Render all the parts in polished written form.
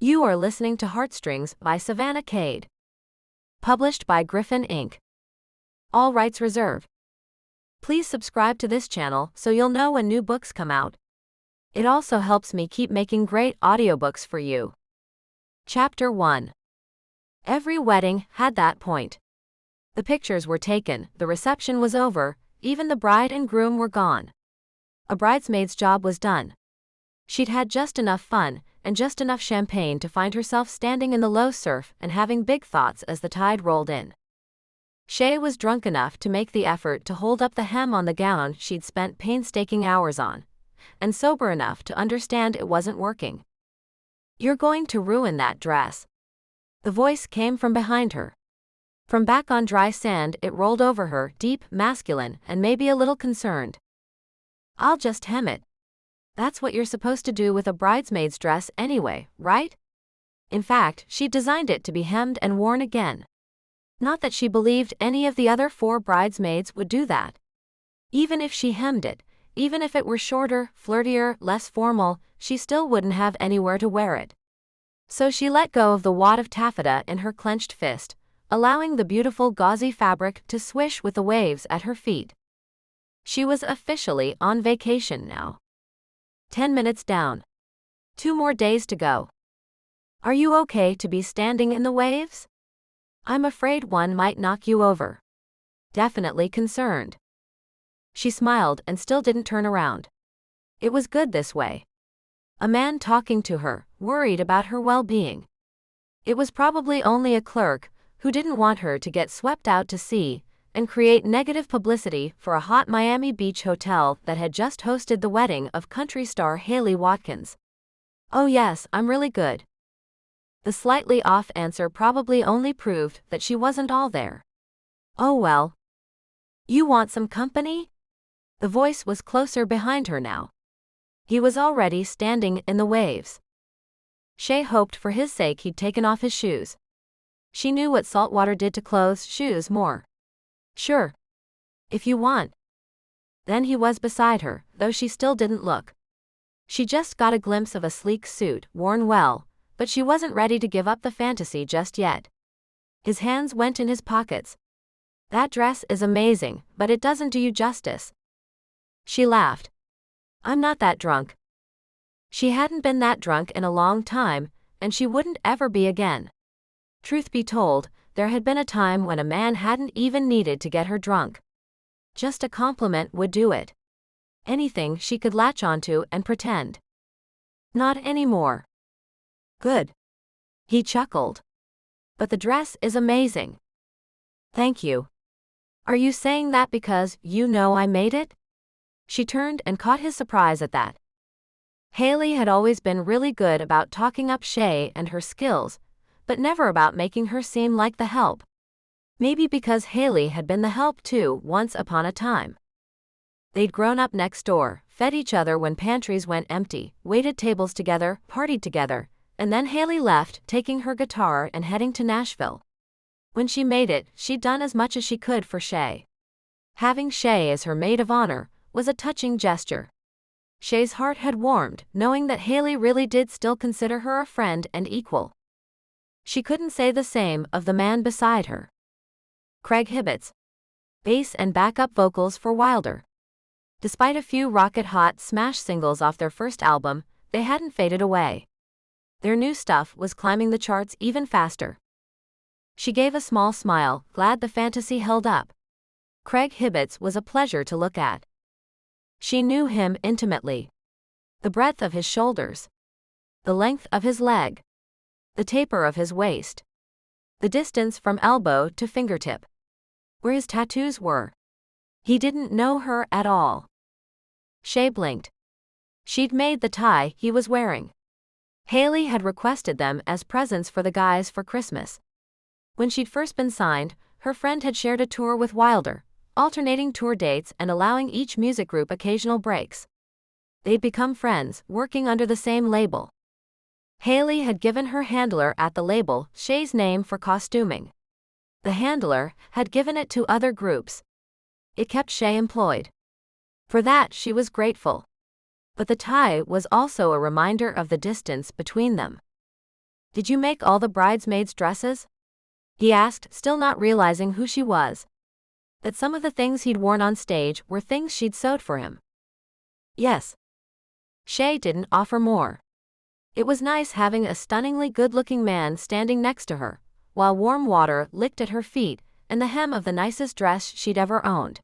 You are listening to HeartStrings by Savannah Cade. Published by Griffin Inc. All rights reserved. Please subscribe to this channel so you'll know when new books come out. It also helps me keep making great audiobooks for you. Chapter 1. Every wedding had that point. The pictures were taken, the reception was over, even the bride and groom were gone. A bridesmaid's job was done. She'd had just enough fun and just enough champagne to find herself standing in the low surf and having big thoughts as the tide rolled in. Shay was drunk enough to make the effort to hold up the hem on the gown she'd spent painstaking hours on, and sober enough to understand it wasn't working. "You're going to ruin that dress." The voice came from behind her. From back on dry sand it rolled over her, deep, masculine, and maybe a little concerned. "I'll just hem it. That's what you're supposed to do with a bridesmaid's dress anyway, right?" In fact, she'd designed it to be hemmed and worn again. Not that she believed any of the other 4 bridesmaids would do that. Even if she hemmed it, even if it were shorter, flirtier, less formal, she still wouldn't have anywhere to wear it. So she let go of the wad of taffeta in her clenched fist, allowing the beautiful gauzy fabric to swish with the waves at her feet. She was officially on vacation now. 10 minutes down. 2 more days to go. "Are you okay to be standing in the waves?" "I'm afraid one might knock you over." Definitely concerned. She smiled and still didn't turn around. It was good this way. A man talking to her, worried about her well-being. It was probably only a clerk who didn't want her to get swept out to sea and create negative publicity for a hot Miami Beach hotel that had just hosted the wedding of country star Haley Watkins. "Oh yes, I'm really good." The slightly off answer probably only proved that she wasn't all there. "Oh well. You want some company?" The voice was closer behind her now. He was already standing in the waves. Shay hoped for his sake he'd taken off his shoes. She knew what salt water did to clothes, shoes more. "Sure. If you want." Then he was beside her, though she still didn't look. She just got a glimpse of a sleek suit, worn well, but she wasn't ready to give up the fantasy just yet. His hands went in his pockets. "That dress is amazing, but it doesn't do you justice." She laughed. "I'm not that drunk." She hadn't been that drunk in a long time, and she wouldn't ever be again. Truth be told, there had been a time when a man hadn't even needed to get her drunk. Just a compliment would do it. Anything she could latch onto and pretend. Not anymore. "Good." He chuckled. "But the dress is amazing." "Thank you. Are you saying that because you know I made it?" She turned and caught his surprise at that. Haley had always been really good about talking up Shay and her skills, but never about making her seem like the help. Maybe because Haley had been the help too once upon a time. They'd grown up next door, fed each other when pantries went empty, waited tables together, partied together, and then Haley left, taking her guitar and heading to Nashville. When she made it, she'd done as much as she could for Shay. Having Shay as her maid of honor was a touching gesture. Shay's heart had warmed, knowing that Haley really did still consider her a friend and equal. She couldn't say the same of the man beside her. Craig Hibbett's bass and backup vocals for Wilder. Despite a few rocket-hot smash singles off their first album, they hadn't faded away. Their new stuff was climbing the charts even faster. She gave a small smile, glad the fantasy held up. Craig Hibbett's was a pleasure to look at. She knew him intimately. The breadth of his shoulders. The length of his leg. The taper of his waist. The distance from elbow to fingertip. Where his tattoos were. He didn't know her at all. Shay blinked. She'd made the tie he was wearing. Haley had requested them as presents for the guys for Christmas. When she'd first been signed, her friend had shared a tour with Wilder, alternating tour dates and allowing each music group occasional breaks. They'd become friends, working under the same label. Haley had given her handler at the label Shay's name for costuming. The handler had given it to other groups. It kept Shay employed. For that she was grateful. But the tie was also a reminder of the distance between them. Did you make all the bridesmaids' dresses? He asked, still not realizing who she was. That some of the things he'd worn on stage were things she'd sewed for him. Yes. Shay didn't offer more. It was nice having a stunningly good-looking man standing next to her, while warm water licked at her feet and the hem of the nicest dress she'd ever owned.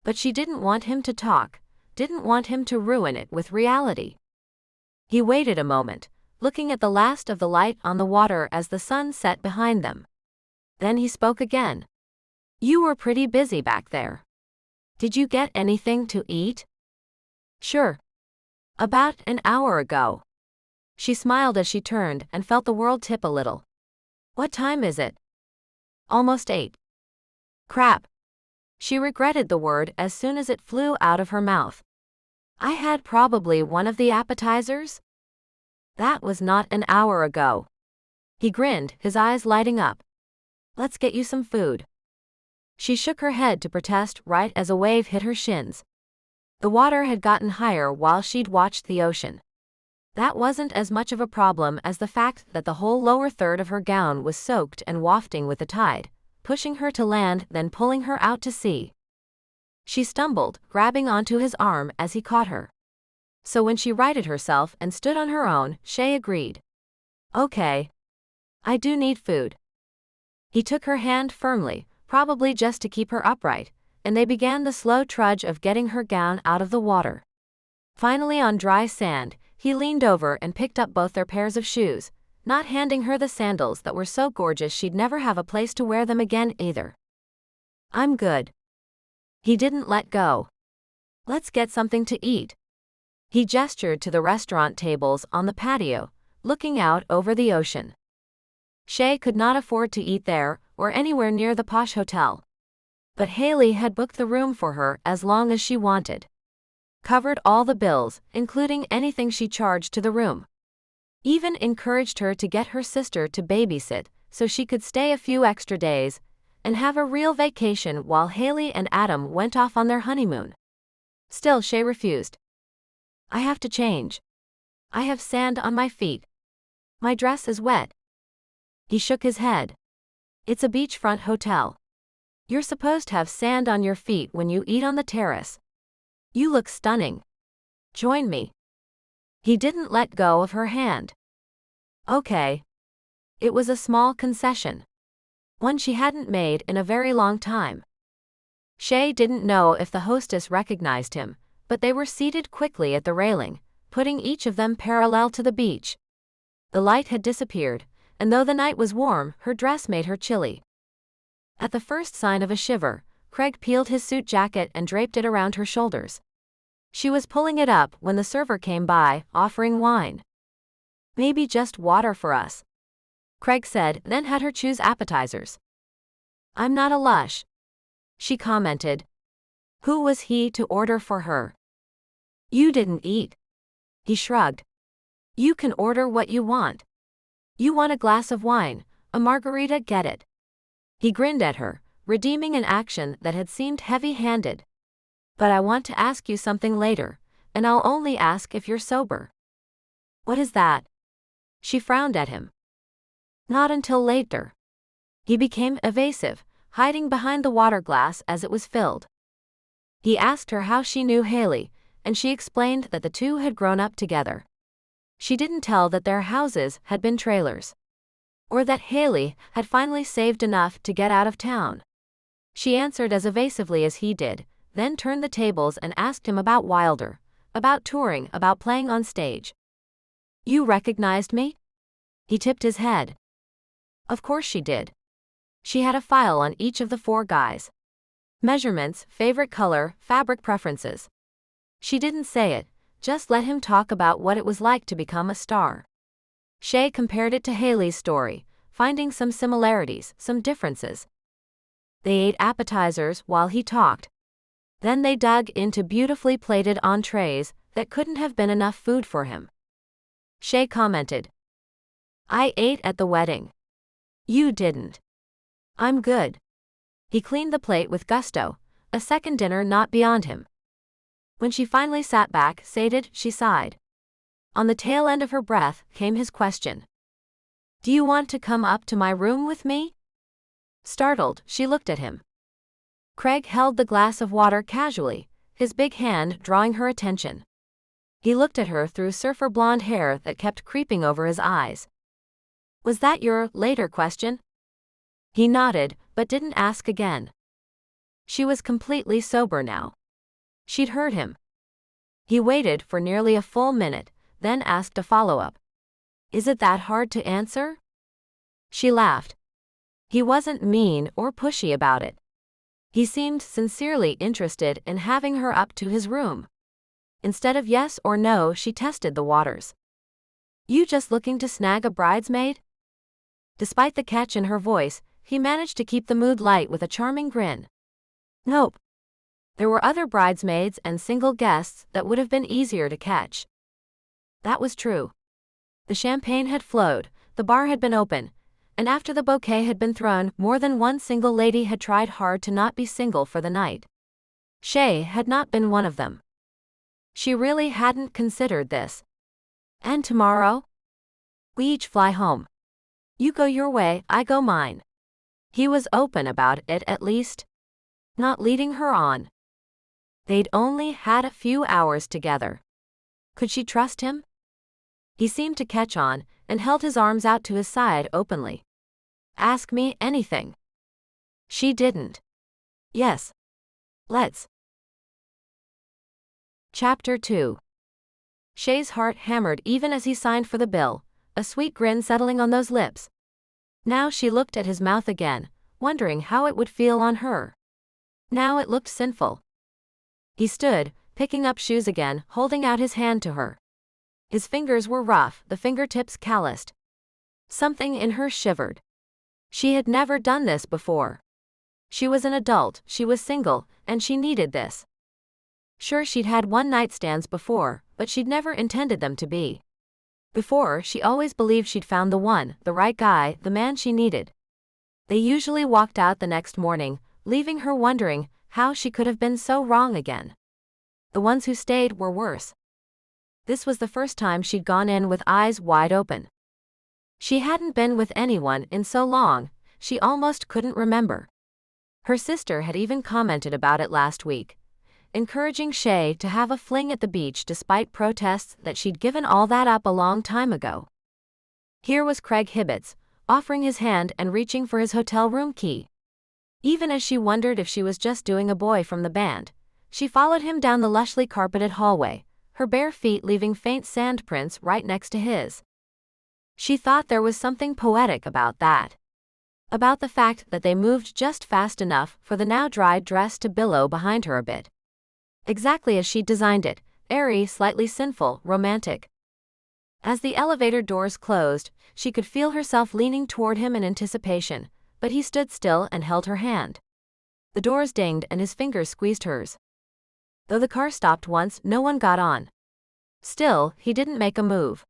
But she didn't want him to talk, didn't want him to ruin it with reality. He waited a moment, looking at the last of the light on the water as the sun set behind them. Then he spoke again. You were pretty busy back there. Did you get anything to eat? Sure. About an hour ago. She smiled as she turned and felt the world tip a little. What time is it? Almost 8. Crap. She regretted the word as soon as it flew out of her mouth. I had probably one of the appetizers? That was not an hour ago. He grinned, his eyes lighting up. Let's get you some food. She shook her head to protest right as a wave hit her shins. The water had gotten higher while she'd watched the ocean. That wasn't as much of a problem as the fact that the whole lower third of her gown was soaked and wafting with the tide, pushing her to land then pulling her out to sea. She stumbled, grabbing onto his arm as he caught her. So when she righted herself and stood on her own, Shay agreed. Okay. I do need food. He took her hand firmly, probably just to keep her upright, and they began the slow trudge of getting her gown out of the water. Finally on dry sand, he leaned over and picked up both their pairs of shoes, not handing her the sandals that were so gorgeous she'd never have a place to wear them again either. I'm good. He didn't let go. Let's get something to eat. He gestured to the restaurant tables on the patio, looking out over the ocean. Shay could not afford to eat there or anywhere near the posh hotel. But Haley had booked the room for her as long as she wanted. Covered all the bills, including anything she charged to the room. Even encouraged her to get her sister to babysit so she could stay a few extra days and have a real vacation while Haley and Adam went off on their honeymoon. Still, Shay refused. I have to change. I have sand on my feet. My dress is wet. He shook his head. It's a beachfront hotel. You're supposed to have sand on your feet when you eat on the terrace. You look stunning. Join me. He didn't let go of her hand. Okay. It was a small concession. One she hadn't made in a very long time. Shay didn't know if the hostess recognized him, but they were seated quickly at the railing, putting each of them parallel to the beach. The light had disappeared, and though the night was warm, her dress made her chilly. At the first sign of a shiver, Craig peeled his suit jacket and draped it around her shoulders. She was pulling it up when the server came by, offering wine. Maybe just water for us, Craig said, then had her choose appetizers. I'm not a lush, she commented. Who was he to order for her? You didn't eat. He shrugged. You can order what you want. You want a glass of wine, a margarita, get it. He grinned at her, redeeming an action that had seemed heavy-handed. But I want to ask you something later, and I'll only ask if you're sober. What is that? She frowned at him. Not until later. He became evasive, hiding behind the water glass as it was filled. He asked her how she knew Haley, and she explained that the two had grown up together. She didn't tell that their houses had been trailers. Or that Haley had finally saved enough to get out of town. She answered as evasively as he did, then turned the tables and asked him about Wilder, about touring, about playing on stage. You recognized me? He tipped his head. Of course she did. She had a file on each of the 4 guys. Measurements, favorite color, fabric preferences. She didn't say it, just let him talk about what it was like to become a star. Shay compared it to Haley's story, finding some similarities, some differences. They ate appetizers while he talked. Then they dug into beautifully plated entrees that couldn't have been enough food for him. Shay commented. I ate at the wedding. You didn't. I'm good. He cleaned the plate with gusto, a second dinner not beyond him. When she finally sat back, sated, she sighed. On the tail end of her breath came his question. Do you want to come up to my room with me? Startled, she looked at him. Craig held the glass of water casually, his big hand drawing her attention. He looked at her through surfer blonde hair that kept creeping over his eyes. Was that your later question? He nodded, but didn't ask again. She was completely sober now. She'd heard him. He waited for nearly a full minute, then asked a follow-up. Is it that hard to answer? She laughed. He wasn't mean or pushy about it. He seemed sincerely interested in having her up to his room. Instead of yes or no, she tested the waters. You just looking to snag a bridesmaid? Despite the catch in her voice, he managed to keep the mood light with a charming grin. Nope. There were other bridesmaids and single guests that would have been easier to catch. That was true. The champagne had flowed, the bar had been open, and after the bouquet had been thrown, more than one single lady had tried hard to not be single for the night. Shay had not been one of them. She really hadn't considered this. And tomorrow? We each fly home. You go your way, I go mine. He was open about it at least. Not leading her on. They'd only had a few hours together. Could she trust him? He seemed to catch on, and held his arms out to his side openly. Ask me anything. She didn't. Yes. Let's. Chapter 2. Shay's heart hammered even as he signed for the bill, a sweet grin settling on those lips. Now she looked at his mouth again, wondering how it would feel on her. Now it looked sinful. He stood, picking up shoes again, holding out his hand to her. His fingers were rough, the fingertips calloused. Something in her shivered. She had never done this before. She was an adult, she was single, and she needed this. Sure, she'd had one-night stands before, but she'd never intended them to be. Before, she always believed she'd found the one, the right guy, the man she needed. They usually walked out the next morning, leaving her wondering how she could have been so wrong again. The ones who stayed were worse. This was the first time she'd gone in with eyes wide open. She hadn't been with anyone in so long, she almost couldn't remember. Her sister had even commented about it last week, encouraging Shay to have a fling at the beach despite protests that she'd given all that up a long time ago. Here was Craig Hibbets, offering his hand and reaching for his hotel room key. Even as she wondered if she was just doing a boy from the band, she followed him down the lushly carpeted hallway, her bare feet leaving faint sand prints right next to his. She thought there was something poetic about that. About the fact that they moved just fast enough for the now dry dress to billow behind her a bit. Exactly as she'd designed it, airy, slightly sinful, romantic. As the elevator doors closed, she could feel herself leaning toward him in anticipation, but he stood still and held her hand. The doors dinged and his fingers squeezed hers. Though the car stopped once, no one got on. Still, he didn't make a move.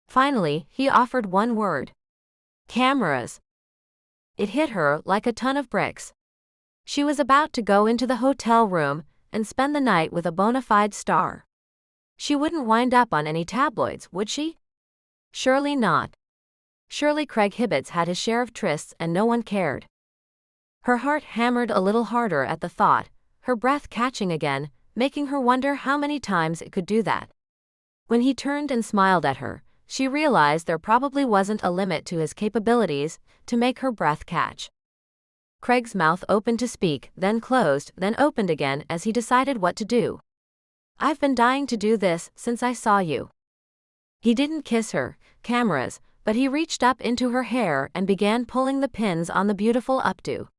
Finally, he offered one word. Cameras. It hit her like a ton of bricks. She was about to go into the hotel room and spend the night with a bona fide star. She wouldn't wind up on any tabloids, would she? Surely not. Surely Craig Hibbets had his share of trysts and no one cared. Her heart hammered a little harder at the thought, her breath catching again, making her wonder how many times it could do that. When he turned and smiled at her, she realized there probably wasn't a limit to his capabilities to make her breath catch. Craig's mouth opened to speak, then closed, then opened again as he decided what to do. I've been dying to do this since I saw you. He didn't kiss her, cameras, but he reached up into her hair and began pulling the pins on the beautiful updo.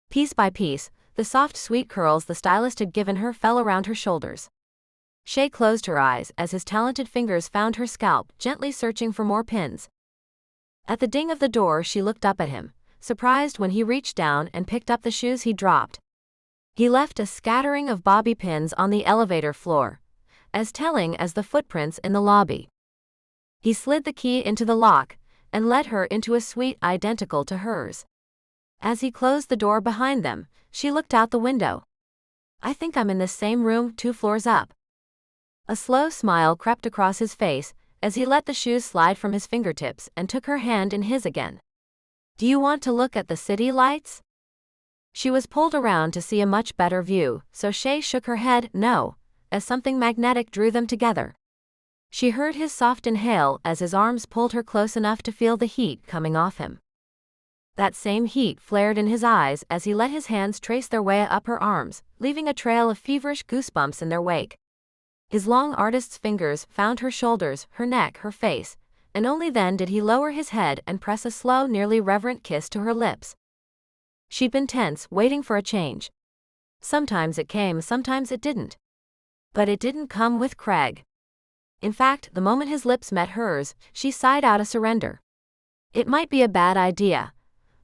Piece by piece, the soft sweet curls the stylist had given her fell around her shoulders. Shay closed her eyes as his talented fingers found her scalp, gently searching for more pins. At the ding of the door, she looked up at him, surprised when he reached down and picked up the shoes he dropped. He left a scattering of bobby pins on the elevator floor, as telling as the footprints in the lobby. He slid the key into the lock and led her into a suite identical to hers. As he closed the door behind them, she looked out the window. I think I'm in this same room 2 floors up. A slow smile crept across his face as he let the shoes slide from his fingertips and took her hand in his again. Do you want to look at the city lights? She was pulled around to see a much better view, so Shay shook her head no, as something magnetic drew them together. She heard his soft inhale as his arms pulled her close enough to feel the heat coming off him. That same heat flared in his eyes as he let his hands trace their way up her arms, leaving a trail of feverish goosebumps in their wake. His long artist's fingers found her shoulders, her neck, her face, and only then did he lower his head and press a slow, nearly reverent kiss to her lips. She'd been tense, waiting for a change. Sometimes it came, sometimes it didn't. But it didn't come with Craig. In fact, the moment his lips met hers, she sighed out a surrender. It might be a bad idea,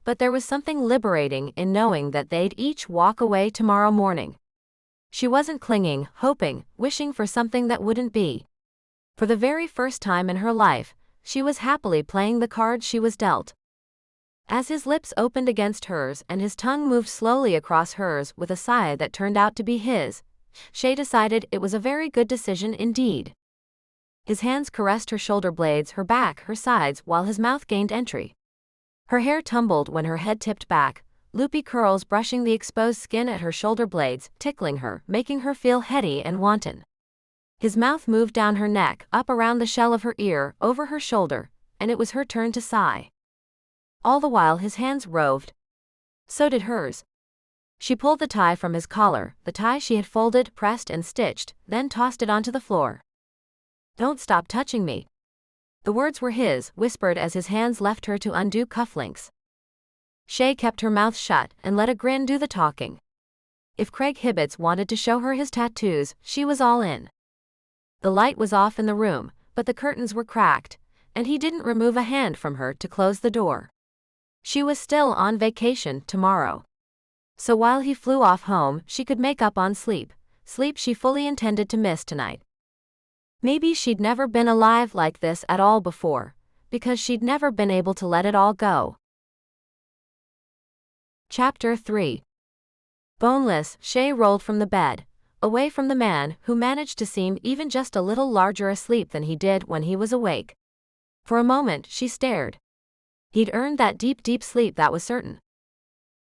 but there was something liberating in knowing that they'd each walk away tomorrow morning. She wasn't clinging, hoping, wishing for something that wouldn't be. For the very first time in her life, she was happily playing the cards she was dealt. As his lips opened against hers and his tongue moved slowly across hers with a sigh that turned out to be his, Shay decided it was a very good decision indeed. His hands caressed her shoulder blades, her back, her sides, while his mouth gained entry. Her hair tumbled when her head tipped back, loopy curls brushing the exposed skin at her shoulder blades, tickling her, making her feel heady and wanton. His mouth moved down her neck, up around the shell of her ear, over her shoulder, and it was her turn to sigh. All the while his hands roved. So did hers. She pulled the tie from his collar, the tie she had folded, pressed and stitched, then tossed it onto the floor. Don't stop touching me. The words were his, whispered as his hands left her to undo cufflinks. Shay kept her mouth shut and let a grin do the talking. If Craig Hibbets wanted to show her his tattoos, she was all in. The light was off in the room, but the curtains were cracked, and he didn't remove a hand from her to close the door. She was still on vacation tomorrow. So while he flew off home, she could make up on sleep she fully intended to miss tonight. Maybe she'd never been alive like this at all before, because she'd never been able to let it all go. Chapter 3. Boneless, Shay rolled from the bed, away from the man who managed to seem even just a little larger asleep than he did when he was awake. For a moment she stared. He'd earned that deep, deep sleep, that was certain.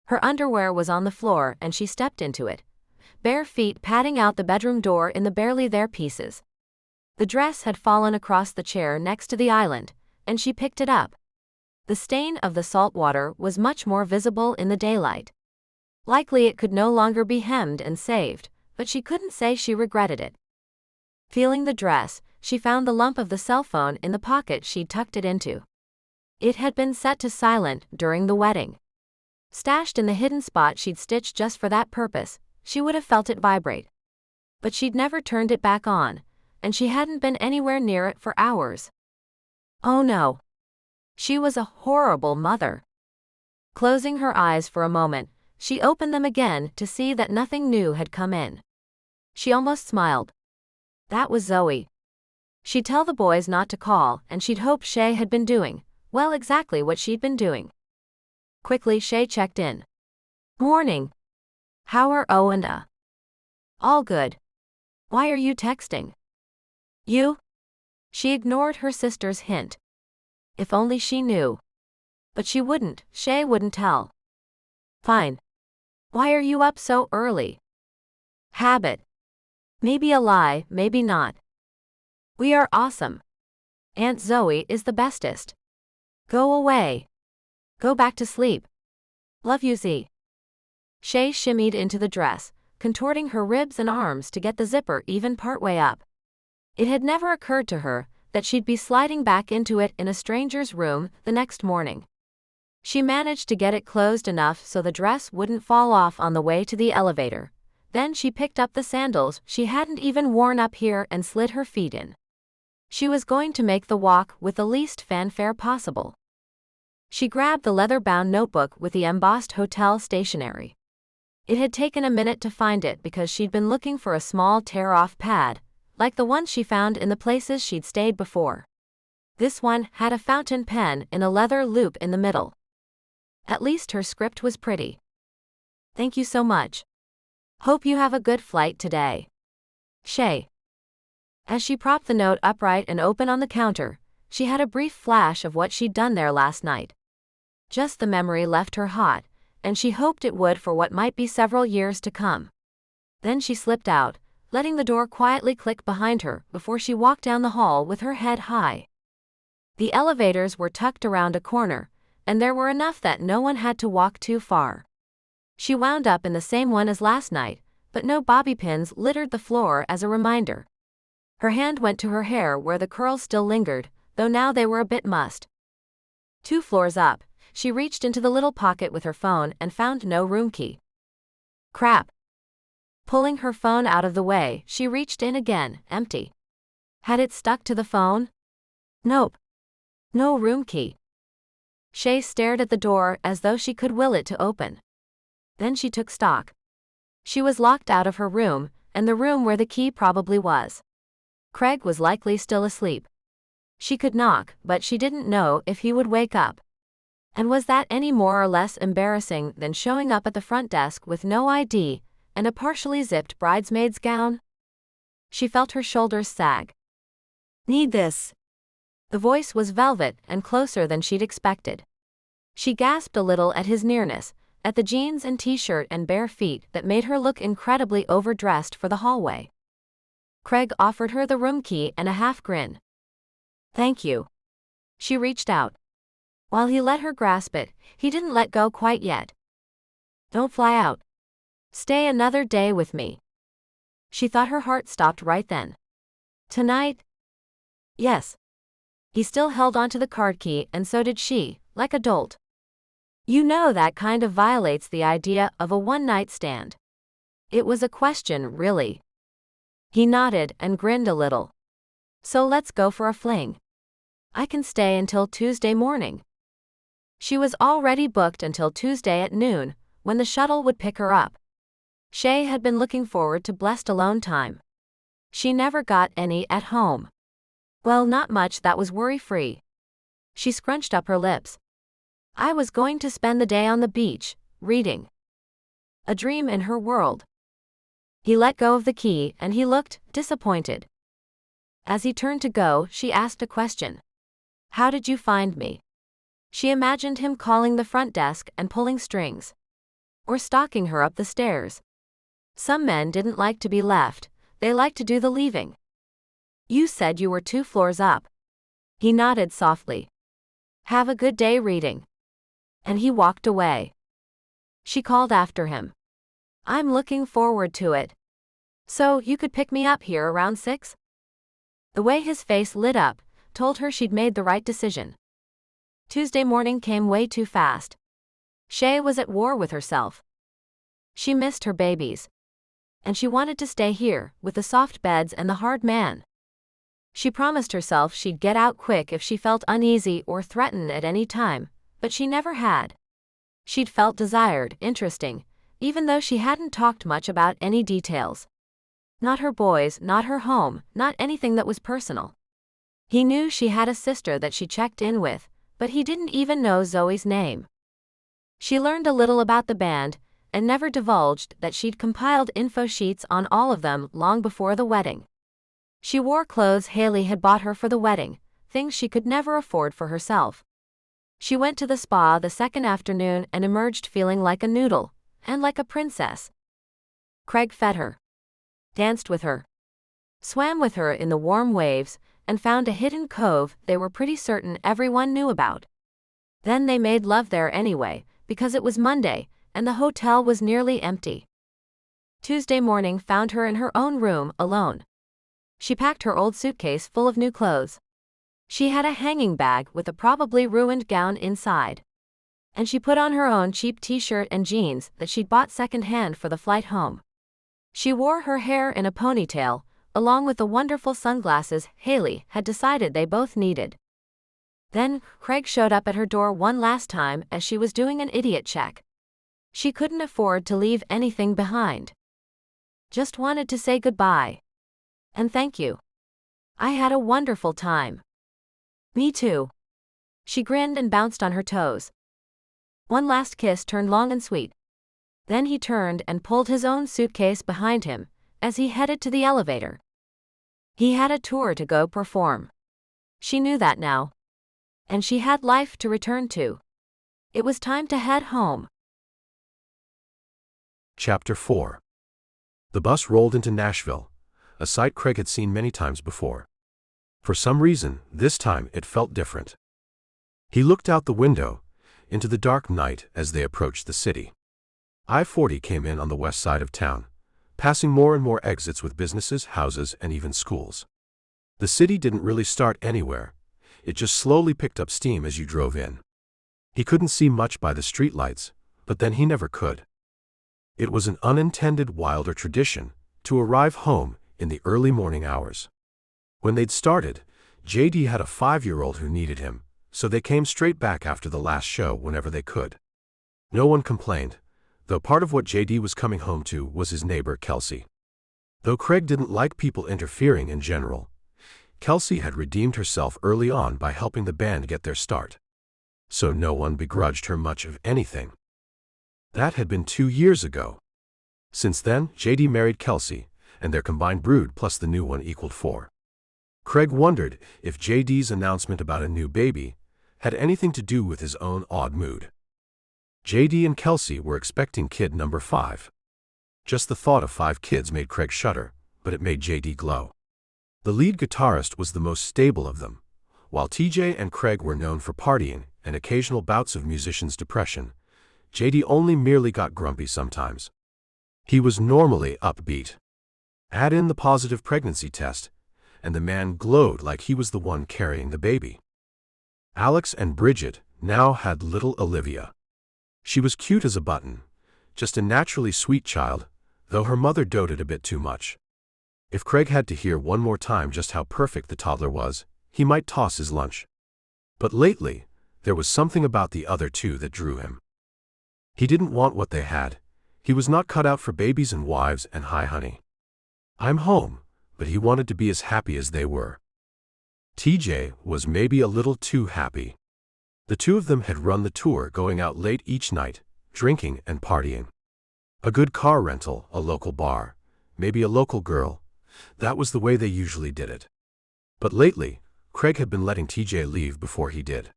Her underwear was on the floor and she stepped into it, bare feet padding out the bedroom door in the barely there pieces. The dress had fallen across the chair next to the island, and she picked it up. The stain of the salt water was much more visible in the daylight. Likely it could no longer be hemmed and saved, but she couldn't say she regretted it. Feeling the dress, she found the lump of the cell phone in the pocket she'd tucked it into. It had been set to silent during the wedding. Stashed in the hidden spot she'd stitched just for that purpose, she would have felt it vibrate. But she'd never turned it back on, and she hadn't been anywhere near it for hours. Oh no. She was a horrible mother. Closing her eyes for a moment, she opened them again to see that nothing new had come in. She almost smiled. That was Zoe. She'd tell the boys not to call, and she'd hope Shay had been doing, well, exactly what she'd been doing. Quickly Shay checked in. Morning. How are O and A? All good. Why are you texting? You? She ignored her sister's hint. If only she knew. But she wouldn't, Shay wouldn't tell. Fine. Why are you up so early? Habit. Maybe a lie, maybe not. We are awesome. Aunt Zoe is the bestest. Go away. Go back to sleep. Love you, Z. Shay shimmied into the dress, contorting her ribs and arms to get the zipper even partway up. It had never occurred to her that she'd be sliding back into it in a stranger's room the next morning. She managed to get it closed enough so the dress wouldn't fall off on the way to the elevator. Then she picked up the sandals she hadn't even worn up here and slid her feet in. She was going to make the walk with the least fanfare possible. She grabbed the leather-bound notebook with the embossed hotel stationery. It had taken a minute to find it because she'd been looking for a small tear-off pad, like the ones she found in the places she'd stayed before. This one had a fountain pen in a leather loop in the middle. At least her script was pretty. Thank you so much. Hope you have a good flight today. Shay. As she propped the note upright and open on the counter, she had a brief flash of what she'd done there last night. Just the memory left her hot, and she hoped it would for what might be several years to come. Then she slipped out, letting the door quietly click behind her before she walked down the hall with her head high. The elevators were tucked around a corner, and there were enough that no one had to walk too far. She wound up in the same one as last night, but no bobby pins littered the floor as a reminder. Her hand went to her hair where the curls still lingered, though now they were a bit mussed. 2 floors up, she reached into the little pocket with her phone and found no room key. Crap. Pulling her phone out of the way, she reached in again, empty. Had it stuck to the phone? Nope. No room key. Shay stared at the door as though she could will it to open. Then she took stock. She was locked out of her room, and the room where the key probably was. Craig was likely still asleep. She could knock, but she didn't know if he would wake up. And was that any more or less embarrassing than showing up at the front desk with no ID and a partially zipped bridesmaid's gown? She felt her shoulders sag. Need this. The voice was velvet and closer than she'd expected. She gasped a little at his nearness, at the jeans and t-shirt and bare feet that made her look incredibly overdressed for the hallway. Craig offered her the room key and a half grin. Thank you. She reached out. While he let her grasp it, he didn't let go quite yet. Don't fly out. Stay another day with me. She thought her heart stopped right then. Tonight? Yes. He still held onto the card key, and so did she, like a dolt. You know that kind of violates the idea of a one-night stand. It was a question, really. He nodded and grinned a little. So let's go for a fling. I can stay until Tuesday morning. She was already booked until Tuesday at noon, when the shuttle would pick her up. Shay had been looking forward to blessed alone time. She never got any at home. Well, not much that was worry-free. She scrunched up her lips. I was going to spend the day on the beach, reading. A dream in her world. He let go of the key and he looked disappointed. As he turned to go, she asked a question. How did you find me? She imagined him calling the front desk and pulling strings. Or stalking her up the stairs. Some men didn't like to be left, they liked to do the leaving. You said you were 2 floors up. He nodded softly. Have a good day reading. And he walked away. She called after him. I'm looking forward to it. So, you could pick me up here around 6? The way his face lit up told her she'd made the right decision. Tuesday morning came way too fast. Shay was at war with herself. She missed her babies. And she wanted to stay here, with the soft beds and the hard man. She promised herself she'd get out quick if she felt uneasy or threatened at any time, but she never had. She'd felt desired, interesting, even though she hadn't talked much about any details. Not her boys, not her home, not anything that was personal. He knew she had a sister that she checked in with, but he didn't even know Zoe's name. She learned a little about the band, and never divulged that she'd compiled info sheets on all of them long before the wedding. She wore clothes Haley had bought her for the wedding, things she could never afford for herself. She went to the spa the second afternoon and emerged feeling like a noodle, and like a princess. Craig fed her. Danced with her. Swam with her in the warm waves, and found a hidden cove they were pretty certain everyone knew about. Then they made love there anyway, because it was Monday, and the hotel was nearly empty. Tuesday morning found her in her own room, alone. She packed her old suitcase full of new clothes. She had a hanging bag with a probably ruined gown inside. And she put on her own cheap t-shirt and jeans that she'd bought second-hand for the flight home. She wore her hair in a ponytail, along with the wonderful sunglasses Haley had decided they both needed. Then, Craig showed up at her door one last time as she was doing an idiot check. She couldn't afford to leave anything behind. Just wanted to say goodbye. And thank you. I had a wonderful time. Me too. She grinned and bounced on her toes. One last kiss turned long and sweet. Then he turned and pulled his own suitcase behind him, as he headed to the elevator. He had a tour to go perform. She knew that now. And she had life to return to. It was time to head home. Chapter 4. The bus rolled into Nashville, a sight Craig had seen many times before. For some reason, this time it felt different. He looked out the window, into the dark night as they approached the city. I-40 came in on the west side of town, passing more and more exits with businesses, houses, and even schools. The city didn't really start anywhere. It just slowly picked up steam as you drove in. He couldn't see much by the streetlights, but then he never could. It was an unintended Wilder tradition to arrive home in the early morning hours. When they'd started, J.D. had a 5-year-old who needed him, so they came straight back after the last show whenever they could. No one complained, though part of what J.D. was coming home to was his neighbor Kelsey. Though Craig didn't like people interfering in general, Kelsey had redeemed herself early on by helping the band get their start. So no one begrudged her much of anything. That had been 2 years ago. Since then, J.D. married Kelsey, and their combined brood plus the new one equaled 4. Craig wondered if J.D.'s announcement about a new baby had anything to do with his own odd mood. J.D. and Kelsey were expecting kid number 5. Just the thought of 5 kids made Craig shudder, but it made J.D. glow. The lead guitarist was the most stable of them. While T.J. and Craig were known for partying and occasional bouts of musician's depression, J.D. only merely got grumpy sometimes. He was normally upbeat. Add in the positive pregnancy test, and the man glowed like he was the one carrying the baby. Alex and Bridget now had little Olivia. She was cute as a button, just a naturally sweet child, though her mother doted a bit too much. If Craig had to hear one more time just how perfect the toddler was, he might toss his lunch. But lately, there was something about the other two that drew him. He didn't want what they had. He was not cut out for babies and wives and hi honey. I'm home, but he wanted to be as happy as they were. TJ was maybe a little too happy. The two of them had run the tour, going out late each night, drinking and partying. A good car rental, a local bar, maybe a local girl. That was the way they usually did it. But lately, Craig had been letting TJ leave before he did.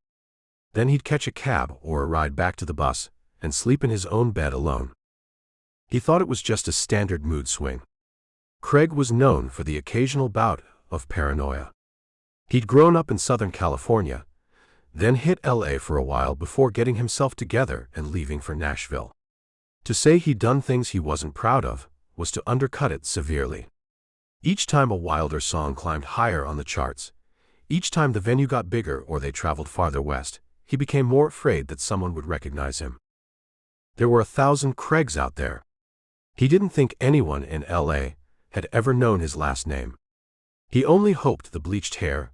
Then he'd catch a cab or a ride back to the bus and sleep in his own bed alone. He thought it was just a standard mood swing. Craig was known for the occasional bout of paranoia. He'd grown up in Southern California, then hit L.A. for a while before getting himself together and leaving for Nashville. To say he'd done things he wasn't proud of was to undercut it severely. Each time a Wilder song climbed higher on the charts, each time the venue got bigger or they traveled farther west, he became more afraid that someone would recognize him. There were 1,000 Craigs out there. He didn't think anyone in L.A. had ever known his last name. He only hoped the bleached hair,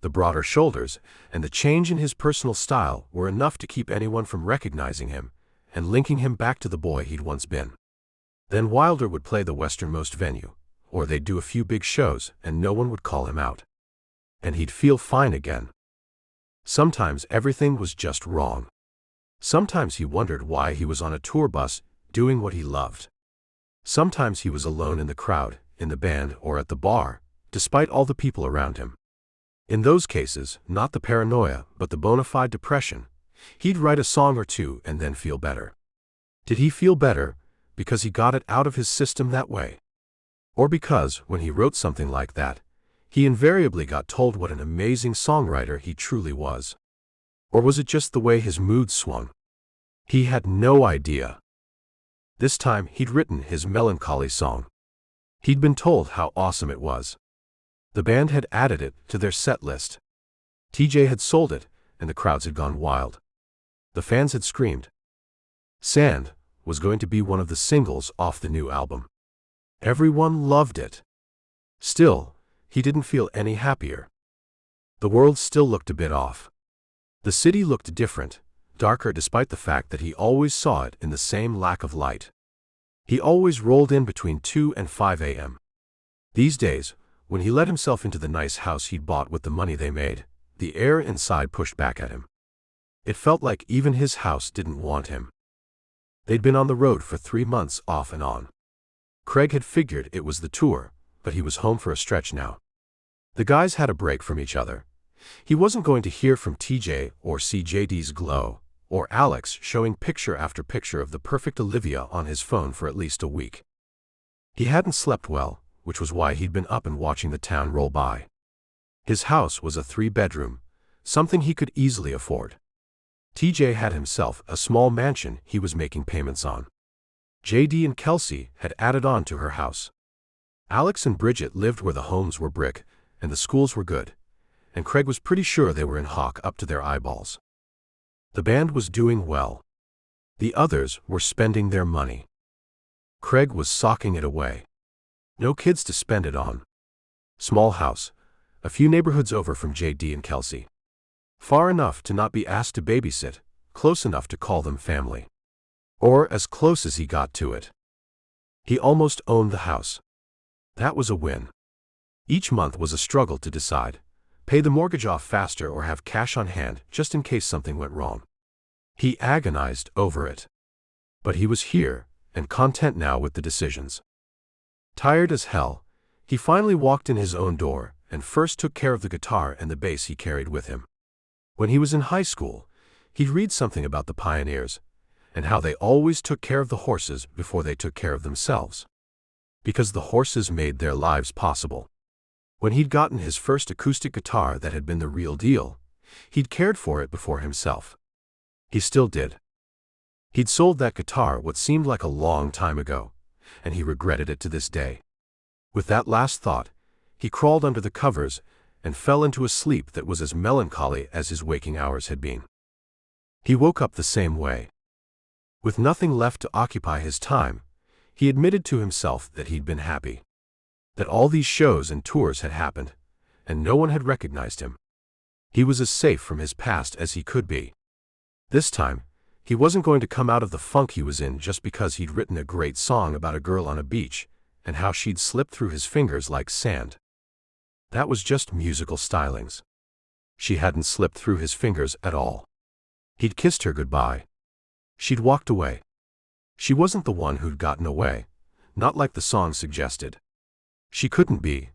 the broader shoulders, and the change in his personal style were enough to keep anyone from recognizing him and linking him back to the boy he'd once been. Then Wilder would play the westernmost venue, or they'd do a few big shows and no one would call him out. And he'd feel fine again. Sometimes everything was just wrong. Sometimes he wondered why he was on a tour bus doing what he loved. Sometimes he was alone in the crowd, in the band, or at the bar, despite all the people around him. In those cases, not the paranoia, but the bona fide depression, he'd write a song or two and then feel better. Did he feel better because he got it out of his system that way? Or because, when he wrote something like that, he invariably got told what an amazing songwriter he truly was? Or was it just the way his mood swung? He had no idea. This time he'd written his melancholy song. He'd been told how awesome it was. The band had added it to their set list. TJ had sold it, and the crowds had gone wild. The fans had screamed. Sand was going to be one of the singles off the new album. Everyone loved it. Still, he didn't feel any happier. The world still looked a bit off. The city looked different, darker despite the fact that he always saw it in the same lack of light. He always rolled in between 2 and 5 a.m. These days, when he let himself into the nice house he'd bought with the money they made, the air inside pushed back at him. It felt like even his house didn't want him. They'd been on the road for 3 months off and on. Craig had figured it was the tour, but he was home for a stretch now. The guys had a break from each other. He wasn't going to hear from TJ or see JD's glow, or Alex showing picture after picture of the perfect Olivia on his phone for at least a week. He hadn't slept well, which was why he'd been up and watching the town roll by. His house was a 3-bedroom, something he could easily afford. TJ had himself a small mansion he was making payments on. JD and Kelsey had added on to her house. Alex and Bridget lived where the homes were brick and the schools were good, and Craig was pretty sure they were in hock up to their eyeballs. The band was doing well. The others were spending their money. Craig was socking it away. No kids to spend it on. Small house, a few neighborhoods over from JD and Kelsey. Far enough to not be asked to babysit, close enough to call them family. Or as close as he got to it. He almost owned the house. That was a win. Each month was a struggle to decide, pay the mortgage off faster or have cash on hand just in case something went wrong. He agonized over it. But he was here, and content now with the decisions. Tired as hell, he finally walked in his own door and first took care of the guitar and the bass he carried with him. When he was in high school, he'd read something about the pioneers and how they always took care of the horses before they took care of themselves. Because the horses made their lives possible. When he'd gotten his first acoustic guitar that had been the real deal, he'd cared for it before himself. He still did. He'd sold that guitar what seemed like a long time ago, and he regretted it to this day. With that last thought, he crawled under the covers and fell into a sleep that was as melancholy as his waking hours had been. He woke up the same way. With nothing left to occupy his time, he admitted to himself that he'd been happy. That all these shows and tours had happened, and no one had recognized him. He was as safe from his past as he could be. This time, he wasn't going to come out of the funk he was in just because he'd written a great song about a girl on a beach, and how she'd slipped through his fingers like sand. That was just musical stylings. She hadn't slipped through his fingers at all. He'd kissed her goodbye. She'd walked away. She wasn't the one who'd gotten away, not like the song suggested. She couldn't be,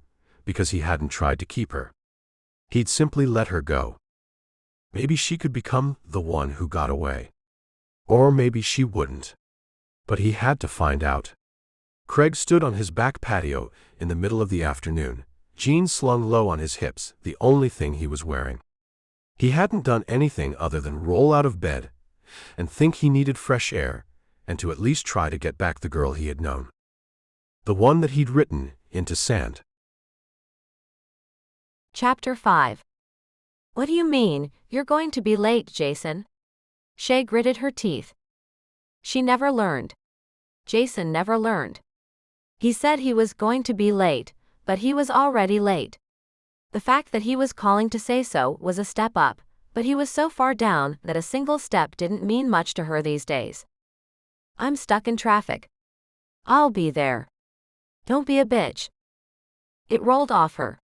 because he hadn't tried to keep her. He'd simply let her go. Maybe she could become the one who got away. Or maybe she wouldn't. But he had to find out. Craig stood on his back patio in the middle of the afternoon, jeans slung low on his hips, the only thing he was wearing. He hadn't done anything other than roll out of bed and think he needed fresh air and to at least try to get back the girl he had known. The one that he'd written into sand. Chapter 5. What do you mean, you're going to be late, Jason? Shay gritted her teeth. She never learned. Jason never learned. He said he was going to be late, but he was already late. The fact that he was calling to say so was a step up, but he was so far down that a single step didn't mean much to her these days. I'm stuck in traffic. I'll be there. Don't be a bitch. It rolled off her.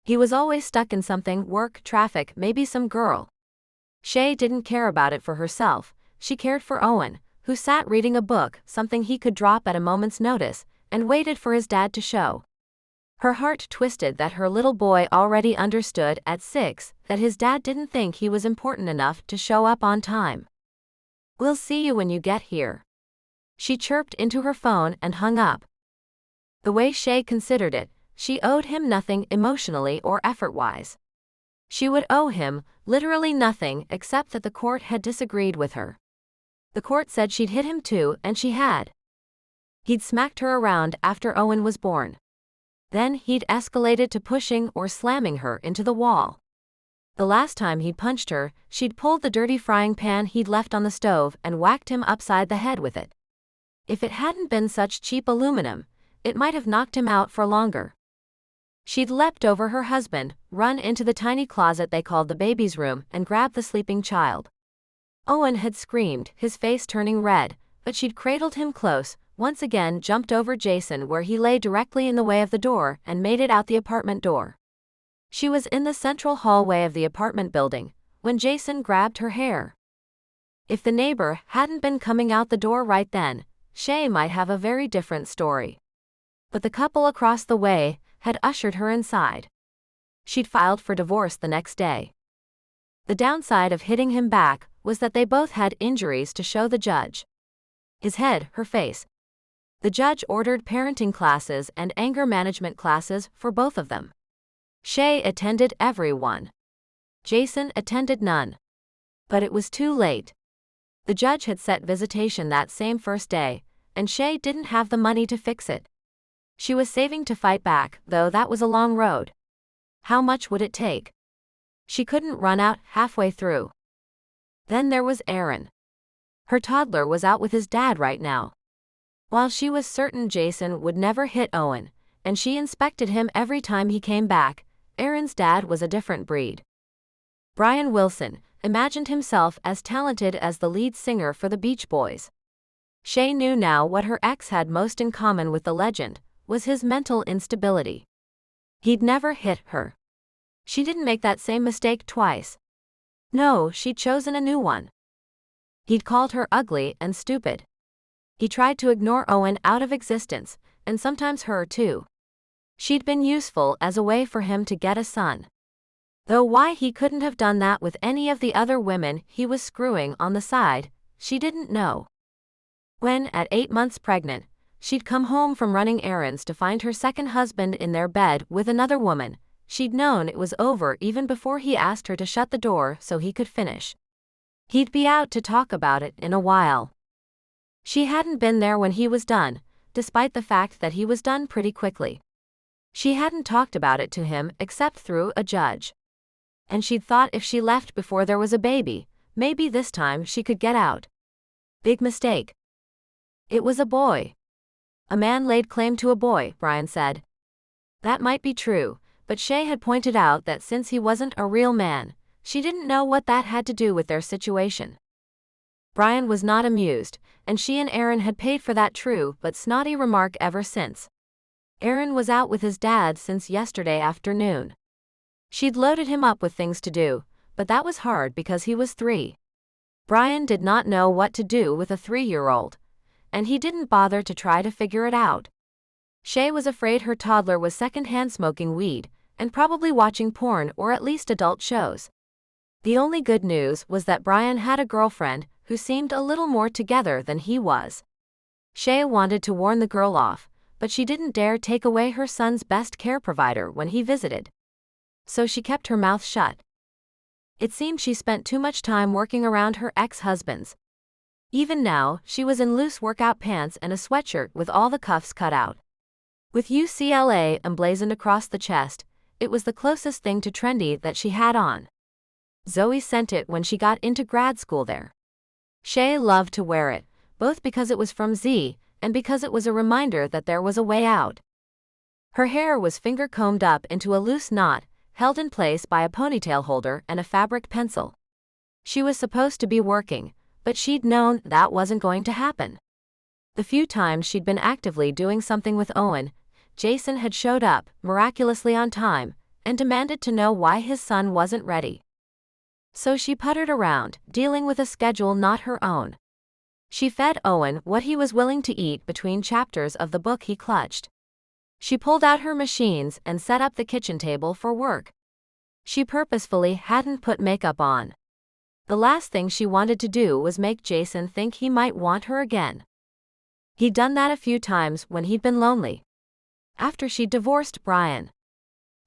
He was always stuck in something, work, traffic, maybe some girl. Shay didn't care about it for herself, she cared for Owen, who sat reading a book, something he could drop at a moment's notice, and waited for his dad to show. Her heart twisted that her little boy already understood at 6 that his dad didn't think he was important enough to show up on time. We'll see you when you get here. She chirped into her phone and hung up. The way Shay considered it, she owed him nothing emotionally or effort-wise. She would owe him literally nothing except that the court had disagreed with her. The court said she'd hit him too, and she had. He'd smacked her around after Owen was born. Then he'd escalated to pushing or slamming her into the wall. The last time he'd punched her, she'd pulled the dirty frying pan he'd left on the stove and whacked him upside the head with it. If it hadn't been such cheap aluminum, it might have knocked him out for longer. She'd leapt over her husband, run into the tiny closet they called the baby's room, and grabbed the sleeping child. Owen had screamed, his face turning red, but she'd cradled him close, once again jumped over Jason where he lay directly in the way of the door, and made it out the apartment door. She was in the central hallway of the apartment building, when Jason grabbed her hair. If the neighbor hadn't been coming out the door right then, Shay might have a very different story. But the couple across the way had ushered her inside. She'd filed for divorce the next day. The downside of hitting him back was that they both had injuries to show the judge. His head, her face. The judge ordered parenting classes and anger management classes for both of them. Shay attended every one. Jason attended none. But it was too late. The judge had set visitation that same first day, and Shay didn't have the money to fix it. She was saving to fight back, though that was a long road. How much would it take? She couldn't run out halfway through. Then there was Aaron. Her toddler was out with his dad right now. While she was certain Jason would never hit Owen, and she inspected him every time he came back, Aaron's dad was a different breed. Brian Wilson imagined himself as talented as the lead singer for the Beach Boys. Shay knew now what her ex had most in common with the legend was his mental instability. He'd never hit her. She didn't make that same mistake twice. No, she'd chosen a new one. He'd called her ugly and stupid. He tried to ignore Owen out of existence, and sometimes her too. She'd been useful as a way for him to get a son. Though why he couldn't have done that with any of the other women he was screwing on the side, she didn't know. When, at 8 months pregnant, she'd come home from running errands to find her second husband in their bed with another woman, she'd known it was over even before he asked her to shut the door so he could finish. He'd be out to talk about it in a while. She hadn't been there when he was done, despite the fact that he was done pretty quickly. She hadn't talked about it to him except through a judge. And she'd thought if she left before there was a baby, maybe this time she could get out. Big mistake. It was a boy. A man laid claim to a boy, Brian said. That might be true, but Shay had pointed out that since he wasn't a real man, she didn't know what that had to do with their situation. Brian was not amused, and she and Aaron had paid for that true but snotty remark ever since. Aaron was out with his dad since yesterday afternoon. She'd loaded him up with things to do, but that was hard because he was 3. Brian did not know what to do with a 3-year-old, and he didn't bother to try to figure it out. Shay was afraid her toddler was secondhand smoking weed, and probably watching porn or at least adult shows. The only good news was that Brian had a girlfriend who seemed a little more together than he was. Shay wanted to warn the girl off, but she didn't dare take away her son's best care provider when he visited. So she kept her mouth shut. It seemed she spent too much time working around her ex-husbands. Even now, she was in loose workout pants and a sweatshirt with all the cuffs cut out. With UCLA emblazoned across the chest, it was the closest thing to trendy that she had on. Zoe sent it when she got into grad school there. Shay loved to wear it, both because it was from Z and because it was a reminder that there was a way out. Her hair was finger-combed up into a loose knot, held in place by a ponytail holder and a fabric pencil. She was supposed to be working, but she'd known that wasn't going to happen. The few times she'd been actively doing something with Owen, Jason had showed up, miraculously on time, and demanded to know why his son wasn't ready. So she puttered around, dealing with a schedule not her own. She fed Owen what he was willing to eat between chapters of the book he clutched. She pulled out her machines and set up the kitchen table for work. She purposefully hadn't put makeup on. The last thing she wanted to do was make Jason think he might want her again. He'd done that a few times when he'd been lonely. After she'd divorced Brian.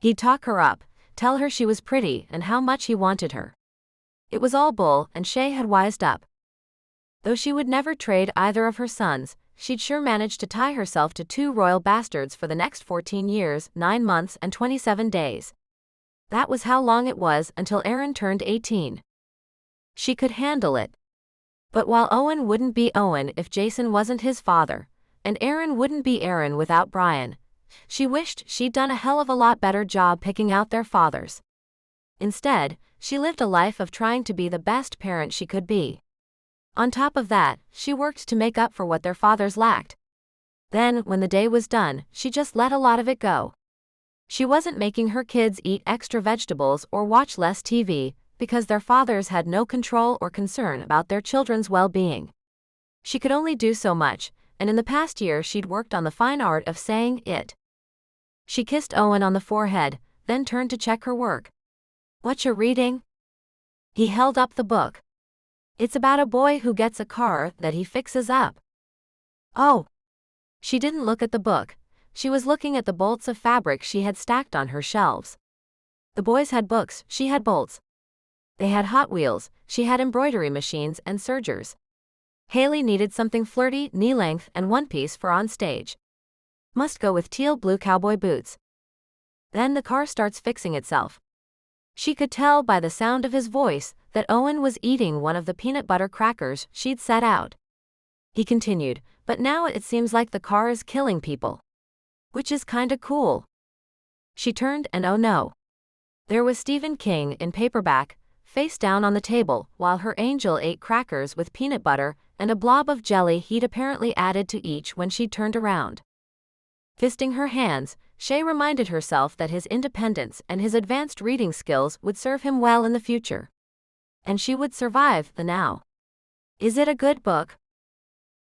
He'd talk her up, tell her she was pretty and how much he wanted her. It was all bull, and Shay had wised up. Though she would never trade either of her sons, she'd sure managed to tie herself to 2 royal bastards for the next 14 years, 9 months and 27 days. That was how long it was until Aaron turned 18. She could handle it. But while Owen wouldn't be Owen if Jason wasn't his father, and Aaron wouldn't be Aaron without Brian, she wished she'd done a hell of a lot better job picking out their fathers. Instead, she lived a life of trying to be the best parent she could be. On top of that, she worked to make up for what their fathers lacked. Then, when the day was done, she just let a lot of it go. She wasn't making her kids eat extra vegetables or watch less TV, because their fathers had no control or concern about their children's well-being. She could only do so much, and in the past year she'd worked on the fine art of saying it. She kissed Owen on the forehead, then turned to check her work. "Whatcha reading?" He held up the book. "It's about a boy who gets a car that he fixes up." "Oh." She didn't look at the book. She was looking at the bolts of fabric she had stacked on her shelves. The boys had books, she had bolts. They had Hot Wheels, she had embroidery machines and sergers. Haley needed something flirty, knee-length, and one-piece for on stage. Must go with teal blue cowboy boots. Then the car starts fixing itself. She could tell by the sound of his voice that Owen was eating one of the peanut butter crackers she'd set out. He continued, "But now it seems like the car is killing people. Which is kinda cool." She turned and oh no. There was Stephen King in paperback, face down on the table, while her angel ate crackers with peanut butter and a blob of jelly he'd apparently added to each when she'd turned around. Fisting her hands, Shay reminded herself that his independence and his advanced reading skills would serve him well in the future. And she would survive the now. "Is it a good book?"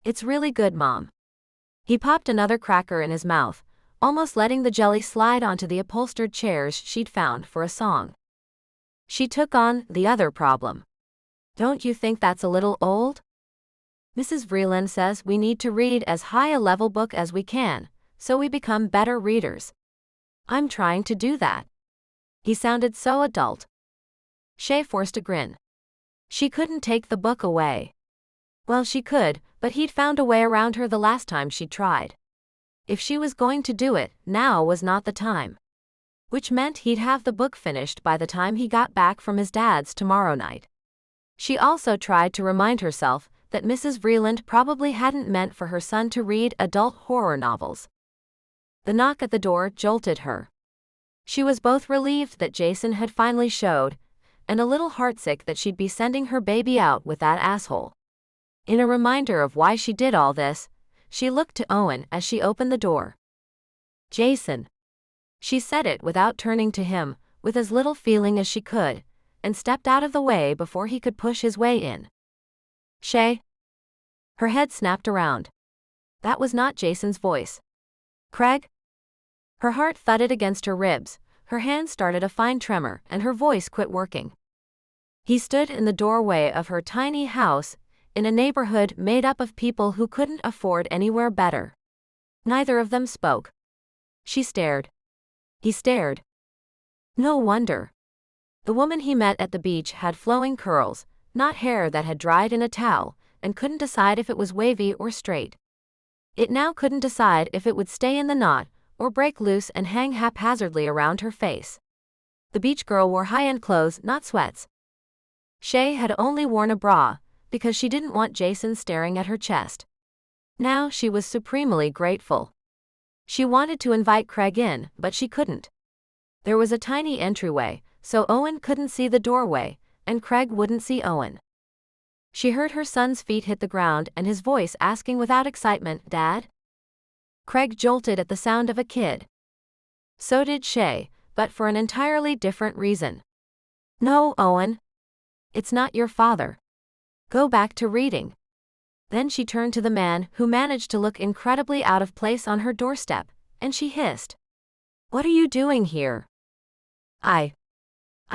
"It's really good, Mom." He popped another cracker in his mouth, almost letting the jelly slide onto the upholstered chairs she'd found for a song. She took on the other problem. "Don't you think that's a little old?" "Mrs. Vreeland says we need to read as high a level book as we can, so we become better readers. I'm trying to do that." He sounded so adult. Shay forced a grin. She couldn't take the book away. Well, she could, but he'd found a way around her the last time she tried. If she was going to do it, now was not the time. Which meant he'd have the book finished by the time he got back from his dad's tomorrow night. She also tried to remind herself that Mrs. Vreeland probably hadn't meant for her son to read adult horror novels. The knock at the door jolted her. She was both relieved that Jason had finally showed, and a little heartsick that she'd be sending her baby out with that asshole. In a reminder of why she did all this, she looked to Owen as she opened the door. "Jason." She said it without turning to him, with as little feeling as she could, and stepped out of the way before he could push his way in. "Shay?" Her head snapped around. That was not Jason's voice. "Craig?" Her heart thudded against her ribs, her hand started a fine tremor, and her voice quit working. He stood in the doorway of her tiny house, in a neighborhood made up of people who couldn't afford anywhere better. Neither of them spoke. She stared. He stared. No wonder. The woman he met at the beach had flowing curls, not hair that had dried in a towel, and couldn't decide if it was wavy or straight. It now couldn't decide if it would stay in the knot, or break loose and hang haphazardly around her face. The beach girl wore high-end clothes, not sweats. Shay had only worn a bra, because she didn't want Jason staring at her chest. Now she was supremely grateful. She wanted to invite Craig in, but she couldn't. There was a tiny entryway, so Owen couldn't see the doorway, and Craig wouldn't see Owen. She heard her son's feet hit the ground and his voice asking without excitement, "Dad?" Craig jolted at the sound of a kid. So did Shay, but for an entirely different reason. "No, Owen. It's not your father. Go back to reading." Then she turned to the man who managed to look incredibly out of place on her doorstep, and she hissed. "What are you doing here?" I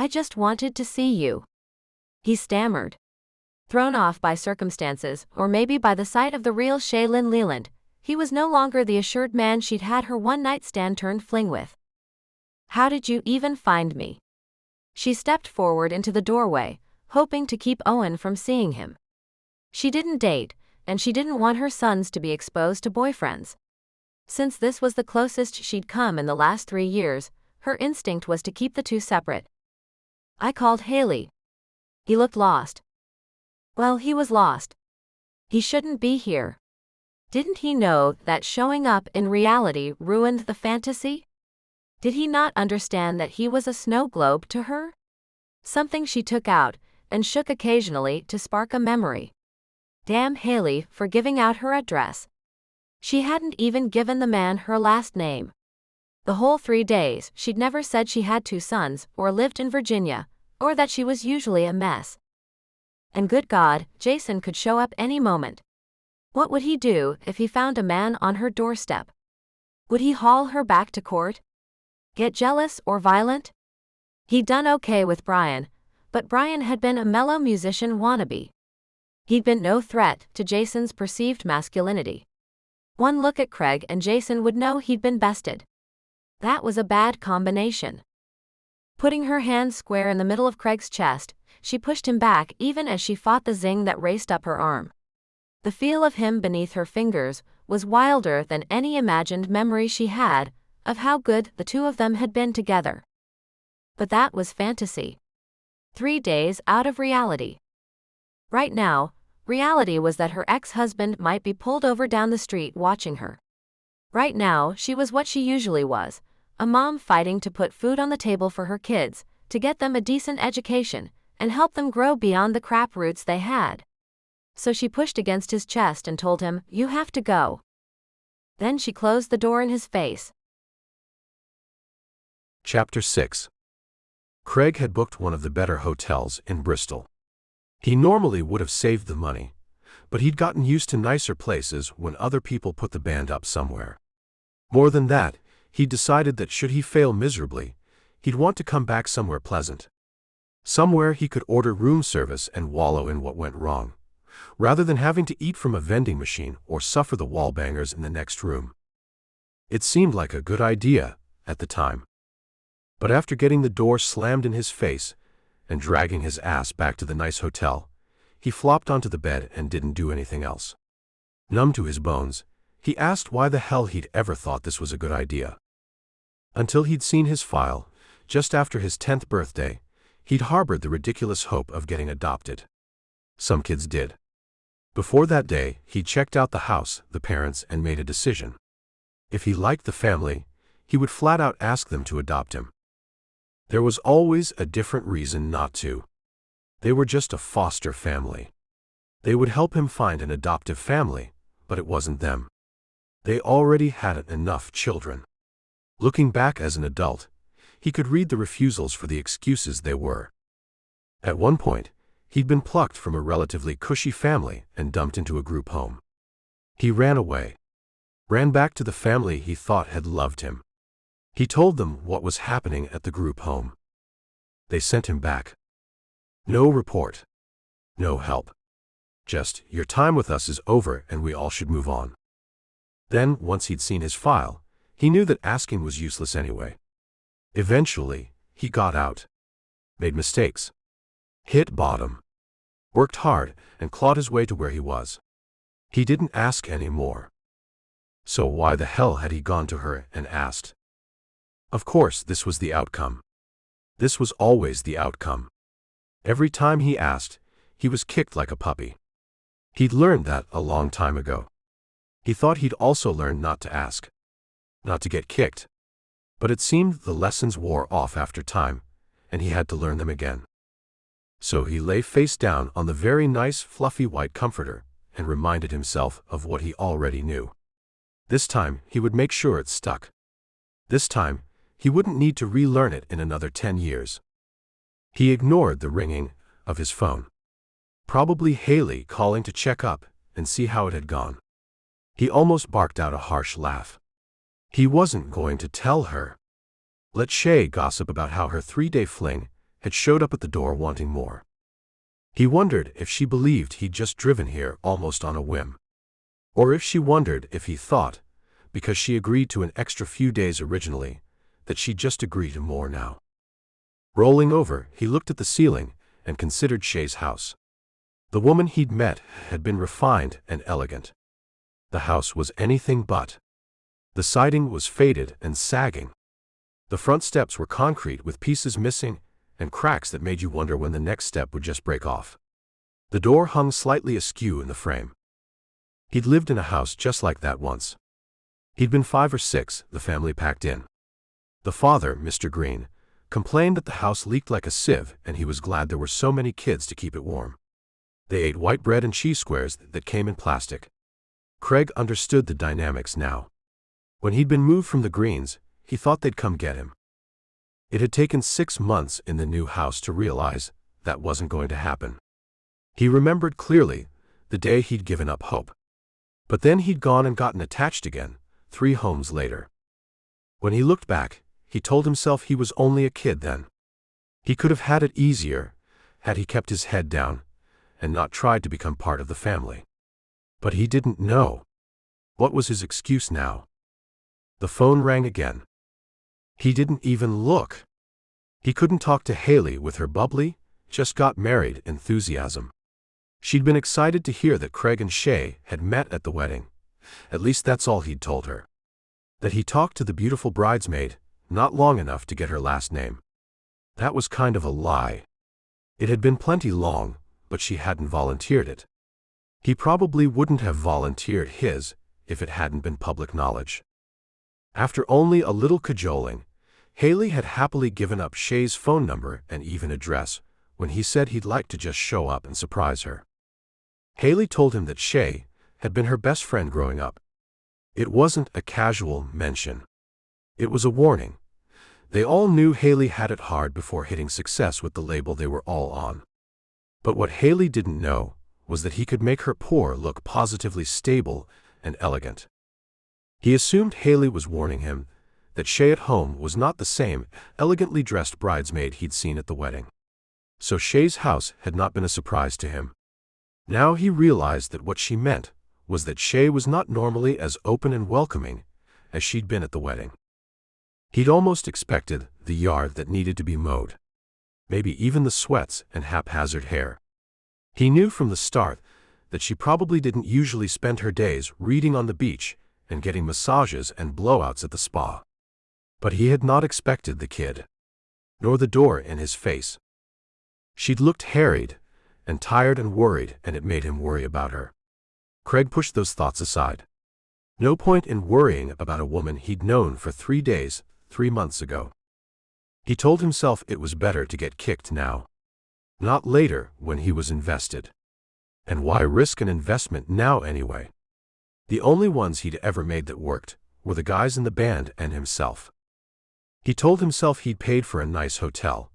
just wanted to see you," he stammered. Thrown off by circumstances, or maybe by the sight of the real Shaylin Leland, he was no longer the assured man she'd had her one-night stand turned fling with. "How did you even find me?" She stepped forward into the doorway, hoping to keep Owen from seeing him. She didn't date, and she didn't want her sons to be exposed to boyfriends. Since this was the closest she'd come in the last 3 years, her instinct was to keep the two separate. "I called Haley." He looked lost. Well, he was lost. He shouldn't be here. Didn't he know that showing up in reality ruined the fantasy? Did he not understand that he was a snow globe to her? Something she took out and shook occasionally to spark a memory. Damn Haley for giving out her address. She hadn't even given the man her last name. The whole 3 days, she'd never said she had 2 sons, or lived in Virginia, or that she was usually a mess. And good God, Jason could show up any moment. What would he do if he found a man on her doorstep? Would he haul her back to court? Get jealous or violent? He'd done okay with Brian, but Brian had been a mellow musician wannabe. He'd been no threat to Jason's perceived masculinity. One look at Craig and Jason would know he'd been bested. That was a bad combination. Putting her hand square in the middle of Craig's chest, she pushed him back even as she fought the zing that raced up her arm. The feel of him beneath her fingers was wilder than any imagined memory she had of how good the two of them had been together. But that was fantasy. 3 days out of reality. Right now, reality was that her ex-husband might be pulled over down the street watching her. Right now, she was what she usually was, a mom fighting to put food on the table for her kids, to get them a decent education, and help them grow beyond the crap roots they had. So she pushed against his chest and told him, "You have to go." Then she closed the door in his face. Chapter 6. Craig had booked one of the better hotels in Bristol. He normally would have saved the money, but he'd gotten used to nicer places when other people put the band up somewhere. More than that, he'd decided that should he fail miserably, he'd want to come back somewhere pleasant. Somewhere he could order room service and wallow in what went wrong, rather than having to eat from a vending machine or suffer the wallbangers in the next room. It seemed like a good idea at the time. But after getting the door slammed in his face and dragging his ass back to the nice hotel, he flopped onto the bed and didn't do anything else. Numb to his bones, he asked why the hell he'd ever thought this was a good idea. Until he'd seen his file, just after his 10th birthday, he'd harbored the ridiculous hope of getting adopted. Some kids did. Before that day, he checked out the house, the parents, and made a decision. If he liked the family, he would flat out ask them to adopt him. There was always a different reason not to. They were just a foster family. They would help him find an adoptive family, but it wasn't them. They already had enough children. Looking back as an adult, he could read the refusals for the excuses they were. At one point, he'd been plucked from a relatively cushy family and dumped into a group home. He ran away. Ran back to the family he thought had loved him. He told them what was happening at the group home. They sent him back. No report. No help. Just, "Your time with us is over and we all should move on." Then, once he'd seen his file, he knew that asking was useless anyway. Eventually, he got out. Made mistakes. Hit bottom. Worked hard and clawed his way to where he was. He didn't ask anymore. So why the hell had he gone to her and asked? Of course, this was the outcome. This was always the outcome. Every time he asked, he was kicked like a puppy. He'd learned that a long time ago. He thought he'd also learned not to ask. Not to get kicked. But it seemed the lessons wore off after time, and he had to learn them again. So he lay face down on the very nice, fluffy white comforter and reminded himself of what he already knew. This time, he would make sure it stuck. This time, he wouldn't need to relearn it in another 10 years. He ignored the ringing of his phone. Probably Haley calling to check up and see how it had gone. He almost barked out a harsh laugh. He wasn't going to tell her. Let Shay gossip about how her 3-day fling had showed up at the door wanting more. He wondered if she believed he'd just driven here almost on a whim. Or if she wondered if he thought, because she agreed to an extra few days originally, that she'd just agree to more now. Rolling over, he looked at the ceiling and considered Shay's house. The woman he'd met had been refined and elegant. The house was anything but. The siding was faded and sagging. The front steps were concrete with pieces missing and cracks that made you wonder when the next step would just break off. The door hung slightly askew in the frame. He'd lived in a house just like that once. He'd been 5 or 6, the family packed in. The father, Mr. Green, complained that the house leaked like a sieve and he was glad there were so many kids to keep it warm. They ate white bread and cheese squares that came in plastic. Craig understood the dynamics now. When he'd been moved from the Greens, he thought they'd come get him. It had taken 6 months in the new house to realize that wasn't going to happen. He remembered clearly the day he'd given up hope. But then he'd gone and gotten attached again, 3 homes later. When he looked back, he told himself he was only a kid then. He could have had it easier, had he kept his head down, and not tried to become part of the family. But he didn't know. What was his excuse now? The phone rang again. He didn't even look. He couldn't talk to Haley with her bubbly, just got married enthusiasm. She'd been excited to hear that Craig and Shay had met at the wedding. At least that's all he'd told her. That he talked to the beautiful bridesmaid, not long enough to get her last name. That was kind of a lie. It had been plenty long, but she hadn't volunteered it. He probably wouldn't have volunteered his if it hadn't been public knowledge. After only a little cajoling, Haley had happily given up Shay's phone number and even address when he said he'd like to just show up and surprise her. Haley told him that Shay had been her best friend growing up. It wasn't a casual mention. It was a warning. They all knew Haley had it hard before hitting success with the label they were all on. But what Haley didn't know was that he could make her poor look positively stable and elegant. He assumed Haley was warning him that Shay at home was not the same elegantly dressed bridesmaid he'd seen at the wedding. So Shay's house had not been a surprise to him. Now he realized that what she meant was that Shay was not normally as open and welcoming as she'd been at the wedding. He'd almost expected the yard that needed to be mowed. Maybe even the sweats and haphazard hair. He knew from the start that she probably didn't usually spend her days reading on the beach and getting massages and blowouts at the spa. But he had not expected the kid, nor the door in his face. She'd looked harried and tired and worried, and it made him worry about her. Craig pushed those thoughts aside. No point in worrying about a woman he'd known for 3 days, 3 months ago. He told himself it was better to get kicked now, not later when he was invested. And why risk an investment now anyway? The only ones he'd ever made that worked were the guys in the band and himself. He told himself he'd paid for a nice hotel,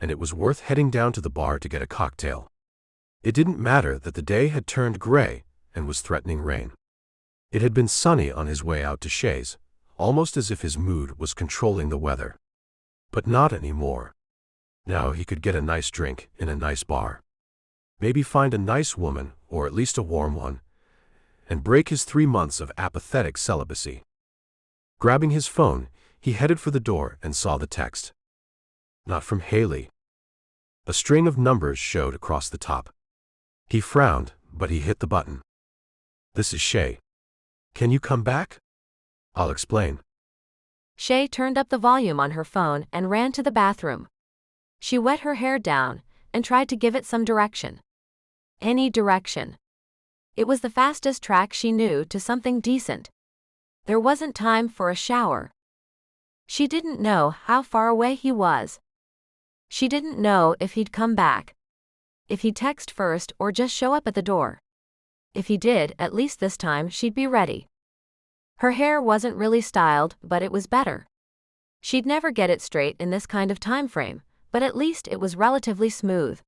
and it was worth heading down to the bar to get a cocktail. It didn't matter that the day had turned gray and was threatening rain. It had been sunny on his way out to Shay's, almost as if his mood was controlling the weather. But not anymore. Now he could get a nice drink in a nice bar. Maybe find a nice woman, or at least a warm one, and break his 3 months of apathetic celibacy. Grabbing his phone, he headed for the door and saw the text. Not from Haley. A string of numbers showed across the top. He frowned, but he hit the button. This is Shay. Can you come back? I'll explain. Shay turned up the volume on her phone and ran to the bathroom. She wet her hair down and tried to give it some direction. Any direction. It was the fastest track she knew to something decent. There wasn't time for a shower. She didn't know how far away he was. She didn't know if he'd come back. If he'd text first or just show up at the door. If he did, at least this time she'd be ready. Her hair wasn't really styled, but it was better. She'd never get it straight in this kind of time frame, but at least it was relatively smooth.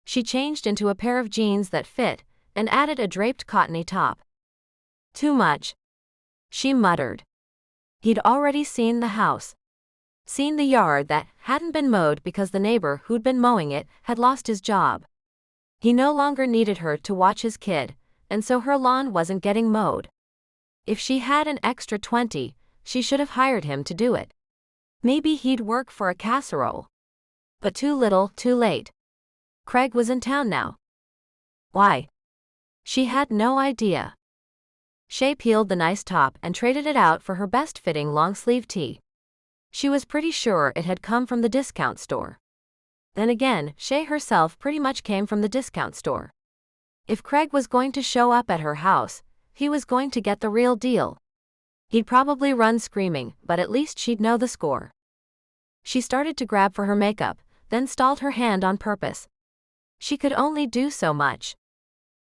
She changed into a pair of jeans that fit, and added a draped cottony top. Too much. She muttered. He'd already seen the house. Seen the yard that hadn't been mowed because the neighbor who'd been mowing it had lost his job. He no longer needed her to watch his kid, and so her lawn wasn't getting mowed. If she had an extra 20, she should have hired him to do it. Maybe he'd work for a casserole. But too little, too late. Craig was in town now. Why? She had no idea. Shay peeled the nice top and traded it out for her best-fitting long-sleeve tee. She was pretty sure it had come from the discount store. Then again, Shay herself pretty much came from the discount store. If Craig was going to show up at her house, he was going to get the real deal. He'd probably run screaming, but at least she'd know the score. She started to grab for her makeup, then stalled her hand on purpose. She could only do so much.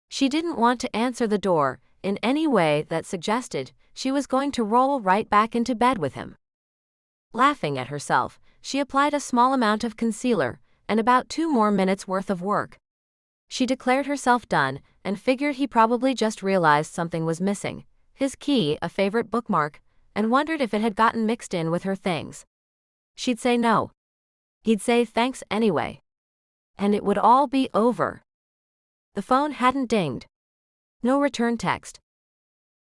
She didn't want to answer the door in any way that suggested she was going to roll right back into bed with him. Laughing at herself, she applied a small amount of concealer and about 2 more minutes worth of work. She declared herself done and figured he probably just realized something was missing, his key, a favorite bookmark, and wondered if it had gotten mixed in with her things. She'd say no. He'd say thanks anyway. And it would all be over. The phone hadn't dinged. No return text.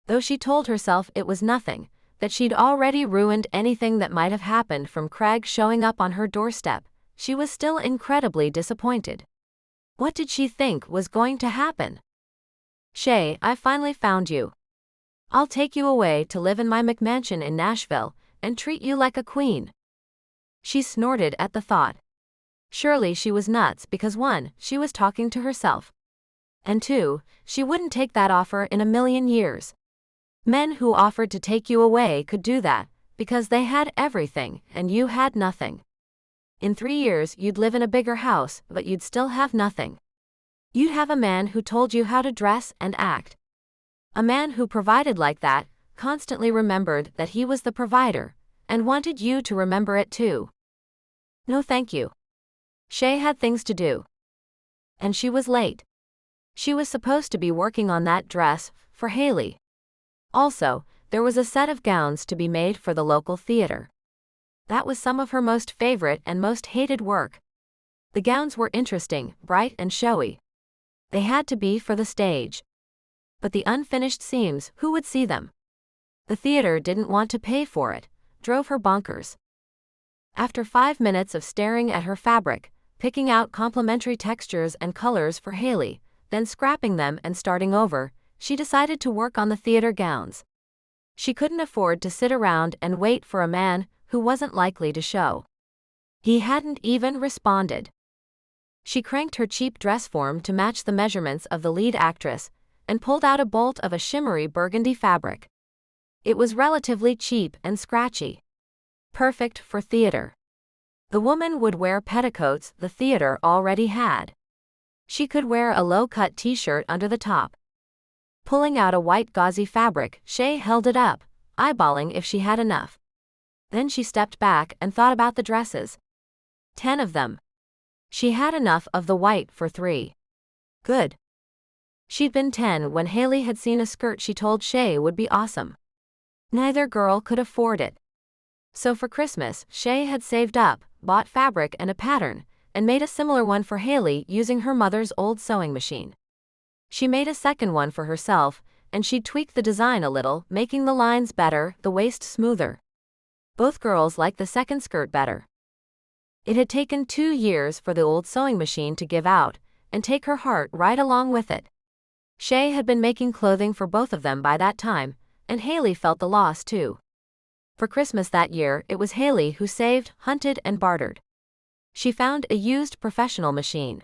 Though she told herself it was nothing, that she'd already ruined anything that might have happened from Craig showing up on her doorstep, she was still incredibly disappointed. What did she think was going to happen? Shay, I finally found you. I'll take you away to live in my McMansion in Nashville and treat you like a queen. She snorted at the thought. Surely she was nuts because 1, she was talking to herself. And 2, she wouldn't take that offer in a million years. Men who offered to take you away could do that, because they had everything and you had nothing. In 3 years you'd live in a bigger house, but you'd still have nothing. You'd have a man who told you how to dress and act. A man who provided like that, constantly remembered that he was the provider, and wanted you to remember it too. No thank you. Shay had things to do. And she was late. She was supposed to be working on that dress for Haley. Also, there was a set of gowns to be made for the local theater. That was some of her most favorite and most hated work. The gowns were interesting, bright and showy. They had to be for the stage. But the unfinished seams, who would see them? The theater didn't want to pay for it, drove her bonkers. After 5 minutes of staring at her fabric, picking out complementary textures and colors for Haley, then scrapping them and starting over, she decided to work on the theater gowns. She couldn't afford to sit around and wait for a man who wasn't likely to show. He hadn't even responded. She cranked her cheap dress form to match the measurements of the lead actress and pulled out a bolt of a shimmery burgundy fabric. It was relatively cheap and scratchy. Perfect for theater. The woman would wear petticoats the theater already had. She could wear a low-cut t-shirt under the top. Pulling out a white gauzy fabric, Shay held it up, eyeballing if she had enough. Then she stepped back and thought about the dresses. 10 of them. She had enough of the white for 3. Good. She'd been 10 when Haley had seen a skirt she told Shay would be awesome. Neither girl could afford it. So for Christmas, Shay had saved up, bought fabric and a pattern, and made a similar one for Haley using her mother's old sewing machine. She made a second one for herself, and she'd tweaked the design a little, making the lines better, the waist smoother. Both girls liked the second skirt better. It had taken 2 years for the old sewing machine to give out, and take her heart right along with it. Shay had been making clothing for both of them by that time, and Haley felt the loss too. For Christmas that year, it was Haley who saved, hunted and bartered. She found a used professional machine.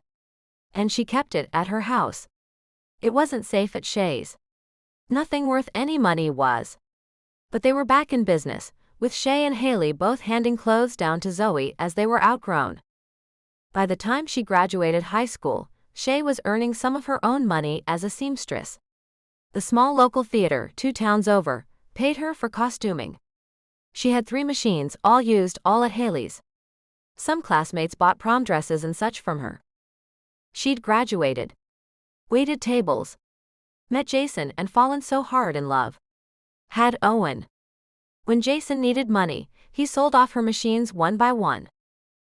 And she kept it at her house. It wasn't safe at Shay's. Nothing worth any money was. But they were back in business, with Shay and Haley both handing clothes down to Zoe as they were outgrown. By the time she graduated high school, Shay was earning some of her own money as a seamstress. The small local theater, 2 towns over, paid her for costuming. She had 3 machines, all used, all at Haley's. Some classmates bought prom dresses and such from her. She'd graduated. Waited tables. Met Jason and fallen so hard in love. Had Owen. When Jason needed money, he sold off her machines one by one,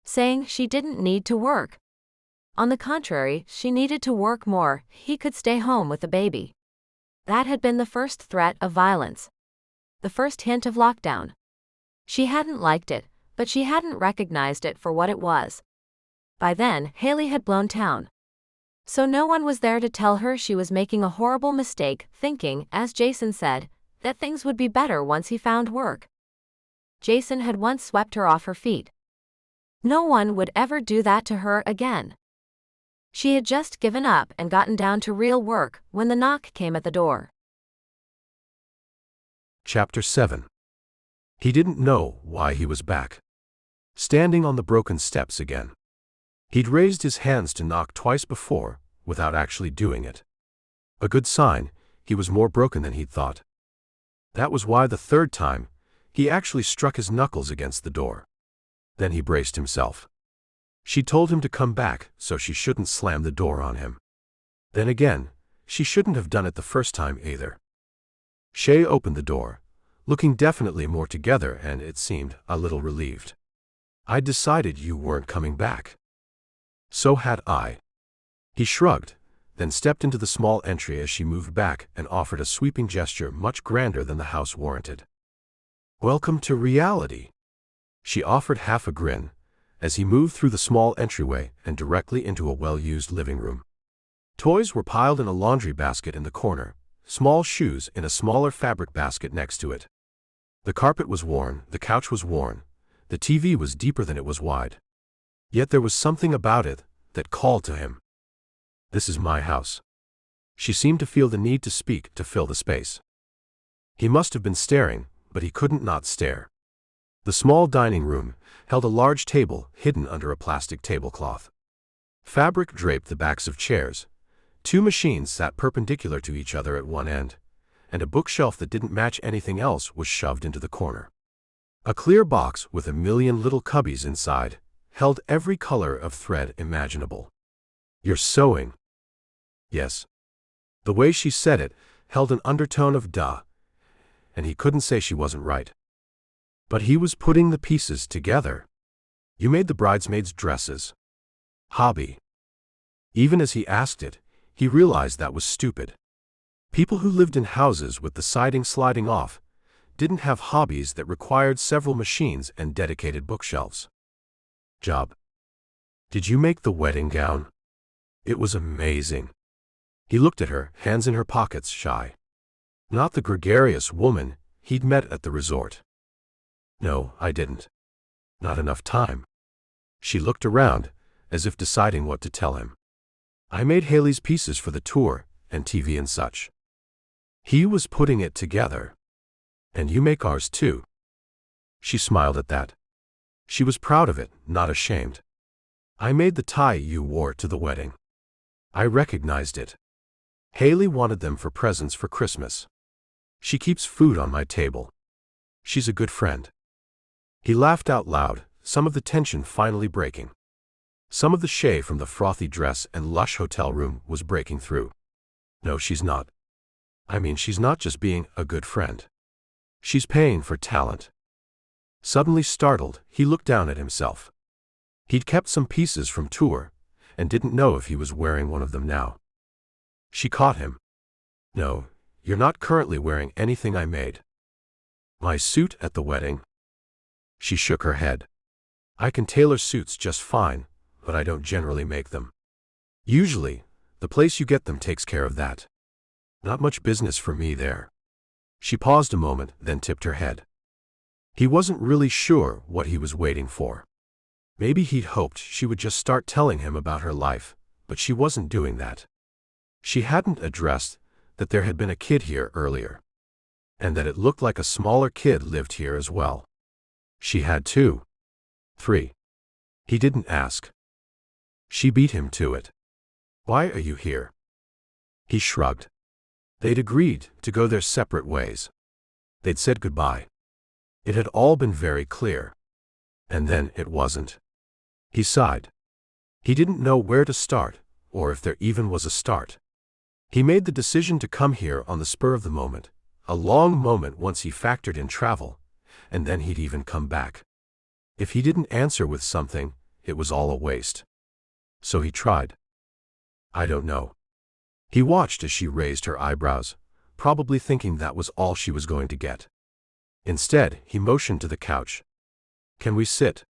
saying she didn't need to work. On the contrary, she needed to work more, he could stay home with the baby. That had been the first threat of violence. The first hint of lockdown. She hadn't liked it, but she hadn't recognized it for what it was. By then, Haley had blown town. So no one was there to tell her she was making a horrible mistake, thinking, as Jason said, that things would be better once he found work. Jason had once swept her off her feet. No one would ever do that to her again. She had just given up and gotten down to real work when the knock came at the door. Chapter 7. He didn't know why he was back. Standing on the broken steps again. He'd raised his hands to knock twice before, without actually doing it. A good sign, he was more broken than he'd thought. That was why the third time, he actually struck his knuckles against the door. Then he braced himself. She told him to come back so she shouldn't slam the door on him. Then again, she shouldn't have done it the first time either. Shay opened the door, looking definitely more together and, it seemed, a little relieved. "I decided you weren't coming back." "So had I." He shrugged, then stepped into the small entry as she moved back and offered a sweeping gesture much grander than the house warranted. "Welcome to reality." She offered half a grin as he moved through the small entryway and directly into a well-used living room. Toys were piled in a laundry basket in the corner, small shoes in a smaller fabric basket next to it. The carpet was worn, the couch was worn, the TV was deeper than it was wide. Yet there was something about it that called to him. "This is my house." She seemed to feel the need to speak to fill the space. He must have been staring, but he couldn't not stare. The small dining room held a large table hidden under a plastic tablecloth. Fabric draped the backs of chairs. 2 machines sat perpendicular to each other at one end, and a bookshelf that didn't match anything else was shoved into the corner. A clear box with a million little cubbies inside held every color of thread imaginable. "You're sewing?" "Yes." The way she said it held an undertone of duh, and he couldn't say she wasn't right. But he was putting the pieces together. "You made the bridesmaids' dresses." "Hobby." Even as he asked it, he realized that was stupid. People who lived in houses with the siding sliding off didn't have hobbies that required several machines and dedicated bookshelves. "Job." "Did you make the wedding gown?" "It was amazing." He looked at her, hands in her pockets, shy. Not the gregarious woman he'd met at the resort. "No, I didn't. Not enough time." She looked around, as if deciding what to tell him. "I made Haley's pieces for the tour and TV and such." He was putting it together. "And you make ours too." She smiled at that. She was proud of it, not ashamed. "I made the tie you wore to the wedding." I recognized it. "Haley wanted them for presents for Christmas. She keeps food on my table. She's a good friend." He laughed out loud, some of the tension finally breaking. Some of the Shay from the frothy dress and lush hotel room was breaking through. "No, she's not. I mean, she's not just being a good friend. She's paying for talent." Suddenly startled, he looked down at himself. He'd kept some pieces from tour, and didn't know if he was wearing one of them now. She caught him. "No, you're not currently wearing anything I made." "My suit at the wedding?" She shook her head. "I can tailor suits just fine, but I don't generally make them. Usually, the place you get them takes care of that. Not much business for me there." She paused a moment, then tipped her head. He wasn't really sure what he was waiting for. Maybe he'd hoped she would just start telling him about her life, but she wasn't doing that. She hadn't addressed that there had been a kid here earlier, and that it looked like a smaller kid lived here as well. She had 2. 3. He didn't ask. She beat him to it. "Why are you here?" He shrugged. They'd agreed to go their separate ways. They'd said goodbye. It had all been very clear. And then it wasn't. He sighed. He didn't know where to start, or if there even was a start. He made the decision to come here on the spur of the moment, a long moment once he factored in travel, and then he'd even come back. If he didn't answer with something, it was all a waste. So he tried. "I don't know." He watched as she raised her eyebrows, probably thinking that was all she was going to get. Instead, he motioned to the couch. "Can we sit?"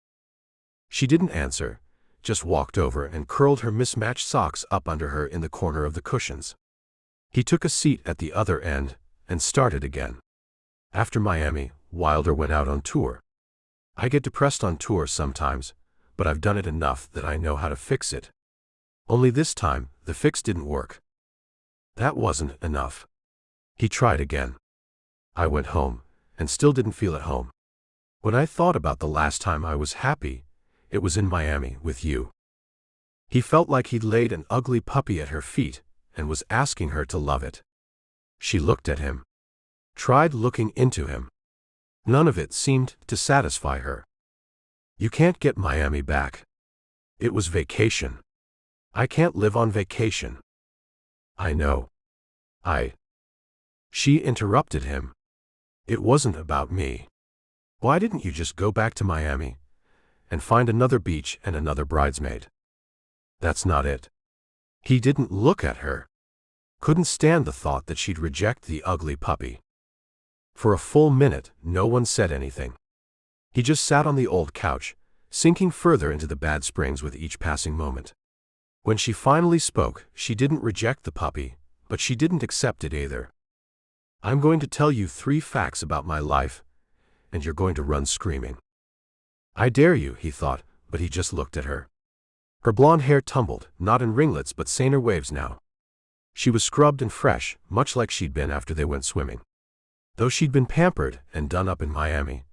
She didn't answer, just walked over and curled her mismatched socks up under her in the corner of the cushions. He took a seat at the other end and started again. "After Miami, Wilder went out on tour. I get depressed on tour sometimes, but I've done it enough that I know how to fix it. Only this time, the fix didn't work. That wasn't enough." He tried again. "I went home, and still didn't feel at home. When I thought about the last time I was happy, it was in Miami with you." He felt like he'd laid an ugly puppy at her feet and was asking her to love it. She looked at him. Tried looking into him. None of it seemed to satisfy her. "You can't get Miami back. It was vacation. I can't live on vacation." "I know. She interrupted him. "It wasn't about me. Why didn't you just go back to Miami and find another beach and another bridesmaid. That's not it. He didn't look at her. Couldn't stand the thought that she'd reject the ugly puppy. For a full minute, no one said anything. He just sat on the old couch, sinking further into the bad springs with each passing moment. When she finally spoke, she didn't reject the puppy, but she didn't accept it either. I'm going to tell you 3 facts about my life, and you're going to run screaming. I dare you, he thought, but he just looked at her. Her blonde hair tumbled, not in ringlets but saner waves now. She was scrubbed and fresh, much like she'd been after they went swimming. Though she'd been pampered and done up in Miami,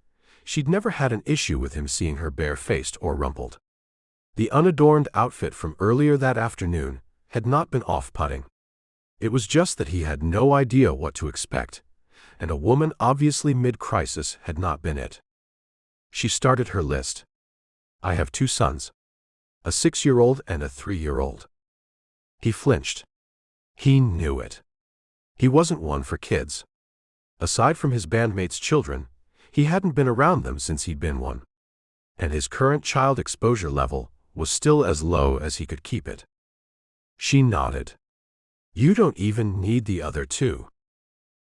she'd never had an issue with him seeing her bare-faced or rumpled. The unadorned outfit from earlier that afternoon had not been off-putting. It was just that he had no idea what to expect, and a woman obviously mid-crisis had not been it. She started her list. I have 2 sons. A 6-year-old and a 3-year-old. He flinched. He knew it. He wasn't one for kids. Aside from his bandmates' children, he hadn't been around them since he'd been one. And his current child exposure level was still as low as he could keep it. She nodded. You don't even need the other 2.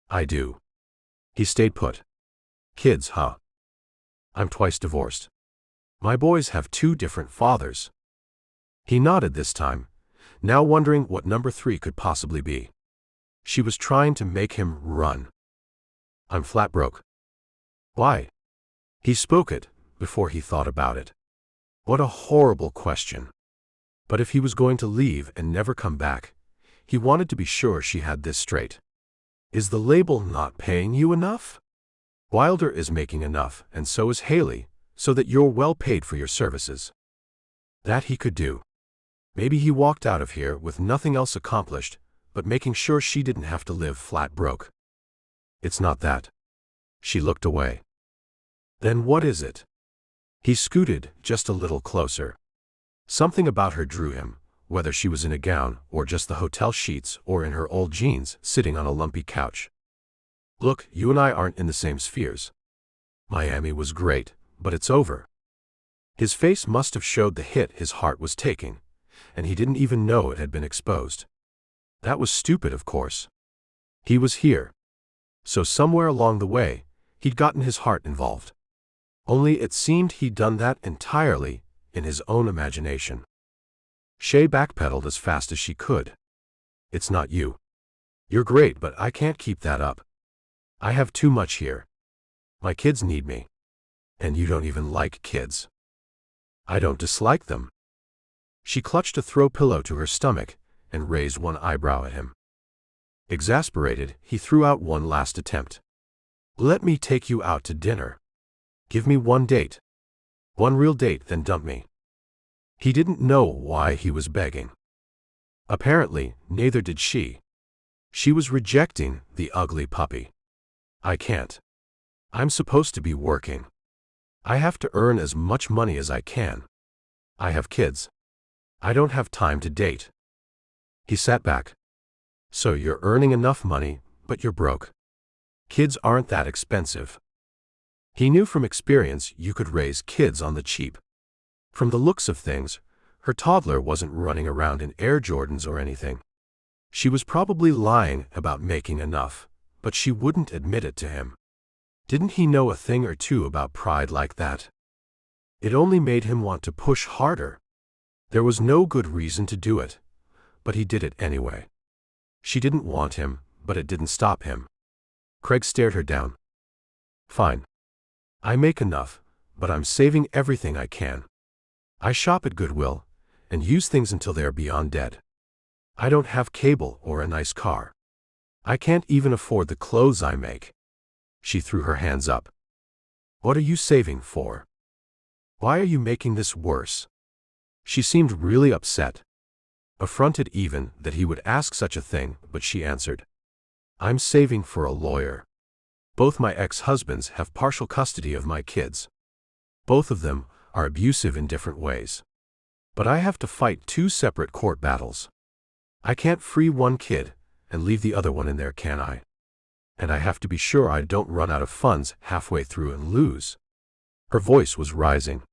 I do. He stayed put. Kids, huh? I'm twice divorced. My boys have 2 different fathers. He nodded this time, now wondering what number 3 could possibly be. She was trying to make him run. I'm flat broke. Why? He spoke it before he thought about it. What a horrible question. But if he was going to leave and never come back, he wanted to be sure she had this straight. Is the label not paying you enough? Wilder is making enough, and so is Haley, so that you're well paid for your services. That he could do. Maybe he walked out of here with nothing else accomplished, but making sure she didn't have to live flat broke. It's not that. She looked away. Then what is it? He scooted just a little closer. Something about her drew him, whether she was in a gown or just the hotel sheets or in her old jeans sitting on a lumpy couch. Look, you and I aren't in the same spheres. Miami was great, but it's over. His face must have showed the hit his heart was taking, and he didn't even know it had been exposed. That was stupid, of course. He was here. So somewhere along the way, he'd gotten his heart involved. Only it seemed he'd done that entirely in his own imagination. Shay backpedaled as fast as she could. It's not you. You're great, but I can't keep that up. I have too much here. My kids need me. And you don't even like kids. I don't dislike them. She clutched a throw pillow to her stomach and raised one eyebrow at him. Exasperated, he threw out one last attempt. Let me take you out to dinner. Give me 1 date. 1 real date, then dump me. He didn't know why he was begging. Apparently, neither did she. She was rejecting the ugly puppy. I can't. I'm supposed to be working. I have to earn as much money as I can. I have kids. I don't have time to date. He sat back. So you're earning enough money, but you're broke. Kids aren't that expensive. He knew from experience you could raise kids on the cheap. From the looks of things, her toddler wasn't running around in Air Jordans or anything. She was probably lying about making enough, but she wouldn't admit it to him. Didn't he know a thing or two about pride like that? It only made him want to push harder. There was no good reason to do it, but he did it anyway. She didn't want him, but it didn't stop him. Craig stared her down. Fine. I make enough, but I'm saving everything I can. I shop at Goodwill and use things until they're beyond dead. I don't have cable or a nice car. I can't even afford the clothes I make. She threw her hands up. What are you saving for? Why are you making this worse? She seemed really upset. Affronted even that he would ask such a thing, but she answered. I'm saving for a lawyer. Both my ex-husbands have partial custody of my kids. Both of them are abusive in different ways. But I have to fight 2 separate court battles. I can't free one kid and leave the other one in there, can I? And I have to be sure I don't run out of funds halfway through and lose. Her voice was rising.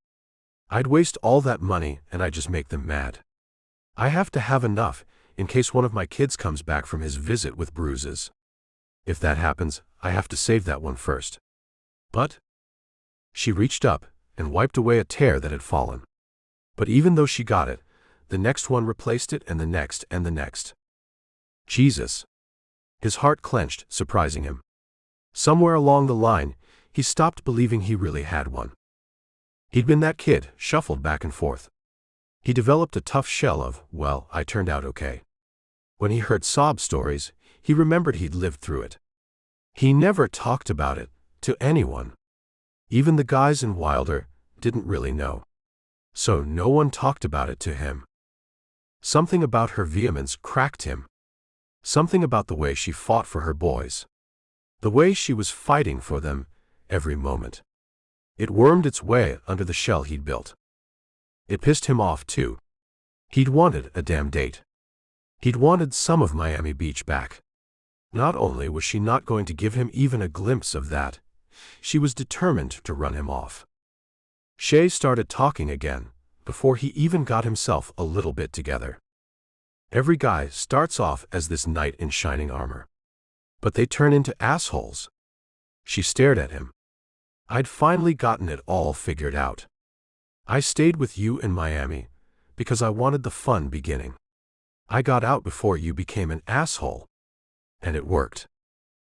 I'd waste all that money and I'd just make them mad. I have to have enough in case one of my kids comes back from his visit with bruises. If that happens, I have to save that one first. But she reached up and wiped away a tear that had fallen. But even though she got it, the next one replaced it and the next and the next. Jesus. His heart clenched, surprising him. Somewhere along the line, he stopped believing he really had one. He'd been that kid, shuffled back and forth. He developed a tough shell of, well, I turned out okay. When he heard sob stories, he remembered he'd lived through it. He never talked about it to anyone. Even the guys in Wilder didn't really know. So no one talked about it to him. Something about her vehemence cracked him. Something about the way she fought for her boys. The way she was fighting for them every moment. It wormed its way under the shell he'd built. It pissed him off too. He'd wanted a damn date. He'd wanted some of Miami Beach back. Not only was she not going to give him even a glimpse of that, she was determined to run him off. Shay started talking again, before he even got himself a little bit together. Every guy starts off as this knight in shining armor. But they turn into assholes. She stared at him. I'd finally gotten it all figured out. I stayed with you in Miami because I wanted the fun beginning. I got out before you became an asshole. And it worked.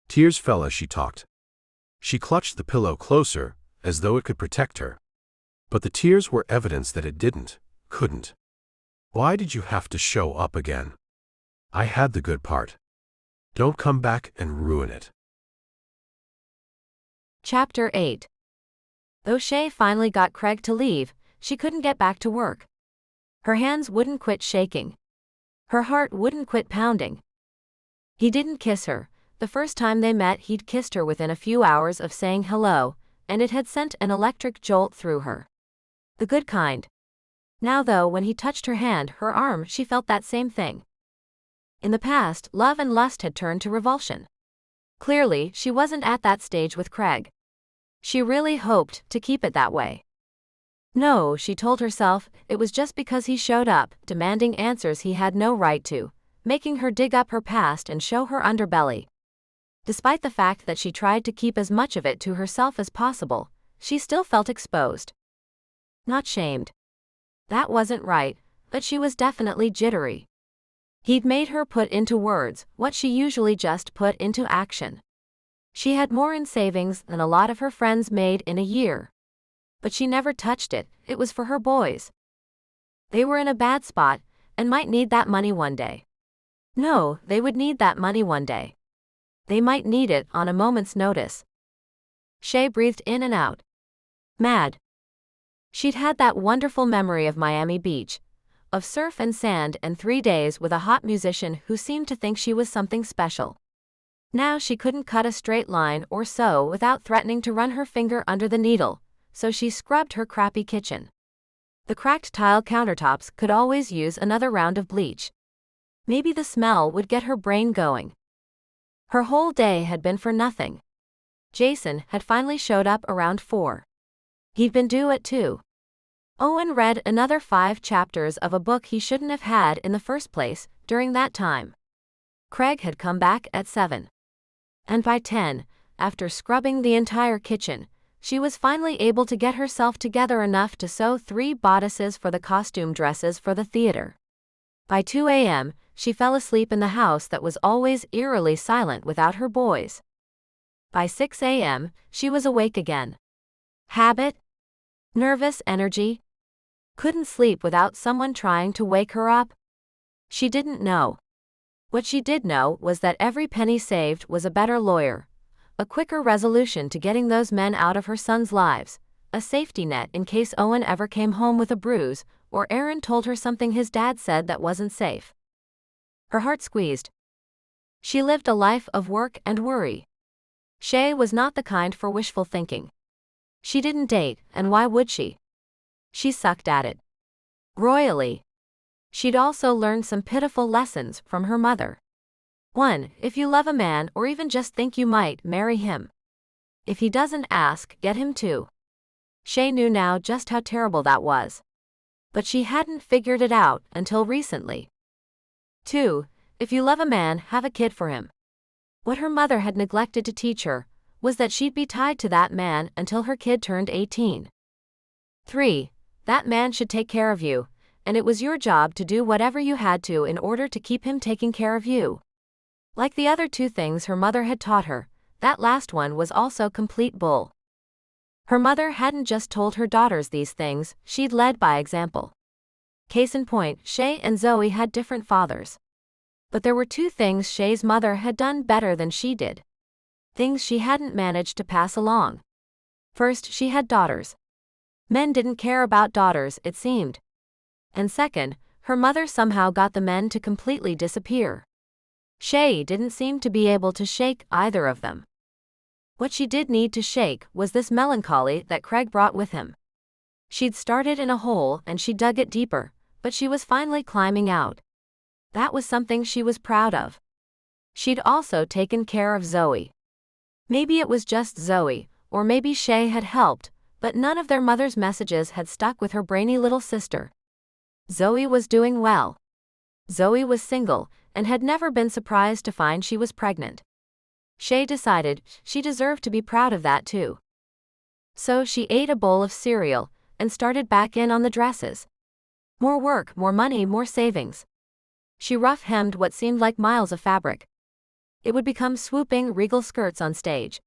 Tears fell as she talked. She clutched the pillow closer, as though it could protect her. But the tears were evidence that it couldn't. Why did you have to show up again? I had the good part. Don't come back and ruin it. Chapter 8. Though Shay finally got Craig to leave, she couldn't get back to work. Her hands wouldn't quit shaking. Her heart wouldn't quit pounding. He didn't kiss her. The first time they met, he'd kissed her within a few hours of saying hello, and it had sent an electric jolt through her. The good kind. Now though, when he touched her hand, her arm, she felt that same thing. In the past, love and lust had turned to revulsion. Clearly, she wasn't at that stage with Craig. She really hoped to keep it that way. No, she told herself, it was just because he showed up, demanding answers he had no right to, making her dig up her past and show her underbelly. Despite the fact that she tried to keep as much of it to herself as possible, she still felt exposed. Not shamed. That wasn't right, but she was definitely jittery. He'd made her put into words what she usually just put into action. She had more in savings than a lot of her friends made in a year. But she never touched it, it was for her boys. They were in a bad spot, and might need that money one day. No, they would need that money one day. They might need it on a moment's notice. Shay breathed in and out. Mad. She'd had that wonderful memory of Miami Beach, of surf and sand and 3 days with a hot musician who seemed to think she was something special. Now she couldn't cut a straight line or sew without threatening to run her finger under the needle, so she scrubbed her crappy kitchen. The cracked tile countertops could always use another round of bleach. Maybe the smell would get her brain going. Her whole day had been for nothing. Jason had finally showed up around 4. He'd been due at 2. Owen read another 5 chapters of a book he shouldn't have had in the first place during that time. Craig had come back at 7. And by 10, after scrubbing the entire kitchen, she was finally able to get herself together enough to sew 3 bodices for the costume dresses for the theater. By 2 a.m., she fell asleep in the house that was always eerily silent without her boys. By 6 a.m., she was awake again. Habit? Nervous energy? Couldn't sleep without someone trying to wake her up? She didn't know. What she did know was that every penny saved was a better lawyer, a quicker resolution to getting those men out of her son's lives, a safety net in case Owen ever came home with a bruise, or Aaron told her something his dad said that wasn't safe. Her heart squeezed. She lived a life of work and worry. Shay was not the kind for wishful thinking. She didn't date, and why would she? She sucked at it. Royally. She'd also learned some pitiful lessons from her mother. 1. If you love a man or even just think you might, marry him. If he doesn't ask, get him to. Shay knew now just how terrible that was. But she hadn't figured it out until recently. 2. If you love a man, have a kid for him. What her mother had neglected to teach her was that she'd be tied to that man until her kid turned 18. 3. That man should take care of you, and it was your job to do whatever you had to in order to keep him taking care of you. Like the other 2 things her mother had taught her, that last one was also complete bull. Her mother hadn't just told her daughters these things, she'd led by example. Case in point, Shay and Zoe had different fathers. But there were 2 things Shay's mother had done better than she did. Things she hadn't managed to pass along. First, she had daughters. Men didn't care about daughters, it seemed. And second, her mother somehow got the men to completely disappear. Shay didn't seem to be able to shake either of them. What she did need to shake was this melancholy that Craig brought with him. She'd started in a hole and she dug it deeper, but she was finally climbing out. That was something she was proud of. She'd also taken care of Zoe. Maybe it was just Zoe, or maybe Shay had helped, but none of their mother's messages had stuck with her brainy little sister. Zoe was doing well. Zoe was single, and had never been surprised to find she was pregnant. Shay decided she deserved to be proud of that too. So she ate a bowl of cereal, and started back in on the dresses. More work, more money, more savings. She rough-hemmed what seemed like miles of fabric. It would become swooping, regal skirts on stage.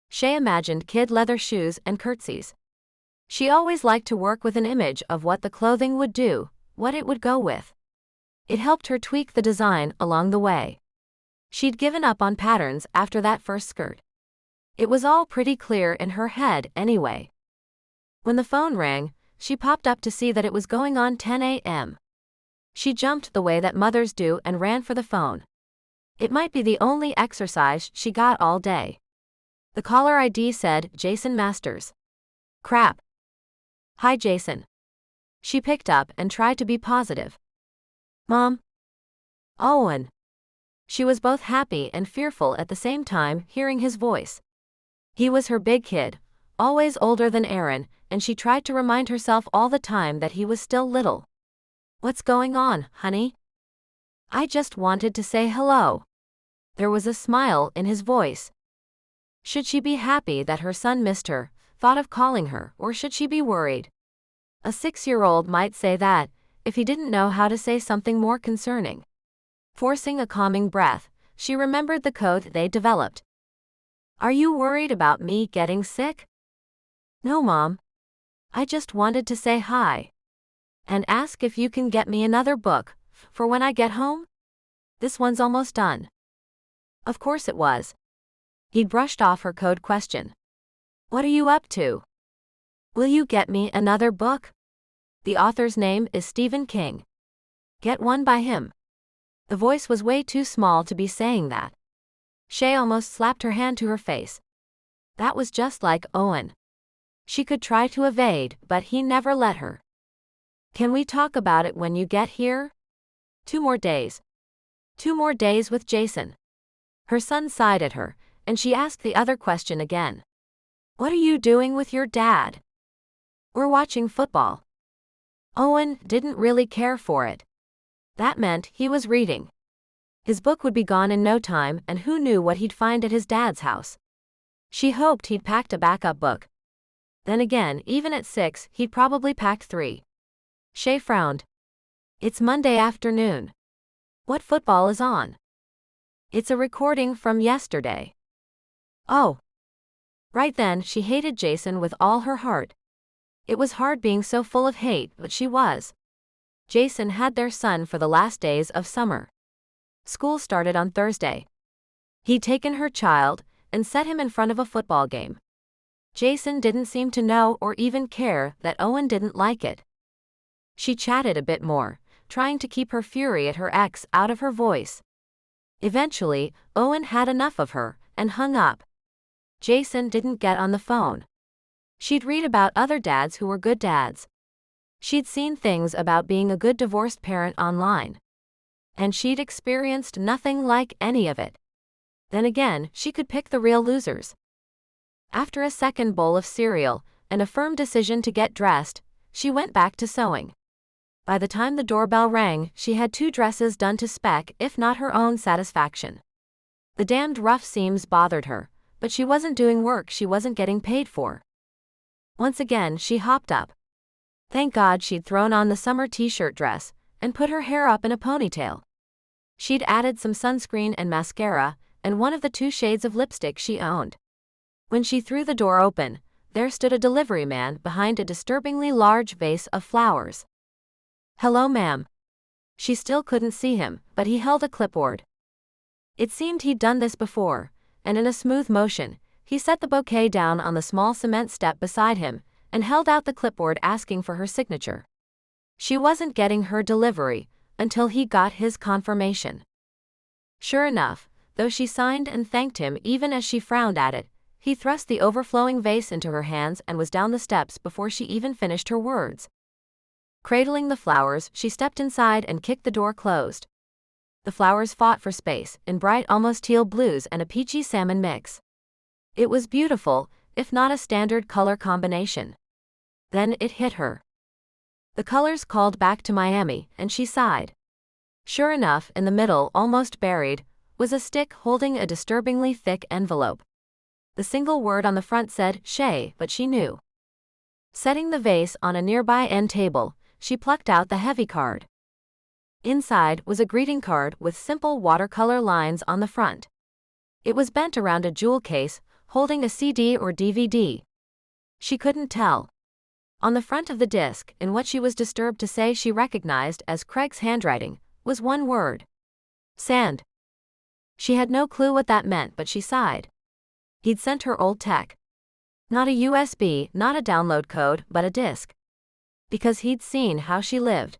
Shay imagined kid leather shoes and curtsies. She always liked to work with an image of what the clothing would do, what it would go with. It helped her tweak the design along the way. She'd given up on patterns after that first skirt. It was all pretty clear in her head anyway. When the phone rang, she popped up to see that it was going on 10 a.m. She jumped the way that mothers do and ran for the phone. It might be the only exercise she got all day. The caller ID said, Jason Masters. Crap. Hi, Jason. She picked up and tried to be positive. Mom? Owen. She was both happy and fearful at the same time hearing his voice. He was her big kid, always older than Aaron, and she tried to remind herself all the time that he was still little. What's going on, honey? I just wanted to say hello. There was a smile in his voice. Should she be happy that her son missed her, thought of calling her, or should she be worried? A 6-year-old might say that, if he didn't know how to say something more concerning. Forcing a calming breath, she remembered the code they developed. Are you worried about me getting sick? No, Mom. I just wanted to say hi. And ask if you can get me another book, for when I get home? This one's almost done. Of course it was. He'd brushed off her code question. What are you up to? Will you get me another book? The author's name is Stephen King. Get one by him. The voice was way too small to be saying that. Shay almost slapped her hand to her face. That was just like Owen. She could try to evade, but he never let her. Can we talk about it when you get here? 2 more days. 2 more days with Jason. Her son sighed at her, and she asked the other question again. What are you doing with your dad? We're watching football. Owen didn't really care for it. That meant he was reading. His book would be gone in no time, and who knew what he'd find at his dad's house. She hoped he'd packed a backup book. Then again, even at 6, he'd probably packed 3. Shay frowned. It's Monday afternoon. What football is on? It's a recording from yesterday. Oh. Right then, she hated Jason with all her heart. It was hard being so full of hate, but she was. Jason had their son for the last days of summer. School started on Thursday. He'd taken her child and set him in front of a football game. Jason didn't seem to know or even care that Owen didn't like it. She chatted a bit more, trying to keep her fury at her ex out of her voice. Eventually, Owen had enough of her and hung up. Jason didn't get on the phone. She'd read about other dads who were good dads. She'd seen things about being a good divorced parent online. And she'd experienced nothing like any of it. Then again, she could pick the real losers. After a second bowl of cereal, and a firm decision to get dressed, she went back to sewing. By the time the doorbell rang, she had 2 dresses done to spec, if not her own satisfaction. The damned rough seams bothered her, but she wasn't doing work she wasn't getting paid for. Once again, she hopped up. Thank God she'd thrown on the summer t-shirt dress and put her hair up in a ponytail. She'd added some sunscreen and mascara and one of the 2 shades of lipstick she owned. When she threw the door open, there stood a delivery man behind a disturbingly large vase of flowers. "Hello, ma'am." She still couldn't see him, but he held a clipboard. It seemed he'd done this before, and in a smooth motion, he set the bouquet down on the small cement step beside him and held out the clipboard asking for her signature. She wasn't getting her delivery until he got his confirmation. Sure enough, though she signed and thanked him even as she frowned at it, he thrust the overflowing vase into her hands and was down the steps before she even finished her words. Cradling the flowers, she stepped inside and kicked the door closed. The flowers fought for space, in bright almost teal blues and a peachy salmon mix. It was beautiful, if not a standard color combination. Then it hit her. The colors called back to Miami, and she sighed. Sure enough, in the middle, almost buried, was a stick holding a disturbingly thick envelope. The single word on the front said "Shay," but she knew. Setting the vase on a nearby end table, she plucked out the heavy card. Inside was a greeting card with simple watercolor lines on the front. It was bent around a jewel case, holding a CD or DVD. She couldn't tell. On the front of the disc, in what she was disturbed to say she recognized as Craig's handwriting, was one word. Sand. She had no clue what that meant, but she sighed. He'd sent her old tech. Not a USB, not a download code, but a disc. Because he'd seen how she lived.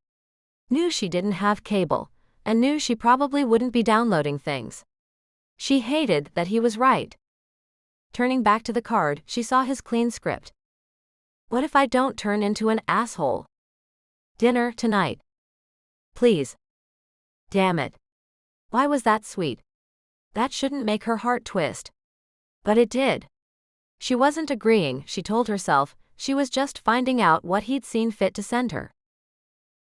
Knew she didn't have cable, and knew she probably wouldn't be downloading things. She hated that he was right. Turning back to the card, she saw his clean script. What if I don't turn into an asshole? Dinner tonight. Please. Damn it. Why was that sweet? That shouldn't make her heart twist. But it did. She wasn't agreeing, she told herself, she was just finding out what he'd seen fit to send her.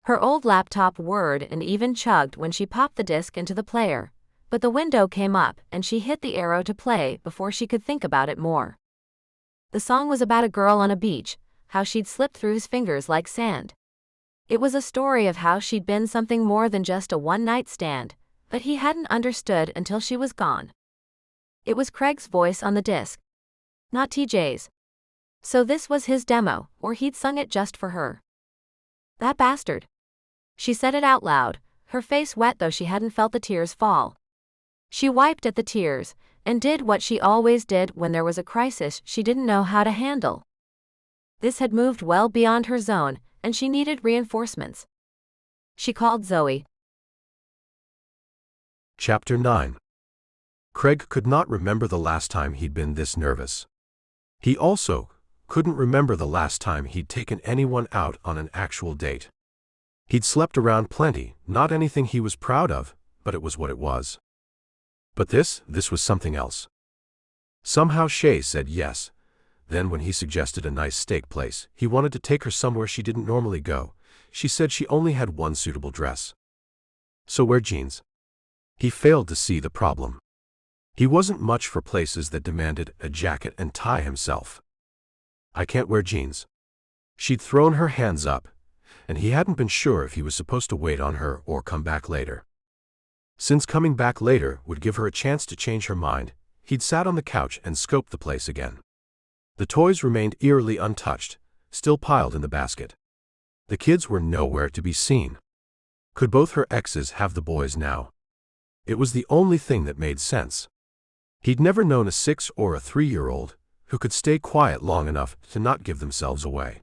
Her old laptop whirred and even chugged when she popped the disc into the player, but the window came up and she hit the arrow to play before she could think about it more. The song was about a girl on a beach, how she'd slipped through his fingers like sand. It was a story of how she'd been something more than just a one-night stand, but he hadn't understood until she was gone. It was Craig's voice on the disc, not TJ's. So this was his demo, or he'd sung it just for her. That bastard. She said it out loud, her face wet though she hadn't felt the tears fall. She wiped at the tears, and did what she always did when there was a crisis she didn't know how to handle. This had moved well beyond her zone, and she needed reinforcements. She called Zoe. Chapter 9. Craig could not remember the last time he'd been this nervous. He also couldn't remember the last time he'd taken anyone out on an actual date. He'd slept around plenty, not anything he was proud of, but it was what it was. But this was something else. Somehow Shay said yes. Then when he suggested a nice steak place, he wanted to take her somewhere she didn't normally go. She said she only had one suitable dress. So wear jeans. He failed to see the problem. He wasn't much for places that demanded a jacket and tie himself. I can't wear jeans. She'd thrown her hands up, and he hadn't been sure if he was supposed to wait on her or come back later. Since coming back later would give her a chance to change her mind, he'd sat on the couch and scoped the place again. The toys remained eerily untouched, still piled in the basket. The kids were nowhere to be seen. Could both her exes have the boys now? It was the only thing that made sense. He'd never known a 6 or a 3-year-old who could stay quiet long enough to not give themselves away.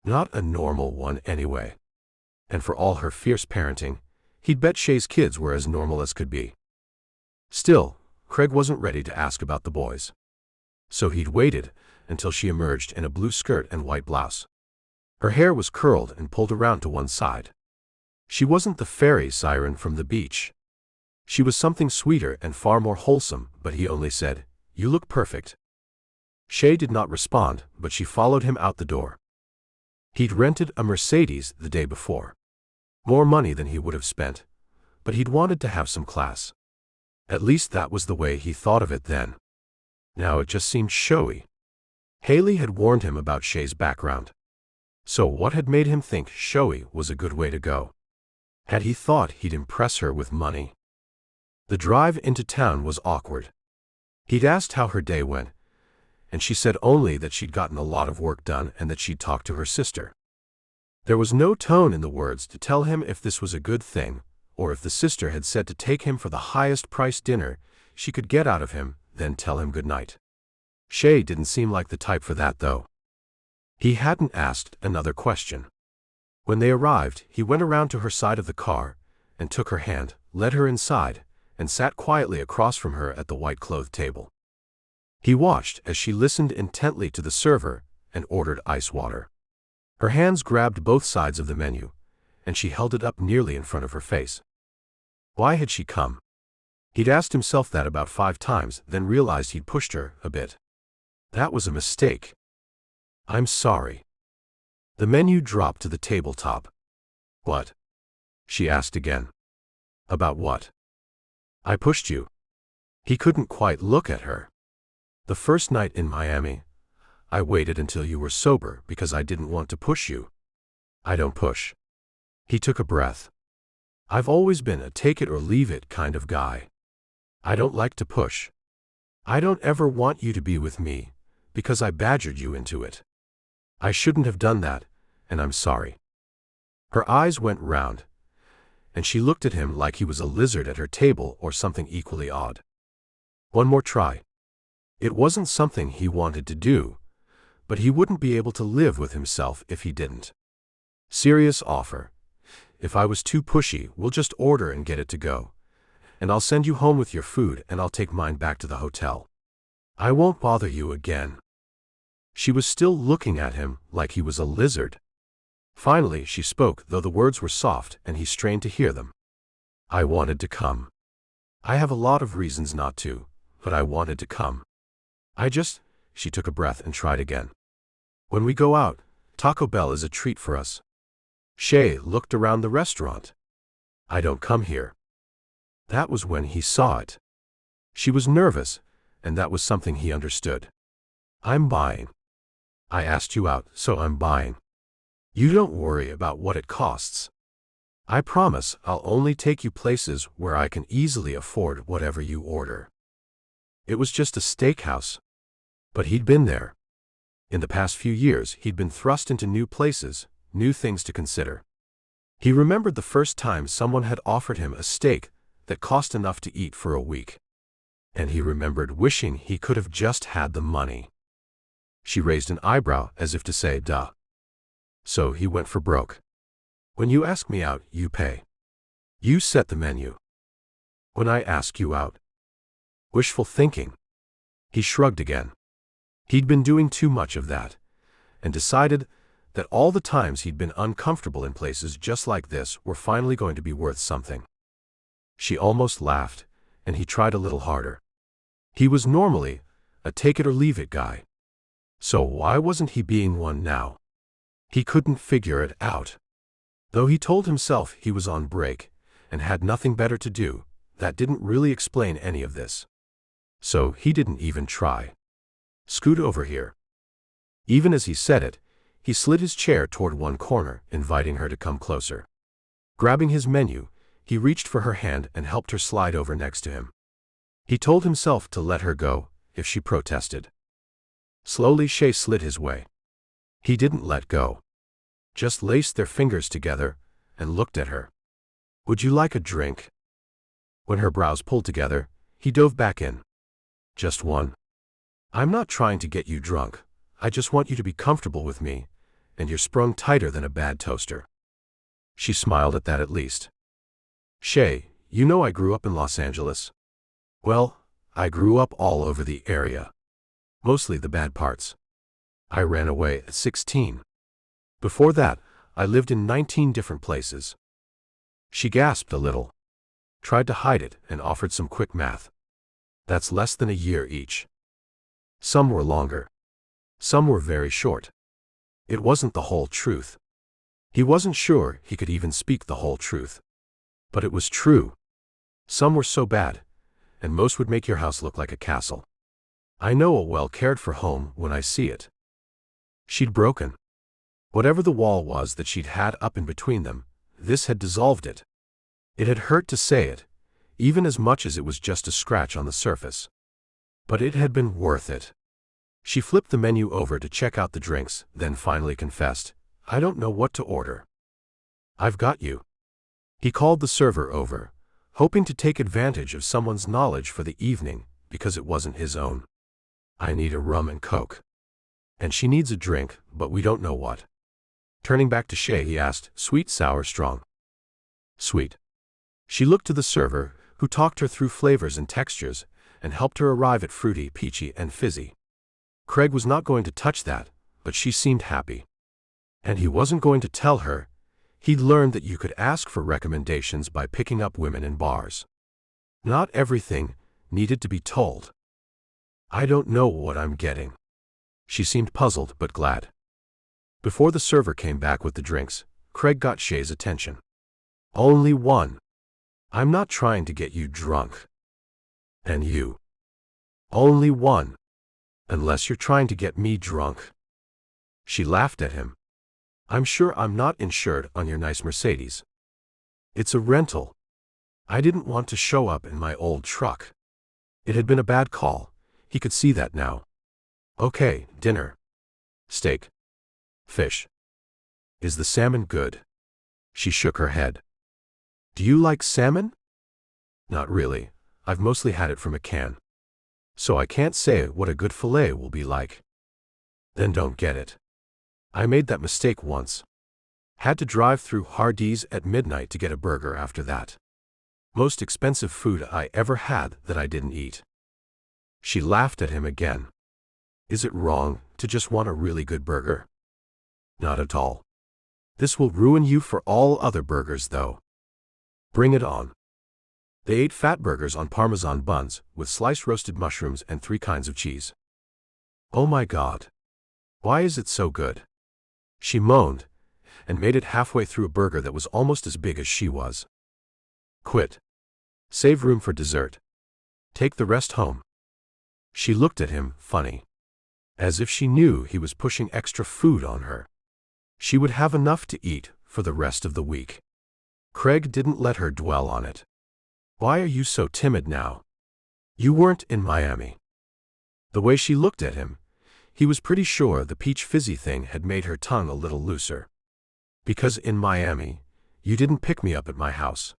Not a normal one anyway. And for all her fierce parenting, he'd bet Shay's kids were as normal as could be. Still, Craig wasn't ready to ask about the boys. So he'd waited until she emerged in a blue skirt and white blouse. Her hair was curled and pulled around to one side. She wasn't the fairy siren from the beach. She was something sweeter and far more wholesome, but he only said, "You look perfect." Shay did not respond, but she followed him out the door. He'd rented a Mercedes the day before. More money than he would have spent, but he'd wanted to have some class. At least that was the way he thought of it then. Now it just seemed showy. Haley had warned him about Shay's background. So what had made him think showy was a good way to go? Had he thought he'd impress her with money? The drive into town was awkward. He'd asked how her day went, and she said only that she'd gotten a lot of work done and that she'd talked to her sister. There was no tone in the words to tell him if this was a good thing, or if the sister had said to take him for the highest-priced dinner she could get out of him, then tell him good night. Shay didn't seem like the type for that, though. He hadn't asked another question. When they arrived, he went around to her side of the car and took her hand, led her inside, and sat quietly across from her at the white-clothed table. He watched as she listened intently to the server and ordered ice water. Her hands grabbed both sides of the menu, and she held it up nearly in front of her face. Why had she come? He'd asked himself that about 5 times, then realized he'd pushed her a bit. That was a mistake. I'm sorry. The menu dropped to the tabletop. What? She asked again. About what? I pushed you. He couldn't quite look at her. The first night in Miami, I waited until you were sober because I didn't want to push you. I don't push. He took a breath. I've always been a take-it-or-leave-it kind of guy. I don't like to push. I don't ever want you to be with me, because I badgered you into it. I shouldn't have done that, and I'm sorry. Her eyes went round, and she looked at him like he was a lizard at her table or something equally odd. One more try. It wasn't something he wanted to do, but he wouldn't be able to live with himself if he didn't. Serious offer. If I was too pushy, we'll just order and get it to go. And I'll send you home with your food and I'll take mine back to the hotel. I won't bother you again. She was still looking at him like he was a lizard. Finally, she spoke, though the words were soft and he strained to hear them. I wanted to come. I have a lot of reasons not to, but I wanted to come. She took a breath and tried again. When we go out, Taco Bell is a treat for us. Shay looked around the restaurant. I don't come here. That was when he saw it. She was nervous, and that was something he understood. I'm buying. I asked you out, so I'm buying. You don't worry about what it costs. I promise I'll only take you places where I can easily afford whatever you order. It was just a steakhouse. But he'd been there. In the past few years, he'd been thrust into new places, new things to consider. He remembered the first time someone had offered him a steak that cost enough to eat for a week. And he remembered wishing he could have just had the money. She raised an eyebrow as if to say, duh. So he went for broke. When you ask me out, you pay. You set the menu. When I ask you out. Wishful thinking. He shrugged again. He'd been doing too much of that, and decided that all the times he'd been uncomfortable in places just like this were finally going to be worth something. She almost laughed, and he tried a little harder. He was normally a take-it-or-leave-it guy. So why wasn't he being one now? He couldn't figure it out. Though he told himself he was on break and had nothing better to do, that didn't really explain any of this. So he didn't even try. Scoot over here. Even as he said it, he slid his chair toward one corner, inviting her to come closer. Grabbing his menu, he reached for her hand and helped her slide over next to him. He told himself to let her go if she protested. Slowly, Shay slid his way. He didn't let go. Just laced their fingers together and looked at her. Would you like a drink? When her brows pulled together, he dove back in. Just one. I'm not trying to get you drunk. I just want you to be comfortable with me, and you're sprung tighter than a bad toaster. She smiled at that at least. Shay, you know I grew up in Los Angeles. Well, I grew up all over the area. Mostly the bad parts. I ran away at 16. Before that, I lived in 19 different places. She gasped a little, tried to hide it, and offered some quick math. That's less than a year each. Some were longer. Some were very short. It wasn't the whole truth. He wasn't sure he could even speak the whole truth. But it was true. Some were so bad, and most would make your house look like a castle. I know a well-cared-for home when I see it. She'd broken. Whatever the wall was that she'd had up in between them, this had dissolved it. It had hurt to say it, even as much as it was just a scratch on the surface. But it had been worth it. She flipped the menu over to check out the drinks, then finally confessed, "I don't know what to order." "I've got you." He called the server over, hoping to take advantage of someone's knowledge for the evening because it wasn't his own. "I need a rum and coke. And she needs a drink, but we don't know what." Turning back to Shay, he asked, "Sweet, sour, strong?" "Sweet." She looked to the server, who talked her through flavors and textures, and helped her arrive at fruity, peachy, and fizzy. Craig was not going to touch that, but she seemed happy. And he wasn't going to tell her. He'd learned that you could ask for recommendations by picking up women in bars. Not everything needed to be told. "I don't know what I'm getting." She seemed puzzled but glad. Before the server came back with the drinks, Craig got Shay's attention. "Only one. I'm not trying to get you drunk. And you. Only one. Unless you're trying to get me drunk." She laughed at him. "I'm sure I'm not insured on your nice Mercedes. It's a rental. I didn't want to show up in my old truck." It had been a bad call. He could see that now. "Okay, dinner. Steak. Fish. Is the salmon good?" She shook her head. "Do you like salmon?" "Not really. I've mostly had it from a can. So I can't say what a good fillet will be like." "Then don't get it. I made that mistake once. Had to drive through Hardee's at midnight to get a burger after that. Most expensive food I ever had that I didn't eat." She laughed at him again. "Is it wrong to just want a really good burger?" "Not at all. This will ruin you for all other burgers, though." "Bring it on." They ate fat burgers on Parmesan buns with sliced roasted mushrooms and 3 kinds of cheese. "Oh my God. Why is it so good?" She moaned, and made it halfway through a burger that was almost as big as she was. "Quit. Save room for dessert. Take the rest home." She looked at him, funny. As if she knew he was pushing extra food on her. She would have enough to eat for the rest of the week. Craig didn't let her dwell on it. "Why are you so timid now? You weren't in Miami." The way she looked at him, he was pretty sure the peach fizzy thing had made her tongue a little looser. "Because in Miami, you didn't pick me up at my house.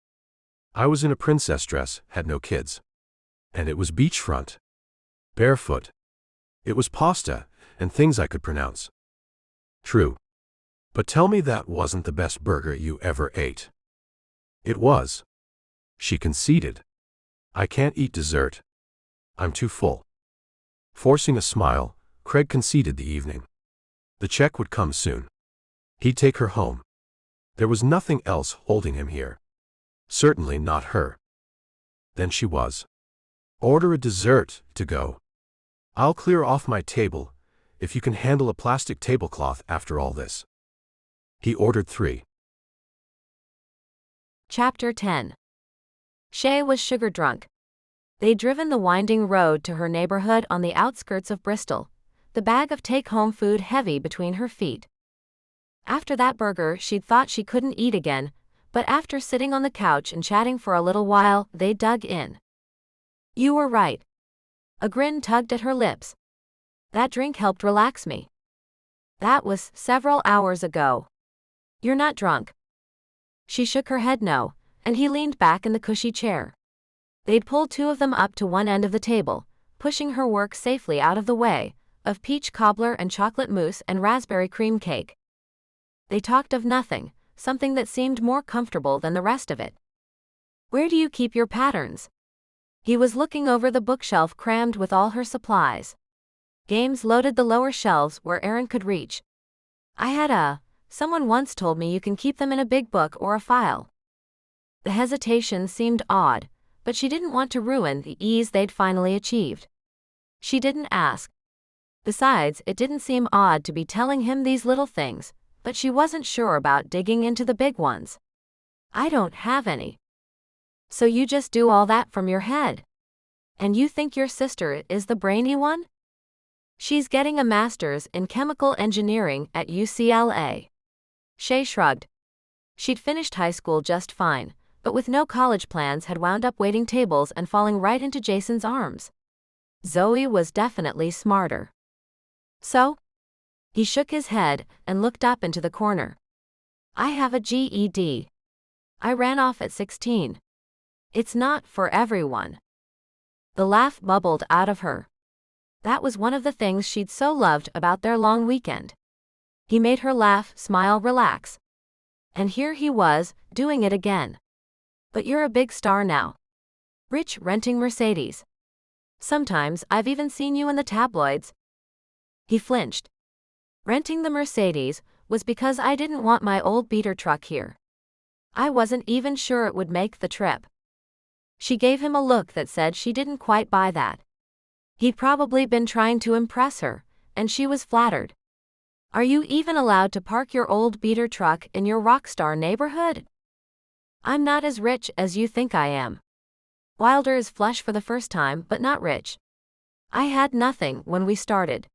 I was in a princess dress, had no kids. And it was beachfront. Barefoot. It was pasta, and things I could pronounce." "True. But tell me that wasn't the best burger you ever ate." "It was." She conceded. "I can't eat dessert. I'm too full." Forcing a smile, Craig conceded the evening. The check would come soon. He'd take her home. There was nothing else holding him here. Certainly not her. Then she was. "Order a dessert to go. I'll clear off my table, if you can handle a plastic tablecloth after all this." He ordered 3. Chapter 10. Shay was sugar drunk. They'd driven the winding road to her neighborhood on the outskirts of Bristol, the bag of take-home food heavy between her feet. After that burger, she'd thought she couldn't eat again, but after sitting on the couch and chatting for a little while, they dug in. "You were right." A grin tugged at her lips. "That drink helped relax me." "That was several hours ago. You're not drunk." She shook her head no, and he leaned back in the cushy chair. They'd pulled 2 of them up to one end of the table, pushing her work safely out of the way, of peach cobbler and chocolate mousse and raspberry cream cake. They talked of nothing, something that seemed more comfortable than the rest of it. "Where do you keep your patterns?" He was looking over the bookshelf crammed with all her supplies. Games loaded the lower shelves where Aaron could reach. Someone once told me you can keep them in a big book or a file." The hesitation seemed odd, but she didn't want to ruin the ease they'd finally achieved. She didn't ask. Besides, it didn't seem odd to be telling him these little things, but she wasn't sure about digging into the big ones. I don't have any. So you just do all that from your head? And you think your sister is the brainy one? She's getting a master's in chemical engineering at UCLA. Shay shrugged. She'd finished high school just fine, but with no college plans had wound up waiting tables and falling right into Jason's arms. Zoe was definitely smarter. So? He shook his head and looked up into the corner. I have a GED. I ran off at 16. It's not for everyone. The laugh bubbled out of her. That was one of the things she'd so loved about their long weekend. He made her laugh, smile, relax. And here he was, doing it again. But you're a big star now. Rich, renting Mercedes. Sometimes I've even seen you in the tabloids. He flinched. Renting the Mercedes was because I didn't want my old beater truck here. I wasn't even sure it would make the trip. She gave him a look that said she didn't quite buy that. He'd probably been trying to impress her, and she was flattered. Are you even allowed to park your old beater truck in your Rockstar neighborhood? I'm not as rich as you think I am. Wilder is flush for the first time, but not rich. I had nothing when we started.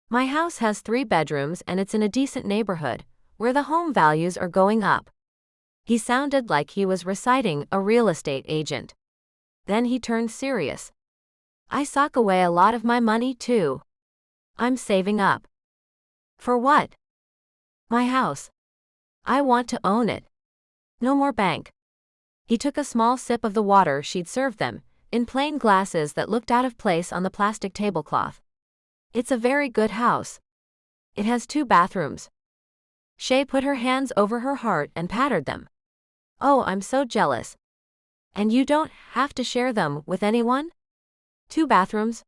My house has 3 bedrooms and it's in a decent neighborhood, where the home values are going up. He sounded like he was reciting a real estate agent. Then he turned serious. I sock away a lot of my money too. I'm saving up. For what? My house. I want to own it. No more bank. He took a small sip of the water she'd served them, in plain glasses that looked out of place on the plastic tablecloth. It's a very good house. It has 2 bathrooms. Shay put her hands over her heart and patted them. Oh, I'm so jealous. And you don't have to share them with anyone? 2 bathrooms?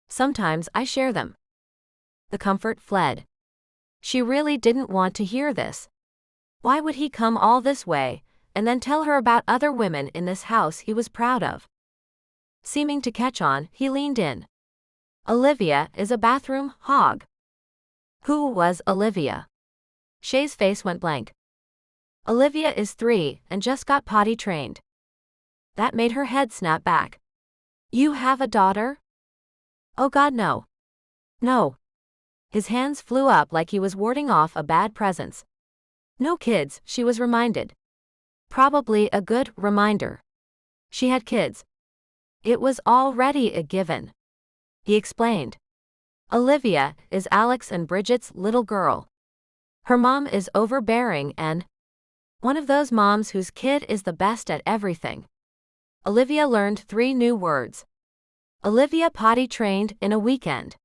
Sometimes I share them. The comfort fled. She really didn't want to hear this. Why would he come all this way, and then tell her about other women in this house he was proud of? Seeming to catch on, he leaned in. Olivia is a bathroom hog. Who was Olivia? Shay's face went blank. Olivia is 3 and just got potty trained. That made her head snap back. You have a daughter? Oh God, no. No. His hands flew up like he was warding off a bad presence. No kids, she was reminded. Probably a good reminder. She had kids. It was already a given. He explained. Olivia is Alex and Bridget's little girl. Her mom is overbearing and one of those moms whose kid is the best at everything. Olivia learned 3 new words. Olivia potty trained in a weekend.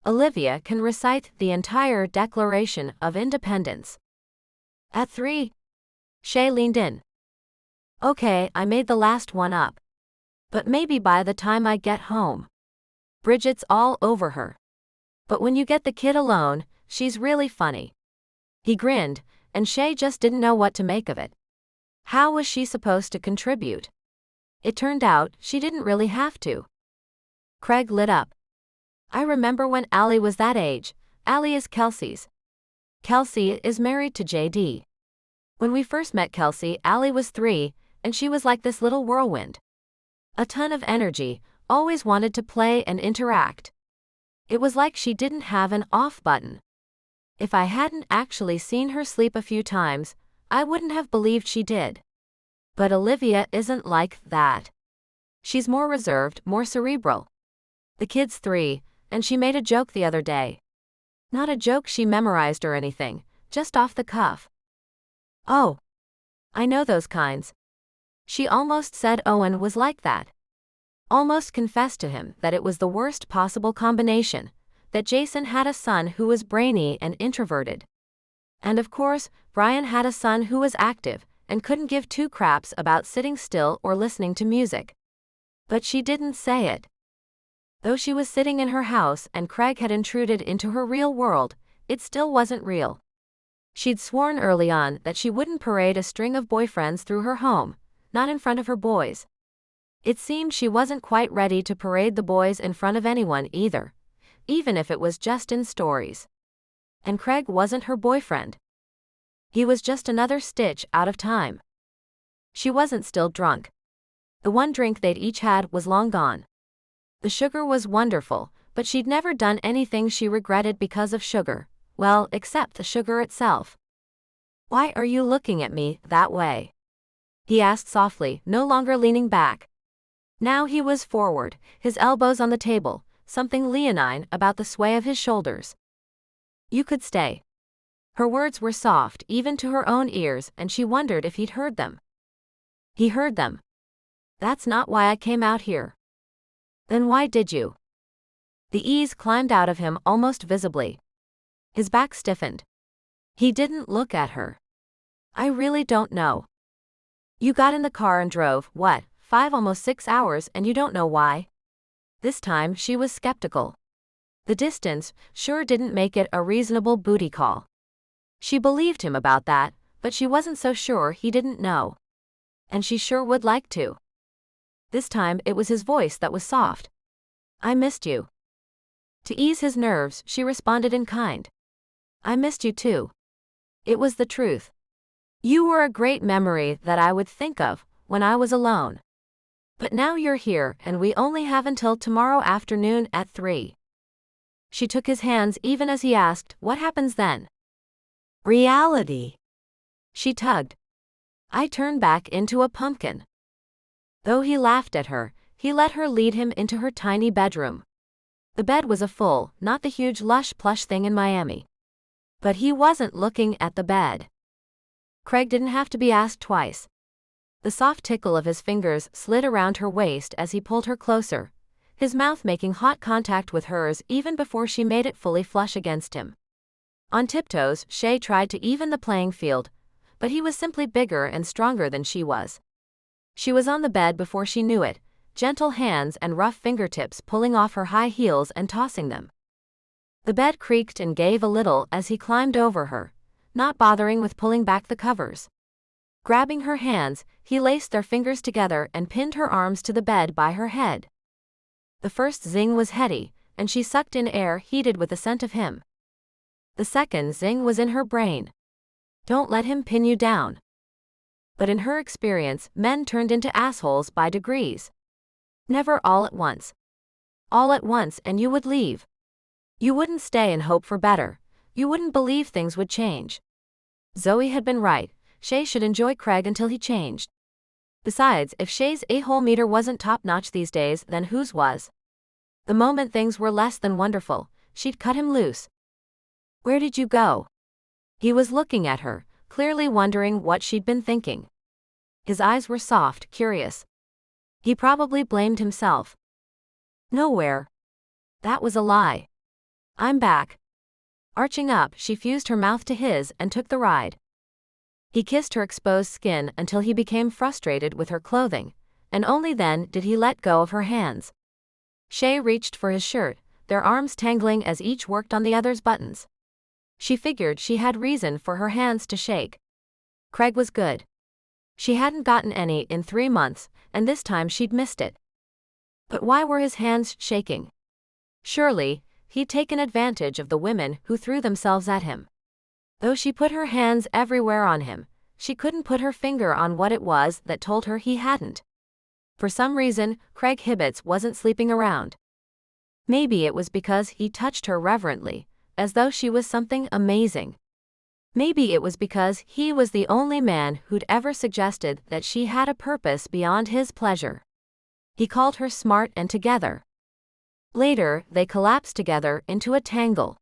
Olivia can recite the entire Declaration of Independence. At 3. Shay leaned in. Okay, I made the last one up. But maybe by the time I get home. Bridget's all over her. But when you get the kid alone, she's really funny. He grinned, and Shay just didn't know what to make of it. How was she supposed to contribute? It turned out she didn't really have to. Craig lit up. I remember when Allie was that age. Allie is Kelsey's. Kelsey is married to JD. When we first met Kelsey, Allie was 3, and she was like this little whirlwind. A ton of energy, always wanted to play and interact. It was like she didn't have an off button. If I hadn't actually seen her sleep a few times, I wouldn't have believed she did. But Olivia isn't like that. She's more reserved, more cerebral. The kid's 3, and she made a joke the other day. Not a joke she memorized or anything, just off the cuff. Oh. I know those kinds. She almost said Owen was like that. Almost confessed to him that it was the worst possible combination, that Jason had a son who was brainy and introverted. And of course, Brian had a son who was active, and couldn't give 2 craps about sitting still or listening to music. But she didn't say it. Though she was sitting in her house and Craig had intruded into her real world, it still wasn't real. She'd sworn early on that she wouldn't parade a string of boyfriends through her home, not in front of her boys. It seemed she wasn't quite ready to parade the boys in front of anyone either. even if it was just in stories. And Craig wasn't her boyfriend. He was just another stitch out of time. She wasn't still drunk. The one drink they'd each had was long gone. The sugar was wonderful, but she'd never done anything she regretted because of sugar, well, except the sugar itself. "Why are you looking at me that way?" he asked softly, no longer leaning back. Now he was forward, his elbows on the table, something leonine about the sway of his shoulders. "You could stay." Her words were soft even to her own ears, and she wondered if he'd heard them. He heard them. "That's not why I came out here." "Then why did you?" The ease climbed out of him almost visibly. His back stiffened. He didn't look at her. "I really don't know." "You got in the car and drove, what, 5 almost 6 hours, and you don't know why?" This time she was skeptical. The distance sure didn't make it a reasonable booty call. She believed him about that, but she wasn't so sure he didn't know. And she sure would like to. This time it was his voice that was soft. "I missed you." To ease his nerves, she responded in kind. "I missed you too." It was the truth. "You were a great memory that I would think of when I was alone. But now you're here and we only have until tomorrow afternoon at 3. She took his hands even as he asked, "What happens then?" "Reality." She tugged. "I turn back into a pumpkin." Though he laughed at her, he let her lead him into her tiny bedroom. The bed was a full, not the huge lush plush thing in Miami. But he wasn't looking at the bed. Craig didn't have to be asked twice. The soft tickle of his fingers slid around her waist as he pulled her closer, his mouth making hot contact with hers even before she made it fully flush against him. On tiptoes, Shay tried to even the playing field, but he was simply bigger and stronger than she was. She was on the bed before she knew it, gentle hands and rough fingertips pulling off her high heels and tossing them. The bed creaked and gave a little as he climbed over her, not bothering with pulling back the covers. Grabbing her hands, he laced their fingers together and pinned her arms to the bed by her head. The first zing was heady, and she sucked in air heated with the scent of him. The second zing was in her brain. "Don't let him pin you down." But in her experience, men turned into assholes by degrees. Never all at once. All at once and you would leave. You wouldn't stay and hope for better. You wouldn't believe things would change. Zoe had been right. Shay should enjoy Craig until he changed. Besides, if Shay's a-hole meter wasn't top-notch these days, then whose was? The moment things were less than wonderful, she'd cut him loose. "Where did you go?" He was looking at her, clearly wondering what she'd been thinking. His eyes were soft, curious. He probably blamed himself. "Nowhere." That was a lie. "I'm back." Arching up, she fused her mouth to his and took the ride. He kissed her exposed skin until he became frustrated with her clothing, and only then did he let go of her hands. Shay reached for his shirt, their arms tangling as each worked on the other's buttons. She figured she had reason for her hands to shake. Craig was good. She hadn't gotten any in 3 months, and this time she'd missed it. But why were his hands shaking? Surely, he'd taken advantage of the women who threw themselves at him. Though she put her hands everywhere on him, she couldn't put her finger on what it was that told her he hadn't. For some reason, Craig Hibbets wasn't sleeping around. Maybe it was because he touched her reverently, as though she was something amazing. Maybe it was because he was the only man who'd ever suggested that she had a purpose beyond his pleasure. He called her smart and together. Later, they collapsed together into a tangle.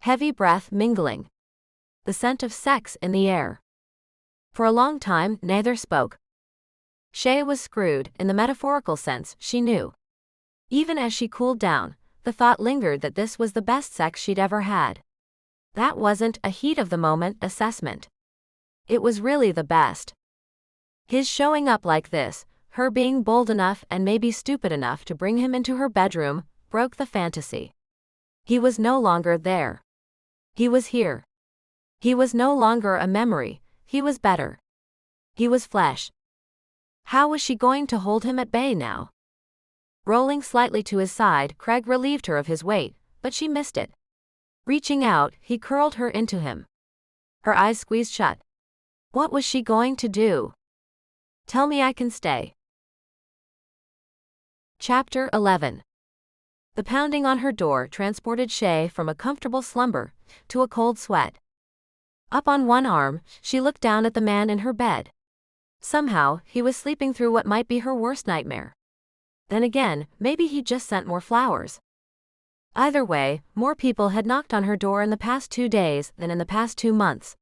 Heavy breath mingling. The scent of sex in the air. For a long time, neither spoke. Shay was screwed, in the metaphorical sense, she knew. Even as she cooled down, the thought lingered that this was the best sex she'd ever had. That wasn't a heat-of-the-moment assessment. It was really the best. His showing up like this, her being bold enough and maybe stupid enough to bring him into her bedroom, broke the fantasy. He was no longer there. He was here. He was no longer a memory, he was better. He was flesh. How was she going to hold him at bay now? Rolling slightly to his side, Craig relieved her of his weight, but she missed it. Reaching out, he curled her into him. Her eyes squeezed shut. What was she going to do? Tell me I can stay. Chapter 11. The pounding on her door transported Shay from a comfortable slumber to a cold sweat. Up on one arm, she looked down at the man in her bed. Somehow, he was sleeping through what might be her worst nightmare. Then again, maybe he just sent more flowers. Either way, more people had knocked on her door in the past 2 days than in the past 2 months.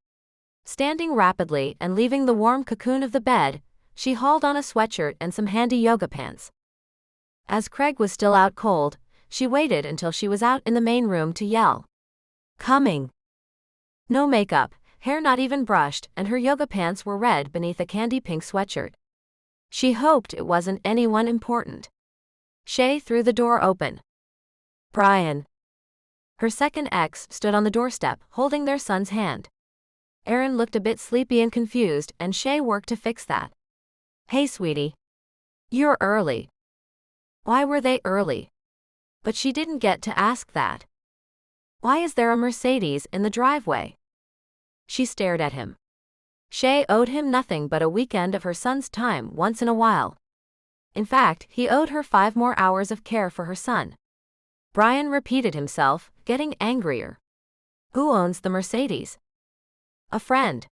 Standing rapidly and leaving the warm cocoon of the bed, she hauled on a sweatshirt and some handy yoga pants. As Craig was still out cold, she waited until she was out in the main room to yell. Coming. No makeup, hair not even brushed, and her yoga pants were red beneath a candy pink sweatshirt. She hoped it wasn't anyone important. Shay threw the door open. Brian. Her second ex stood on the doorstep, holding their son's hand. Aaron looked a bit sleepy and confused, and Shay worked to fix that. Hey sweetie. You're early. Why were they early? But she didn't get to ask that. Why is there a Mercedes in the driveway? She stared at him. Shay owed him nothing but a weekend of her son's time once in a while. In fact, he owed her 5 more hours of care for her son. Brian repeated himself, getting angrier. Who owns the Mercedes? A friend.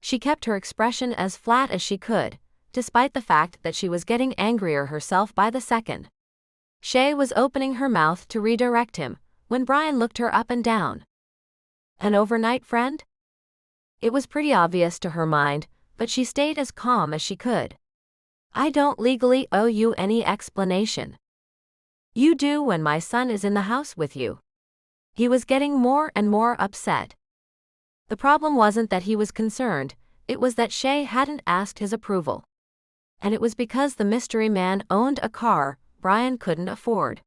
She kept her expression as flat as she could, despite the fact that she was getting angrier herself by the second. Shay was opening her mouth to redirect him, when Brian looked her up and down. An overnight friend? It was pretty obvious to her mind, but she stayed as calm as she could. I don't legally owe you any explanation. You do when my son is in the house with you. He was getting more and more upset. The problem wasn't that he was concerned, it was that Shay hadn't asked his approval. And it was because the mystery man owned a car Brian couldn't afford.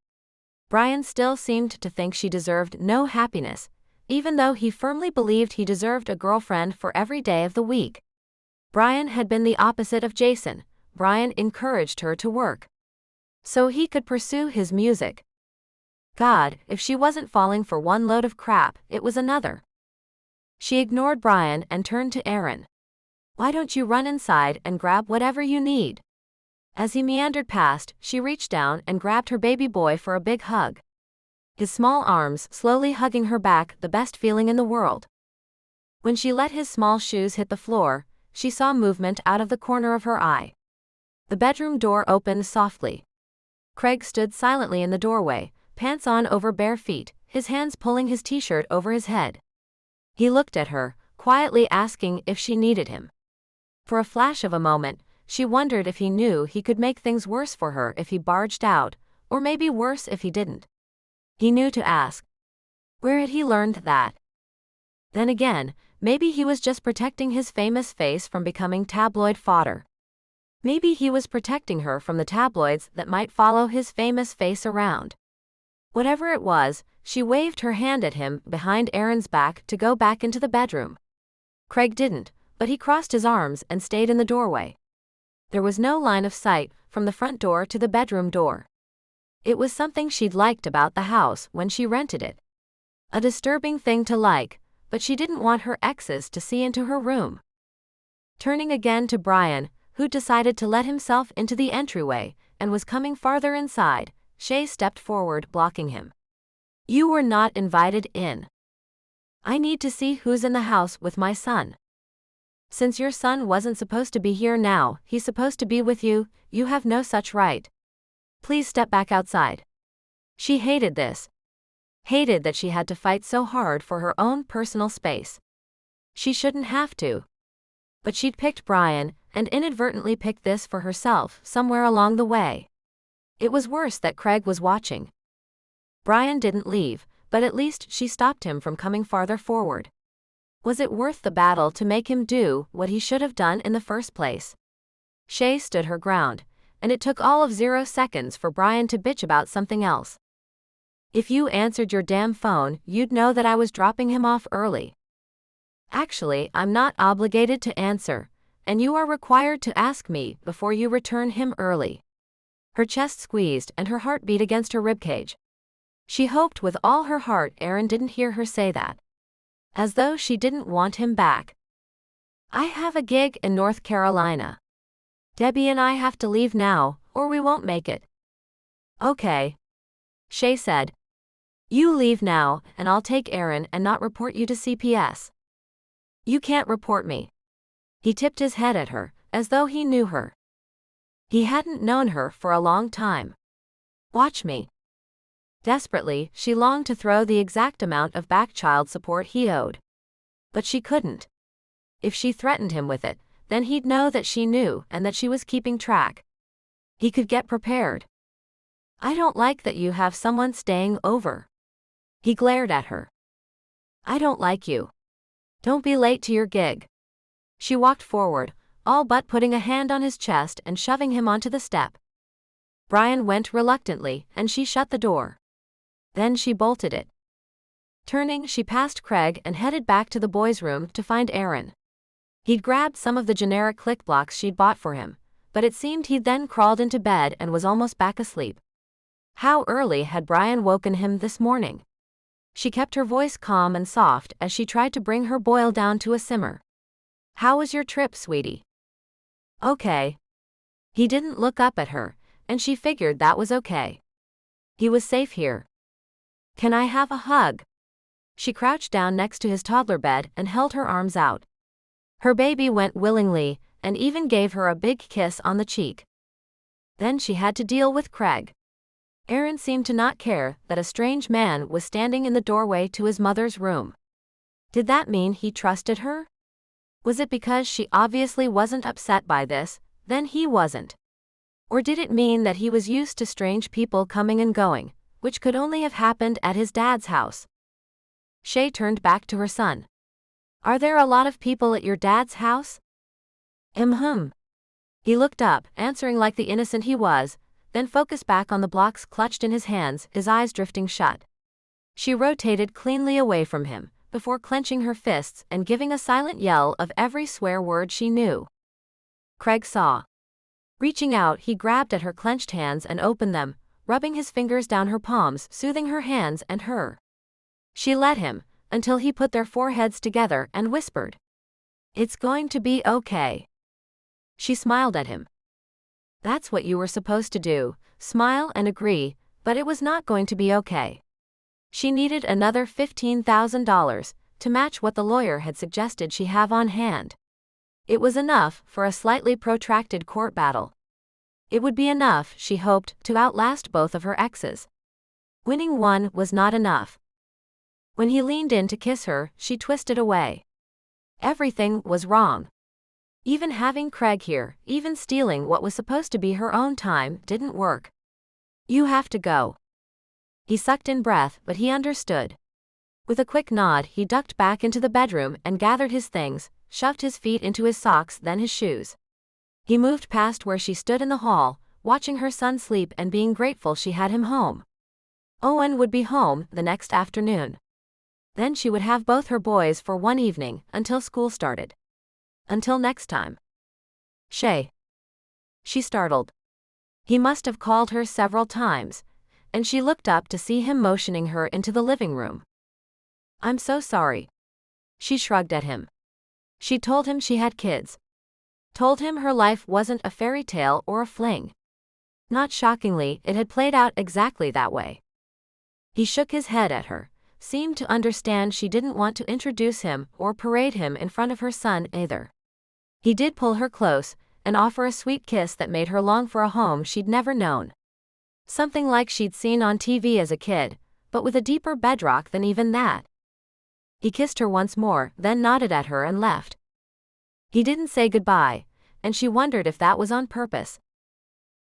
Brian still seemed to think she deserved no happiness, even though he firmly believed he deserved a girlfriend for every day of the week. Brian had been the opposite of Jason. Brian encouraged her to work so he could pursue his music. God, if she wasn't falling for one load of crap, it was another. She ignored Brian and turned to Aaron. Why don't you run inside and grab whatever you need? As he meandered past, she reached down and grabbed her baby boy for a big hug. His small arms slowly hugging her back, the best feeling in the world. When she let his small shoes hit the floor, she saw movement out of the corner of her eye. The bedroom door opened softly. Craig stood silently in the doorway, pants on over bare feet, his hands pulling his t-shirt over his head. He looked at her, quietly asking if she needed him. For a flash of a moment, she wondered if he knew he could make things worse for her if he barged out, or maybe worse if he didn't. He knew to ask. Where had he learned that? Then again, maybe he was just protecting his famous face from becoming tabloid fodder. Maybe he was protecting her from the tabloids that might follow his famous face around. Whatever it was, she waved her hand at him behind Aaron's back to go back into the bedroom. Craig didn't, but he crossed his arms and stayed in the doorway. There was no line of sight from the front door to the bedroom door. It was something she'd liked about the house when she rented it. A disturbing thing to like, but she didn't want her exes to see into her room. Turning again to Brian, who decided to let himself into the entryway and was coming farther inside, Shay stepped forward, blocking him. You were not invited in. I need to see who's in the house with my son. Since your son wasn't supposed to be here now, he's supposed to be with you, you have no such right. Please step back outside. She hated this. Hated that she had to fight so hard for her own personal space. She shouldn't have to. But she'd picked Brian, and inadvertently picked this for herself somewhere along the way. It was worse that Craig was watching. Brian didn't leave, but at least she stopped him from coming farther forward. Was it worth the battle to make him do what he should have done in the first place? Shay stood her ground, and it took all of 0 seconds for Brian to bitch about something else. If you answered your damn phone, you'd know that I was dropping him off early. Actually, I'm not obligated to answer, and you are required to ask me before you return him early. Her chest squeezed and her heart beat against her ribcage. She hoped with all her heart Aaron didn't hear her say that. As though she didn't want him back. I have a gig in North Carolina. Debbie and I have to leave now, or we won't make it. Okay. Shay said. You leave now, and I'll take Aaron and not report you to CPS. You can't report me. He tipped his head at her, as though he knew her. He hadn't known her for a long time. Watch me. Desperately, she longed to throw the exact amount of back child support he owed. But she couldn't. If she threatened him with it, then he'd know that she knew and that she was keeping track. He could get prepared. I don't like that you have someone staying over. He glared at her. I don't like you. Don't be late to your gig. She walked forward, all but putting a hand on his chest and shoving him onto the step. Brian went reluctantly, and she shut the door. Then she bolted it. Turning, she passed Craig and headed back to the boys' room to find Aaron. He'd grabbed some of the generic click blocks she'd bought for him, but it seemed he'd then crawled into bed and was almost back asleep. How early had Brian woken him this morning? She kept her voice calm and soft as she tried to bring her boil down to a simmer. How was your trip, sweetie? Okay. He didn't look up at her, and she figured that was okay. He was safe here. Can I have a hug? She crouched down next to his toddler bed and held her arms out. Her baby went willingly, and even gave her a big kiss on the cheek. Then she had to deal with Craig. Aaron seemed to not care that a strange man was standing in the doorway to his mother's room. Did that mean he trusted her? Was it because she obviously wasn't upset by this, then he wasn't? Or did it mean that he was used to strange people coming and going, which could only have happened at his dad's house? Shay turned back to her son. Are there a lot of people at your dad's house? He looked up, answering like the innocent he was, then focused back on the blocks clutched in his hands, his eyes drifting shut. She rotated cleanly away from him, before clenching her fists and giving a silent yell of every swear word she knew. Craig saw. Reaching out, he grabbed at her clenched hands and opened them, rubbing his fingers down her palms, soothing her hands and her. She let him, until he put their foreheads together and whispered. It's going to be okay. She smiled at him. That's what you were supposed to do, smile and agree, but it was not going to be okay. She needed another $15,000 to match what the lawyer had suggested she have on hand. It was enough for a slightly protracted court battle. It would be enough, she hoped, to outlast both of her exes. Winning one was not enough. When he leaned in to kiss her, she twisted away. Everything was wrong. Even having Craig here, even stealing what was supposed to be her own time, didn't work. You have to go. He sucked in breath, but he understood. With a quick nod, he ducked back into the bedroom and gathered his things, shoved his feet into his socks, then his shoes. He moved past where she stood in the hall, watching her son sleep and being grateful she had him home. Owen would be home the next afternoon. Then she would have both her boys for one evening, until school started. Until next time. Shay. She startled. He must have called her several times, and she looked up to see him motioning her into the living room. I'm so sorry. She shrugged at him. She told him she had kids. Told him her life wasn't a fairy tale or a fling. Not shockingly, it had played out exactly that way. He shook his head at her, seemed to understand she didn't want to introduce him or parade him in front of her son either. He did pull her close and offer a sweet kiss that made her long for a home she'd never known. Something like she'd seen on TV as a kid, but with a deeper bedrock than even that. He kissed her once more, then nodded at her and left. He didn't say goodbye, and she wondered if that was on purpose.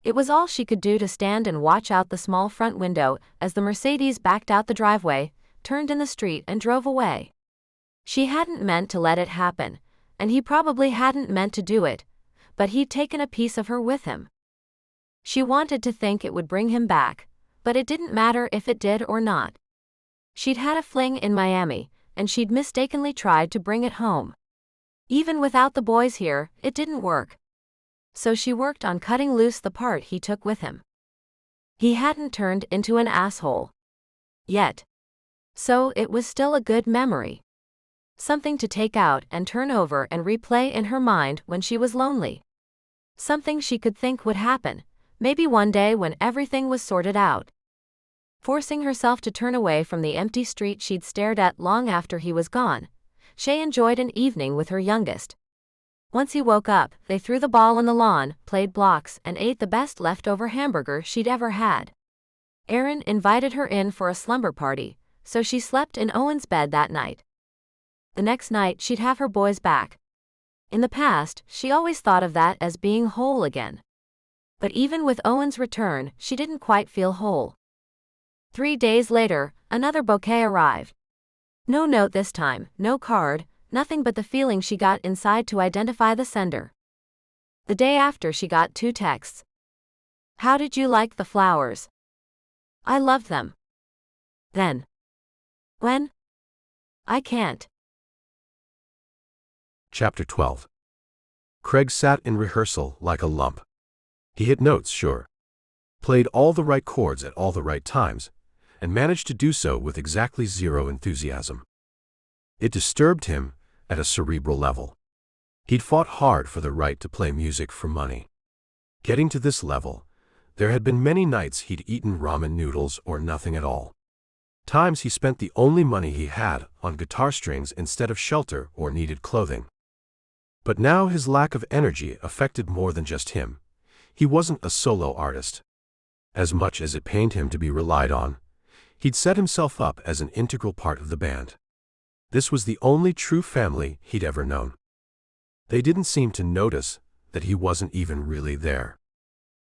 It was all she could do to stand and watch out the small front window as the Mercedes backed out the driveway, turned in the street and drove away. She hadn't meant to let it happen, and he probably hadn't meant to do it, but he'd taken a piece of her with him. She wanted to think it would bring him back, but it didn't matter if it did or not. She'd had a fling in Miami, and she'd mistakenly tried to bring it home. Even without the boys here, it didn't work. So she worked on cutting loose the part he took with him. He hadn't turned into an asshole. yet. So it was still a good memory. Something to take out and turn over and replay in her mind when she was lonely. Something she could think would happen, maybe one day when everything was sorted out. Forcing herself to turn away from the empty street she'd stared at long after he was gone, Shay enjoyed an evening with her youngest. Once he woke up, they threw the ball on the lawn, played blocks, and ate the best leftover hamburger she'd ever had. Aaron invited her in for a slumber party, so she slept in Owen's bed that night. The next night she'd have her boys back. In the past, she always thought of that as being whole again. But even with Owen's return, she didn't quite feel whole. 3 days later, another bouquet arrived. No note this time, no card, nothing but the feeling she got inside to identify the sender. The day after, she got 2 texts. How did you like the flowers? I loved them. Then. When? I can't. Chapter 12. Craig sat in rehearsal like a lump. He hit notes, sure. Played all the right chords at all the right times, and managed to do so with exactly zero enthusiasm. It disturbed him at a cerebral level. He'd fought hard for the right to play music for money. Getting to this level, there had been many nights he'd eaten ramen noodles or nothing at all. Times he spent the only money he had on guitar strings instead of shelter or needed clothing. But now his lack of energy affected more than just him. He wasn't a solo artist. As much as it pained him to be relied on, he'd set himself up as an integral part of the band. This was the only true family he'd ever known. They didn't seem to notice that he wasn't even really there.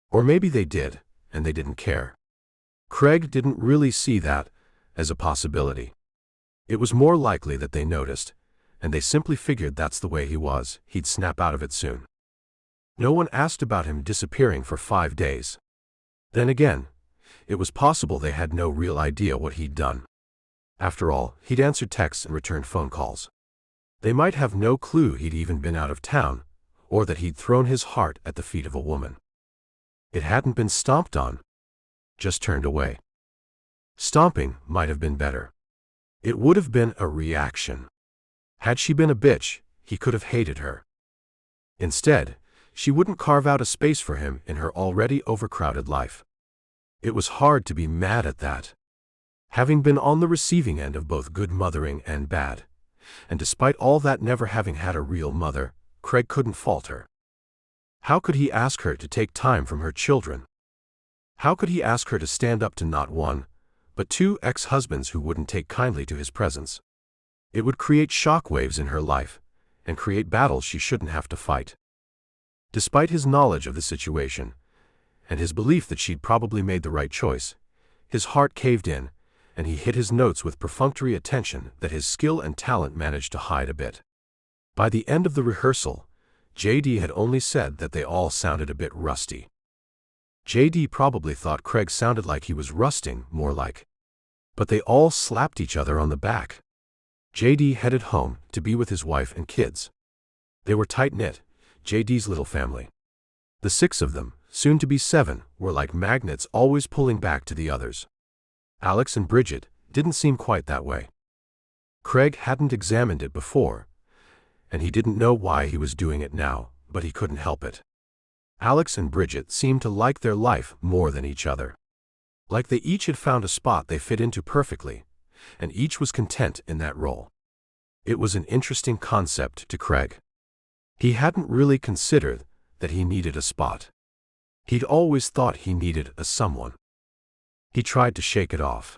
Or maybe they did, and they didn't care. Craig didn't really see that as a possibility. It was more likely that they noticed, and they simply figured that's the way he was, he'd snap out of it soon. No one asked about him disappearing for 5 days. Then again, it was possible they had no real idea what he'd done. After all, he'd answered texts and returned phone calls. They might have no clue he'd even been out of town, or that he'd thrown his heart at the feet of a woman. It hadn't been stomped on, just turned away. Stomping might have been better. It would have been a reaction. Had she been a bitch, he could have hated her. Instead, she wouldn't carve out a space for him in her already overcrowded life. It was hard to be mad at that. Having been on the receiving end of both good mothering and bad, and despite all that never having had a real mother, Craig couldn't fault her. How could he ask her to take time from her children? How could he ask her to stand up to not one, but 2 ex-husbands who wouldn't take kindly to his presence? It would create shockwaves in her life, and create battles she shouldn't have to fight. Despite his knowledge of the situation, and his belief that she'd probably made the right choice, his heart caved in, and he hit his notes with perfunctory attention that his skill and talent managed to hide a bit. By the end of the rehearsal, J.D. had only said that they all sounded a bit rusty. J.D. probably thought Craig sounded like he was rusting, more like. But they all slapped each other on the back. J.D. headed home to be with his wife and kids. They were tight-knit, J.D.'s little family. The 6 of them, soon to be 7, were like magnets always pulling back to the others. Alex and Bridget didn't seem quite that way. Craig hadn't examined it before, and he didn't know why he was doing it now, but he couldn't help it. Alex and Bridget seemed to like their life more than each other. Like they each had found a spot they fit into perfectly, and each was content in that role. It was an interesting concept to Craig. He hadn't really considered that he needed a spot. He'd always thought he needed a someone. He tried to shake it off.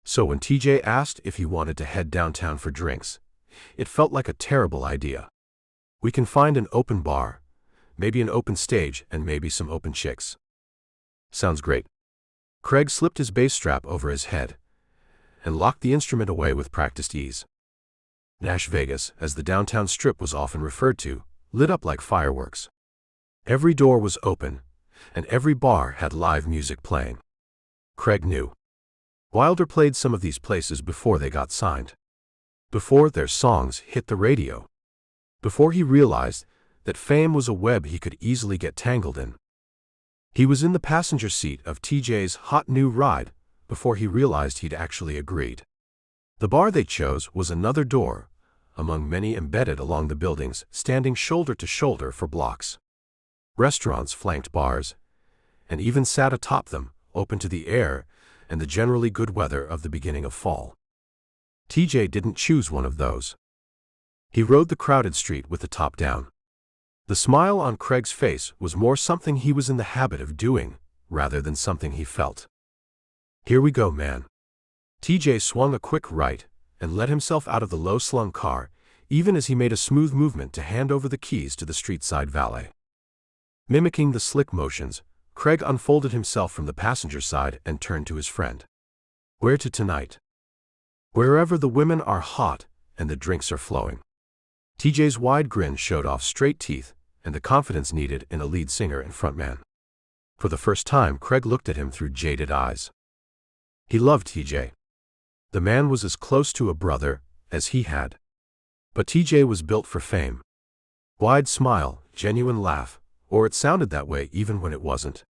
So when TJ asked if he wanted to head downtown for drinks, it felt like a terrible idea. We can find an open bar, maybe an open stage, and maybe some open chicks. Sounds great. Craig slipped his bass strap over his head and locked the instrument away with practiced ease. Nash Vegas, as the downtown strip was often referred to, lit up like fireworks. Every door was open, and every bar had live music playing. Craig knew. Wilder played some of these places before they got signed. Before their songs hit the radio. Before he realized that fame was a web he could easily get tangled in. He was in the passenger seat of TJ's hot new ride before he realized he'd actually agreed. The bar they chose was another door, among many embedded along the buildings, standing shoulder to shoulder for blocks. Restaurants flanked bars, and even sat atop them, open to the air and the generally good weather of the beginning of fall. TJ didn't choose one of those. He rode the crowded street with the top down. The smile on Craig's face was more something he was in the habit of doing, rather than something he felt. "Here we go, man." TJ swung a quick right and let himself out of the low-slung car, even as he made a smooth movement to hand over the keys to the street-side valet. Mimicking the slick motions, Craig unfolded himself from the passenger side and turned to his friend. "Where to tonight?" "Wherever the women are hot and the drinks are flowing." TJ's wide grin showed off straight teeth and the confidence needed in a lead singer and frontman. For the first time, Craig looked at him through jaded eyes. He loved TJ. The man was as close to a brother as he had. But TJ was built for fame. Wide smile, genuine laugh, or it sounded that way even when it wasn't.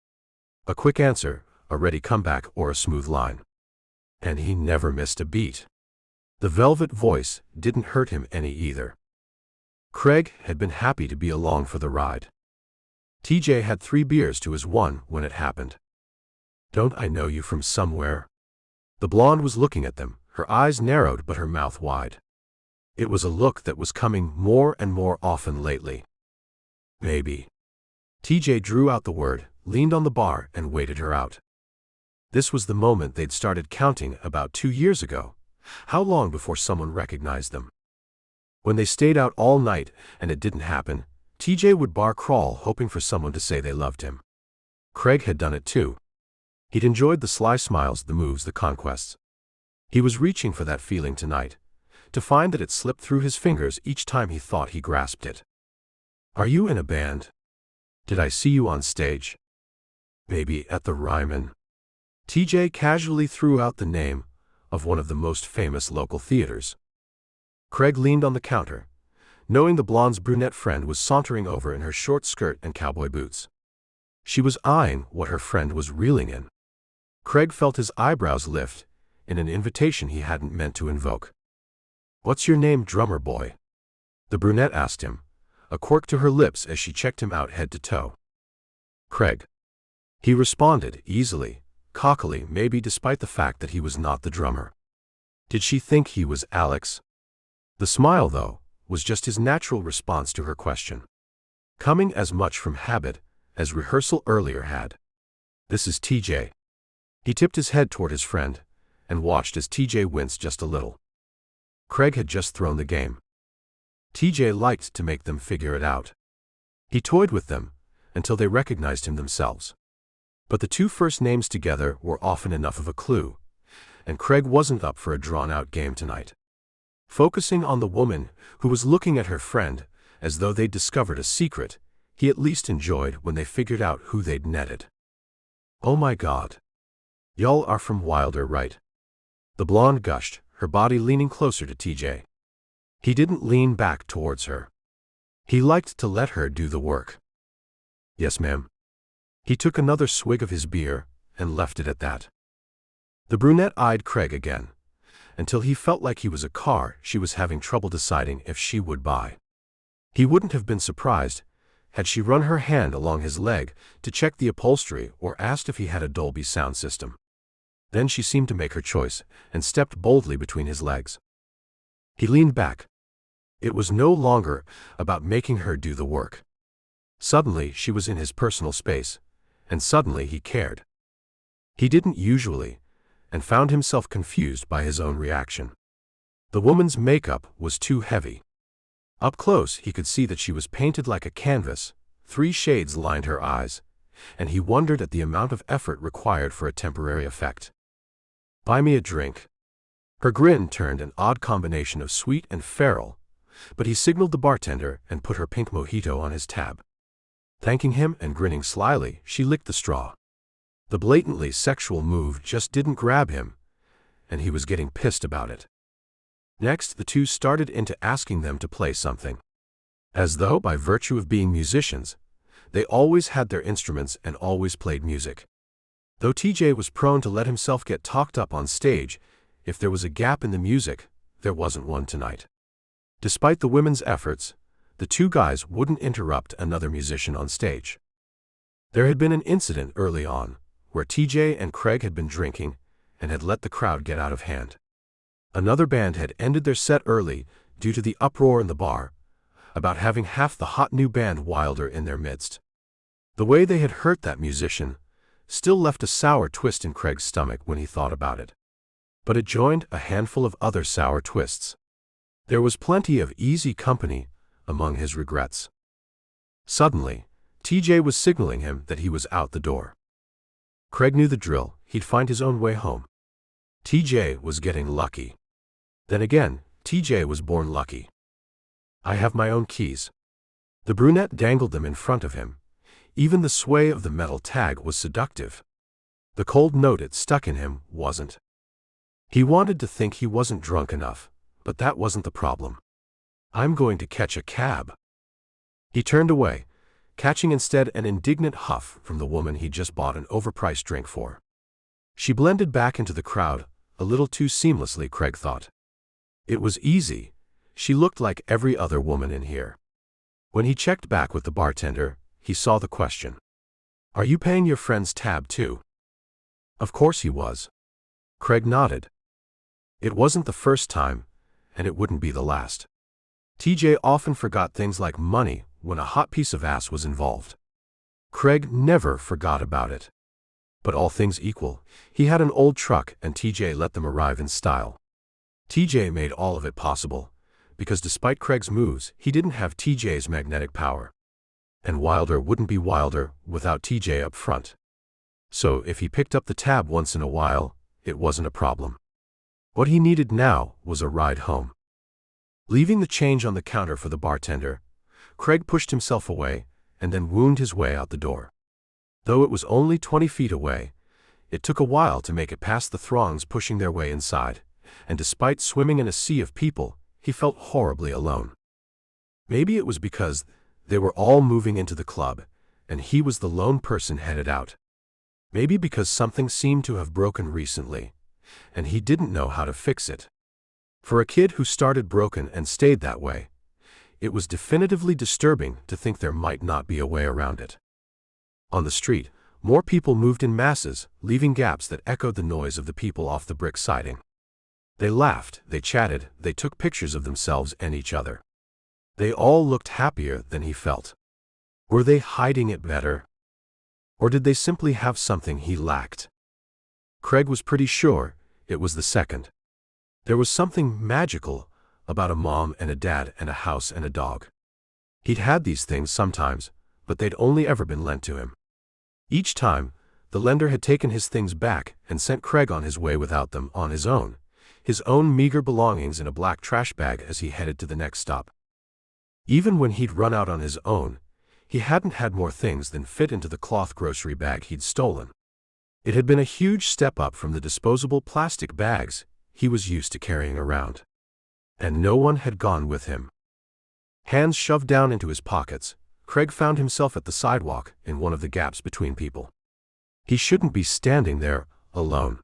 A quick answer, a ready comeback, or a smooth line. And he never missed a beat. The velvet voice didn't hurt him any either. Craig had been happy to be along for the ride. TJ had 3 beers to his 1 when it happened. "Don't I know you from somewhere?" The blonde was looking at them, her eyes narrowed but her mouth wide. It was a look that was coming more and more often lately. "Maybe." TJ drew out the word, leaned on the bar, and waited her out. This was the moment they'd started counting about 2 years ago. How long before someone recognized them? When they stayed out all night and it didn't happen, TJ would bar crawl hoping for someone to say they loved him. Craig had done it too. He'd enjoyed the sly smiles, the moves, the conquests. He was reaching for that feeling tonight, to find that it slipped through his fingers each time he thought he grasped it. "Are you in a band? Did I see you on stage? Maybe at the Ryman?" TJ casually threw out the name of one of the most famous local theaters. Craig leaned on the counter, knowing the blonde's brunette friend was sauntering over in her short skirt and cowboy boots. She was eyeing what her friend was reeling in. Craig felt his eyebrows lift in an invitation he hadn't meant to invoke. "What's your name, drummer boy?" the brunette asked him, a quirk to her lips as she checked him out head to toe. "Craig." He responded, easily, cockily, maybe despite the fact that he was not the drummer. Did she think he was Alex? The smile, though, was just his natural response to her question, coming as much from habit as rehearsal earlier had. "This is TJ." He tipped his head toward his friend and watched as TJ winced just a little. Craig had just thrown the game. TJ liked to make them figure it out. He toyed with them until they recognized him themselves. But the 2 first names together were often enough of a clue, and Craig wasn't up for a drawn-out game tonight. Focusing on the woman who was looking at her friend as though they'd discovered a secret, he at least enjoyed when they figured out who they'd netted. "Oh my God. Y'all are from Wilder, right?" The blonde gushed, her body leaning closer to TJ. He didn't lean back towards her. He liked to let her do the work. "Yes, ma'am." He took another swig of his beer and left it at that. The brunette eyed Craig again, until he felt like he was a car she was having trouble deciding if she would buy. He wouldn't have been surprised had she run her hand along his leg to check the upholstery or asked if he had a Dolby sound system. Then she seemed to make her choice and stepped boldly between his legs. He leaned back. It was no longer about making her do the work. Suddenly she was in his personal space, and suddenly he cared. He didn't usually, and found himself confused by his own reaction. The woman's makeup was too heavy. Up close he could see that she was painted like a canvas, 3 shades lined her eyes, and he wondered at the amount of effort required for a temporary effect. "Buy me a drink." Her grin turned an odd combination of sweet and feral, but he signaled the bartender and put her pink mojito on his tab. Thanking him and grinning slyly, she licked the straw. The blatantly sexual move just didn't grab him, and he was getting pissed about it. Next, the 2 started into asking them to play something. As though, by virtue of being musicians, they always had their instruments and always played music. Though TJ was prone to let himself get talked up on stage, if there was a gap in the music, there wasn't one tonight. Despite the women's efforts, the two guys wouldn't interrupt another musician on stage. There had been an incident early on, where TJ and Craig had been drinking and had let the crowd get out of hand. Another band had ended their set early due to the uproar in the bar, about having half the hot new band Wilder in their midst. The way they had hurt that musician still left a sour twist in Craig's stomach when he thought about it. But it joined a handful of other sour twists. There was plenty of easy company among his regrets. Suddenly, TJ was signaling him that he was out the door. Craig knew the drill, he'd find his own way home. TJ was getting lucky. Then again, TJ was born lucky. I have my own keys. The brunette dangled them in front of him. Even the sway of the metal tag was seductive. The cold note it stuck in him wasn't. He wanted to think he wasn't drunk enough, but that wasn't the problem. I'm going to catch a cab. He turned away, catching instead an indignant huff from the woman he'd just bought an overpriced drink for. She blended back into the crowd, a little too seamlessly, Craig thought. It was easy. She looked like every other woman in here. When he checked back with the bartender, he saw the question. Are you paying your friend's tab too? Of course he was. Craig nodded. It wasn't the first time, and it wouldn't be the last. TJ often forgot things like money when a hot piece of ass was involved. Craig never forgot about it. But all things equal, he had an old truck and TJ let them arrive in style. TJ made all of it possible, because despite Craig's moves, he didn't have TJ's magnetic power. And Wilder wouldn't be Wilder without TJ up front. So if he picked up the tab once in a while, it wasn't a problem. What he needed now was a ride home. Leaving the change on the counter for the bartender, Craig pushed himself away and then wound his way out the door. Though it was only 20 feet away, it took a while to make it past the throngs pushing their way inside, and despite swimming in a sea of people, he felt horribly alone. Maybe it was because they were all moving into the club, and he was the lone person headed out. Maybe because something seemed to have broken recently, and he didn't know how to fix it. For a kid who started broken and stayed that way, it was definitively disturbing to think there might not be a way around it. On the street, more people moved in masses, leaving gaps that echoed the noise of the people off the brick siding. They laughed, they chatted, they took pictures of themselves and each other. They all looked happier than he felt. Were they hiding it better? Or did they simply have something he lacked? Craig was pretty sure it was the second. There was something magical about a mom and a dad and a house and a dog. He'd had these things sometimes, but they'd only ever been lent to him. Each time, the lender had taken his things back and sent Craig on his way without them on his own meager belongings in a black trash bag as he headed to the next stop. Even when he'd run out on his own, he hadn't had more things than fit into the cloth grocery bag he'd stolen. It had been a huge step up from the disposable plastic bags he was used to carrying around. And no one had gone with him. Hands shoved down into his pockets, Craig found himself at the sidewalk in one of the gaps between people. He shouldn't be standing there, alone.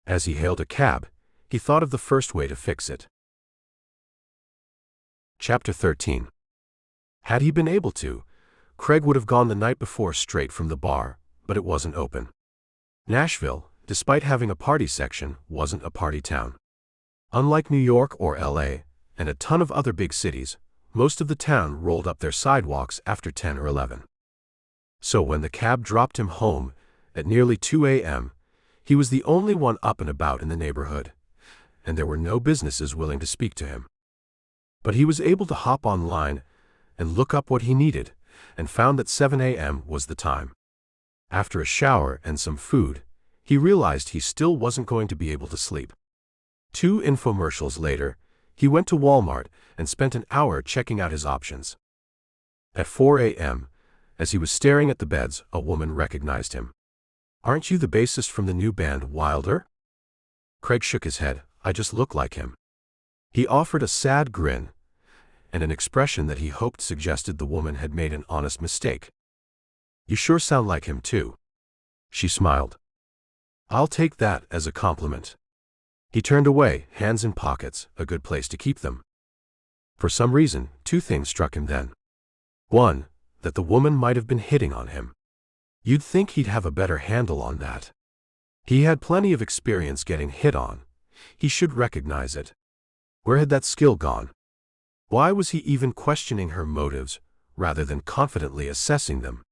As he hailed a cab, he thought of the first way to fix it. Chapter 13. Had he been able to, Craig would have gone the night before straight from the bar, but it wasn't open. Nashville, despite having a party section, wasn't a party town. Unlike New York or LA, and a ton of other big cities, most of the town rolled up their sidewalks after 10 or 11. So when the cab dropped him home at nearly 2 a.m., he was the only one up and about in the neighborhood, and there were no businesses willing to speak to him. But he was able to hop online and look up what he needed, and found that 7 a.m. was the time. After a shower and some food, he realized he still wasn't going to be able to sleep. 2 infomercials later, he went to Walmart and spent an hour checking out his options. At 4 a.m., as he was staring at the beds, a woman recognized him. "Aren't you the bassist from the new band Wilder?" Craig shook his head. "I just look like him." He offered a sad grin, and an expression that he hoped suggested the woman had made an honest mistake. "You sure sound like him too." She smiled. I'll take that as a compliment. He turned away, hands in pockets, a good place to keep them. For some reason, two things struck him then. One, that the woman might have been hitting on him. You'd think he'd have a better handle on that. He had plenty of experience getting hit on. He should recognize it. Where had that skill gone? Why was he even questioning her motives, rather than confidently assessing them?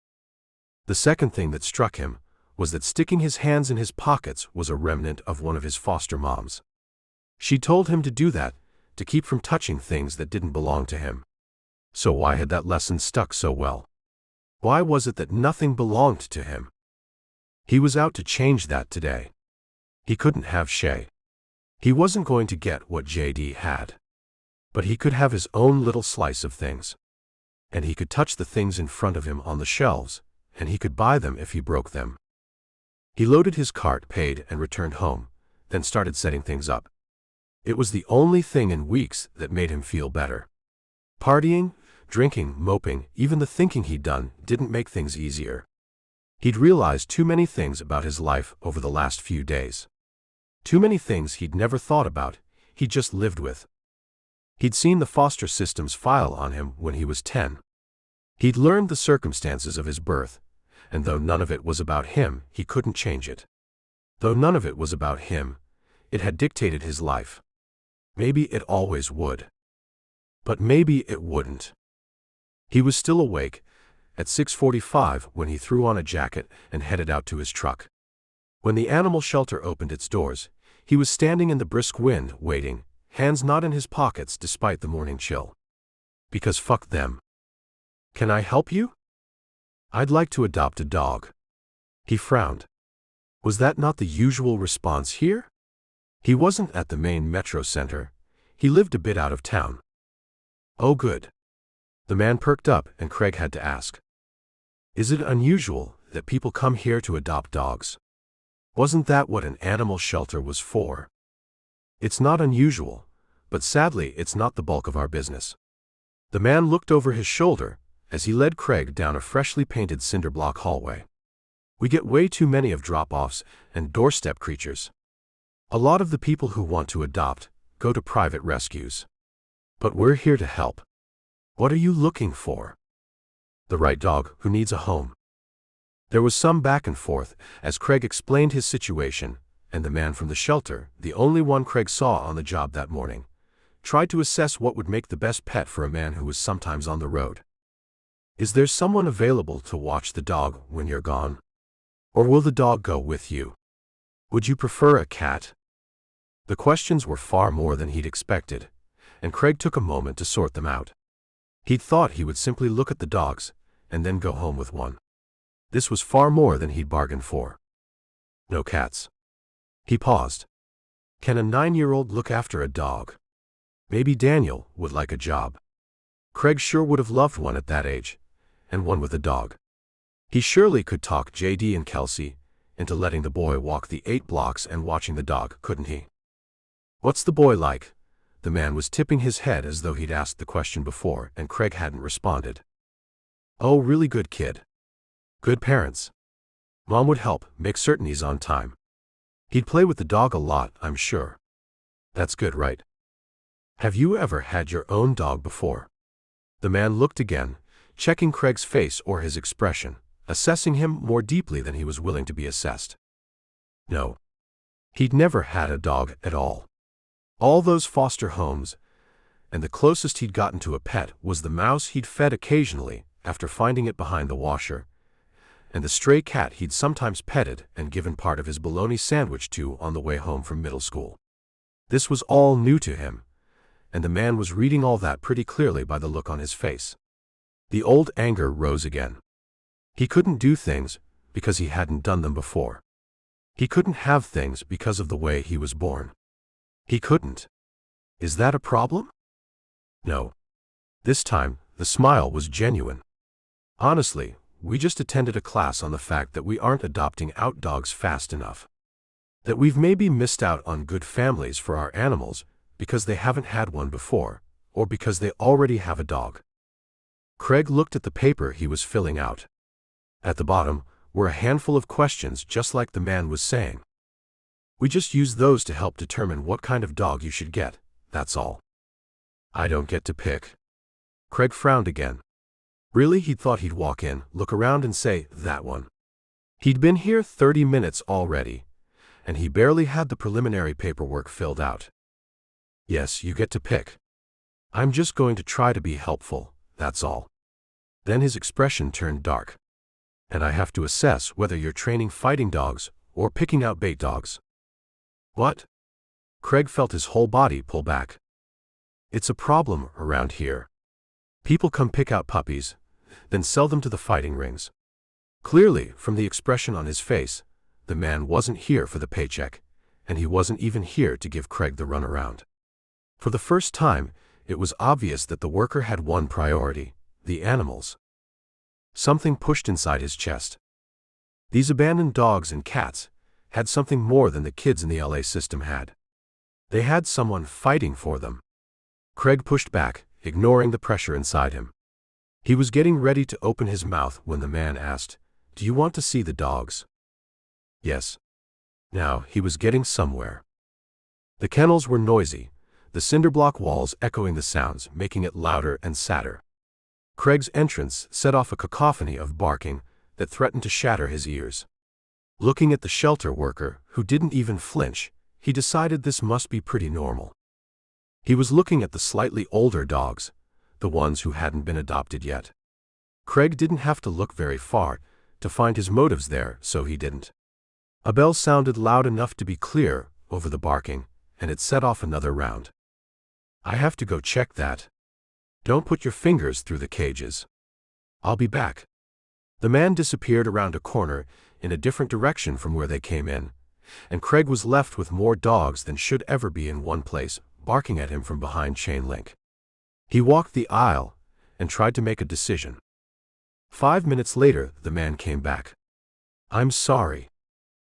The second thing that struck him was that sticking his hands in his pockets was a remnant of one of his foster moms. She told him to do that, to keep from touching things that didn't belong to him. So why had that lesson stuck so well? Why was it that nothing belonged to him? He was out to change that today. He couldn't have Shay. He wasn't going to get what JD had. But he could have his own little slice of things. And he could touch the things in front of him on the shelves, and he could buy them if he broke them. He loaded his cart, paid, and returned home, then started setting things up. It was the only thing in weeks that made him feel better. Partying, drinking, moping, even the thinking he'd done didn't make things easier. He'd realized too many things about his life over the last few days. Too many things he'd never thought about, he'd just lived with. He'd seen the foster system's file on him when he was 10. He'd learned the circumstances of his birth, and though none of it was about him, he couldn't change it. Though none of it was about him, it had dictated his life. Maybe it always would. But maybe it wouldn't. He was still awake at 6:45 when he threw on a jacket and headed out to his truck. When the animal shelter opened its doors, he was standing in the brisk wind, waiting, hands not in his pockets despite the morning chill. Because fuck them. Can I help you? I'd like to adopt a dog. He frowned. Was that not the usual response here? He wasn't at the main metro center. He lived a bit out of town. Oh good. The man perked up and Craig had to ask. Is it unusual that people come here to adopt dogs? Wasn't that what an animal shelter was for? It's not unusual, but sadly it's not the bulk of our business. The man looked over his shoulder as he led Craig down a freshly painted cinder block hallway. We get way too many of drop-offs and doorstep creatures. A lot of the people who want to adopt go to private rescues. But we're here to help. What are you looking for? The right dog who needs a home. There was some back and forth as Craig explained his situation, and the man from the shelter, the only one Craig saw on the job that morning, tried to assess what would make the best pet for a man who was sometimes on the road. Is there someone available to watch the dog when you're gone? Or will the dog go with you? Would you prefer a cat? The questions were far more than he'd expected, and Craig took a moment to sort them out. He'd thought he would simply look at the dogs and then go home with one. This was far more than he'd bargained for. No cats. He paused. Can a 9-year-old look after a dog? Maybe Daniel would like a job. Craig sure would have loved one at that age, and one with a dog. He surely could talk JD and Kelsey into letting the boy walk the 8 blocks and watching the dog, couldn't he? What's the boy like? The man was tipping his head as though he'd asked the question before and Craig hadn't responded. Oh, really good kid. Good parents. Mom would help make certain he's on time. He'd play with the dog a lot, I'm sure. That's good, right? Have you ever had your own dog before? The man looked again, checking Craig's face or his expression, assessing him more deeply than he was willing to be assessed. No. He'd never had a dog at all. All those foster homes, and the closest he'd gotten to a pet was the mouse he'd fed occasionally after finding it behind the washer, and the stray cat he'd sometimes petted and given part of his bologna sandwich to on the way home from middle school. This was all new to him, and the man was reading all that pretty clearly by the look on his face. The old anger rose again. He couldn't do things because he hadn't done them before. He couldn't have things because of the way he was born. He couldn't. Is that a problem? No. This time, the smile was genuine. Honestly, we just attended a class on the fact that we aren't adopting out dogs fast enough. That we've maybe missed out on good families for our animals because they haven't had one before, or because they already have a dog. Craig looked at the paper he was filling out. At the bottom were a handful of questions just like the man was saying. We just use those to help determine what kind of dog you should get, that's all. I don't get to pick. Craig frowned again. Really, he'd thought he'd walk in, look around and say, that one. He'd been here 30 minutes already, and he barely had the preliminary paperwork filled out. Yes, you get to pick. I'm just going to try to be helpful, that's all. Then his expression turned dark. And I have to assess whether you're training fighting dogs or picking out bait dogs. What? Craig felt his whole body pull back. It's a problem around here. People come pick out puppies, then sell them to the fighting rings. Clearly, from the expression on his face, the man wasn't here for the paycheck, and he wasn't even here to give Craig the runaround. For the first time, it was obvious that the worker had one priority: the animals. Something pushed inside his chest. These abandoned dogs and cats had something more than the kids in the LA system had. They had someone fighting for them. Craig pushed back, ignoring the pressure inside him. He was getting ready to open his mouth when the man asked, "Do you want to see the dogs?" Yes. Now he was getting somewhere. The kennels were noisy, the cinder-block walls echoing the sounds, making it louder and sadder. Craig's entrance set off a cacophony of barking that threatened to shatter his ears. Looking at the shelter worker, who didn't even flinch, he decided this must be pretty normal. He was looking at the slightly older dogs, the ones who hadn't been adopted yet. Craig didn't have to look very far to find his motives there, so he didn't. A bell sounded loud enough to be clear over the barking, and it set off another round. I have to go check that. Don't put your fingers through the cages. I'll be back. The man disappeared around a corner in a different direction from where they came in, and Craig was left with more dogs than should ever be in one place, barking at him from behind chain link. He walked the aisle and tried to make a decision. 5 minutes later, the man came back. I'm sorry.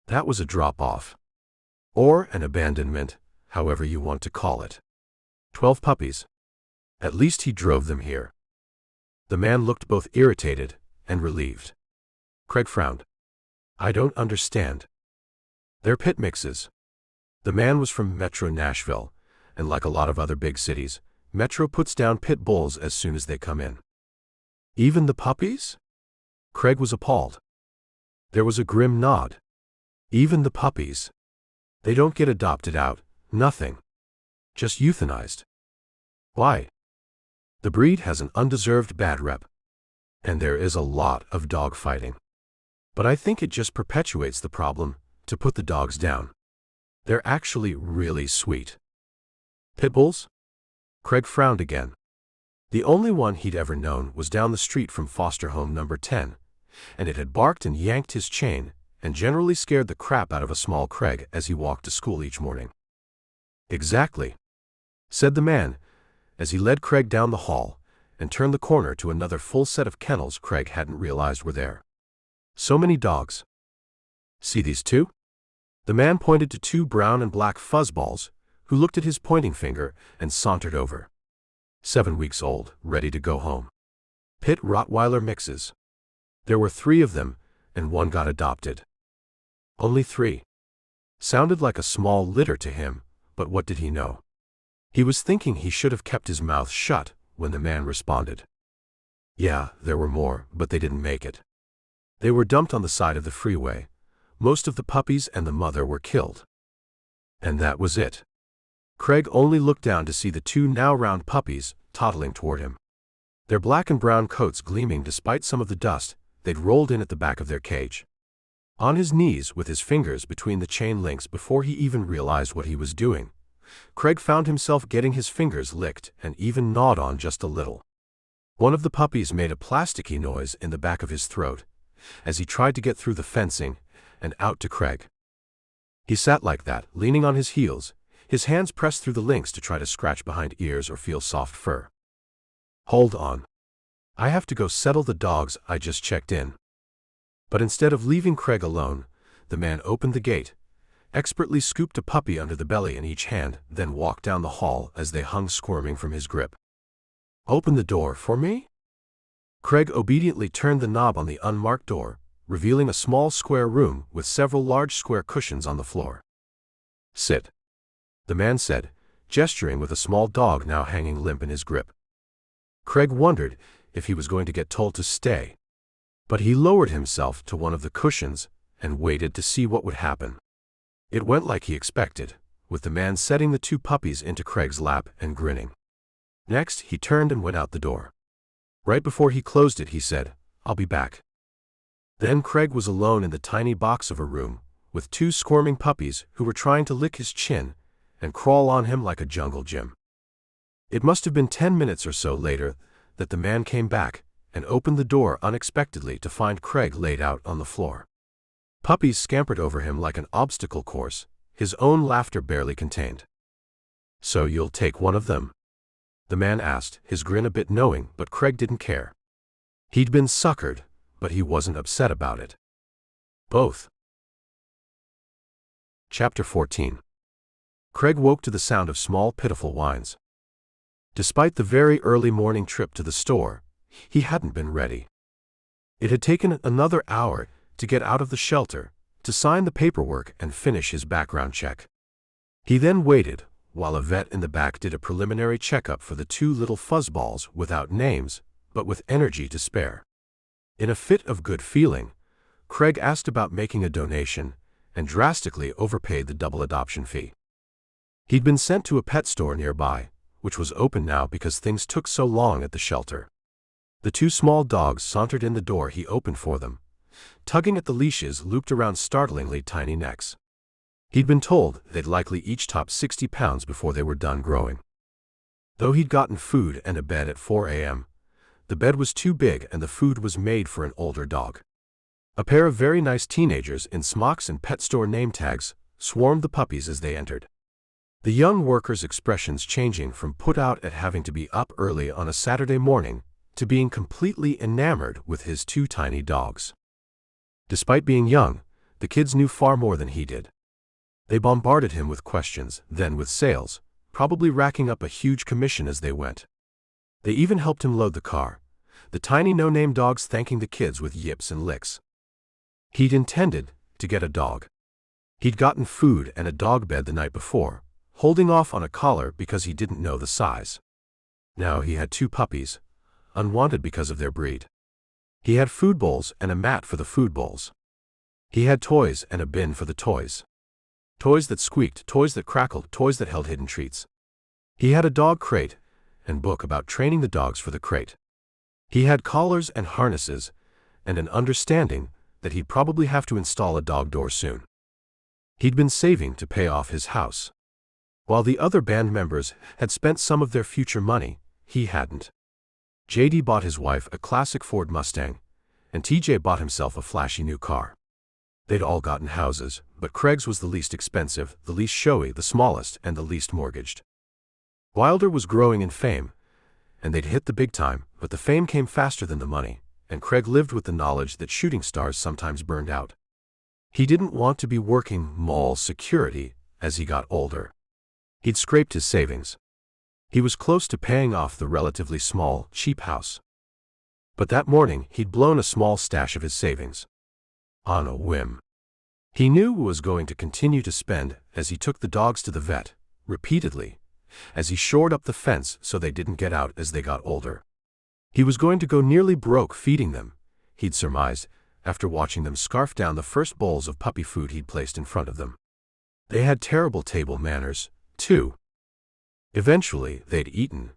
That was a drop-off. Or an abandonment, however you want to call it. 12 puppies. At least he drove them here. The man looked both irritated and relieved. Craig frowned. I don't understand. They're pit mixes. The man was from Metro Nashville, and like a lot of other big cities, Metro puts down pit bulls as soon as they come in. Even the puppies? Craig was appalled. There was a grim nod. Even the puppies. They don't get adopted out, nothing. Just euthanized. Why? The breed has an undeserved bad rep. And there is a lot of dog fighting. But I think it just perpetuates the problem to put the dogs down. They're actually really sweet. Pit bulls? Craig frowned again. The only one he'd ever known was down the street from foster home number 10, and it had barked and yanked his chain and generally scared the crap out of a small Craig as he walked to school each morning. Exactly, said the man as he led Craig down the hall and turned the corner to another full set of kennels Craig hadn't realized were there. So many dogs. See these two? The man pointed to 2 brown and black fuzzballs, who looked at his pointing finger and sauntered over. 7 weeks old, ready to go home. Pit Rottweiler mixes. There were 3 of them, and 1 got adopted. Only 3. Sounded like a small litter to him, but what did he know? He was thinking he should have kept his mouth shut when the man responded. Yeah, there were more, but they didn't make it. They were dumped on the side of the freeway. Most of the puppies and the mother were killed. And that was it. Craig only looked down to see the 2 now round puppies toddling toward him. Their black and brown coats gleaming despite some of the dust they'd rolled in at the back of their cage. On his knees with his fingers between the chain links before he even realized what he was doing, Craig found himself getting his fingers licked and even gnawed on just a little. One of the puppies made a plasticky noise in the back of his throat as he tried to get through the fencing and out to Craig. He sat like that, leaning on his heels, his hands pressed through the links to try to scratch behind ears or feel soft fur. Hold on. I have to go settle the dogs I just checked in. But instead of leaving Craig alone, the man opened the gate, expertly scooped a puppy under the belly in each hand, then walked down the hall as they hung squirming from his grip. Open the door for me? Craig obediently turned the knob on the unmarked door, revealing a small square room with several large square cushions on the floor. Sit, the man said, gesturing with a small dog now hanging limp in his grip. Craig wondered if he was going to get told to stay, but he lowered himself to one of the cushions and waited to see what would happen. It went like he expected, with the man setting the 2 puppies into Craig's lap and grinning. Next, he turned and went out the door. Right before he closed it, he said, "I'll be back." Then Craig was alone in the tiny box of a room, with 2 squirming puppies who were trying to lick his chin and crawl on him like a jungle gym. It must have been 10 minutes or so later that the man came back and opened the door unexpectedly to find Craig laid out on the floor. Puppies scampered over him like an obstacle course, his own laughter barely contained. "So you'll take one of them?" the man asked, his grin a bit knowing, but Craig didn't care. He'd been suckered, but he wasn't upset about it. Both. Chapter 14. Craig woke to the sound of small, pitiful whines. Despite the very early morning trip to the store, he hadn't been ready. It had taken another hour to get out of the shelter, to sign the paperwork and finish his background check. He then waited while a vet in the back did a preliminary checkup for the 2 little fuzzballs without names, but with energy to spare. In a fit of good feeling, Craig asked about making a donation and drastically overpaid the double adoption fee. He'd been sent to a pet store nearby, which was open now because things took so long at the shelter. The 2 small dogs sauntered in the door he opened for them, tugging at the leashes looped around startlingly tiny necks. He'd been told they'd likely each top 60 pounds before they were done growing. Though he'd gotten food and a bed at 4 a.m., the bed was too big and the food was made for an older dog. A pair of very nice teenagers in smocks and pet store name tags swarmed the puppies as they entered. The young workers' expressions changing from put out at having to be up early on a Saturday morning to being completely enamored with his 2 tiny dogs. Despite being young, the kids knew far more than he did. They bombarded him with questions, then with sales, probably racking up a huge commission as they went. They even helped him load the car, the tiny no-name dogs thanking the kids with yips and licks. He'd intended to get a dog. He'd gotten food and a dog bed the night before, holding off on a collar because he didn't know the size. Now he had 2 puppies, unwanted because of their breed. He had food bowls and a mat for the food bowls. He had toys and a bin for the toys. Toys that squeaked, toys that crackled, toys that held hidden treats. He had a dog crate and book about training the dogs for the crate. He had collars and harnesses and an understanding that he'd probably have to install a dog door soon. He'd been saving to pay off his house. While the other band members had spent some of their future money, he hadn't. JD bought his wife a classic Ford Mustang, and TJ bought himself a flashy new car. They'd all gotten houses, but Craig's was the least expensive, the least showy, the smallest, and the least mortgaged. Wilder was growing in fame, and they'd hit the big time, but the fame came faster than the money, and Craig lived with the knowledge that shooting stars sometimes burned out. He didn't want to be working mall security as he got older. He'd scraped his savings. He was close to paying off the relatively small, cheap house. But that morning, he'd blown a small stash of his savings. On a whim. He knew he was going to continue to spend as he took the dogs to the vet, repeatedly, as he shored up the fence so they didn't get out as they got older. He was going to go nearly broke feeding them, he'd surmised, after watching them scarf down the first bowls of puppy food he'd placed in front of them. They had terrible table manners, too. Eventually, they'd eaten,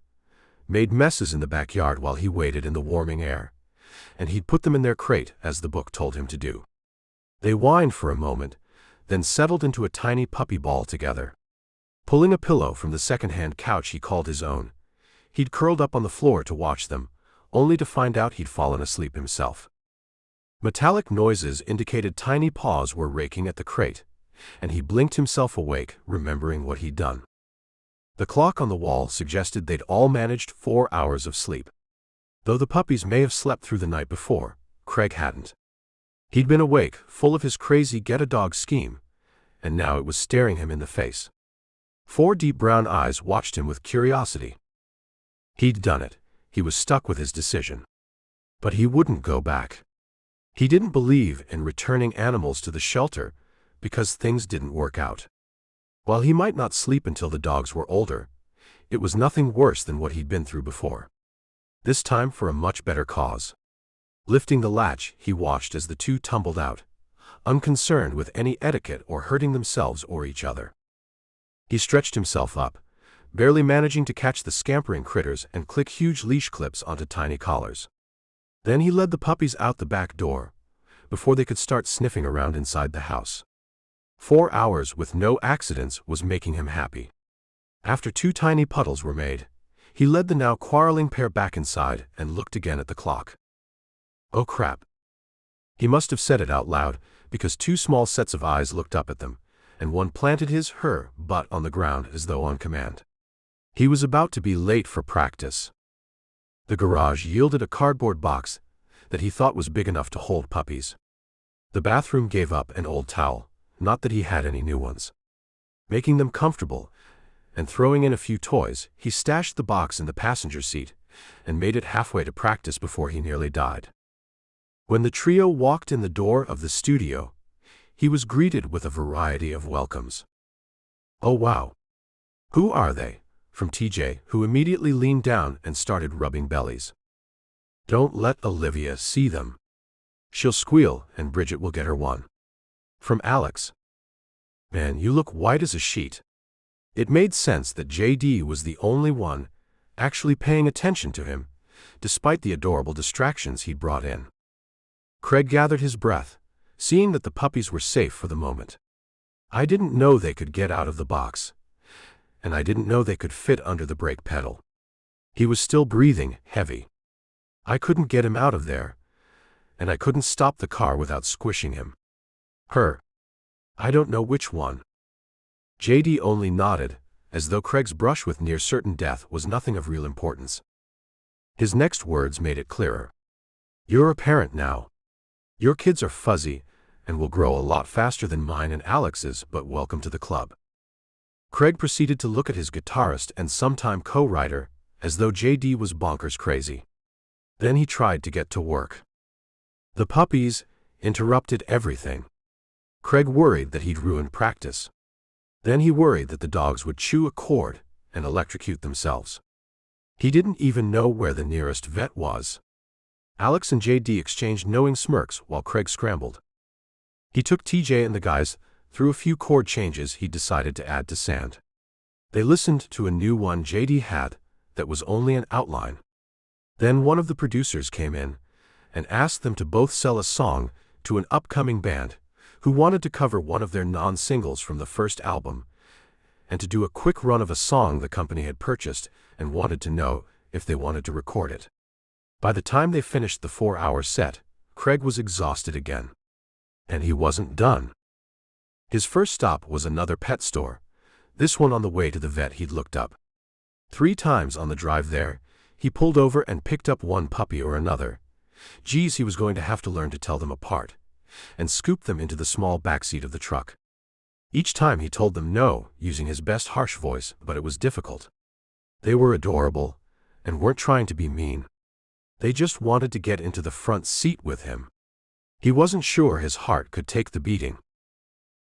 made messes in the backyard while he waited in the warming air, and he'd put them in their crate as the book told him to do. They whined for a moment, then settled into a tiny puppy ball together. Pulling a pillow from the second-hand couch he called his own, he'd curled up on the floor to watch them, only to find out he'd fallen asleep himself. Metallic noises indicated tiny paws were raking at the crate, and he blinked himself awake, remembering what he'd done. The clock on the wall suggested they'd all managed 4 hours of sleep. Though the puppies may have slept through the night before, Craig hadn't. He'd been awake, full of his crazy get-a-dog scheme, and now it was staring him in the face. 4 deep brown eyes watched him with curiosity. He'd done it. He was stuck with his decision. But he wouldn't go back. He didn't believe in returning animals to the shelter because things didn't work out. While he might not sleep until the dogs were older, it was nothing worse than what he'd been through before. This time for a much better cause. Lifting the latch, he watched as the two tumbled out, unconcerned with any etiquette or hurting themselves or each other. He stretched himself up, barely managing to catch the scampering critters and click huge leash clips onto tiny collars. Then he led the puppies out the back door, before they could start sniffing around inside the house. 4 hours with no accidents was making him happy. After 2 tiny puddles were made, he led the now quarreling pair back inside and looked again at the clock. Oh crap. He must have said it out loud, because 2 small sets of eyes looked up at them, and one planted her butt on the ground as though on command. He was about to be late for practice. The garage yielded a cardboard box that he thought was big enough to hold puppies. The bathroom gave up an old towel, not that he had any new ones. Making them comfortable and throwing in a few toys, he stashed the box in the passenger seat and made it halfway to practice before he nearly died. When the trio walked in the door of the studio, he was greeted with a variety of welcomes. "Oh wow. Who are they?" from TJ, who immediately leaned down and started rubbing bellies. "Don't let Olivia see them. She'll squeal and Bridget will get her one." From Alex. "Man, you look white as a sheet." It made sense that JD was the only one actually paying attention to him, despite the adorable distractions he'd brought in. Craig gathered his breath, seeing that the puppies were safe for the moment. "I didn't know they could get out of the box, and I didn't know they could fit under the brake pedal." He was still breathing heavy. "I couldn't get him out of there, and I couldn't stop the car without squishing him." "Her. I don't know which one." JD only nodded, as though Craig's brush with near certain death was nothing of real importance. His next words made it clearer. "You're a parent now. Your kids are fuzzy and will grow a lot faster than mine and Alex's, but welcome to the club." Craig proceeded to look at his guitarist and sometime co-writer, as though JD was bonkers crazy. Then he tried to get to work. The puppies interrupted everything. Craig worried that he'd ruin practice. Then he worried that the dogs would chew a cord and electrocute themselves. He didn't even know where the nearest vet was. Alex and JD exchanged knowing smirks while Craig scrambled. He took TJ and the guys through a few chord changes he'd decided to add to Sand. They listened to a new one JD had that was only an outline. Then one of the producers came in and asked them to both sell a song to an upcoming band who wanted to cover one of their non-singles from the first album, and to do a quick run of a song the company had purchased and wanted to know if they wanted to record it. By the time they finished the 4-hour set, Craig was exhausted again. And he wasn't done. His first stop was another pet store, this one on the way to the vet he'd looked up. 3 times on the drive there, he pulled over and picked up one puppy or another. Geez, he was going to have to learn to tell them apart, and scoop them into the small backseat of the truck. Each time he told them no, using his best harsh voice, but it was difficult. They were adorable, and weren't trying to be mean. They just wanted to get into the front seat with him. He wasn't sure his heart could take the beating.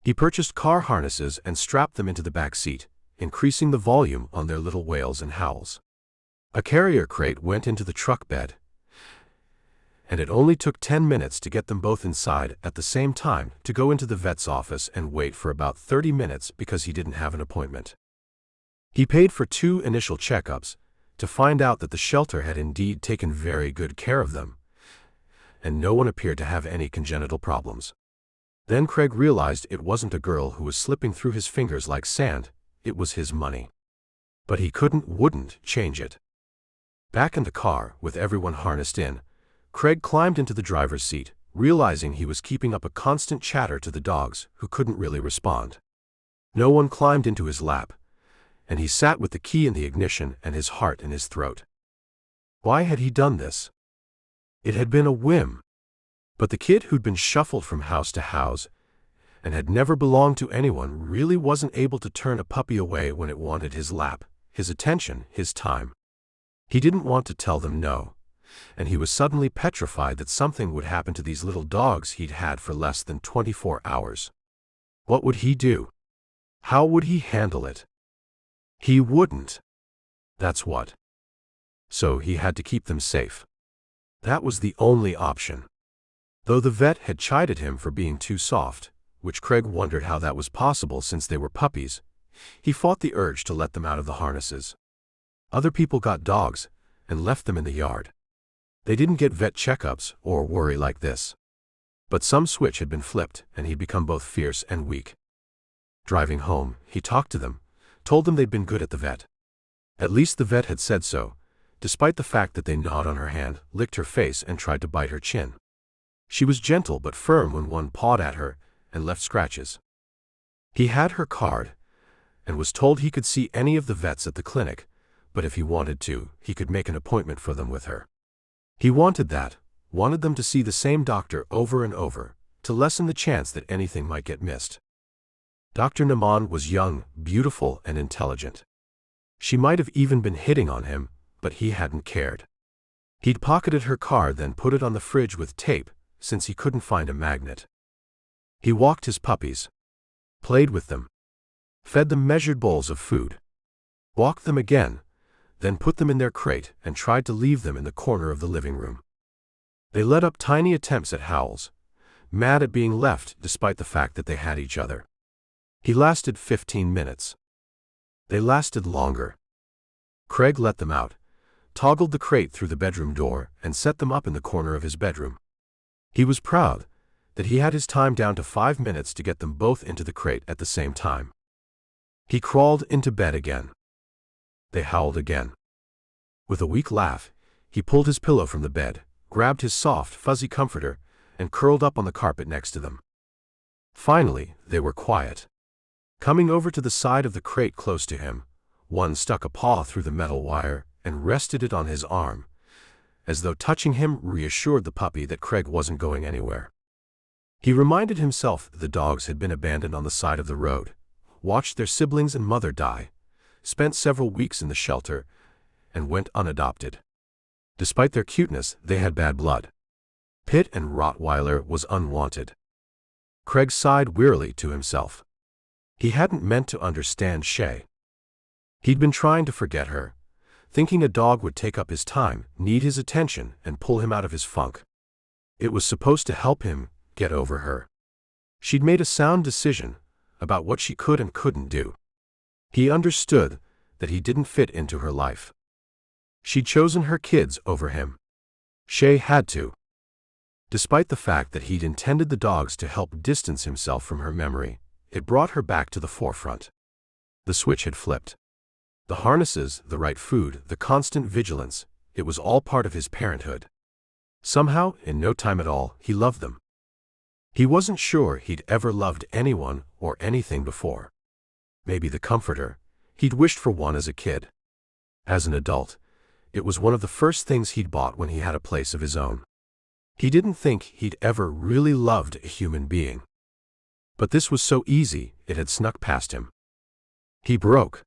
He purchased car harnesses and strapped them into the back seat, increasing the volume on their little wails and howls. A carrier crate went into the truck bed, and it only took 10 minutes to get them both inside at the same time to go into the vet's office and wait for about 30 minutes because he didn't have an appointment. He paid for 2 initial checkups to find out that the shelter had indeed taken very good care of them, and no one appeared to have any congenital problems. Then Craig realized it wasn't a girl who was slipping through his fingers like sand, it was his money. But he wouldn't change it. Back in the car, with everyone harnessed in, Craig climbed into the driver's seat, realizing he was keeping up a constant chatter to the dogs, who couldn't really respond. No one climbed into his lap, and he sat with the key in the ignition and his heart in his throat. Why had he done this? It had been a whim. But the kid who'd been shuffled from house to house and had never belonged to anyone really wasn't able to turn a puppy away when it wanted his lap, his attention, his time. He didn't want to tell them no, and he was suddenly petrified that something would happen to these little dogs he'd had for less than 24 hours. What would he do? How would he handle it? He wouldn't. That's what. So he had to keep them safe. That was the only option. Though the vet had chided him for being too soft, which Craig wondered how that was possible since they were puppies, he fought the urge to let them out of the harnesses. Other people got dogs and left them in the yard. They didn't get vet checkups or worry like this. But some switch had been flipped and he'd become both fierce and weak. Driving home, he talked to them, told them they'd been good at the vet. At least the vet had said so, despite the fact that they gnawed on her hand, licked her face, and tried to bite her chin. She was gentle but firm when one pawed at her and left scratches. He had her card and was told he could see any of the vets at the clinic, but if he wanted to, he could make an appointment for them with her. He wanted that, wanted them to see the same doctor over and over, to lessen the chance that anything might get missed. Dr. Naman was young, beautiful, and intelligent. She might have even been hitting on him, but he hadn't cared. He'd pocketed her card, then put it on the fridge with tape, since he couldn't find a magnet. He walked his puppies, played with them, fed them measured bowls of food, walked them again, then put them in their crate and tried to leave them in the corner of the living room. They let up tiny attempts at howls, mad at being left despite the fact that they had each other. He lasted 15 minutes. They lasted longer. Craig let them out, toggled the crate through the bedroom door, and set them up in the corner of his bedroom. He was proud that he had his time down to 5 minutes to get them both into the crate at the same time. He crawled into bed again. They howled again. With a weak laugh, he pulled his pillow from the bed, grabbed his soft, fuzzy comforter, and curled up on the carpet next to them. Finally, they were quiet. Coming over to the side of the crate close to him, one stuck a paw through the metal wire and rested it on his arm, as though touching him reassured the puppy that Craig wasn't going anywhere. He reminded himself that the dogs had been abandoned on the side of the road, watched their siblings and mother die, spent several weeks in the shelter, and went unadopted. Despite their cuteness, they had bad blood. Pit and Rottweiler was unwanted. Craig sighed wearily to himself. He hadn't meant to understand Shay. He'd been trying to forget her, thinking a dog would take up his time, need his attention, and pull him out of his funk. It was supposed to help him get over her. She'd made a sound decision about what she could and couldn't do. He understood that he didn't fit into her life. She'd chosen her kids over him. Shay had to. Despite the fact that he'd intended the dogs to help distance himself from her memory, it brought her back to the forefront. The switch had flipped. The harnesses, the right food, the constant vigilance, it was all part of his parenthood. Somehow, in no time at all, he loved them. He wasn't sure he'd ever loved anyone or anything before. Maybe the comforter. He'd wished for one as a kid. As an adult, it was one of the first things he'd bought when he had a place of his own. He didn't think he'd ever really loved a human being. But this was so easy, it had snuck past him. He broke.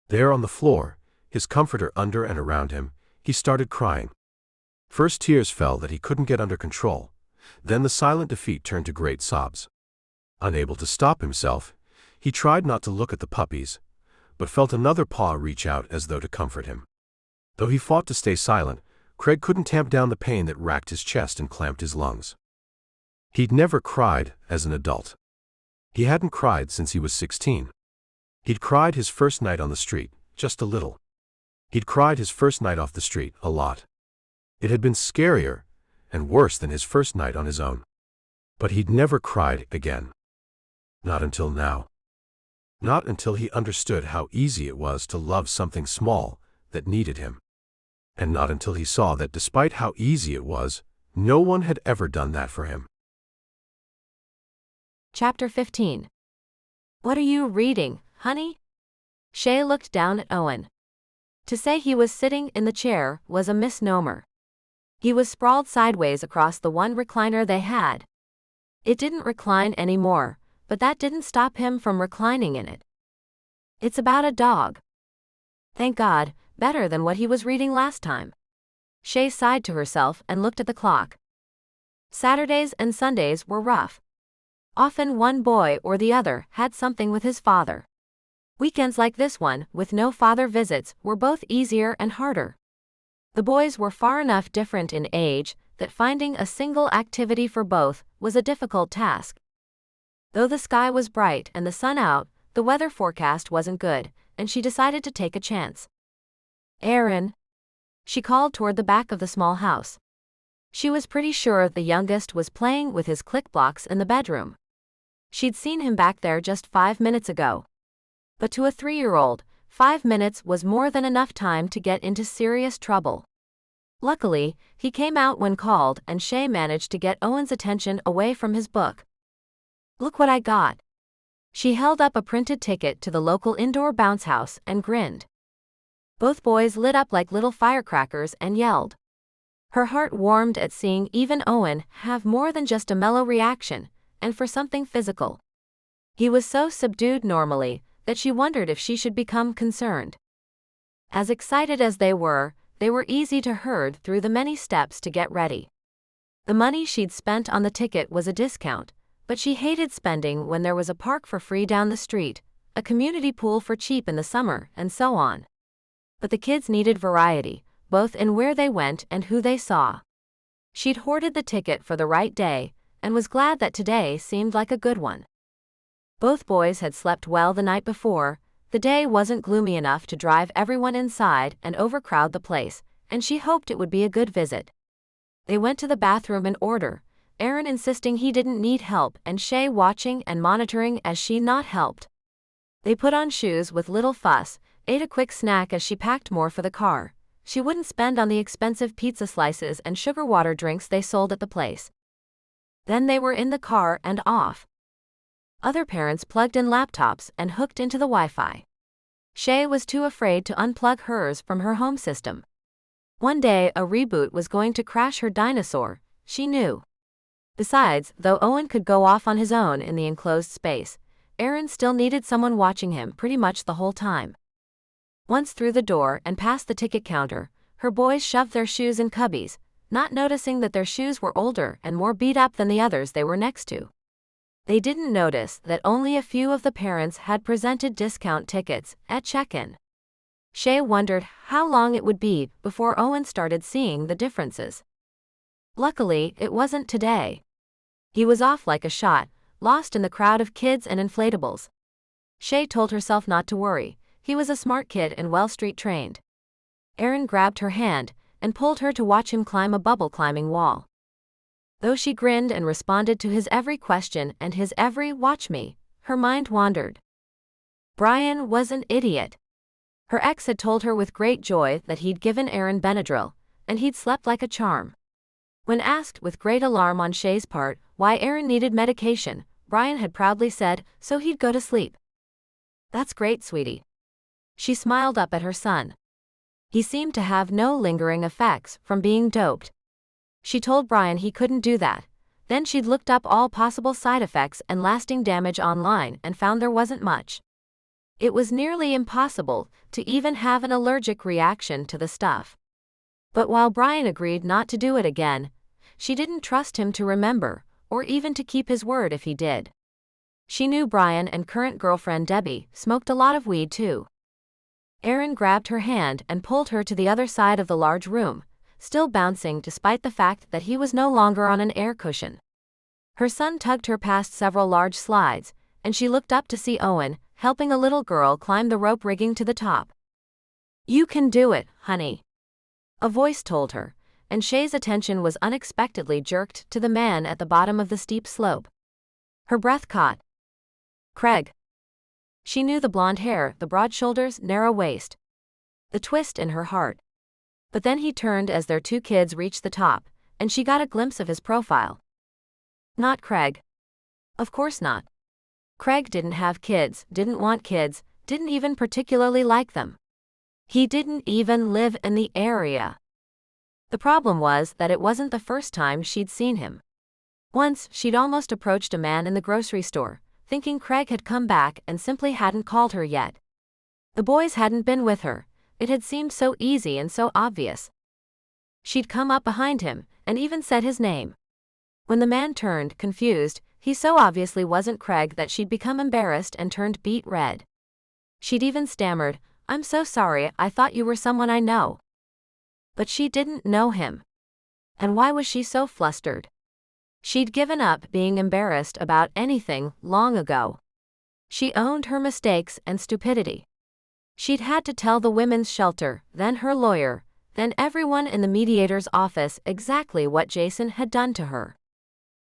There on the floor, his comforter under and around him, he started crying. First tears fell that he couldn't get under control, then the silent defeat turned to great sobs. Unable to stop himself, he tried not to look at the puppies, but felt another paw reach out as though to comfort him. Though he fought to stay silent, Craig couldn't tamp down the pain that racked his chest and clamped his lungs. He'd never cried as an adult. He hadn't cried since he was 16. He'd cried his first night on the street, just a little. He'd cried his first night off the street, a lot. It had been scarier and worse than his first night on his own. But he'd never cried again. Not until now. Not until he understood how easy it was to love something small that needed him. And not until he saw that despite how easy it was, no one had ever done that for him. Chapter 15. What are you reading, honey? Shay looked down at Owen. To say he was sitting in the chair was a misnomer. He was sprawled sideways across the one recliner they had. It didn't recline anymore, but that didn't stop him from reclining in it. It's about a dog. Thank God, better than what he was reading last time. Shay sighed to herself and looked at the clock. Saturdays and Sundays were rough. Often one boy or the other had something with his father. Weekends like this one, with no father visits, were both easier and harder. The boys were far enough different in age that finding a single activity for both was a difficult task. Though the sky was bright and the sun out, the weather forecast wasn't good, and she decided to take a chance. "Aaron," she called toward the back of the small house. She was pretty sure the youngest was playing with his click blocks in the bedroom. She'd seen him back there just 5 minutes ago. But to a 3-year-old, 5 minutes was more than enough time to get into serious trouble. Luckily, he came out when called, and Shay managed to get Owen's attention away from his book. "Look what I got." She held up a printed ticket to the local indoor bounce house and grinned. Both boys lit up like little firecrackers and yelled. Her heart warmed at seeing even Owen have more than just a mellow reaction, and for something physical. He was so subdued normally that she wondered if she should become concerned. As excited as they were easy to herd through the many steps to get ready. The money she'd spent on the ticket was a discount, but she hated spending when there was a park for free down the street, a community pool for cheap in the summer, and so on. But the kids needed variety, both in where they went and who they saw. She'd hoarded the ticket for the right day, and was glad that today seemed like a good one. Both boys had slept well the night before. The day wasn't gloomy enough to drive everyone inside and overcrowd the place, and she hoped it would be a good visit. They went to the bathroom in order, Aaron insisting he didn't need help and Shay watching and monitoring as she not helped. They put on shoes with little fuss, ate a quick snack as she packed more for the car. She wouldn't spend on the expensive pizza slices and sugar water drinks they sold at the place. Then they were in the car and off. Other parents plugged in laptops and hooked into the Wi-Fi. Shay was too afraid to unplug hers from her home system. One day a reboot was going to crash her dinosaur, she knew. Besides, though Owen could go off on his own in the enclosed space, Aaron still needed someone watching him pretty much the whole time. Once through the door and past the ticket counter, her boys shoved their shoes in cubbies, not noticing that their shoes were older and more beat up than the others they were next to. They didn't notice that only a few of the parents had presented discount tickets at check-in. Shay wondered how long it would be before Owen started seeing the differences. Luckily, it wasn't today. He was off like a shot, lost in the crowd of kids and inflatables. Shay told herself not to worry. He was a smart kid and well street trained. Aaron grabbed her hand and pulled her to watch him climb a bubble climbing wall. Though she grinned and responded to his every question and his every "watch me," her mind wandered. Brian was an idiot. Her ex had told her with great joy that he'd given Aaron Benadryl, and he'd slept like a charm. When asked with great alarm on Shay's part why Aaron needed medication, Brian had proudly said, so he'd go to sleep. "That's great, sweetie." She smiled up at her son. He seemed to have no lingering effects from being doped. She told Brian he couldn't do that. Then she'd looked up all possible side effects and lasting damage online and found there wasn't much. It was nearly impossible to even have an allergic reaction to the stuff. But while Brian agreed not to do it again, she didn't trust him to remember, or even to keep his word if he did. She knew Brian and current girlfriend Debbie smoked a lot of weed too. Aaron grabbed her hand and pulled her to the other side of the large room, still bouncing despite the fact that he was no longer on an air cushion. Her son tugged her past several large slides, and she looked up to see Owen helping a little girl climb the rope rigging to the top. "You can do it, honey," a voice told her, and Shay's attention was unexpectedly jerked to the man at the bottom of the steep slope. Her breath caught. Craig. She knew the blonde hair, the broad shoulders, narrow waist. The twist in her heart. But then he turned as their two kids reached the top, and she got a glimpse of his profile. Not Craig. Of course not. Craig didn't have kids, didn't want kids, didn't even particularly like them. He didn't even live in the area. The problem was that it wasn't the first time she'd seen him. Once, she'd almost approached a man in the grocery store, thinking Craig had come back and simply hadn't called her yet. The boys hadn't been with her. It had seemed so easy and so obvious. She'd come up behind him, and even said his name. When the man turned, confused, He so obviously wasn't Craig that she'd become embarrassed and turned beet red. She'd even stammered, "I'm so sorry, I thought you were someone I know." But she didn't know him. And why was she so flustered? She'd given up being embarrassed about anything long ago. She owned her mistakes and stupidity. She'd had to tell the women's shelter, then her lawyer, then everyone in the mediator's office exactly what Jason had done to her.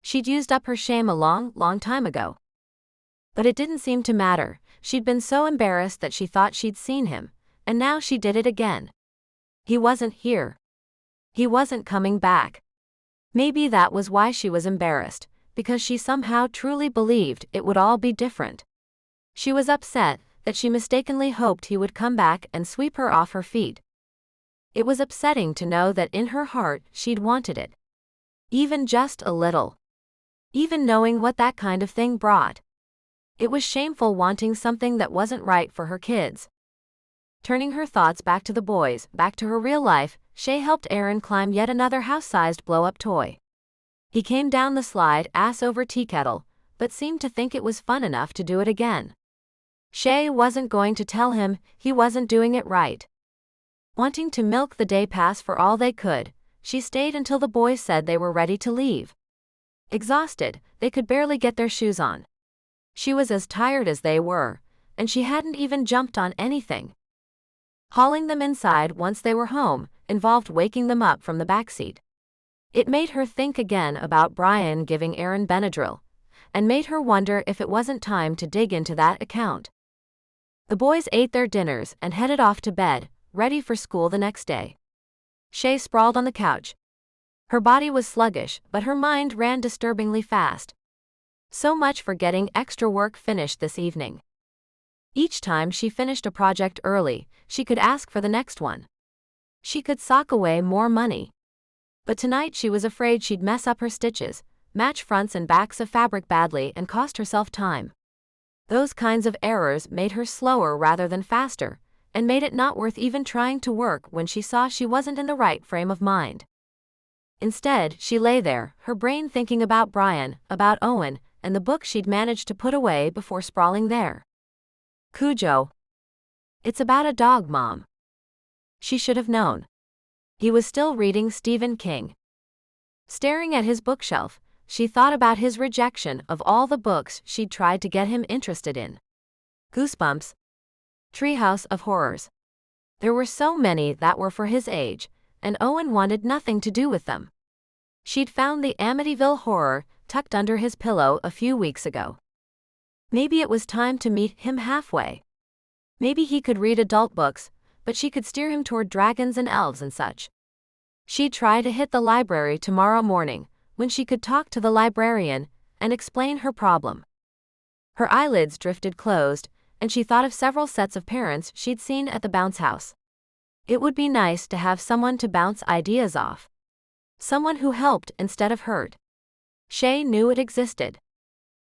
She'd used up her shame a long time ago. But it didn't seem to matter. She'd been so embarrassed that she thought she'd seen him, and now she did it again. He wasn't here. He wasn't coming back. Maybe that was why she was embarrassed, because she somehow truly believed it would all be different. She was upset that she mistakenly hoped he would come back and sweep her off her feet. It was upsetting to know that in her heart she'd wanted it. Even just a little. Even knowing what that kind of thing brought. It was shameful wanting something that wasn't right for her kids. Turning her thoughts back to the boys, back to her real life, Shay helped Aaron climb yet another house-sized blow-up toy. He came down the slide ass over tea kettle, but seemed to think it was fun enough to do it again. Shay wasn't going to tell him he wasn't doing it right. Wanting to milk the day pass for all they could, she stayed until the boys said they were ready to leave. Exhausted, they could barely get their shoes on. She was as tired as they were, and she hadn't even jumped on anything. Hauling them inside once they were home involved waking them up from the backseat. It made her think again about Brian giving Aaron Benadryl, and made her wonder if it wasn't time to dig into that account. The boys ate their dinners and headed off to bed, ready for school the next day. Shay sprawled on the couch. Her body was sluggish, but her mind ran disturbingly fast. So much for getting extra work finished this evening. Each time she finished a project early, she could ask for the next one. She could sock away more money. But tonight she was afraid she'd mess up her stitches, match fronts and backs of fabric badly and cost herself time. Those kinds of errors made her slower rather than faster, and made it not worth even trying to work when she saw she wasn't in the right frame of mind. Instead, she lay there, her brain thinking about Brian, about Owen, and the book she'd managed to put away before sprawling there. Cujo. It's about a dog, Mom. She should have known. He was still reading Stephen King. Staring at his bookshelf, she thought about his rejection of all the books she'd tried to get him interested in. Goosebumps. Treehouse of Horrors. There were so many that were for his age, and Owen wanted nothing to do with them. She'd found the Amityville Horror tucked under his pillow a few weeks ago. Maybe it was time to meet him halfway. Maybe he could read adult books, but she could steer him toward dragons and elves and such. She'd try to hit the library tomorrow morning, when she could talk to the librarian and explain her problem. Her eyelids drifted closed, and she thought of several sets of parents she'd seen at the bounce house. It would be nice to have someone to bounce ideas off. Someone who helped instead of hurt. Shay knew it existed.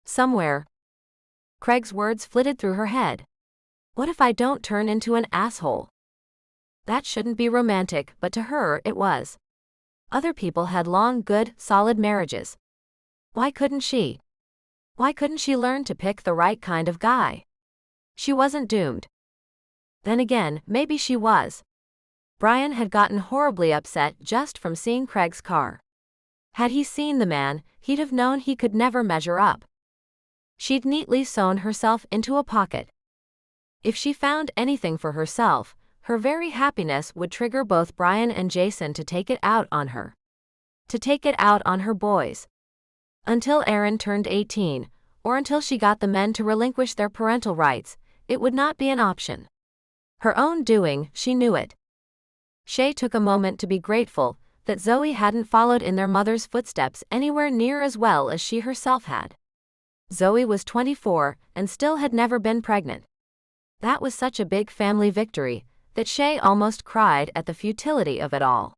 Somewhere. Craig's words flitted through her head. What if I don't turn into an asshole? That shouldn't be romantic, but to her it was. Other people had long, good, solid marriages. Why couldn't she? Why couldn't she learn to pick the right kind of guy? She wasn't doomed. Then again, maybe she was. Brian had gotten horribly upset just from seeing Craig's car. Had he seen the man, he'd have known he could never measure up. She'd neatly sewn herself into a pocket. If she found anything for herself, her very happiness would trigger both Brian and Jason to take it out on her. To take it out on her boys. Until Aaron turned 18, or until she got the men to relinquish their parental rights, it would not be an option. Her own doing, she knew it. Shay took a moment to be grateful that Zoe hadn't followed in their mother's footsteps anywhere near as well as she herself had. Zoe was 24 and still had never been pregnant. That was such a big family victory that Shay almost cried at the futility of it all.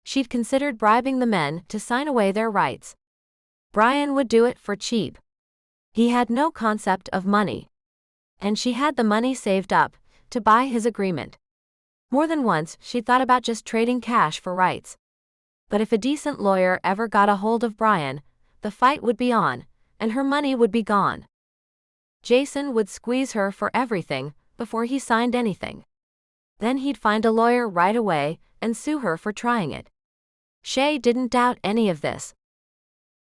She'd considered bribing the men to sign away their rights. Brian would do it for cheap. He had no concept of money. And she had the money saved up to buy his agreement. More than once, she'd thought about just trading cash for rights. But if a decent lawyer ever got a hold of Brian, the fight would be on, and her money would be gone. Jason would squeeze her for everything before he signed anything. Then he'd find a lawyer right away and sue her for trying it. Shay didn't doubt any of this.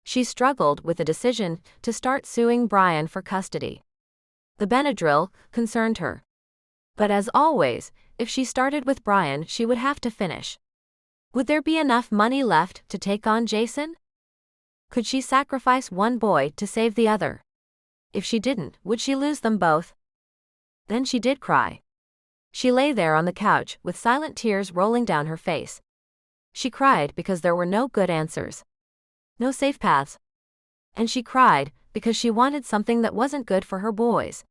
She struggled with the decision to start suing Brian for custody. The Benadryl concerned her. But as always, if she started with Brian, she would have to finish. Would there be enough money left to take on Jason? Could she sacrifice one boy to save the other? If she didn't, would she lose them both? Then she did cry. She lay there on the couch with silent tears rolling down her face. She cried because there were no good answers. No safe paths. And she cried because she wanted something that wasn't good for her boys.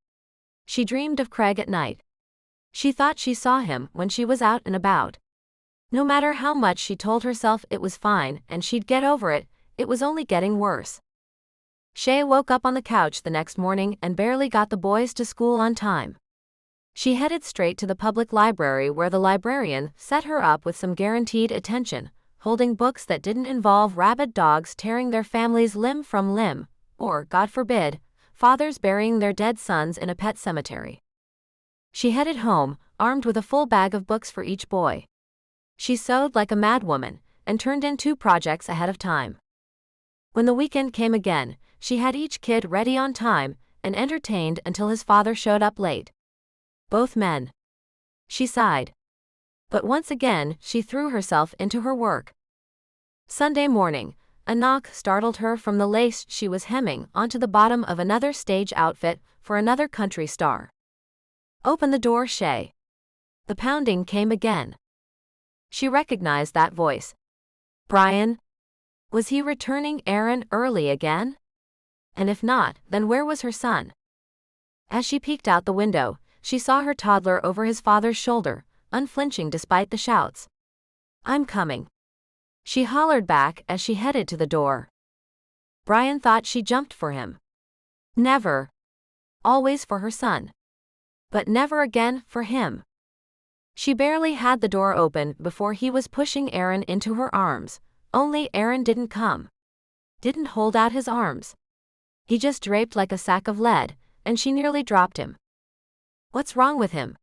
She dreamed of Craig at night. She thought she saw him when she was out and about. No matter how much she told herself it was fine and she'd get over it, it was only getting worse. Shay woke up on the couch the next morning and barely got the boys to school on time. She headed straight to the public library where the librarian set her up with some guaranteed attention, holding books that didn't involve rabid dogs tearing their families limb from limb, or, God forbid, fathers burying their dead sons in a pet cemetery. She headed home, armed with a full bag of books for each boy. She sewed like a madwoman, and turned in 2 projects ahead of time. When the weekend came again, she had each kid ready on time, and entertained until his father showed up late. Both men. She sighed. But once again, she threw herself into her work. Sunday morning, a knock startled her from the lace she was hemming onto the bottom of another stage outfit for another country star. "Open the door, Shay." The pounding came again. She recognized that voice. Brian? Was he returning errand early again? And if not, then where was her son? As she peeked out the window, she saw her toddler over his father's shoulder, unflinching despite the shouts. "I'm coming." She hollered back as she headed to the door. Brian thought she jumped for him. Never. Always for her son. But never again for him. She barely had the door open before he was pushing Aaron into her arms, only Aaron didn't come. Didn't hold out his arms. He just draped like a sack of lead, and she nearly dropped him. "What's wrong with him?"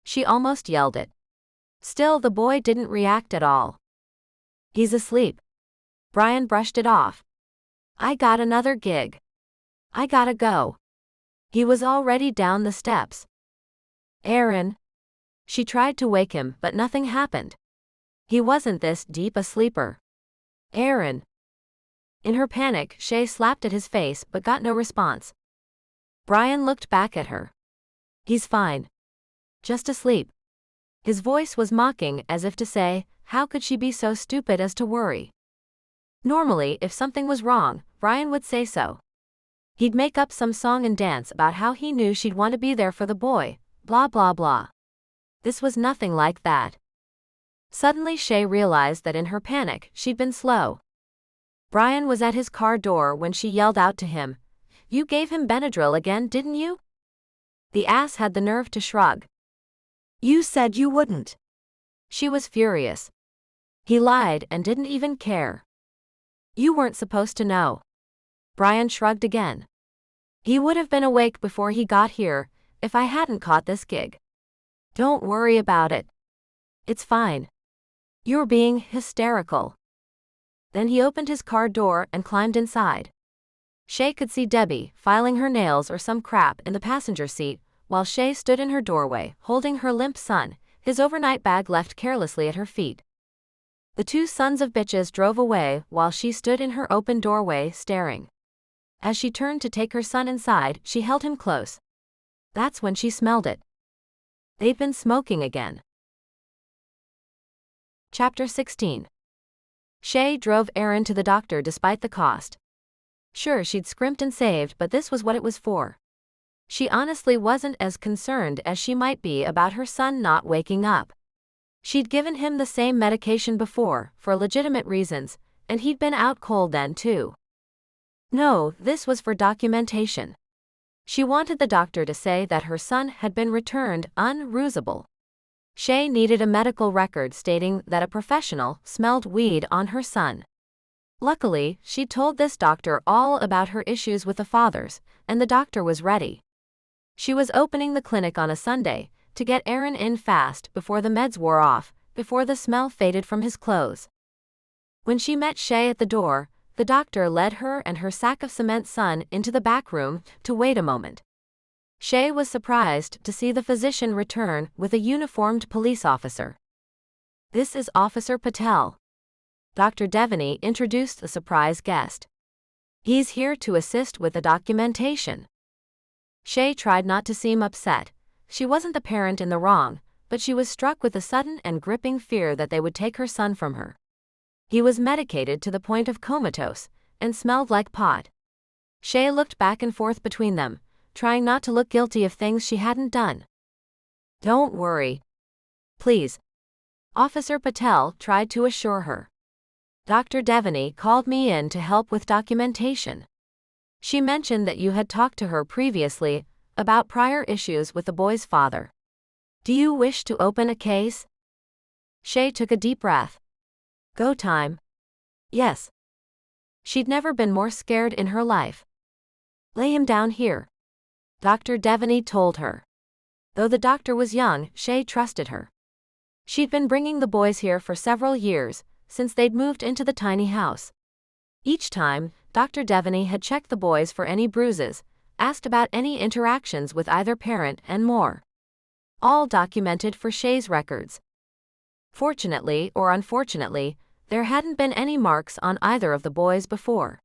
She almost yelled it. Still, the boy didn't react at all. "He's asleep." Brian brushed it off. "I got another gig. I gotta go." He was already down the steps. "Aaron." She tried to wake him, but nothing happened. He wasn't this deep a sleeper. "Aaron." In her panic, Shay slapped at his face but got no response. Brian looked back at her. "He's fine. Just asleep." His voice was mocking, as if to say, how could she be so stupid as to worry? Normally, if something was wrong, Brian would say so. He'd make up some song and dance about how he knew she'd want to be there for the boy, blah blah blah. This was nothing like that. Suddenly Shay realized that in her panic, she'd been slow. Brian was at his car door when she yelled out to him, "You gave him Benadryl again, didn't you?" The ass had the nerve to shrug. "You said you wouldn't." She was furious. He lied and didn't even care. "You weren't supposed to know." Brian shrugged again. "He would have been awake before he got here, if I hadn't caught this gig. Don't worry about it. It's fine. You're being hysterical." Then he opened his car door and climbed inside. Shay could see Debbie filing her nails or some crap in the passenger seat, while Shay stood in her doorway, holding her limp son, his overnight bag left carelessly at her feet. The 2 sons of bitches drove away while she stood in her open doorway staring. As she turned to take her son inside, she held him close. That's when she smelled it. They'd been smoking again. Chapter 16. Shay drove Aaron to the doctor despite the cost. Sure, she'd scrimped and saved, but this was what it was for. She honestly wasn't as concerned as she might be about her son not waking up. She'd given him the same medication before, for legitimate reasons, and he'd been out cold then too. No, this was for documentation. She wanted the doctor to say that her son had been returned unusable. Shay needed a medical record stating that a professional smelled weed on her son. Luckily, she told this doctor all about her issues with the fathers, and the doctor was ready. She was opening the clinic on a Sunday to get Aaron in fast before the meds wore off, before the smell faded from his clothes. When she met Shay at the door, the doctor led her and her sack of cement son into the back room to wait a moment. Shay was surprised to see the physician return with a uniformed police officer. "This is Officer Patel." Dr. Devaney introduced the surprise guest. "He's here to assist with the documentation." Shay tried not to seem upset. She wasn't the parent in the wrong, but she was struck with a sudden and gripping fear that they would take her son from her. He was medicated to the point of comatose, and smelled like pot. Shay looked back and forth between them, trying not to look guilty of things she hadn't done. "Don't worry. Please." Officer Patel tried to assure her. "Dr. Devaney called me in to help with documentation. She mentioned that you had talked to her previously about prior issues with the boy's father. Do you wish to open a case?" Shay took a deep breath. Go time. Yes. She'd never been more scared in her life. "Lay him down here," Dr. Devaney told her. Though the doctor was young, Shay trusted her. She'd been bringing the boys here for several years, since they'd moved into the tiny house. Each time, Dr. Devaney had checked the boys for any bruises, asked about any interactions with either parent, and more. All documented for Shay's records. Fortunately or unfortunately, there hadn't been any marks on either of the boys before.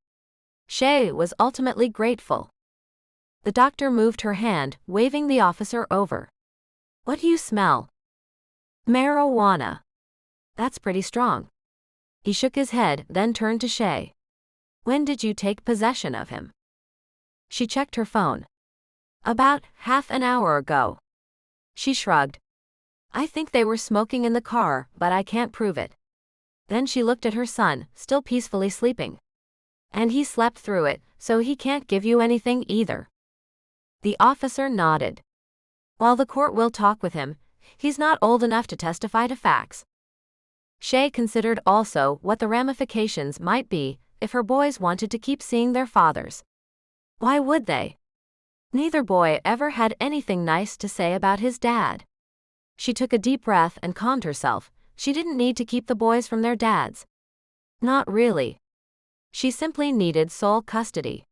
Shay was ultimately grateful. The doctor moved her hand, waving the officer over. "What do you smell?" "Marijuana." "That's pretty strong." He shook his head, then turned to Shay. "When did you take possession of him?" She checked her phone. "About half an hour ago." She shrugged. "I think they were smoking in the car, but I can't prove it." Then she looked at her son, still peacefully sleeping. "And he slept through it, so he can't give you anything either." The officer nodded. "While the court will talk with him, he's not old enough to testify to facts." Shay considered also what the ramifications might be if her boys wanted to keep seeing their fathers. Why would they? Neither boy ever had anything nice to say about his dad. She took a deep breath and calmed herself. She didn't need to keep the boys from their dads. Not really. She simply needed sole custody.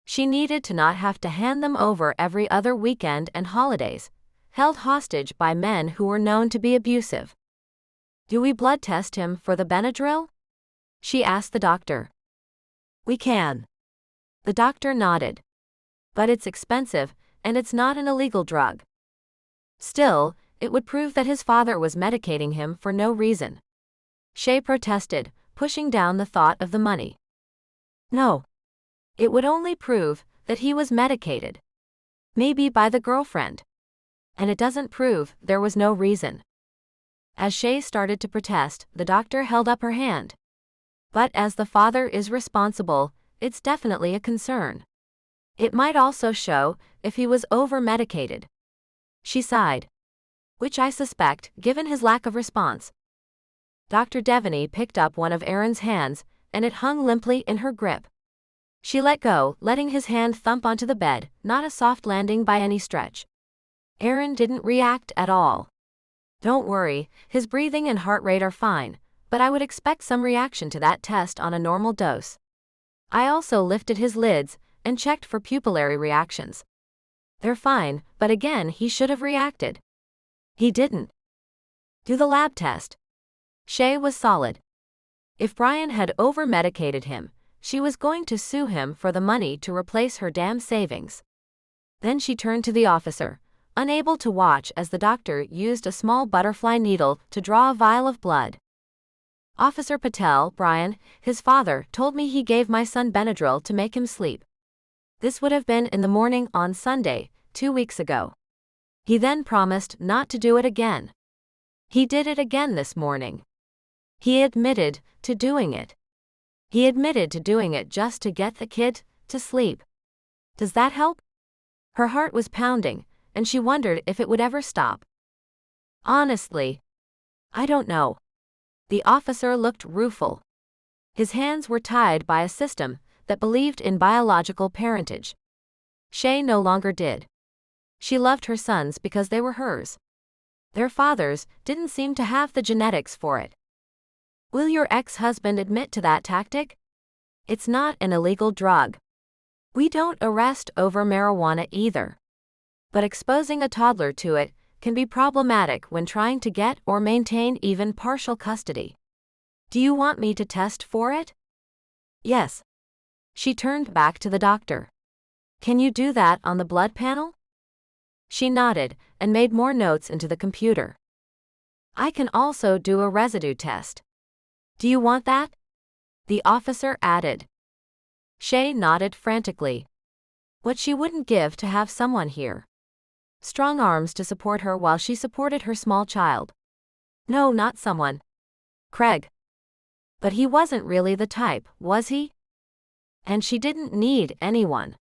She needed to not have to hand them over every other weekend and holidays, held hostage by men who were known to be abusive. "Do we blood test him for the Benadryl?" she asked the doctor. "We can." The doctor nodded. "But it's expensive, and it's not an illegal drug." Still, it would prove that his father was medicating him for no reason. Shay protested, pushing down the thought of the money. "No. It would only prove that he was medicated. Maybe by the girlfriend. And it doesn't prove there was no reason." As Shay started to protest, the doctor held up her hand. "But as the father is responsible, it's definitely a concern. It might also show if he was over-medicated." She sighed. "Which I suspect, given his lack of response." Dr. Devaney picked up one of Aaron's hands, and it hung limply in her grip. She let go, letting his hand thump onto the bed, not a soft landing by any stretch. Aaron didn't react at all. "Don't worry, his breathing and heart rate are fine, but I would expect some reaction to that test on a normal dose." I also lifted his lids and checked for pupillary reactions. "They're fine, but again he should have reacted." He didn't. "Do the lab test." Shay was solid. If Brian had over-medicated him, she was going to sue him for the money to replace her damn savings. Then she turned to the officer, unable to watch as the doctor used a small butterfly needle to draw a vial of blood. "Officer Patel, Brian, his father, told me he gave my son Benadryl to make him sleep. This would have been in the morning on Sunday, 2 weeks ago. He then promised not to do it again. He did it again this morning. He admitted to doing it. He admitted to doing it just to get the kid to sleep. Does that help?" Her heart was pounding, and she wondered if it would ever stop. "Honestly, I don't know." The officer looked rueful. His hands were tied by a system that believed in biological parentage. Shay no longer did. She loved her sons because they were hers. Their fathers didn't seem to have the genetics for it. Will your ex-husband admit to that tactic? It's not an illegal drug. We don't arrest over marijuana either. But exposing a toddler to it can be problematic when trying to get or maintain even partial custody. Do you want me to test for it? Yes. She turned back to the doctor. Can you do that on the blood panel? She nodded and made more notes into the computer. I can also do a residue test. Do you want that? The officer added. Shay nodded frantically. What she wouldn't give to have someone here. Strong arms to support her while she supported her small child. No, not someone. Craig. But he wasn't really the type, was he? And she didn't need anyone.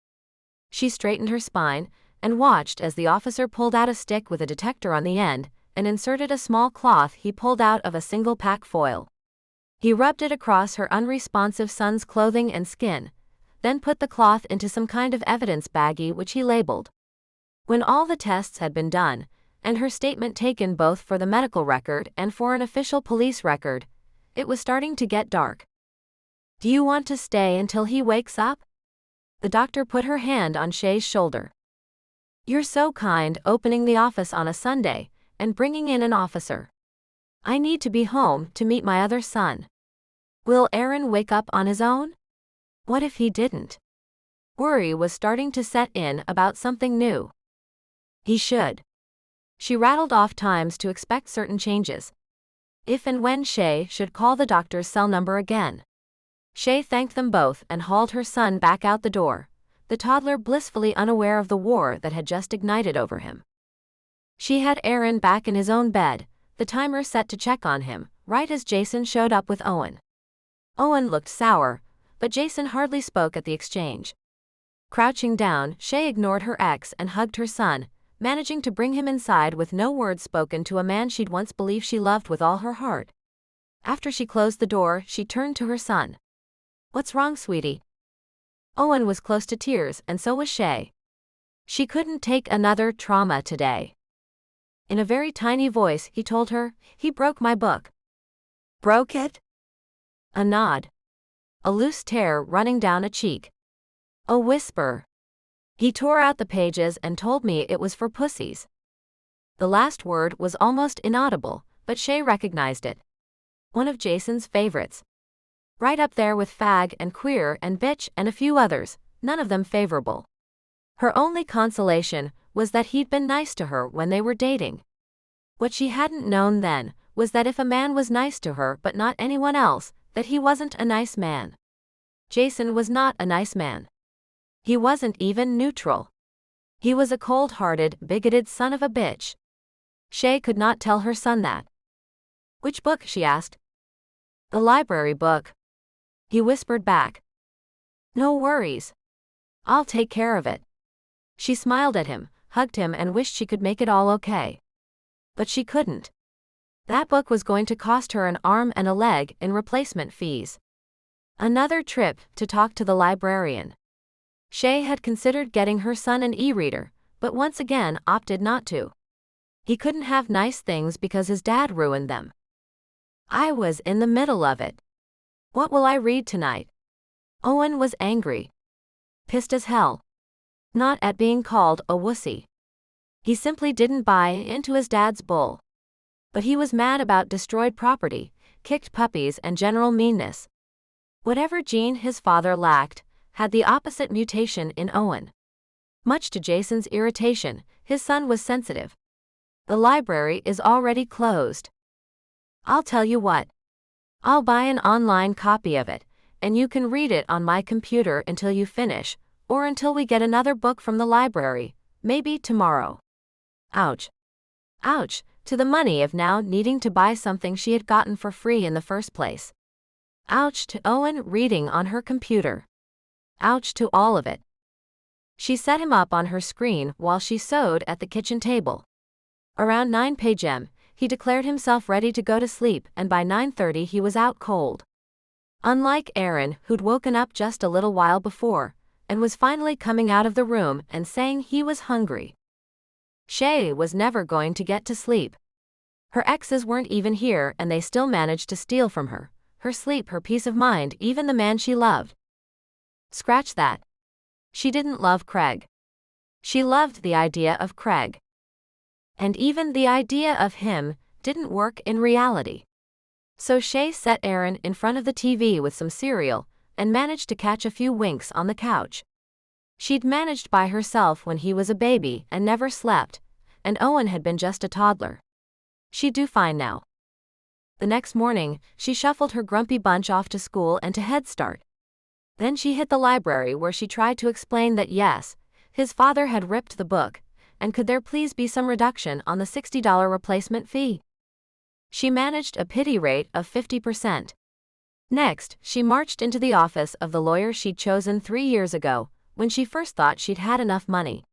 She straightened her spine and watched as the officer pulled out a stick with a detector on the end and inserted a small cloth he pulled out of a single pack foil. He rubbed it across her unresponsive son's clothing and skin, then put the cloth into some kind of evidence baggie which he labeled. When all the tests had been done, and her statement taken both for the medical record and for an official police record, it was starting to get dark. Do you want to stay until he wakes up? The doctor put her hand on Shay's shoulder. You're so kind opening the office on a Sunday and bringing in an officer. I need to be home to meet my other son. Will Aaron wake up on his own? What if he didn't? Worry was starting to set in about something new. He should. She rattled off times to expect certain changes. If and when Shay should call the doctor's cell number again. Shay thanked them both and hauled her son back out the door, the toddler blissfully unaware of the war that had just ignited over him. She had Aaron back in his own bed, the timer set to check on him, right as Jason showed up with Owen. Owen looked sour, but Jason hardly spoke at the exchange. Crouching down, Shay ignored her ex and hugged her son, managing to bring him inside with no word spoken to a man she'd once believed she loved with all her heart. After she closed the door, she turned to her son. What's wrong, sweetie? Owen was close to tears, and so was Shay. She couldn't take another trauma today. In a very tiny voice, he told her, he broke my book. Broke it? A nod. A loose tear running down a cheek. A whisper. He tore out the pages and told me it was for pussies. The last word was almost inaudible, but Shay recognized it. One of Jason's favorites. Right up there with fag and queer and bitch and a few others, none of them favorable. Her only consolation was that he'd been nice to her when they were dating. What she hadn't known then was that if a man was nice to her but not anyone else, that he wasn't a nice man. Jason was not a nice man. He wasn't even neutral. He was a cold-hearted, bigoted son of a bitch. Shay could not tell her son that. Which book? She asked. The library book. He whispered back. No worries. I'll take care of it. She smiled at him, hugged him and wished she could make it all okay. But she couldn't. That book was going to cost her an arm and a leg in replacement fees. Another trip to talk to the librarian. Shay had considered getting her son an e-reader, but once again opted not to. He couldn't have nice things because his dad ruined them. I was in the middle of it. What will I read tonight? Owen was angry. Pissed as hell. Not at being called a wussy. He simply didn't buy into his dad's bull. But he was mad about destroyed property, kicked puppies and general meanness. Whatever gene his father lacked had the opposite mutation in Owen. Much to Jason's irritation, his son was sensitive. The library is already closed. I'll tell you what. I'll buy an online copy of it, and you can read it on my computer until you finish, or until we get another book from the library, maybe tomorrow. Ouch. Ouch, to the money of now needing to buy something she had gotten for free in the first place. Ouch to Owen reading on her computer. Ouch to all of it. She set him up on her screen while she sewed at the kitchen table. Around 9 p.m., he declared himself ready to go to sleep, and by 9:30 he was out cold. Unlike Aaron, who'd woken up just a little while before, and was finally coming out of the room and saying he was hungry. Shay was never going to get to sleep. Her exes weren't even here and they still managed to steal from her, her sleep, her peace of mind, even the man she loved. Scratch that. She didn't love Craig. She loved the idea of Craig. And even the idea of him didn't work in reality. So Shay set Aaron in front of the TV with some cereal and managed to catch a few winks on the couch. She'd managed by herself when he was a baby and never slept, and Owen had been just a toddler. She'd do fine now. The next morning, she shuffled her grumpy bunch off to school and to Head Start. Then she hit the library where she tried to explain that yes, his father had ripped the book, and could there please be some reduction on the $60 replacement fee? She managed a pity rate of 50%. Next, she marched into the office of the lawyer she'd chosen 3 years ago, when she first thought she'd had enough money.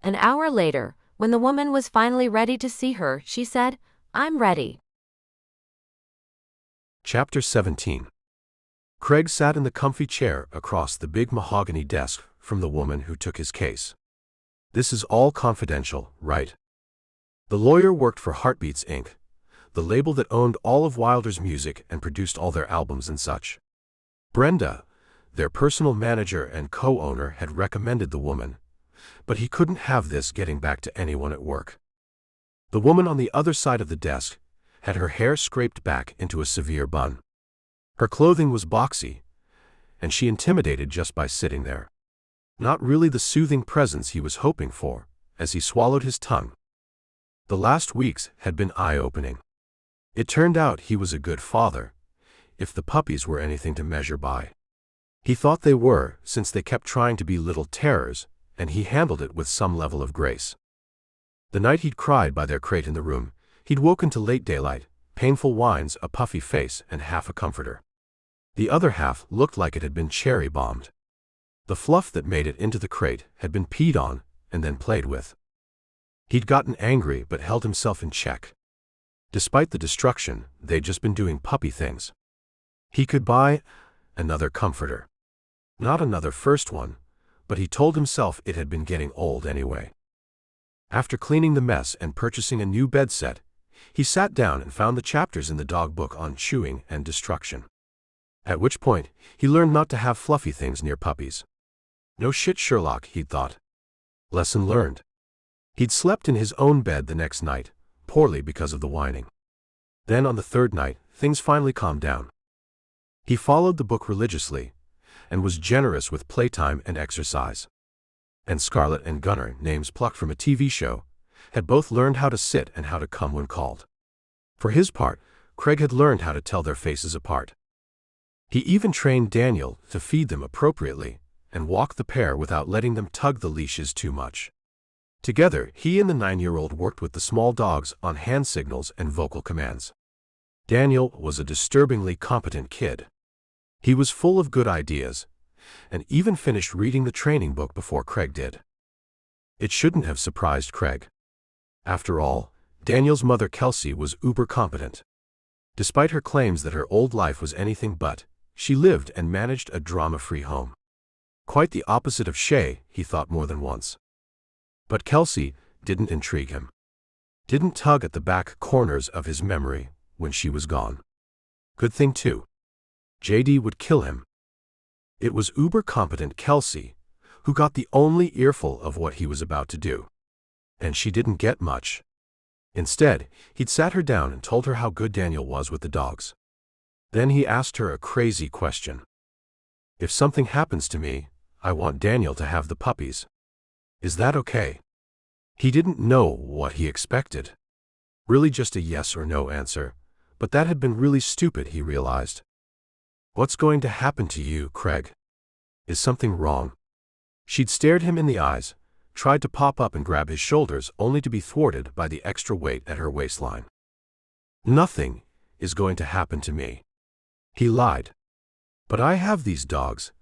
An hour later, when the woman was finally ready to see her, she said, "I'm ready." Chapter 17. Craig sat in the comfy chair across the big mahogany desk from the woman who took his case. "This is all confidential, right?" The lawyer worked for Heartbeats Inc., the label that owned all of Wilder's music and produced all their albums and such. Brenda, their personal manager and co-owner, had recommended the woman, but he couldn't have this getting back to anyone at work. The woman on the other side of the desk had her hair scraped back into a severe bun. Her clothing was boxy, and she intimidated just by sitting there. Not really the soothing presence he was hoping for, as he swallowed his tongue. The last weeks had been eye-opening. It turned out he was a good father, if the puppies were anything to measure by. He thought they were, since they kept trying to be little terrors, and he handled it with some level of grace. The night he'd cried by their crate in the room, he'd woken to late daylight, painful whines, a puffy face, and half a comforter. The other half looked like it had been cherry-bombed. The fluff that made it into the crate had been peed on and then played with. He'd gotten angry but held himself in check. Despite the destruction, they'd just been doing puppy things. He could buy another comforter. Not another first one, but he told himself it had been getting old anyway. After cleaning the mess and purchasing a new bed set, he sat down and found the chapters in the dog book on chewing and destruction. At which point, he learned not to have fluffy things near puppies. No shit, Sherlock, he'd thought. Lesson learned. He'd slept in his own bed the next night, poorly because of the whining. Then on the third night, things finally calmed down. He followed the book religiously, and was generous with playtime and exercise. And Scarlett and Gunnar, names plucked from a TV show, had both learned how to sit and how to come when called. For his part, Craig had learned how to tell their faces apart. He even trained Daniel to feed them appropriately and walk the pair without letting them tug the leashes too much. Together, he and the 9-year-old worked with the small dogs on hand signals and vocal commands. Daniel was a disturbingly competent kid. He was full of good ideas, and even finished reading the training book before Craig did. It shouldn't have surprised Craig. After all, Daniel's mother Kelsey was uber competent. Despite her claims that her old life was anything but, she lived and managed a drama-free home. Quite the opposite of Shay, he thought more than once. But Kelsey didn't intrigue him. Didn't tug at the back corners of his memory when she was gone. Good thing too. JD would kill him. It was uber-competent Kelsey who got the only earful of what he was about to do. And she didn't get much. Instead, he'd sat her down and told her how good Daniel was with the dogs. Then he asked her a crazy question. "If something happens to me, I want Daniel to have the puppies. Is that okay?" He didn't know what he expected. Really just a yes or no answer, but that had been really stupid, he realized. "What's going to happen to you, Craig? Is something wrong?" She'd stared him in the eyes, tried to pop up and grab his shoulders only to be thwarted by the extra weight at her waistline. "Nothing is going to happen to me," he lied. "But I have these dogs,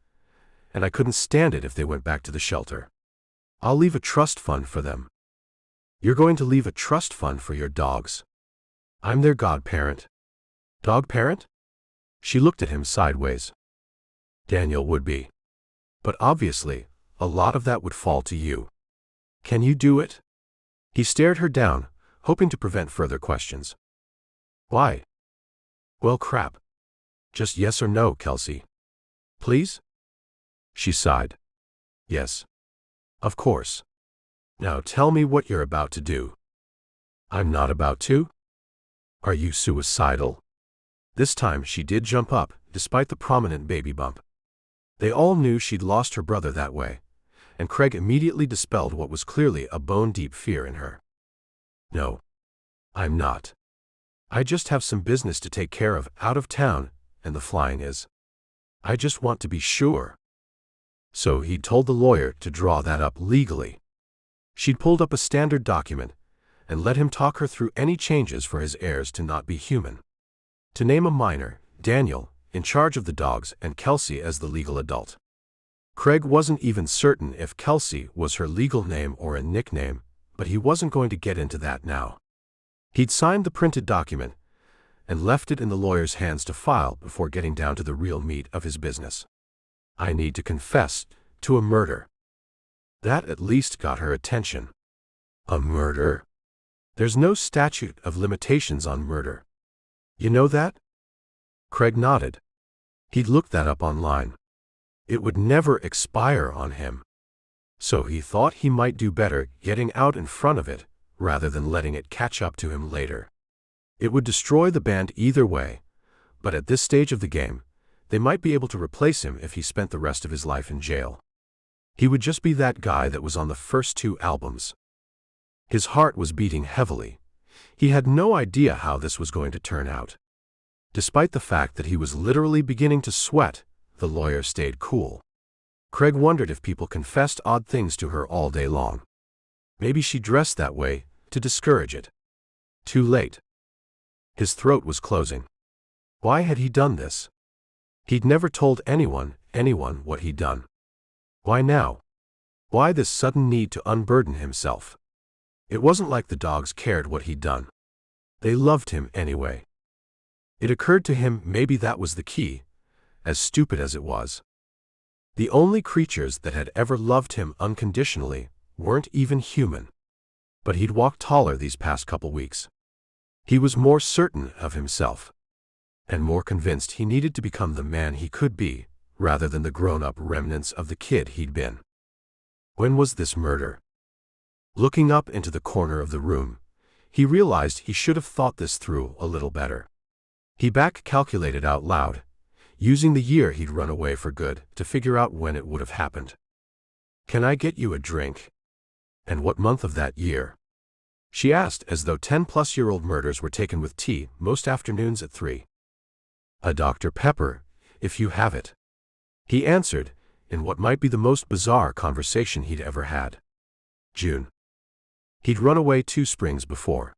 and I couldn't stand it if they went back to the shelter. I'll leave a trust fund for them." "You're going to leave a trust fund for your dogs?" "I'm their godparent." "Dog parent?" She looked at him sideways. Daniel would be. But obviously, a lot of that would fall to you. Can you do it? He stared her down, hoping to prevent further questions. Why? Well, crap. Just yes or no, Kelsey. Please? She sighed. Yes. Of course. Now tell me what you're about to do. I'm not about to? Are you suicidal? This time she did jump up, despite the prominent baby bump. They all knew she'd lost her brother that way, and Craig immediately dispelled what was clearly a bone-deep fear in her. No. I'm not. I just have some business to take care of out of town, and the flying is. I just want to be sure. So he'd told the lawyer to draw that up legally. She'd pulled up a standard document and let him talk her through any changes for his heirs to not be human. To name a minor, Daniel, in charge of the dogs, and Kelsey as the legal adult. Craig wasn't even certain if Kelsey was her legal name or a nickname, but he wasn't going to get into that now. He'd signed the printed document and left it in the lawyer's hands to file before getting down to the real meat of his business. I need to confess to a murder. That at least got her attention. A murder? There's no statute of limitations on murder. You know that? Craig nodded. He'd looked that up online. It would never expire on him. So he thought he might do better getting out in front of it, rather than letting it catch up to him later. It would destroy the band either way, but at this stage of the game, they might be able to replace him if he spent the rest of his life in jail. He would just be that guy that was on the first 2 albums. His heart was beating heavily. He had no idea how this was going to turn out. Despite the fact that he was literally beginning to sweat, the lawyer stayed cool. Craig wondered if people confessed odd things to her all day long. Maybe she dressed that way to discourage it. Too late. His throat was closing. Why had he done this? He'd never told anyone what he'd done. Why now? Why this sudden need to unburden himself? It wasn't like the dogs cared what he'd done. They loved him anyway. It occurred to him maybe that was the key, as stupid as it was. The only creatures that had ever loved him unconditionally weren't even human. But he'd walked taller these past couple weeks. He was more certain of himself, and more convinced he needed to become the man he could be, rather than the grown-up remnants of the kid he'd been. When was this murder? Looking up into the corner of the room, he realized he should have thought this through a little better. He back-calculated out loud, using the year he'd run away for good to figure out when it would have happened. Can I get you a drink? And what month of that year? She asked as though 10-plus-year-old murders were taken with tea most afternoons at 3. A Dr. Pepper, if you have it. He answered, in what might be the most bizarre conversation he'd ever had. June. He'd run away 2 springs before.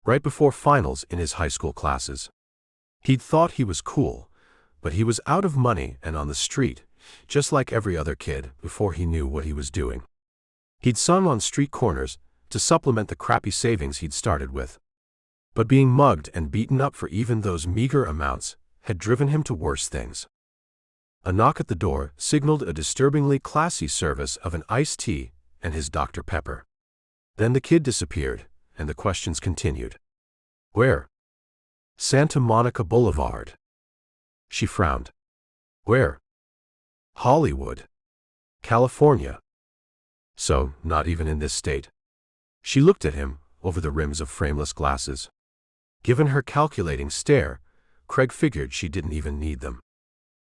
Right before finals in his high school classes. He'd thought he was cool, but he was out of money and on the street, just like every other kid, before he knew what he was doing. He'd sung on street corners to supplement the crappy savings he'd started with. But being mugged and beaten up for even those meager amounts had driven him to worse things. A knock at the door signaled a disturbingly classy service of an iced tea and his Dr. Pepper. Then the kid disappeared, and the questions continued. Where? Santa Monica Boulevard. She frowned. Where? Hollywood. California. So, not even in this state. She looked at him over the rims of frameless glasses. Given her calculating stare, Craig figured she didn't even need them.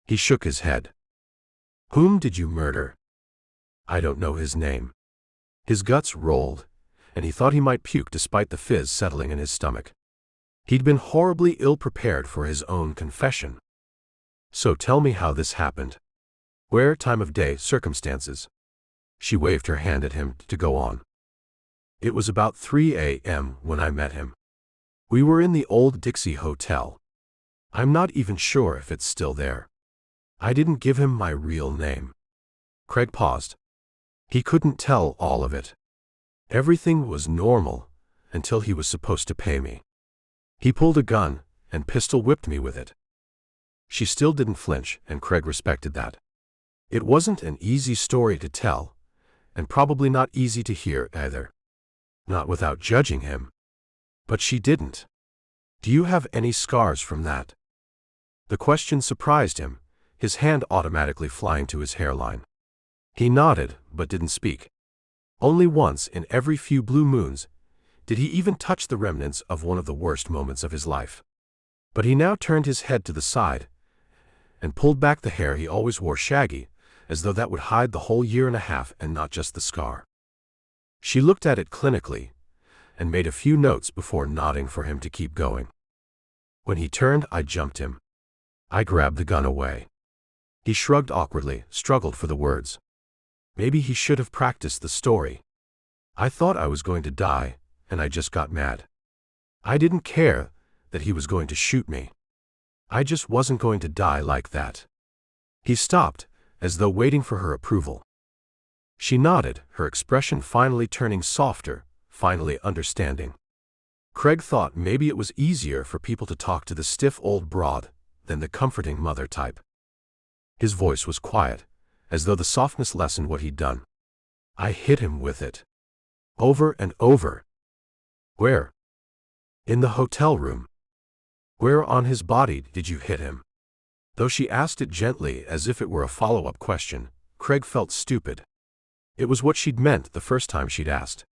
He shook his head. Whom did you murder? I don't know his name. His guts rolled, and he thought he might puke despite the fizz settling in his stomach. He'd been horribly ill-prepared for his own confession. So tell me how this happened. Where, time of day, circumstances? She waved her hand at him to go on. It was about 3 a.m. when I met him. We were in the old Dixie Hotel. I'm not even sure if it's still there. I didn't give him my real name. Craig paused. He couldn't tell all of it. Everything was normal until he was supposed to pay me. He pulled a gun and pistol-whipped me with it. She still didn't flinch, and Craig respected that. It wasn't an easy story to tell, and probably not easy to hear either. Not without judging him. But she didn't. "Do you have any scars from that?" The question surprised him, his hand automatically flying to his hairline. He nodded, but didn't speak. Only once in every few blue moons did he even touch the remnants of one of the worst moments of his life. But he now turned his head to the side and pulled back the hair he always wore shaggy, as though that would hide the whole year and a half and not just the scar. She looked at it clinically and made a few notes before nodding for him to keep going. When he turned, I jumped him. I grabbed the gun away. He shrugged awkwardly, struggled for the words. Maybe he should have practiced the story. I thought I was going to die, and I just got mad. I didn't care that he was going to shoot me. I just wasn't going to die like that. He stopped, as though waiting for her approval. She nodded, her expression finally turning softer, finally understanding. Craig thought maybe it was easier for people to talk to the stiff old broad than the comforting mother type. His voice was quiet, as though the softness lessened what he'd done. I hit him with it. Over and over. Where? In the hotel room. Where on his body did you hit him? Though she asked it gently as if it were a follow-up question, Craig felt stupid. It was what she'd meant the first time she'd asked.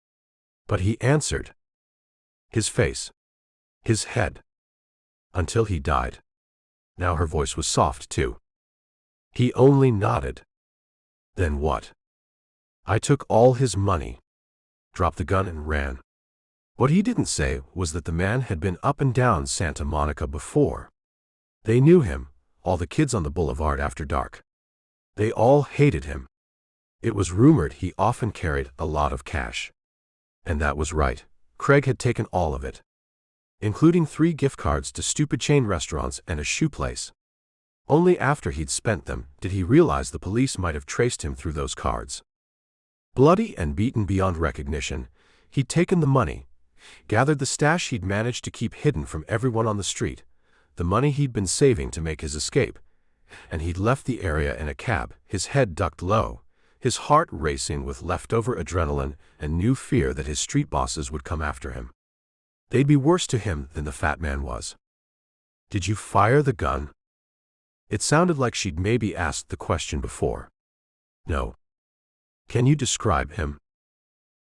But he answered. His face. His head. Until he died. Now her voice was soft too. He only nodded. Then what? I took all his money. Dropped the gun and ran. What he didn't say was that the man had been up and down Santa Monica before. They knew him, all the kids on the boulevard after dark. They all hated him. It was rumored he often carried a lot of cash. And that was right. Craig had taken all of it. Including 3 gift cards to stupid chain restaurants and a shoe place. Only after he'd spent them did he realize the police might have traced him through those cards. Bloody and beaten beyond recognition, he'd taken the money, gathered the stash he'd managed to keep hidden from everyone on the street, the money he'd been saving to make his escape, and he'd left the area in a cab, his head ducked low, his heart racing with leftover adrenaline and new fear that his street bosses would come after him. They'd be worse to him than the fat man was. Did you fire the gun? It sounded like she'd maybe asked the question before. No. Can you describe him?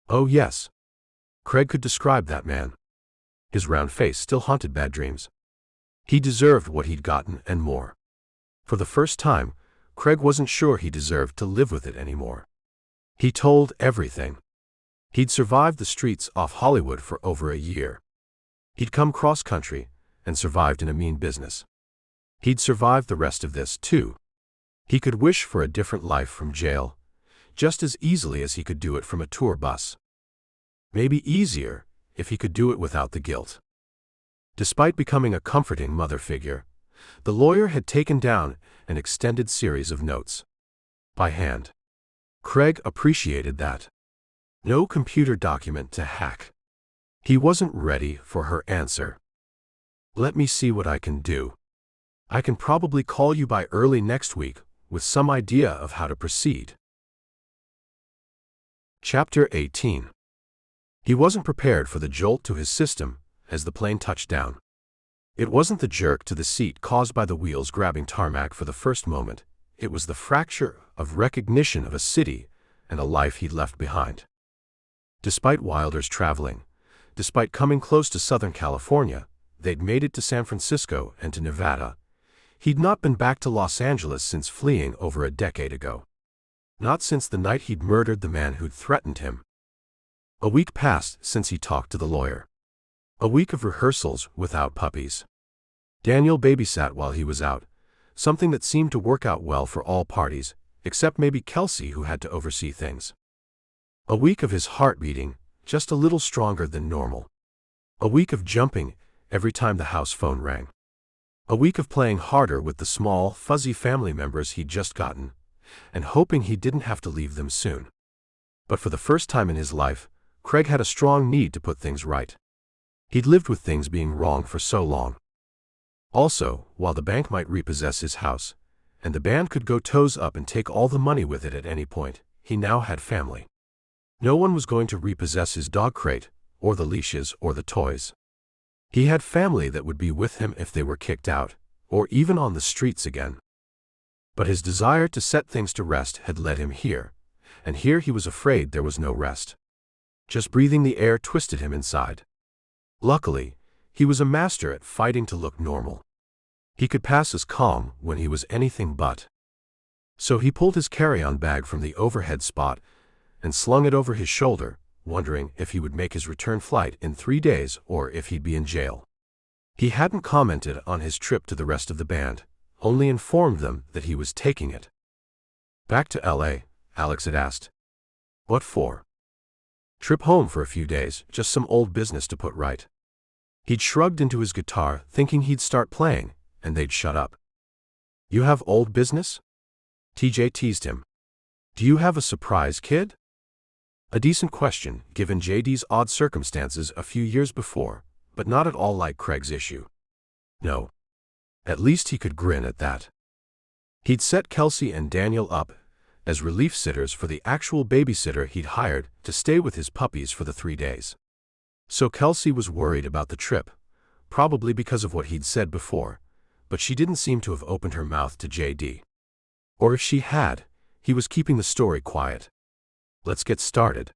Oh yes. Craig could describe that man. His round face still haunted bad dreams. He deserved what he'd gotten and more. For the first time, Craig wasn't sure he deserved to live with it anymore. He told everything. He'd survived the streets off Hollywood for over a year. He'd come cross-country and survived in a mean business. He'd survived the rest of this, too. He could wish for a different life from jail, just as easily as he could do it from a tour bus. Maybe easier, if he could do it without the guilt. Despite becoming a comforting mother figure, the lawyer had taken down an extended series of notes. By hand. Craig appreciated that. No computer document to hack. He wasn't ready for her answer. Let me see what I can do. I can probably call you by early next week with some idea of how to proceed. Chapter 18. He wasn't prepared for the jolt to his system as the plane touched down. It wasn't the jerk to the seat caused by the wheels grabbing tarmac for the first moment. It was the fracture of recognition of a city and a life he'd left behind. Despite Wilder's traveling, despite coming close to Southern California, they'd made it to San Francisco and to Nevada. He'd not been back to Los Angeles since fleeing over a decade ago. Not since the night he'd murdered the man who'd threatened him. A week passed since he talked to the lawyer. A week of rehearsals without puppies. Daniel babysat while he was out, something that seemed to work out well for all parties, except maybe Kelsey, who had to oversee things. A week of his heart beating, just a little stronger than normal. A week of jumping every time the house phone rang. A week of playing harder with the small, fuzzy family members he'd just gotten, and hoping he didn't have to leave them soon. But for the first time in his life, Craig had a strong need to put things right. He'd lived with things being wrong for so long. Also, while the bank might repossess his house, and the band could go toes up and take all the money with it at any point, he now had family. No one was going to repossess his dog crate, or the leashes, or the toys. He had family that would be with him if they were kicked out, or even on the streets again. But his desire to set things to rest had led him here, and here he was afraid there was no rest. Just breathing the air twisted him inside. Luckily, he was a master at fighting to look normal. He could pass as calm when he was anything but. So he pulled his carry-on bag from the overhead spot and slung it over his shoulder, wondering if he would make his return flight in 3 days or if he'd be in jail. He hadn't commented on his trip to the rest of the band, only informed them that he was taking it. Back to LA, Alex had asked. What for? Trip home for a few days, just some old business to put right. He'd shrugged into his guitar, thinking he'd start playing, and they'd shut up. You have old business? TJ teased him. Do you have a surprise, kid? A decent question, given JD's odd circumstances a few years before, but not at all like Craig's issue. No. At least he could grin at that. He'd set Kelsey and Daniel up as relief sitters for the actual babysitter he'd hired to stay with his puppies for the 3 days. So Kelsey was worried about the trip, probably because of what he'd said before, but she didn't seem to have opened her mouth to JD. Or if she had, he was keeping the story quiet. Let's get started.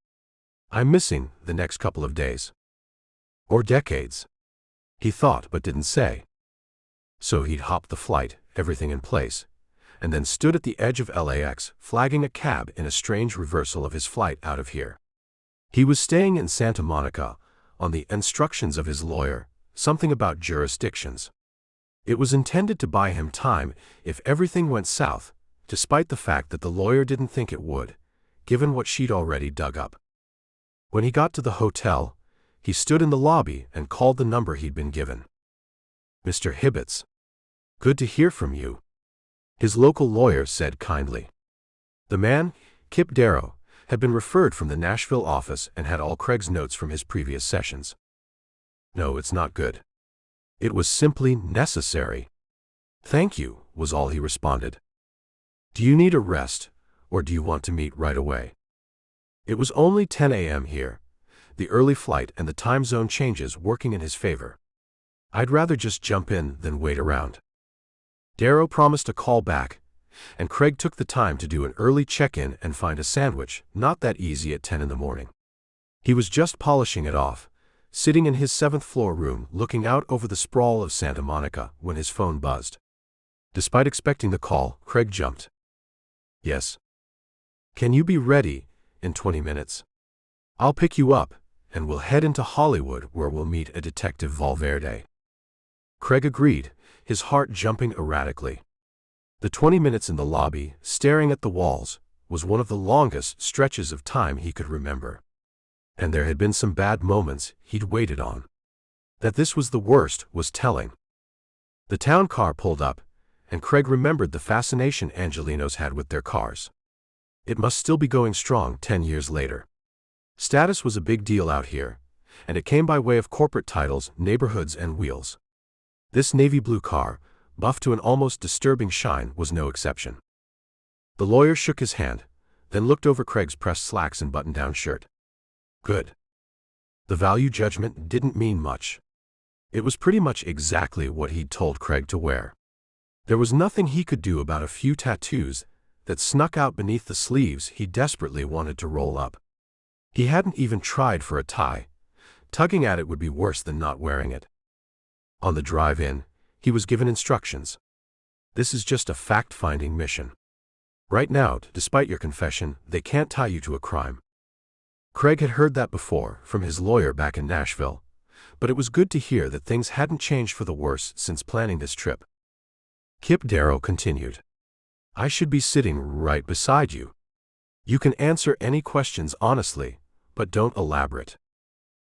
I'm missing the next couple of days. Or decades. He thought but didn't say. So he'd hopped the flight, everything in place, and then stood at the edge of LAX, flagging a cab in a strange reversal of his flight out of here. He was staying in Santa Monica, on the instructions of his lawyer, something about jurisdictions. It was intended to buy him time if everything went south, despite the fact that the lawyer didn't think it would, given what she'd already dug up. When he got to the hotel, he stood in the lobby and called the number he'd been given. Mr. Hibbets. Good to hear from you. His local lawyer said kindly. The man, Kip Darrow, had been referred from the Nashville office and had all Craig's notes from his previous sessions. No, it's not good. It was simply necessary. Thank you, was all he responded. Do you need a rest, or do you want to meet right away? It was only 10 a.m. here, the early flight and the time zone changes working in his favor. I'd rather just jump in than wait around. Darrow promised a call back, and Craig took the time to do an early check-in and find a sandwich, not that easy at 10 in the morning. He was just polishing it off, sitting in his 7th-floor room looking out over the sprawl of Santa Monica when his phone buzzed. Despite expecting the call, Craig jumped. Yes. Can you be ready in 20 minutes? I'll pick you up, and we'll head into Hollywood where we'll meet a Detective Valverde. Craig agreed, his heart jumping erratically. The 20 minutes in the lobby, staring at the walls, was one of the longest stretches of time he could remember. And there had been some bad moments he'd waited on. That this was the worst was telling. The town car pulled up, and Craig remembered the fascination Angelinos had with their cars. It must still be going strong 10 years later. Status was a big deal out here, and it came by way of corporate titles, neighborhoods, and wheels. This navy blue car, buffed to an almost disturbing shine, was no exception. The lawyer shook his hand, then looked over Craig's pressed slacks and button-down shirt. Good. The value judgment didn't mean much. It was pretty much exactly what he'd told Craig to wear. There was nothing he could do about a few tattoos that snuck out beneath the sleeves he desperately wanted to roll up. He hadn't even tried for a tie. Tugging at it would be worse than not wearing it. On the drive-in, he was given instructions. This is just a fact-finding mission. Right now, despite your confession, they can't tie you to a crime. Craig had heard that before from his lawyer back in Nashville, but it was good to hear that things hadn't changed for the worse since planning this trip. Kip Darrow continued. I should be sitting right beside you. You can answer any questions honestly, but don't elaborate.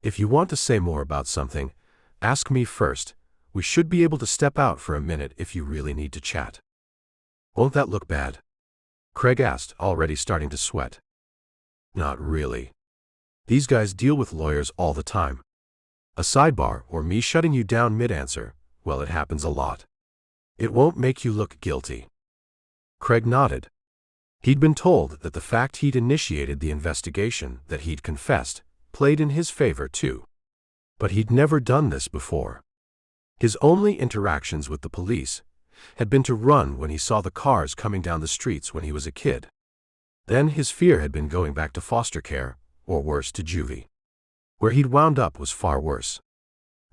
If you want to say more about something, ask me first. We should be able to step out for a minute if you really need to chat. Won't that look bad? Craig asked, already starting to sweat. Not really. These guys deal with lawyers all the time. A sidebar, or me shutting you down mid-answer, Well, it happens a lot. It won't make you look guilty. Craig nodded. He'd been told that the fact he'd initiated the investigation, that he'd confessed, played in his favor too. But he'd never done this before. His only interactions with the police had been to run when he saw the cars coming down the streets when he was a kid. Then his fear had been going back to foster care, or worse, to juvie. Where he'd wound up was far worse.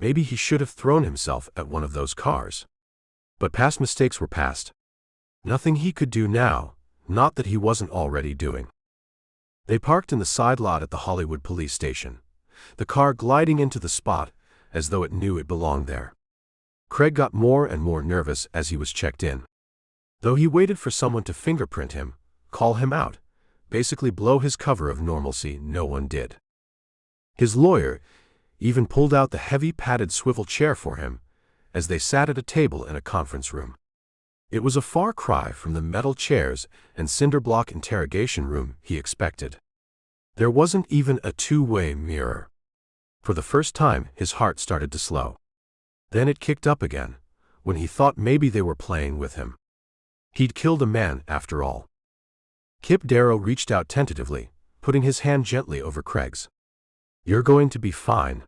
Maybe he should have thrown himself at one of those cars. But past mistakes were past. Nothing he could do now, not that he wasn't already doing. They parked in the side lot at the Hollywood police station, the car gliding into the spot as though it knew it belonged there. Craig got more and more nervous as he was checked in. Though he waited for someone to fingerprint him, call him out, basically blow his cover of normalcy, no one did. His lawyer even pulled out the heavy padded swivel chair for him as they sat at a table in a conference room. It was a far cry from the metal chairs and cinder-block interrogation room he expected. There wasn't even a two-way mirror. For the first time, his heart started to slow. Then it kicked up again, when he thought maybe they were playing with him. He'd killed a man, after all. Kip Darrow reached out tentatively, putting his hand gently over Craig's. "You're going to be fine."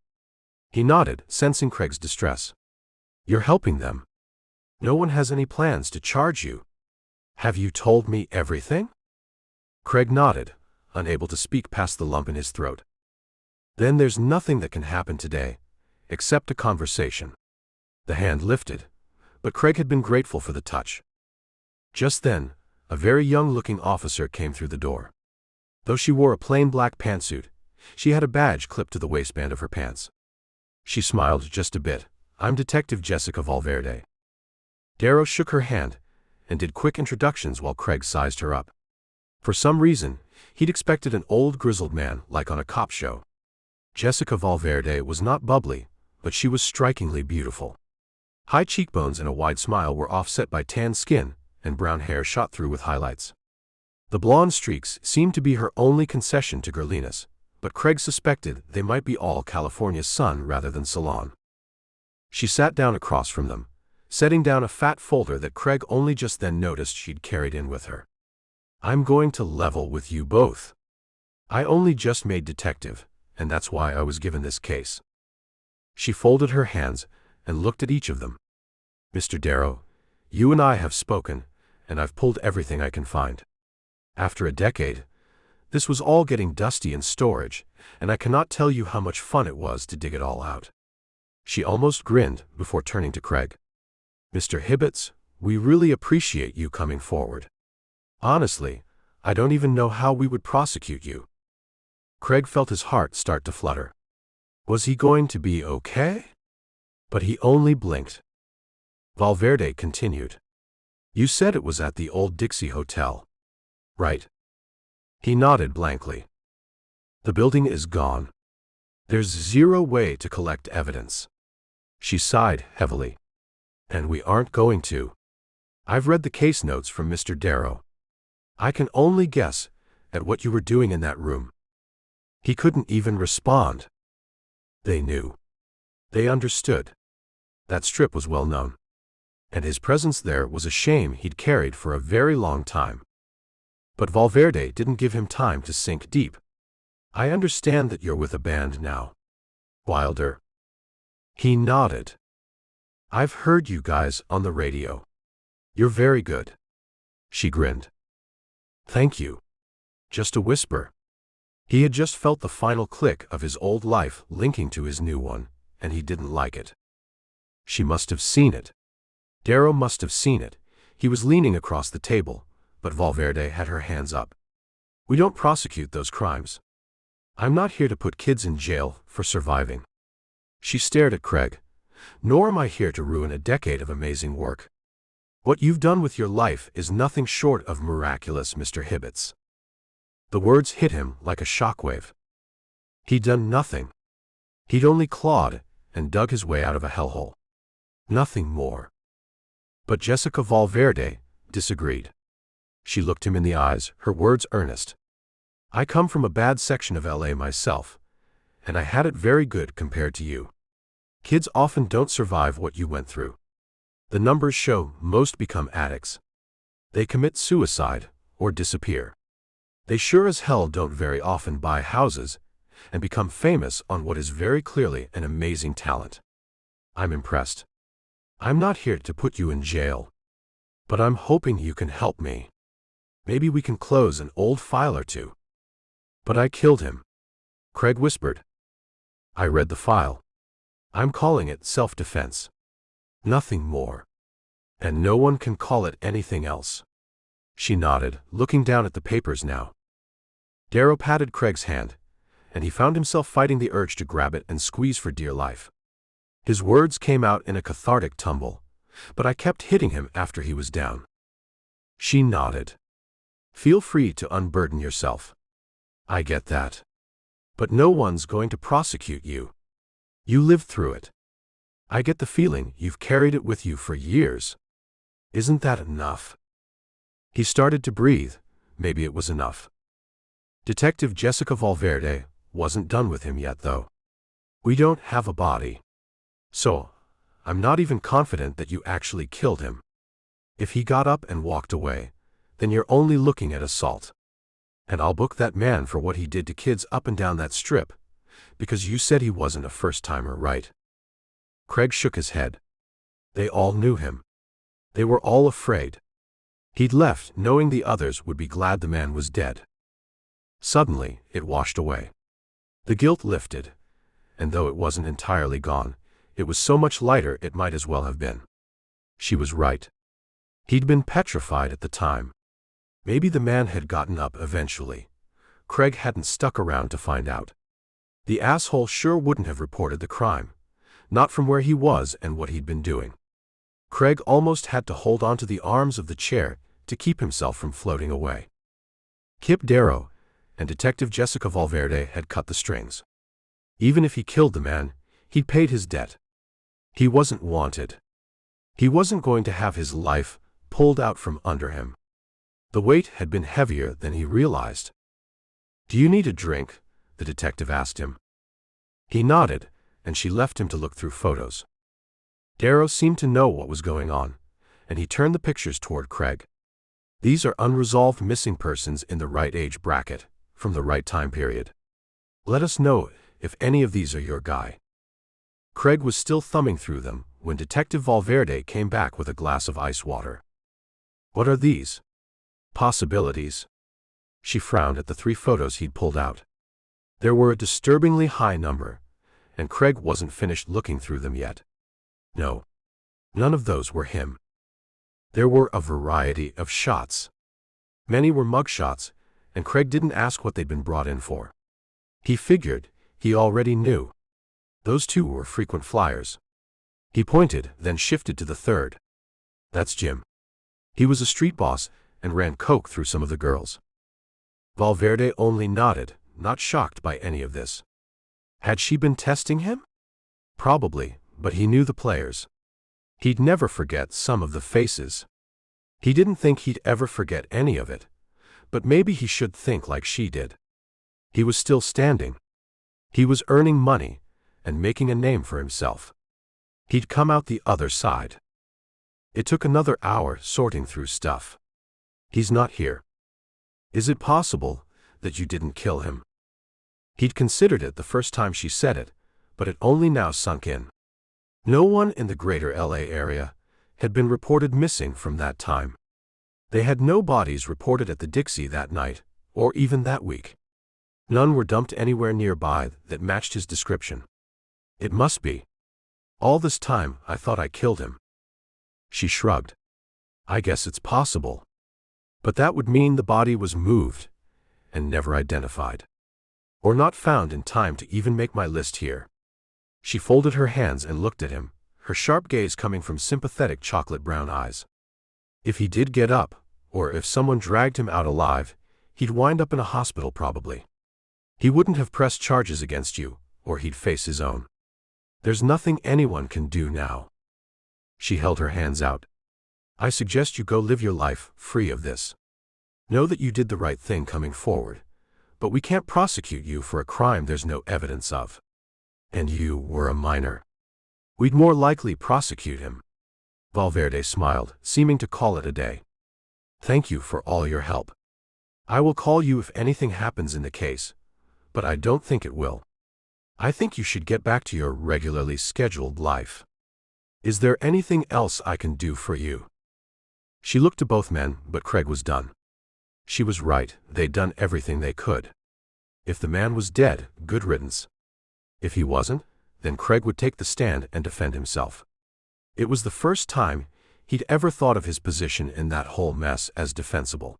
He nodded, sensing Craig's distress. "You're helping them. No one has any plans to charge you. Have you told me everything?" Craig nodded, unable to speak past the lump in his throat. "Then there's nothing that can happen today, except a conversation." The hand lifted, but Craig had been grateful for the touch. Just then, a very young-looking officer came through the door. Though she wore a plain black pantsuit, she had a badge clipped to the waistband of her pants. She smiled just a bit. "I'm Detective Jessica Valverde." Darrow shook her hand and did quick introductions while Craig sized her up. For some reason, he'd expected an old grizzled man like on a cop show. Jessica Valverde was not bubbly, but she was strikingly beautiful. High cheekbones and a wide smile were offset by tan skin, and brown hair shot through with highlights. The blonde streaks seemed to be her only concession to girliness, but Craig suspected they might be all California's sun rather than salon. She sat down across from them, setting down a fat folder that Craig only just then noticed she'd carried in with her. "I'm going to level with you both. I only just made detective, and that's why I was given this case." She folded her hands and looked at each of them. "Mr. Darrow, you and I have spoken, and I've pulled everything I can find. After a decade, this was all getting dusty in storage, and I cannot tell you how much fun it was to dig it all out." She almost grinned before turning to Craig. "Mr. Hibbets, we really appreciate you coming forward. Honestly, I don't even know how we would prosecute you." Craig felt his heart start to flutter. Was he going to be okay? But he only blinked. Valverde continued. "You said it was at the old Dixie Hotel, right?" He nodded blankly. "The building is gone. There's zero way to collect evidence." She sighed heavily. "And we aren't going to. I've read the case notes from Mr. Darrow. I can only guess at what you were doing in that room." He couldn't even respond. They knew. They understood. That strip was well known. And his presence there was a shame he'd carried for a very long time. But Valverde didn't give him time to sink deep. "I understand that you're with a band now. Wilder." He nodded. "I've heard you guys on the radio. You're very good." She grinned. "Thank you." Just a whisper. He had just felt the final click of his old life linking to his new one, and he didn't like it. She must have seen it. Darrow must have seen it. He was leaning across the table, but Valverde had her hands up. "We don't prosecute those crimes. I'm not here to put kids in jail for surviving." She stared at Craig. "Nor am I here to ruin a decade of amazing work. What you've done with your life is nothing short of miraculous, Mr. Hibbets." The words hit him like a shockwave. He'd done nothing. He'd only clawed and dug his way out of a hellhole. Nothing more. But Jessica Valverde disagreed. She looked him in the eyes, her words earnest. "I come from a bad section of LA myself, and I had it very good compared to you. Kids often don't survive what you went through. The numbers show most become addicts. They commit suicide or disappear. They sure as hell don't very often buy houses and become famous on what is very clearly an amazing talent. I'm impressed. I'm not here to put you in jail, but I'm hoping you can help me. Maybe we can close an old file or two. But I killed him, Craig whispered. I read the file. I'm calling it self-defense. Nothing more. And no one can call it anything else. She nodded, looking down at the papers now. Darrow patted Craig's hand, and he found himself fighting the urge to grab it and squeeze for dear life. His words came out in a cathartic tumble, but I kept hitting him after he was down. She nodded. Feel free to unburden yourself. I get that. But no one's going to prosecute you. You lived through it. I get the feeling you've carried it with you for years. Isn't that enough? He started to breathe. Maybe it was enough. Detective Jessica Valverde wasn't done with him yet, though. We don't have a body. So, I'm not even confident that you actually killed him. If he got up and walked away, then you're only looking at assault. And I'll book that man for what he did to kids up and down that strip, because you said he wasn't a first-timer, right? Craig shook his head. They all knew him. They were all afraid. He'd left knowing the others would be glad the man was dead. Suddenly, it washed away. The guilt lifted, and though it wasn't entirely gone, it was so much lighter it might as well have been. She was right. He'd been petrified at the time. Maybe the man had gotten up eventually. Craig hadn't stuck around to find out. The asshole sure wouldn't have reported the crime, not from where he was and what he'd been doing. Craig almost had to hold onto the arms of the chair to keep himself from floating away. Kip Darrow and Detective Jessica Valverde had cut the strings. Even if he killed the man, he'd paid his debt. He wasn't wanted. He wasn't going to have his life pulled out from under him. The weight had been heavier than he realized. "Do you need a drink?" the detective asked him. He nodded, and she left him to look through photos. Darrow seemed to know what was going on, and he turned the pictures toward Craig. These are unresolved missing persons in the right age bracket, from the right time period. Let us know if any of these are your guy. Craig was still thumbing through them when Detective Valverde came back with a glass of ice water. What are these? Possibilities. She frowned at the 3 photos he'd pulled out. There were a disturbingly high number, and Craig wasn't finished looking through them yet. No. None of those were him. There were a variety of shots. Many were mugshots, and Craig didn't ask what they'd been brought in for. He figured he already knew. Those 2 were frequent flyers. He pointed, then shifted to the 3rd. That's Jim. He was a street boss and ran coke through some of the girls. Valverde only nodded, not shocked by any of this. Had she been testing him? Probably, but he knew the players. He'd never forget some of the faces. He didn't think he'd ever forget any of it, but maybe he should think like she did. He was still standing. He was earning money and making a name for himself. He'd come out the other side. It took another hour sorting through stuff. He's not here. Is it possible that you didn't kill him? He'd considered it the first time she said it, but it only now sunk in. No one in the greater LA area had been reported missing from that time. They had no bodies reported at the Dixie that night, or even that week. None were dumped anywhere nearby that matched his description. It must be. All this time I thought I killed him. She shrugged. I guess it's possible. But that would mean the body was moved and never identified. Or not found in time to even make my list here. She folded her hands and looked at him, her sharp gaze coming from sympathetic chocolate-brown eyes. If he did get up, or if someone dragged him out alive, he'd wind up in a hospital probably. He wouldn't have pressed charges against you, or he'd face his own. There's nothing anyone can do now. She held her hands out. I suggest you go live your life free of this. Know that you did the right thing coming forward, but we can't prosecute you for a crime there's no evidence of. And you were a minor. We'd more likely prosecute him. Valverde smiled, seeming to call it a day. Thank you for all your help. I will call you if anything happens in the case, but I don't think it will. I think you should get back to your regularly scheduled life. Is there anything else I can do for you? She looked to both men, but Craig was done. She was right, they'd done everything they could. If the man was dead, good riddance. If he wasn't, then Craig would take the stand and defend himself. It was the first time he'd ever thought of his position in that whole mess as defensible.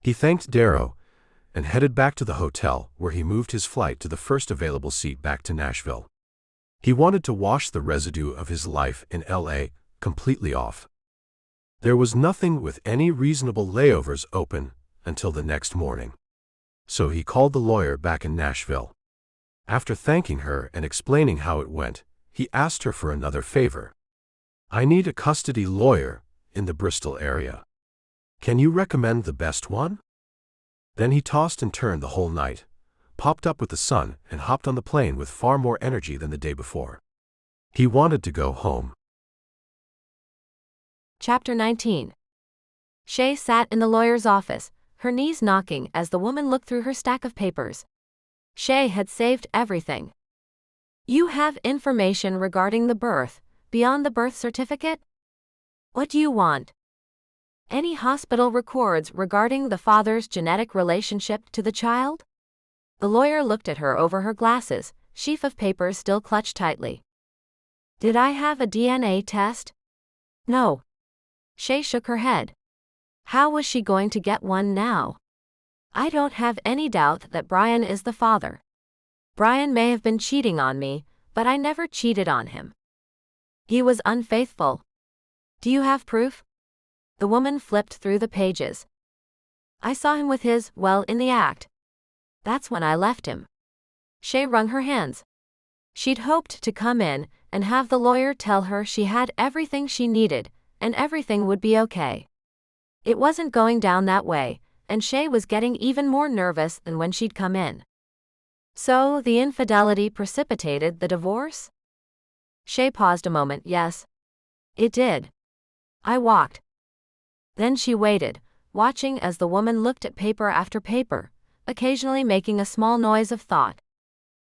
He thanked Darrow and headed back to the hotel, where he moved his flight to the first available seat back to Nashville. He wanted to wash the residue of his life in LA completely off. There was nothing with any reasonable layovers open until the next morning. So he called the lawyer back in Nashville. After thanking her and explaining how it went, he asked her for another favor. I need a custody lawyer in the Bristol area. Can you recommend the best one? Then he tossed and turned the whole night, popped up with the sun, and hopped on the plane with far more energy than the day before. He wanted to go home. Chapter 19. Shay sat in the lawyer's office, her knees knocking as the woman looked through her stack of papers. Shay had saved everything. You have information regarding the birth, beyond the birth certificate? What do you want? Any hospital records regarding the father's genetic relationship to the child? The lawyer looked at her over her glasses, sheaf of papers still clutched tightly. Did I have a DNA test? No. Shay shook her head. How was she going to get one now? I don't have any doubt that Brian is the father. Brian may have been cheating on me, but I never cheated on him. He was unfaithful. Do you have proof? The woman flipped through the pages. I saw him with his, well, in the act. That's when I left him. Shay wrung her hands. She'd hoped to come in and have the lawyer tell her she had everything she needed, and everything would be okay. It wasn't going down that way, and Shay was getting even more nervous than when she'd come in. So the infidelity precipitated the divorce? Shay paused a moment. Yes. It did. I walked. Then she waited, watching as the woman looked at paper after paper, occasionally making a small noise of thought.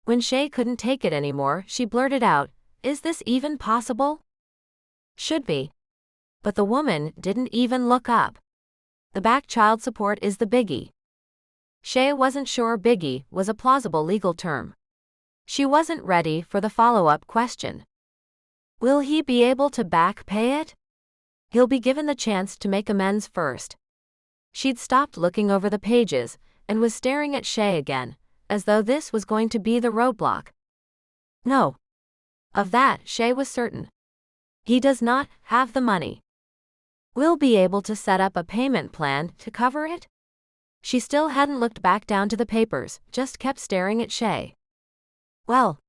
When Shay couldn't take it anymore, she blurted out, Is this even possible? Should be. But the woman didn't even look up. The back child support is the biggie. Shay wasn't sure biggie was a plausible legal term. She wasn't ready for the follow-up question. Will he be able to back pay it? He'll be given the chance to make amends first. She'd stopped looking over the pages and was staring at Shay again, as though this was going to be the roadblock. No. Of that, Shay was certain. He does not have the money. We'll be able to set up a payment plan to cover it? She still hadn't looked back down to the papers, just kept staring at Shay. Well,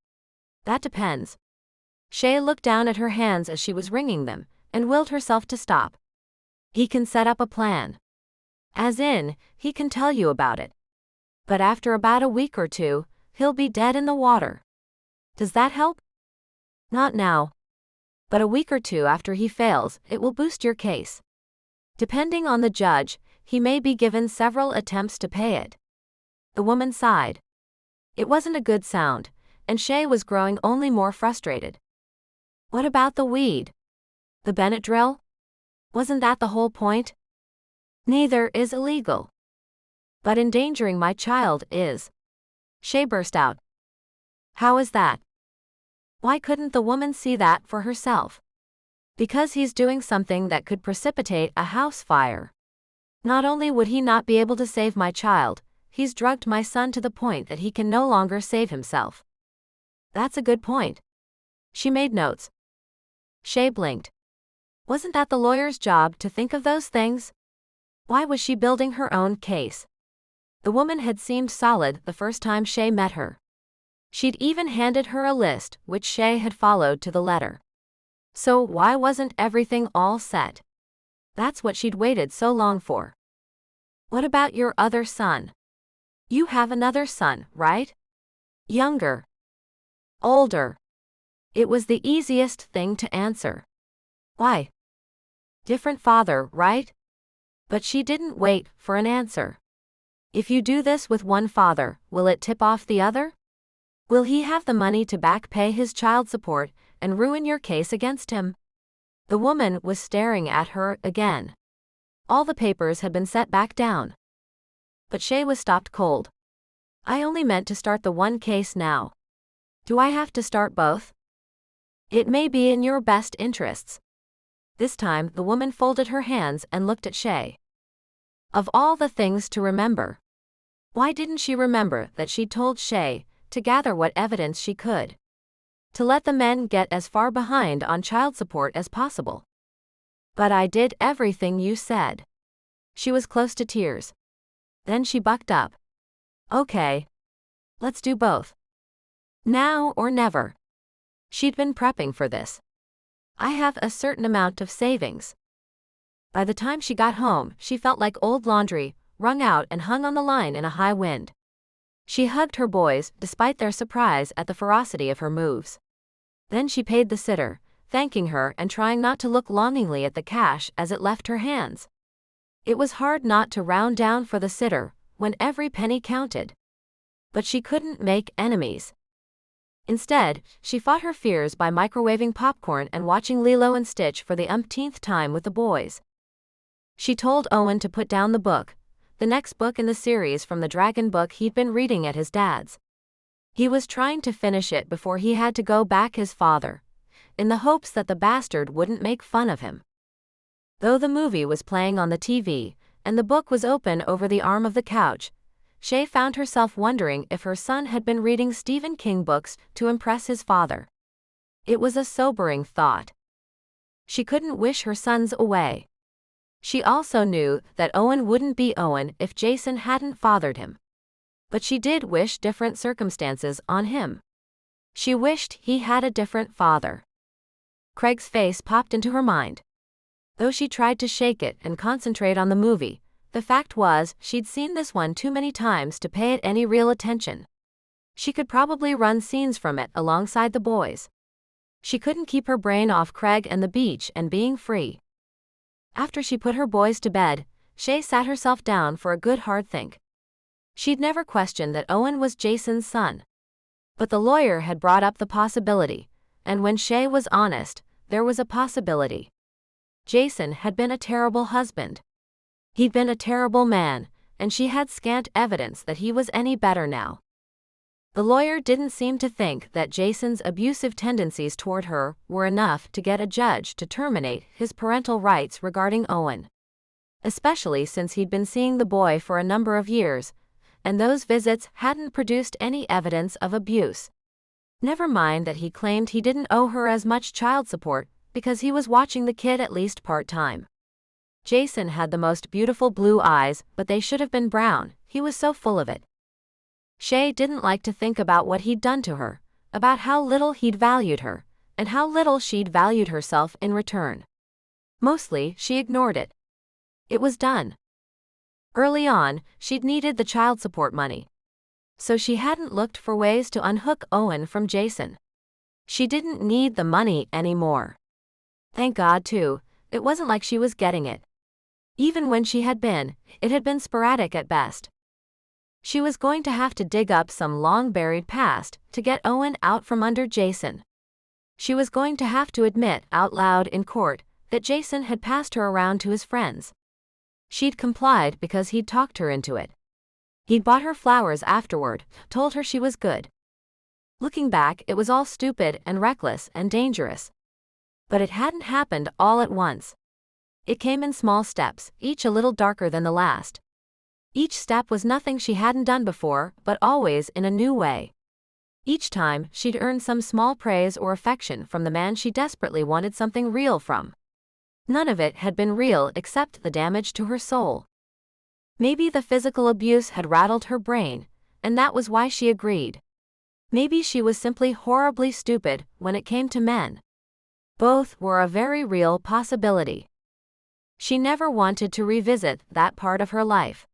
that depends. Shay looked down at her hands as she was wringing them, and willed herself to stop. He can set up a plan. As in, he can tell you about it. But after about a week or two, he'll be dead in the water. Does that help? Not now. But a week or two after he fails, it will boost your case. Depending on the judge, he may be given several attempts to pay it. The woman sighed. It wasn't a good sound, and Shay was growing only more frustrated. What about the weed? The Bennett drill? Wasn't that the whole point? Neither is illegal. But endangering my child is. Shay burst out. How is that? Why couldn't the woman see that for herself? Because he's doing something that could precipitate a house fire. Not only would he not be able to save my child, he's drugged my son to the point that he can no longer save himself. That's a good point. She made notes. Shay blinked. Wasn't that the lawyer's job to think of those things? Why was she building her own case? The woman had seemed solid the first time Shay met her. She'd even handed her a list which Shay had followed to the letter. So why wasn't everything all set? That's what she'd waited so long for. What about your other son? You have another son, right? Younger? Older? It was the easiest thing to answer. Why? Different father, right? But she didn't wait for an answer. If you do this with one father, will it tip off the other? Will he have the money to back pay his child support and ruin your case against him? The woman was staring at her again. All the papers had been set back down. But Shay was stopped cold. I only meant to start the one case now. Do I have to start both? It may be in your best interests. This time the woman folded her hands and looked at Shay. Of all the things to remember. Why didn't she remember that she'd told Shay to gather what evidence she could? To let the men get as far behind on child support as possible. But I did everything you said. She was close to tears. Then she bucked up. Okay. Let's do both. Now or never. She'd been prepping for this. I have a certain amount of savings. By the time she got home, she felt like old laundry, wrung out and hung on the line in a high wind. She hugged her boys, despite their surprise at the ferocity of her moves. Then she paid the sitter, thanking her and trying not to look longingly at the cash as it left her hands. It was hard not to round down for the sitter, when every penny counted. But she couldn't make enemies. Instead, she fought her fears by microwaving popcorn and watching Lilo and Stitch for the umpteenth time with the boys. She told Owen to put down the book, the next book in the series from the dragon book he'd been reading at his dad's. He was trying to finish it before he had to go back his father, in the hopes that the bastard wouldn't make fun of him. Though the movie was playing on the TV, and the book was open over the arm of the couch, Shay found herself wondering if her son had been reading Stephen King books to impress his father. It was a sobering thought. She couldn't wish her sons away. She also knew that Owen wouldn't be Owen if Jason hadn't fathered him. But she did wish different circumstances on him. She wished he had a different father. Craig's face popped into her mind. Though she tried to shake it and concentrate on the movie, the fact was she'd seen this one too many times to pay it any real attention. She could probably run scenes from it alongside the boys. She couldn't keep her brain off Craig and the beach and being free. After she put her boys to bed, Shay sat herself down for a good hard think. She'd never questioned that Owen was Jason's son. But the lawyer had brought up the possibility, and when Shay was honest, there was a possibility. Jason had been a terrible husband. He'd been a terrible man, and she had scant evidence that he was any better now. The lawyer didn't seem to think that Jason's abusive tendencies toward her were enough to get a judge to terminate his parental rights regarding Owen. Especially since he'd been seeing the boy for a number of years, and those visits hadn't produced any evidence of abuse. Never mind that he claimed he didn't owe her as much child support because he was watching the kid at least part-time. Jason had the most beautiful blue eyes, but they should have been brown, he was so full of it. Shay didn't like to think about what he'd done to her, about how little he'd valued her, and how little she'd valued herself in return. Mostly, she ignored it. It was done. Early on, she'd needed the child support money. So she hadn't looked for ways to unhook Owen from Jason. She didn't need the money anymore. Thank God, too, it wasn't like she was getting it. Even when she had been, it had been sporadic at best. She was going to have to dig up some long-buried past to get Owen out from under Jason. She was going to have to admit out loud in court that Jason had passed her around to his friends. She'd complied because he'd talked her into it. He'd bought her flowers afterward, told her she was good. Looking back, it was all stupid and reckless and dangerous. But it hadn't happened all at once. It came in small steps, each a little darker than the last. Each step was nothing she hadn't done before, but always in a new way. Each time, she'd earned some small praise or affection from the man she desperately wanted something real from. None of it had been real except the damage to her soul. Maybe the physical abuse had rattled her brain, and that was why she agreed. Maybe she was simply horribly stupid when it came to men. Both were a very real possibility. She never wanted to revisit that part of her life.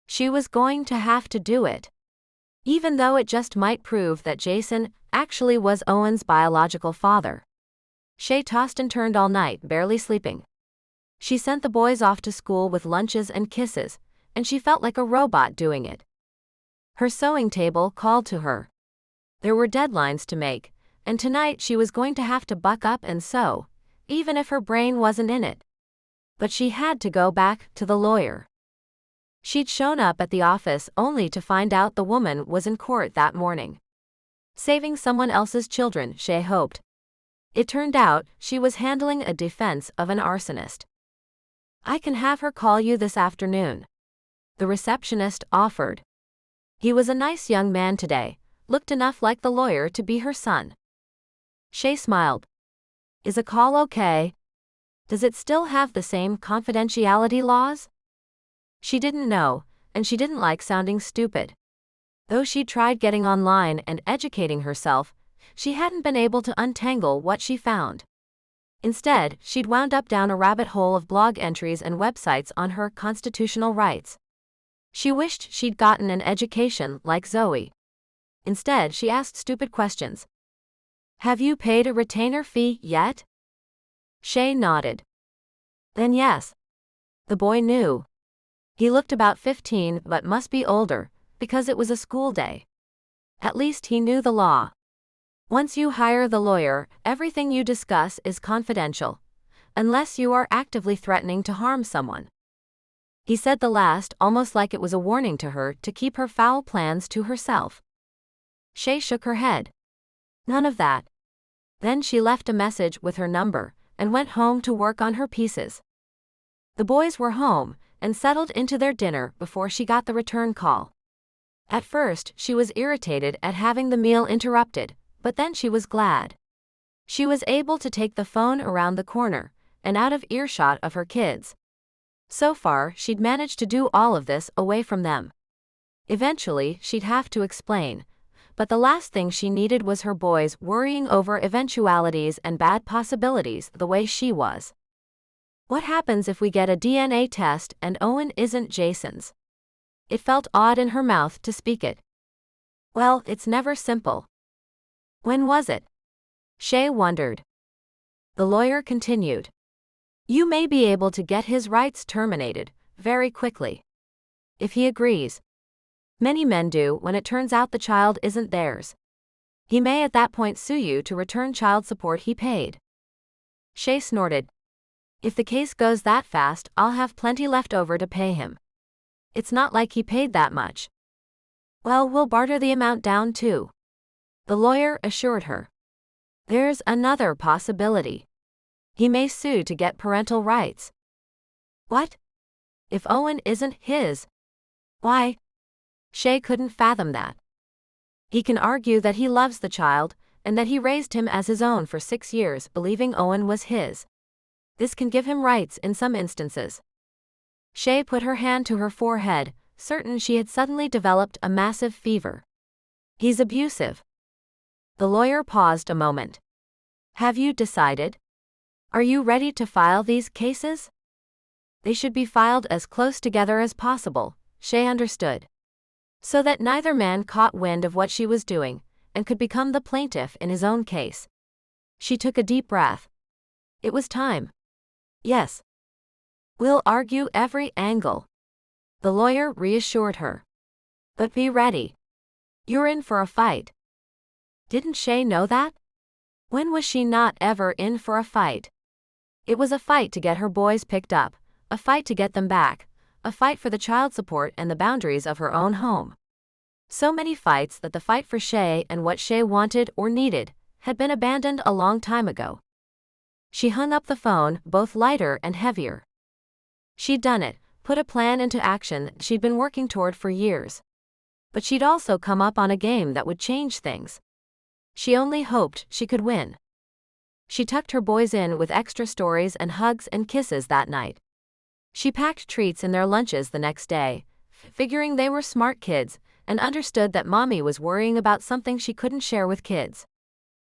She was going to have to do it. even though it just might prove that Jason actually was Owen's biological father. Shay tossed and turned all night, barely sleeping. She sent the boys off to school with lunches and kisses, and she felt like a robot doing it. Her sewing table called to her. There were deadlines to make, and tonight she was going to have to buck up and sew, even if her brain wasn't in it. But she had to go back to the lawyer. She'd shown up at the office only to find out the woman was in court that morning. Saving someone else's children, Shay hoped. It turned out she was handling a defense of an arsonist. "I can have her call you this afternoon," the receptionist offered. He was a nice young man today, looked enough like the lawyer to be her son. Shay smiled. "Is a call okay? Does it still have the same confidentiality laws?" She didn't know, and she didn't like sounding stupid. Though she'd tried getting online and educating herself, she hadn't been able to untangle what she found. Instead, she'd wound up down a rabbit hole of blog entries and websites on her constitutional rights. She wished she'd gotten an education like Zoe. Instead, she asked stupid questions. "Have you paid a retainer fee yet?" Shay nodded. Then yes. The boy knew. He looked about 15 but must be older, because it was a school day. At least he knew the law. Once you hire the lawyer, everything you discuss is confidential, unless you are actively threatening to harm someone. He said the last almost like it was a warning to her to keep her foul plans to herself. Shay shook her head. None of that. Then she left a message with her number and went home to work on her pieces. The boys were home and settled into their dinner before she got the return call. At first, she was irritated at having the meal interrupted, but then she was glad. She was able to take the phone around the corner and out of earshot of her kids. So far, she'd managed to do all of this away from them. Eventually, she'd have to explain, but the last thing she needed was her boys worrying over eventualities and bad possibilities the way she was. What happens if we get a DNA test and Owen isn't Jason's? It felt odd in her mouth to speak it. Well, it's never simple. When was it? Shay wondered. The lawyer continued. You may be able to get his rights terminated very quickly. If he agrees. Many men do when it turns out the child isn't theirs. He may at that point sue you to return child support he paid. Shay snorted. If the case goes that fast, I'll have plenty left over to pay him. It's not like he paid that much. Well, we'll barter the amount down too, the lawyer assured her. There's another possibility. He may sue to get parental rights. What? If Owen isn't his? Why? Shay couldn't fathom that. He can argue that he loves the child and that he raised him as his own for 6 years, believing Owen was his. This can give him rights in some instances. Shay put her hand to her forehead, certain she had suddenly developed a massive fever. He's abusive. The lawyer paused a moment. Have you decided? Are you ready to file these cases? They should be filed as close together as possible, Shay understood. So that neither man caught wind of what she was doing and could become the plaintiff in his own case. She took a deep breath. It was time. Yes. We'll argue every angle, the lawyer reassured her. But be ready. You're in for a fight. Didn't Shay know that? When was she not ever in for a fight? It was a fight to get her boys picked up, a fight to get them back, a fight for the child support and the boundaries of her own home. So many fights that the fight for Shay and what Shay wanted or needed had been abandoned a long time ago. She hung up the phone, both lighter and heavier. She'd done it, put a plan into action she'd been working toward for years. But she'd also come up on a game that would change things. She only hoped she could win. She tucked her boys in with extra stories and hugs and kisses that night. She packed treats in their lunches the next day, figuring they were smart kids, and understood that mommy was worrying about something she couldn't share with kids.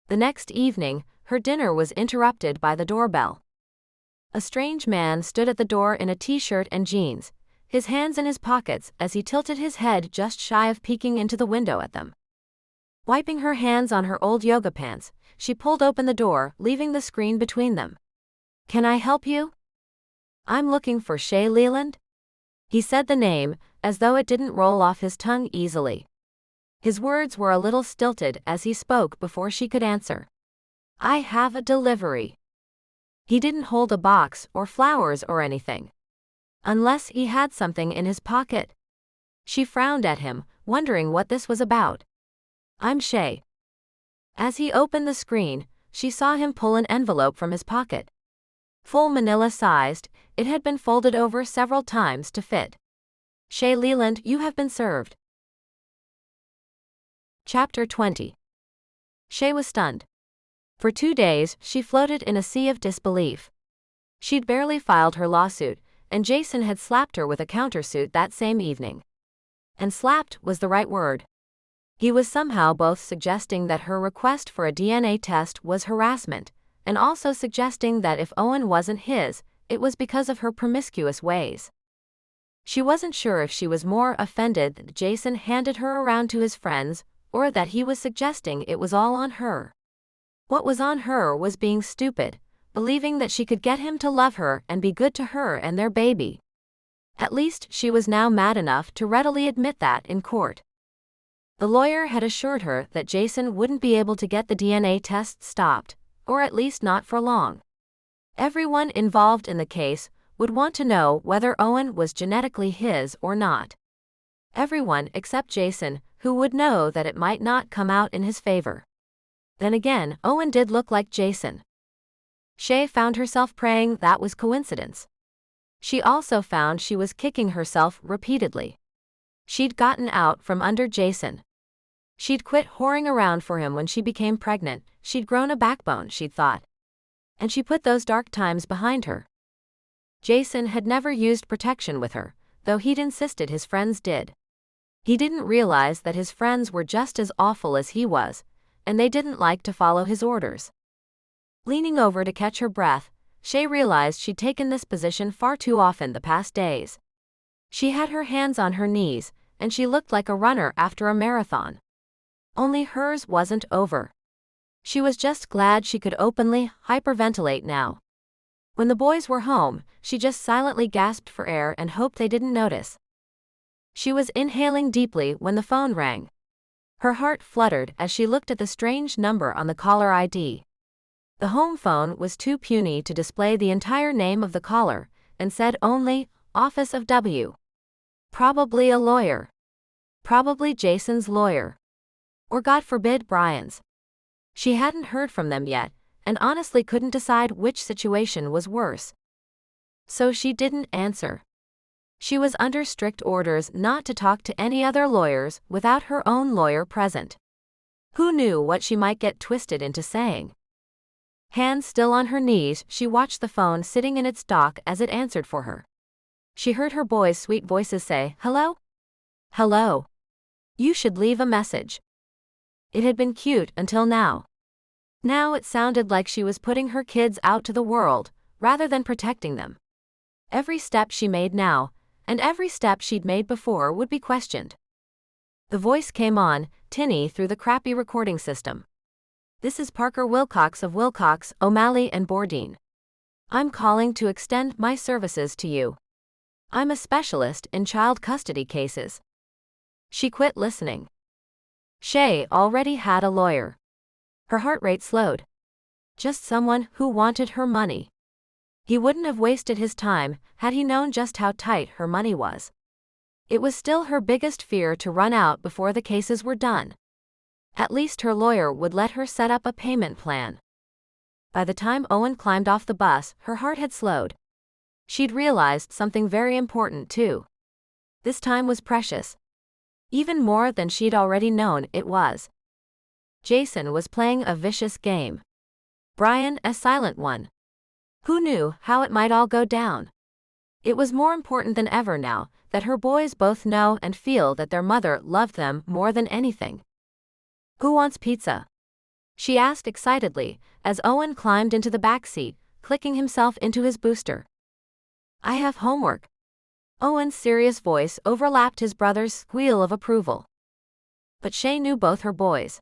The next evening, her dinner was interrupted by the doorbell. A strange man stood at the door in a t-shirt and jeans, his hands in his pockets as he tilted his head just shy of peeking into the window at them. Wiping her hands on her old yoga pants, she pulled open the door, leaving the screen between them. "Can I help you?" "I'm looking for Shay Leland." He said the name, as though it didn't roll off his tongue easily. His words were a little stilted as he spoke before she could answer. "I have a delivery." He didn't hold a box or flowers or anything. Unless he had something in his pocket. She frowned at him, wondering what this was about. "I'm Shay." As he opened the screen, she saw him pull an envelope from his pocket. Full manila-sized, it had been folded over several times to fit. "Shay Leland, you have been served." Chapter 20. Shay was stunned. For 2 days, she floated in a sea of disbelief. She'd barely filed her lawsuit, and Jason had slapped her with a countersuit that same evening. And slapped was the right word. He was somehow both suggesting that her request for a DNA test was harassment, and also suggesting that if Owen wasn't his, it was because of her promiscuous ways. She wasn't sure if she was more offended that Jason handed her around to his friends, or that he was suggesting it was all on her. What was on her was being stupid, believing that she could get him to love her and be good to her and their baby. At least she was now mad enough to readily admit that in court. The lawyer had assured her that Jason wouldn't be able to get the DNA test stopped, or at least not for long. Everyone involved in the case would want to know whether Owen was genetically his or not. Everyone except Jason, who would know that it might not come out in his favor. Then again, Owen did look like Jason. Shay found herself praying that was coincidence. She also found she was kicking herself repeatedly. She'd gotten out from under Jason. She'd quit whoring around for him when she became pregnant. She'd grown a backbone, she'd thought. And she put those dark times behind her. Jason had never used protection with her, though he'd insisted his friends did. He didn't realize that his friends were just as awful as he was, and they didn't like to follow his orders. Leaning over to catch her breath, Shay realized she'd taken this position far too often the past days. She had her hands on her knees, and she looked like a runner after a marathon. Only hers wasn't over. She was just glad she could openly hyperventilate now. When the boys were home, she just silently gasped for air and hoped they didn't notice. She was inhaling deeply when the phone rang. Her heart fluttered as she looked at the strange number on the caller ID. The home phone was too puny to display the entire name of the caller, and said only, "Office of W." Probably a lawyer. Probably Jason's lawyer. Or God forbid Brian's. She hadn't heard from them yet, and honestly couldn't decide which situation was worse. So she didn't answer. She was under strict orders not to talk to any other lawyers without her own lawyer present. Who knew what she might get twisted into saying? Hands still on her knees, she watched the phone sitting in its dock as it answered for her. She heard her boys' sweet voices say, "Hello? Hello. You should leave a message." It had been cute until now. Now it sounded like she was putting her kids out to the world, rather than protecting them. Every step she made now, and every step she'd made before, would be questioned. The voice came on, tinny through the crappy recording system. "This is Parker Wilcox of Wilcox, O'Malley and Bourdin. I'm calling to extend my services to you. I'm a specialist in child custody cases." She quit listening. Shay already had a lawyer. Her heart rate slowed. Just someone who wanted her money. He wouldn't have wasted his time had he known just how tight her money was. It was still her biggest fear to run out before the cases were done. At least her lawyer would let her set up a payment plan. By the time Owen climbed off the bus, her heart had slowed. She'd realized something very important too. This time was precious. Even more than she'd already known it was. Jason was playing a vicious game. Brian a silent one. Who knew how it might all go down? It was more important than ever now that her boys both know and feel that their mother loved them more than anything. "Who wants pizza?" she asked excitedly as Owen climbed into the back seat, clicking himself into his booster. "I have homework." Owen's serious voice overlapped his brother's squeal of approval. But Shay knew both her boys.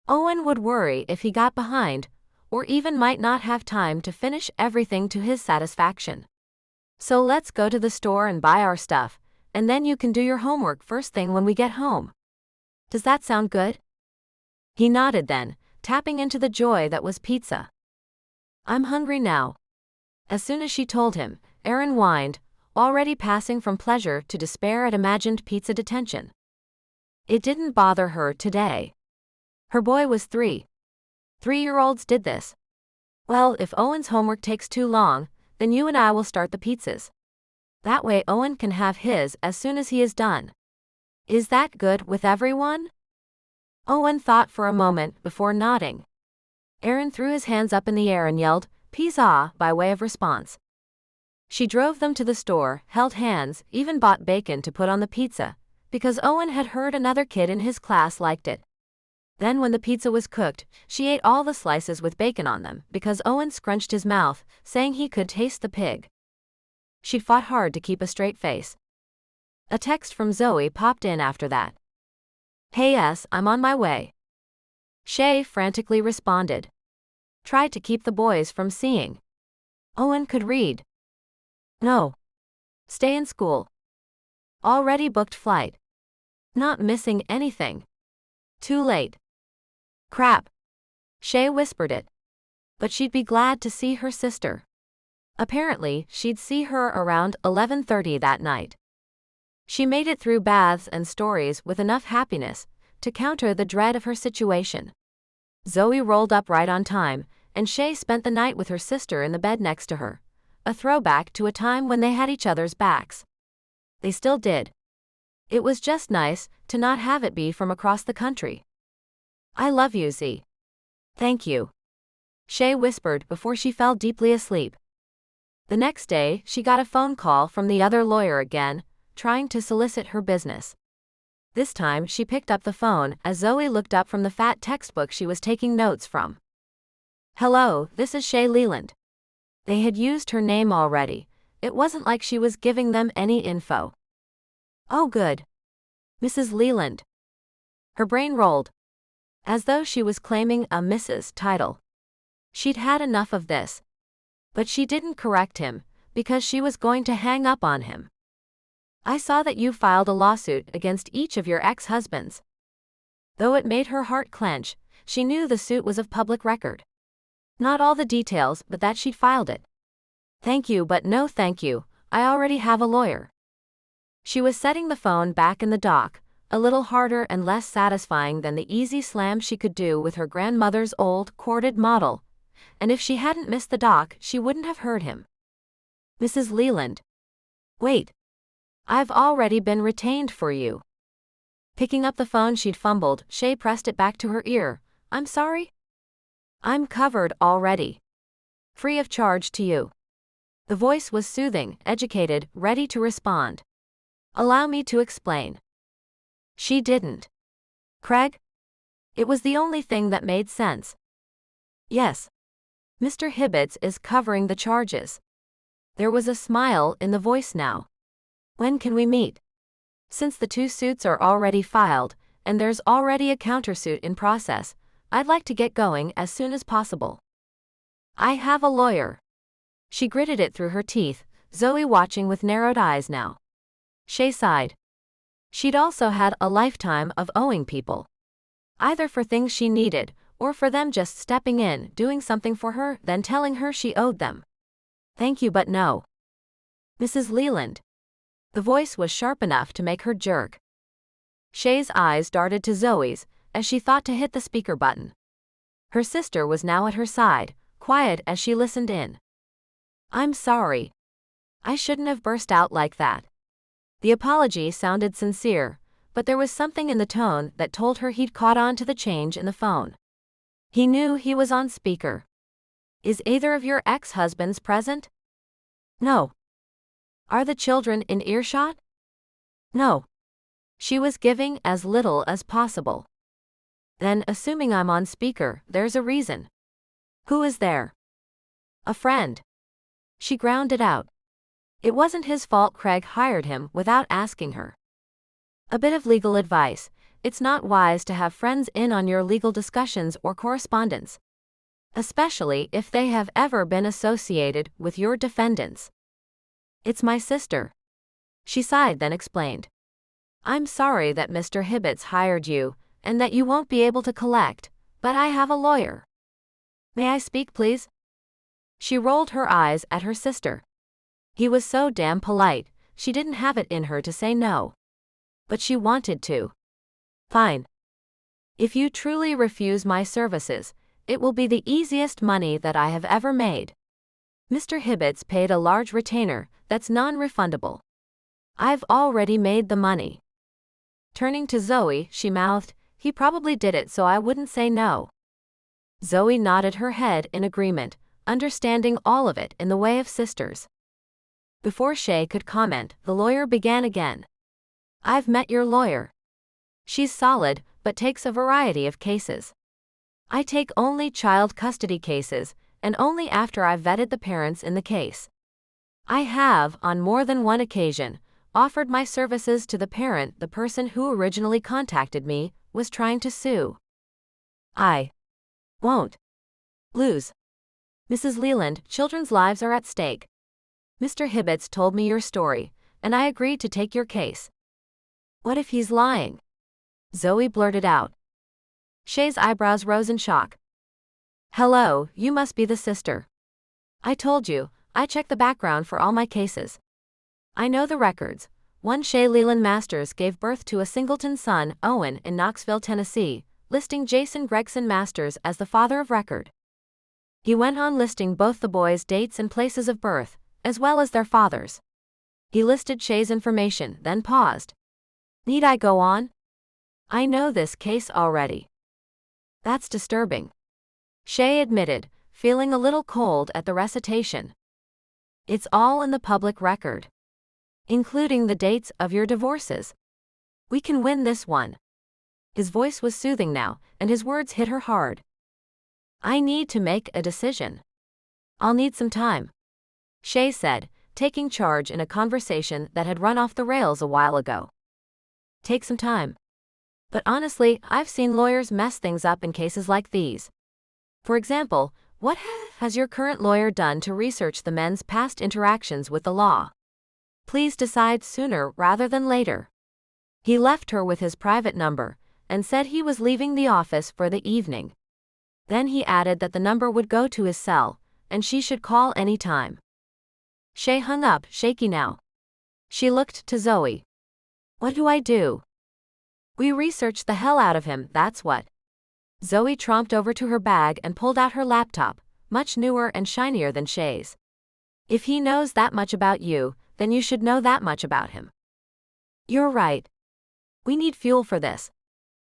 Owen would worry if he got behind, or even might not have time to finish everything to his satisfaction. So let's go to the store and buy our stuff, and then you can do your homework first thing when we get home. Does that sound good? He nodded then, tapping into the joy that was pizza. I'm hungry now. As soon as she told him, Aaron whined, already passing from pleasure to despair at imagined pizza detention. It didn't bother her today. Her boy was 3. 3-year-olds did this. Well, if Owen's homework takes too long, then you and I will start the pizzas. That way Owen can have his as soon as he is done. Is that good with everyone? Owen thought for a moment before nodding. Aaron threw his hands up in the air and yelled, "Pizza," by way of response. She drove them to the store, held hands, even bought bacon to put on the pizza, because Owen had heard another kid in his class liked it. Then when the pizza was cooked, she ate all the slices with bacon on them because Owen scrunched his mouth, saying he could taste the pig. She fought hard to keep a straight face. A text from Zoe popped in after that. "Hey S, I'm on my way." Shay frantically responded. Tried to keep the boys from seeing. Owen could read. No. Stay in school. Already booked flight. Not missing anything. Too late. Crap. Shay whispered it. But she'd be glad to see her sister. Apparently, she'd see her around 11:30 that night. She made it through baths and stories with enough happiness to counter the dread of her situation. Zoe rolled up right on time, and Shay spent the night with her sister in the bed next to her, a throwback to a time when they had each other's backs. They still did. It was just nice to not have it be from across the country. "I love you, Z." "Thank you," Shay whispered before she fell deeply asleep. The next day, she got a phone call from the other lawyer again, trying to solicit her business. This time, she picked up the phone as Zoe looked up from the fat textbook she was taking notes from. "Hello, this is Shay Leland." They had used her name already. It wasn't like she was giving them any info. "Oh good. Mrs. Leland." Her brain rolled. As though she was claiming a Mrs. title. She'd had enough of this. But she didn't correct him, because she was going to hang up on him. "I saw that you filed a lawsuit against each of your ex-husbands." Though it made her heart clench, she knew the suit was of public record. Not all the details, but that she'd filed it. "Thank you but no thank you, I already have a lawyer." She was setting the phone back in the dock, a little harder and less satisfying than the easy slam she could do with her grandmother's old, corded model, and if she hadn't missed the dock, she wouldn't have heard him. "Mrs. Leland." "Wait. I've already been retained for you." Picking up the phone she'd fumbled, Shay pressed it back to her ear. "I'm sorry?" "I'm covered already. Free of charge to you." The voice was soothing, educated, ready to respond. "Allow me to explain." She didn't. "Craig?" It was the only thing that made sense. "Yes. Mr. Hibbets is covering the charges." There was a smile in the voice now. "When can we meet? Since the 2 suits are already filed, and there's already a countersuit in process, I'd like to get going as soon as possible." "I have a lawyer." She gritted it through her teeth, Zoe watching with narrowed eyes now. Shay sighed. She'd also had a lifetime of owing people. Either for things she needed, or for them just stepping in, doing something for her, then telling her she owed them. "Thank you but no." "Mrs. Leland." The voice was sharp enough to make her jerk. Shay's eyes darted to Zoe's, as she thought to hit the speaker button. Her sister was now at her side, quiet as she listened in. "I'm sorry. I shouldn't have burst out like that." The apology sounded sincere, but there was something in the tone that told her he'd caught on to the change in the phone. He knew he was on speaker. "Is either of your ex-husbands present?" "No." "Are the children in earshot?" "No." She was giving as little as possible. "Then, assuming I'm on speaker, there's a reason." "Who is there?" "A friend." She ground it out. It wasn't his fault Craig hired him without asking her. A bit of legal advice: it's not wise to have friends in on your legal discussions or correspondence, especially if they have ever been associated with your defendants. It's my sister. She sighed, then explained. I'm sorry that Mr. Hibbets hired you, and that you won't be able to collect, but I have a lawyer. May I speak, please? She rolled her eyes at her sister. He was so damn polite, she didn't have it in her to say no. But she wanted to. Fine. If you truly refuse my services, it will be the easiest money that I have ever made. Mr. Hibbets paid a large retainer that's non-refundable. I've already made the money. Turning to Zoe, she mouthed, he probably did it so I wouldn't say no. Zoe nodded her head in agreement, understanding all of it in the way of sisters. Before Shay could comment, the lawyer began again. I've met your lawyer. She's solid, but takes a variety of cases. I take only child custody cases, and only after I've vetted the parents in the case. I have, on more than one occasion, offered my services to the parent the person who originally contacted me was trying to sue. I won't lose. Mrs. Leland, children's lives are at stake. Mr. Hibbets told me your story, and I agreed to take your case. What if he's lying? Zoe blurted out. Shay's eyebrows rose in shock. Hello, you must be the sister. I told you, I check the background for all my cases. I know the records. One Shay Leland Masters gave birth to a singleton son, Owen, in Knoxville, Tennessee, listing Jason Gregson Masters as the father of record. He went on listing both the boys' dates and places of birth, as well as their fathers. He listed Shay's information, then paused. Need I go on? I know this case already. That's disturbing. Shay admitted, feeling a little cold at the recitation. It's all in the public record, including the dates of your divorces. We can win this one. His voice was soothing now, and his words hit her hard. I need to make a decision. I'll need some time, Shay said, taking charge in a conversation that had run off the rails a while ago. Take some time. But honestly, I've seen lawyers mess things up in cases like these. For example, what has your current lawyer done to research the men's past interactions with the law? Please decide sooner rather than later. He left her with his private number, and said he was leaving the office for the evening. Then he added that the number would go to his cell, and she should call any time. Shay hung up, shaky now. She looked to Zoe. What do I do? We researched the hell out of him, that's what. Zoe tromped over to her bag and pulled out her laptop, much newer and shinier than Shay's. If he knows that much about you, then you should know that much about him. You're right. We need fuel for this.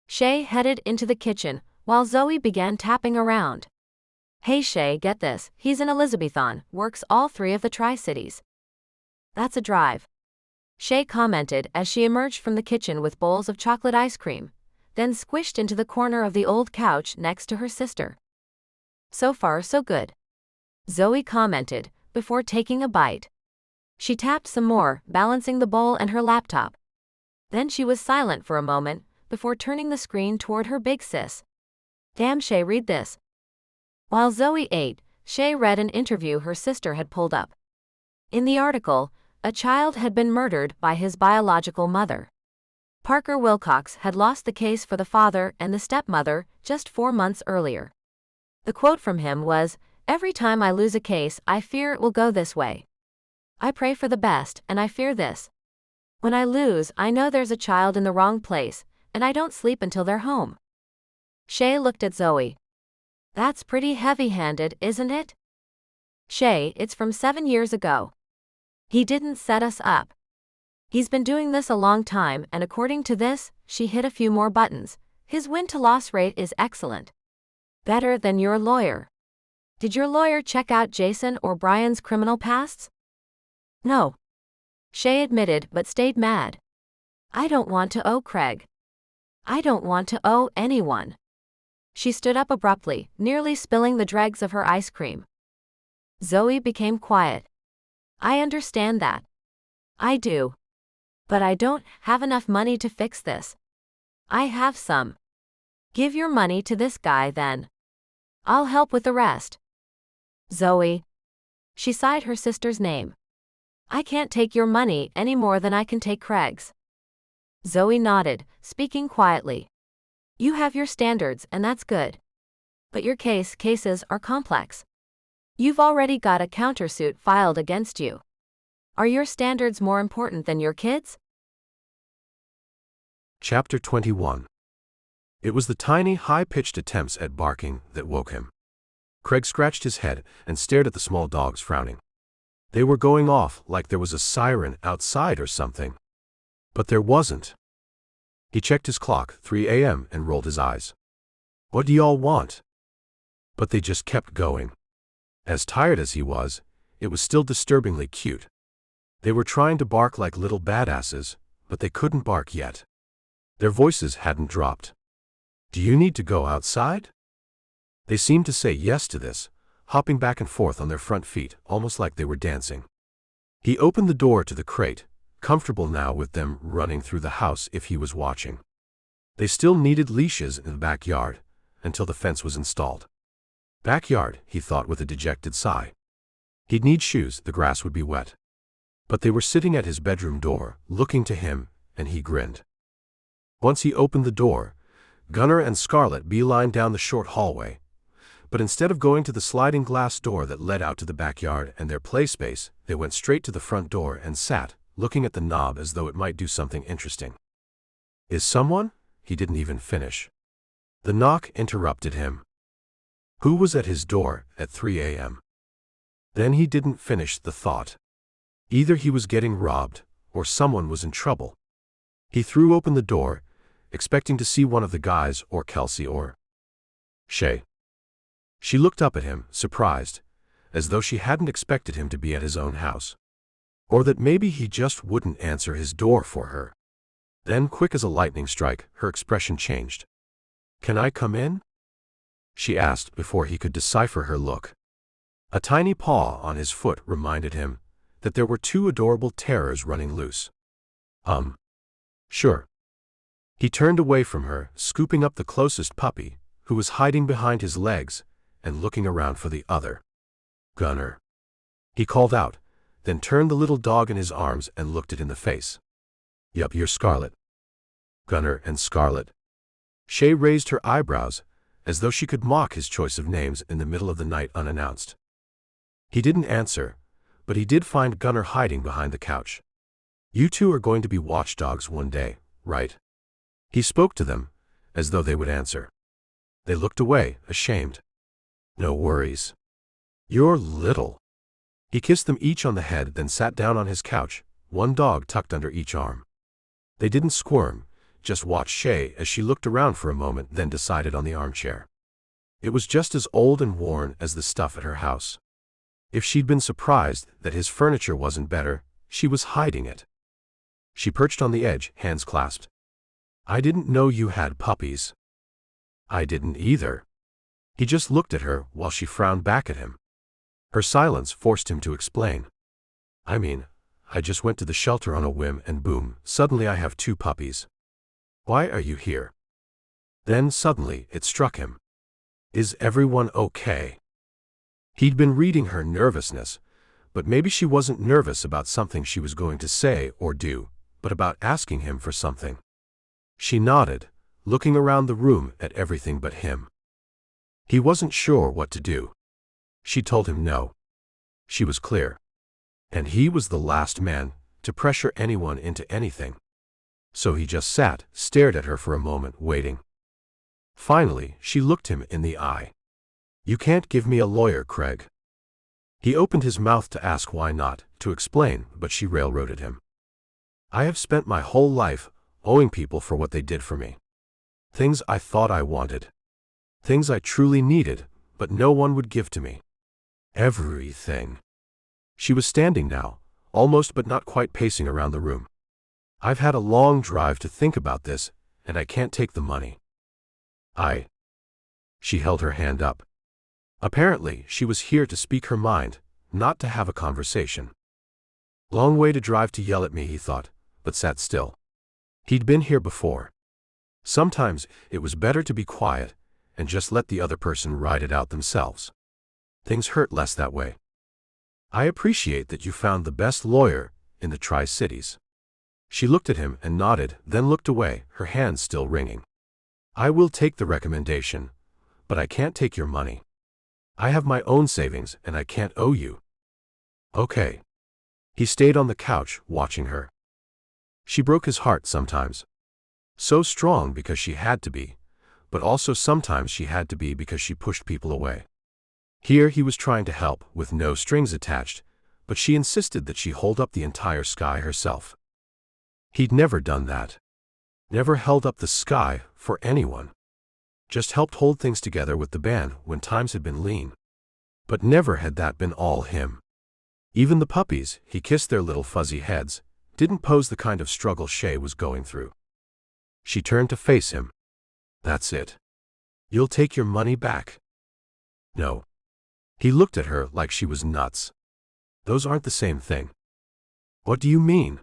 Shay headed into the kitchen, while Zoe began tapping around. Hey Shay, get this, he's an Elizabethon, works all 3 of the Tri-Cities. That's a drive, Shay commented as she emerged from the kitchen with bowls of chocolate ice cream, then squished into the corner of the old couch next to her sister. So far so good, Zoe commented, before taking a bite. She tapped some more, balancing the bowl and her laptop. Then she was silent for a moment, before turning the screen toward her big sis. Damn Shay, read this. While Zoe ate, Shay read an interview her sister had pulled up. In the article, a child had been murdered by his biological mother. Parker Wilcox had lost the case for the father and the stepmother just 4 months earlier. The quote from him was, "Every time I lose a case, I fear it will go this way. I pray for the best, and I fear this. When I lose, I know there's a child in the wrong place, and I don't sleep until they're home." Shay looked at Zoe. That's pretty heavy-handed, isn't it? Shay, it's from 7 years ago. He didn't set us up. He's been doing this a long time, and according to this, she hit a few more buttons. His win-to-loss rate is excellent. Better than your lawyer. Did your lawyer check out Jason or Brian's criminal pasts? No, Shay admitted, but stayed mad. I don't want to owe Craig. I don't want to owe anyone. She stood up abruptly, nearly spilling the dregs of her ice cream. Zoe became quiet. I understand that. I do. But I don't have enough money to fix this. I have some. Give your money to this guy then. I'll help with the rest. Zoe. She sighed her sister's name. I can't take your money any more than I can take Craig's. Zoe nodded, speaking quietly. You have your standards and that's good. But your cases are complex. You've already got a countersuit filed against you. Are your standards more important than your kids? Chapter 21. It was the tiny, high-pitched attempts at barking that woke him. Craig scratched his head and stared at the small dogs, frowning. They were going off like there was a siren outside or something. But there wasn't. He checked his clock, 3 a.m., and rolled his eyes. What do y'all want? But they just kept going. As tired as he was, it was still disturbingly cute. They were trying to bark like little badasses, but they couldn't bark yet. Their voices hadn't dropped. Do you need to go outside? They seemed to say yes to this, hopping back and forth on their front feet, almost like they were dancing. He opened the door to the crate, comfortable now with them running through the house if he was watching. They still needed leashes in the backyard, until the fence was installed. Backyard, he thought with a dejected sigh. He'd need shoes, the grass would be wet. But they were sitting at his bedroom door, looking to him, and he grinned. Once he opened the door, Gunnar and Scarlett beelined down the short hallway. But instead of going to the sliding glass door that led out to the backyard and their play space, they went straight to the front door and sat, looking at the knob as though it might do something interesting. Is someone? He didn't even finish. The knock interrupted him. Who was at his door at 3 a.m.? Then he didn't finish the thought. Either he was getting robbed, or someone was in trouble. He threw open the door, expecting to see one of the guys or Kelsey or Shay. She looked up at him, surprised, as though she hadn't expected him to be at his own house. Or that maybe he just wouldn't answer his door for her. Then, quick as a lightning strike, her expression changed. Can I come in? She asked before he could decipher her look. A tiny paw on his foot reminded him that there were two adorable terrors running loose. Sure. He turned away from her, scooping up the closest puppy, who was hiding behind his legs, and looking around for the other. Gunnar. He called out, then turned the little dog in his arms and looked it in the face. Yup, you're Scarlett. Gunnar and Scarlett. Shay raised her eyebrows, as though she could mock his choice of names in the middle of the night unannounced. He didn't answer, but he did find Gunnar hiding behind the couch. You two are going to be watchdogs one day, right? He spoke to them, as though they would answer. They looked away, ashamed. No worries. You're little. He kissed them each on the head, then sat down on his couch, one dog tucked under each arm. They didn't squirm, just watched Shay as she looked around for a moment, then decided on the armchair. It was just as old and worn as the stuff at her house. If she'd been surprised that his furniture wasn't better, she was hiding it. She perched on the edge, hands clasped. I didn't know you had puppies. I didn't either. He just looked at her while she frowned back at him. Her silence forced him to explain. I mean, I just went to the shelter on a whim and boom, suddenly I have two puppies. Why are you here? Then suddenly it struck him. Is everyone okay? He'd been reading her nervousness, but maybe she wasn't nervous about something she was going to say or do, but about asking him for something. She nodded, looking around the room at everything but him. He wasn't sure what to do. She told him no. She was clear. And he was the last man to pressure anyone into anything. So he just sat, stared at her for a moment, waiting. Finally, she looked him in the eye. You can't give me a lawyer, Craig. He opened his mouth to ask why not, to explain, but she railroaded him. I have spent my whole life owing people for what they did for me. Things I thought I wanted. Things I truly needed, but no one would give to me. Everything. She was standing now, almost but not quite pacing around the room. I've had a long drive to think about this, and I can't take the money. She held her hand up. Apparently, she was here to speak her mind, not to have a conversation. Long way to drive to yell at me, he thought, but sat still. He'd been here before. Sometimes it was better to be quiet and just let the other person ride it out themselves. Things hurt less that way. I appreciate that you found the best lawyer in the Tri-Cities. She looked at him and nodded, then looked away, her hands still wringing. I will take the recommendation, but I can't take your money. I have my own savings and I can't owe you. Okay. He stayed on the couch, watching her. She broke his heart sometimes. So strong because she had to be, but also sometimes she had to be because she pushed people away. Here he was trying to help, with no strings attached, but she insisted that she hold up the entire sky herself. He'd never done that. Never held up the sky for anyone. Just helped hold things together with the band when times had been lean. But never had that been all him. Even the puppies, he kissed their little fuzzy heads, didn't pose the kind of struggle Shay was going through. She turned to face him. That's it. You'll take your money back. No. He looked at her like she was nuts. Those aren't the same thing. What do you mean?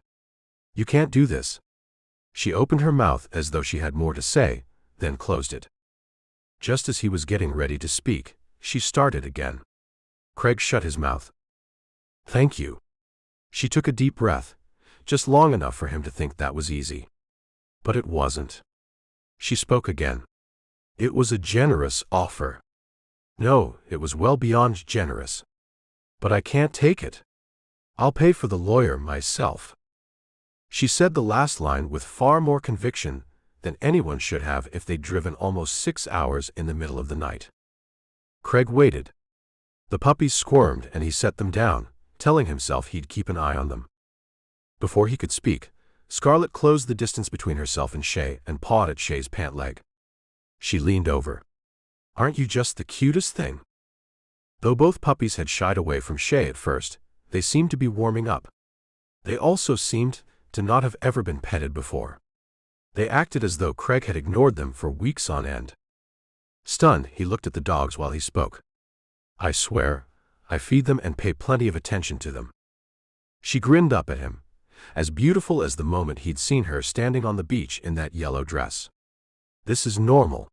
You can't do this. She opened her mouth as though she had more to say, then closed it. Just as he was getting ready to speak, she started again. Craig shut his mouth. Thank you. She took a deep breath, just long enough for him to think that was easy. But it wasn't. She spoke again. It was a generous offer. No, it was well beyond generous. But I can't take it. I'll pay for the lawyer myself. She said the last line with far more conviction than anyone should have if they'd driven almost 6 hours in the middle of the night. Craig waited. The puppies squirmed and he set them down, telling himself he'd keep an eye on them. Before he could speak, Scarlett closed the distance between herself and Shay and pawed at Shay's pant leg. She leaned over. Aren't you just the cutest thing? Though both puppies had shied away from Shay at first, they seemed to be warming up. They also seemed to not have ever been petted before. They acted as though Craig had ignored them for weeks on end. Stunned, he looked at the dogs while he spoke. I swear, I feed them and pay plenty of attention to them. She grinned up at him, as beautiful as the moment he'd seen her standing on the beach in that yellow dress. This is normal.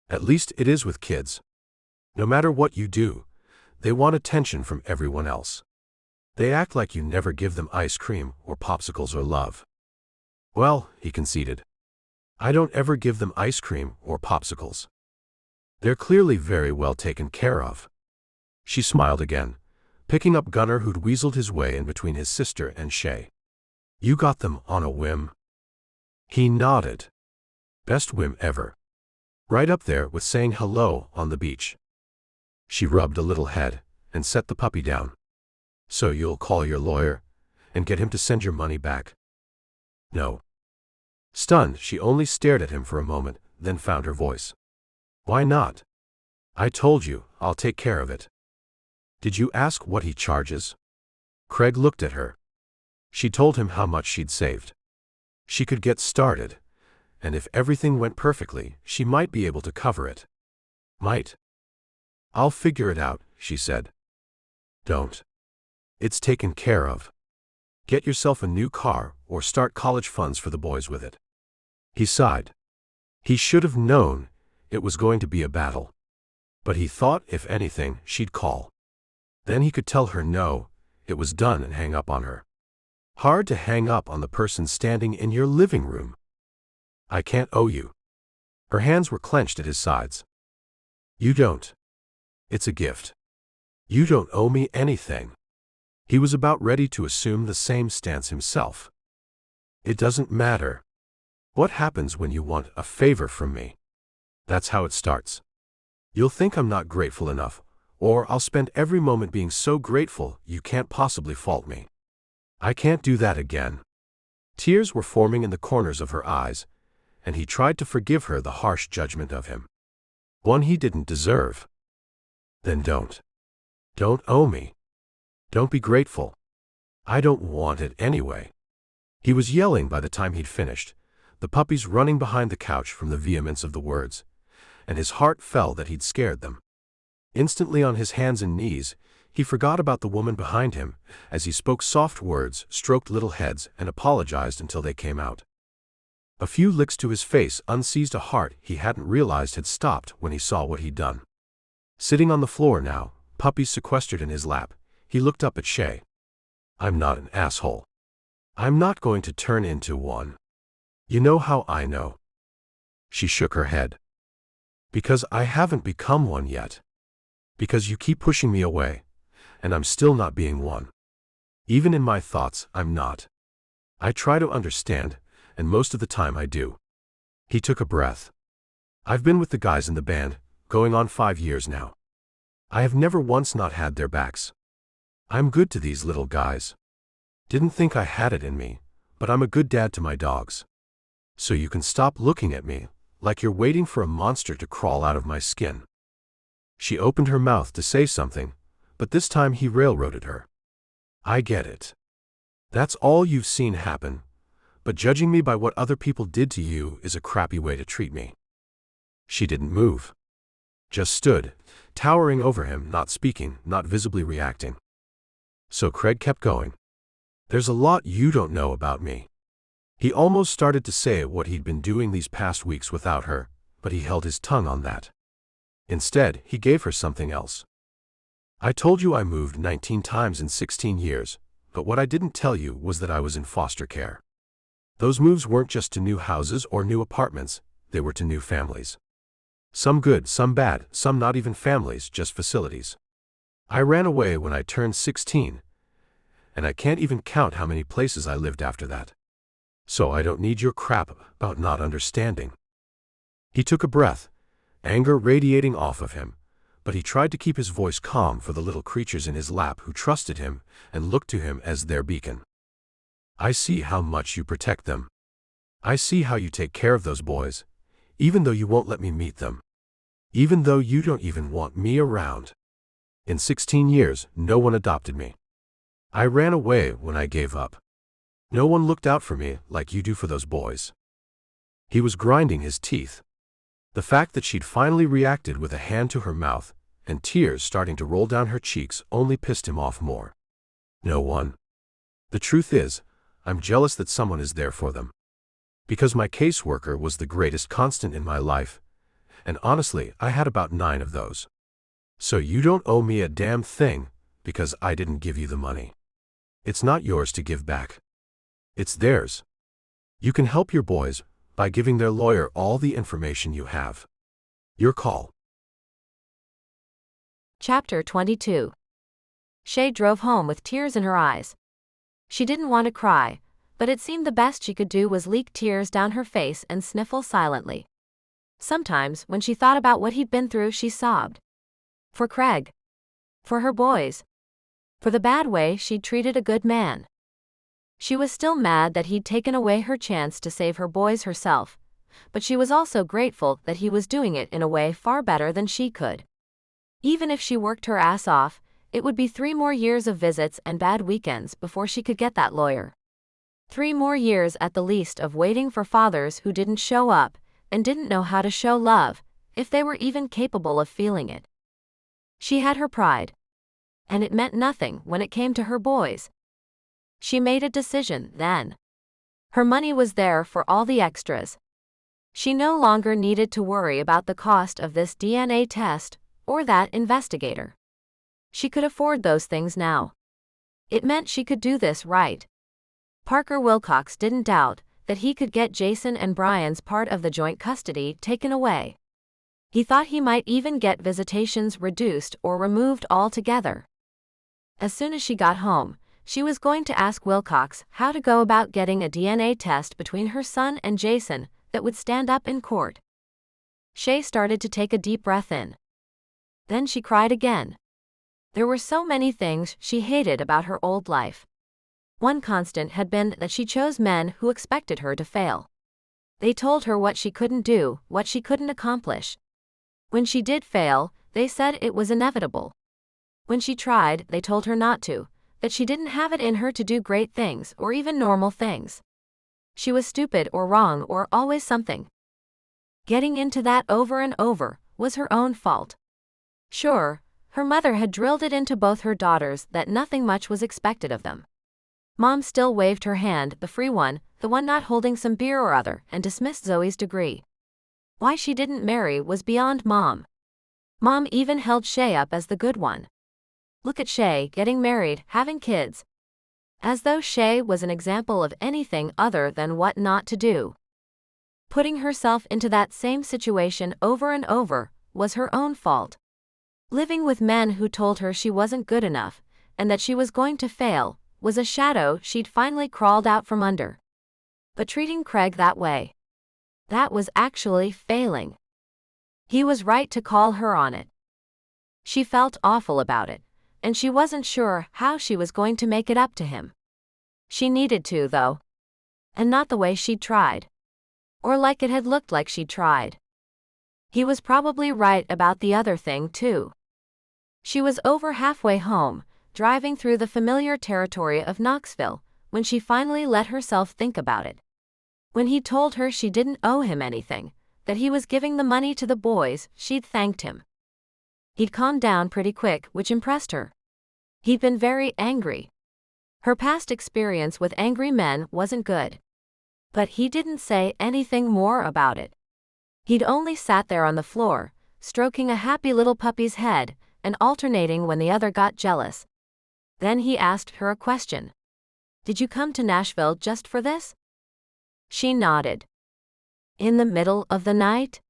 At least it is with kids. No matter what you do, they want attention from everyone else. They act like you never give them ice cream or popsicles or love. Well, he conceded. I don't ever give them ice cream or popsicles. They're clearly very well taken care of. She smiled again, picking up Gunner, who'd weaseled his way in between his sister and Shay. You got them on a whim? He nodded. Best whim ever. Right up there with saying hello on the beach. She rubbed a little head and set the puppy down. So you'll call your lawyer and get him to send your money back? No. Stunned, she only stared at him for a moment, then found her voice. Why not? I told you, I'll take care of it. Did you ask what he charges? Craig looked at her. She told him how much she'd saved. She could get started, and if everything went perfectly, she might be able to cover it. Might. I'll figure it out, she said. Don't. It's taken care of. Get yourself a new car or start college funds for the boys with it. He sighed. He should have known it was going to be a battle. But he thought, if anything, she'd call. Then he could tell her no, it was done, and hang up on her. Hard to hang up on the person standing in your living room. I can't owe you. Her hands were clenched at his sides. You don't. It's a gift. You don't owe me anything. He was about ready to assume the same stance himself. It doesn't matter. What happens when you want a favor from me? That's how it starts. You'll think I'm not grateful enough, or I'll spend every moment being so grateful you can't possibly fault me. I can't do that again. Tears were forming in the corners of her eyes, and he tried to forgive her the harsh judgment of him. One he didn't deserve. Then don't. Don't owe me. Don't be grateful. I don't want it anyway. He was yelling by the time he'd finished, the puppies running behind the couch from the vehemence of the words, and his heart fell that he'd scared them. Instantly on his hands and knees, He forgot about the woman behind him, as he spoke soft words, stroked little heads, and apologized until they came out. A few licks to his face unseized a heart he hadn't realized had stopped when he saw what he'd done. Sitting on the floor now, puppies sequestered in his lap, he looked up at Shay. "I'm not an asshole. I'm not going to turn into one. You know how I know?" She shook her head. "Because I haven't become one yet. Because you keep pushing me away, and I'm still not being one. Even in my thoughts, I'm not. I try to understand, and most of the time I do." He took a breath. "I've been with the guys in the band, going on 5 years now. I have never once not had their backs. I'm good to these little guys. Didn't think I had it in me, but I'm a good dad to my dogs. So you can stop looking at me like you're waiting for a monster to crawl out of my skin." She opened her mouth to say something, but this time he railroaded her. "I get it. That's all you've seen happen, but judging me by what other people did to you is a crappy way to treat me." She didn't move. Just stood, towering over him, not speaking, not visibly reacting. So Craig kept going. "There's a lot you don't know about me." He almost started to say what he'd been doing these past weeks without her, but he held his tongue on that. Instead, he gave her something else. "I told you I moved 19 times in 16 years, but what I didn't tell you was that I was in foster care. Those moves weren't just to new houses or new apartments, they were to new families. Some good, some bad, some not even families, just facilities. I ran away when I turned 16, and I can't even count how many places I lived after that. So I don't need your crap about not understanding." He took a breath, anger radiating off of him, but he tried to keep his voice calm for the little creatures in his lap who trusted him and looked to him as their beacon. "I see how much you protect them. I see how you take care of those boys, even though you won't let me meet them. Even though you don't even want me around. In 16 years, no one adopted me. I ran away when I gave up. No one looked out for me like you do for those boys." He was grinding his teeth. The fact that she'd finally reacted with a hand to her mouth and tears starting to roll down her cheeks only pissed him off more. "No one. The truth is, I'm jealous that someone is there for them. Because my caseworker was the greatest constant in my life, and honestly, I had about 9 of those. So you don't owe me a damn thing because I didn't give you the money. It's not yours to give back. It's theirs. You can help your boys by giving their lawyer all the information you have. Your call." Chapter 22. Shay drove home with tears in her eyes. She didn't want to cry, but it seemed the best she could do was leak tears down her face and sniffle silently. Sometimes, when she thought about what he'd been through, she sobbed. For Craig. For her boys. For the bad way she'd treated a good man. She was still mad that he'd taken away her chance to save her boys herself, but she was also grateful that he was doing it in a way far better than she could. Even if she worked her ass off, it would be 3 more years of visits and bad weekends before she could get that lawyer. 3 more years at the least of waiting for fathers who didn't show up and didn't know how to show love, if they were even capable of feeling it. She had her pride, and it meant nothing when it came to her boys. She made a decision then. Her money was there for all the extras. She no longer needed to worry about the cost of this DNA test or that investigator. She could afford those things now. It meant she could do this right. Parker Wilcox didn't doubt that he could get Jason and Brian's part of the joint custody taken away. He thought he might even get visitations reduced or removed altogether. As soon as she got home, she was going to ask Wilcox how to go about getting a DNA test between her son and Jason that would stand up in court. Shay started to take a deep breath in. Then she cried again. There were so many things she hated about her old life. One constant had been that she chose men who expected her to fail. They told her what she couldn't do, what she couldn't accomplish. When she did fail, they said it was inevitable. When she tried, they told her not to, that she didn't have it in her to do great things or even normal things. She was stupid or wrong or always something. Getting into that over and over was her own fault. Sure, Her mother had drilled it into both her daughters that nothing much was expected of them. Mom still waved her hand, the free one, the one not holding some beer or other, and dismissed Zoe's degree. Why she didn't marry was beyond Mom. Mom even held Shay up as the good one. Look at Shay, getting married, having kids. As though Shay was an example of anything other than what not to do. Putting herself into that same situation over and over was her own fault. Living with men who told her she wasn't good enough, and that she was going to fail, was a shadow she'd finally crawled out from under. But treating Craig that way, that was actually failing. He was right to call her on it. She felt awful about it, and she wasn't sure how she was going to make it up to him. She needed to, though. And not the way she'd tried. Or like it had looked like she'd tried. He was probably right about the other thing, too. She was over halfway home, driving through the familiar territory of Knoxville, when she finally let herself think about it. When he told her she didn't owe him anything, that he was giving the money to the boys, she'd thanked him. He'd calmed down pretty quick, which impressed her. He'd been very angry. Her past experience with angry men wasn't good. But he didn't say anything more about it. He'd only sat there on the floor, stroking a happy little puppy's head, and alternating when the other got jealous. Then he asked her a question. Did you come to Nashville just for this? She nodded. In the middle of the night?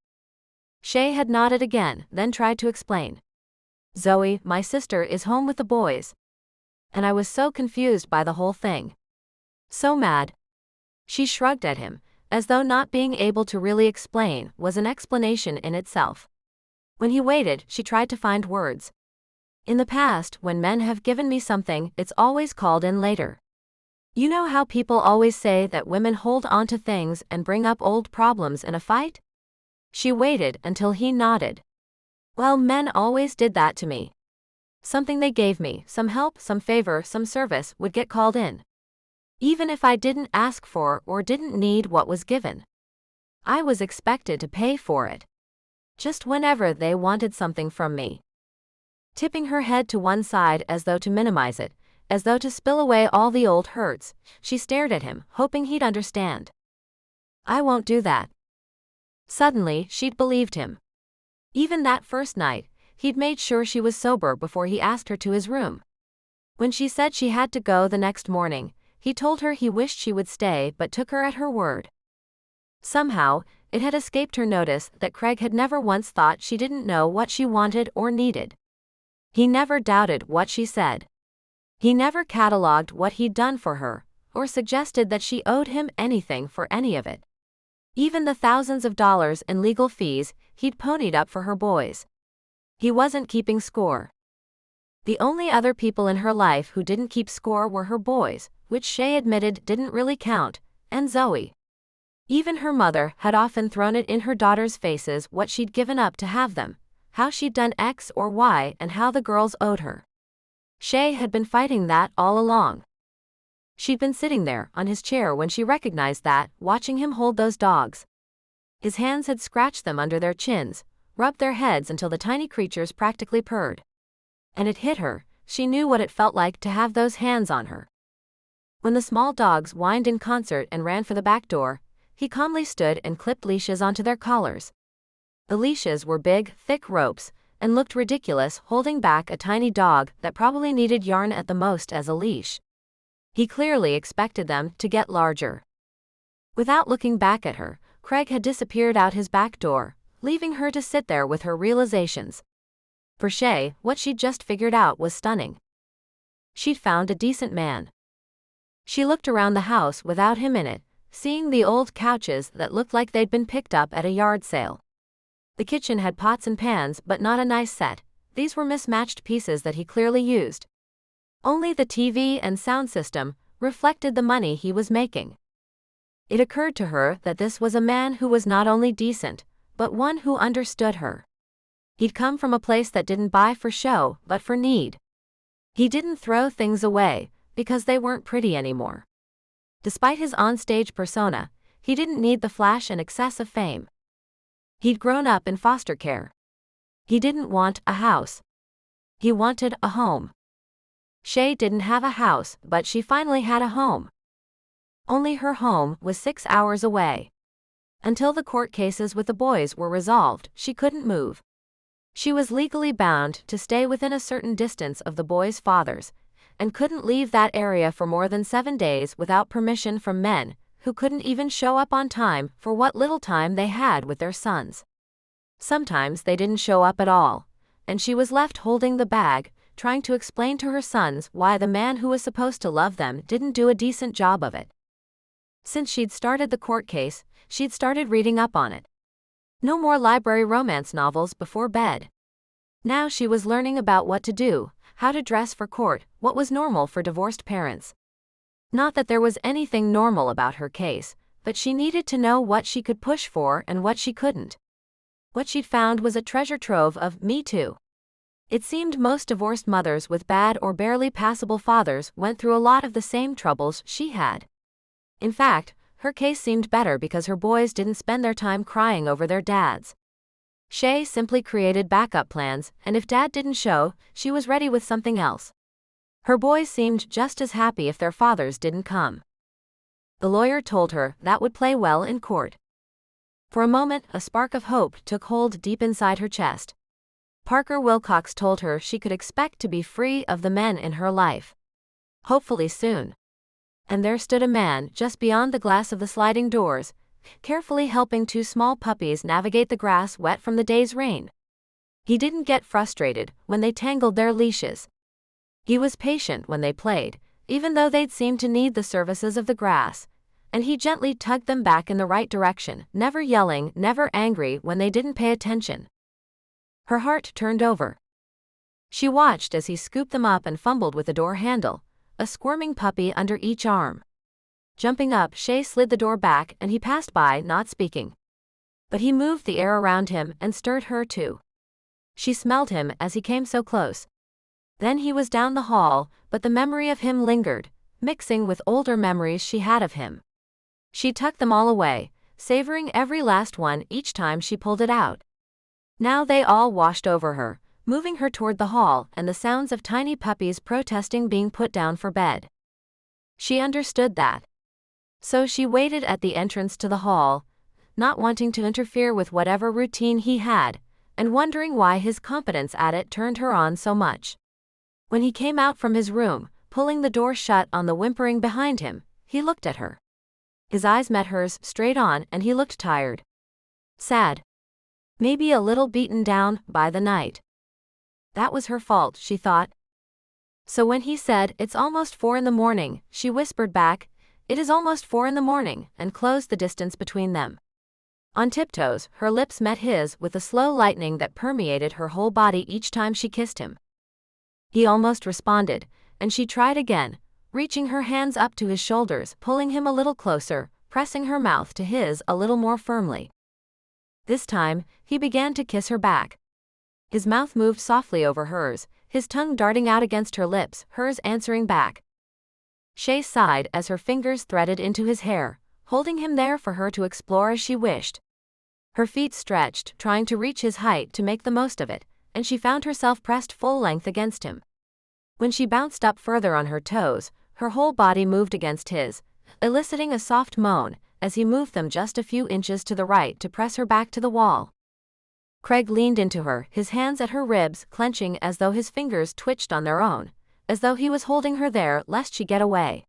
Shay had nodded again, then tried to explain. Zoe, my sister, is home with the boys. And I was so confused by the whole thing. So mad. She shrugged at him, as though not being able to really explain was an explanation in itself. When he waited, she tried to find words. In the past, when men have given me something, it's always called in later. You know how people always say that women hold on to things and bring up old problems in a fight? She waited until he nodded. Well, men always did that to me. Something they gave me, some help, some favor, some service, would get called in. Even if I didn't ask for or didn't need what was given. I was expected to pay for it. Just whenever they wanted something from me. Tipping her head to one side as though to minimize it, as though to spill away all the old hurts, she stared at him, hoping he'd understand. I won't do that. Suddenly, she'd believed him. Even that first night, he'd made sure she was sober before he asked her to his room. When she said she had to go the next morning, he told her he wished she would stay but took her at her word. Somehow, it had escaped her notice that Craig had never once thought she didn't know what she wanted or needed. He never doubted what she said. He never catalogued what he'd done for her, or suggested that she owed him anything for any of it. Even the thousands of dollars in legal fees he'd ponied up for her boys. He wasn't keeping score. The only other people in her life who didn't keep score were her boys, which Shay admitted didn't really count, and Zoe. Even her mother had often thrown it in her daughters' faces what she'd given up to have them, how she'd done X or Y and how the girls owed her. Shay had been fighting that all along. She'd been sitting there on his chair when she recognized that, watching him hold those dogs. His hands had scratched them under their chins, rubbed their heads until the tiny creatures practically purred. And it hit her, she knew what it felt like to have those hands on her. When the small dogs whined in concert and ran for the back door, he calmly stood and clipped leashes onto their collars. The leashes were big, thick ropes, and looked ridiculous holding back a tiny dog that probably needed yarn at the most as a leash. He clearly expected them to get larger. Without looking back at her, Craig had disappeared out his back door, leaving her to sit there with her realizations. For Shay, what she'd just figured out was stunning. She'd found a decent man. She looked around the house without him in it, seeing the old couches that looked like they'd been picked up at a yard sale. The kitchen had pots and pans but not a nice set, these were mismatched pieces that he clearly used. Only the TV and sound system reflected the money he was making. It occurred to her that this was a man who was not only decent, but one who understood her. He'd come from a place that didn't buy for show, but for need. He didn't throw things away, because they weren't pretty anymore. Despite his on-stage persona, he didn't need the flash and excess of fame. He'd grown up in foster care. He didn't want a house. He wanted a home. Shay didn't have a house, but she finally had a home. Only her home was 6 hours away. Until the court cases with the boys were resolved, she couldn't move. She was legally bound to stay within a certain distance of the boys' fathers, and couldn't leave that area for more than 7 days without permission from men, who couldn't even show up on time for what little time they had with their sons. Sometimes they didn't show up at all, and she was left holding the bag, trying to explain to her sons why the man who was supposed to love them didn't do a decent job of it. Since she'd started the court case, she'd started reading up on it. No more library romance novels before bed. Now she was learning about what to do, how to dress for court, what was normal for divorced parents. Not that there was anything normal about her case, but she needed to know what she could push for and what she couldn't. What she'd found was a treasure trove of Me Too. It seemed most divorced mothers with bad or barely passable fathers went through a lot of the same troubles she had. In fact, her case seemed better because her boys didn't spend their time crying over their dads. Shay simply created backup plans, and if dad didn't show, she was ready with something else. Her boys seemed just as happy if their fathers didn't come. The lawyer told her that would play well in court. For a moment, a spark of hope took hold deep inside her chest. Parker Wilcox told her she could expect to be free of the men in her life. Hopefully soon. And there stood a man just beyond the glass of the sliding doors, carefully helping 2 small puppies navigate the grass wet from the day's rain. He didn't get frustrated when they tangled their leashes. He was patient when they played, even though they'd seemed to need the services of the grass, and he gently tugged them back in the right direction, never yelling, never angry when they didn't pay attention. Her heart turned over. She watched as he scooped them up and fumbled with the door handle, a squirming puppy under each arm. Jumping up, Shay slid the door back and he passed by, not speaking. But he moved the air around him and stirred her too. She smelled him as he came so close. Then he was down the hall, but the memory of him lingered, mixing with older memories she had of him. She tucked them all away, savoring every last one each time she pulled it out. Now they all washed over her, moving her toward the hall and the sounds of tiny puppies protesting being put down for bed. She understood that. So she waited at the entrance to the hall, not wanting to interfere with whatever routine he had, and wondering why his competence at it turned her on so much. When he came out from his room, pulling the door shut on the whimpering behind him, he looked at her. His eyes met hers straight on and he looked tired. Sad. Maybe a little beaten down by the night. That was her fault, she thought. So when he said, "It's almost 4 in the morning," she whispered back, "It is almost 4 in the morning," and closed the distance between them. On tiptoes, her lips met his with a slow lightning that permeated her whole body each time she kissed him. He almost responded, and she tried again, reaching her hands up to his shoulders, pulling him a little closer, pressing her mouth to his a little more firmly. This time, he began to kiss her back. His mouth moved softly over hers, his tongue darting out against her lips, hers answering back. Shay sighed as her fingers threaded into his hair, holding him there for her to explore as she wished. Her feet stretched, trying to reach his height to make the most of it, and she found herself pressed full length against him. When she bounced up further on her toes, her whole body moved against his, eliciting a soft moan, as he moved them just a few inches to the right to press her back to the wall. Craig leaned into her, his hands at her ribs clenching as though his fingers twitched on their own, as though he was holding her there lest she get away.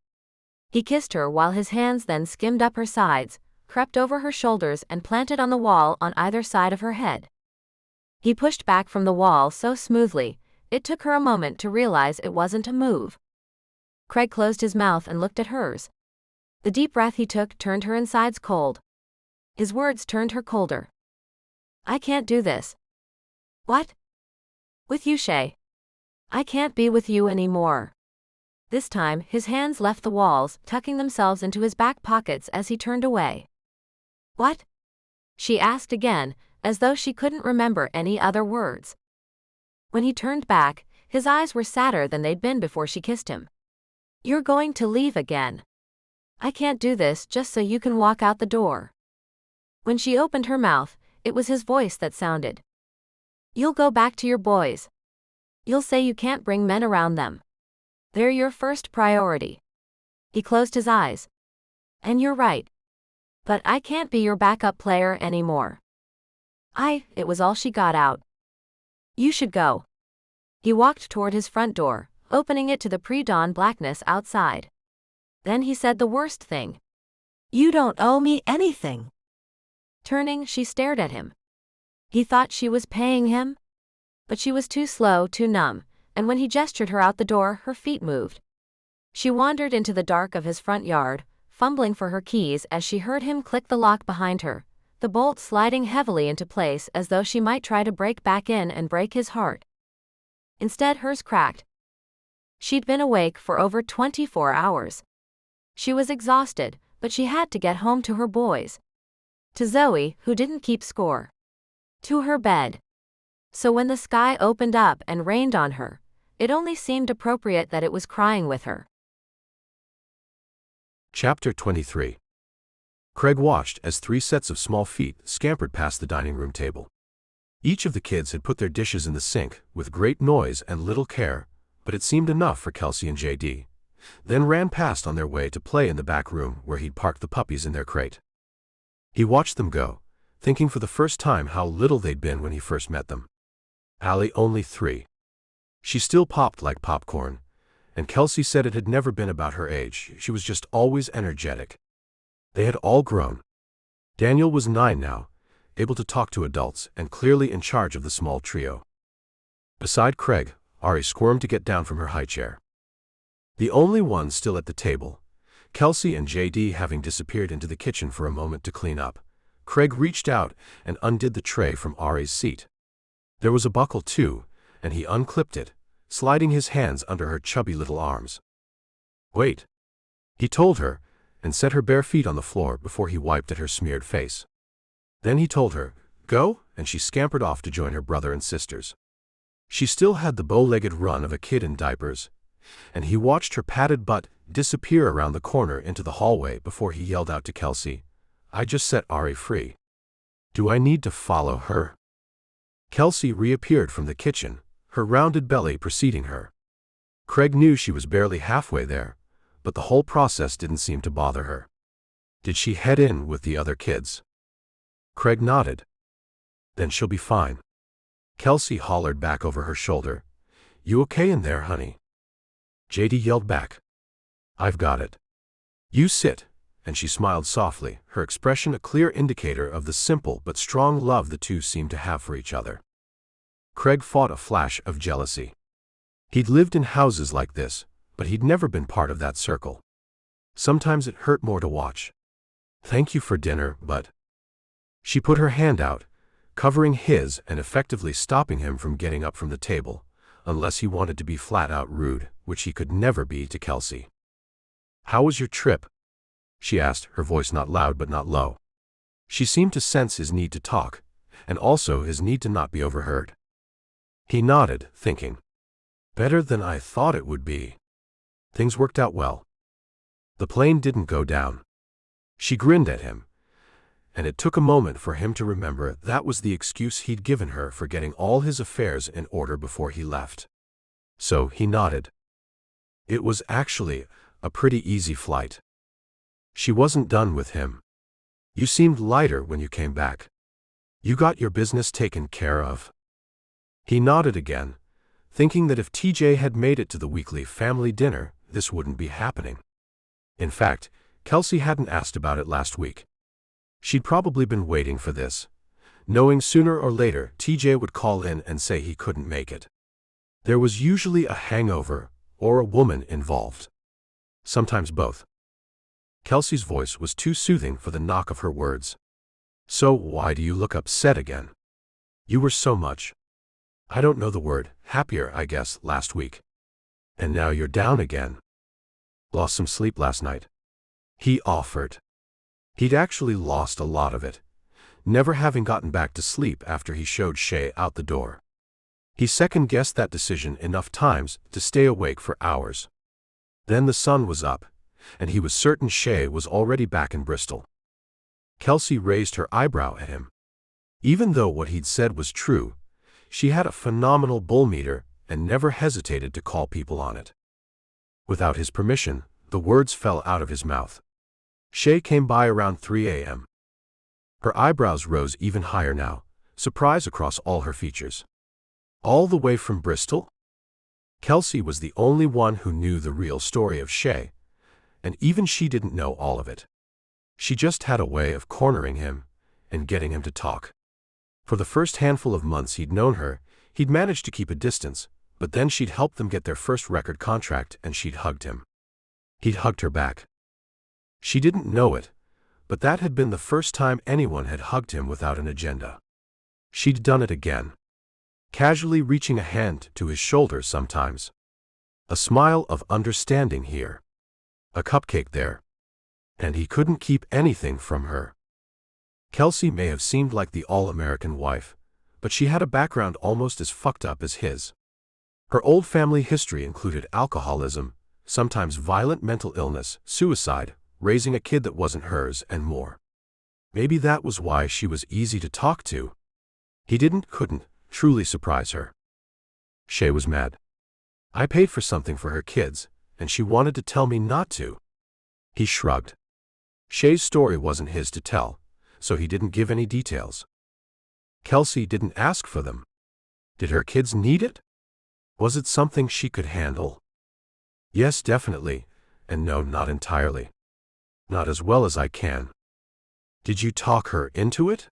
He kissed her while his hands then skimmed up her sides, crept over her shoulders and planted on the wall on either side of her head. He pushed back from the wall so smoothly, it took her a moment to realize it wasn't a move. Craig closed his mouth and looked at hers. The deep breath he took turned her insides cold. His words turned her colder. "I can't do this." "What?" "With you, Shay. I can't be with you anymore." This time, his hands left the walls, tucking themselves into his back pockets as he turned away. "What?" she asked again, as though she couldn't remember any other words. When he turned back, his eyes were sadder than they'd been before she kissed him. "You're going to leave again. I can't do this just so you can walk out the door." When she opened her mouth, it was his voice that sounded. "You'll go back to your boys." You'll say you can't bring men around them. They're your first priority. He closed his eyes. And you're right. But I can't be your backup player anymore. It was all she got out. You should go. He walked toward his front door, opening it to the pre-dawn blackness outside. Then he said the worst thing. You don't owe me anything. Turning, she stared at him. He thought she was paying him? But she was too slow, too numb, and when he gestured her out the door, her feet moved. She wandered into the dark of his front yard, fumbling for her keys as she heard him click the lock behind her, the bolt sliding heavily into place as though she might try to break back in and break his heart. Instead, hers cracked. She'd been awake for over 24 hours. She was exhausted, but she had to get home to her boys. To Zoe, who didn't keep score. To her bed. So when the sky opened up and rained on her, it only seemed appropriate that it was crying with her. Chapter 23. Craig watched as 3 sets of small feet scampered past the dining room table. Each of the kids had put their dishes in the sink with great noise and little care, but it seemed enough for Kelsey and JD, then ran past on their way to play in the back room where he'd parked the puppies in their crate. He watched them go, thinking for the first time how little they'd been when he first met them. Allie only 3. She still popped like popcorn, and Kelsey said it had never been about her age, she was just always energetic. They had all grown. Daniel was 9 now, able to talk to adults and clearly in charge of the small trio. Beside Craig, Ari squirmed to get down from her high chair. The only ones still at the table, Kelsey and JD having disappeared into the kitchen for a moment to clean up, Craig reached out and undid the tray from Ari's seat. There was a buckle too, and he unclipped it, sliding his hands under her chubby little arms. Wait, he told her, and set her bare feet on the floor before he wiped at her smeared face. Then he told her, go, and she scampered off to join her brother and sisters. She still had the bow-legged run of a kid in diapers, and he watched her padded butt disappear around the corner into the hallway before he yelled out to Kelsey, I just set Ari free. Do I need to follow her? Kelsey reappeared from the kitchen, her rounded belly preceding her. Craig knew she was barely halfway there, but the whole process didn't seem to bother her. Did she head in with the other kids? Craig nodded. Then she'll be fine. Kelsey hollered back over her shoulder, You okay in there, honey? JD yelled back, I've got it. You sit, and she smiled softly, her expression a clear indicator of the simple but strong love the two seemed to have for each other. Craig fought a flash of jealousy. He'd lived in houses like this, but he'd never been part of that circle. Sometimes it hurt more to watch. Thank you for dinner, but... She put her hand out, covering his and effectively stopping him from getting up from the table, unless he wanted to be flat-out rude, which he could never be to Kelsey. How was your trip? She asked, her voice not loud but not low. She seemed to sense his need to talk, and also his need to not be overheard. He nodded, thinking, better than I thought it would be. Things worked out well. The plane didn't go down. She grinned at him, and it took a moment for him to remember that was the excuse he'd given her for getting all his affairs in order before he left. So he nodded. It was actually a pretty easy flight. She wasn't done with him. You seemed lighter when you came back. You got your business taken care of. He nodded again, thinking that if TJ had made it to the weekly family dinner, this wouldn't be happening. In fact, Kelsey hadn't asked about it last week. She'd probably been waiting for this, knowing sooner or later TJ would call in and say he couldn't make it. There was usually a hangover or a woman involved. Sometimes both. Kelsey's voice was too soothing for the knock of her words. So why do you look upset again? You were so much, I don't know the word, happier, I guess, last week. And now you're down again. Lost some sleep last night. He offered. He'd actually lost a lot of it, never having gotten back to sleep after he showed Shay out the door. He second-guessed that decision enough times to stay awake for hours. Then the sun was up, and he was certain Shay was already back in Bristol. Kelsey raised her eyebrow at him. Even though what he'd said was true, she had a phenomenal bull meter and never hesitated to call people on it. Without his permission, the words fell out of his mouth. Shay came by around 3 a.m. Her eyebrows rose even higher now, surprise across all her features. All the way from Bristol? Kelsey was the only one who knew the real story of Shay, and even she didn't know all of it. She just had a way of cornering him and getting him to talk. For the first handful of months he'd known her, he'd managed to keep a distance, but then she'd helped them get their first record contract and she'd hugged him. He'd hugged her back. She didn't know it, but that had been the first time anyone had hugged him without an agenda. She'd done it again, casually reaching a hand to his shoulder sometimes. A smile of understanding here. A cupcake there. And he couldn't keep anything from her. Kelsey may have seemed like the all-American wife, but she had a background almost as fucked up as his. Her old family history included alcoholism, sometimes violent mental illness, suicide, raising a kid that wasn't hers, and more. Maybe that was why she was easy to talk to. He couldn't truly surprise her. Shay was mad. I paid for something for her kids, and she wanted to tell me not to. He shrugged. Shay's story wasn't his to tell, so he didn't give any details. Kelsey didn't ask for them. Did her kids need it? Was it something she could handle? Yes, definitely, and no, not entirely. Not as well as I can. Did you talk her into it?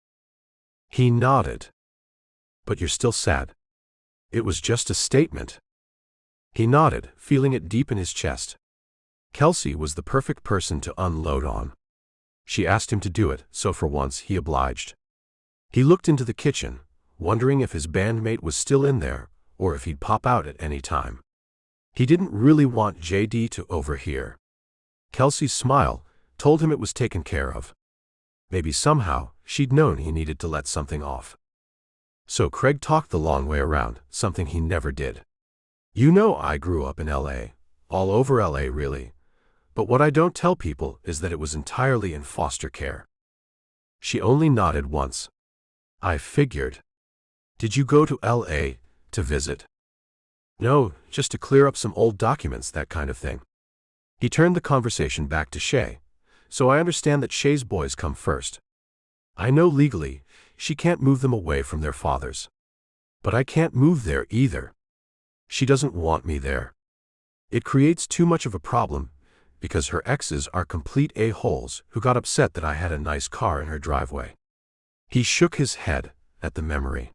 He nodded. But you're still sad. It was just a statement. He nodded, feeling it deep in his chest. Kelsey was the perfect person to unload on. She asked him to do it, so for once he obliged. He looked into the kitchen, wondering if his bandmate was still in there, or if he'd pop out at any time. He didn't really want JD to overhear. Kelsey's smile told him it was taken care of. Maybe somehow she'd known he needed to let something off. So Craig talked the long way around, something he never did. You know, I grew up in LA, all over LA really, but what I don't tell people is that it was entirely in foster care. She only nodded once. I figured. Did you go to LA to visit? No, just to clear up some old documents, that kind of thing. He turned the conversation back to Shay. So I understand that Shay's boys come first. I know legally, she can't move them away from their fathers. But I can't move there either. She doesn't want me there. It creates too much of a problem, because her exes are complete a-holes who got upset that I had a nice car in her driveway. He shook his head at the memory.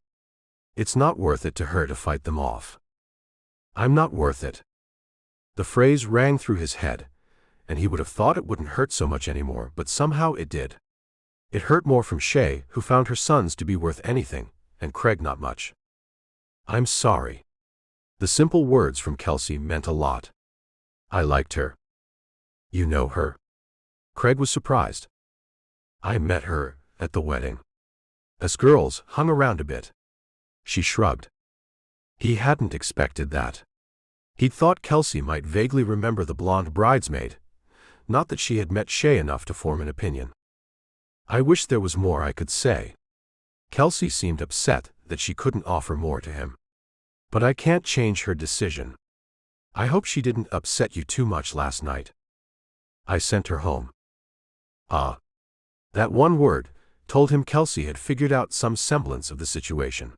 It's not worth it to her to fight them off. I'm not worth it. The phrase rang through his head, and he would have thought it wouldn't hurt so much anymore, but somehow it did. It hurt more from Shay, who found her sons to be worth anything, and Craig not much. I'm sorry. The simple words from Kelsey meant a lot. I liked her. You know her? Craig was surprised. I met her at the wedding. Us girls hung around a bit. She shrugged. He hadn't expected that. He'd thought Kelsey might vaguely remember the blonde bridesmaid, not that she had met Shay enough to form an opinion. I wish there was more I could say. Kelsey seemed upset that she couldn't offer more to him. But I can't change her decision. I hope she didn't upset you too much last night. I sent her home. That one word told him Kelsey had figured out some semblance of the situation.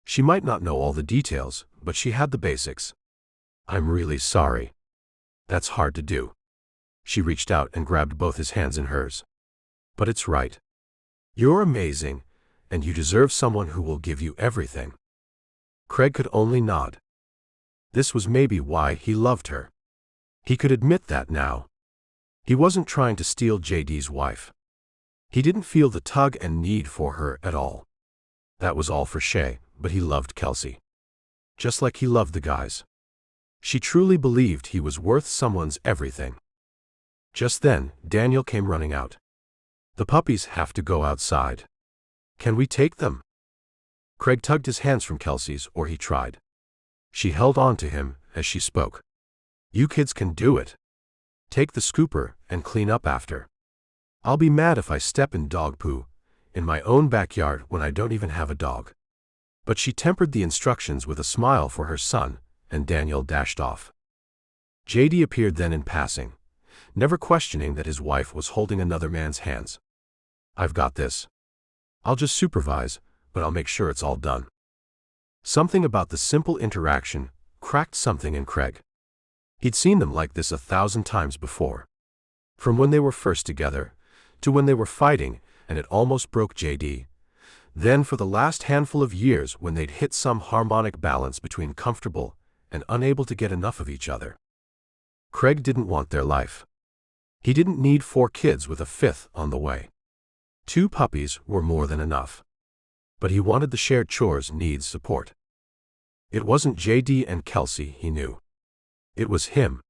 She might not know all the details, but she had the basics. I'm really sorry. That's hard to do. She reached out and grabbed both his hands in hers. But it's right. You're amazing, and you deserve someone who will give you everything. Craig could only nod. This was maybe why he loved her. He could admit that now. He wasn't trying to steal JD's wife. He didn't feel the tug and need for her at all. That was all for Shay, but he loved Kelsey. Just like he loved the guys. She truly believed he was worth someone's everything. Just then, Daniel came running out. The puppies have to go outside. Can we take them? Craig tugged his hands from Kelsey's, or he tried. She held on to him as she spoke. You kids can do it. Take the scooper and clean up after. I'll be mad if I step in dog poo in my own backyard when I don't even have a dog. But she tempered the instructions with a smile for her son, and Daniel dashed off. JD appeared then in passing, never questioning that his wife was holding another man's hands. "I've got this. I'll just supervise, but I'll make sure it's all done." Something about the simple interaction cracked something in Craig. He'd seen them like this 1,000 times before. From when they were first together, to when they were fighting, and it almost broke JD. Then for the last handful of years when they'd hit some harmonic balance between comfortable and unable to get enough of each other. Craig didn't want their life. He didn't need 4 kids with a 5th on the way. 2 puppies were more than enough. But he wanted the shared chores needs support. It wasn't JD and Kelsey he knew. It was him.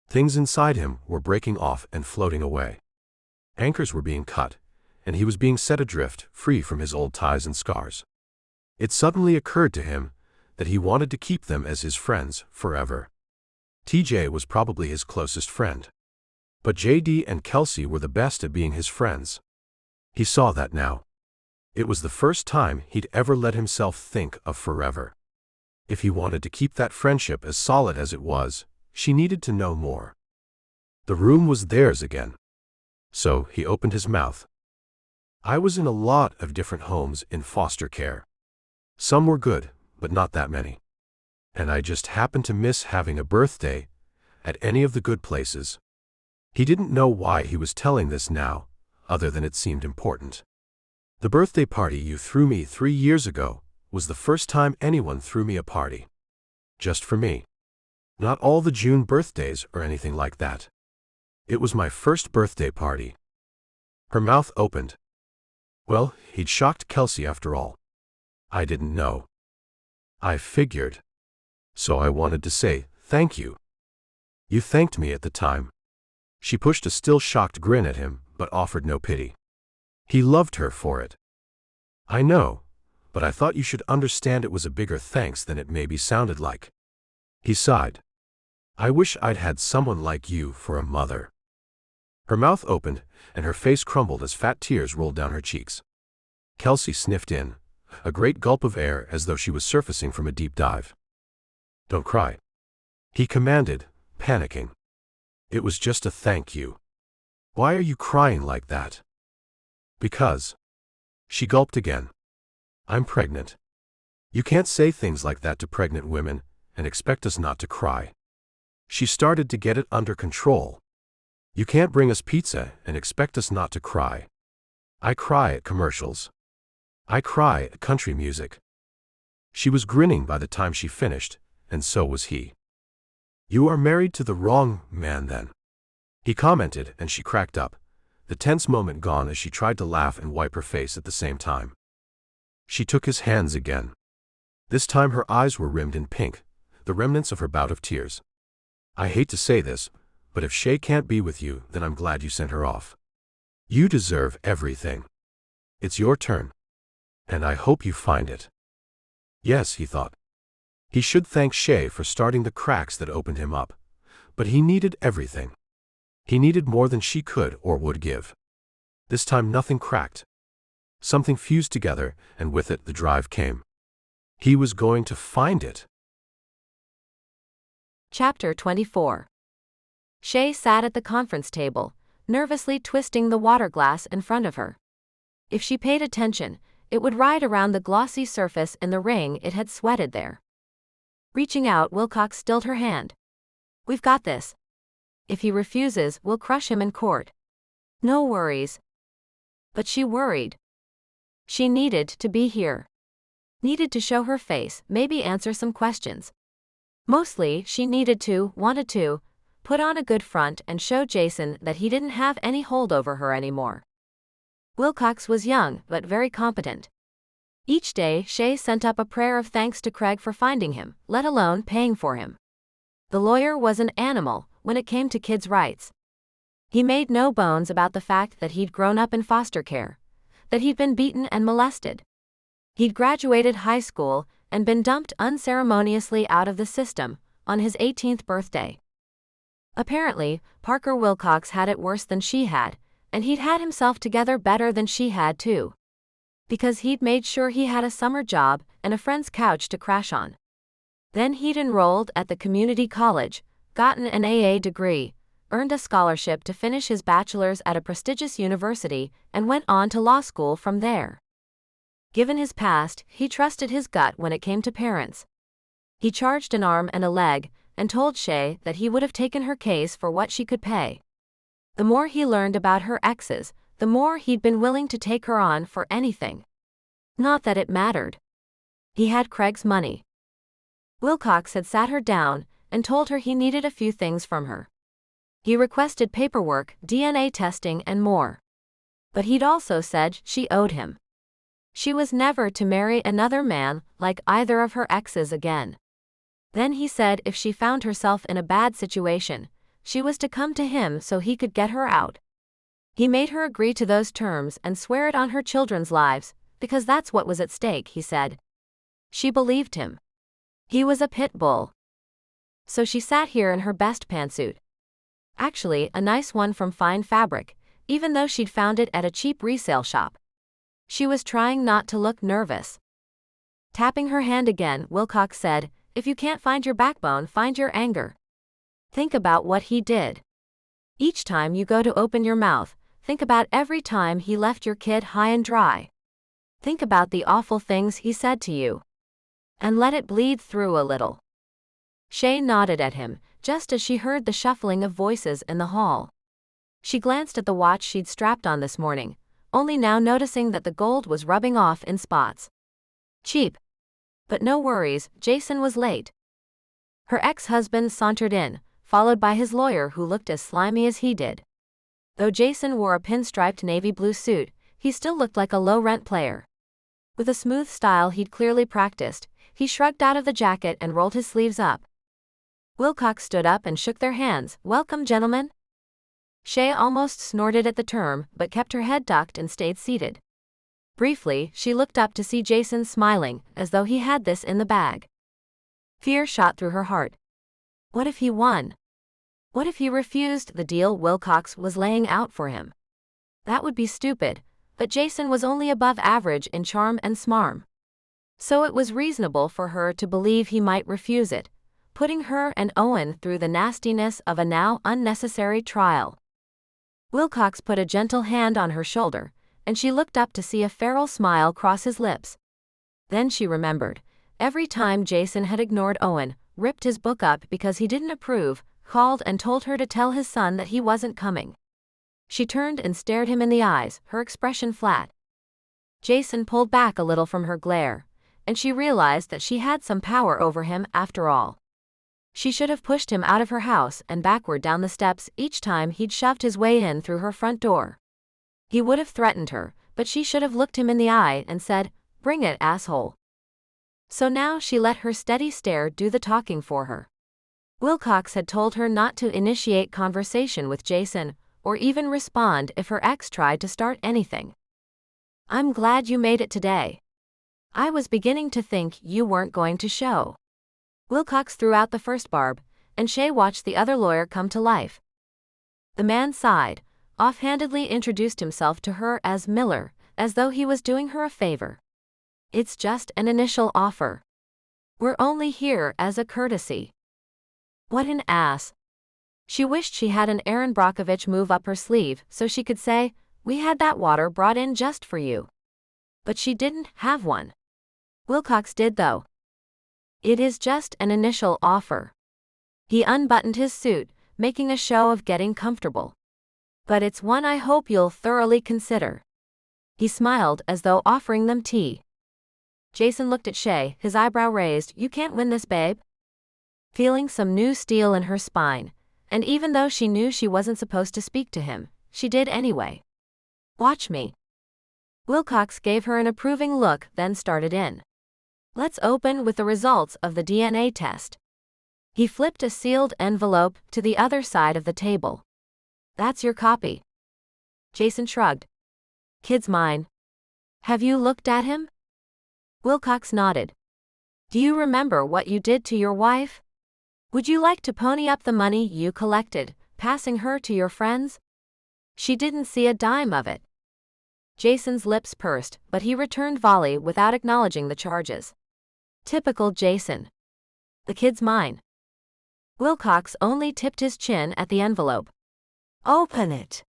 Things inside him were breaking off and floating away. Anchors were being cut, and he was being set adrift, free from his old ties and scars. It suddenly occurred to him that he wanted to keep them as his friends forever. TJ was probably his closest friend. But JD and Kelsey were the best at being his friends. He saw that now. It was the first time he'd ever let himself think of forever. If he wanted to keep that friendship as solid as it was, she needed to know more. The room was theirs again. So he opened his mouth. "I was in a lot of different homes in foster care. Some were good, but not that many. And I just happened to miss having a birthday at any of the good places." He didn't know why he was telling this now, other than it seemed important. "The birthday party you threw me 3 years ago was the first time anyone threw me a party. Just for me. Not all the June birthdays or anything like that. It was my first birthday party." Her mouth opened. Well, he'd shocked Kelsey after all. "I didn't know. I figured. So I wanted to say thank you. You thanked me at the time." She pushed a still shocked grin at him, but offered no pity. He loved her for it. "I know, but I thought you should understand it was a bigger thanks than it maybe sounded like." He sighed. "I wish I'd had someone like you for a mother." Her mouth opened, and her face crumbled as fat tears rolled down her cheeks. Kelsey sniffed in, a great gulp of air as though she was surfacing from a deep dive. "Don't cry," he commanded, panicking. "It was just a thank you." "Why are you crying like that?" "Because." She gulped again. "I'm pregnant. You can't say things like that to pregnant women and expect us not to cry." She started to get it under control. "You can't bring us pizza and expect us not to cry. I cry at commercials. I cry at country music." She was grinning by the time she finished, and so was he. "You are married to the wrong man then," he commented, and she cracked up, the tense moment gone as she tried to laugh and wipe her face at the same time. She took his hands again. This time her eyes were rimmed in pink, the remnants of her bout of tears. "I hate to say this, but if Shay can't be with you, then I'm glad you sent her off. You deserve everything. It's your turn. And I hope you find it." Yes, he thought. He should thank Shay for starting the cracks that opened him up. But he needed everything. He needed more than she could or would give. This time nothing cracked. Something fused together, and with it the drive came. He was going to find it. Chapter 24. Shay sat at the conference table, nervously twisting the water glass in front of her. If she paid attention, it would ride around the glossy surface in the ring it had sweated there. Reaching out, Wilcox stilled her hand. "We've got this. If he refuses, we'll crush him in court. No worries." But she worried. She needed to be here. Needed to show her face, maybe answer some questions. Mostly, she wanted to, put on a good front and show Jason that he didn't have any hold over her anymore. Wilcox was young, but very competent. Each day, Shay sent up a prayer of thanks to Craig for finding him, let alone paying for him. The lawyer was an animal when it came to kids' rights. He made no bones about the fact that he'd grown up in foster care, that he'd been beaten and molested. He'd graduated high school and been dumped unceremoniously out of the system on his 18th birthday. Apparently, Parker Wilcox had it worse than she had, and he'd had himself together better than she had too. because he'd made sure he had a summer job and a friend's couch to crash on. Then he'd enrolled at the community college, gotten an AA degree, earned a scholarship to finish his bachelor's at a prestigious university, and went on to law school from there. Given his past, he trusted his gut when it came to parents. He charged an arm and a leg, and told Shay that he would have taken her case for what she could pay. The more he learned about her exes, the more he'd been willing to take her on for anything. Not that it mattered. He had Craig's money. Wilcox had sat her down and told her he needed a few things from her. He requested paperwork, DNA testing, and more. But he'd also said she owed him. She was never to marry another man like either of her exes again. Then he said if she found herself in a bad situation, she was to come to him so he could get her out. He made her agree to those terms and swear it on her children's lives, because that's what was at stake, he said. She believed him. He was a pit bull. So she sat here in her best pantsuit. Actually, a nice one from fine fabric, even though she'd found it at a cheap resale shop. She was trying not to look nervous. Tapping her hand again, Wilcox said, "If you can't find your backbone, find your anger. Think about what he did. Each time you go to open your mouth, think about every time he left your kid high and dry. Think about the awful things he said to you. And let it bleed through a little." Shay nodded at him, just as she heard the shuffling of voices in the hall. She glanced at the watch she'd strapped on this morning, only now noticing that the gold was rubbing off in spots. Cheap. But no worries, Jason was late. Her ex-husband sauntered in, followed by his lawyer who looked as slimy as he did. Though Jason wore a pinstriped navy blue suit, he still looked like a low-rent player. With a smooth style he'd clearly practiced, he shrugged out of the jacket and rolled his sleeves up. Wilcox stood up and shook their hands. "Welcome, gentlemen." Shay almost snorted at the term, but kept her head ducked and stayed seated. Briefly, she looked up to see Jason smiling, as though he had this in the bag. Fear shot through her heart. What if he won? What if he refused the deal Wilcox was laying out for him? That would be stupid, but Jason was only above average in charm and smarm. So it was reasonable for her to believe he might refuse it, putting her and Owen through the nastiness of a now unnecessary trial. Wilcox put a gentle hand on her shoulder, and she looked up to see a feral smile cross his lips. Then she remembered. Every time Jason had ignored Owen, ripped his book up because he didn't approve, called and told her to tell his son that he wasn't coming. She turned and stared him in the eyes, her expression flat. Jason pulled back a little from her glare, and she realized that she had some power over him after all. She should have pushed him out of her house and backward down the steps each time he'd shoved his way in through her front door. He would have threatened her, but she should have looked him in the eye and said, "Bring it, asshole." So now she let her steady stare do the talking for her. Wilcox had told her not to initiate conversation with Jason, or even respond if her ex tried to start anything. "I'm glad you made it today. I was beginning to think you weren't going to show." Wilcox threw out the first barb, and Shay watched the other lawyer come to life. The man sighed, offhandedly introduced himself to her as Miller, as though he was doing her a favor. "It's just an initial offer. We're only here as a courtesy." What an ass. She wished she had an Aaron Brockovich move up her sleeve so she could say, "We had that water brought in just for you." But she didn't have one. Wilcox did though. "It is just an initial offer." He unbuttoned his suit, making a show of getting comfortable. "But it's one I hope you'll thoroughly consider." He smiled as though offering them tea. Jason looked at Shay, his eyebrow raised. "You can't win this, babe." Feeling some new steel in her spine, and even though she knew she wasn't supposed to speak to him, she did anyway. "Watch me." Wilcox gave her an approving look, then started in. "Let's open with the results of the DNA test." He flipped a sealed envelope to the other side of the table. "That's your copy." Jason shrugged. "Kid's mine." "Have you looked at him?" Wilcox nodded. "Do you remember what you did to your wife? Would you like to pony up the money you collected, passing her to your friends?" "She didn't see a dime of it." Jason's lips pursed, but he returned volley without acknowledging the charges. Typical Jason. The kid's mine. Wilcox only tipped his chin at the envelope. Open it.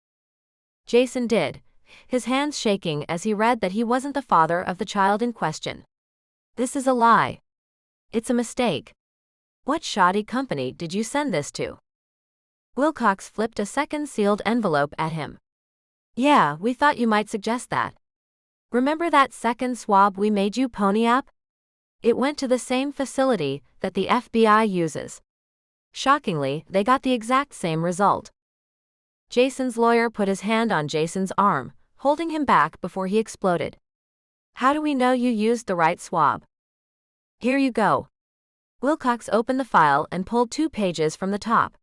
Jason did, his hands shaking as he read that he wasn't the father of the child in question. This is a lie. It's a mistake. What shoddy company did you send this to? Wilcox flipped a second sealed envelope at him. Yeah, we thought you might suggest that. Remember that second swab we made you pony up? It went to the same facility that the FBI uses. Shockingly, they got the exact same result. Jason's lawyer put his hand on Jason's arm, holding him back before he exploded. How do we know you used the right swab? Here you go. Wilcox opened the file and pulled 2 pages from the top.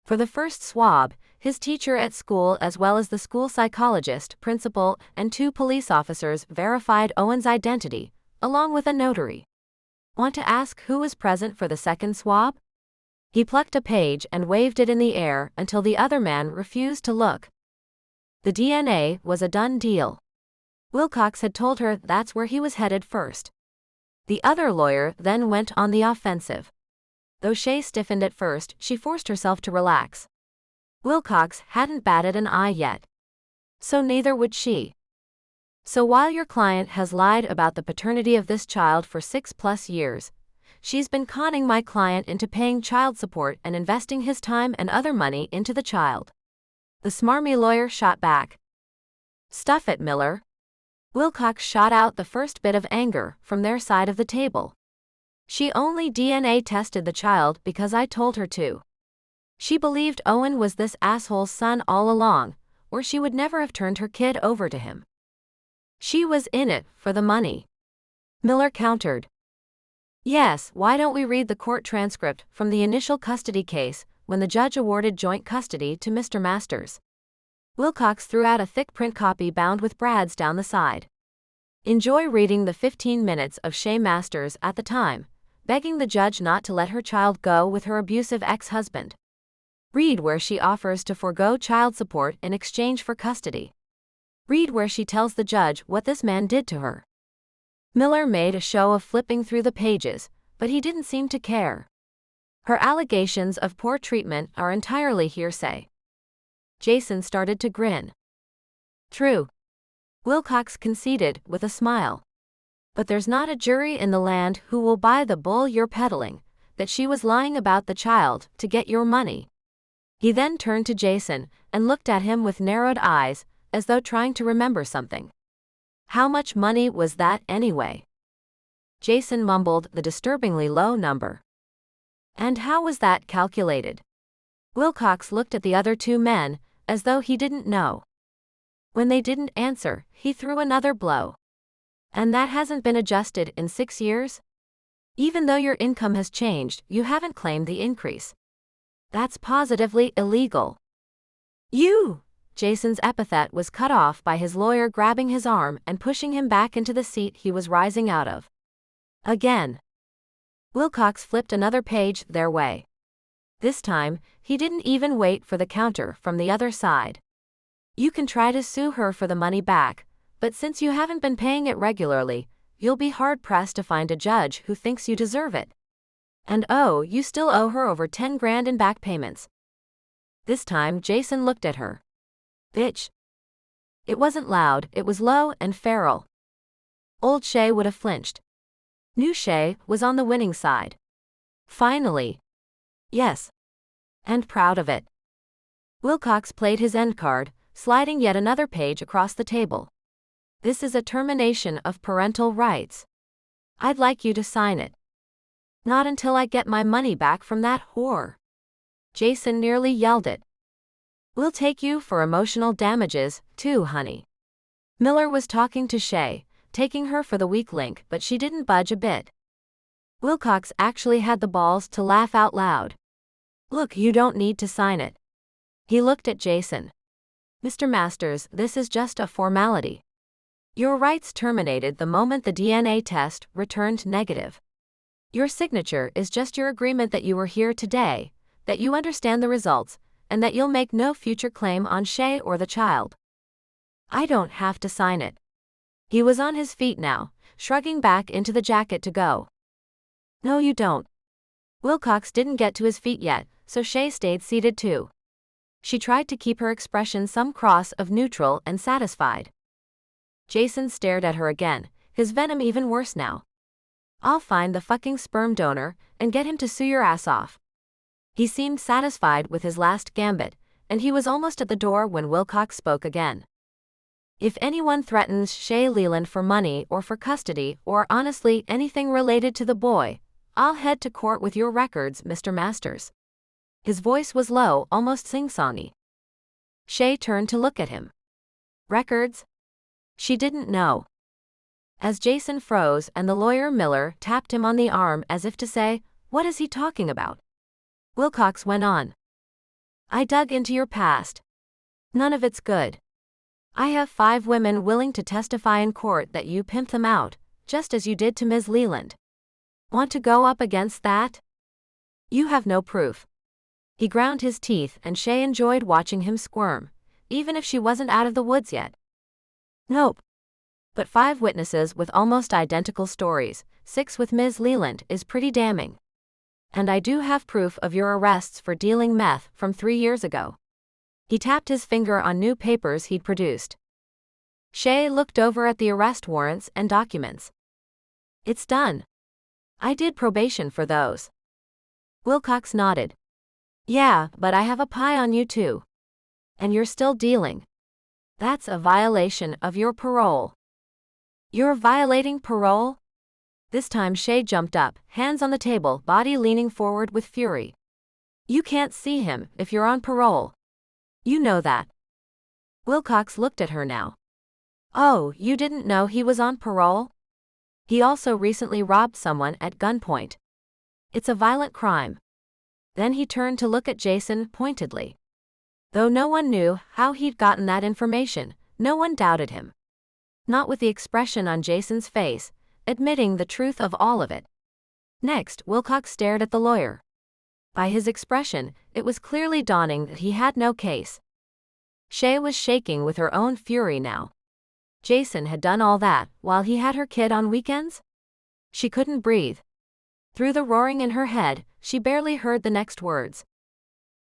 For the first swab, his teacher at school as well as the school psychologist, principal, and 2 police officers verified Owen's identity, along with a notary. Want to ask who was present for the second swab? He plucked a page and waved it in the air until the other man refused to look. The DNA was a done deal. Wilcox had told her that's where he was headed first. The other lawyer then went on the offensive. Though Shay stiffened at first, she forced herself to relax. Wilcox hadn't batted an eye yet. So neither would she. So while your client has lied about the paternity of this child for 6+ years, she's been conning my client into paying child support and investing his time and other money into the child. The smarmy lawyer shot back. Stuff it, Miller. Wilcox shot out the first bit of anger from their side of the table. She only DNA tested the child because I told her to. She believed Owen was this asshole's son all along, or she would never have turned her kid over to him. She was in it for the money. Miller countered. Yes, why don't we read the court transcript from the initial custody case when the judge awarded joint custody to Mr. Masters? Wilcox threw out a thick print copy bound with brads down the side. Enjoy reading the 15 minutes of Shay Masters at the time, begging the judge not to let her child go with her abusive ex-husband. Read where she offers to forego child support in exchange for custody. Read where she tells the judge what this man did to her. Miller made a show of flipping through the pages, but he didn't seem to care. Her allegations of poor treatment are entirely hearsay. Jason started to grin. True. Wilcox conceded with a smile. But there's not a jury in the land who will buy the bull you're peddling, that she was lying about the child to get your money. He then turned to Jason and looked at him with narrowed eyes, as though trying to remember something. How much money was that anyway? Jason mumbled the disturbingly low number. And how was that calculated? Wilcox looked at the other 2 men, as though he didn't know. When they didn't answer, he threw another blow. And that hasn't been adjusted in 6 years? Even though your income has changed, you haven't claimed the increase. That's positively illegal. You! Jason's epithet was cut off by his lawyer grabbing his arm and pushing him back into the seat he was rising out of. Again. Wilcox flipped another page their way. This time, he didn't even wait for the counter from the other side. You can try to sue her for the money back, but since you haven't been paying it regularly, you'll be hard-pressed to find a judge who thinks you deserve it. And oh, you still owe her over 10 grand in back payments. This time, Jason looked at her. Bitch. It wasn't loud, it was low and feral. Old Shay would have flinched. New Shay was on the winning side. Finally. Yes. And proud of it. Wilcox played his end card, sliding yet another page across the table. This is a termination of parental rights. I'd like you to sign it. Not until I get my money back from that whore. Jason nearly yelled it. We'll take you for emotional damages, too, honey. Miller was talking to Shay, taking her for the weak link, but she didn't budge a bit. Wilcox actually had the balls to laugh out loud. Look, you don't need to sign it. He looked at Jason. Mr. Masters, this is just a formality. Your rights terminated the moment the DNA test returned negative. Your signature is just your agreement that you were here today, that you understand the results, and that you'll make no future claim on Shay or the child. I don't have to sign it. He was on his feet now, shrugging back into the jacket to go. No, you don't. Wilcox didn't get to his feet yet, so Shay stayed seated too. She tried to keep her expression some cross of neutral and satisfied. Jason stared at her again, his venom even worse now. I'll find the fucking sperm donor and get him to sue your ass off. He seemed satisfied with his last gambit, and he was almost at the door when Wilcox spoke again. If anyone threatens Shay Leland for money or for custody or honestly anything related to the boy, I'll head to court with your records, Mr. Masters. His voice was low, almost sing-songy. Shay turned to look at him. Records? She didn't know. As Jason froze and the lawyer Miller tapped him on the arm as if to say, what is he talking about? Wilcox went on. I dug into your past. None of it's good. I have 5 women willing to testify in court that you pimped them out, just as you did to Ms. Leland. Want to go up against that? You have no proof. He ground his teeth and Shay enjoyed watching him squirm, even if she wasn't out of the woods yet. Nope. But 5 witnesses with almost identical stories, 6 with Ms. Leland, is pretty damning. And I do have proof of your arrests for dealing meth from 3 years ago. He tapped his finger on new papers he'd produced. Shay looked over at the arrest warrants and documents. It's done. I did probation for those. Wilcox nodded. Yeah, but I have a pie on you too. And you're still dealing. That's a violation of your parole. You're violating parole? This time Shay jumped up, hands on the table, body leaning forward with fury. You can't see him if you're on parole. You know that. Wilcox looked at her now. Oh, you didn't know he was on parole? He also recently robbed someone at gunpoint. It's a violent crime. Then he turned to look at Jason pointedly. Though no one knew how he'd gotten that information, no one doubted him. Not with the expression on Jason's face, admitting the truth of all of it. Next, Wilcox stared at the lawyer. By his expression, it was clearly dawning that he had no case. Shay was shaking with her own fury now. Jason had done all that while he had her kid on weekends? She couldn't breathe. Through the roaring in her head, she barely heard the next words.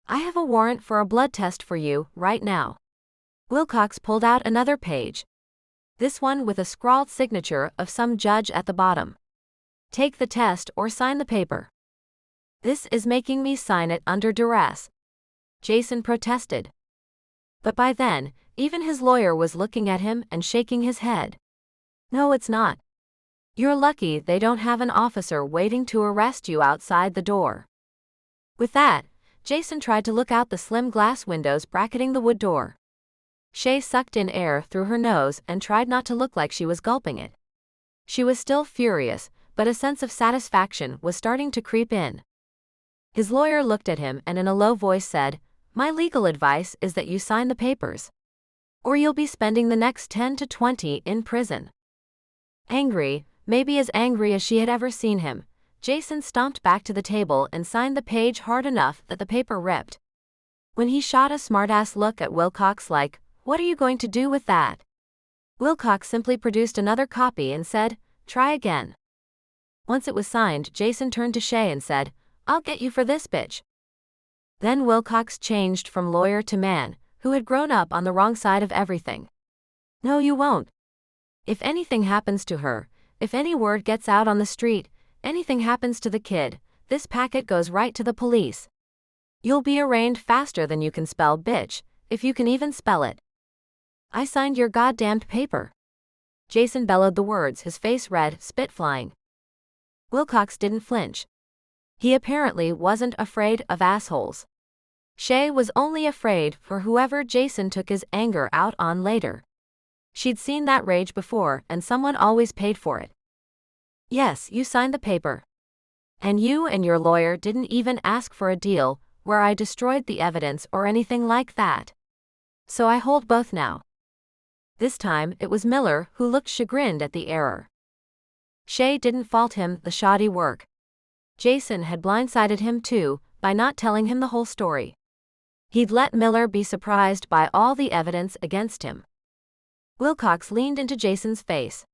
I have a warrant for a blood test for you, right now. Wilcox pulled out another page. This one with a scrawled signature of some judge at the bottom. Take the test or sign the paper. This is making me sign it under duress. Jason protested. But by then, even his lawyer was looking at him and shaking his head. No, it's not. You're lucky they don't have an officer waiting to arrest you outside the door. With that, Jason tried to look out the slim glass windows bracketing the wood door. Shay sucked in air through her nose and tried not to look like she was gulping it. She was still furious, but a sense of satisfaction was starting to creep in. His lawyer looked at him and in a low voice said, My legal advice is that you sign the papers. Or you'll be spending the next 10 to 20 in prison. Angry, maybe as angry as she had ever seen him, Jason stomped back to the table and signed the page hard enough that the paper ripped. When he shot a smartass look at Wilcox like, What are you going to do with that? Wilcox simply produced another copy and said, Try again. Once it was signed, Jason turned to Shay and said, I'll get you for this bitch. Then Wilcox changed from lawyer to man, who had grown up on the wrong side of everything. No, you won't. If anything happens to her, if any word gets out on the street, anything happens to the kid, this packet goes right to the police. You'll be arraigned faster than you can spell bitch, if you can even spell it. I signed your goddamned paper. Jason bellowed the words, his face red, spit flying. Wilcox didn't flinch. He apparently wasn't afraid of assholes. Shay was only afraid for whoever Jason took his anger out on later. She'd seen that rage before and someone always paid for it. Yes, you signed the paper. And you and your lawyer didn't even ask for a deal where I destroyed the evidence or anything like that. So I hold both now. This time it was Miller who looked chagrined at the error. Shay didn't fault him the shoddy work. Jason had blindsided him too, by not telling him the whole story. He'd let Miller be surprised by all the evidence against him. Wilcox leaned into Jason's face.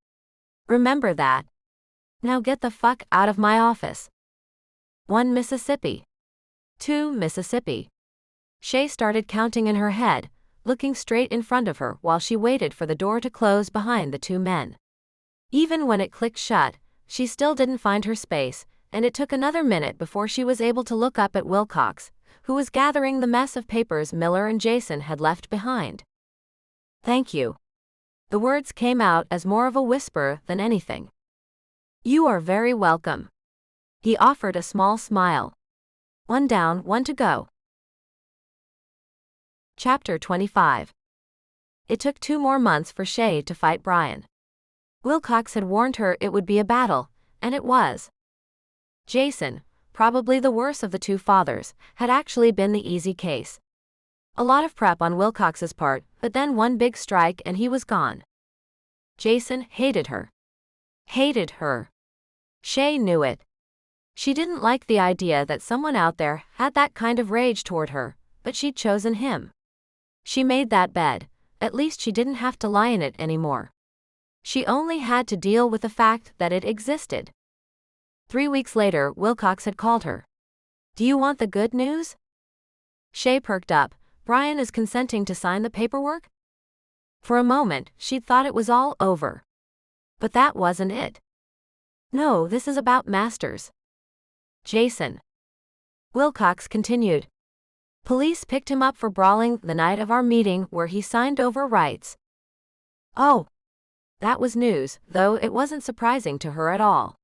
Remember that. Now get the fuck out of my office. 1 Mississippi. 2 Mississippi. Shay started counting in her head, looking straight in front of her while she waited for the door to close behind the 2 men. Even when it clicked shut, she still didn't find her space, and it took another minute before she was able to look up at Wilcox, who was gathering the mess of papers Miller and Jason had left behind. Thank you. The words came out as more of a whisper than anything. You are very welcome. He offered a small smile. 1 down, 1 to go. Chapter 25. It took 2 more months for Shay to fight Brian. Wilcox had warned her it would be a battle, and it was. Jason, probably the worst of the 2 fathers, had actually been the easy case. A lot of prep on Wilcox's part, but then one big strike and he was gone. Jason hated her. Hated her. Shay knew it. She didn't like the idea that someone out there had that kind of rage toward her, but she'd chosen him. She made that bed, at least she didn't have to lie in it anymore. She only had to deal with the fact that it existed. 3 weeks later, Wilcox had called her. Do you want the good news? Shay perked up. Brian is consenting to sign the paperwork? For a moment, she'd thought it was all over. But that wasn't it. No, this is about Masters. Jason. Wilcox continued. Police picked him up for brawling the night of our meeting where he signed over rights. Oh. That was news, though it wasn't surprising to her at all.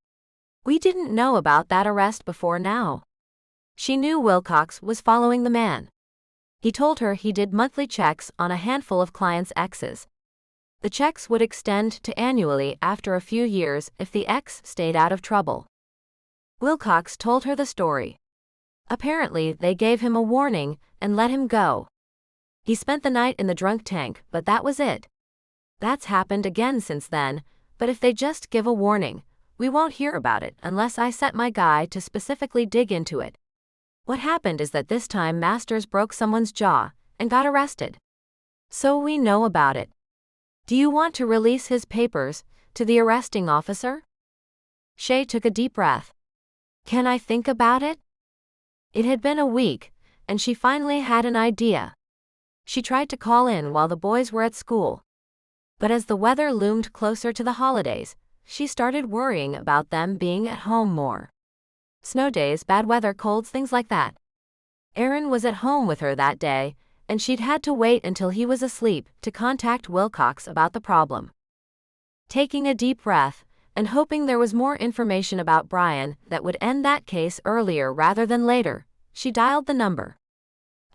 We didn't know about that arrest before now. She knew Wilcox was following the man. He told her he did monthly checks on a handful of clients' exes. The checks would extend to annually after a few years if the ex stayed out of trouble. Wilcox told her the story. Apparently, they gave him a warning and let him go. He spent the night in the drunk tank, but that was it. That's happened again since then, but if they just give a warning, we won't hear about it unless I set my guy to specifically dig into it. What happened is that this time Masters broke someone's jaw and got arrested. So we know about it. Do you want to release his papers to the arresting officer? Shay took a deep breath. Can I think about it? It had been a week, and she finally had an idea. She tried to call in while the boys were at school. But as the weather loomed closer to the holidays, she started worrying about them being at home more. Snow days, bad weather, colds, things like that. Aaron was at home with her that day, and she'd had to wait until he was asleep to contact Wilcox about the problem. Taking a deep breath, and hoping there was more information about Brian that would end that case earlier rather than later, she dialed the number.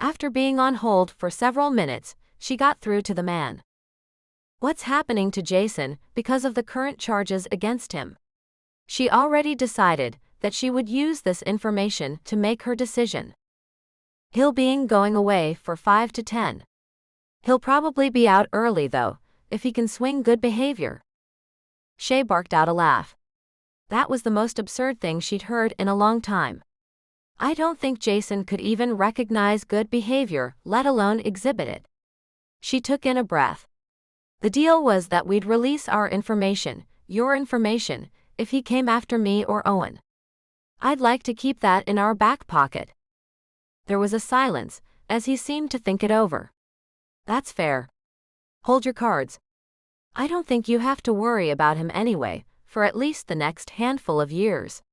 After being on hold for several minutes, she got through to the man. What's happening to Jason because of the current charges against him? She already decided that she would use this information to make her decision. He'll be going away for 5 to 10. He'll probably be out early though, if he can swing good behavior. Shay barked out a laugh. That was the most absurd thing she'd heard in a long time. I don't think Jason could even recognize good behavior, let alone exhibit it. She took in a breath. The deal was that we'd release our information, your information, if he came after me or Owen. I'd like to keep that in our back pocket. There was a silence, as he seemed to think it over. That's fair. Hold your cards. I don't think you have to worry about him anyway, for at least the next handful of years.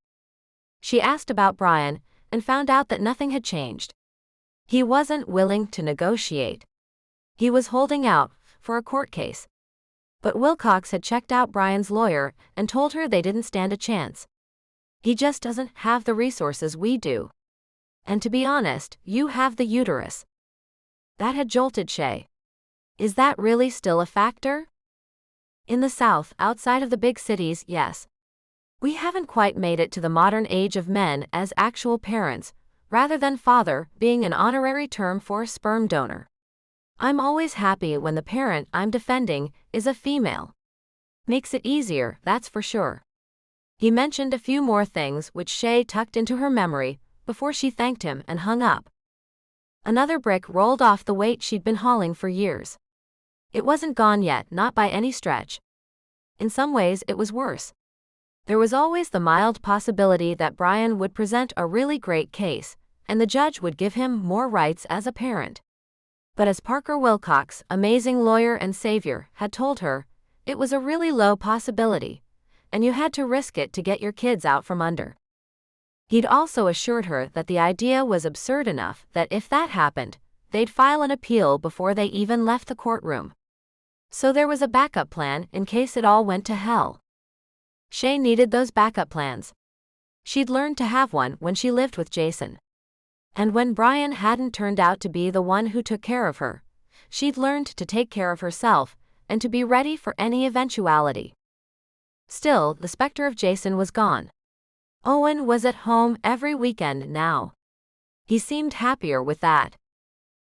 She asked about Brian, and found out that nothing had changed. He wasn't willing to negotiate. He was holding out for a court case. But Wilcox had checked out Brian's lawyer and told her they didn't stand a chance. He just doesn't have the resources we do. And to be honest, you have the uterus. That had jolted Shay. Is that really still a factor? In the South, outside of the big cities, yes. We haven't quite made it to the modern age of men as actual parents, rather than father being an honorary term for a sperm donor. I'm always happy when the parent I'm defending is a female. Makes it easier, that's for sure. He mentioned a few more things which Shay tucked into her memory before she thanked him and hung up. Another brick rolled off the weight she'd been hauling for years. It wasn't gone yet, not by any stretch. In some ways, it was worse. There was always the mild possibility that Brian would present a really great case, and the judge would give him more rights as a parent. But as Parker Wilcox, amazing lawyer and savior, had told her, it was a really low possibility, and you had to risk it to get your kids out from under. He'd also assured her that the idea was absurd enough that if that happened, they'd file an appeal before they even left the courtroom. So there was a backup plan in case it all went to hell. Shay needed those backup plans. She'd learned to have one when she lived with Jason. And when Brian hadn't turned out to be the one who took care of her, she'd learned to take care of herself and to be ready for any eventuality. Still, the specter of Jason was gone. Owen was at home every weekend now. He seemed happier with that.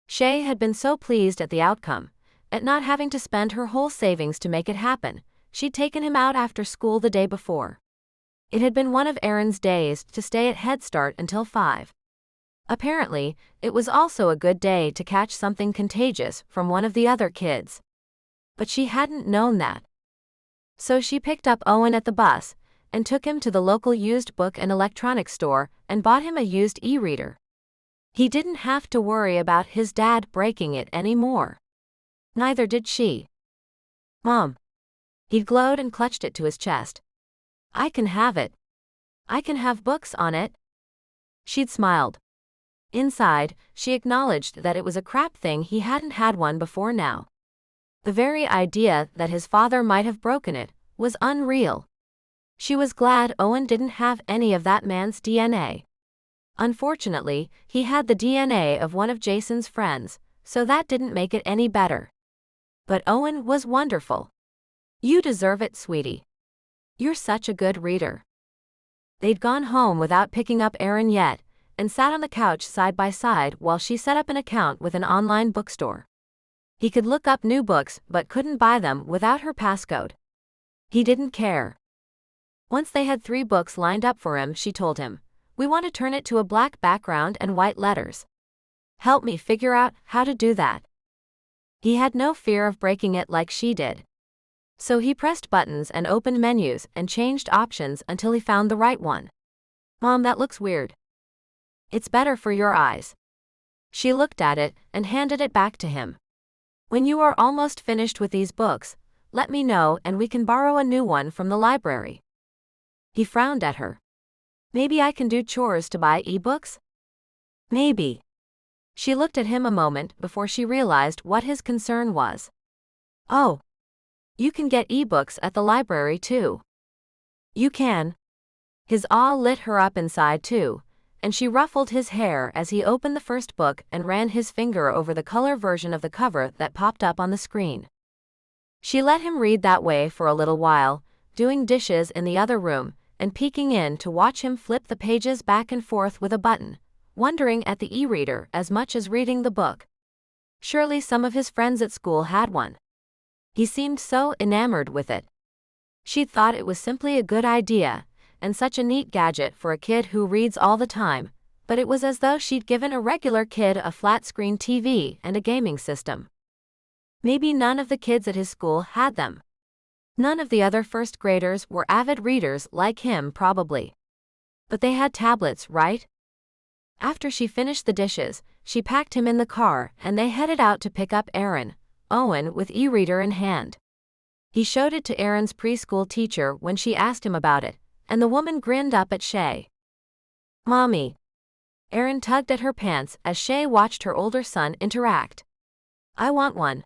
Shay had been so pleased at the outcome, at not having to spend her whole savings to make it happen. She'd taken him out after school the day before. It had been one of Aaron's days to stay at Head Start until 5. Apparently, it was also a good day to catch something contagious from one of the other kids. But she hadn't known that. So she picked up Owen at the bus and took him to the local used book and electronics store and bought him a used e-reader. He didn't have to worry about his dad breaking it anymore. Neither did she. "Mom." He'd glowed and clutched it to his chest. "I can have it. I can have books on it." She'd smiled. Inside, she acknowledged that it was a crap thing he hadn't had one before now. The very idea that his father might have broken it was unreal. She was glad Owen didn't have any of that man's DNA. Unfortunately, he had the DNA of one of Jason's friends, so that didn't make it any better. But Owen was wonderful. "You deserve it, sweetie. You're such a good reader." They'd gone home without picking up Aaron yet, and sat on the couch side by side while she set up an account with an online bookstore. He could look up new books but couldn't buy them without her passcode. He didn't care. Once they had 3 books lined up for him, she told him, "We want to turn it to a black background and white letters. Help me figure out how to do that." He had no fear of breaking it like she did. So he pressed buttons and opened menus and changed options until he found the right one. "Mom, that looks weird." "It's better for your eyes." She looked at it and handed it back to him. "When you are almost finished with these books, let me know and we can borrow a new one from the library." He frowned at her. "Maybe I can do chores to buy ebooks?" "Maybe." She looked at him a moment before she realized what his concern was. "Oh. You can get ebooks at the library too." "You can." His awe lit her up inside too, and she ruffled his hair as he opened the first book and ran his finger over the color version of the cover that popped up on the screen. She let him read that way for a little while, doing dishes in the other room, and peeking in to watch him flip the pages back and forth with a button, wondering at the e-reader as much as reading the book. Surely some of his friends at school had one. He seemed so enamored with it. She thought it was simply a good idea, and such a neat gadget for a kid who reads all the time, but it was as though she'd given a regular kid a flat-screen TV and a gaming system. Maybe none of the kids at his school had them. None of the other first graders were avid readers like him probably. But they had tablets, right? After she finished the dishes, she packed him in the car and they headed out to pick up Aaron, Owen with e-reader in hand. He showed it to Aaron's preschool teacher when she asked him about it, and the woman grinned up at Shay. "Mommy." Aaron tugged at her pants as Shay watched her older son interact. "I want one."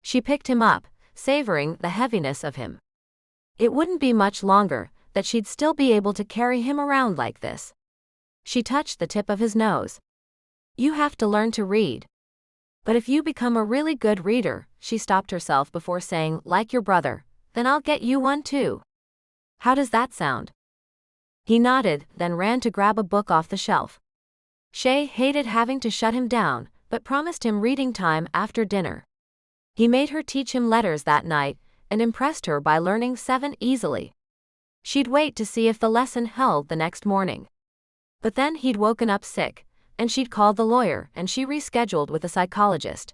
She picked him up, savoring the heaviness of him. It wouldn't be much longer that she'd still be able to carry him around like this. She touched the tip of his nose. "You have to learn to read. But if you become a really good reader," she stopped herself before saying, "like your brother, then I'll get you one too. How does that sound?" He nodded, then ran to grab a book off the shelf. Shay hated having to shut him down, but promised him reading time after dinner. He made her teach him letters that night, and impressed her by learning 7 easily. She'd wait to see if the lesson held the next morning. But then he'd woken up sick, and she'd called the lawyer and she rescheduled with a psychologist.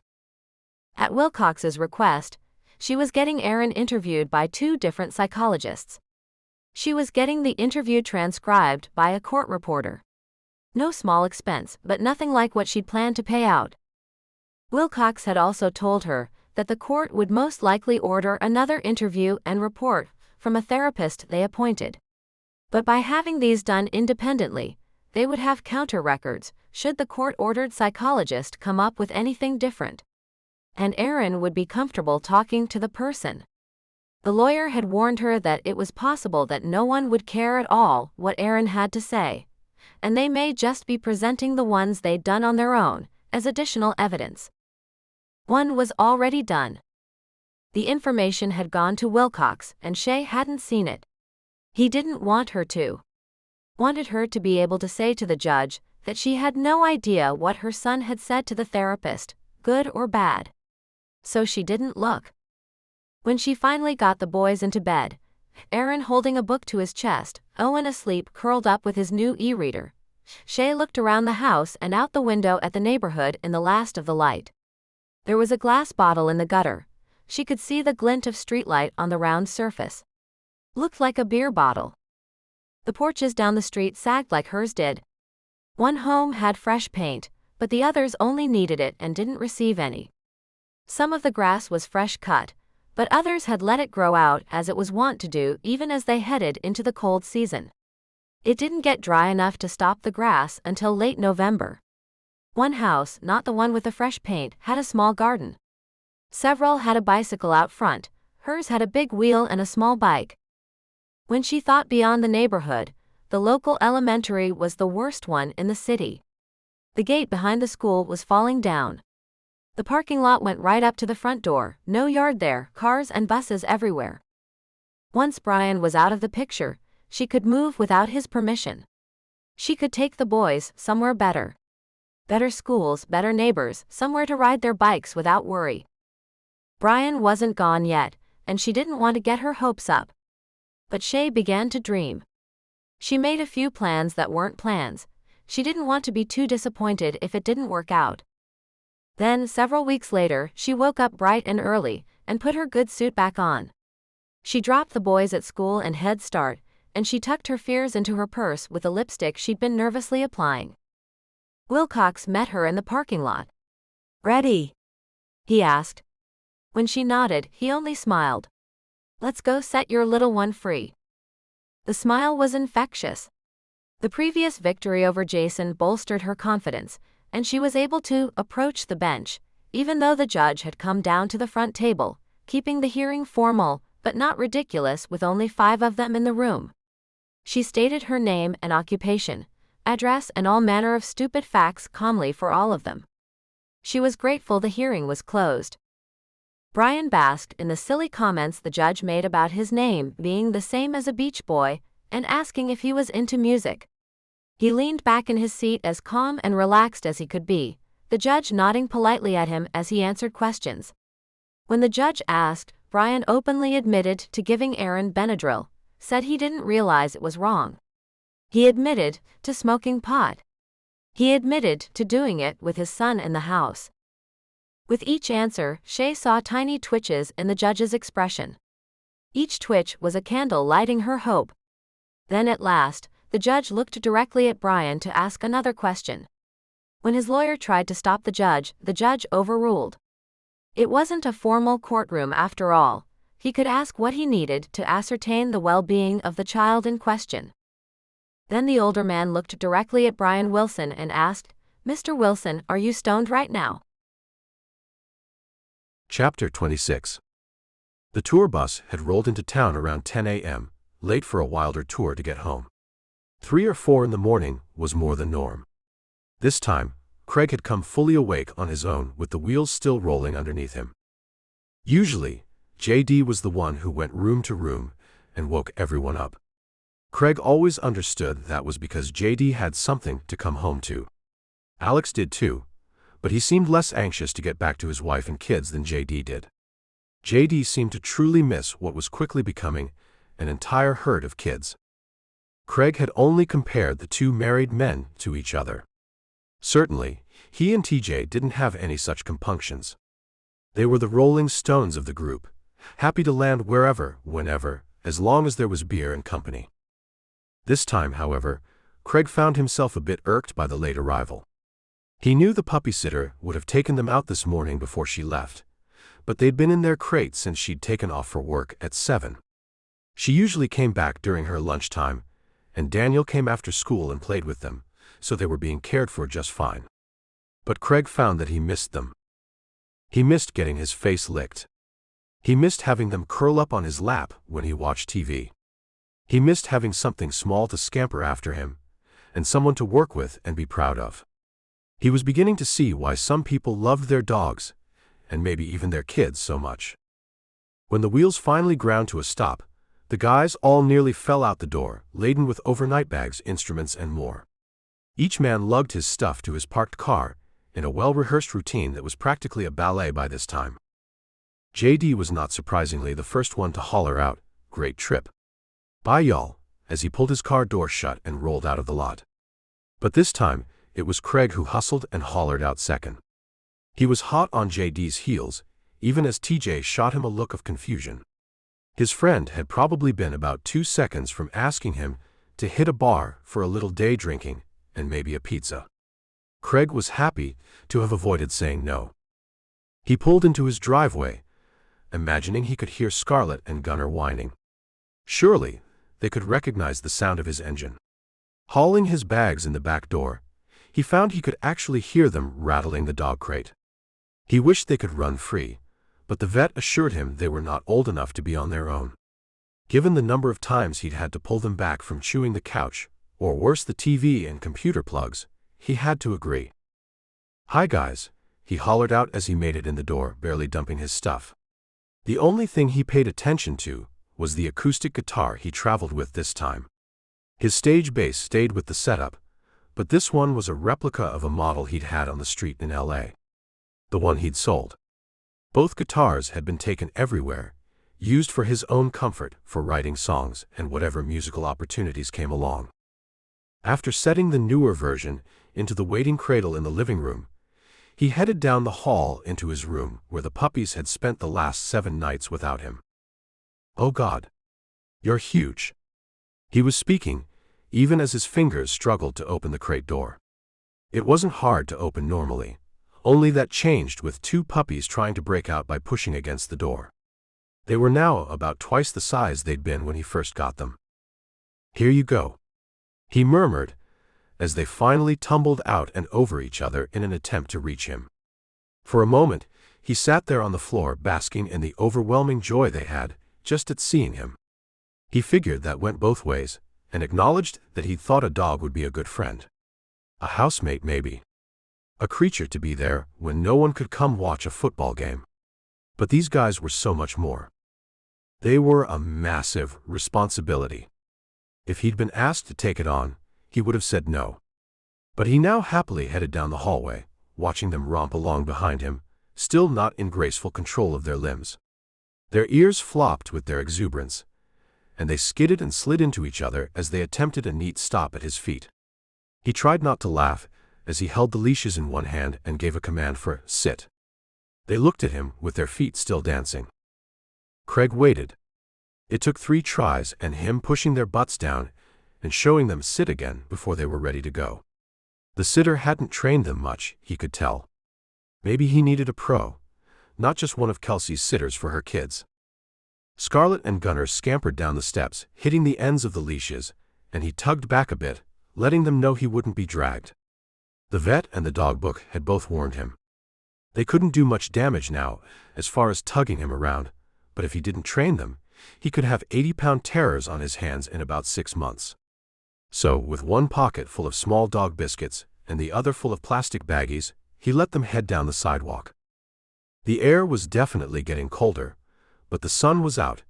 At Wilcox's request, she was getting Aaron interviewed by 2 different psychologists. She was getting the interview transcribed by a court reporter. No small expense, but nothing like what she'd planned to pay out. Wilcox had also told her that the court would most likely order another interview and report from a therapist they appointed. But by having these done independently, they would have counter records should the court-ordered psychologist come up with anything different. And Aaron would be comfortable talking to the person. The lawyer had warned her that it was possible that no one would care at all what Aaron had to say, and they may just be presenting the ones they'd done on their own as additional evidence. One was already done. The information had gone to Wilcox, and Shay hadn't seen it. He didn't want her to. Wanted her to be able to say to the judge that she had no idea what her son had said to the therapist, good or bad. So she didn't look. When she finally got the boys into bed, Aaron holding a book to his chest, Owen asleep curled up with his new e-reader, Shay looked around the house and out the window at the neighborhood in the last of the light. There was a glass bottle in the gutter. She could see the glint of streetlight on the round surface. Looked like a beer bottle. The porches down the street sagged like hers did. One home had fresh paint, but the others only needed it and didn't receive any. Some of the grass was fresh cut, but others had let it grow out as it was wont to do even as they headed into the cold season. It didn't get dry enough to stop the grass until late November. One house, not the one with the fresh paint, had a small garden. Several had a bicycle out front, hers had a big wheel and a small bike. When she thought beyond the neighborhood, the local elementary was the worst one in the city. The gate behind the school was falling down. The parking lot went right up to the front door, no yard there, cars and buses everywhere. Once Brian was out of the picture, she could move without his permission. She could take the boys somewhere better. Better schools, better neighbors, somewhere to ride their bikes without worry. Brian wasn't gone yet, and she didn't want to get her hopes up. But Shay began to dream. She made a few plans that weren't plans. She didn't want to be too disappointed if it didn't work out. Then, several weeks later, she woke up bright and early, and put her good suit back on. She dropped the boys at school and Head Start, and she tucked her fears into her purse with the lipstick she'd been nervously applying. Wilcox met her in the parking lot. "Ready?" he asked. When she nodded, he only smiled. "Let's go set your little one free." The smile was infectious. The previous victory over Jason bolstered her confidence, and she was able to approach the bench, even though the judge had come down to the front table, keeping the hearing formal, but not ridiculous with only 5 of them in the room. She stated her name and occupation, address and all manner of stupid facts calmly for all of them. She was grateful the hearing was closed. Brian basked in the silly comments the judge made about his name being the same as a beach boy, and asking if he was into music. He leaned back in his seat as calm and relaxed as he could be, the judge nodding politely at him as he answered questions. When the judge asked, Brian openly admitted to giving Aaron Benadryl, said he didn't realize it was wrong. He admitted to smoking pot. He admitted to doing it with his son in the house. With each answer, Shay saw tiny twitches in the judge's expression. Each twitch was a candle lighting her hope. Then at last, the judge looked directly at Brian to ask another question. When his lawyer tried to stop the judge overruled. It wasn't a formal courtroom after all. He could ask what he needed to ascertain the well-being of the child in question. Then the older man looked directly at Brian Wilson and asked, "Mr. Wilson, are you stoned right now?" Chapter 26. The tour bus had rolled into town around 10 a.m., late for a Wilder tour to get home. 3 or 4 in the morning was more the norm. This time, Craig had come fully awake on his own with the wheels still rolling underneath him. Usually, J.D. was the one who went room to room and woke everyone up. Craig always understood that was because J.D. had something to come home to. Alex did too, but he seemed less anxious to get back to his wife and kids than J.D. did. J.D. seemed to truly miss what was quickly becoming an entire herd of kids. Craig had only compared the 2 married men to each other. Certainly, he and TJ didn't have any such compunctions. They were the Rolling Stones of the group, happy to land wherever, whenever, as long as there was beer and company. This time, however, Craig found himself a bit irked by the late arrival. He knew the puppy sitter would have taken them out this morning before she left, but they'd been in their crate since she'd taken off for work at 7. She usually came back during her lunchtime, and Daniel came after school and played with them, so they were being cared for just fine. But Craig found that he missed them. He missed getting his face licked. He missed having them curl up on his lap when he watched TV. He missed having something small to scamper after him, and someone to work with and be proud of. He was beginning to see why some people loved their dogs, and maybe even their kids, so much. When the wheels finally ground to a stop, the guys all nearly fell out the door, laden with overnight bags, instruments, and more. Each man lugged his stuff to his parked car, in a well-rehearsed routine that was practically a ballet by this time. JD was not surprisingly the first one to holler out, "Great trip. Bye y'all," as he pulled his car door shut and rolled out of the lot. But this time, it was Craig who hustled and hollered out second. He was hot on JD's heels, even as TJ shot him a look of confusion. His friend had probably been about 2 seconds from asking him to hit a bar for a little day drinking and maybe a pizza. Craig was happy to have avoided saying no. He pulled into his driveway, imagining he could hear Scarlett and Gunnar whining. Surely, they could recognize the sound of his engine. Hauling his bags in the back door, he found he could actually hear them rattling the dog crate. He wished they could run free, but the vet assured him they were not old enough to be on their own. Given the number of times he'd had to pull them back from chewing the couch, or worse the TV and computer plugs, he had to agree. "Hi guys," he hollered out as he made it in the door, barely dumping his stuff. The only thing he paid attention to was the acoustic guitar he traveled with this time. His stage bass stayed with the setup, but this one was a replica of a model he'd had on the street in LA. The one he'd sold. Both guitars had been taken everywhere, used for his own comfort, for writing songs and whatever musical opportunities came along. After setting the newer version into the waiting cradle in the living room, he headed down the hall into his room where the puppies had spent the last 7 nights without him. "Oh God. You're huge." He was speaking, even as his fingers struggled to open the crate door. It wasn't hard to open normally, only that changed with 2 puppies trying to break out by pushing against the door. They were now about twice the size they'd been when he first got them. "Here you go," he murmured, as they finally tumbled out and over each other in an attempt to reach him. For a moment, he sat there on the floor basking in the overwhelming joy they had just at seeing him. He figured that went both ways, and acknowledged that he'd thought a dog would be a good friend. A housemate maybe. A creature to be there when no one could come watch a football game. But these guys were so much more. They were a massive responsibility. If he'd been asked to take it on, he would have said no. But he now happily headed down the hallway, watching them romp along behind him, still not in graceful control of their limbs. Their ears flopped with their exuberance, and they skidded and slid into each other as they attempted a neat stop at his feet. He tried not to laugh as he held the leashes in one hand and gave a command for "sit." They looked at him with their feet still dancing. Craig waited. It took 3 tries and him pushing their butts down and showing them sit again before they were ready to go. The sitter hadn't trained them much, he could tell. Maybe he needed a pro, not just one of Kelsey's sitters for her kids. Scarlett and Gunnar scampered down the steps, hitting the ends of the leashes, and he tugged back a bit, letting them know he wouldn't be dragged. The vet and the dog book had both warned him. They couldn't do much damage now, as far as tugging him around, but if he didn't train them, he could have 80-pound terrors on his hands in about 6 months. So, with one pocket full of small dog biscuits and the other full of plastic baggies, he let them head down the sidewalk. The air was definitely getting colder, but the sun was out,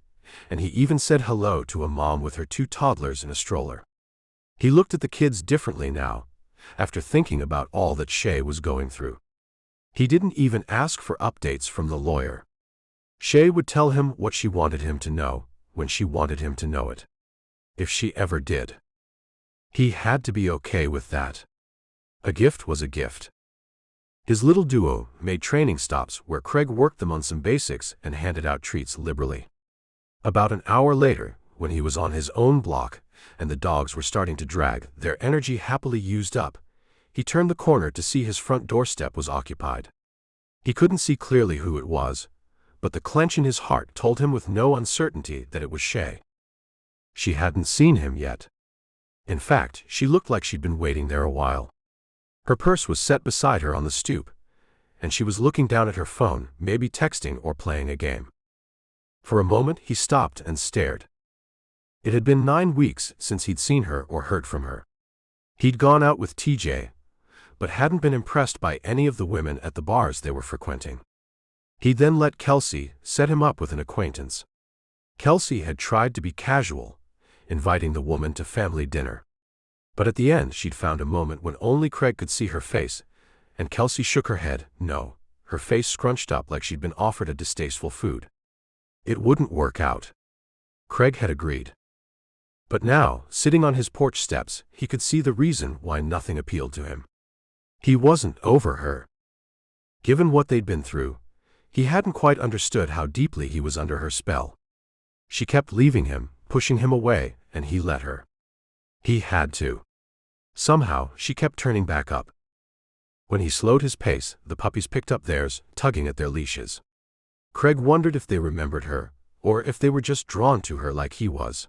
and he even said hello to a mom with her 2 toddlers in a stroller. He looked at the kids differently now, after thinking about all that Shay was going through. He didn't even ask for updates from the lawyer. Shay would tell him what she wanted him to know, when she wanted him to know it. If she ever did. He had to be okay with that. A gift was a gift. His little duo made training stops where Craig worked them on some basics and handed out treats liberally. About an hour later, when he was on his own block and the dogs were starting to drag their energy happily used up, he turned the corner to see his front doorstep was occupied. He couldn't see clearly who it was, but the clench in his heart told him with no uncertainty that it was Shay. She hadn't seen him yet. In fact, she looked like she'd been waiting there a while. Her purse was set beside her on the stoop, and she was looking down at her phone, maybe texting or playing a game. For a moment he stopped and stared. It had been 9 weeks since he'd seen her or heard from her. He'd gone out with TJ, but hadn't been impressed by any of the women at the bars they were frequenting. He'd then let Kelsey set him up with an acquaintance. Kelsey had tried to be casual, inviting the woman to family dinner. But at the end she'd found a moment when only Craig could see her face, and Kelsey shook her head, no, her face scrunched up like she'd been offered a distasteful food. It wouldn't work out. Craig had agreed. But now, sitting on his porch steps, he could see the reason why nothing appealed to him. He wasn't over her. Given what they'd been through, he hadn't quite understood how deeply he was under her spell. She kept leaving him, pushing him away, and he let her. He had to. Somehow, she kept turning back up. When he slowed his pace, the puppies picked up theirs, tugging at their leashes. Craig wondered if they remembered her, or if they were just drawn to her like he was.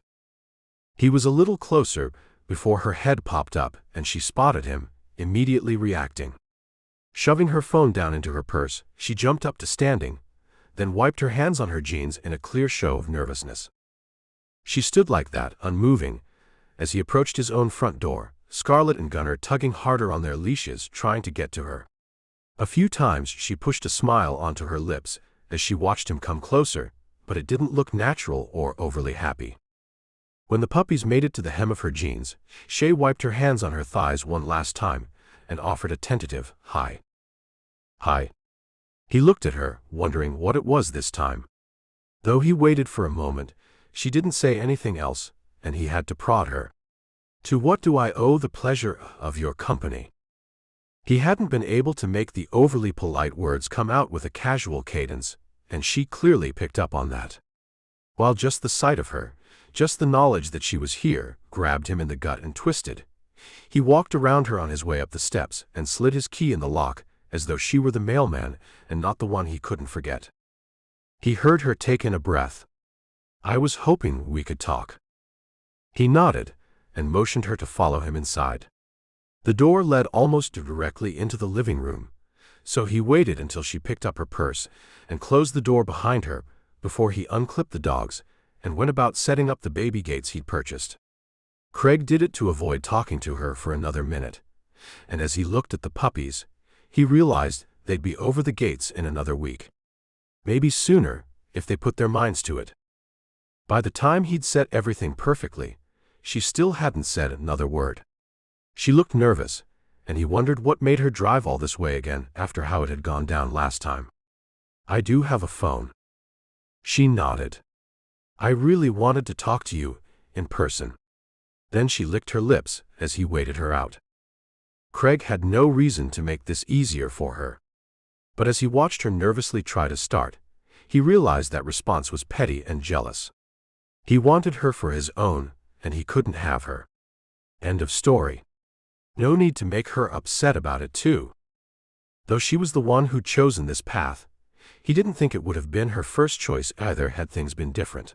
He was a little closer before her head popped up and she spotted him, immediately reacting. Shoving her phone down into her purse, she jumped up to standing, then wiped her hands on her jeans in a clear show of nervousness. She stood like that, unmoving, as he approached his own front door, Scarlett and Gunnar tugging harder on their leashes, trying to get to her. A few times she pushed a smile onto her lips as she watched him come closer, but it didn't look natural or overly happy. When the puppies made it to the hem of her jeans, Shay wiped her hands on her thighs one last time and offered a tentative, "Hi." "Hi." He looked at her, wondering what it was this time. Though he waited for a moment, she didn't say anything else, and he had to prod her. "To what do I owe the pleasure of your company?" He hadn't been able to make the overly polite words come out with a casual cadence, and she clearly picked up on that. While just the sight of her, just the knowledge that she was here, grabbed him in the gut and twisted, he walked around her on his way up the steps and slid his key in the lock as though she were the mailman and not the one he couldn't forget. He heard her take in a breath. "I was hoping we could talk." He nodded and motioned her to follow him inside. The door led almost directly into the living room, so he waited until she picked up her purse and closed the door behind her before he unclipped the dogs and went about setting up the baby gates he'd purchased. Craig did it to avoid talking to her for another minute, and as he looked at the puppies, he realized they'd be over the gates in another week. Maybe sooner, if they put their minds to it. By the time he'd set everything perfectly, she still hadn't said another word. She looked nervous, and he wondered what made her drive all this way again after how it had gone down last time. "I do have a phone." She nodded. "I really wanted to talk to you, in person." Then she licked her lips as he waited her out. Craig had no reason to make this easier for her. But as he watched her nervously try to start, he realized that response was petty and jealous. He wanted her for his own, and he couldn't have her. End of story. No need to make her upset about it too. Though she was the one who'd chosen this path, he didn't think it would have been her first choice either had things been different.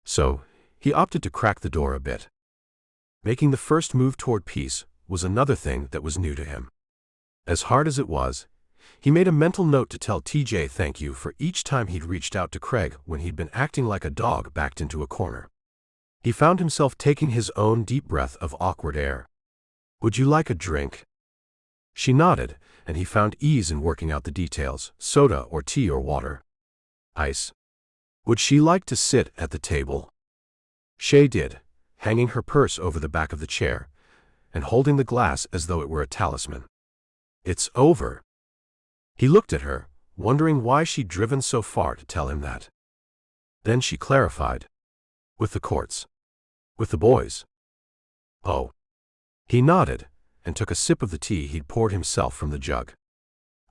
So, he opted to crack the door a bit. Making the first move toward peace was another thing that was new to him. As hard as it was, he made a mental note to tell TJ thank you for each time he'd reached out to Craig when he'd been acting like a dog backed into a corner. He found himself taking his own deep breath of awkward air. "Would you like a drink?" She nodded, and he found ease in working out the details, soda or tea or water. "Ice." Would she like to sit at the table? Shay did, hanging her purse over the back of the chair, and holding the glass as though it were a talisman. "It's over." He looked at her, wondering why she'd driven so far to tell him that. Then she clarified. "With the courts. With the boys." "Oh." He nodded, and took a sip of the tea he'd poured himself from the jug.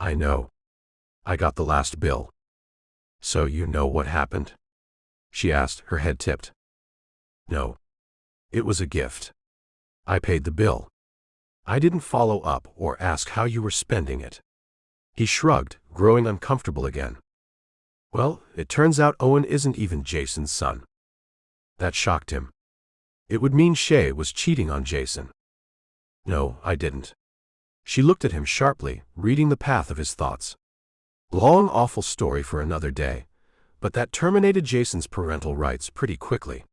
I know. I got the last bill. So you know what happened? She asked, her head tipped. No. It was a gift. I paid the bill. I didn't follow up or ask how you were spending it. He shrugged, growing uncomfortable again. Well, it turns out Owen isn't even Jason's son. That shocked him. It would mean Shay was cheating on Jason. No, I didn't. She looked at him sharply, reading the path of his thoughts. Long, awful story for another day, but that terminated Jason's parental rights pretty quickly.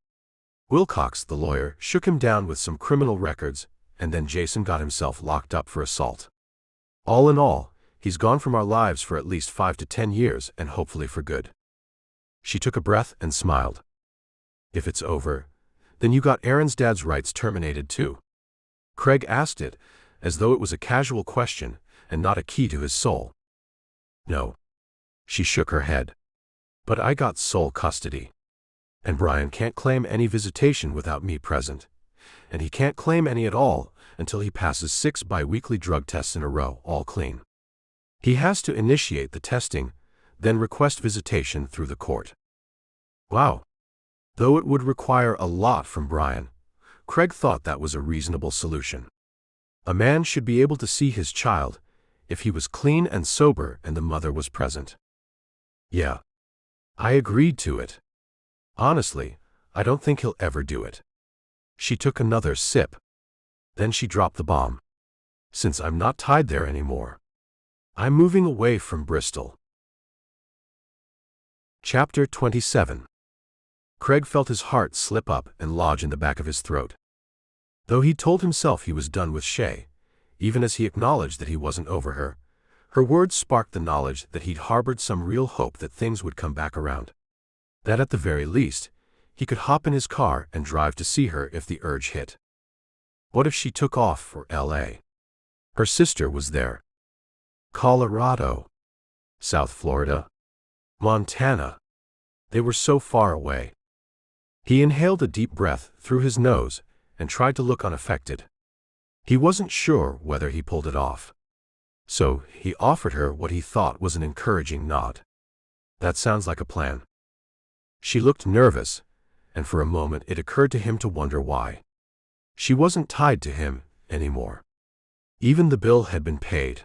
Wilcox, the lawyer, shook him down with some criminal records, and then Jason got himself locked up for assault. All in all, he's gone from our lives for at least 5 to 10 years, and hopefully for good. She took a breath and smiled. If it's over, then you got Aaron's dad's rights terminated too. Craig asked it, as though it was a casual question and not a key to his soul. No. She shook her head. But I got sole custody. And Brian can't claim any visitation without me present. And he can't claim any at all until he passes 6 bi-weekly drug tests in a row, all clean. He has to initiate the testing, then request visitation through the court. Wow. Though it would require a lot from Brian, Craig thought that was a reasonable solution. A man should be able to see his child if he was clean and sober and the mother was present. Yeah. I agreed to it. Honestly, I don't think he'll ever do it. She took another sip. Then she dropped the bomb. Since I'm not tied there anymore, I'm moving away from Bristol. Chapter 27. Craig felt his heart slip up and lodge in the back of his throat. Though he told himself he was done with Shay, even as he acknowledged that he wasn't over her, her words sparked the knowledge that he'd harbored some real hope that things would come back around. That at the very least, he could hop in his car and drive to see her if the urge hit. What if she took off for L.A.? Her sister was there. Colorado. South Florida. Montana. They were so far away. He inhaled a deep breath through his nose and tried to look unaffected. He wasn't sure whether he pulled it off. So he offered her what he thought was an encouraging nod. That sounds like a plan. She looked nervous, and for a moment it occurred to him to wonder why. She wasn't tied to him anymore. Even the bill had been paid.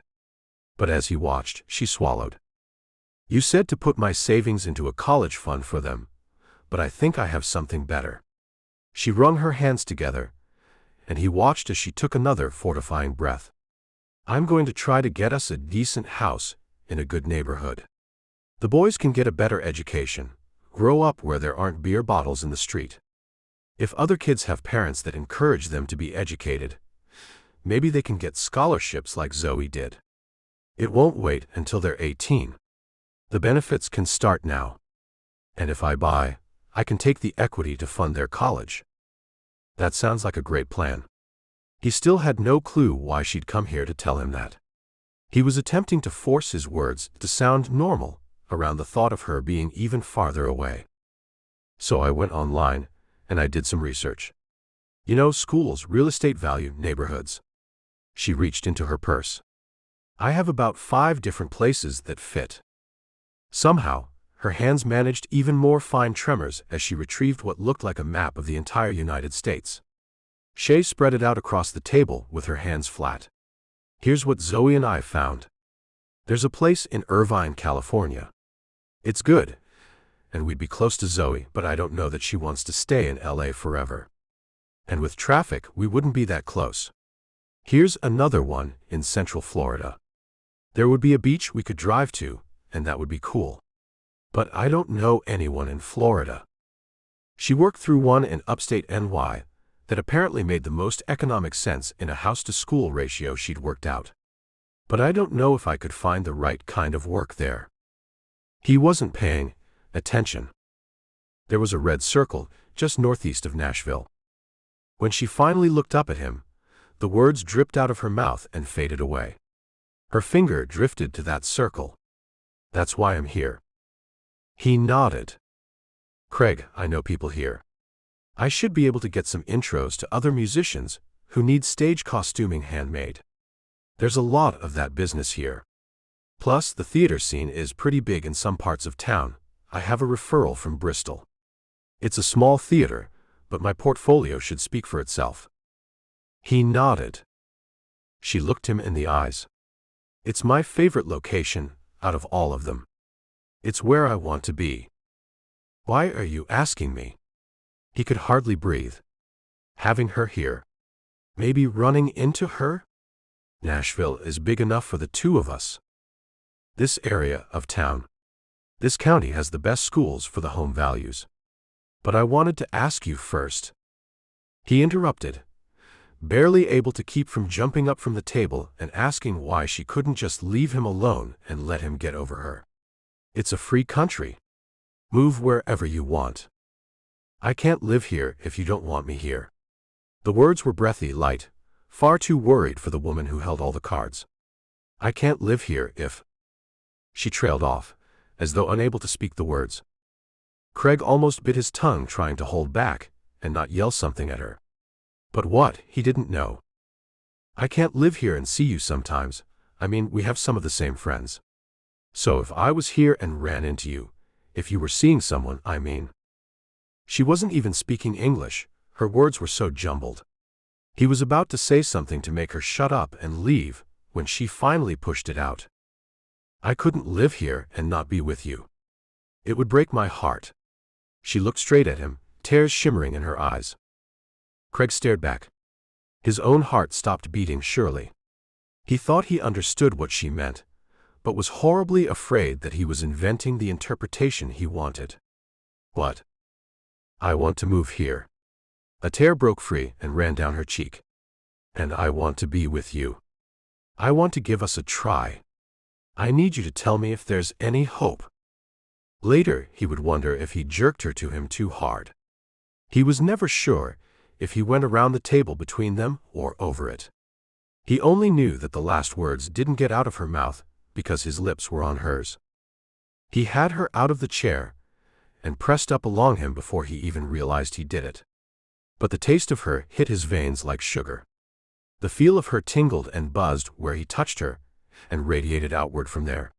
But as he watched, she swallowed. You said to put my savings into a college fund for them, but I think I have something better. She wrung her hands together, and he watched as she took another fortifying breath. I'm going to try to get us a decent house in a good neighborhood. The boys can get a better education, grow up where there aren't beer bottles in the street. If other kids have parents that encourage them to be educated, maybe they can get scholarships like Zoe did. It won't wait until they're 18. The benefits can start now. And if I buy, I can take the equity to fund their college. That sounds like a great plan. He still had no clue why she'd come here to tell him that. He was attempting to force his words to sound normal around the thought of her being even farther away. So I went online, and I did some research. You know, schools, real estate value, neighborhoods. She reached into her purse. I have about 5 different places that fit. Somehow, her hands managed even more fine tremors as she retrieved what looked like a map of the entire United States. Shay spread it out across the table with her hands flat. Here's what Zoe and I found. There's a place in Irvine, California. It's good, and we'd be close to Zoe, but I don't know that she wants to stay in L.A. forever. And with traffic, we wouldn't be that close. Here's another one in Central Florida. There would be a beach we could drive to, and that would be cool. But I don't know anyone in Florida. She worked through one in upstate NY that apparently made the most economic sense in a house-to-school ratio she'd worked out. But I don't know if I could find the right kind of work there. He wasn't paying attention. There was a red circle just northeast of Nashville. When she finally looked up at him, the words dripped out of her mouth and faded away. Her finger drifted to that circle. That's why I'm here. He nodded. Craig, I know people here. I should be able to get some intros to other musicians who need stage costuming handmade. There's a lot of that business here. Plus, the theater scene is pretty big in some parts of town. I have a referral from Bristol. It's a small theater, but my portfolio should speak for itself. He nodded. She looked him in the eyes. It's my favorite location out of all of them. It's where I want to be. Why are you asking me? He could hardly breathe. Having her here. Maybe running into her? Nashville is big enough for the two of us. This area of town. This county has the best schools for the home values. But I wanted to ask you first. He interrupted, barely able to keep from jumping up from the table and asking why she couldn't just leave him alone and let him get over her. It's a free country. Move wherever you want. I can't live here if you don't want me here. The words were breathy, light, far too worried for the woman who held all the cards. I can't live here if... She trailed off, as though unable to speak the words. Craig almost bit his tongue trying to hold back and not yell something at her. But what, he didn't know. I can't live here and see you sometimes. I mean, we have some of the same friends. So if I was here and ran into you, if you were seeing someone, I mean. She wasn't even speaking English, her words were so jumbled. He was about to say something to make her shut up and leave, when she finally pushed it out. I couldn't live here and not be with you. It would break my heart. She looked straight at him, tears shimmering in her eyes. Craig stared back. His own heart stopped beating surely. He thought he understood what she meant, but was horribly afraid that he was inventing the interpretation he wanted. What? I want to move here. A tear broke free and ran down her cheek. And I want to be with you. I want to give us a try. I need you to tell me if there's any hope. Later, he would wonder if he jerked her to him too hard. He was never sure if he went around the table between them or over it. He only knew that the last words didn't get out of her mouth because his lips were on hers. He had her out of the chair and pressed up along him before he even realized he did it. But the taste of her hit his veins like sugar. The feel of her tingled and buzzed where he touched her and radiated outward from there.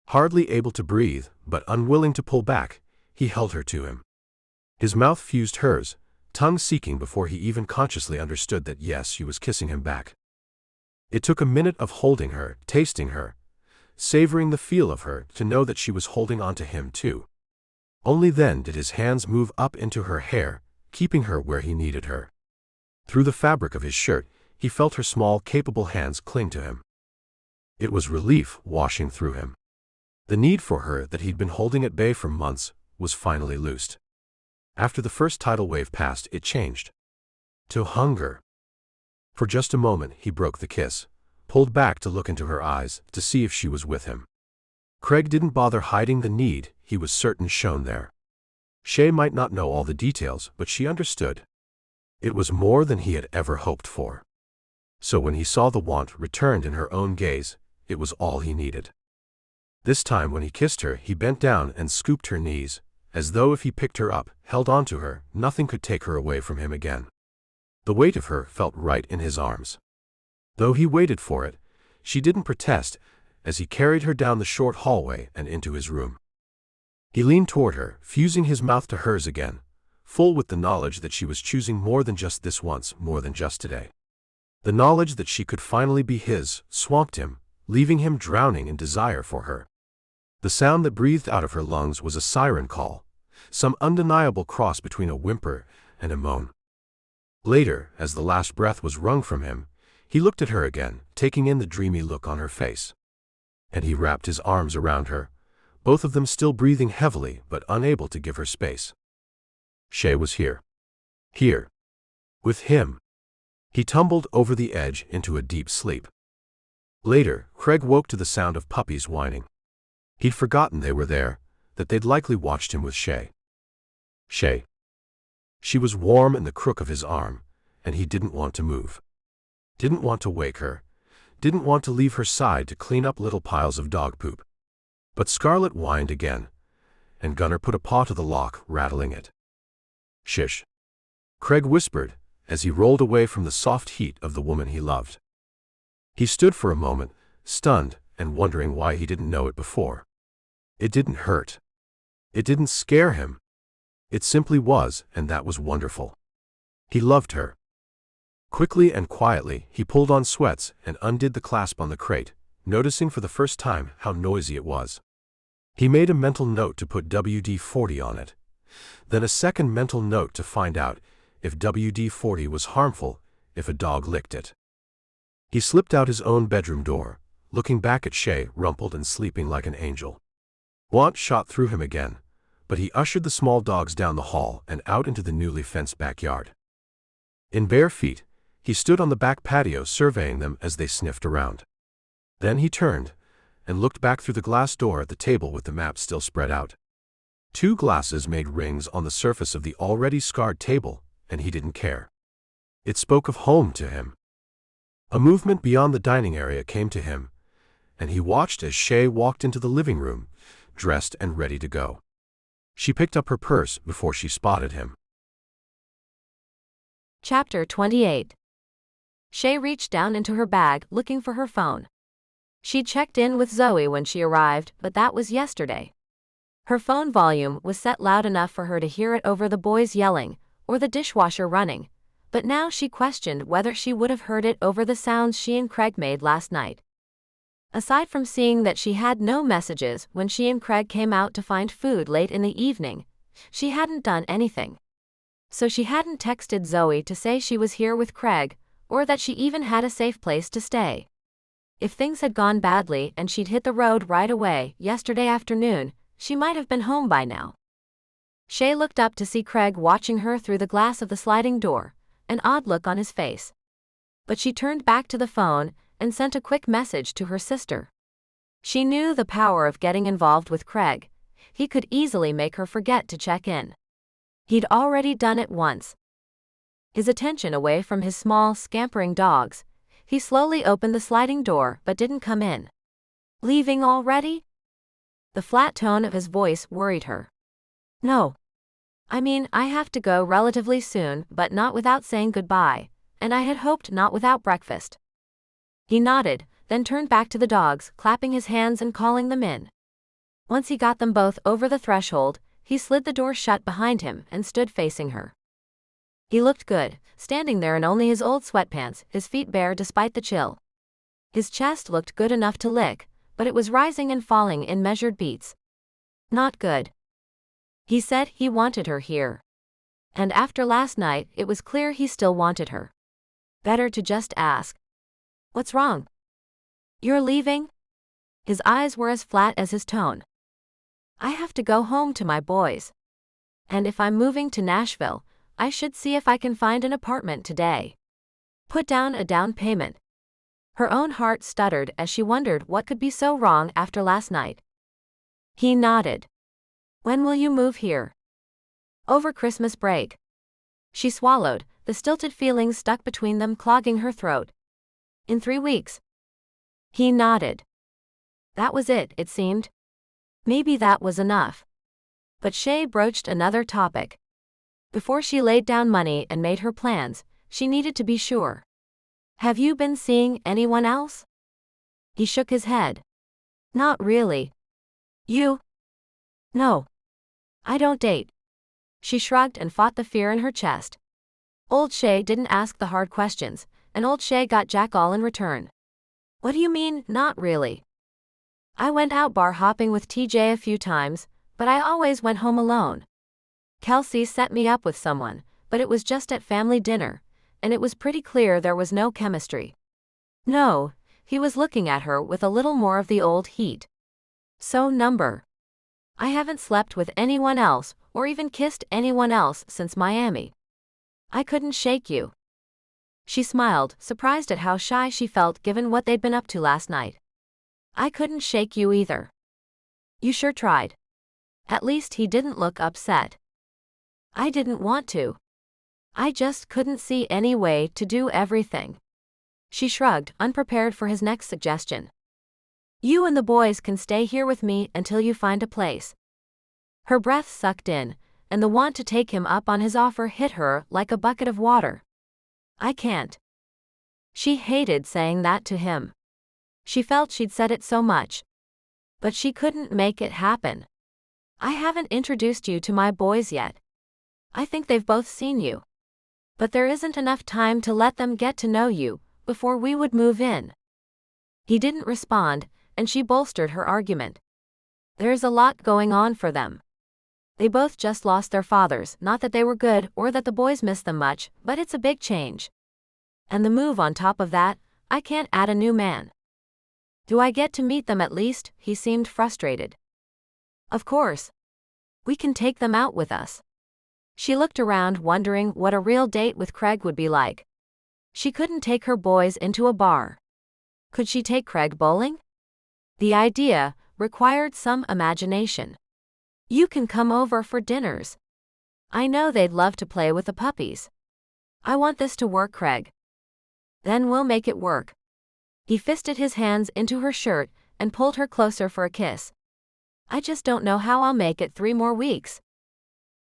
Hardly able to breathe, but unwilling to pull back, he held her to him. His mouth fused hers, tongue seeking before he even consciously understood that yes, she was kissing him back. It took a minute of holding her, tasting her, savoring the feel of her, to know that she was holding on to him too. Only then did his hands move up into her hair, keeping her where he needed her. Through the fabric of his shirt, he felt her small, capable hands cling to him. It was relief washing through him. The need for her that he'd been holding at bay for months was finally loosed. After the first tidal wave passed, it changed to hunger. For just a moment, he broke the kiss, pulled back to look into her eyes to see if she was with him. Craig didn't bother hiding the need he was certain shone there. Shay might not know all the details, but she understood. It was more than he had ever hoped for. So when he saw the want returned in her own gaze, it was all he needed. This time when he kissed her, he bent down and scooped her knees, as though if he picked her up, held on to her, nothing could take her away from him again. The weight of her felt right in his arms. Though he waited for it, she didn't protest as he carried her down the short hallway and into his room. He leaned toward her, fusing his mouth to hers again, full with the knowledge that she was choosing more than just this once, more than just today. The knowledge that she could finally be his swamped him, leaving him drowning in desire for her. The sound that breathed out of her lungs was a siren call, some undeniable cross between a whimper and a moan. Later, as the last breath was wrung from him, he looked at her again, taking in the dreamy look on her face. And he wrapped his arms around her, both of them still breathing heavily but unable to give her space. Shay was here. Here. With him. He tumbled over the edge into a deep sleep. Later, Craig woke to the sound of puppies whining. He'd forgotten they were there, that they'd likely watched him with Shay. Shay. She was warm in the crook of his arm, and he didn't want to move. Didn't want to wake her, didn't want to leave her side to clean up little piles of dog poop. But Scarlet whined again, and Gunnar put a paw to the lock, rattling it. Shish. Craig whispered, as he rolled away from the soft heat of the woman he loved. He stood for a moment, stunned, and wondering why he didn't know it before. It didn't hurt. It didn't scare him. It simply was, and that was wonderful. He loved her. Quickly and quietly, he pulled on sweats and undid the clasp on the crate, noticing for the first time how noisy it was. He made a mental note to put WD-40 on it, then a second mental note to find out if WD-40 was harmful if a dog licked it. He slipped out his own bedroom door, looking back at Shay, rumpled and sleeping like an angel. Want shot through him again, but he ushered the small dogs down the hall and out into the newly fenced backyard. In bare feet, he stood on the back patio surveying them as they sniffed around. Then he turned and looked back through the glass door at the table with the map still spread out. 2 glasses made rings on the surface of the already scarred table, and he didn't care. It spoke of home to him. A movement beyond the dining area came to him, and he watched as Shay walked into the living room, dressed and ready to go. She picked up her purse before she spotted him. Chapter 28. Shay reached down into her bag looking for her phone. She'd checked in with Zoe when she arrived, but that was yesterday. Her phone volume was set loud enough for her to hear it over the boys yelling or the dishwasher running, but now she questioned whether she would have heard it over the sounds she and Craig made last night. Aside from seeing that she had no messages when she and Craig came out to find food late in the evening, she hadn't done anything. So she hadn't texted Zoe to say she was here with Craig, or that she even had a safe place to stay. If things had gone badly and she'd hit the road right away yesterday afternoon, she might have been home by now. Shay looked up to see Craig watching her through the glass of the sliding door, an odd look on his face. But she turned back to the phone and sent a quick message to her sister. She knew the power of getting involved with Craig. He could easily make her forget to check in. He'd already done it once. His attention away from his small, scampering dogs, he slowly opened the sliding door but didn't come in. Leaving already? The flat tone of his voice worried her. No. I mean, I have to go relatively soon, but not without saying goodbye, and I had hoped not without breakfast. He nodded, then turned back to the dogs, clapping his hands and calling them in. Once he got them both over the threshold, he slid the door shut behind him and stood facing her. He looked good, standing there in only his old sweatpants, his feet bare despite the chill. His chest looked good enough to lick, but it was rising and falling in measured beats. Not good. He said he wanted her here. And after last night, it was clear he still wanted her. Better to just ask. What's wrong? You're leaving? His eyes were as flat as his tone. I have to go home to my boys. And if I'm moving to Nashville, I should see if I can find an apartment today. Put down a down payment. Her own heart stuttered as she wondered what could be so wrong after last night. He nodded. When will you move here? Over Christmas break. She swallowed, the stilted feelings stuck between them clogging her throat. In 3 weeks. He nodded. That was it seemed. Maybe that was enough. But Shay broached another topic. Before she laid down money and made her plans, she needed to be sure. Have you been seeing anyone else? He shook his head. Not really. You? No. I don't date. She shrugged and fought the fear in her chest. Old Shay didn't ask the hard questions, and old Shay got jack all in return. What do you mean, not really? I went out bar hopping with TJ a few times, but I always went home alone. Kelsey set me up with someone, but it was just at family dinner, and it was pretty clear there was no chemistry. No, he was looking at her with a little more of the old heat. So number. I haven't slept with anyone else, or even kissed anyone else since Miami. I couldn't shake you. She smiled, surprised at how shy she felt given what they'd been up to last night. I couldn't shake you either. You sure tried. At least he didn't look upset. I didn't want to. I just couldn't see any way to do everything. She shrugged, unprepared for his next suggestion. You and the boys can stay here with me until you find a place. Her breath sucked in, and the want to take him up on his offer hit her like a bucket of water. I can't. She hated saying that to him. She felt she'd said it so much. But she couldn't make it happen. I haven't introduced you to my boys yet. I think they've both seen you. But there isn't enough time to let them get to know you before we would move in. He didn't respond, and she bolstered her argument. There's a lot going on for them. They both just lost their fathers, not that they were good or that the boys miss them much, but it's a big change. And the move on top of that, I can't add a new man. Do I get to meet them at least? He seemed frustrated. Of course. We can take them out with us. She looked around wondering what a real date with Craig would be like. She couldn't take her boys into a bar. Could she take Craig bowling? The idea required some imagination. You can come over for dinners. I know they'd love to play with the puppies. I want this to work, Craig. Then we'll make it work. He fisted his hands into her shirt and pulled her closer for a kiss. I just don't know how I'll make it 3 more weeks.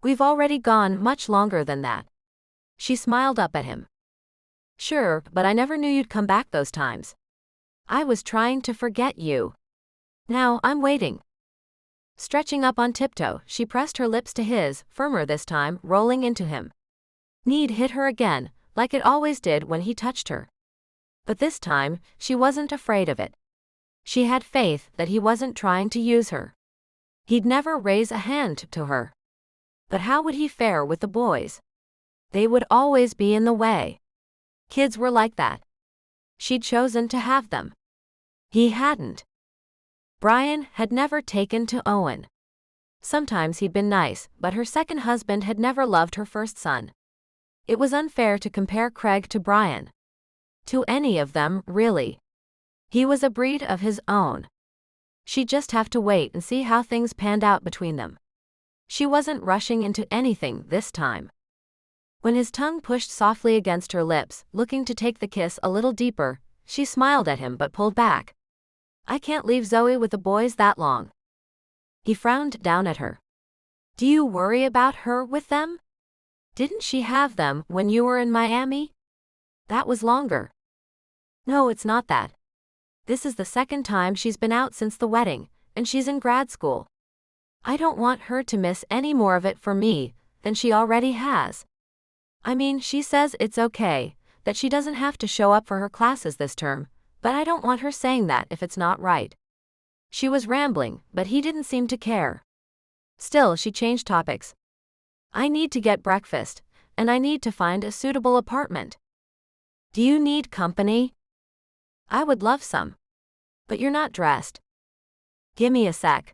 We've already gone much longer than that. She smiled up at him. Sure, but I never knew you'd come back those times. I was trying to forget you. Now I'm waiting. Stretching up on tiptoe, she pressed her lips to his, firmer this time, rolling into him. Need hit her again, like it always did when he touched her. But this time, she wasn't afraid of it. She had faith that he wasn't trying to use her. He'd never raise a hand to her. But how would he fare with the boys? They would always be in the way. Kids were like that. She'd chosen to have them. He hadn't. Brian had never taken to Owen. Sometimes he'd been nice, but her second husband had never loved her first son. It was unfair to compare Craig to Brian. To any of them, really. He was a breed of his own. She'd just have to wait and see how things panned out between them. She wasn't rushing into anything this time. When his tongue pushed softly against her lips, looking to take the kiss a little deeper, she smiled at him but pulled back. I can't leave Zoe with the boys that long. He frowned down at her. Do you worry about her with them? Didn't she have them when you were in Miami? That was longer. No, it's not that. This is the second time she's been out since the wedding, and she's in grad school. I don't want her to miss any more of it for me than she already has. I mean, she says it's okay, that she doesn't have to show up for her classes this term, but I don't want her saying that if it's not right. She was rambling, but he didn't seem to care. Still, she changed topics. I need to get breakfast, and I need to find a suitable apartment. Do you need company? I would love some. But you're not dressed. Gimme a sec.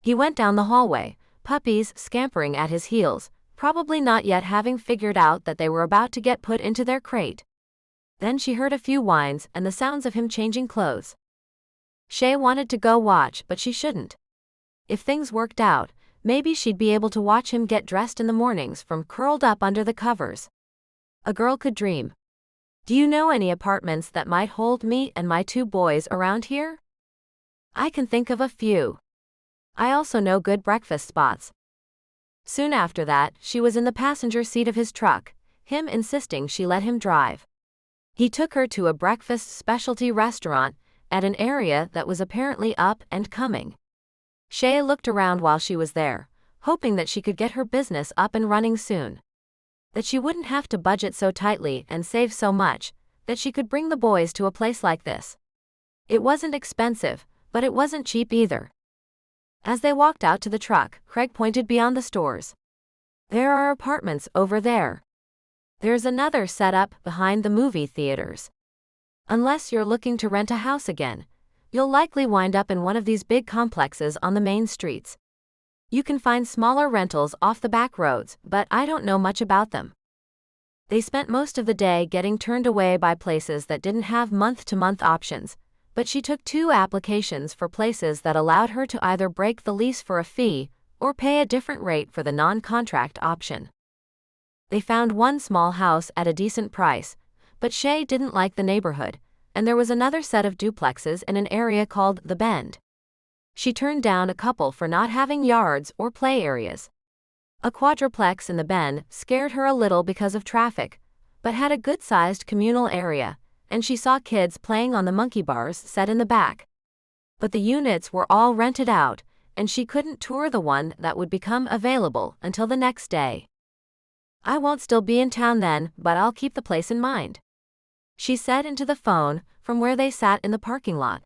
He went down the hallway, puppies scampering at his heels, probably not yet having figured out that they were about to get put into their crate. Then she heard a few whines and the sounds of him changing clothes. Shay wanted to go watch, but she shouldn't. If things worked out, maybe she'd be able to watch him get dressed in the mornings from curled up under the covers. A girl could dream. Do you know any apartments that might hold me and my 2 boys around here? I can think of a few. I also know good breakfast spots. Soon after that, she was in the passenger seat of his truck, him insisting she let him drive. He took her to a breakfast specialty restaurant at an area that was apparently up and coming. Shay looked around while she was there, hoping that she could get her business up and running soon. That she wouldn't have to budget so tightly and save so much, that she could bring the boys to a place like this. It wasn't expensive, but it wasn't cheap either. As they walked out to the truck, Craig pointed beyond the stores. There are apartments over there. There's another set up behind the movie theaters. Unless you're looking to rent a house again, you'll likely wind up in one of these big complexes on the main streets. You can find smaller rentals off the back roads, but I don't know much about them. They spent most of the day getting turned away by places that didn't have month-to-month options, but she took 2 applications for places that allowed her to either break the lease for a fee or pay a different rate for the non-contract option. They found one small house at a decent price, but Shay didn't like the neighborhood, and there was another set of duplexes in an area called The Bend. She turned down a couple for not having yards or play areas. A quadruplex in The Bend scared her a little because of traffic, but had a good-sized communal area, and she saw kids playing on the monkey bars set in the back. But the units were all rented out, and she couldn't tour the one that would become available until the next day. "I won't still be in town then, but I'll keep the place in mind," she said into the phone from where they sat in the parking lot.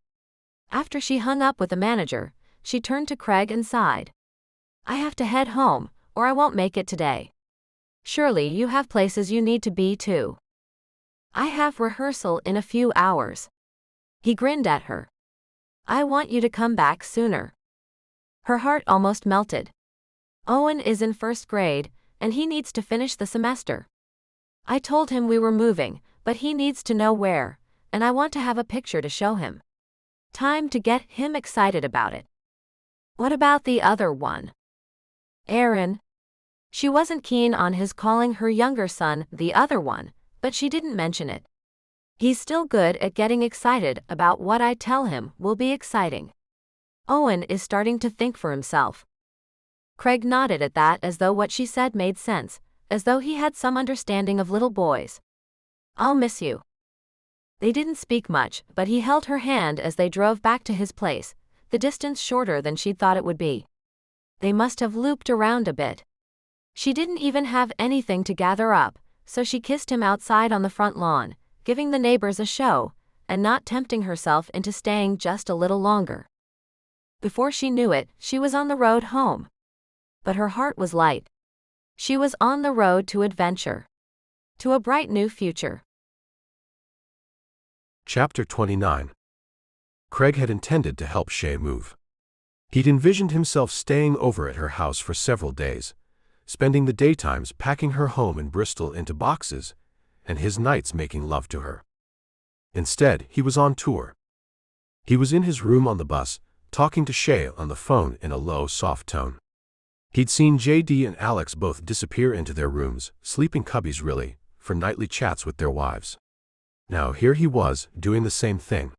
After she hung up with the manager, she turned to Craig and sighed. "I have to head home, or I won't make it today. Surely you have places you need to be too." "I have rehearsal in a few hours." He grinned at her. "I want you to come back sooner." Her heart almost melted. Owen is in first grade, and he needs to finish the semester. "I told him we were moving, but he needs to know where, and I want to have a picture to show him. Time to get him excited about it." "What about the other one?" "Aaron." She wasn't keen on his calling her younger son the other one, but she didn't mention it. "He's still good at getting excited about what I tell him will be exciting. Owen is starting to think for himself." Craig nodded at that as though what she said made sense, as though he had some understanding of little boys. "I'll miss you." They didn't speak much, but he held her hand as they drove back to his place, the distance shorter than she'd thought it would be. They must have looped around a bit. She didn't even have anything to gather up, so she kissed him outside on the front lawn, giving the neighbors a show, and not tempting herself into staying just a little longer. Before she knew it, she was on the road home. But her heart was light. She was on the road to adventure. To a bright new future. Chapter 29. Craig had intended to help Shay move. He'd envisioned himself staying over at her house for several days, spending the daytimes packing her home in Bristol into boxes, and his nights making love to her. Instead, he was on tour. He was in his room on the bus, talking to Shay on the phone in a low, soft tone. He'd seen JD and Alex both disappear into their rooms, sleeping cubbies really, for nightly chats with their wives. Now here he was, doing the same thing.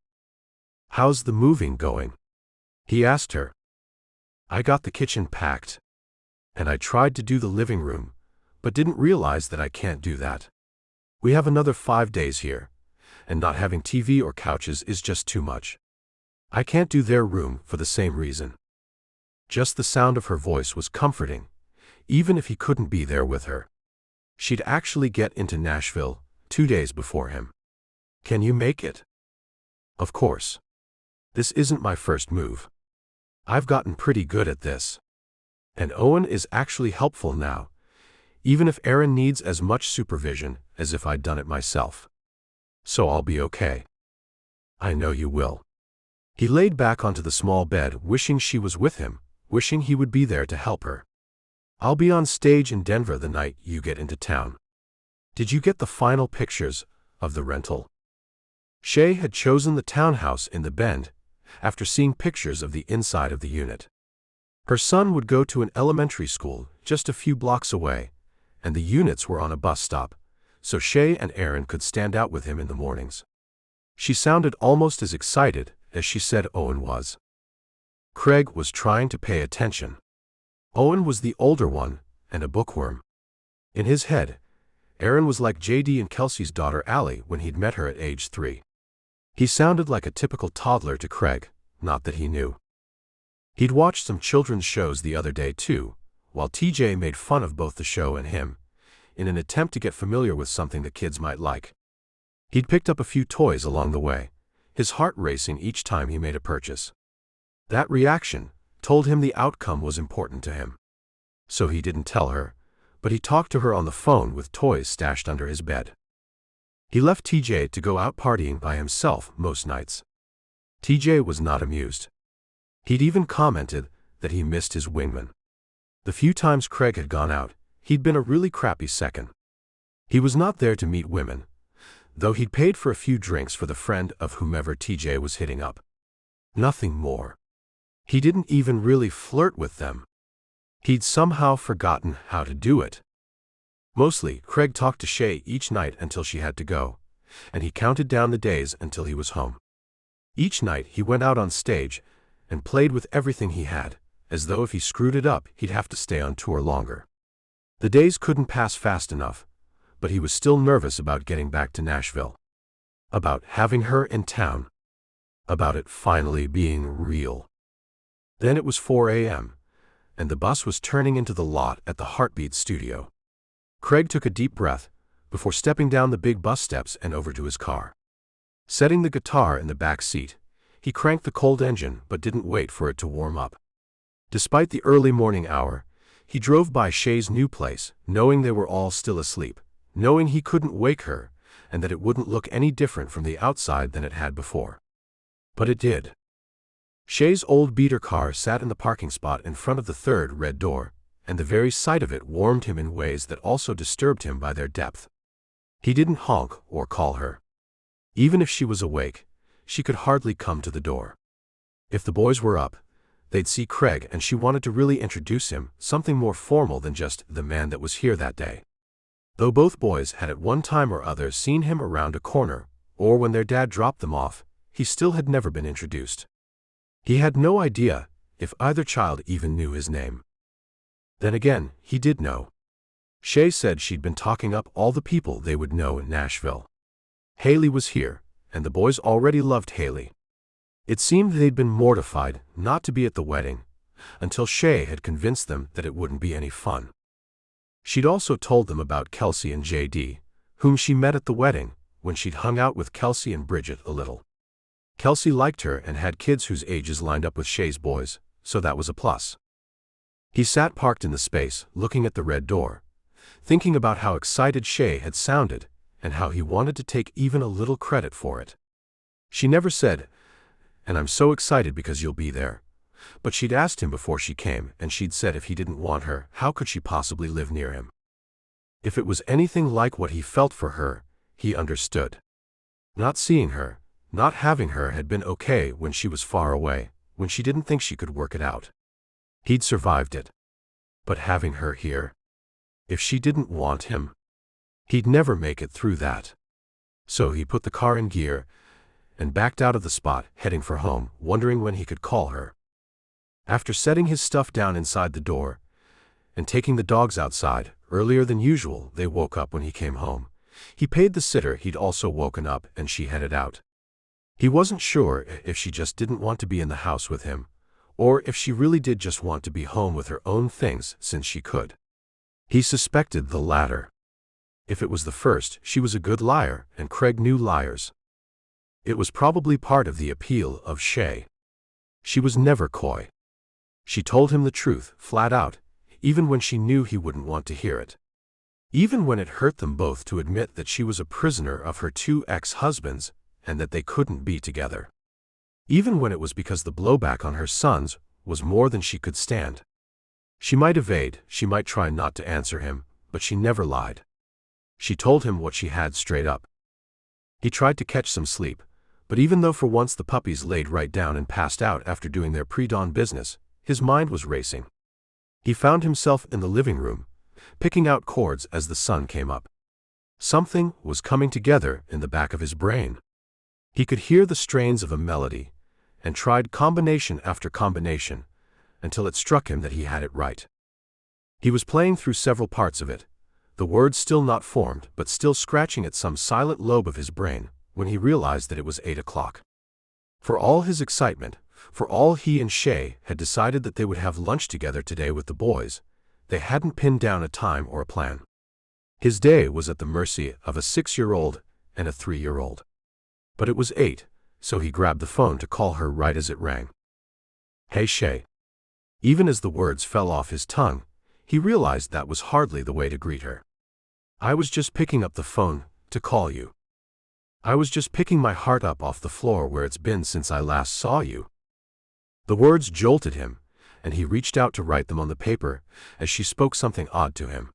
"How's the moving going?" he asked her. "I got the kitchen packed. And I tried to do the living room, but didn't realize that I can't do that. We have another 5 days here, and not having TV or couches is just too much. I can't do their room for the same reason." Just the sound of her voice was comforting, even if he couldn't be there with her. She'd actually get into Nashville 2 days before him. "Can you make it?" "Of course. This isn't my first move. I've gotten pretty good at this. And Owen is actually helpful now, even if Aaron needs as much supervision as if I'd done it myself. So I'll be okay." "I know you will." He laid back onto the small bed, wishing she was with him, wishing he would be there to help her. "I'll be on stage in Denver the night you get into town. Did you get the final pictures of the rental?" Shay had chosen the townhouse in the Bend, after seeing pictures of the inside of the unit. Her son would go to an elementary school just a few blocks away, and the units were on a bus stop, so Shay and Aaron could stand out with him in the mornings. She sounded almost as excited as she said Owen was. Craig was trying to pay attention. Owen was the older one, and a bookworm. In his head, Aaron was like JD and Kelsey's daughter Allie when he'd met her at age 3. He sounded like a typical toddler to Craig, not that he knew. He'd watched some children's shows the other day too, while TJ made fun of both the show and him, in an attempt to get familiar with something the kids might like. He'd picked up a few toys along the way, his heart racing each time he made a purchase. That reaction told him the outcome was important to him. So he didn't tell her, but he talked to her on the phone with toys stashed under his bed. He left TJ to go out partying by himself most nights. TJ was not amused. He'd even commented that he missed his wingman. The few times Craig had gone out, he'd been a really crappy second. He was not there to meet women, though he'd paid for a few drinks for the friend of whomever TJ was hitting up. Nothing more. He didn't even really flirt with them. He'd somehow forgotten how to do it. Mostly, Craig talked to Shay each night until she had to go, and he counted down the days until he was home. Each night he went out on stage and played with everything he had, as though if he screwed it up, he'd have to stay on tour longer. The days couldn't pass fast enough, but he was still nervous about getting back to Nashville. about having her in town, about it finally being real. Then it was 4 a.m., and the bus was turning into the lot at the Heartbeat studio. Craig took a deep breath before stepping down the big bus steps and over to his car. Setting the guitar in the back seat, he cranked the cold engine but didn't wait for it to warm up. Despite the early morning hour, he drove by Shay's new place, knowing they were all still asleep, knowing he couldn't wake her, and that it wouldn't look any different from the outside than it had before. But it did. Shay's old beater car sat in the parking spot in front of the third red door, and the very sight of it warmed him in ways that also disturbed him by their depth. He didn't honk or call her. Even if she was awake, she could hardly come to the door. If the boys were up, they'd see Craig, and she wanted to really introduce him, something more formal than just the man that was here that day. Though both boys had at one time or other seen him around a corner, or when their dad dropped them off, he still had never been introduced. He had no idea if either child even knew his name. Then again, he did know. Shay said she'd been talking up all the people they would know in Nashville. Haley was here, and the boys already loved Haley. It seemed they'd been mortified not to be at the wedding, until Shay had convinced them that it wouldn't be any fun. She'd also told them about Kelsey and J.D., whom she met at the wedding when she'd hung out with Kelsey and Bridget a little. Kelsey liked her and had kids whose ages lined up with Shay's boys, so that was a plus. He sat parked in the space, looking at the red door, thinking about how excited Shay had sounded and how he wanted to take even a little credit for it. She never said, "And I'm so excited because you'll be there," but she'd asked him before she came, and she'd said if he didn't want her, how could she possibly live near him? If it was anything like what he felt for her, he understood. Not seeing her, not having her had been okay when she was far away, when she didn't think she could work it out. He'd survived it. But having her here? If she didn't want him? He'd never make it through that. So he put the car in gear and backed out of the spot, heading for home, wondering when he could call her. After setting his stuff down inside the door and taking the dogs outside, earlier than usual, they woke up when he came home. He paid the sitter he'd also woken up, and she headed out. He wasn't sure if she just didn't want to be in the house with him, or if she really did just want to be home with her own things since she could. He suspected the latter. If it was the first, she was a good liar, and Craig knew liars. It was probably part of the appeal of Shay. She was never coy. She told him the truth, flat out, even when she knew he wouldn't want to hear it. Even when it hurt them both to admit that she was a prisoner of her two ex-husbands and that they couldn't be together. Even when it was because the blowback on her sons was more than she could stand. She might evade, she might try not to answer him, but she never lied. She told him what she had straight up. He tried to catch some sleep, but even though for once the puppies laid right down and passed out after doing their pre-dawn business, his mind was racing. He found himself in the living room, picking out chords as the sun came up. Something was coming together in the back of his brain. He could hear the strains of a melody, and tried combination after combination, until it struck him that he had it right. He was playing through several parts of it, the words still not formed but still scratching at some silent lobe of his brain, when he realized that it was 8 o'clock. For all his excitement, for all he and Shay had decided that they would have lunch together today with the boys, they hadn't pinned down a time or a plan. His day was at the mercy of a 6-year-old and a 3-year-old. But it was 8, so he grabbed the phone to call her right as it rang. "Hey Shay." Even as the words fell off his tongue, he realized that was hardly the way to greet her. "I was just picking up the phone to call you. I was just picking my heart up off the floor where it's been since I last saw you." The words jolted him, and he reached out to write them on the paper as she spoke something odd to him.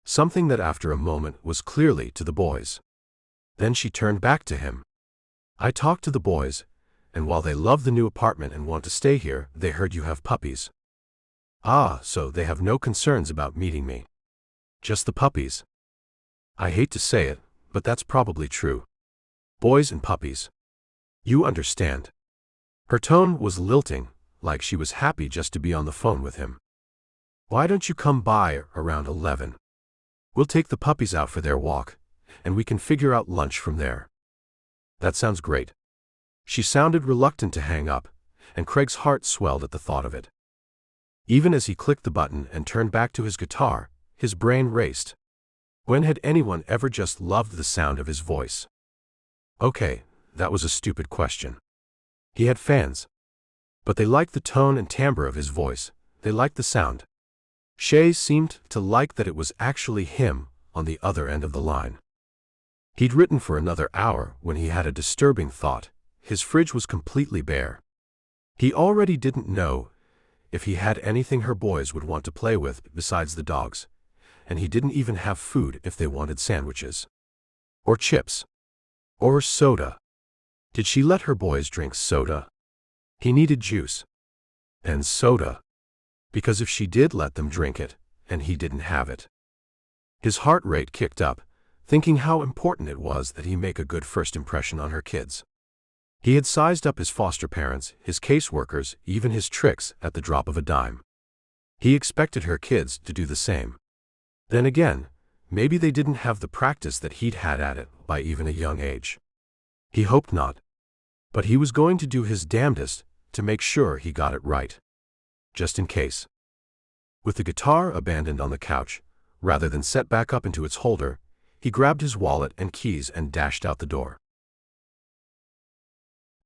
Something that after a moment was clearly to the boys. Then she turned back to him. "I talked to the boys, and while they love the new apartment and want to stay here, they heard you have puppies. Ah, so they have no concerns about meeting me. Just the puppies. I hate to say it, but that's probably true. Boys and puppies. You understand." Her tone was lilting, like she was happy just to be on the phone with him. "Why don't you come by around 11? We'll take the puppies out for their walk, and we can figure out lunch from there." That sounds great. She sounded reluctant to hang up, and Craig's heart swelled at the thought of it. Even as he clicked the button and turned back to his guitar, his brain raced. When had anyone ever just loved the sound of his voice? Okay, that was a stupid question. He had fans. But they liked the tone and timbre of his voice. They liked the sound. Shay seemed to like that it was actually him on the other end of the line. He'd written for another hour when he had a disturbing thought. His fridge was completely bare. He already didn't know if he had anything her boys would want to play with besides the dogs, and he didn't even have food if they wanted sandwiches. Or chips. Or soda. Did she let her boys drink soda? He needed juice. And soda. Because if she did let them drink it, and he didn't have it. His heart rate kicked up, thinking how important it was that he make a good first impression on her kids. He had sized up his foster parents, his caseworkers, even his tricks at the drop of a dime. He expected her kids to do the same. Then again, maybe they didn't have the practice that he'd had at it by even a young age. He hoped not. But he was going to do his damnedest to make sure he got it right. Just in case. With the guitar abandoned on the couch, rather than set back up into its holder, he grabbed his wallet and keys and dashed out the door.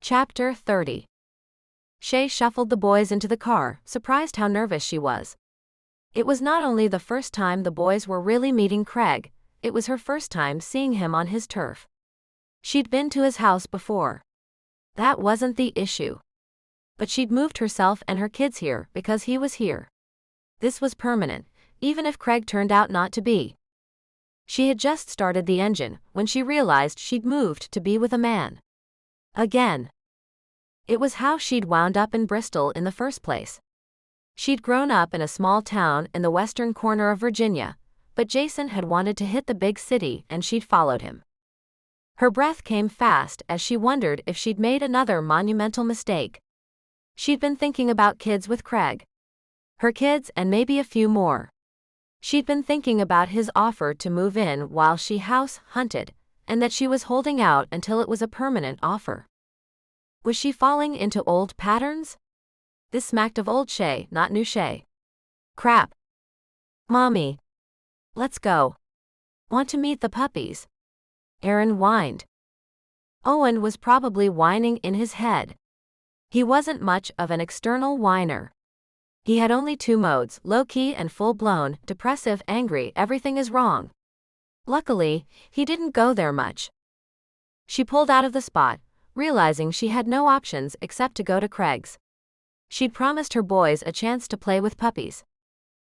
Chapter 30. Shay shuffled the boys into the car, surprised how nervous she was. It was not only the first time the boys were really meeting Craig, it was her first time seeing him on his turf. She'd been to his house before. That wasn't the issue. But she'd moved herself and her kids here because he was here. This was permanent, even if Craig turned out not to be. She had just started the engine when she realized she'd moved to be with a man. Again. It was how she'd wound up in Bristol in the first place. She'd grown up in a small town in the western corner of Virginia, but Jason had wanted to hit the big city and she'd followed him. Her breath came fast as she wondered if she'd made another monumental mistake. She'd been thinking about kids with Craig. Her kids and maybe a few more. She'd been thinking about his offer to move in while she house hunted, and that she was holding out until it was a permanent offer. Was she falling into old patterns? This smacked of old Shay, not new Shay. Crap. Mommy. Let's go. Want to meet the puppies? Aaron whined. Owen was probably whining in his head. He wasn't much of an external whiner. He had only two modes, low-key and full-blown, depressive, angry, everything is wrong. Luckily, he didn't go there much. She pulled out of the spot, realizing she had no options except to go to Craig's. She'd promised her boys a chance to play with puppies.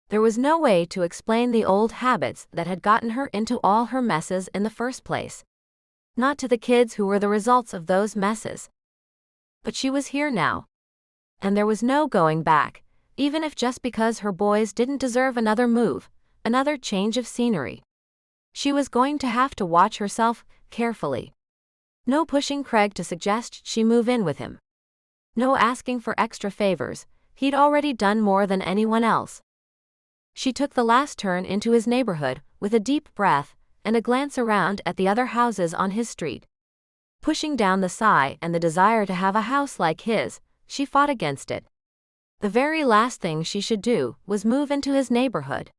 There was no way to explain the old habits that had gotten her into all her messes in the first place. Not to the kids who were the results of those messes. But she was here now. And there was no going back, even if just because her boys didn't deserve another move, another change of scenery. She was going to have to watch herself carefully. No pushing Craig to suggest she move in with him. No asking for extra favors, he'd already done more than anyone else. She took the last turn into his neighborhood with a deep breath and a glance around at the other houses on his street. Pushing down the sigh and the desire to have a house like his, she fought against it. The very last thing she should do was move into his neighborhood.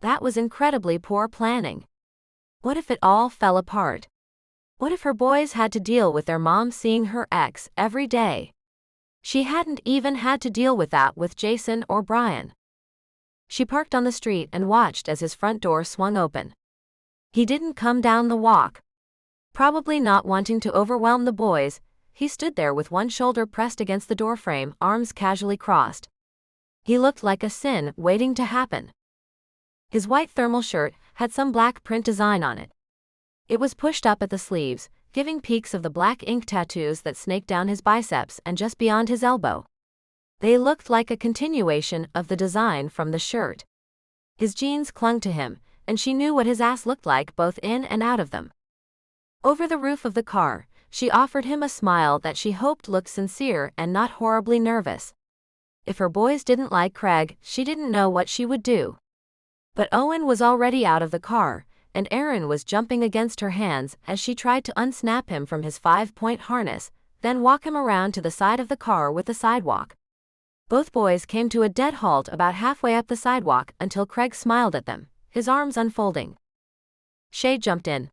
That was incredibly poor planning. What if it all fell apart? What if her boys had to deal with their mom seeing her ex every day? She hadn't even had to deal with that with Jason or Brian. She parked on the street and watched as his front door swung open. He didn't come down the walk. Probably not wanting to overwhelm the boys, he stood there with one shoulder pressed against the doorframe, arms casually crossed. He looked like a sin waiting to happen. His white thermal shirt had some black print design on it. It was pushed up at the sleeves, giving peeks of the black ink tattoos that snaked down his biceps and just beyond his elbow. They looked like a continuation of the design from the shirt. His jeans clung to him, and she knew what his ass looked like both in and out of them. Over the roof of the car, she offered him a smile that she hoped looked sincere and not horribly nervous. If her boys didn't like Craig, she didn't know what she would do. But Owen was already out of the car, and Aaron was jumping against her hands as she tried to unsnap him from his 5-point harness, then walk him around to the side of the car with the sidewalk. Both boys came to a dead halt about halfway up the sidewalk until Craig smiled at them, his arms unfolding. Shay jumped in.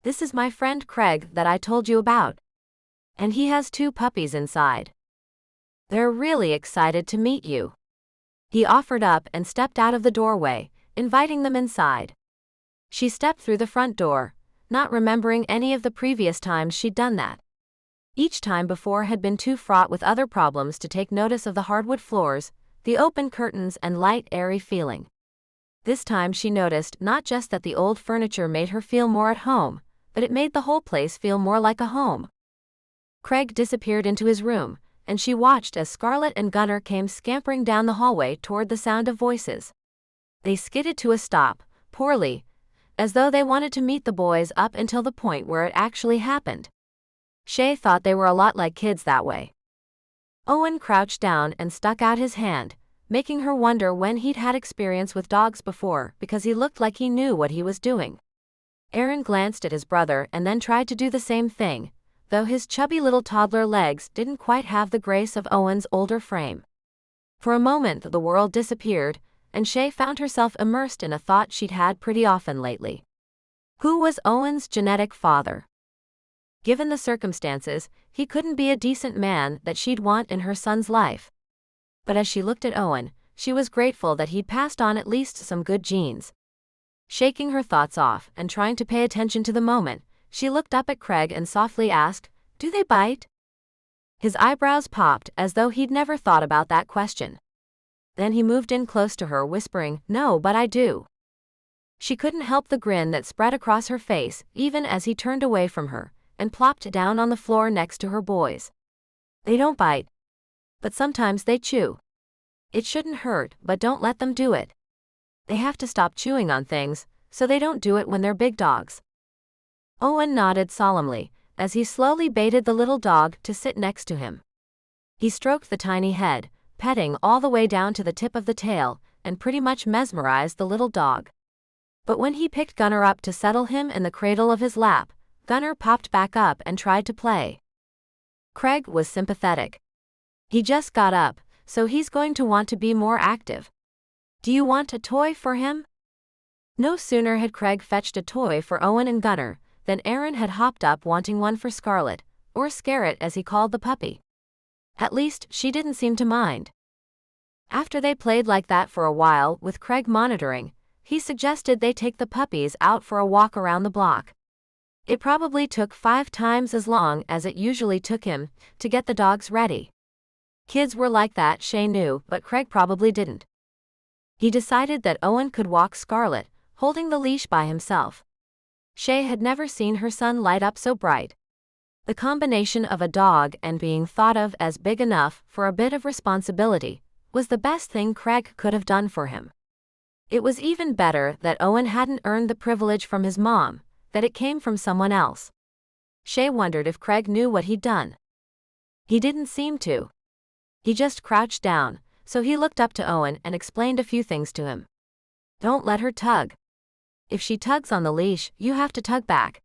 "This is my friend Craig that I told you about. And he has 2 puppies inside. They're really excited to meet you." He offered up and stepped out of the doorway, inviting them inside. She stepped through the front door, not remembering any of the previous times she'd done that. Each time before had been too fraught with other problems to take notice of the hardwood floors, the open curtains and light, airy feeling. This time she noticed not just that the old furniture made her feel more at home, but it made the whole place feel more like a home. Craig disappeared into his room, and she watched as Scarlett and Gunnar came scampering down the hallway toward the sound of voices. They skidded to a stop, poorly, as though they wanted to meet the boys up until the point where it actually happened. Shay thought they were a lot like kids that way. Owen crouched down and stuck out his hand, making her wonder when he'd had experience with dogs before because he looked like he knew what he was doing. Aaron glanced at his brother and then tried to do the same thing, though his chubby little toddler legs didn't quite have the grace of Owen's older frame. For a moment the world disappeared, and Shay found herself immersed in a thought she'd had pretty often lately. Who was Owen's genetic father? Given the circumstances, he couldn't be a decent man that she'd want in her son's life. But as she looked at Owen, she was grateful that he'd passed on at least some good genes. Shaking her thoughts off and trying to pay attention to the moment, she looked up at Craig and softly asked, "Do they bite?" His eyebrows popped as though he'd never thought about that question. Then he moved in close to her, whispering, "No, but I do." She couldn't help the grin that spread across her face even as he turned away from her and plopped down on the floor next to her boys. "They don't bite. But sometimes they chew. It shouldn't hurt, but don't let them do it. They have to stop chewing on things, so they don't do it when they're big dogs." Owen nodded solemnly as he slowly baited the little dog to sit next to him. He stroked the tiny head, petting all the way down to the tip of the tail, and pretty much mesmerized the little dog. But when he picked Gunnar up to settle him in the cradle of his lap, Gunnar popped back up and tried to play. Craig was sympathetic. He just got up, so he's going to want to be more active. "Do you want a toy for him?" No sooner had Craig fetched a toy for Owen and Gunnar than Aaron had hopped up wanting one for Scarlett, or Scarrett as he called the puppy. At least, she didn't seem to mind. After they played like that for a while with Craig monitoring, he suggested they take the puppies out for a walk around the block. It probably took 5 times as long as it usually took him to get the dogs ready. Kids were like that, Shay knew, but Craig probably didn't. He decided that Owen could walk Scarlett, holding the leash by himself. Shay had never seen her son light up so bright. The combination of a dog and being thought of as big enough for a bit of responsibility was the best thing Craig could have done for him. It was even better that Owen hadn't earned the privilege from his mom, that it came from someone else. Shay wondered if Craig knew what he'd done. He didn't seem to. He just crouched down, so he looked up to Owen and explained a few things to him. "Don't let her tug. If she tugs on the leash, you have to tug back.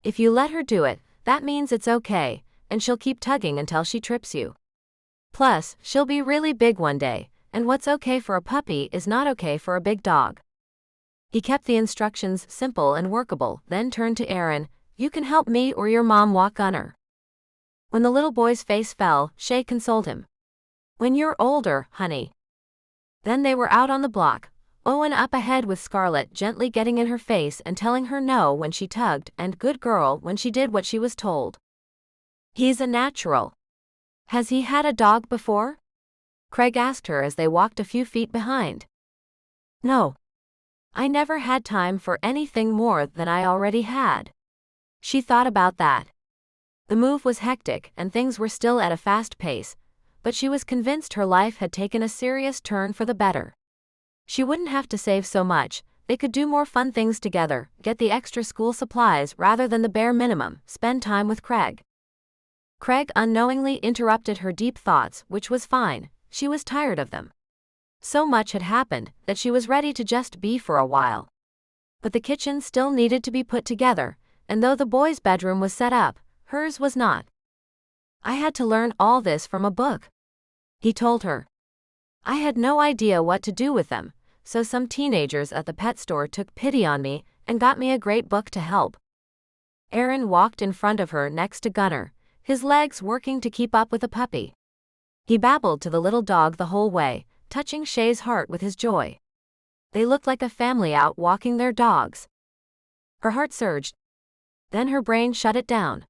If you let her do it, that means it's okay, and she'll keep tugging until she trips you. Plus, she'll be really big one day, and what's okay for a puppy is not okay for a big dog." He kept the instructions simple and workable, then turned to Aaron, "You can help me or your mom walk Gunnar." When the little boy's face fell, Shay consoled him. "When you're older, honey." Then they were out on the block, Owen up ahead with Scarlett gently getting in her face and telling her no when she tugged and good girl when she did what she was told. "He's a natural." "Has he had a dog before?" Craig asked her as they walked a few feet behind. "No. I never had time for anything more than I already had." She thought about that. The move was hectic and things were still at a fast pace, but she was convinced her life had taken a serious turn for the better. She wouldn't have to save so much, they could do more fun things together, get the extra school supplies rather than the bare minimum, spend time with Craig. Craig unknowingly interrupted her deep thoughts, which was fine, she was tired of them. So much had happened that she was ready to just be for a while. But the kitchen still needed to be put together, and though the boys' bedroom was set up, hers was not. "I had to learn all this from a book," he told her. "I had no idea what to do with them, so some teenagers at the pet store took pity on me and got me a great book to help." Aaron walked in front of her next to Gunnar, his legs working to keep up with the puppy. He babbled to the little dog the whole way, touching Shay's heart with his joy. They looked like a family out walking their dogs. Her heart surged. Then her brain shut it down.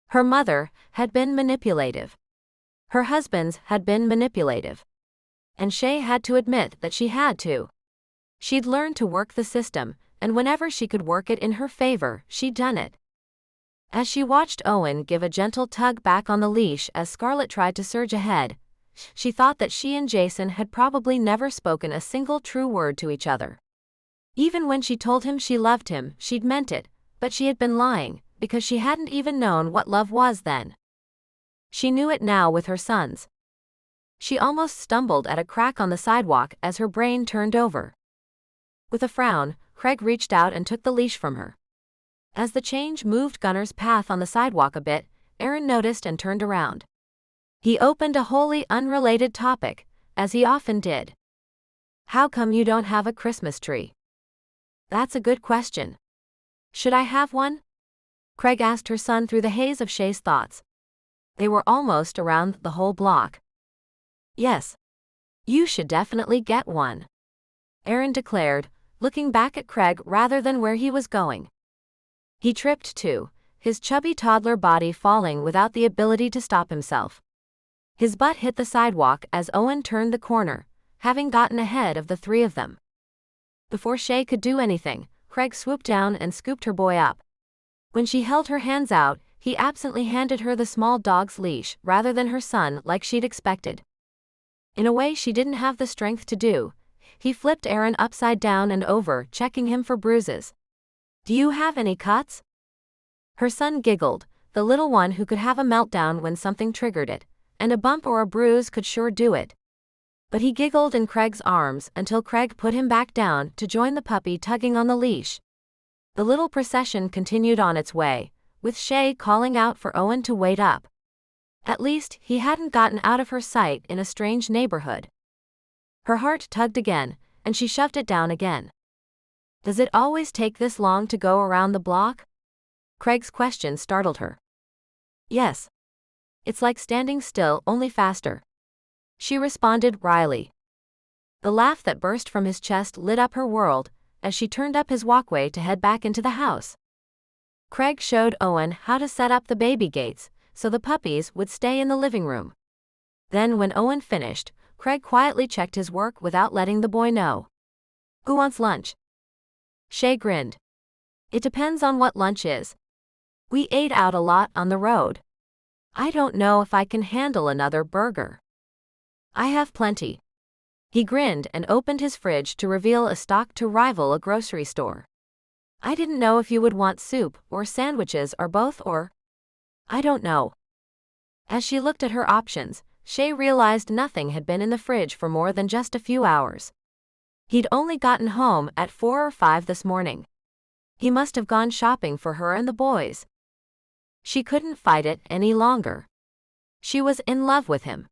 Her mother had been manipulative. Her husband's had been manipulative. And Shay had to admit that she had to. She'd learned to work the system, and whenever she could work it in her favor, she'd done it. As she watched Owen give a gentle tug back on the leash as Scarlett tried to surge ahead, she thought that she and Jason had probably never spoken a single true word to each other. Even when she told him she loved him, she'd meant it, but she had been lying, because she hadn't even known what love was then. She knew it now with her sons. She almost stumbled at a crack on the sidewalk as her brain turned over. With a frown, Craig reached out and took the leash from her. As the change moved Gunnar's path on the sidewalk a bit, Aaron noticed and turned around. He opened a wholly unrelated topic, as he often did. "How come you don't have a Christmas tree?" "That's a good question. Should I have one?" Craig asked her son through the haze of Shay's thoughts. They were almost around the whole block. "Yes. You should definitely get one," Aaron declared, looking back at Craig rather than where he was going. He tripped too, his chubby toddler body falling without the ability to stop himself. His butt hit the sidewalk as Owen turned the corner, having gotten ahead of the three of them. Before Shay could do anything, Craig swooped down and scooped her boy up. When she held her hands out, he absently handed her the small dog's leash rather than her son like she'd expected. In a way she didn't have the strength to do, he flipped Aaron upside down and over, checking him for bruises. "Do you have any cuts?" Her son giggled, the little one who could have a meltdown when something triggered it, and a bump or a bruise could sure do it. But he giggled in Craig's arms until Craig put him back down to join the puppy tugging on the leash. The little procession continued on its way, with Shay calling out for Owen to wait up. At least, he hadn't gotten out of her sight in a strange neighborhood. Her heart tugged again, and she shoved it down again. "Does it always take this long to go around the block?" Craig's question startled her. "Yes. It's like standing still, only faster," she responded wryly. The laugh that burst from his chest lit up her world as she turned up his walkway to head back into the house. Craig showed Owen how to set up the baby gates so the puppies would stay in the living room. Then when Owen finished, Craig quietly checked his work without letting the boy know. "Who wants lunch?" Shay grinned. "It depends on what lunch is. We ate out a lot on the road. I don't know if I can handle another burger." "I have plenty." He grinned and opened his fridge to reveal a stock to rival a grocery store. "I didn't know if you would want soup or sandwiches or both or—" "I don't know." As she looked at her options, Shay realized nothing had been in the fridge for more than just a few hours. He'd only gotten home at 4 or 5 this morning. He must have gone shopping for her and the boys. She couldn't fight it any longer. She was in love with him.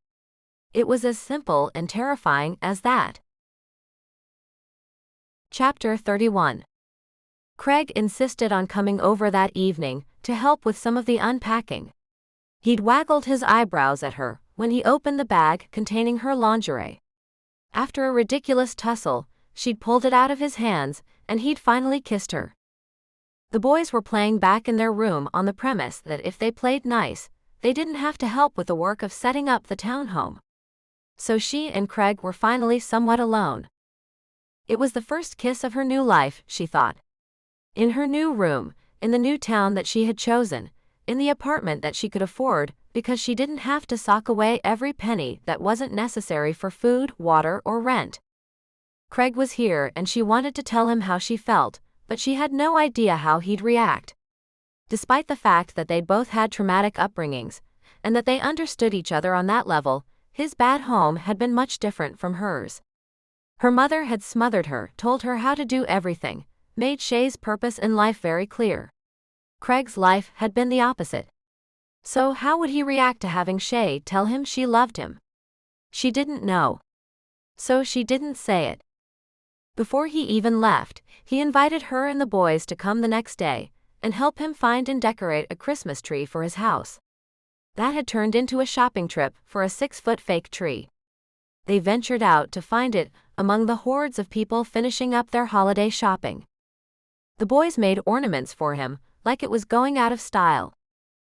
It was as simple and terrifying as that. Chapter 31. Craig insisted on coming over that evening to help with some of the unpacking. He'd waggled his eyebrows at her when he opened the bag containing her lingerie. After a ridiculous tussle, she'd pulled it out of his hands, and he'd finally kissed her. The boys were playing back in their room on the premise that if they played nice, they didn't have to help with the work of setting up the townhome. So she and Craig were finally somewhat alone. It was the first kiss of her new life, she thought. In her new room, in the new town that she had chosen, in the apartment that she could afford, because she didn't have to sock away every penny that wasn't necessary for food, water, or rent. Craig was here and she wanted to tell him how she felt, but she had no idea how he'd react. Despite the fact that they'd both had traumatic upbringings, and that they understood each other on that level, his bad home had been much different from hers. Her mother had smothered her, told her how to do everything, made Shay's purpose in life very clear. Craig's life had been the opposite. So how would he react to having Shay tell him she loved him? She didn't know. So she didn't say it. Before he even left, he invited her and the boys to come the next day and help him find and decorate a Christmas tree for his house. That had turned into a shopping trip for a 6-foot fake tree. They ventured out to find it among the hordes of people finishing up their holiday shopping. The boys made ornaments for him, like it was going out of style.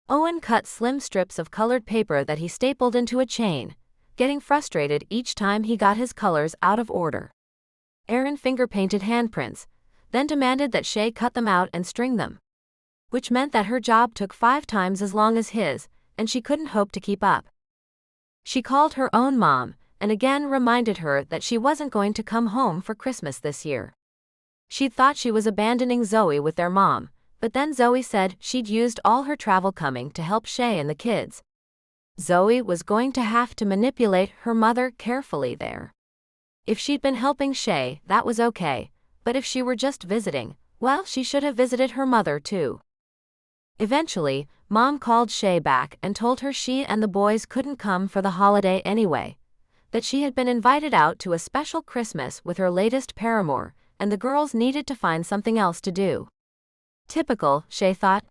Owen cut slim strips of colored paper that he stapled into a chain, getting frustrated each time he got his colors out of order. Aaron finger-painted handprints, then demanded that Shay cut them out and string them, which meant that her job took 5 times as long as his, and she couldn't hope to keep up. She called her own mom, and again reminded her that she wasn't going to come home for Christmas this year. She'd thought she was abandoning Zoe with their mom, but then Zoe said she'd used all her travel coming to help Shay and the kids. Zoe was going to have to manipulate her mother carefully there. If she'd been helping Shay, that was okay, but if she were just visiting, well, she should have visited her mother too. Eventually, Mom called Shay back and told her she and the boys couldn't come for the holiday anyway, that she had been invited out to a special Christmas with her latest paramour, and the girls needed to find something else to do. Typical, Shay thought.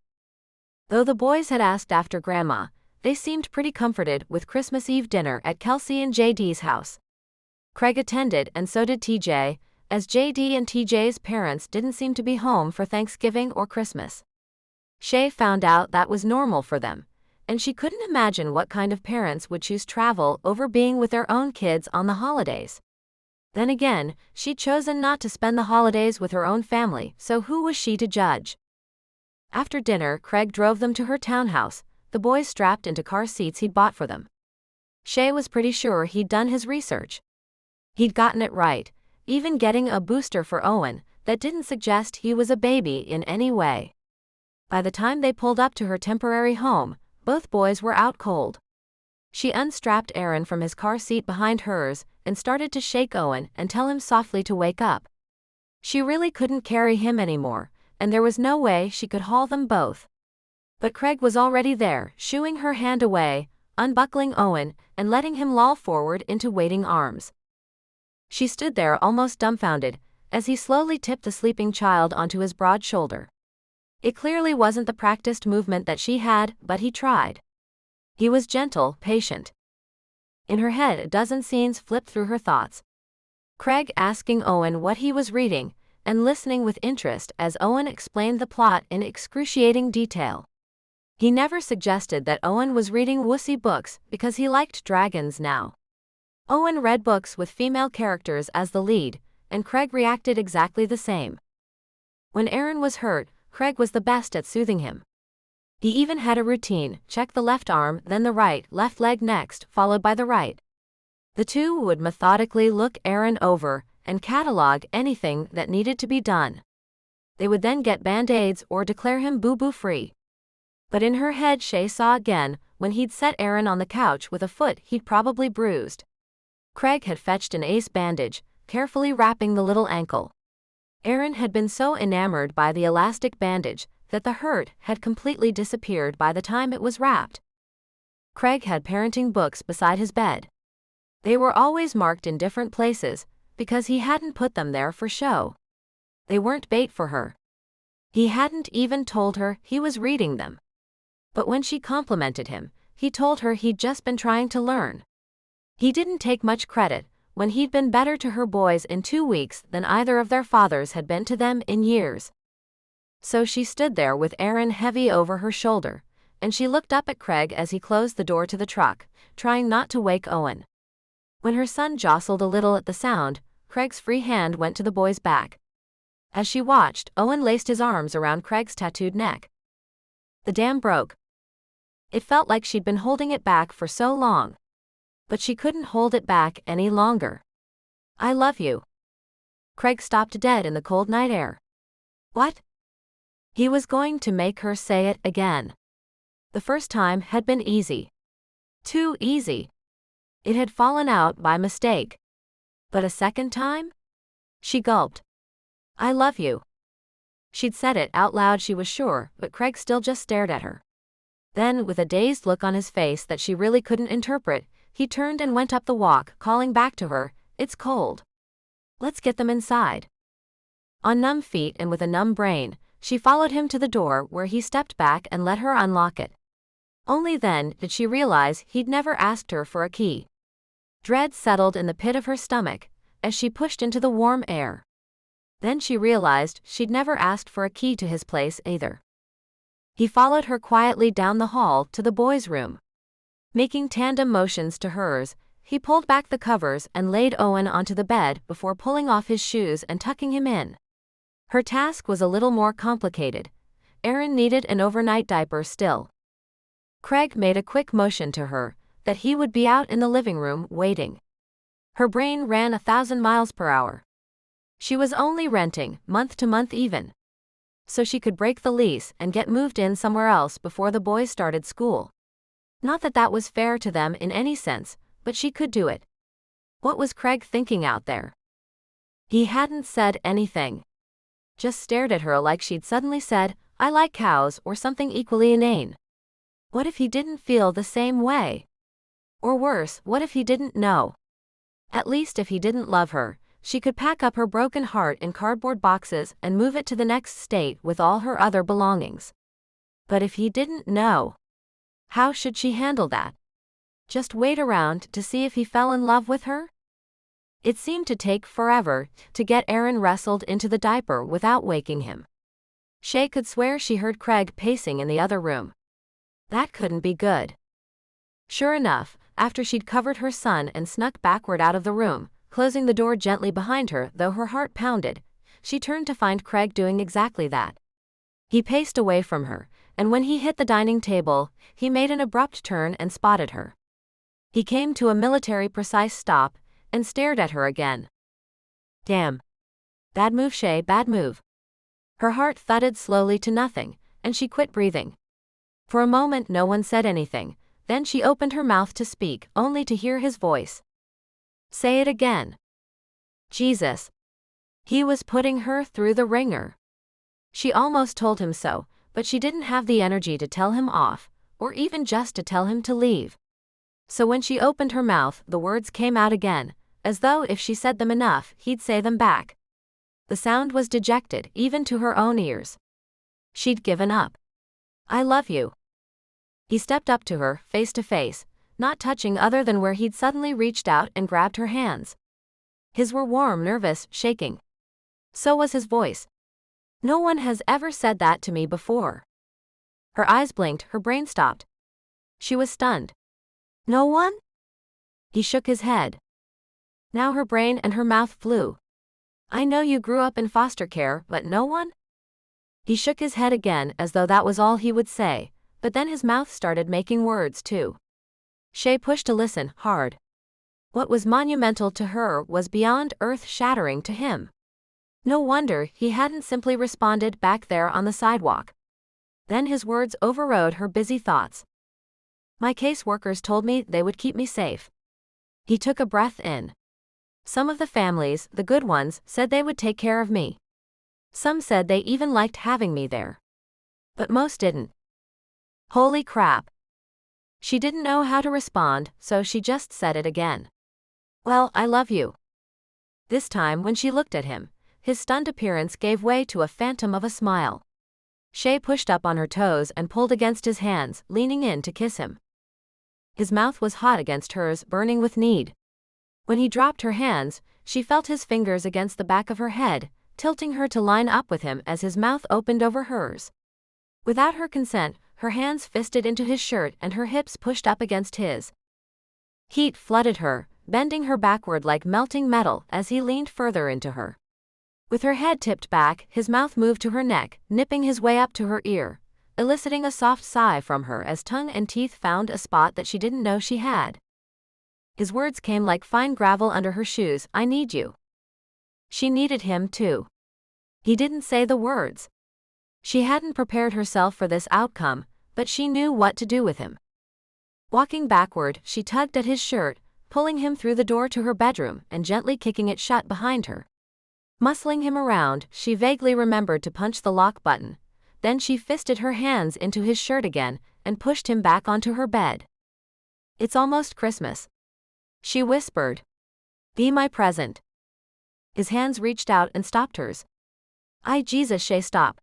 Though the boys had asked after Grandma, they seemed pretty comforted with Christmas Eve dinner at Kelsey and JD's house. Craig attended, and so did TJ, as JD and TJ's parents didn't seem to be home for Thanksgiving or Christmas. Shay found out that was normal for them, and she couldn't imagine what kind of parents would choose travel over being with their own kids on the holidays. Then again, she'd chosen not to spend the holidays with her own family, so who was she to judge? After dinner, Craig drove them to her townhouse, the boys strapped into car seats he'd bought for them. Shay was pretty sure he'd done his research. He'd gotten it right, even getting a booster for Owen that didn't suggest he was a baby in any way. By the time they pulled up to her temporary home, both boys were out cold. She unstrapped Aaron from his car seat behind hers and started to shake Owen and tell him softly to wake up. She really couldn't carry him anymore, and there was no way she could haul them both. But Craig was already there, shooing her hand away, unbuckling Owen, and letting him loll forward into waiting arms. She stood there almost dumbfounded, as he slowly tipped the sleeping child onto his broad shoulder. It clearly wasn't the practiced movement that she had, but he tried. He was gentle, patient. In her head, a dozen scenes flipped through her thoughts. Craig asking Owen what he was reading, and listening with interest as Owen explained the plot in excruciating detail. He never suggested that Owen was reading wussy books because he liked dragons now. Owen read books with female characters as the lead, and Craig reacted exactly the same. When Aaron was hurt, Craig was the best at soothing him. He even had a routine: check the left arm, then the right, left leg next, followed by the right. The two would methodically look Aaron over and catalog anything that needed to be done. They would then get band-aids or declare him boo-boo free. But in her head, Shay saw again when he'd set Aaron on the couch with a foot he'd probably bruised. Craig had fetched an ace bandage, carefully wrapping the little ankle. Aaron had been so enamored by the elastic bandage that the hurt had completely disappeared by the time it was wrapped. Craig had parenting books beside his bed. They were always marked in different places, because he hadn't put them there for show. They weren't bait for her. He hadn't even told her he was reading them. But when she complimented him, he told her he'd just been trying to learn. He didn't take much credit when he'd been better to her boys in 2 weeks than either of their fathers had been to them in years. So she stood there with Aaron heavy over her shoulder, and she looked up at Craig as he closed the door to the truck, trying not to wake Owen. When her son jostled a little at the sound, Craig's free hand went to the boy's back. As she watched, Owen laced his arms around Craig's tattooed neck. The dam broke. It felt like she'd been holding it back for so long. But she couldn't hold it back any longer. I love you. Craig stopped dead in the cold night air. What? He was going to make her say it again. The first time had been easy. Too easy. It had fallen out by mistake. But a second time? She gulped. I love you. She'd said it out loud, she was sure, but Craig still just stared at her. Then, with a dazed look on his face that she really couldn't interpret, he turned and went up the walk, calling back to her, "It's cold. Let's get them inside." On numb feet and with a numb brain, she followed him to the door where he stepped back and let her unlock it. Only then did she realize he'd never asked her for a key. Dread settled in the pit of her stomach as she pushed into the warm air. Then she realized she'd never asked for a key to his place either. He followed her quietly down the hall to the boys' room. Making tandem motions to hers, he pulled back the covers and laid Owen onto the bed before pulling off his shoes and tucking him in. Her task was a little more complicated. Aaron needed an overnight diaper still. Craig made a quick motion to her that he would be out in the living room waiting. Her brain ran 1,000 miles per hour. She was only renting, month to month even, so she could break the lease and get moved in somewhere else before the boys started school. Not that that was fair to them in any sense, but she could do it. What was Craig thinking out there? He hadn't said anything. Just stared at her like she'd suddenly said, "I like cows," or something equally inane. What if he didn't feel the same way? Or worse, what if he didn't know? At least if he didn't love her, she could pack up her broken heart in cardboard boxes and move it to the next state with all her other belongings. But if he didn't know, how should she handle that? Just wait around to see if he fell in love with her? It seemed to take forever to get Aaron wrestled into the diaper without waking him. Shay could swear she heard Craig pacing in the other room. That couldn't be good. Sure enough, after she'd covered her son and snuck backward out of the room, closing the door gently behind her though her heart pounded, she turned to find Craig doing exactly that. He paced away from her, and when he hit the dining table, he made an abrupt turn and spotted her. He came to a military-precise stop and stared at her again. Damn. Bad move, Shay, bad move. Her heart thudded slowly to nothing, and she quit breathing. For a moment no one said anything, then she opened her mouth to speak, only to hear his voice. Say it again. Jesus. He was putting her through the ringer. She almost told him so, but she didn't have the energy to tell him off, or even just to tell him to leave. So when she opened her mouth, the words came out again, as though if she said them enough, he'd say them back. The sound was dejected, even to her own ears. She'd given up. I love you. He stepped up to her, face to face, not touching other than where he'd suddenly reached out and grabbed her hands. His were warm, nervous, shaking. So was his voice. No one has ever said that to me before. Her eyes blinked, her brain stopped. She was stunned. No one? He shook his head. Now her brain and her mouth flew. I know you grew up in foster care, but no one? He shook his head again as though that was all he would say, but then his mouth started making words too. Shay pushed to listen, hard. What was monumental to her was beyond earth-shattering to him. No wonder he hadn't simply responded back there on the sidewalk. Then his words overrode her busy thoughts. My caseworkers told me they would keep me safe. He took a breath in. Some of the families, the good ones, said they would take care of me. Some said they even liked having me there. But most didn't. Holy crap. She didn't know how to respond, so she just said it again. Well, I love you. This time when she looked at him, his stunned appearance gave way to a phantom of a smile. Shay pushed up on her toes and pulled against his hands, leaning in to kiss him. His mouth was hot against hers, burning with need. When he dropped her hands, she felt his fingers against the back of her head, tilting her to line up with him as his mouth opened over hers. Without her consent, her hands fisted into his shirt and her hips pushed up against his. Heat flooded her, bending her backward like melting metal as he leaned further into her. With her head tipped back, his mouth moved to her neck, nipping his way up to her ear, eliciting a soft sigh from her as tongue and teeth found a spot that she didn't know she had. His words came like fine gravel under her shoes, I need you. She needed him too. He didn't say the words. She hadn't prepared herself for this outcome, but she knew what to do with him. Walking backward, she tugged at his shirt, pulling him through the door to her bedroom and gently kicking it shut behind her. Muscling him around, she vaguely remembered to punch the lock button. Then she fisted her hands into his shirt again and pushed him back onto her bed. "It's almost Christmas," she whispered. "Be my present." His hands reached out and stopped hers. Jesus, Shay, stop."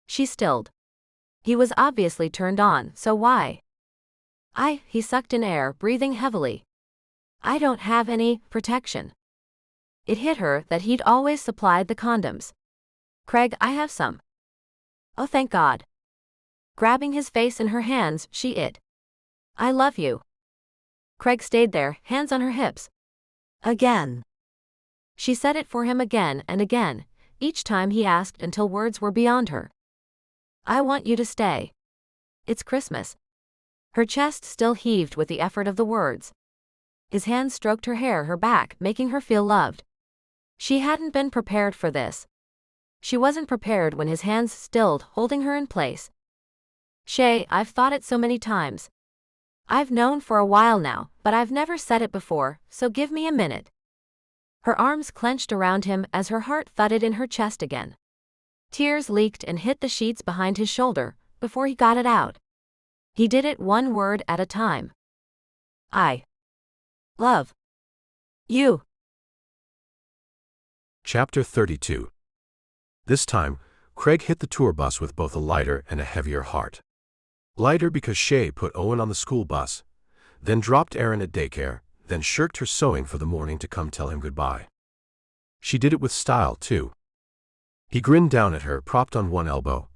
She stilled. He was obviously turned on, so why? He sucked in air, breathing heavily. "I don't have any protection." It hit her that he'd always supplied the condoms. "Craig, I have some." "Oh, thank God." Grabbing his face in her hands, "I love you." Craig stayed there, hands on her hips. "Again." She said it for him again and again, each time he asked until words were beyond her. "I want you to stay. It's Christmas." Her chest still heaved with the effort of the words. His hands stroked her hair, her back, making her feel loved. She hadn't been prepared for this. She wasn't prepared when his hands stilled, holding her in place. "Shay, I've thought it so many times. I've known for a while now, but I've never said it before, so give me a minute." Her arms clenched around him as her heart thudded in her chest again. Tears leaked and hit the sheets behind his shoulder before he got it out. He did it one word at a time. "I love you." Chapter 32. This time, Craig hit the tour bus with both a lighter and a heavier heart. Lighter because Shay put Owen on the school bus, then dropped Erin at daycare, then shirked her sewing for the morning to come tell him goodbye. She did it with style, too. He grinned down at her, propped on one elbow.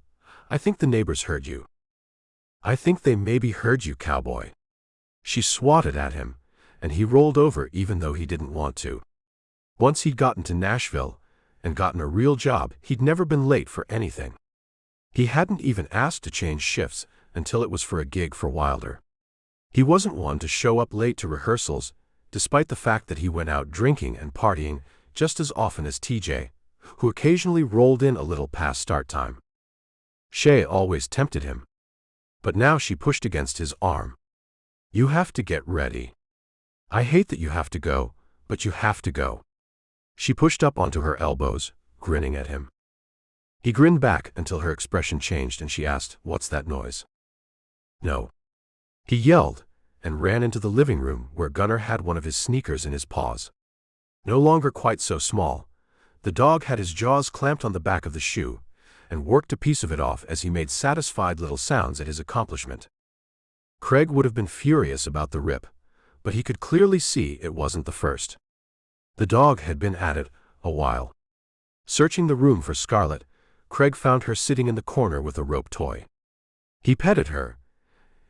"I think the neighbors heard you." "I think they maybe heard you, cowboy." She swatted at him, and he rolled over even though he didn't want to. Once he'd gotten to Nashville and gotten a real job, he'd never been late for anything. He hadn't even asked to change shifts until it was for a gig for Wilder. He wasn't one to show up late to rehearsals, despite the fact that he went out drinking and partying just as often as TJ, who occasionally rolled in a little past start time. Shay always tempted him. But now she pushed against his arm. "You have to get ready. I hate that you have to go, but you have to go." She pushed up onto her elbows, grinning at him. He grinned back until her expression changed and she asked, "What's that noise?" "No." He yelled and ran into the living room where Gunnar had one of his sneakers in his paws. No longer quite so small, the dog had his jaws clamped on the back of the shoe and worked a piece of it off as he made satisfied little sounds at his accomplishment. Craig would have been furious about the rip, but he could clearly see it wasn't the first. The dog had been at it a while. Searching the room for Scarlett, Craig found her sitting in the corner with a rope toy. He petted her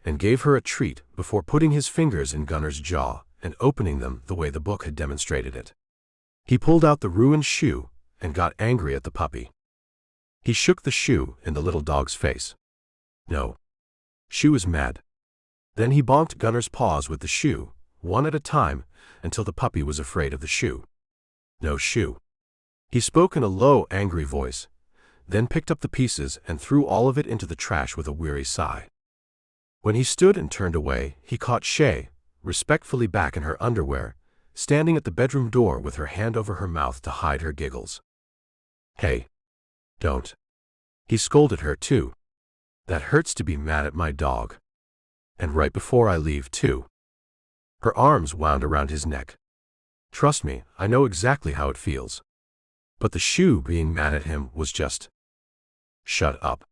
and gave her a treat before putting his fingers in Gunnar's jaw and opening them the way the book had demonstrated it. He pulled out the ruined shoe and got angry at the puppy. He shook the shoe in the little dog's face. No. She was mad. Then he bonked Gunnar's paws with the shoe, one at a time, until the puppy was afraid of the shoe. "No shoe." He spoke in a low, angry voice, then picked up the pieces and threw all of it into the trash with a weary sigh. When he stood and turned away, he caught Shay, respectfully back in her underwear, standing at the bedroom door with her hand over her mouth to hide her giggles. "Hey. Don't." He scolded her, too. "That hurts to be mad at my dog. And right before I leave, too." Her arms wound around his neck. "Trust me, I know exactly how it feels." But the shoe being mad at him was just... "Shut up."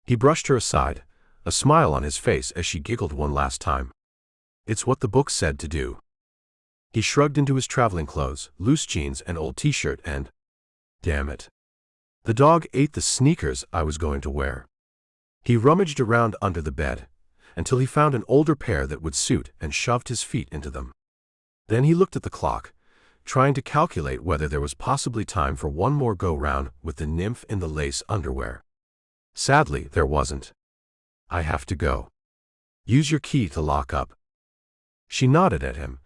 He brushed her aside, a smile on his face as she giggled one last time. "It's what the book said to do." He shrugged into his traveling clothes, loose jeans and old t-shirt and... Damn it. The dog ate the sneakers I was going to wear. He rummaged around under the bed until he found an older pair that would suit and shoved his feet into them. Then he looked at the clock, trying to calculate whether there was possibly time for one more go-round with the nymph in the lace underwear. Sadly, there wasn't. "I have to go. Use your key to lock up." She nodded at him,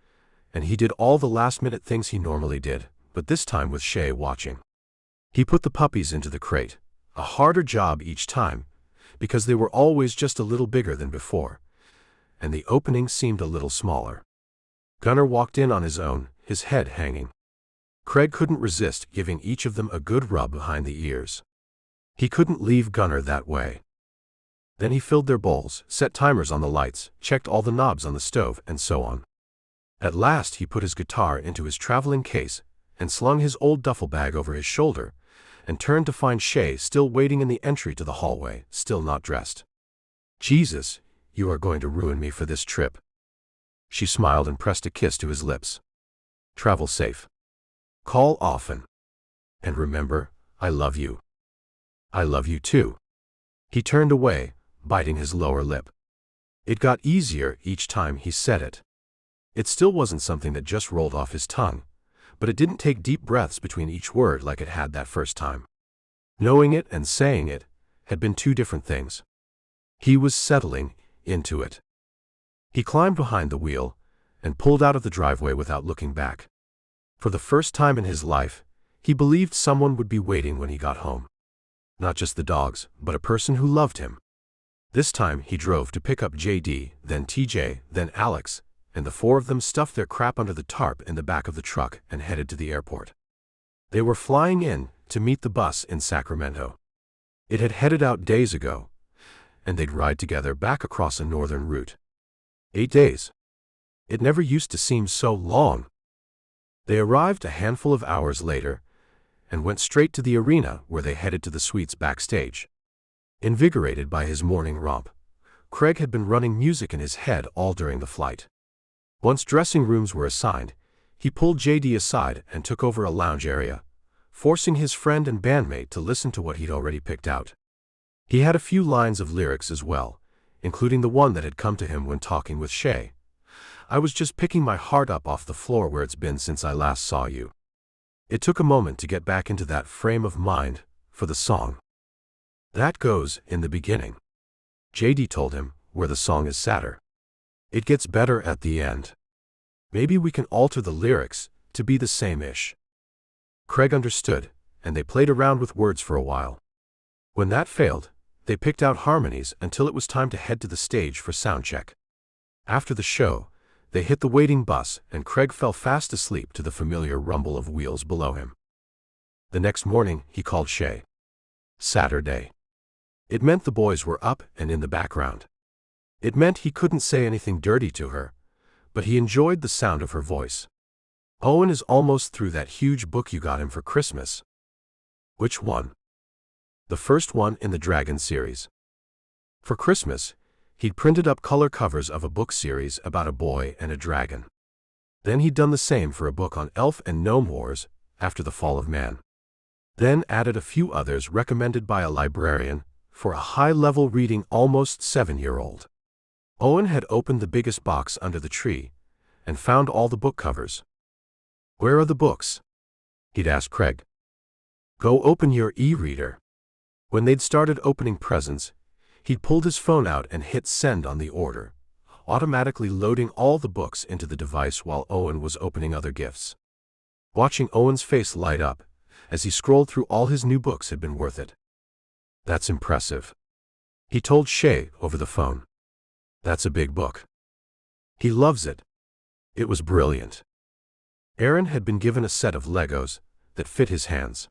and he did all the last-minute things he normally did, but this time with Shay watching. He put the puppies into the crate, a harder job each time, because they were always just a little bigger than before, and the opening seemed a little smaller. Gunnar walked in on his own, his head hanging. Craig couldn't resist giving each of them a good rub behind the ears. He couldn't leave Gunnar that way. Then he filled their bowls, set timers on the lights, checked all the knobs on the stove, and so on. At last he put his guitar into his traveling case and slung his old duffel bag over his shoulder, and turned to find Shay still waiting in the entry to the hallway, still not dressed. "Jesus, you are going to ruin me for this trip." She smiled and pressed a kiss to his lips. "Travel safe. Call often. And remember, I love you." "I love you too." He turned away, biting his lower lip. It got easier each time he said it. It still wasn't something that just rolled off his tongue, but it didn't take deep breaths between each word like it had that first time. Knowing it and saying it had been two different things. He was settling into it. He climbed behind the wheel and pulled out of the driveway without looking back. For the first time in his life, he believed someone would be waiting when he got home. Not just the dogs, but a person who loved him. This time he drove to pick up JD, then TJ, then Alex, and the four of them stuffed their crap under the tarp in the back of the truck and headed to the airport. They were flying in to meet the bus in Sacramento. It had headed out days ago, and they'd ride together back across a northern route. 8 days. It never used to seem so long. They arrived a handful of hours later and went straight to the arena where they headed to the suites backstage. Invigorated by his morning romp, Craig had been running music in his head all during the flight. Once dressing rooms were assigned, he pulled JD aside and took over a lounge area, forcing his friend and bandmate to listen to what he'd already picked out. He had a few lines of lyrics as well, including the one that had come to him when talking with Shay. "I was just picking my heart up off the floor where it's been since I last saw you." It took a moment to get back into that frame of mind for the song. "That goes in the beginning," JD told him, "where the song is sadder. It gets better at the end. Maybe we can alter the lyrics to be the same-ish." Craig understood, and they played around with words for a while. When that failed, they picked out harmonies until it was time to head to the stage for sound check. After the show, they hit the waiting bus and Craig fell fast asleep to the familiar rumble of wheels below him. The next morning, he called Shay. Saturday. It meant the boys were up and in the background. It meant he couldn't say anything dirty to her, but he enjoyed the sound of her voice. "Owen is almost through that huge book you got him for Christmas." "Which one?" "The first one in the Dragon series." For Christmas, he'd printed up color covers of a book series about a boy and a dragon. Then he'd done the same for a book on elf and gnome wars after the fall of man. Then added a few others recommended by a librarian for a high-level reading almost 7-year-old. Owen had opened the biggest box under the tree and found all the book covers. "Where are the books?" he'd asked Craig. "Go open your e-reader." When they'd started opening presents, he'd pulled his phone out and hit send on the order, automatically loading all the books into the device while Owen was opening other gifts. Watching Owen's face light up as he scrolled through all his new books had been worth it. "That's impressive," he told Shay over the phone. "That's a big book. He loves it." It was brilliant. Aaron had been given a set of Legos that fit his hands.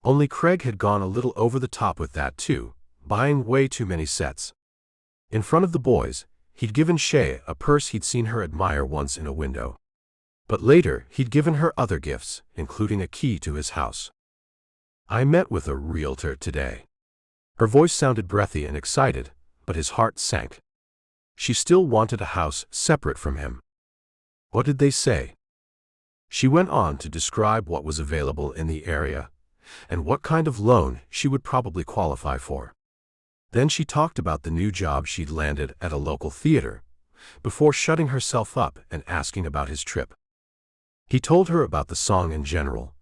Only Craig had gone a little over the top with that too, buying way too many sets. In front of the boys, he'd given Shay a purse he'd seen her admire once in a window. But later, he'd given her other gifts, including a key to his house. "I met with a realtor today." Her voice sounded breathy and excited, but his heart sank. She still wanted a house separate from him. "What did they say?" She went on to describe what was available in the area and what kind of loan she would probably qualify for. Then she talked about the new job she'd landed at a local theater, before shutting herself up and asking about his trip. He told her about the song in general,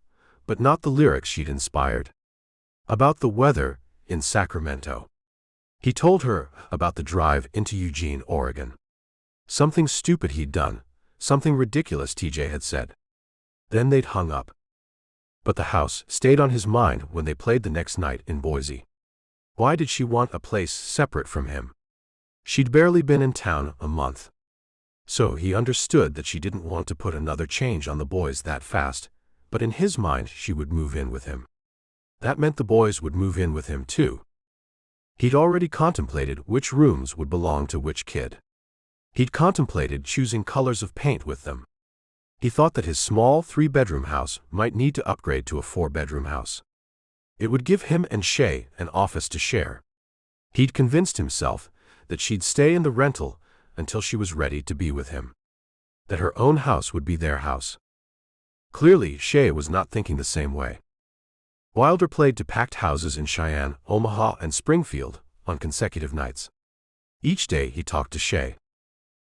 but not the lyrics she'd inspired. About the weather in Sacramento. He told her about the drive into Eugene, Oregon. Something stupid he'd done, something ridiculous TJ had said. Then they'd hung up. But the house stayed on his mind when they played the next night in Boise. Why did she want a place separate from him? She'd barely been in town a month. So he understood that she didn't want to put another change on the boys that fast, but in his mind she would move in with him. That meant the boys would move in with him too. He'd already contemplated which rooms would belong to which kid. He'd contemplated choosing colors of paint with them. He thought that his small 3-bedroom house might need to upgrade to a 4-bedroom house. It would give him and Shay an office to share. He'd convinced himself that she'd stay in the rental until she was ready to be with him. That her own house would be their house. Clearly, Shay was not thinking the same way. Wilder played to packed houses in Cheyenne, Omaha, and Springfield on consecutive nights. Each day he talked to Shay.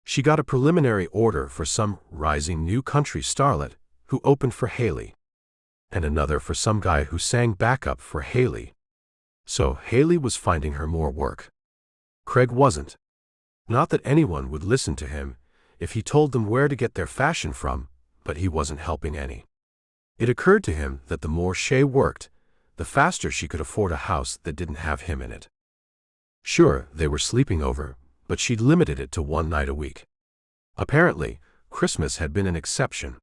She got a preliminary order for some rising new country starlet who opened for Haley, and another for some guy who sang backup for Haley. So Haley was finding her more work. Craig wasn't. Not that anyone would listen to him if he told them where to get their fashion from, but he wasn't helping any. It occurred to him that the more Shay worked, the faster she could afford a house that didn't have him in it. Sure, they were sleeping over, but she'd limited it to 1 night a week. Apparently, Christmas had been an exception.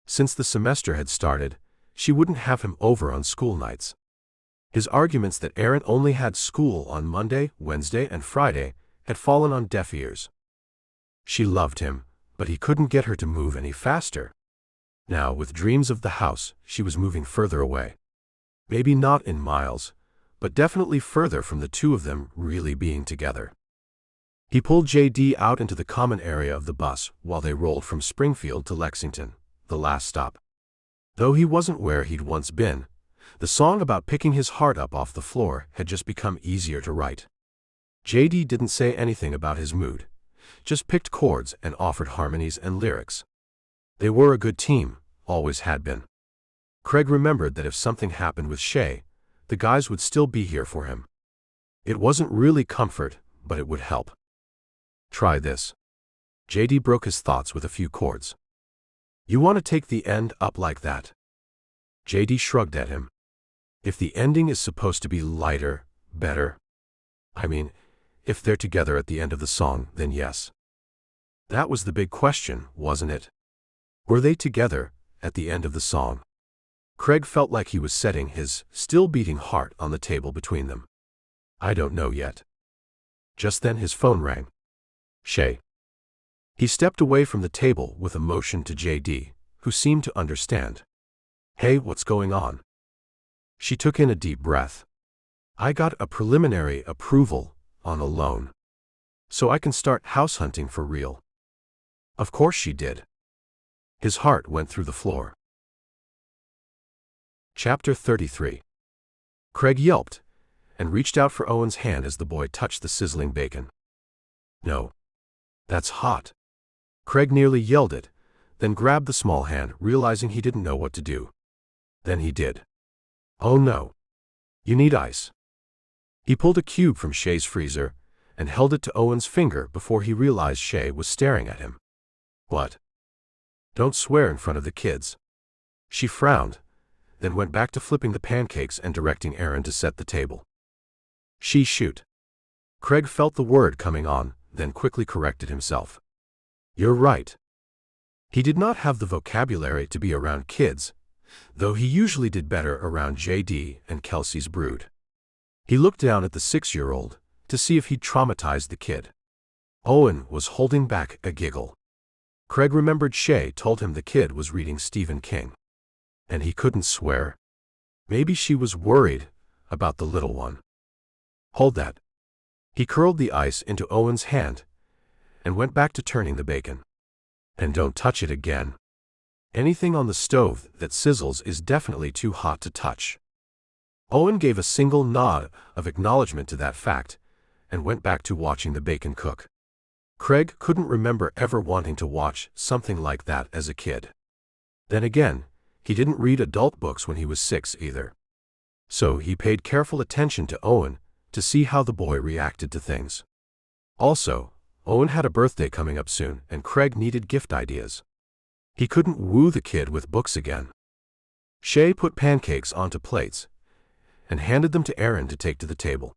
Since the semester had started, she wouldn't have him over on school nights. His arguments that Aaron only had school on Monday, Wednesday, and Friday had fallen on deaf ears. She loved him, but he couldn't get her to move any faster. Now, with dreams of the house, she was moving further away. Maybe not in miles, but definitely further from the two of them really being together. He pulled J.D. out into the common area of the bus while they rolled from Springfield to Lexington, the last stop. Though he wasn't where he'd once been, the song about picking his heart up off the floor had just become easier to write. J.D. didn't say anything about his mood, just picked chords and offered harmonies and lyrics. They were a good team, always had been. Craig remembered that if something happened with Shay, the guys would still be here for him. It wasn't really comfort, but it would help. Try this. J.D. broke his thoughts with a few chords. You want to take the end up like that? J.D. shrugged at him. If the ending is supposed to be lighter, better. I mean, if they're together at the end of the song, then yes. That was the big question, wasn't it? Were they together at the end of the song? Craig felt like he was setting his still-beating heart on the table between them. I don't know yet. Just then his phone rang. Shay. He stepped away from the table with a motion to J.D., who seemed to understand. Hey, what's going on? She took in a deep breath. I got a preliminary approval on a loan. So I can start house hunting for real. Of course she did. His heart went through the floor. Chapter 33. Craig yelped and reached out for Owen's hand as the boy touched the sizzling bacon. No. That's hot. Craig nearly yelled it, then grabbed the small hand, realizing he didn't know what to do. Then he did. Oh no. You need ice. He pulled a cube from Shay's freezer and held it to Owen's finger before he realized Shay was staring at him. What? Don't swear in front of the kids. She frowned, then went back to flipping the pancakes and directing Aaron to set the table. Shoot. Craig felt the word coming on, then quickly corrected himself. You're right. He did not have the vocabulary to be around kids, though he usually did better around J.D. and Kelsey's brood. He looked down at the 6-year-old to see if he'd traumatized the kid. Owen was holding back a giggle. Craig remembered Shay told him the kid was reading Stephen King. And he couldn't swear. Maybe she was worried about the little one. Hold that. He curled the ice into Owen's hand and went back to turning the bacon. And don't touch it again. Anything on the stove that sizzles is definitely too hot to touch. Owen gave a single nod of acknowledgement to that fact and went back to watching the bacon cook. Craig couldn't remember ever wanting to watch something like that as a kid. Then again, he didn't read adult books when he was 6 either. So he paid careful attention to Owen to see how the boy reacted to things. Also, Owen had a birthday coming up soon and Craig needed gift ideas. He couldn't woo the kid with books again. Shay put pancakes onto plates and handed them to Aaron to take to the table.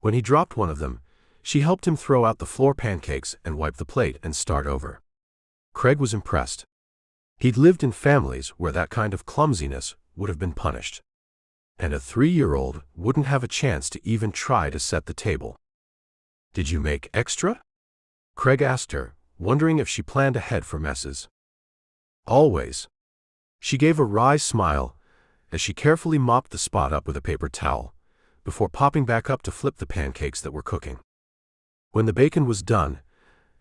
When he dropped one of them, she helped him throw out the floor pancakes and wipe the plate and start over. Craig was impressed. He'd lived in families where that kind of clumsiness would have been punished. And a 3-year-old wouldn't have a chance to even try to set the table. "Did you make extra?" Craig asked her, wondering if she planned ahead for messes. "Always." She gave a wry smile as she carefully mopped the spot up with a paper towel, before popping back up to flip the pancakes that were cooking. When the bacon was done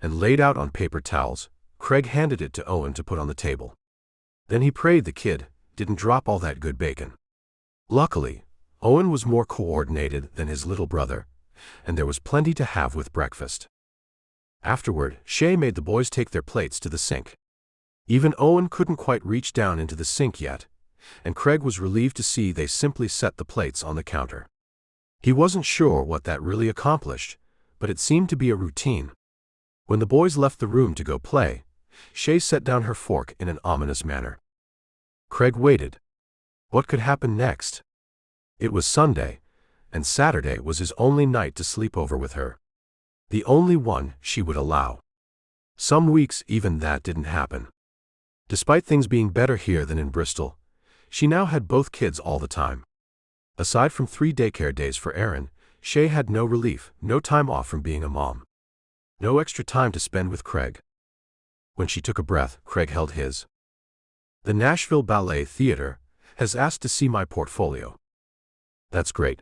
and laid out on paper towels, Craig handed it to Owen to put on the table. Then he prayed the kid didn't drop all that good bacon. Luckily, Owen was more coordinated than his little brother, and there was plenty to have with breakfast. Afterward, Shay made the boys take their plates to the sink. Even Owen couldn't quite reach down into the sink yet, and Craig was relieved to see they simply set the plates on the counter. He wasn't sure what that really accomplished, but it seemed to be a routine. When the boys left the room to go play, Shay set down her fork in an ominous manner. Craig waited. What could happen next? It was Sunday, and Saturday was his only night to sleep over with her. The only one she would allow. Some weeks even that didn't happen. Despite things being better here than in Bristol, she now had both kids all the time. Aside from 3 daycare days for Aaron, Shay had no relief, no time off from being a mom. No extra time to spend with Craig. When she took a breath, Craig held his. "The Nashville Ballet Theater has asked to see my portfolio." "That's great."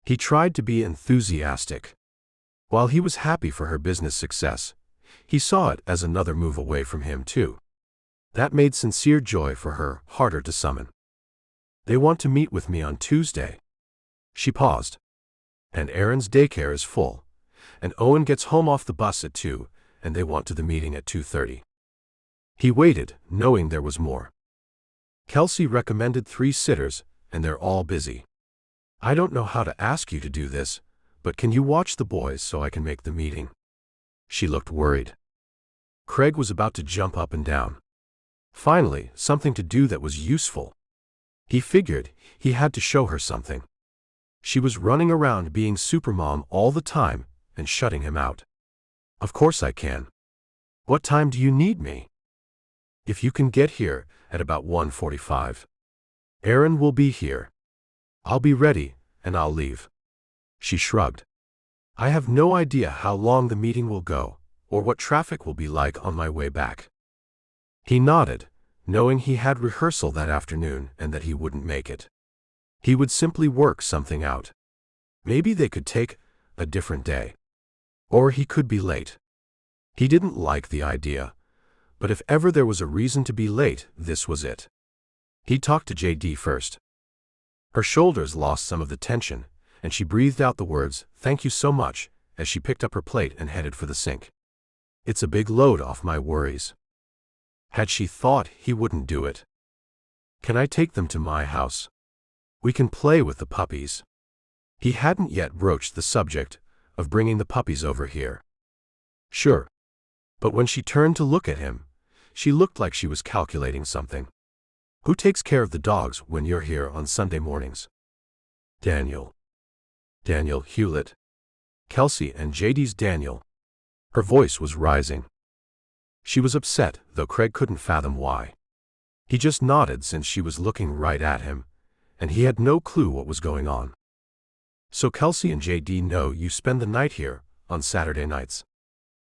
He tried to be enthusiastic. While he was happy for her business success, he saw it as another move away from him too. That made sincere joy for her harder to summon. "They want to meet with me on Tuesday." She paused. "And Aaron's daycare is full, and Owen gets home off the bus at 2, and they want to the meeting at 2:30. He waited, knowing there was more. "Kelsey recommended 3 sitters, and they're all busy. I don't know how to ask you to do this, but can you watch the boys so I can make the meeting?" She looked worried. Craig was about to jump up and down. Finally, something to do that was useful. He figured he had to show her something. She was running around being supermom all the time and shutting him out. "Of course I can. What time do you need me?" "If you can get here at about 1:45. Aaron will be here. I'll be ready, and I'll leave." She shrugged. "I have no idea how long the meeting will go, or what traffic will be like on my way back." He nodded, knowing he had rehearsal that afternoon and that he wouldn't make it. He would simply work something out. Maybe they could take a different day. Or he could be late. He didn't like the idea, but if ever there was a reason to be late, this was it. He talked to JD first. Her shoulders lost some of the tension, and she breathed out the words, "Thank you so much," as she picked up her plate and headed for the sink. "It's a big load off my worries." Had she thought he wouldn't do it? "Can I take them to my house? We can play with the puppies." He hadn't yet broached the subject of bringing the puppies over here. "Sure." But when she turned to look at him, she looked like she was calculating something. "Who takes care of the dogs when you're here on Sunday mornings?" "Daniel." "Daniel Hewlett." "Kelsey and JD's Daniel." Her voice was rising. She was upset, though Craig couldn't fathom why. He just nodded since she was looking right at him, and he had no clue what was going on. "So Kelsey and JD know you spend the night here on Saturday nights?"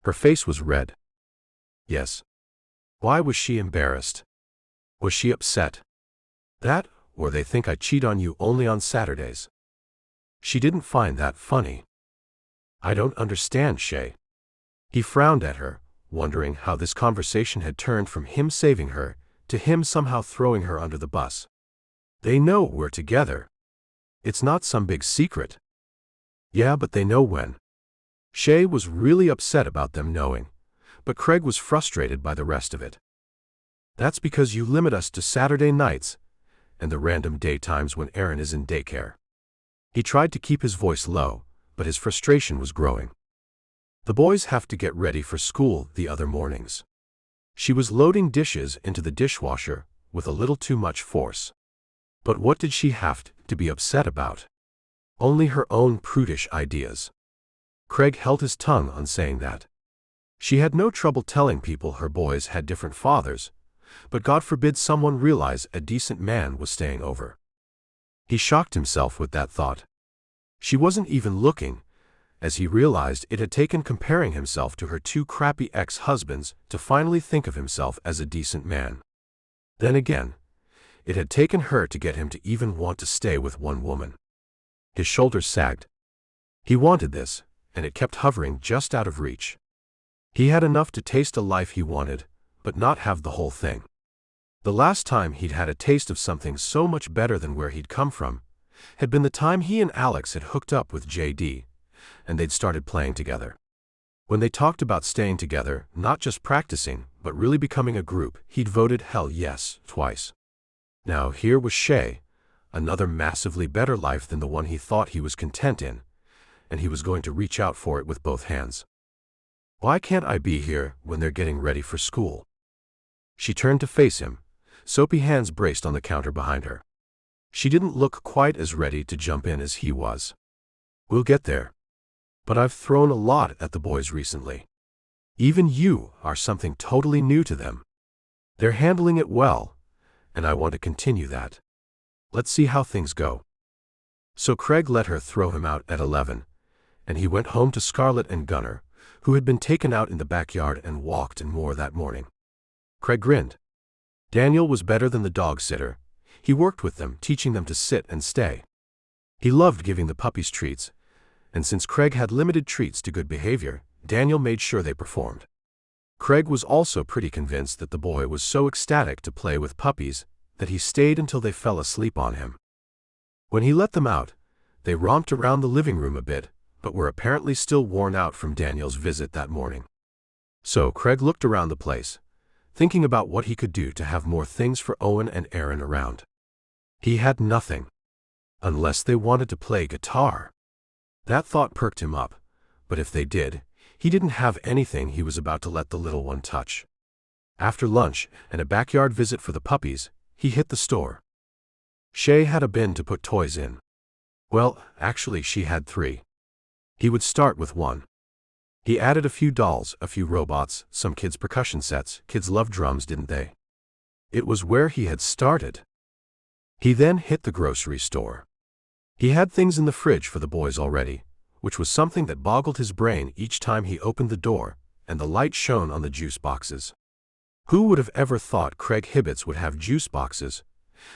Her face was red. "Yes." Why was she embarrassed? Was she upset? That, or they think I cheat on you only on Saturdays. She didn't find that funny. "I don't understand, Shay." He frowned at her, wondering how this conversation had turned from him saving her to him somehow throwing her under the bus. "They know we're together. It's not some big secret." "Yeah, but they know when." Shay was really upset about them knowing, but Craig was frustrated by the rest of it. "That's because you limit us to Saturday nights and the random daytimes when Aaron is in daycare." He tried to keep his voice low, but his frustration was growing. "The boys have to get ready for school the other mornings." She was loading dishes into the dishwasher with a little too much force. But what did she have to be upset about? Only her own prudish ideas. Craig held his tongue on saying that. She had no trouble telling people her boys had different fathers, but God forbid someone realize a decent man was staying over. He shocked himself with that thought. She wasn't even looking, as he realized it had taken comparing himself to her two crappy ex-husbands to finally think of himself as a decent man. Then again, it had taken her to get him to even want to stay with one woman. His shoulders sagged. He wanted this, and it kept hovering just out of reach. He had enough to taste a life he wanted, but not have the whole thing. The last time he'd had a taste of something so much better than where he'd come from had been the time he and Alex had hooked up with JD, and they'd started playing together. When they talked about staying together, not just practicing, but really becoming a group, he'd voted hell yes twice. Now here was Shay, another massively better life than the one he thought he was content in, and he was going to reach out for it with both hands. Why can't I be here when they're getting ready for school? She turned to face him, soapy hands braced on the counter behind her. She didn't look quite as ready to jump in as he was. We'll get there. But I've thrown a lot at the boys recently. Even you are something totally new to them. They're handling it well, and I want to continue that. Let's see how things go. So Craig let her throw him out at 11, and he went home to Scarlett and Gunnar, who had been taken out in the backyard and walked and more that morning. Craig grinned. Daniel was better than the dog sitter. He worked with them, teaching them to sit and stay. He loved giving the puppies treats, and since Craig had limited treats to good behavior, Daniel made sure they performed. Craig was also pretty convinced that the boy was so ecstatic to play with puppies that he stayed until they fell asleep on him. When he let them out, they romped around the living room a bit, but were apparently still worn out from Daniel's visit that morning. So Craig looked around the place, thinking about what he could do to have more things for Owen and Aaron around. He had nothing. Unless they wanted to play guitar. That thought perked him up, but if they did, he didn't have anything he was about to let the little one touch. After lunch and a backyard visit for the puppies, he hit the store. Shay had a bin to put toys in. Well, actually she had 3. He would start with 1. He added a few dolls, a few robots, some kids' percussion sets. Kids love drums, didn't they? It was where he had started. He then hit the grocery store. He had things in the fridge for the boys already, which was something that boggled his brain each time he opened the door, and the light shone on the juice boxes. Who would have ever thought Craig Hibbets would have juice boxes,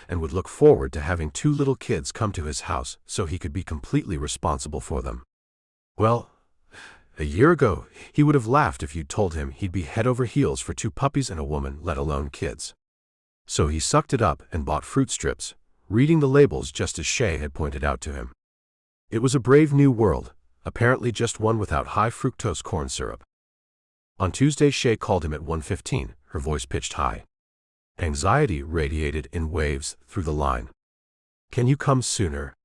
and would look forward to having 2 little kids come to his house so he could be completely responsible for them? Well, a year ago, he would have laughed if you'd told him he'd be head over heels for 2 puppies and a woman, let alone kids. So he sucked it up and bought fruit strips, reading the labels just as Shay had pointed out to him. It was a brave new world, apparently just one without high fructose corn syrup. On Tuesday, Shay called him at 1:15, her voice pitched high. Anxiety radiated in waves through the line. Can you come sooner?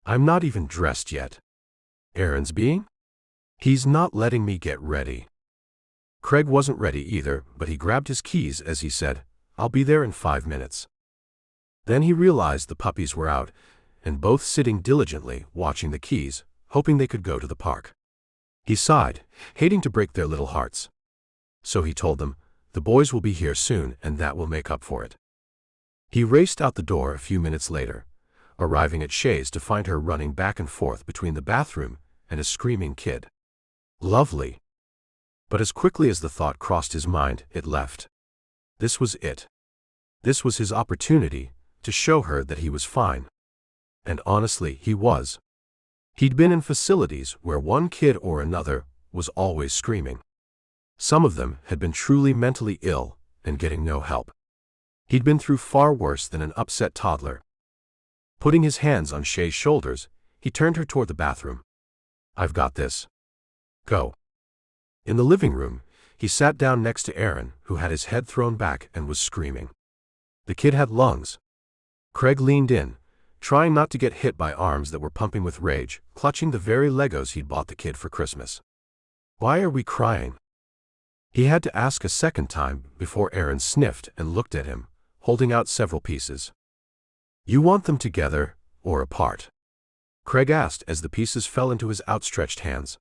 I'm not even dressed yet. Aaron's being? He's not letting me get ready. Craig wasn't ready either, but he grabbed his keys as he said, I'll be there in 5 minutes. Then he realized the puppies were out, and both sitting diligently, watching the keys, hoping they could go to the park. He sighed, hating to break their little hearts. So he told them, the boys will be here soon and that will make up for it. He raced out the door a few minutes later, arriving at Shay's to find her running back and forth between the bathroom and a screaming kid. Lovely. But as quickly as the thought crossed his mind, it left. This was it. This was his opportunity to show her that he was fine. And honestly, he was. He'd been in facilities where one kid or another was always screaming. Some of them had been truly mentally ill and getting no help. He'd been through far worse than an upset toddler. Putting his hands on Shay's shoulders, he turned her toward the bathroom. I've got this. Go. In the living room, he sat down next to Aaron, who had his head thrown back and was screaming. The kid had lungs. Craig leaned in, trying not to get hit by arms that were pumping with rage, clutching the very Legos he'd bought the kid for Christmas. Why are we crying? He had to ask a second time before Aaron sniffed and looked at him, holding out several pieces. You want them together or apart? Craig asked as the pieces fell into his outstretched hands.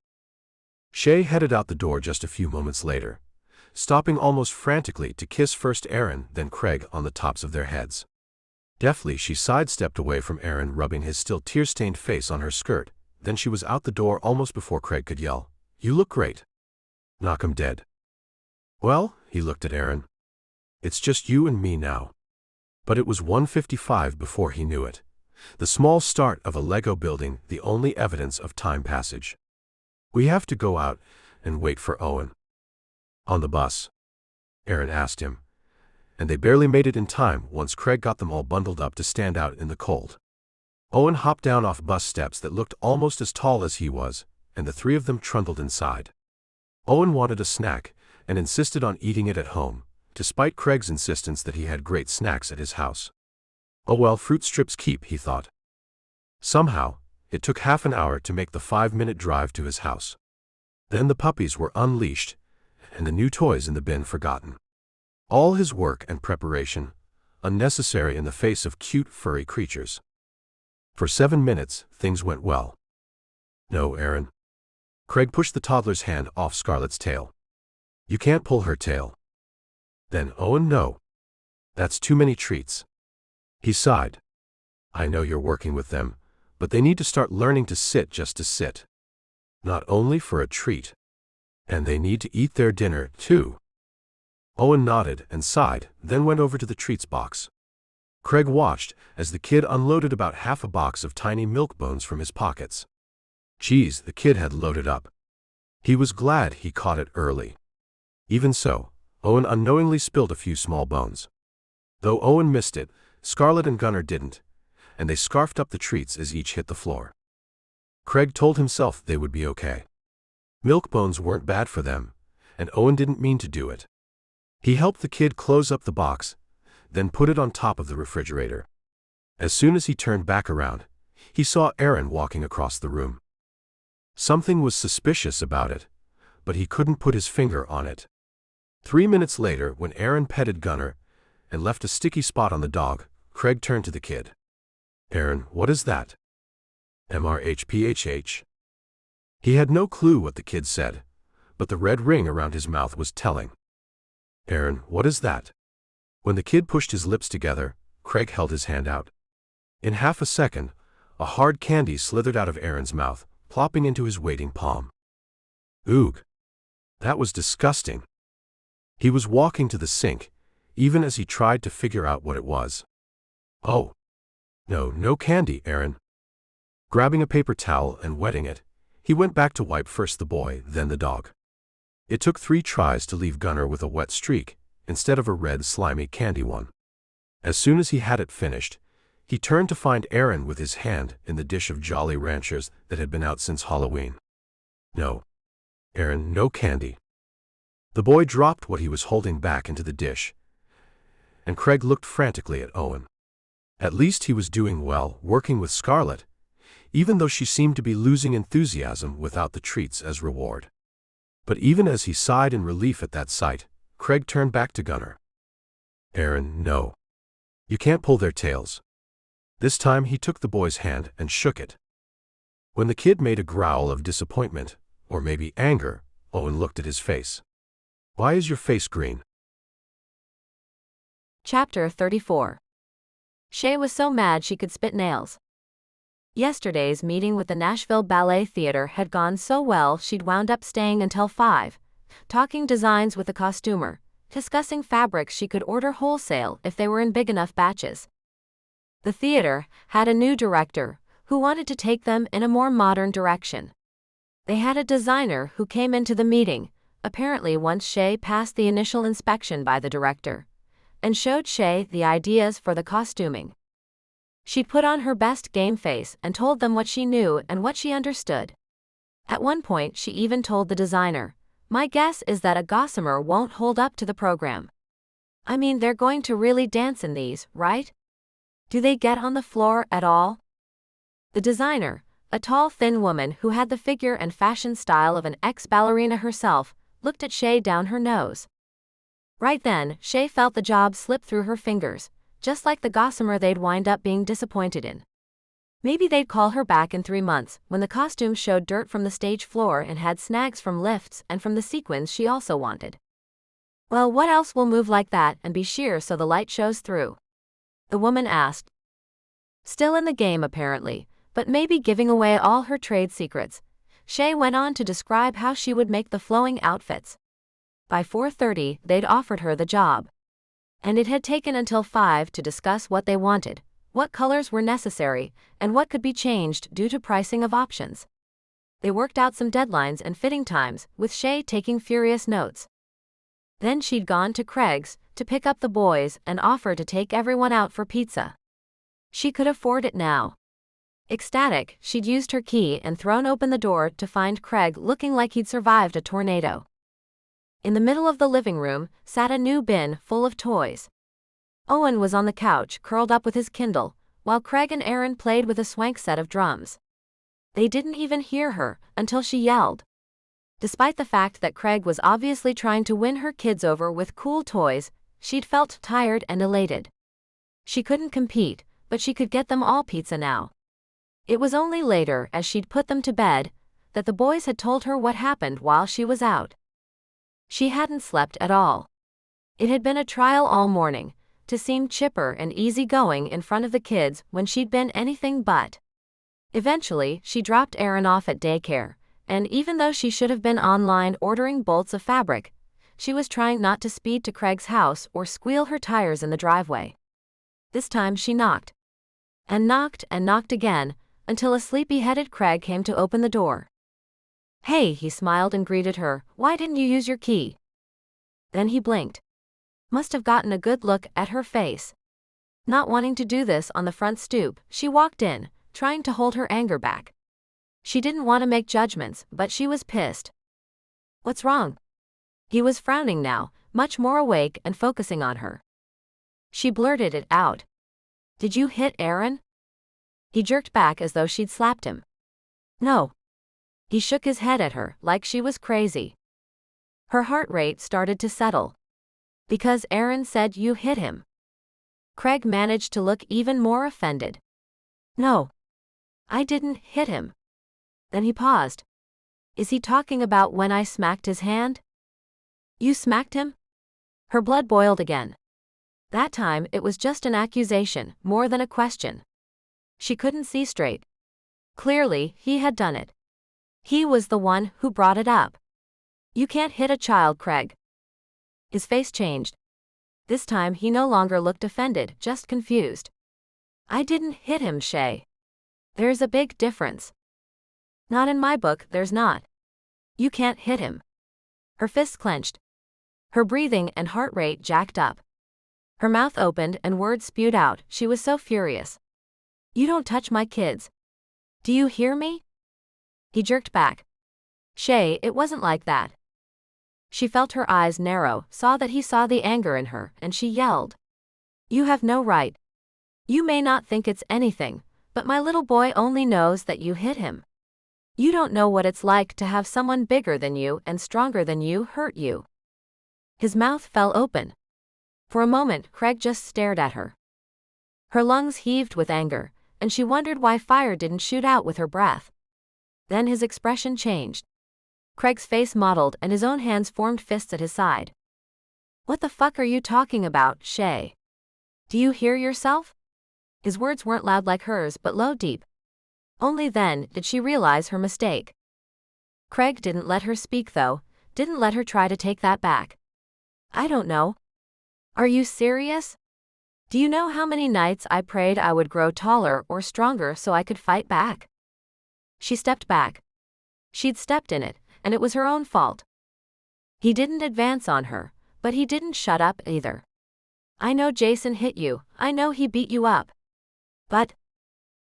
Shay headed out the door just a few moments later, stopping almost frantically to kiss first Aaron, then Craig on the tops of their heads. Deftly, she sidestepped away from Aaron, rubbing his still tear-stained face on her skirt. Then she was out the door almost before Craig could yell, "You look great." "Knock 'em dead." "Well," he looked at Aaron. "It's just you and me now." But it was 1:55 before he knew it. The small start of a Lego building, the only evidence of time passage. "We have to go out and wait for Owen." "On the bus?" Aaron asked him. And they barely made it in time once Craig got them all bundled up to stand out in the cold. Owen hopped down off bus steps that looked almost as tall as he was, and the three of them trundled inside. Owen wanted a snack and insisted on eating it at home, despite Craig's insistence that he had great snacks at his house. Oh well, fruit strips keep, he thought. Somehow, it took half an hour to make the 5-minute drive to his house. Then the puppies were unleashed, and the new toys in the bin forgotten. All his work and preparation, unnecessary in the face of cute furry creatures. For 7 minutes, things went well. "No, Aaron." Craig pushed the toddler's hand off Scarlett's tail. "You can't pull her tail." Then, "Owen, no. That's too many treats." He sighed. "I know you're working with them, but they need to start learning to sit just to sit. Not only for a treat. And they need to eat their dinner, too." Owen nodded and sighed, then went over to the treats box. Craig watched as the kid unloaded about half a box of tiny milk bones from his pockets. Geez, the kid had loaded up. He was glad he caught it early. Even so, Owen unknowingly spilled a few small bones. Though Owen missed it, Scarlett and Gunnar didn't, and they scarfed up the treats as each hit the floor. Craig told himself they would be okay. Milk bones weren't bad for them, and Owen didn't mean to do it. He helped the kid close up the box, then put it on top of the refrigerator. As soon as he turned back around, he saw Aaron walking across the room. Something was suspicious about it, but he couldn't put his finger on it. 3 minutes later, when Aaron petted Gunnar and left a sticky spot on the dog, Craig turned to the kid. "Aaron, what is that?" "MRHPHH." He had no clue what the kid said, but the red ring around his mouth was telling. "Aaron, what is that?" When the kid pushed his lips together, Craig held his hand out. In half a second, a hard candy slithered out of Aaron's mouth, plopping into his waiting palm. Oog! That was disgusting. He was walking to the sink, even as he tried to figure out what it was. "Oh. No candy, Aaron." Grabbing a paper towel and wetting it, he went back to wipe first the boy, then the dog. It took 3 tries to leave Gunnar with a wet streak, instead of a red slimy candy one. As soon as he had it finished, he turned to find Aaron with his hand in the dish of Jolly Ranchers that had been out since Halloween. "No. Aaron, no candy." The boy dropped what he was holding back into the dish, and Craig looked frantically at Owen. At least he was doing well, working with Scarlett, even though she seemed to be losing enthusiasm without the treats as reward. But even as he sighed in relief at that sight, Craig turned back to Gunnar. "Aaron, no. You can't pull their tails." This time he took the boy's hand and shook it. When the kid made a growl of disappointment, or maybe anger, Owen looked at his face. "Why is your face green?" Chapter 34. Shay was so mad she could spit nails. Yesterday's meeting with the Nashville Ballet Theater had gone so well she'd wound up staying until 5, talking designs with the costumer, discussing fabrics she could order wholesale if they were in big enough batches. The theater had a new director who wanted to take them in a more modern direction. They had a designer who came into the meeting, apparently once Shay passed the initial inspection by the director, and showed Shay the ideas for the costuming. She put on her best game face and told them what she knew and what she understood. At one point she even told the designer, "My guess is that a gossamer won't hold up to the program. I mean, they're going to really dance in these, right? Do they get on the floor at all?" The designer, a tall thin woman who had the figure and fashion style of an ex-ballerina herself, looked at Shay down her nose. Right then, Shay felt the job slip through her fingers, just like the gossamer they'd wind up being disappointed in. Maybe they'd call her back in 3 months, when the costume showed dirt from the stage floor and had snags from lifts and from the sequins she also wanted. Well, what else will move like that and be sheer so the light shows through? The woman asked. Still in the game apparently, but maybe giving away all her trade secrets, Shay went on to describe how she would make the flowing outfits. By 4:30 they'd offered her the job. And it had taken until 5 to discuss what they wanted, what colors were necessary, and what could be changed due to pricing of options. They worked out some deadlines and fitting times, with Shay taking furious notes. Then she'd gone to Craig's to pick up the boys and offer to take everyone out for pizza. She could afford it now. Ecstatic, she'd used her key and thrown open the door to find Craig looking like he'd survived a tornado. In the middle of the living room sat a new bin full of toys. Owen was on the couch curled up with his Kindle, while Craig and Aaron played with a swank set of drums. They didn't even hear her until she yelled. Despite the fact that Craig was obviously trying to win her kids over with cool toys, she'd felt tired and elated. She couldn't compete, but she could get them all pizza now. It was only later, as she'd put them to bed, that the boys had told her what happened while she was out. She hadn't slept at all. It had been a trial all morning, to seem chipper and easygoing in front of the kids when she'd been anything but. Eventually, she dropped Aaron off at daycare, and even though she should have been online ordering bolts of fabric, she was trying not to speed to Craig's house or squeal her tires in the driveway. This time she knocked. And knocked again, until a sleepy-headed Craig came to open the door. Hey, he smiled and greeted her, why didn't you use your key? Then he blinked. Must have gotten a good look at her face. Not wanting to do this on the front stoop, she walked in, trying to hold her anger back. She didn't want to make judgments, but she was pissed. What's wrong? He was frowning now, much more awake and focusing on her. She blurted it out. Did you hit Aaron? He jerked back as though she'd slapped him. No. He shook his head at her, like she was crazy. Her heart rate started to settle. Because Aaron said you hit him. Craig managed to look even more offended. No. I didn't hit him. Then he paused. Is he talking about when I smacked his hand? You smacked him? Her blood boiled again. That time it was just an accusation, more than a question. She couldn't see straight. Clearly, he had done it. He was the one who brought it up. You can't hit a child, Craig. His face changed. This time he no longer looked offended, just confused. I didn't hit him, Shay. There's a big difference. Not in my book, there's not. You can't hit him. Her fists clenched. Her breathing and heart rate jacked up. Her mouth opened and words spewed out, she was so furious. You don't touch my kids. Do you hear me? He jerked back. Shay, it wasn't like that. She felt her eyes narrow, saw that he saw the anger in her, and she yelled. You have no right. You may not think it's anything, but my little boy only knows that you hit him. You don't know what it's like to have someone bigger than you and stronger than you hurt you. His mouth fell open. For a moment, Craig just stared at her. Her lungs heaved with anger, and she wondered why fire didn't shoot out with her breath. Then his expression changed. Craig's face mottled and his own hands formed fists at his side. What the fuck are you talking about, Shay? Do you hear yourself? His words weren't loud like hers but low deep. Only then did she realize her mistake. Craig didn't let her speak though, didn't let her try to take that back. I don't know. Are you serious? Do you know how many nights I prayed I would grow taller or stronger so I could fight back? She stepped back. She'd stepped in it, and it was her own fault. He didn't advance on her, but he didn't shut up either. I know Jason hit you, I know he beat you up. But...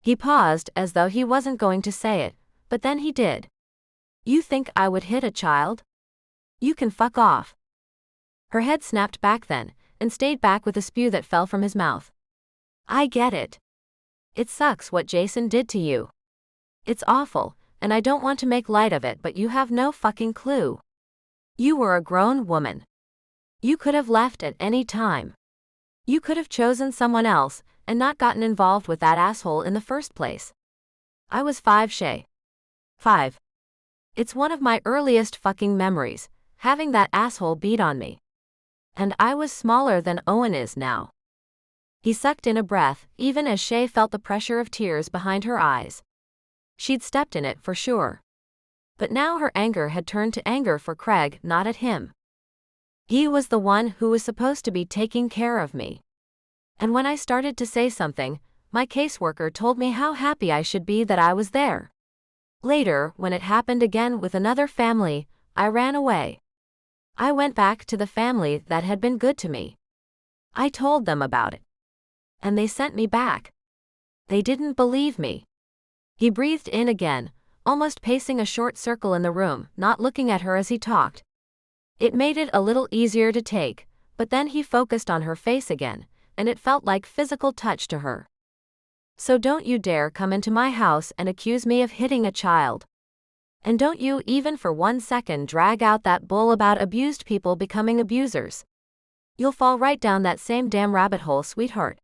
He paused as though he wasn't going to say it, but then he did. You think I would hit a child? You can fuck off. Her head snapped back then, and stayed back with a spew that fell from his mouth. I get it. It sucks what Jason did to you. It's awful, and I don't want to make light of it, but you have no fucking clue. You were a grown woman. You could have left at any time. You could have chosen someone else, and not gotten involved with that asshole in the first place. I was 5, Shay. 5. It's one of my earliest fucking memories, having that asshole beat on me. And I was smaller than Owen is now. He sucked in a breath, even as Shay felt the pressure of tears behind her eyes. She'd stepped in it for sure. But now her anger had turned to anger for Craig, not at him. He was the one who was supposed to be taking care of me. And when I started to say something, my caseworker told me how happy I should be that I was there. Later, when it happened again with another family, I ran away. I went back to the family that had been good to me. I told them about it. And they sent me back. They didn't believe me. He breathed in again, almost pacing a short circle in the room, not looking at her as he talked. It made it a little easier to take, but then he focused on her face again, and it felt like physical touch to her. So don't you dare come into my house and accuse me of hitting a child. And don't you even for 1 second drag out that bull about abused people becoming abusers. You'll fall right down that same damn rabbit hole, sweetheart.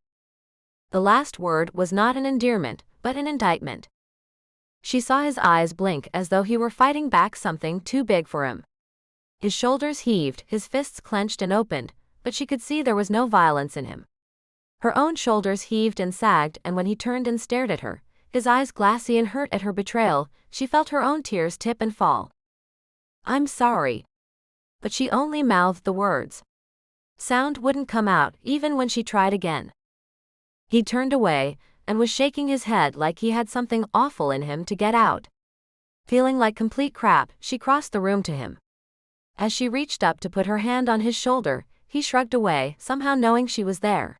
The last word was not an endearment, but an indictment. She saw his eyes blink as though he were fighting back something too big for him. His shoulders heaved, his fists clenched and opened, but she could see there was no violence in him. Her own shoulders heaved and sagged, and when he turned and stared at her, his eyes glassy and hurt at her betrayal, she felt her own tears tip and fall. "I'm sorry." But she only mouthed the words. Sound wouldn't come out, even when she tried again. He turned away, and was shaking his head like he had something awful in him to get out. Feeling like complete crap, she crossed the room to him. As she reached up to put her hand on his shoulder, he shrugged away, somehow knowing she was there.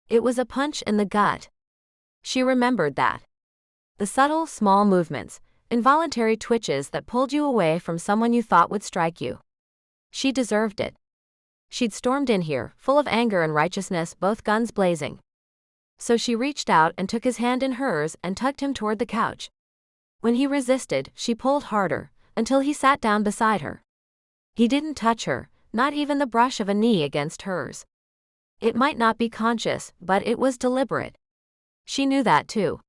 It was a punch in the gut. She remembered that. The subtle, small movements, involuntary twitches that pulled you away from someone you thought would strike you. She deserved it. She'd stormed in here, full of anger and righteousness, both guns blazing. So she reached out and took his hand in hers and tugged him toward the couch. When he resisted, she pulled harder, until he sat down beside her. He didn't touch her, not even the brush of a knee against hers. It might not be conscious, but it was deliberate. She knew that too.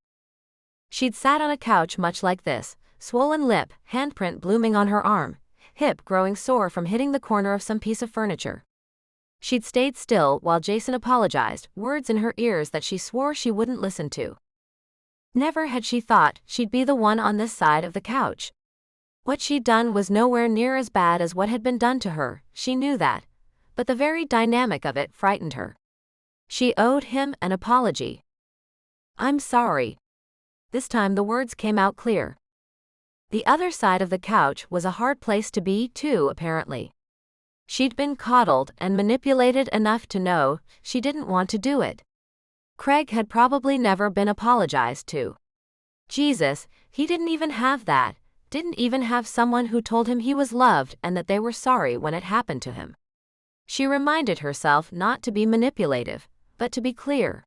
She'd sat on a couch much like this, swollen lip, handprint blooming on her arm, hip growing sore from hitting the corner of some piece of furniture. She'd stayed still while Jason apologized, words in her ears that she swore she wouldn't listen to. Never had she thought she'd be the one on this side of the couch. What she'd done was nowhere near as bad as what had been done to her, she knew that, but the very dynamic of it frightened her. She owed him an apology. "I'm sorry." This time the words came out clear. The other side of the couch was a hard place to be, too, apparently. She'd been coddled and manipulated enough to know she didn't want to do it. Craig had probably never been apologized to. Jesus, he didn't even have that, didn't even have someone who told him he was loved and that they were sorry when it happened to him. She reminded herself not to be manipulative, but to be clear.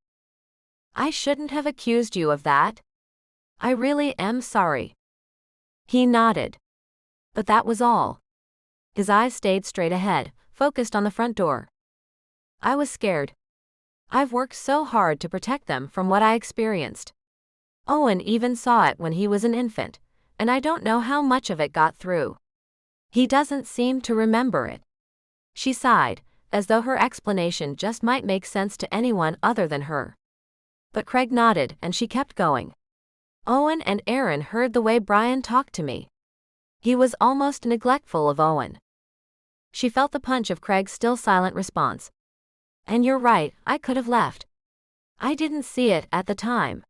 "I shouldn't have accused you of that. I really am sorry." He nodded. But that was all. His eyes stayed straight ahead, focused on the front door. "I was scared. I've worked so hard to protect them from what I experienced. Owen even saw it when he was an infant, and I don't know how much of it got through. He doesn't seem to remember it." She sighed, as though her explanation just might make sense to anyone other than her. But Craig nodded and she kept going. "Owen and Aaron heard the way Brian talked to me. He was almost neglectful of Owen." She felt the punch of Craig's still silent response. "And you're right, I could have left. I didn't see it at the time.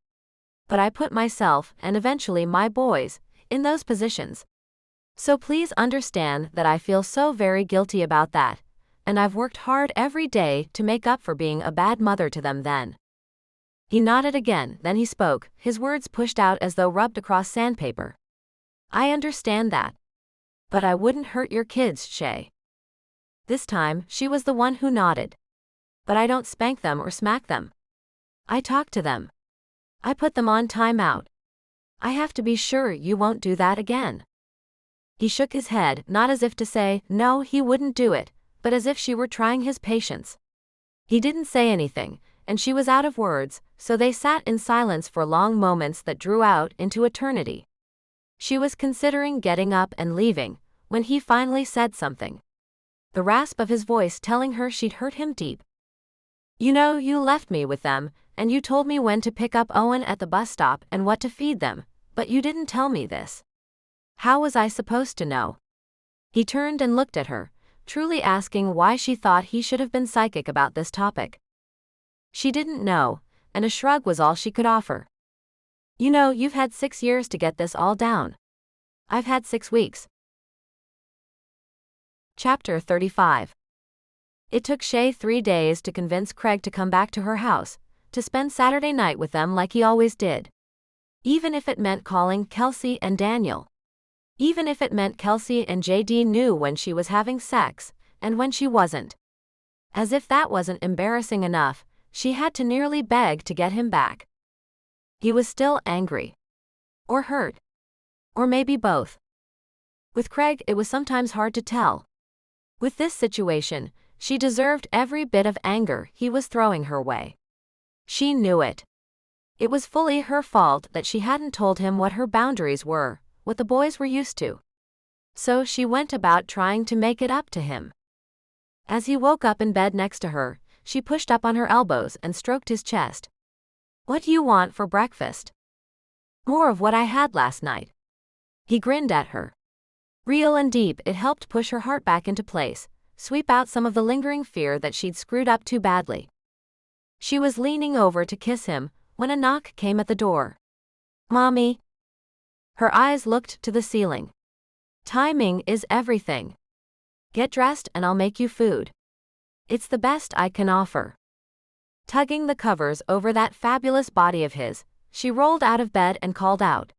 But I put myself, and eventually my boys, in those positions. So please understand that I feel so very guilty about that, and I've worked hard every day to make up for being a bad mother to them then." He nodded again, then he spoke, his words pushed out as though rubbed across sandpaper. "I understand that. But I wouldn't hurt your kids, Shay." This time, she was the one who nodded. "But I don't spank them or smack them. I talk to them. I put them on time out. I have to be sure you won't do that again." He shook his head, not as if to say, no, he wouldn't do it, but as if she were trying his patience. He didn't say anything, and she was out of words, so they sat in silence for long moments that drew out into eternity. She was considering getting up and leaving, when he finally said something. the rasp of his voice telling her she'd hurt him deep. You know, you left me with them, and you told me when to pick up Owen at the bus stop and what to feed them, but you didn't tell me this. How was I supposed to know? He turned and looked at her, truly asking why she thought he should have been psychic about this topic. She didn't know, and a shrug was all she could offer. You know, you've had 6 years to get this all down. I've had 6 weeks. Chapter 35. It took Shay 3 days to convince Craig to come back to her house, to spend Saturday night with them like he always did. Even if it meant calling Kelsey and Daniel. Even if it meant Kelsey and JD knew when she was having sex, and when she wasn't. As if that wasn't embarrassing enough, she had to nearly beg to get him back. He was still angry. Or hurt. Or maybe both. With Craig, it was sometimes hard to tell. With this situation, she deserved every bit of anger he was throwing her way. She knew it. It was fully her fault that she hadn't told him what her boundaries were, what the boys were used to. So she went about trying to make it up to him. As he woke up in bed next to her, she pushed up on her elbows and stroked his chest. What do you want for breakfast? More of what I had last night. He grinned at her. Real and deep, it helped push her heart back into place, sweep out some of the lingering fear that she'd screwed up too badly. She was leaning over to kiss him when a knock came at the door. Mommy. Her eyes looked to the ceiling. Timing is everything. Get dressed and I'll make you food. It's the best I can offer. Tugging the covers over that fabulous body of his, she rolled out of bed and called out.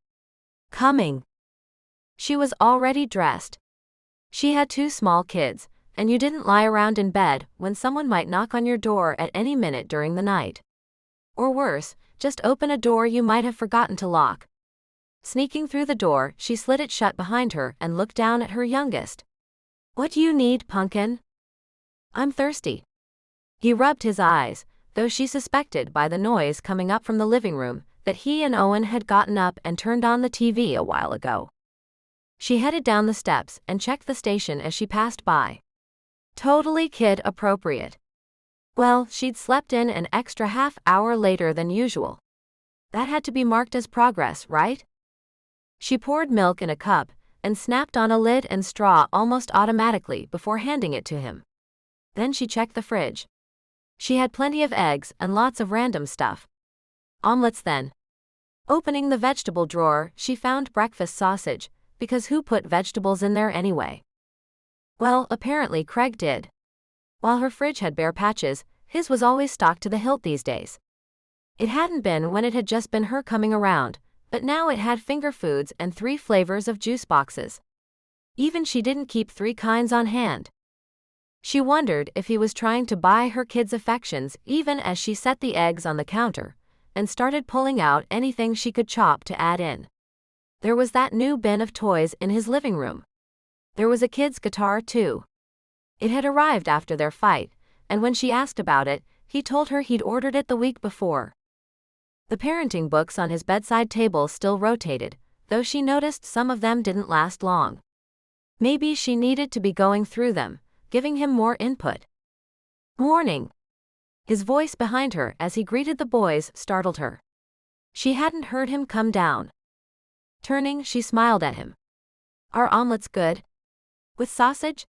Coming. She was already dressed. She had 2 small kids, and you didn't lie around in bed when someone might knock on your door at any minute during the night. Or worse, just open a door you might have forgotten to lock. Sneaking through the door, she slid it shut behind her and looked down at her youngest. What do you need, Pumpkin? I'm thirsty. He rubbed his eyes, though she suspected by the noise coming up from the living room that he and Owen had gotten up and turned on the TV a while ago. She headed down the steps and checked the station as she passed by. Totally kid-appropriate. Well, she'd slept in an extra half-hour later than usual. That had to be marked as progress, right? She poured milk in a cup and snapped on a lid and straw almost automatically before handing it to him. Then she checked the fridge. She had plenty of eggs and lots of random stuff. Omelets then. Opening the vegetable drawer, she found breakfast sausage, because who put vegetables in there anyway? Well, apparently Craig did. While her fridge had bare patches, his was always stocked to the hilt these days. It hadn't been when it had just been her coming around, but now it had finger foods and 3 flavors of juice boxes. Even she didn't keep 3 kinds on hand. She wondered if he was trying to buy her kids' affections even as she set the eggs on the counter and started pulling out anything she could chop to add in. There was that new bin of toys in his living room. There was a kid's guitar too. It had arrived after their fight, and when she asked about it, he told her he'd ordered it the week before. The parenting books on his bedside table still rotated, though she noticed some of them didn't last long. Maybe she needed to be going through them, giving him more input. Morning. His voice behind her as he greeted the boys startled her. She hadn't heard him come down. Turning, she smiled at him. Are omelets good? With sausage?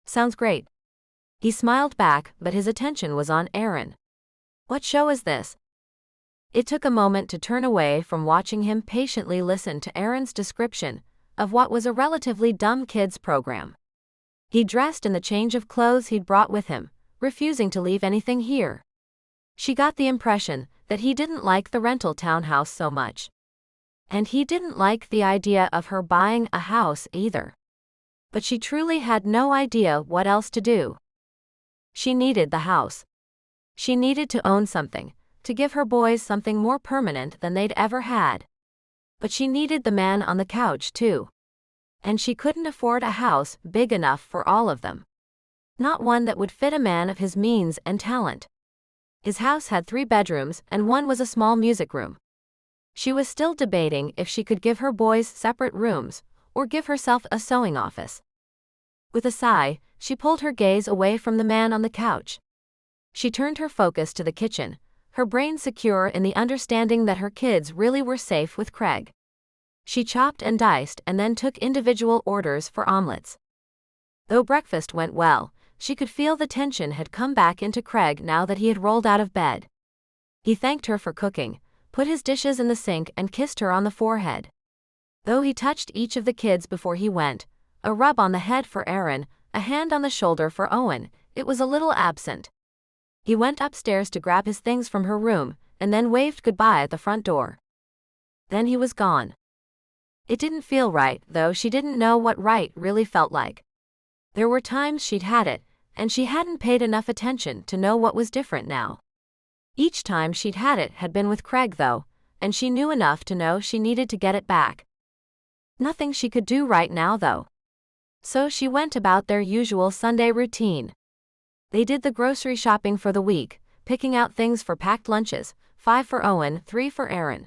Sounds great. He smiled back, but his attention was on Aaron. What show is this? It took a moment to turn away from watching him patiently listen to Aaron's description of what was a relatively dumb kids program. He dressed in the change of clothes he'd brought with him, refusing to leave anything here. She got the impression that he didn't like the rental townhouse so much. And he didn't like the idea of her buying a house either. But she truly had no idea what else to do. She needed the house. She needed to own something, to give her boys something more permanent than they'd ever had. But she needed the man on the couch too. And she couldn't afford a house big enough for all of them. Not one that would fit a man of his means and talent. His house had 3 bedrooms and one was a small music room. She was still debating if she could give her boys separate rooms, or give herself a sewing office. With a sigh, she pulled her gaze away from the man on the couch. She turned her focus to the kitchen, her brain secure in the understanding that her kids really were safe with Craig. She chopped and diced and then took individual orders for omelets. Though breakfast went well, she could feel the tension had come back into Craig now that he had rolled out of bed. He thanked her for cooking, put his dishes in the sink and kissed her on the forehead. Though he touched each of the kids before he went, a rub on the head for Aaron, a hand on the shoulder for Owen, it was a little absent. He went upstairs to grab his things from her room, and then waved goodbye at the front door. Then he was gone. It didn't feel right, though she didn't know what right really felt like. There were times she'd had it, and she hadn't paid enough attention to know what was different now. Each time she'd had it had been with Craig though, and she knew enough to know she needed to get it back. Nothing she could do right now though. So she went about their usual Sunday routine. They did the grocery shopping for the week, picking out things for packed lunches, 5 for Owen, 3 for Aaron.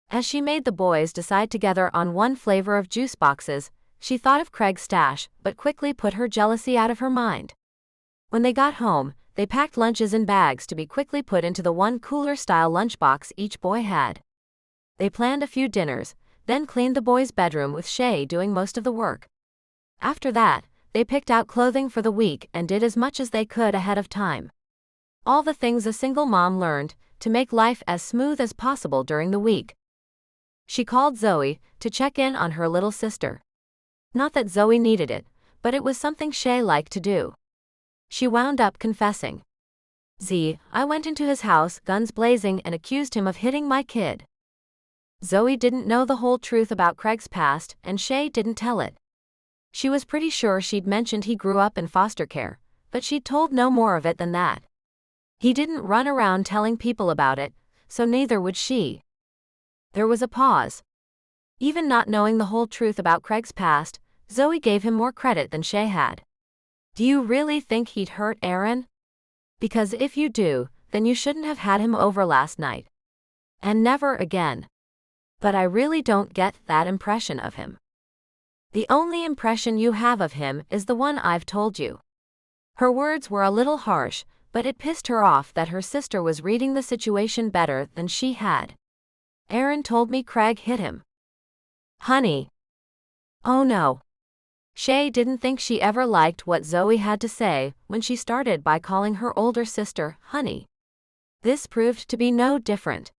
As she made the boys decide together on one flavor of juice boxes, she thought of Craig's stash, but quickly put her jealousy out of her mind. When they got home, they packed lunches in bags to be quickly put into the one cooler-style lunchbox each boy had. They planned a few dinners, then cleaned the boys' bedroom with Shay doing most of the work. After that, they picked out clothing for the week and did as much as they could ahead of time. All the things a single mom learned to make life as smooth as possible during the week. She called Zoe to check in on her little sister. Not that Zoe needed it, but it was something Shay liked to do. She wound up confessing. I went into his house, guns blazing, and accused him of hitting my kid. Zoe didn't know the whole truth about Craig's past, and Shay didn't tell it. She was pretty sure she'd mentioned he grew up in foster care, but she'd told no more of it than that. He didn't run around telling people about it, so neither would she. There was a pause. Even not knowing the whole truth about Craig's past, Zoe gave him more credit than Shay had. Do you really think he'd hurt Aaron? Because if you do, then you shouldn't have had him over last night. And never again. But I really don't get that impression of him. The only impression you have of him is the one I've told you. Her words were a little harsh, but it pissed her off that her sister was reading the situation better than she had. Aaron told me Craig hit him. Honey. Oh no. Shay didn't think she ever liked what Zoe had to say when she started by calling her older sister honey. This proved to be no different.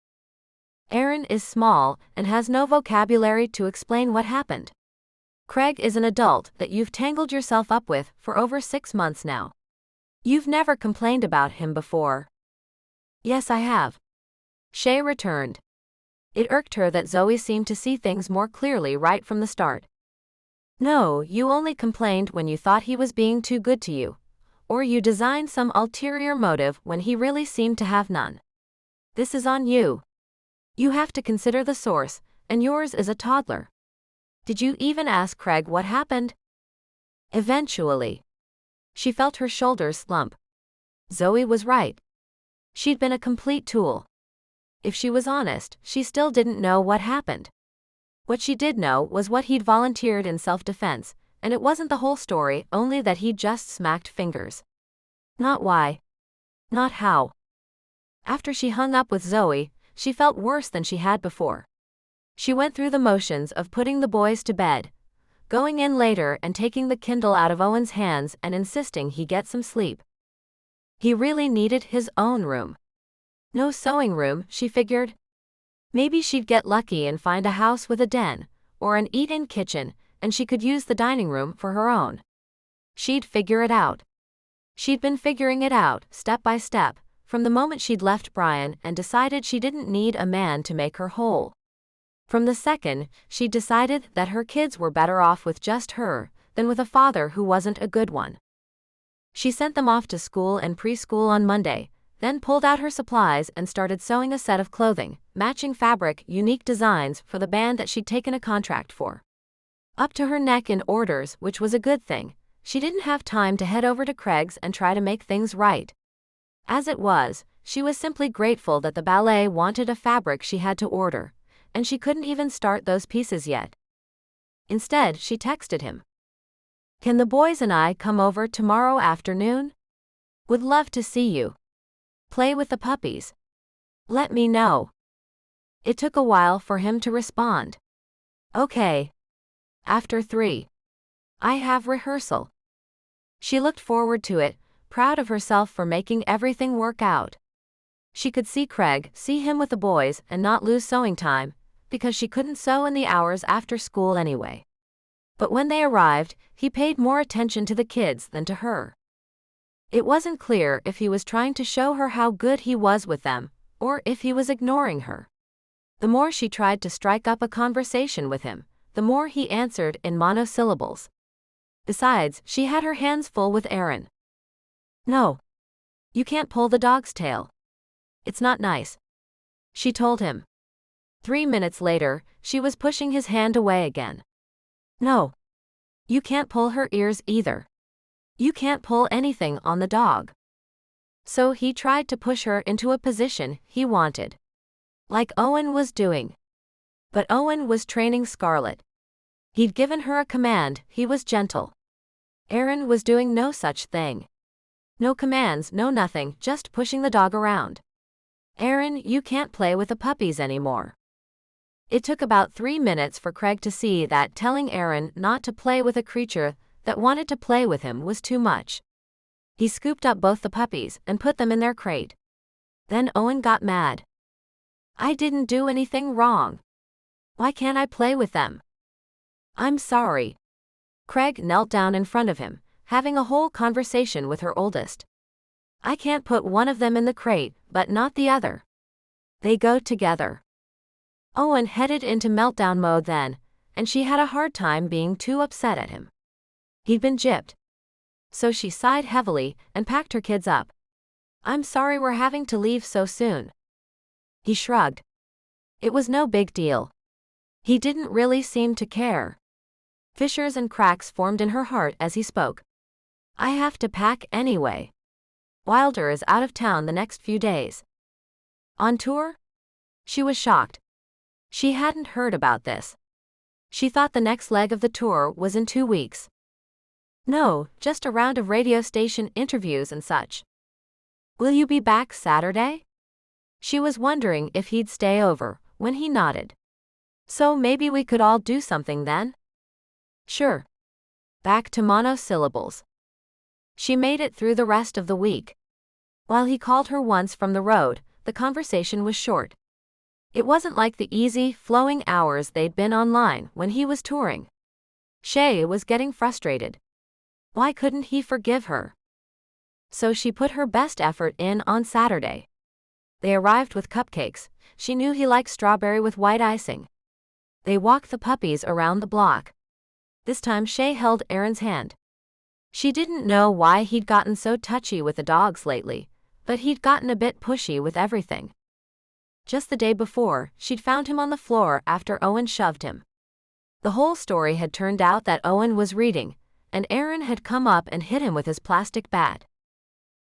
Aaron is small and has no vocabulary to explain what happened. Craig is an adult that you've tangled yourself up with for over 6 months now. You've never complained about him before. Yes, I have. Shay returned. It irked her that Zoe seemed to see things more clearly right from the start. No, you only complained when you thought he was being too good to you, or you designed some ulterior motive when he really seemed to have none. This is on you. You have to consider the source, and yours is a toddler. Did you even ask Craig what happened? Eventually. She felt her shoulders slump. Zoe was right. She'd been a complete tool. If she was honest, she still didn't know what happened. What she did know was what he'd volunteered in self-defense, and it wasn't the whole story, only that he'd just smacked fingers. Not why. Not how. After she hung up with Zoe, she felt worse than she had before. She went through the motions of putting the boys to bed, going in later and taking the Kindle out of Owen's hands and insisting he get some sleep. He really needed his own room. No sewing room, she figured. Maybe she'd get lucky and find a house with a den, or an eat-in kitchen, and she could use the dining room for her own. She'd figure it out. She'd been figuring it out, step by step, from the moment she'd left Brian and decided she didn't need a man to make her whole. From the second, she'd decided that her kids were better off with just her than with a father who wasn't a good one. She sent them off to school and preschool on Monday, then pulled out her supplies and started sewing a set of clothing, matching fabric, unique designs for the band that she'd taken a contract for. Up to her neck in orders, which was a good thing. She didn't have time to head over to Craig's and try to make things right. As it was, she was simply grateful that the ballet wanted a fabric she had to order, and she couldn't even start those pieces yet. Instead, she texted him. Can the boys and I come over tomorrow afternoon? Would love to see you. Play with the puppies. Let me know. It took a while for him to respond. Okay. After 3. I have rehearsal. She looked forward to it, proud of herself for making everything work out. She could see Craig, see him with the boys, and not lose sewing time, because she couldn't sew in the hours after school anyway. But when they arrived, he paid more attention to the kids than to her. It wasn't clear if he was trying to show her how good he was with them, or if he was ignoring her. The more she tried to strike up a conversation with him, the more he answered in monosyllables. Besides, she had her hands full with Aaron. No. You can't pull the dog's tail. It's not nice. She told him. 3 minutes later, she was pushing his hand away again. No. You can't pull her ears either. You can't pull anything on the dog. So he tried to push her into a position he wanted. Like Owen was doing. But Owen was training Scarlett. He'd given her a command, he was gentle. Aaron was doing no such thing. No commands, no nothing, just pushing the dog around. Aaron, you can't play with the puppies anymore. It took about 3 minutes for Craig to see that telling Aaron not to play with a creature that wanted to play with him was too much. He scooped up both the puppies and put them in their crate. Then Owen got mad. I didn't do anything wrong. Why can't I play with them? I'm sorry. Craig knelt down in front of him, having a whole conversation with her oldest. I can't put one of them in the crate, but not the other. They go together. Owen headed into meltdown mode then, and she had a hard time being too upset at him. He'd been gypped. So she sighed heavily and packed her kids up. I'm sorry we're having to leave so soon. He shrugged. It was no big deal. He didn't really seem to care. Fissures and cracks formed in her heart as he spoke. I have to pack anyway. Wilder is out of town the next few days. On tour? She was shocked. She hadn't heard about this. She thought the next leg of the tour was in 2 weeks. No, just a round of radio station interviews and such. Will you be back Saturday? She was wondering if he'd stay over, when he nodded. So maybe we could all do something then? Sure. Back to monosyllables. She made it through the rest of the week. While he called her once from the road, the conversation was short. It wasn't like the easy, flowing hours they'd been online when he was touring. Shay was getting frustrated. Why couldn't he forgive her? So she put her best effort in on Saturday. They arrived with cupcakes. She knew he liked strawberry with white icing. They walked the puppies around the block. This time Shay held Aaron's hand. She didn't know why he'd gotten so touchy with the dogs lately, but he'd gotten a bit pushy with everything. Just the day before, she'd found him on the floor after Owen shoved him. The whole story had turned out that Owen was reading, and Aaron had come up and hit him with his plastic bat.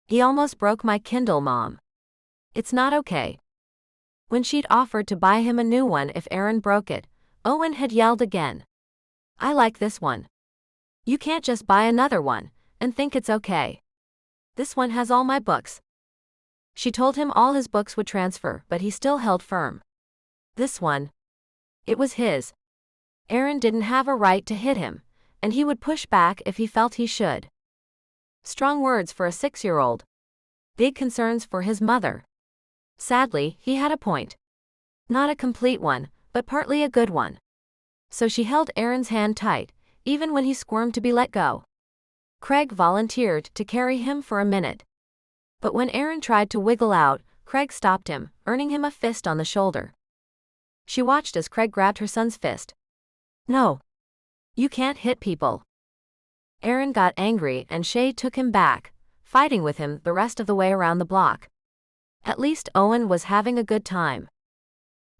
He almost broke my Kindle, Mom. It's not okay. When she'd offered to buy him a new one if Aaron broke it, Owen had yelled again. I like this one. You can't just buy another one and think it's okay. This one has all my books. She told him all his books would transfer, but he still held firm. This one. It was his. Aaron didn't have a right to hit him, and he would push back if he felt he should. Strong words for a 6-year-old. Big concerns for his mother. Sadly, he had a point. Not a complete one, but partly a good one. So she held Aaron's hand tight, even when he squirmed to be let go. Craig volunteered to carry him for a minute. But when Aaron tried to wiggle out, Craig stopped him, earning him a fist on the shoulder. She watched as Craig grabbed her son's fist. No. You can't hit people. Aaron got angry and Shay took him back, fighting with him the rest of the way around the block. At least Owen was having a good time.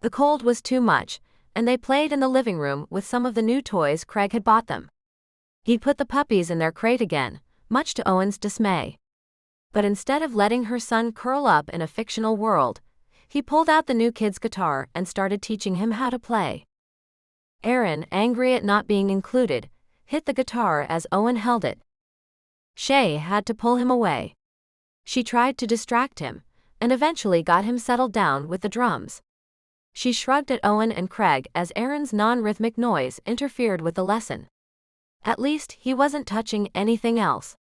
The cold was too much, and they played in the living room with some of the new toys Craig had bought them. He'd put the puppies in their crate again, much to Owen's dismay. But instead of letting her son curl up in a fictional world, he pulled out the new kid's guitar and started teaching him how to play. Aaron, angry at not being included, hit the guitar as Owen held it. Shay had to pull him away. She tried to distract him, and eventually got him settled down with the drums. She shrugged at Owen and Craig as Aaron's non-rhythmic noise interfered with the lesson. At least he wasn't touching anything else.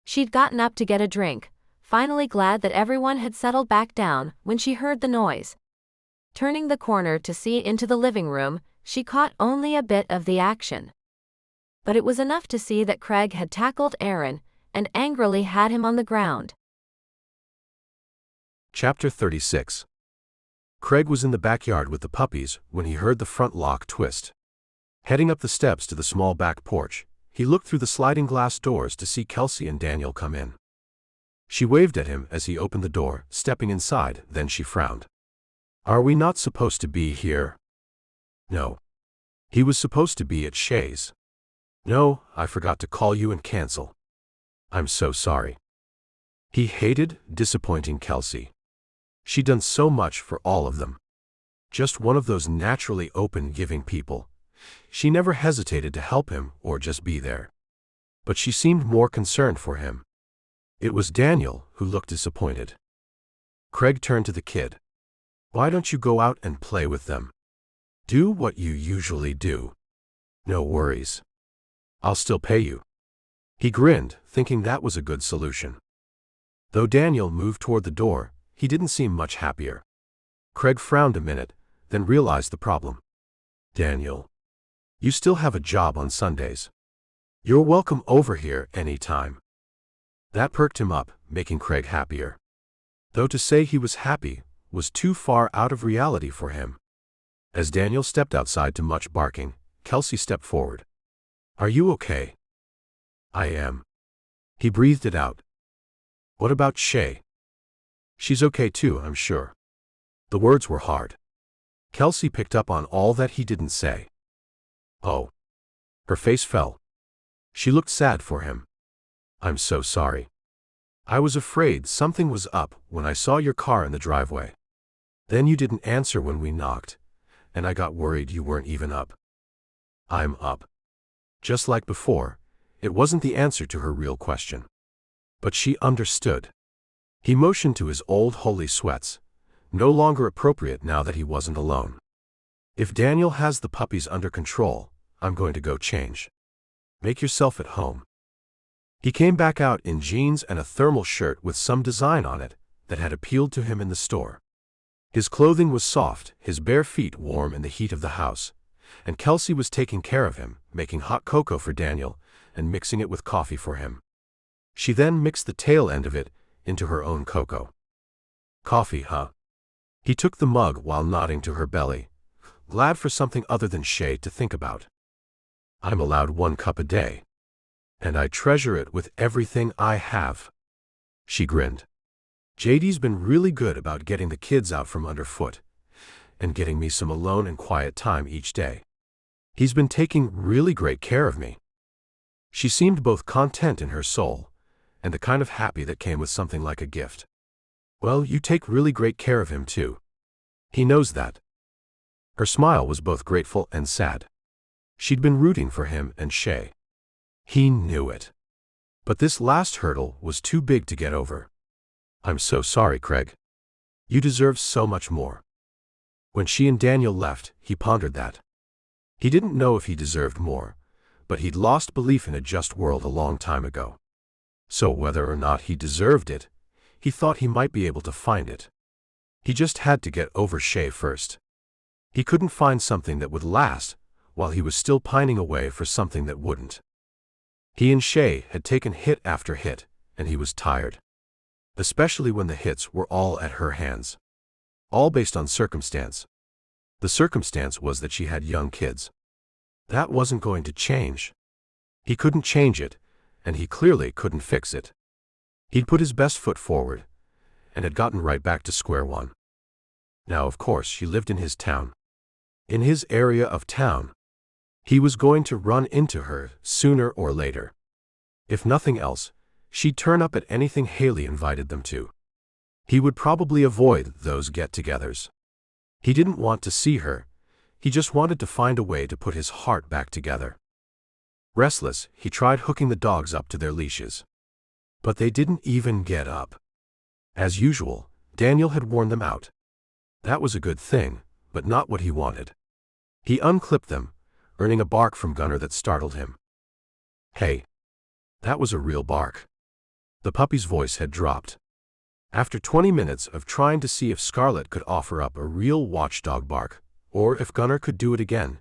She'd gotten up to get a drink, finally glad that everyone had settled back down when she heard the noise. Turning the corner to see into the living room, she caught only a bit of the action. But it was enough to see that Craig had tackled Aaron and angrily had him on the ground. Chapter 36. Craig was in the backyard with the puppies when he heard the front lock twist. Heading up the steps to the small back porch, he looked through the sliding glass doors to see Kelsey and Daniel come in. She waved at him as he opened the door, stepping inside, then she frowned. "Are we not supposed to be here?" "No. He was supposed to be at Shay's." "No, I forgot to call you and cancel. I'm so sorry." He hated disappointing Kelsey. She'd done so much for all of them. Just one of those naturally open, giving people. She never hesitated to help him or just be there. But she seemed more concerned for him. It was Daniel who looked disappointed. Craig turned to the kid. "Why don't you go out and play with them? Do what you usually do. No worries. I'll still pay you." He grinned, thinking that was a good solution. Though Daniel moved toward the door, he didn't seem much happier. Craig frowned a minute, then realized the problem. "Daniel, you still have a job on Sundays. You're welcome over here any time." That perked him up, making Craig happier. Though to say he was happy was too far out of reality for him. As Daniel stepped outside to much barking, Kelsey stepped forward. "Are you okay?" "I am." He breathed it out. "What about Shay?" "She's okay too, I'm sure." The words were hard. Kelsey picked up on all that he didn't say. "Oh." Her face fell. She looked sad for him. "I'm so sorry. I was afraid something was up when I saw your car in the driveway. Then you didn't answer when we knocked, and I got worried you weren't even up." "I'm up." Just like before, it wasn't the answer to her real question. But she understood. He motioned to his old holy sweats, no longer appropriate now that he wasn't alone. "If Daniel has the puppies under control, I'm going to go change. Make yourself at home." He came back out in jeans and a thermal shirt with some design on it that had appealed to him in the store. His clothing was soft, his bare feet warm in the heat of the house, and Kelsey was taking care of him, making hot cocoa for Daniel and mixing it with coffee for him. She then mixed the tail end of it into her own cocoa. "Coffee, huh?" He took the mug while nodding to her belly, glad for something other than Shay to think about. "I'm allowed 1 cup a day, and I treasure it with everything I have." She grinned. "JD's been really good about getting the kids out from underfoot and getting me some alone and quiet time each day. He's been taking really great care of me." She seemed both content in her soul and the kind of happy that came with something like a gift. "Well, you take really great care of him too. He knows that." Her smile was both grateful and sad. She'd been rooting for him and Shay. He knew it. But this last hurdle was too big to get over. "I'm so sorry, Craig. You deserve so much more." When she and Daniel left, he pondered that. He didn't know if he deserved more, but he'd lost belief in a just world a long time ago. So whether or not he deserved it, he thought he might be able to find it. He just had to get over Shay first. He couldn't find something that would last while he was still pining away for something that wouldn't. He and Shay had taken hit after hit, and he was tired. Especially when the hits were all at her hands. All based on circumstance. The circumstance was that she had young kids. That wasn't going to change. He couldn't change it, and he clearly couldn't fix it. He'd put his best foot forward, and had gotten right back to square one. Now, of course, she lived in his town. In his area of town. He was going to run into her sooner or later. If nothing else, she'd turn up at anything Haley invited them to. He would probably avoid those get-togethers. He didn't want to see her. He just wanted to find a way to put his heart back together. Restless, he tried hooking the dogs up to their leashes. But they didn't even get up. As usual, Daniel had worn them out. That was a good thing, but not what he wanted. He unclipped them, earning a bark from Gunnar that startled him. Hey! That was a real bark. The puppy's voice had dropped. After 20 minutes of trying to see if Scarlet could offer up a real watchdog bark, or if Gunnar could do it again,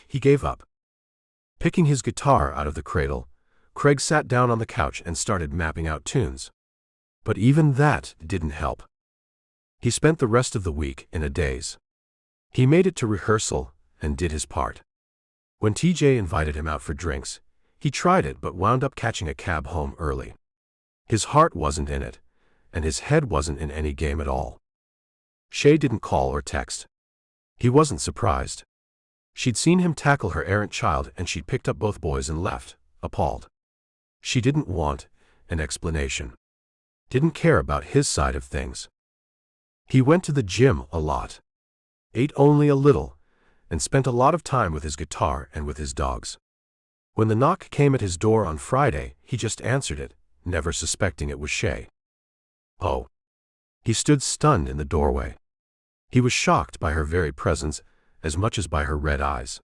he gave up. Picking his guitar out of the cradle, Craig sat down on the couch and started mapping out tunes. But even that didn't help. He spent the rest of the week in a daze. He made it to rehearsal and did his part. When TJ invited him out for drinks, he tried it but wound up catching a cab home early. His heart wasn't in it, and his head wasn't in any game at all. Shay didn't call or text. He wasn't surprised. She'd seen him tackle her errant child and she'd picked up both boys and left, appalled. She didn't want an explanation. Didn't care about his side of things. He went to the gym a lot, ate only a little, and spent a lot of time with his guitar and with his dogs. When the knock came at his door on Friday, he just answered it, never suspecting it was Shay. Oh. He stood stunned in the doorway. He was shocked by her very presence as much as by her red eyes.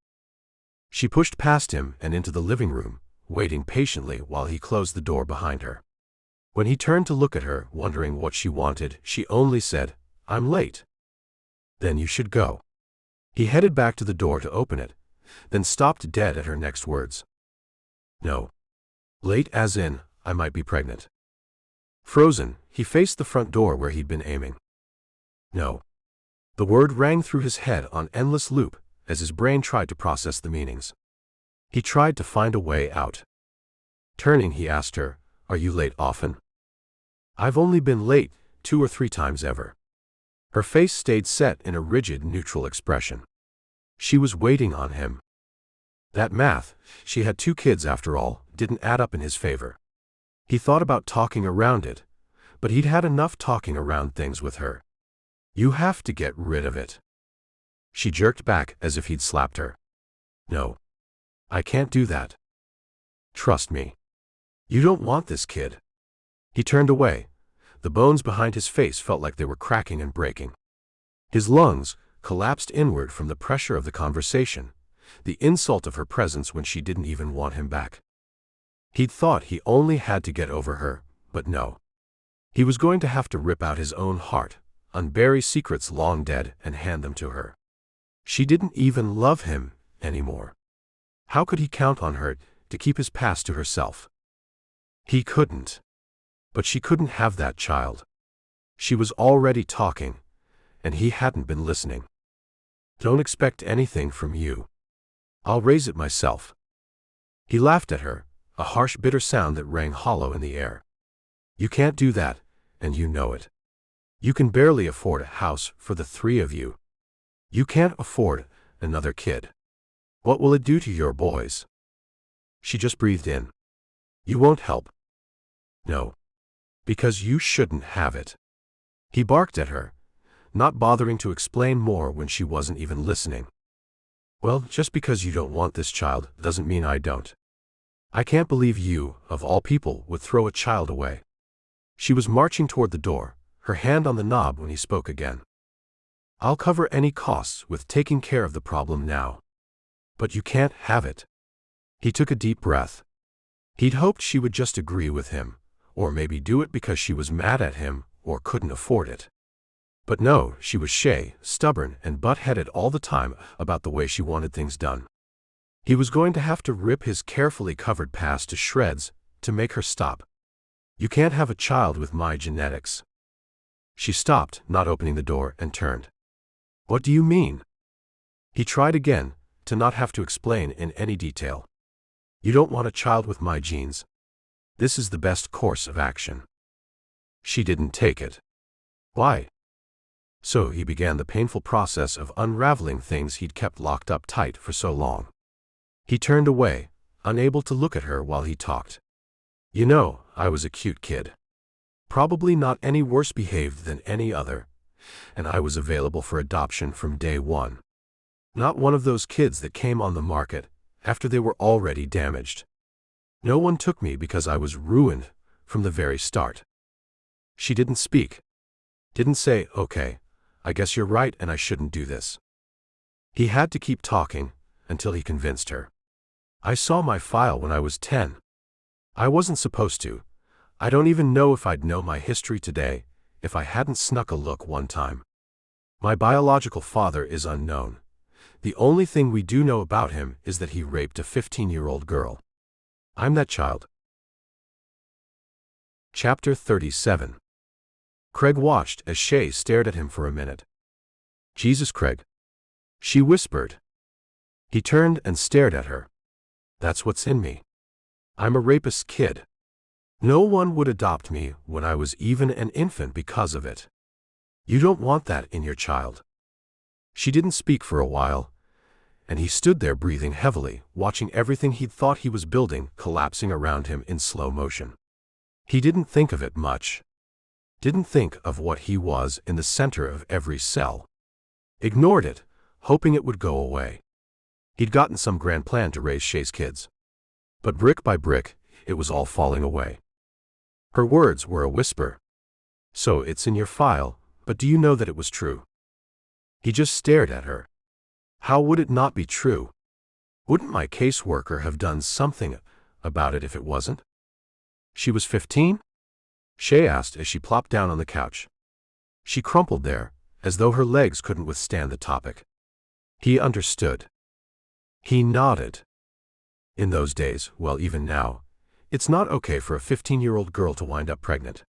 She pushed past him and into the living room, waiting patiently while he closed the door behind her. When he turned to look at her, wondering what she wanted, she only said, "I'm late." "Then you should go." He headed back to the door to open it, then stopped dead at her next words. "No. Late as in, I might be pregnant." Frozen, he faced the front door where he'd been aiming. No. The word rang through his head on endless loop as his brain tried to process the meanings. He tried to find a way out. Turning, he asked her, "Are you late often?" "I've only been late 2 or 3 times ever." Her face stayed set in a rigid, neutral expression. She was waiting on him. That math, she had 2 kids after all, didn't add up in his favor. He thought about talking around it, but he'd had enough talking around things with her. "You have to get rid of it." She jerked back as if he'd slapped her. "No. I can't do that. Trust me. You don't want this kid." He turned away. The bones behind his face felt like they were cracking and breaking. His lungs collapsed inward from the pressure of the conversation, the insult of her presence when she didn't even want him back. He'd thought he only had to get over her, but no. He was going to have to rip out his own heart, unbury secrets long dead, and hand them to her. She didn't even love him anymore. How could he count on her to keep his past to herself? He couldn't. But she couldn't have that child. She was already talking, and he hadn't been listening. "Don't expect anything from you. I'll raise it myself." He laughed at her, a harsh, bitter sound that rang hollow in the air. "You can't do that, and you know it. You can barely afford a house for the 3 of you. You can't afford another kid. What will it do to your boys?" She just breathed in. "You won't help." "No. Because you shouldn't have it." He barked at her, not bothering to explain more when she wasn't even listening. "Well, just because you don't want this child doesn't mean I don't. I can't believe you, of all people, would throw a child away." She was marching toward the door, her hand on the knob when he spoke again. "I'll cover any costs with taking care of the problem now. But you can't have it." He took a deep breath. He'd hoped she would just agree with him, or maybe do it because she was mad at him or couldn't afford it. But no, she was Shay, stubborn and butt-headed all the time about the way she wanted things done. He was going to have to rip his carefully covered past to shreds to make her stop. "You can't have a child with my genetics." She stopped, not opening the door, and turned. "What do you mean?" He tried again, to not have to explain in any detail. "You don't want a child with my genes. This is the best course of action." She didn't take it. "Why?" So he began the painful process of unraveling things he'd kept locked up tight for so long. He turned away, unable to look at her while he talked. "You know, I was a cute kid. Probably not any worse behaved than any other, and I was available for adoption from day one. Not one of those kids that came on the market after they were already damaged. No one took me because I was ruined from the very start. She didn't speak. Didn't say, okay, I guess you're right and I shouldn't do this. He had to keep talking until he convinced her. I saw my file when I was 10. I wasn't supposed to. I don't even know if I'd know my history today if I hadn't snuck a look one time. My biological father is unknown. The only thing we do know about him is that he raped a 15-year-old girl. I'm that child. Chapter 37. Craig watched as Shay stared at him for a minute. Jesus, Craig. She whispered. He turned and stared at her. That's what's in me. I'm a rapist's kid. No one would adopt me when I was even an infant because of it. You don't want that in your child. She didn't speak for a while, and he stood there breathing heavily, watching everything he'd thought he was building collapsing around him in slow motion. He didn't think of it much. Didn't think of what he was in the center of every cell. Ignored it, hoping it would go away. He'd gotten some grand plan to raise Shay's kids. But brick by brick, it was all falling away. Her words were a whisper. So it's in your file, but do you know that it was true? He just stared at her. How would it not be true? Wouldn't my caseworker have done something about it if it wasn't? She was 15? Shay asked as she plopped down on the couch. She crumpled there, as though her legs couldn't withstand the topic. He understood. He nodded. In those days, well, even now, it's not okay for a 15-year-old girl to wind up pregnant.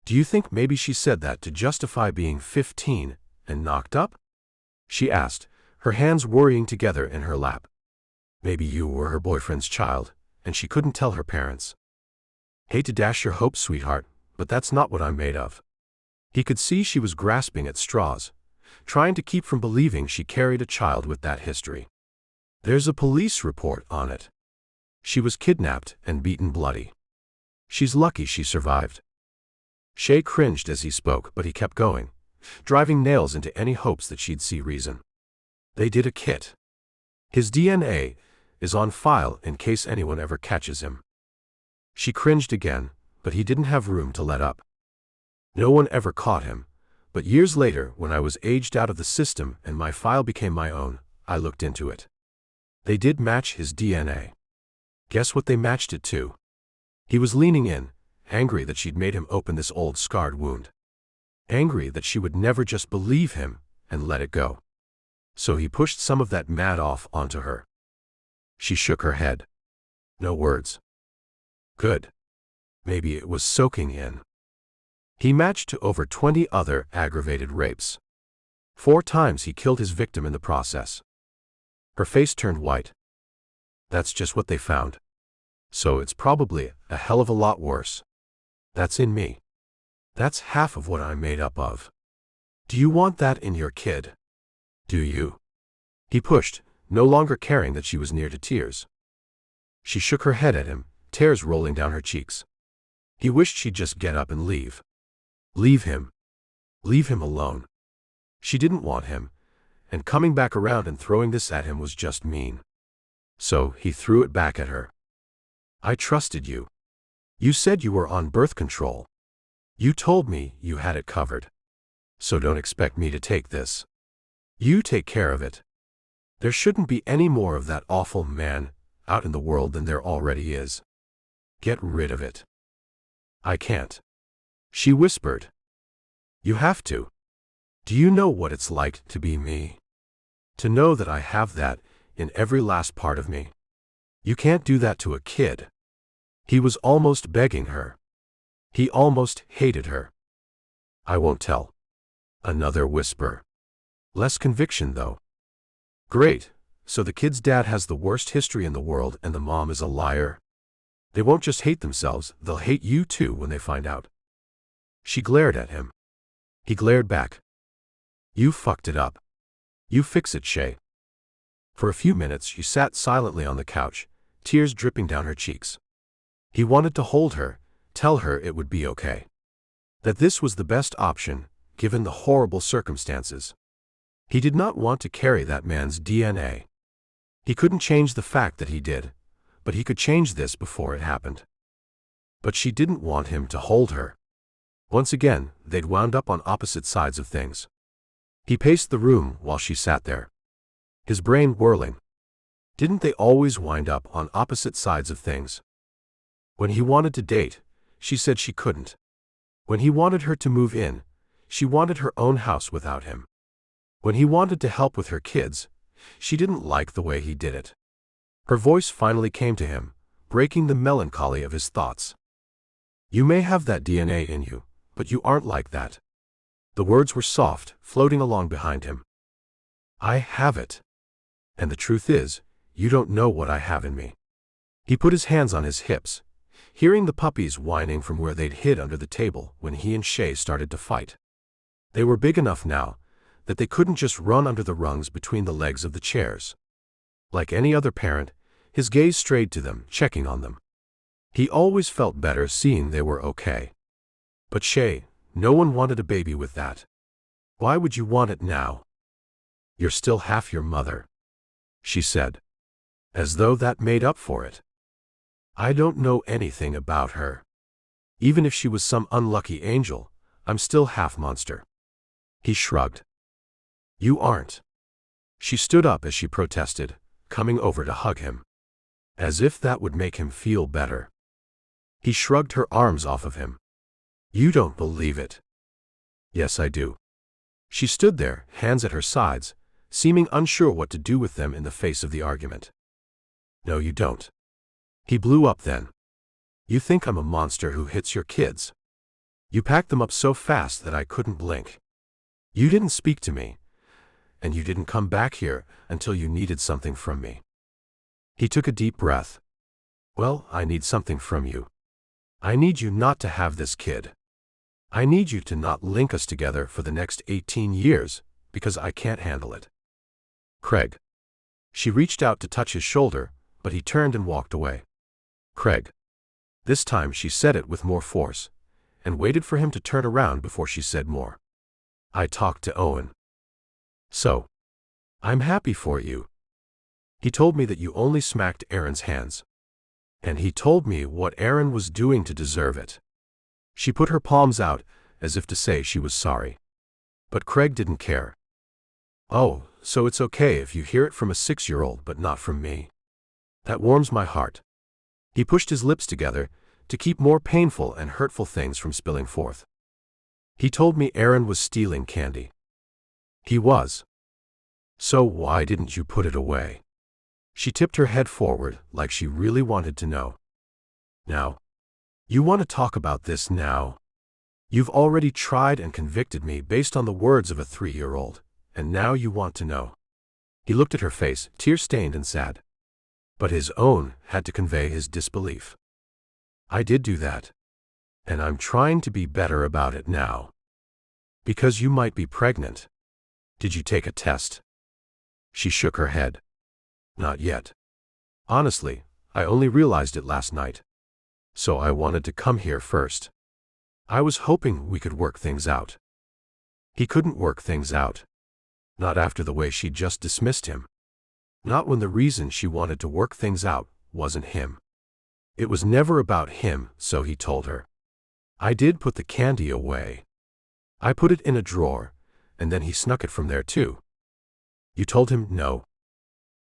Do you think maybe she said that to justify being 15 and knocked up? She asked, her hands worrying together in her lap. Maybe you were her boyfriend's child, and she couldn't tell her parents. Hate to dash your hopes, sweetheart, but that's not what I'm made of. He could see she was grasping at straws, trying to keep from believing she carried a child with that history. There's a police report on it. She was kidnapped and beaten bloody. She's lucky she survived. Shay cringed as he spoke, but he kept going, driving nails into any hopes that she'd see reason. They did a kit. His DNA is on file in case anyone ever catches him. She cringed again, but he didn't have room to let up. No one ever caught him, but years later, when I was aged out of the system and my file became my own, I looked into it. They did match his DNA. Guess what they matched it to? He was leaning in, angry that she'd made him open this old scarred wound. Angry that she would never just believe him and let it go. So he pushed some of that mad off onto her. She shook her head. No words. Good. Maybe it was soaking in. He matched to over 20 other aggravated rapes. 4 times he killed his victim in the process. Her face turned white. That's just what they found. So it's probably a hell of a lot worse. That's in me. That's half of what I'm made up of. Do you want that in your kid? Do you? He pushed, no longer caring that she was near to tears. She shook her head at him, tears rolling down her cheeks. He wished she'd just get up and leave. Leave him. Leave him alone. She didn't want him, and coming back around and throwing this at him was just mean. So he threw it back at her. I trusted you. You said you were on birth control. You told me you had it covered. So don't expect me to take this. You take care of it. There shouldn't be any more of that awful man out in the world than there already is. Get rid of it. I can't. She whispered. You have to. Do you know what it's like to be me? To know that I have that in every last part of me. You can't do that to a kid. He was almost begging her. He almost hated her. I won't tell. Another whisper. Less conviction, though. Great, so the kid's dad has the worst history in the world and the mom is a liar. They won't just hate themselves, they'll hate you too when they find out. She glared at him. He glared back. You fucked it up. You fix it, Shay. For a few minutes she sat silently on the couch, tears dripping down her cheeks. He wanted to hold her, tell her it would be okay. That this was the best option, given the horrible circumstances. He did not want to carry that man's DNA. He couldn't change the fact that he did, but he could change this before it happened. But she didn't want him to hold her. Once again, they'd wound up on opposite sides of things. He paced the room while she sat there, his brain whirling. Didn't they always wind up on opposite sides of things? When he wanted to date, she said she couldn't. When he wanted her to move in, she wanted her own house without him. When he wanted to help with her kids, she didn't like the way he did it. Her voice finally came to him, breaking the melancholy of his thoughts. You may have that DNA in you, but you aren't like that. The words were soft, floating along behind him. I have it. And the truth is, you don't know what I have in me. He put his hands on his hips, hearing the puppies whining from where they'd hid under the table when he and Shay started to fight. They were big enough now that they couldn't just run under the rungs between the legs of the chairs. Like any other parent, his gaze strayed to them, checking on them. He always felt better seeing they were okay. But Shay, no one wanted a baby with that. Why would you want it now? You're still half your mother, she said, as though that made up for it. I don't know anything about her. Even if she was some unlucky angel, I'm still half monster. He shrugged. You aren't. She stood up as she protested, coming over to hug him, as if that would make him feel better. He shrugged her arms off of him. You don't believe it. Yes, I do. She stood there, hands at her sides, seeming unsure what to do with them in the face of the argument. No, you don't. He blew up then. You think I'm a monster who hits your kids? You packed them up so fast that I couldn't blink. You didn't speak to me, and you didn't come back here until you needed something from me. He took a deep breath. Well, I need something from you. I need you not to have this kid. I need you to not link us together for the next 18 years, because I can't handle it. Craig. She reached out to touch his shoulder, but he turned and walked away. Craig. This time she said it with more force, and waited for him to turn around before she said more. I talked to Owen. So. I'm happy for you. He told me that you only smacked Aaron's hands. And he told me what Aaron was doing to deserve it. She put her palms out, as if to say she was sorry. But Craig didn't care. Oh, so it's okay if you hear it from a 6-year-old but not from me. That warms my heart. He pushed his lips together to keep more painful and hurtful things from spilling forth. He told me Aaron was stealing candy. He was. So why didn't you put it away? She tipped her head forward like she really wanted to know. Now? You want to talk about this now? You've already tried and convicted me based on the words of a 3-year-old, and now you want to know. He looked at her face, tear-stained and sad. But his own had to convey his disbelief. I did do that. And I'm trying to be better about it now. Because you might be pregnant. Did you take a test? She shook her head. Not yet. Honestly, I only realized it last night. So I wanted to come here first. I was hoping we could work things out. He couldn't work things out. Not after the way she just dismissed him. Not when the reason she wanted to work things out wasn't him. It was never about him, so he told her. I did put the candy away. I put it in a drawer, and then he snuck it from there too. You told him no?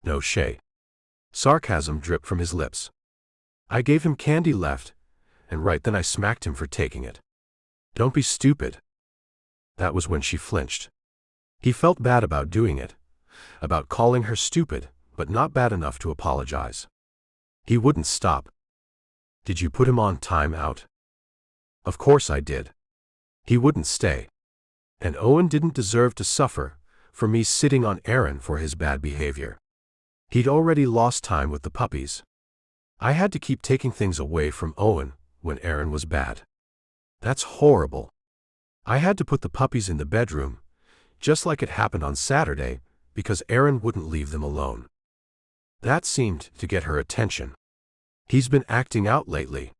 No, Shay. Sarcasm dripped from his lips. I gave him candy left, and right then I smacked him for taking it. Don't be stupid. That was when she flinched. He felt bad about doing it, about calling her stupid, but not bad enough to apologize. He wouldn't stop. Did you put him on time out? Of course I did. He wouldn't stay. And Owen didn't deserve to suffer for me sitting on Aaron for his bad behavior. He'd already lost time with the puppies. I had to keep taking things away from Owen when Aaron was bad. That's horrible. I had to put the puppies in the bedroom, just like it happened on Saturday, because Aaron wouldn't leave them alone. That seemed to get her attention. He's been acting out lately.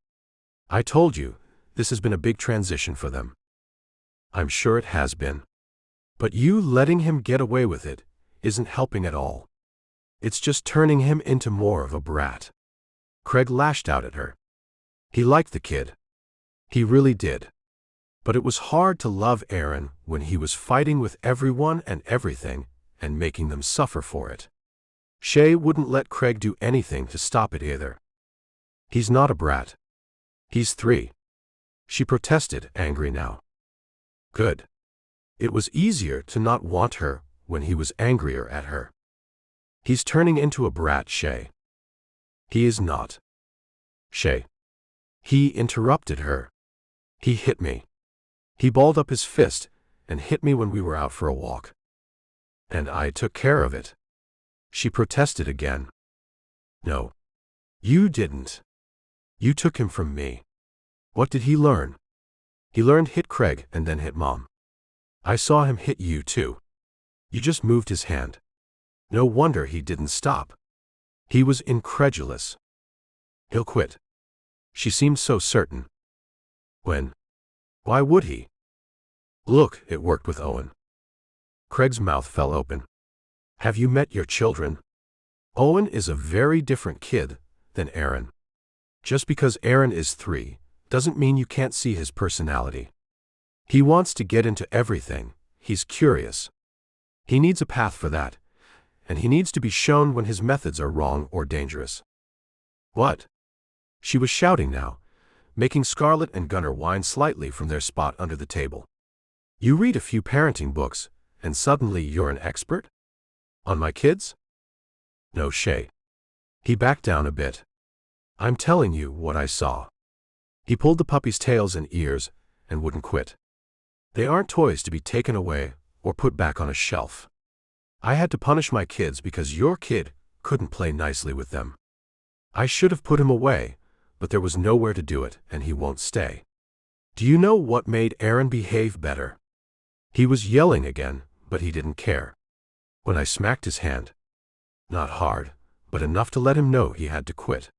I told you, this has been a big transition for them. I'm sure it has been. But you letting him get away with it isn't helping at all. It's just turning him into more of a brat. Craig lashed out at her. He liked the kid. He really did. But it was hard to love Aaron when he was fighting with everyone and everything and making them suffer for it. Shay wouldn't let Craig do anything to stop it either. He's not a brat. He's 3. She protested, angry now. Good. It was easier to not want her when he was angrier at her. He's turning into a brat, Shay. He is not. Shay. He interrupted her. He hit me. He balled up his fist and hit me when we were out for a walk. And I took care of it. She protested again. No. You didn't. You took him from me. What did he learn? He learned hit Craig and then hit Mom. I saw him hit you too. You just moved his hand. No wonder he didn't stop. He was incredulous. He'll quit. She seemed so certain. When? Why would he? Look, it worked with Owen. Craig's mouth fell open. Have you met your children? Owen is a very different kid than Aaron. Just because Aaron is 3 doesn't mean you can't see his personality. He wants to get into everything. He's curious. He needs a path for that, and he needs to be shown when his methods are wrong or dangerous. What? She was shouting now, making Scarlett and Gunnar whine slightly from their spot under the table. You read a few parenting books, and suddenly you're an expert? On my kids? No, Shay. He backed down a bit. I'm telling you what I saw. He pulled the puppy's tails and ears and wouldn't quit. They aren't toys to be taken away or put back on a shelf. I had to punish my kids because your kid couldn't play nicely with them. I should have put him away, but there was nowhere to do it, and he won't stay. Do you know what made Aaron behave better? He was yelling again, but he didn't care. When I smacked his hand. Not hard, but enough to let him know he had to quit.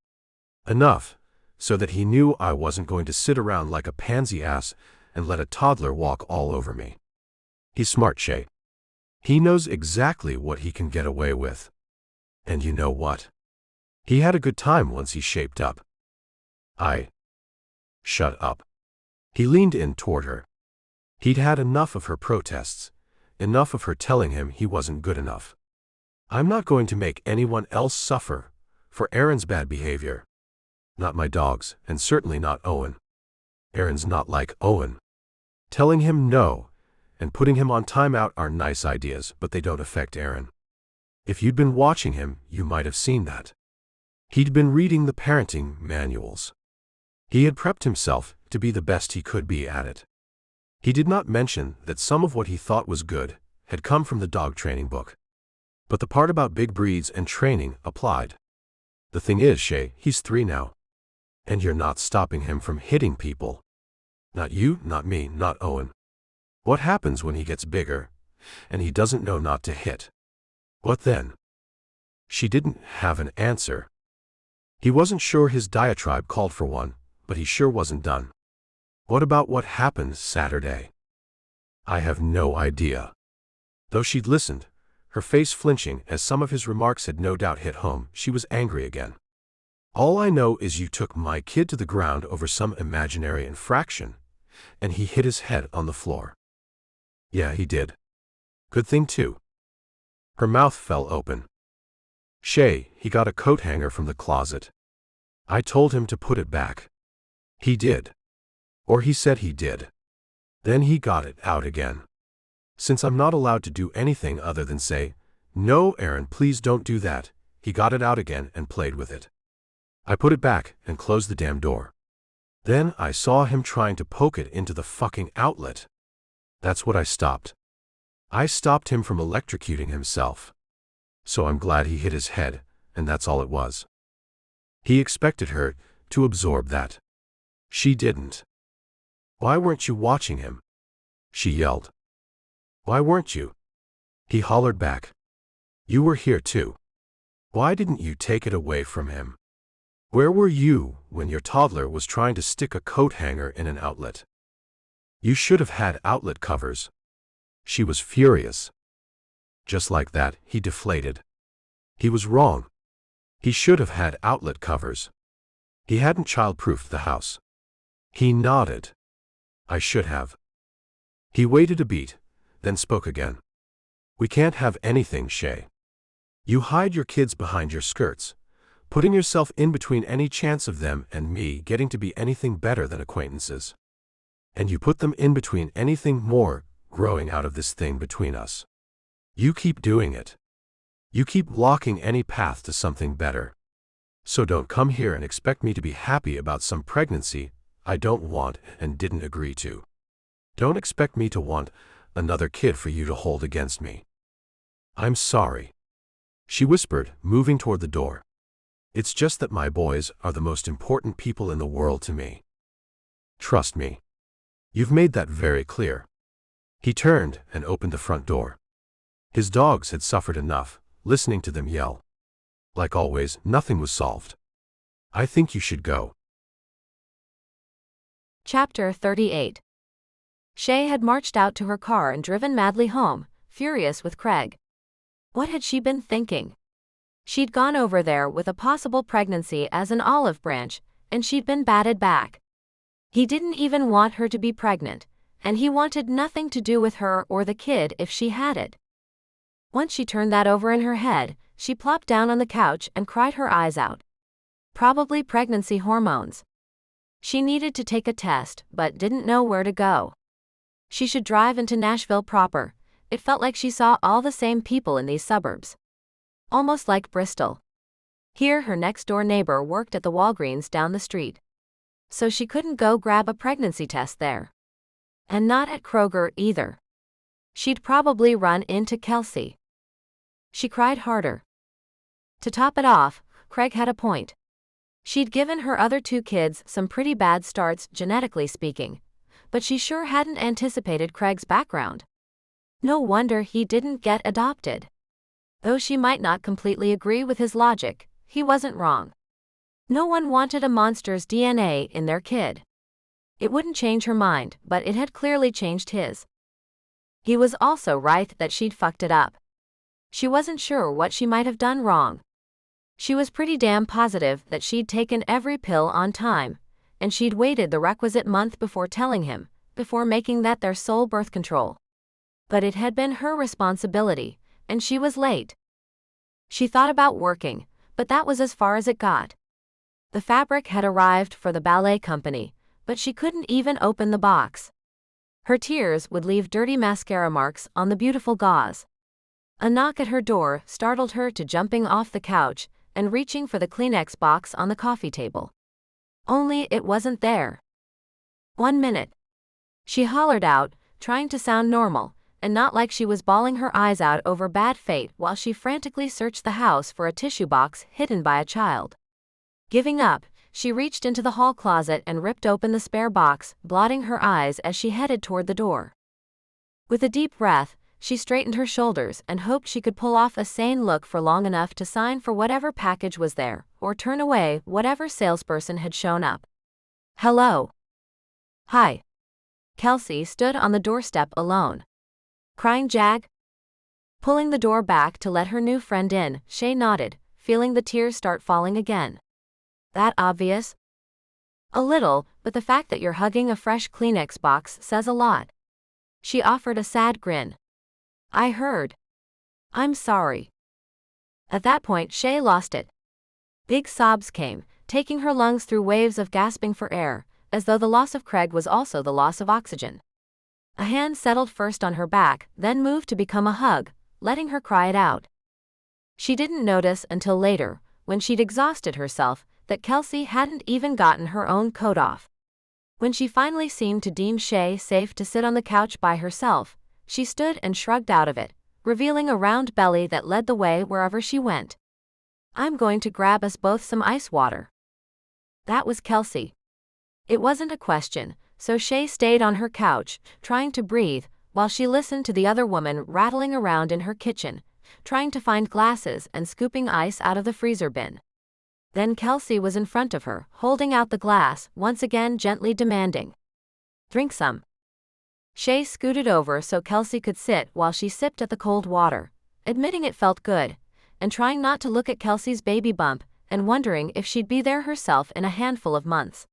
Enough, so that he knew I wasn't going to sit around like a pansy ass and let a toddler walk all over me. He's smart, Shay. He knows exactly what he can get away with. And you know what? He had a good time once he shaped up. Shut up. He leaned in toward her. He'd had enough of her protests, enough of her telling him he wasn't good enough. I'm not going to make anyone else suffer for Aaron's bad behavior. Not my dogs, and certainly not Owen. Aaron's not like Owen. Telling him no and putting him on timeout are nice ideas, but they don't affect Aaron. If you'd been watching him, you might have seen that. He'd been reading the parenting manuals. He had prepped himself to be the best he could be at it. He did not mention that some of what he thought was good had come from the dog training book. But the part about big breeds and training applied. The thing is, Shay, he's 3 now. And you're not stopping him from hitting people. Not you, not me, not Owen. What happens when he gets bigger, and he doesn't know not to hit? What then? She didn't have an answer. He wasn't sure his diatribe called for one, but he sure wasn't done. What about what happened Saturday? I have no idea. Though she'd listened, her face flinching as some of his remarks had no doubt hit home, she was angry again. All I know is you took my kid to the ground over some imaginary infraction, and he hit his head on the floor. Yeah, he did. Good thing too. Her mouth fell open. Shay, he got a coat hanger from the closet. I told him to put it back. He did. Or he said he did. Then he got it out again. Since I'm not allowed to do anything other than say, "No, Aaron, please don't do that," he got it out again and played with it. I put it back and closed the damn door. Then I saw him trying to poke it into the fucking outlet. That's what I stopped. I stopped him from electrocuting himself. So I'm glad he hit his head, and that's all it was. He expected her to absorb that. She didn't. Why weren't you watching him? She yelled. Why weren't you? He hollered back. You were here too. Why didn't you take it away from him? Where were you when your toddler was trying to stick a coat hanger in an outlet? You should have had outlet covers. She was furious. Just like that, he deflated. He was wrong. He should have had outlet covers. He hadn't child-proofed the house. He nodded. I should have. He waited a beat, then spoke again. We can't have anything, Shay. You hide your kids behind your skirts, putting yourself in between any chance of them and me getting to be anything better than acquaintances. And you put them in between anything more growing out of this thing between us. You keep doing it. You keep blocking any path to something better. So don't come here and expect me to be happy about some pregnancy I don't want and didn't agree to. Don't expect me to want another kid for you to hold against me. I'm sorry, she whispered, moving toward the door. It's just that my boys are the most important people in the world to me. Trust me. You've made that very clear. He turned and opened the front door. His dogs had suffered enough, listening to them yell. Like always, nothing was solved. I think you should go. Chapter 38. Shay had marched out to her car and driven madly home, furious with Craig. What had she been thinking? She'd gone over there with a possible pregnancy as an olive branch, and she'd been batted back. He didn't even want her to be pregnant, and he wanted nothing to do with her or the kid if she had it. Once she turned that over in her head, she plopped down on the couch and cried her eyes out. Probably pregnancy hormones. She needed to take a test, but didn't know where to go. She should drive into Nashville proper. It felt like she saw all the same people in these suburbs. Almost like Bristol. Here her next-door neighbor worked at the Walgreens down the street. So she couldn't go grab a pregnancy test there. And not at Kroger either. She'd probably run into Kelsey. She cried harder. To top it off, Craig had a point. She'd given her other two kids some pretty bad starts, genetically speaking, but she sure hadn't anticipated Craig's background. No wonder he didn't get adopted. Though she might not completely agree with his logic, he wasn't wrong. No one wanted a monster's DNA in their kid. It wouldn't change her mind, but it had clearly changed his. He was also right that she'd fucked it up. She wasn't sure what she might have done wrong. She was pretty damn positive that she'd taken every pill on time, and she'd waited the requisite month before telling him, before making that their sole birth control. But it had been her responsibility, and she was late. She thought about working, but that was as far as it got. The fabric had arrived for the ballet company, but she couldn't even open the box. Her tears would leave dirty mascara marks on the beautiful gauze. A knock at her door startled her to jumping off the couch and reaching for the Kleenex box on the coffee table. Only it wasn't there. 1 minute. She hollered out, trying to sound normal, and not like she was bawling her eyes out over bad fate while she frantically searched the house for a tissue box hidden by a child. Giving up, she reached into the hall closet and ripped open the spare box, blotting her eyes as she headed toward the door. With a deep breath, she straightened her shoulders and hoped she could pull off a sane look for long enough to sign for whatever package was there, or turn away whatever salesperson had shown up. Hello. Hi. Kelsey stood on the doorstep alone. Crying Jag? Pulling the door back to let her new friend in, Shay nodded, feeling the tears start falling again. That obvious? A little, but the fact that you're hugging a fresh Kleenex box says a lot. She offered a sad grin. I heard. I'm sorry. At that point, Shay lost it. Big sobs came, taking her lungs through waves of gasping for air, as though the loss of Craig was also the loss of oxygen. A hand settled first on her back, then moved to become a hug, letting her cry it out. She didn't notice until later, when she'd exhausted herself, that Kelsey hadn't even gotten her own coat off. When she finally seemed to deem Shay safe to sit on the couch by herself, she stood and shrugged out of it, revealing a round belly that led the way wherever she went. I'm going to grab us both some ice water. That was Kelsey. It wasn't a question, so Shay stayed on her couch, trying to breathe, while she listened to the other woman rattling around in her kitchen, trying to find glasses and scooping ice out of the freezer bin. Then Kelsey was in front of her, holding out the glass, once again gently demanding. Drink some. Shay scooted over so Kelsey could sit while she sipped at the cold water, admitting it felt good, and trying not to look at Kelsey's baby bump and wondering if she'd be there herself in a handful of months.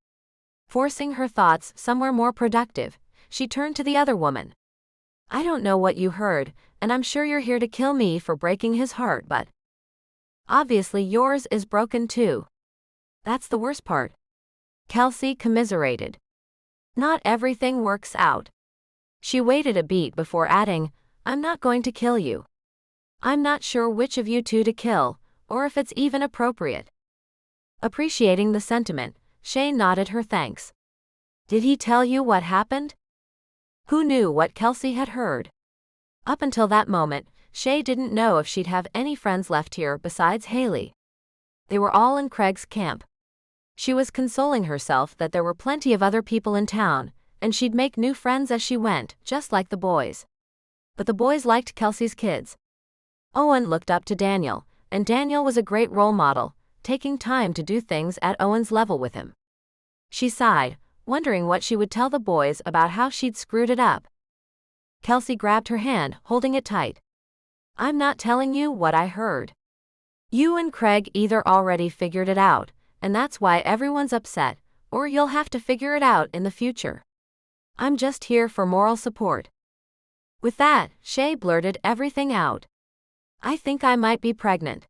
Forcing her thoughts somewhere more productive, she turned to the other woman. I don't know what you heard, and I'm sure you're here to kill me for breaking his heart, but obviously yours is broken too. That's the worst part. Kelsey commiserated. Not everything works out. She waited a beat before adding, I'm not going to kill you. I'm not sure which of you two to kill, or if it's even appropriate. Appreciating the sentiment, Shay nodded her thanks. Did he tell you what happened? Who knew what Kelsey had heard? Up until that moment, Shay didn't know if she'd have any friends left here besides Haley. They were all in Craig's camp. She was consoling herself that there were plenty of other people in town, and she'd make new friends as she went, just like the boys. But the boys liked Kelsey's kids. Owen looked up to Daniel, and Daniel was a great role model, taking time to do things at Owen's level with him. She sighed, wondering what she would tell the boys about how she'd screwed it up. Kelsey grabbed her hand, holding it tight. I'm not telling you what I heard. You and Craig either already figured it out, and that's why everyone's upset, or you'll have to figure it out in the future. I'm just here for moral support. With that, Shay blurted everything out. I think I might be pregnant.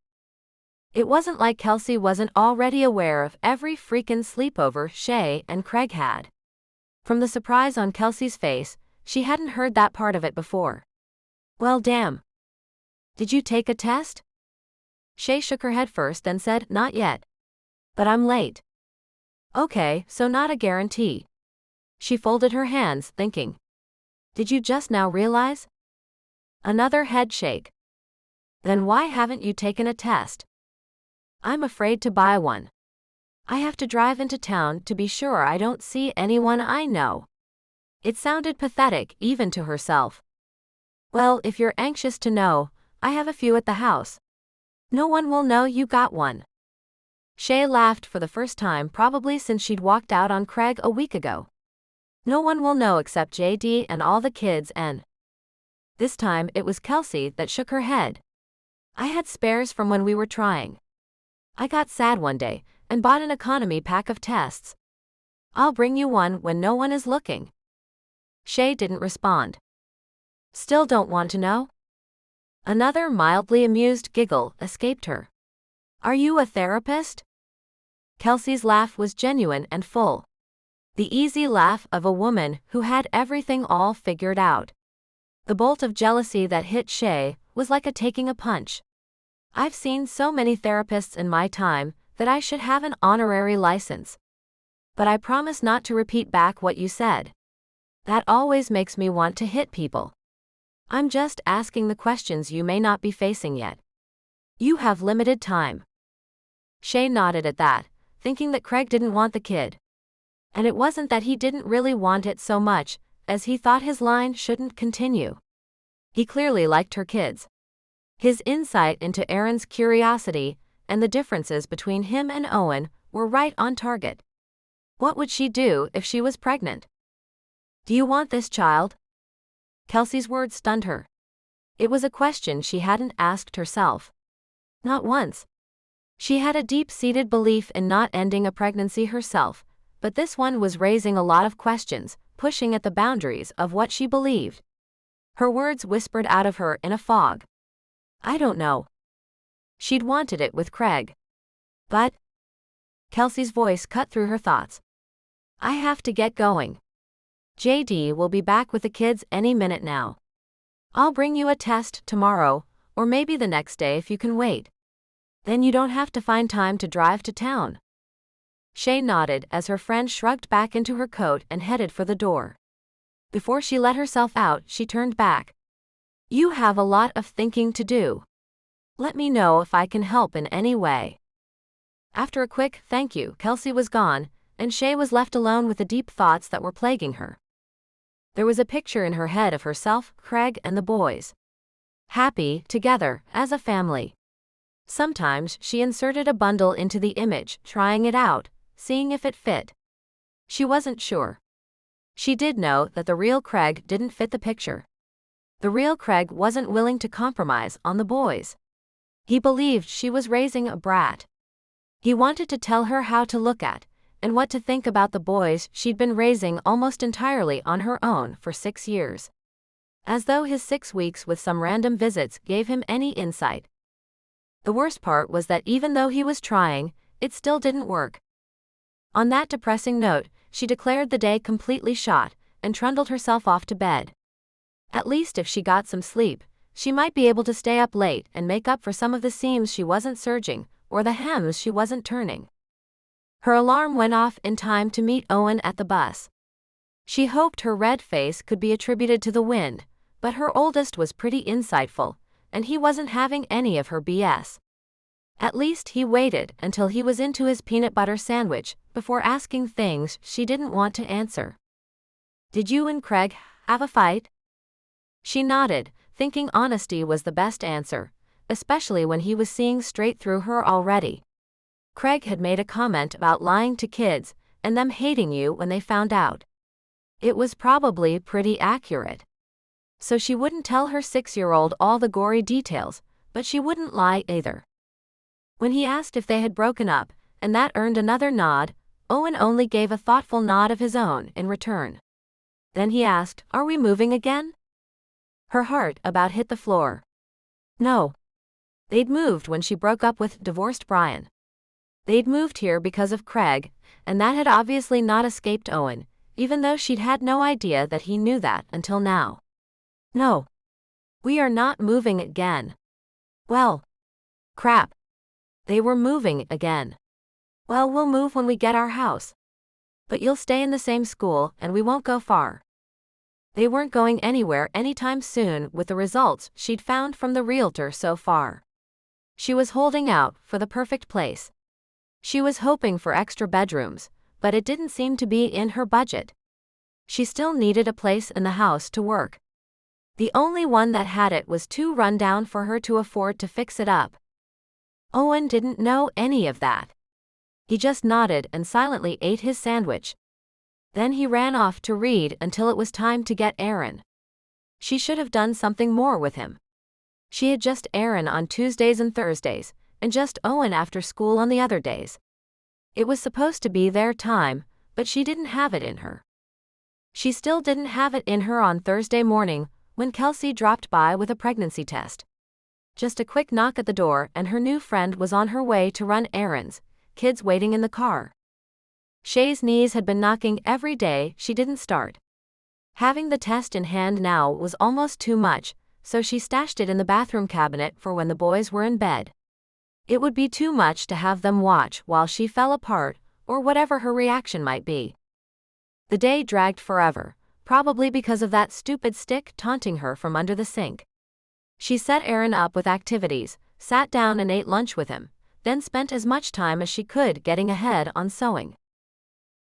It wasn't like Kelsey wasn't already aware of every freaking sleepover Shay and Craig had. From the surprise on Kelsey's face, she hadn't heard that part of it before. Well, damn. Did you take a test? Shay shook her head first and said, Not yet. But I'm late. Okay, so not a guarantee. She folded her hands, thinking. Did you just now realize? Another head shake. Then why haven't you taken a test? I'm afraid to buy one. I have to drive into town to be sure I don't see anyone I know. It sounded pathetic even to herself. Well, if you're anxious to know, I have a few at the house. No one will know you got one. Shay laughed for the first time probably since she'd walked out on Craig a week ago. No one will know except JD and all the kids and... This time it was Kelsey that shook her head. I had spares from when we were trying. I got sad one day and bought an economy pack of tests. I'll bring you one when no one is looking. Shay didn't respond. Still don't want to know? Another mildly amused giggle escaped her. Are you a therapist? Kelsey's laugh was genuine and full. The easy laugh of a woman who had everything all figured out. The bolt of jealousy that hit Shay was like taking a punch. I've seen so many therapists in my time that I should have an honorary license. But I promise not to repeat back what you said. That always makes me want to hit people. I'm just asking the questions you may not be facing yet. You have limited time. Shay nodded at that, thinking that Craig didn't want the kid. And it wasn't that he didn't really want it so much, as he thought his line shouldn't continue. He clearly liked her kids. His insight into Aaron's curiosity and the differences between him and Owen were right on target. What would she do if she was pregnant? Do you want this child? Kelsey's words stunned her. It was a question she hadn't asked herself. Not once. She had a deep-seated belief in not ending a pregnancy herself, but this one was raising a lot of questions, pushing at the boundaries of what she believed. Her words whispered out of her in a fog. I don't know. She'd wanted it with Craig. But... Kelsey's voice cut through her thoughts. I have to get going. JD will be back with the kids any minute now. I'll bring you a test tomorrow, or maybe the next day if you can wait. Then you don't have to find time to drive to town. Shay nodded as her friend shrugged back into her coat and headed for the door. Before she let herself out, she turned back. You have a lot of thinking to do. Let me know if I can help in any way. After a quick thank you, Kelsey was gone, and Shay was left alone with the deep thoughts that were plaguing her. There was a picture in her head of herself, Craig, and the boys. Happy, together, as a family. Sometimes she inserted a bundle into the image, trying it out, seeing if it fit. She wasn't sure. She did know that the real Craig didn't fit the picture. The real Craig wasn't willing to compromise on the boys. He believed she was raising a brat. He wanted to tell her how to look at, and what to think about the boys she'd been raising almost entirely on her own for 6 years. As though his 6 weeks with some random visits gave him any insight. The worst part was that even though he was trying, it still didn't work. On that depressing note, she declared the day completely shot, and trundled herself off to bed. At least if she got some sleep, she might be able to stay up late and make up for some of the seams she wasn't serging, or the hems she wasn't turning. Her alarm went off in time to meet Owen at the bus. She hoped her red face could be attributed to the wind, but her oldest was pretty insightful, and he wasn't having any of her BS. At least he waited until he was into his peanut butter sandwich before asking things she didn't want to answer. "Did you and Craig have a fight?" She nodded, thinking honesty was the best answer, especially when he was seeing straight through her already. Craig had made a comment about lying to kids and them hating you when they found out. It was probably pretty accurate. So she wouldn't tell her 6-year-old all the gory details, but she wouldn't lie either. When he asked if they had broken up, and that earned another nod, Owen only gave a thoughtful nod of his own in return. Then he asked, "Are we moving again?" Her heart about hit the floor. No. They'd moved when she broke up with divorced Brian. They'd moved here because of Craig, and that had obviously not escaped Owen, even though she'd had no idea that he knew that until now. No. We are not moving again. Well. Crap. They were moving again. Well, we'll move when we get our house. But you'll stay in the same school, and we won't go far. They weren't going anywhere anytime soon with the results she'd found from the realtor so far. She was holding out for the perfect place. She was hoping for extra bedrooms, but it didn't seem to be in her budget. She still needed a place in the house to work. The only one that had it was too run down for her to afford to fix it up. Owen didn't know any of that. He just nodded and silently ate his sandwich. Then he ran off to read until it was time to get Aaron. She should have done something more with him. She had just Aaron on Tuesdays and Thursdays, and just Owen after school on the other days. It was supposed to be their time, but she didn't have it in her. She still didn't have it in her on Thursday morning, when Kelsey dropped by with a pregnancy test. Just a quick knock at the door and her new friend was on her way to run errands, kids waiting in the car. Shay's knees had been knocking every day she didn't start. Having the test in hand now was almost too much, so she stashed it in the bathroom cabinet for when the boys were in bed. It would be too much to have them watch while she fell apart, or whatever her reaction might be. The day dragged forever, probably because of that stupid stick taunting her from under the sink. She set Aaron up with activities, sat down and ate lunch with him, then spent as much time as she could getting ahead on sewing.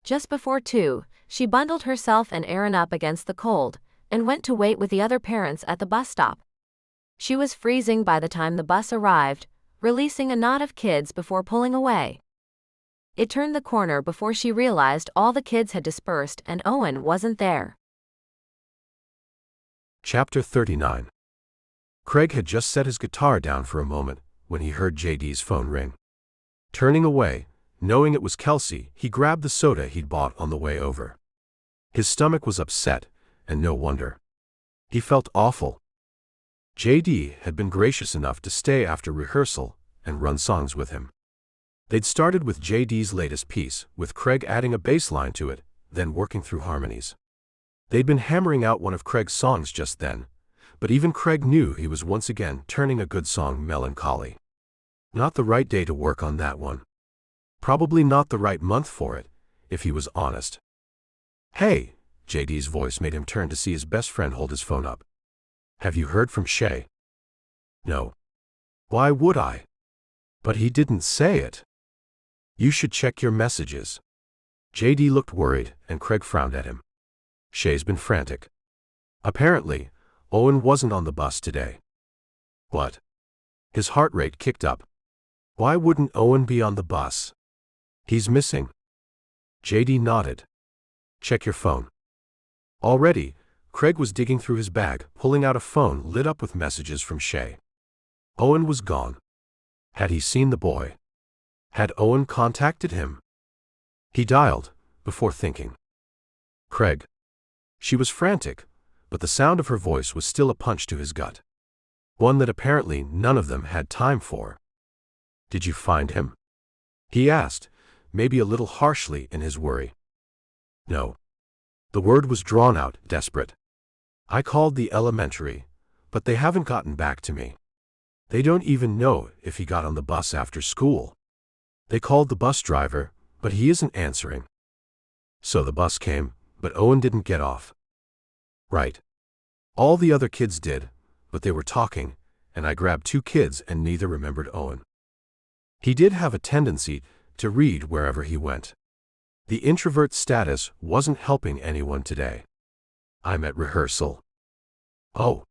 Just before 2, she bundled herself and Aaron up against the cold, and went to wait with the other parents at the bus stop. She was freezing by the time the bus arrived, releasing a knot of kids before pulling away. It turned the corner before she realized all the kids had dispersed and Owen wasn't there. Chapter 39. Craig had just set his guitar down for a moment when he heard JD's phone ring. Turning away, knowing it was Kelsey, he grabbed the soda he'd bought on the way over. His stomach was upset, and no wonder. He felt awful. JD had been gracious enough to stay after rehearsal and run songs with him. They'd started with JD's latest piece, with Craig adding a bass line to it, then working through harmonies. They'd been hammering out one of Craig's songs just then, but even Craig knew he was once again turning a good song melancholy. Not the right day to work on that one. Probably not the right month for it, if he was honest. "Hey," JD's voice made him turn to see his best friend hold his phone up. "Have you heard from Shay?" "No." "Why would I?" "But he didn't say it." "You should check your messages." JD looked worried, and Craig frowned at him. Shay's been frantic. Apparently, Owen wasn't on the bus today. What? His heart rate kicked up. Why wouldn't Owen be on the bus? He's missing. JD nodded. "Check your phone." Already, Craig was digging through his bag, pulling out a phone lit up with messages from Shay. Owen was gone. Had he seen the boy? Had Owen contacted him? He dialed, before thinking. Craig. She was frantic, but the sound of her voice was still a punch to his gut. One that apparently none of them had time for. Did you find him? He asked, maybe a little harshly in his worry. No. The word was drawn out, desperate. I called the elementary, but they haven't gotten back to me. They don't even know if he got on the bus after school. They called the bus driver, but he isn't answering. So the bus came, but Owen didn't get off. Right. All the other kids did, but they were talking, and I grabbed 2 kids and neither remembered Owen. He did have a tendency to read wherever he went. The introvert status wasn't helping anyone today. I'm at rehearsal. Oh.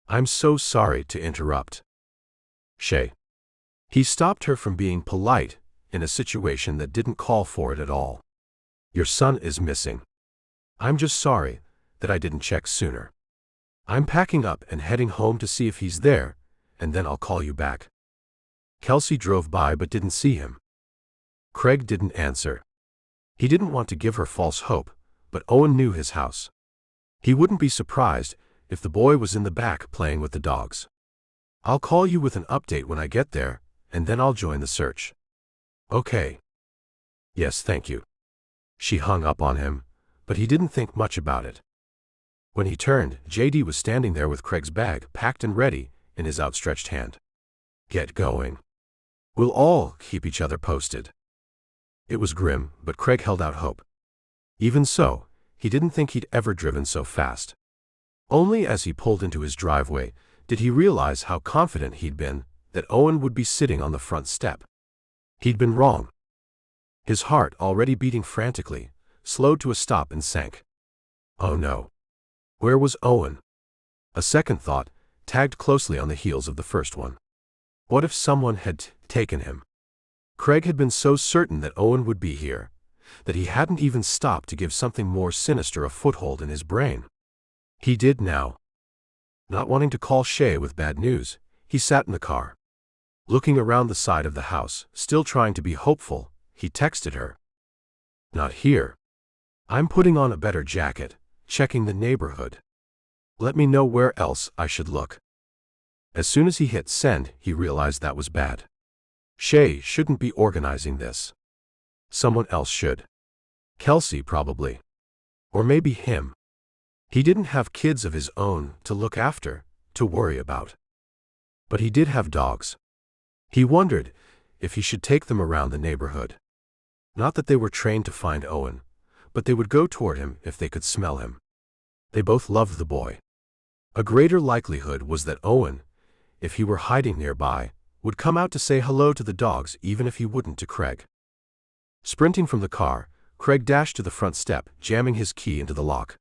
I'm so sorry to interrupt. Shay. He stopped her from being polite in a situation that didn't call for it at all. Your son is missing. I'm just sorry that I didn't check sooner. I'm packing up and heading home to see if he's there, and then I'll call you back. Kelsey drove by but didn't see him. Craig didn't answer. He didn't want to give her false hope, but Owen knew his house. He wouldn't be surprised if the boy was in the back playing with the dogs. I'll call you with an update when I get there, and then I'll join the search. Okay. Yes, thank you. She hung up on him, but he didn't think much about it. When he turned, JD was standing there with Craig's bag packed and ready in his outstretched hand. Get going. We'll all keep each other posted. It was grim, but Craig held out hope. Even so, he didn't think he'd ever driven so fast. Only as he pulled into his driveway did he realize how confident he'd been that Owen would be sitting on the front step. He'd been wrong. His heart, already beating frantically, slowed to a stop and sank. Oh no. Where was Owen? A second thought tagged closely on the heels of the first one. What if someone had taken him? Craig had been so certain that Owen would be here, that he hadn't even stopped to give something more sinister a foothold in his brain. He did now. Not wanting to call Shay with bad news, he sat in the car. Looking around the side of the house, still trying to be hopeful, he texted her. Not here. I'm putting on a better jacket, checking the neighborhood. Let me know where else I should look. As soon as he hit send, he realized that was bad. Shay shouldn't be organizing this. Someone else should. Kelsey probably. Or maybe him. He didn't have kids of his own to look after, to worry about. But he did have dogs. He wondered if he should take them around the neighborhood. Not that they were trained to find Owen, but they would go toward him if they could smell him. They both loved the boy. A greater likelihood was that Owen, if he were hiding nearby, would come out to say hello to the dogs even if he wouldn't to Craig. Sprinting from the car, Craig dashed to the front step, jamming his key into the lock.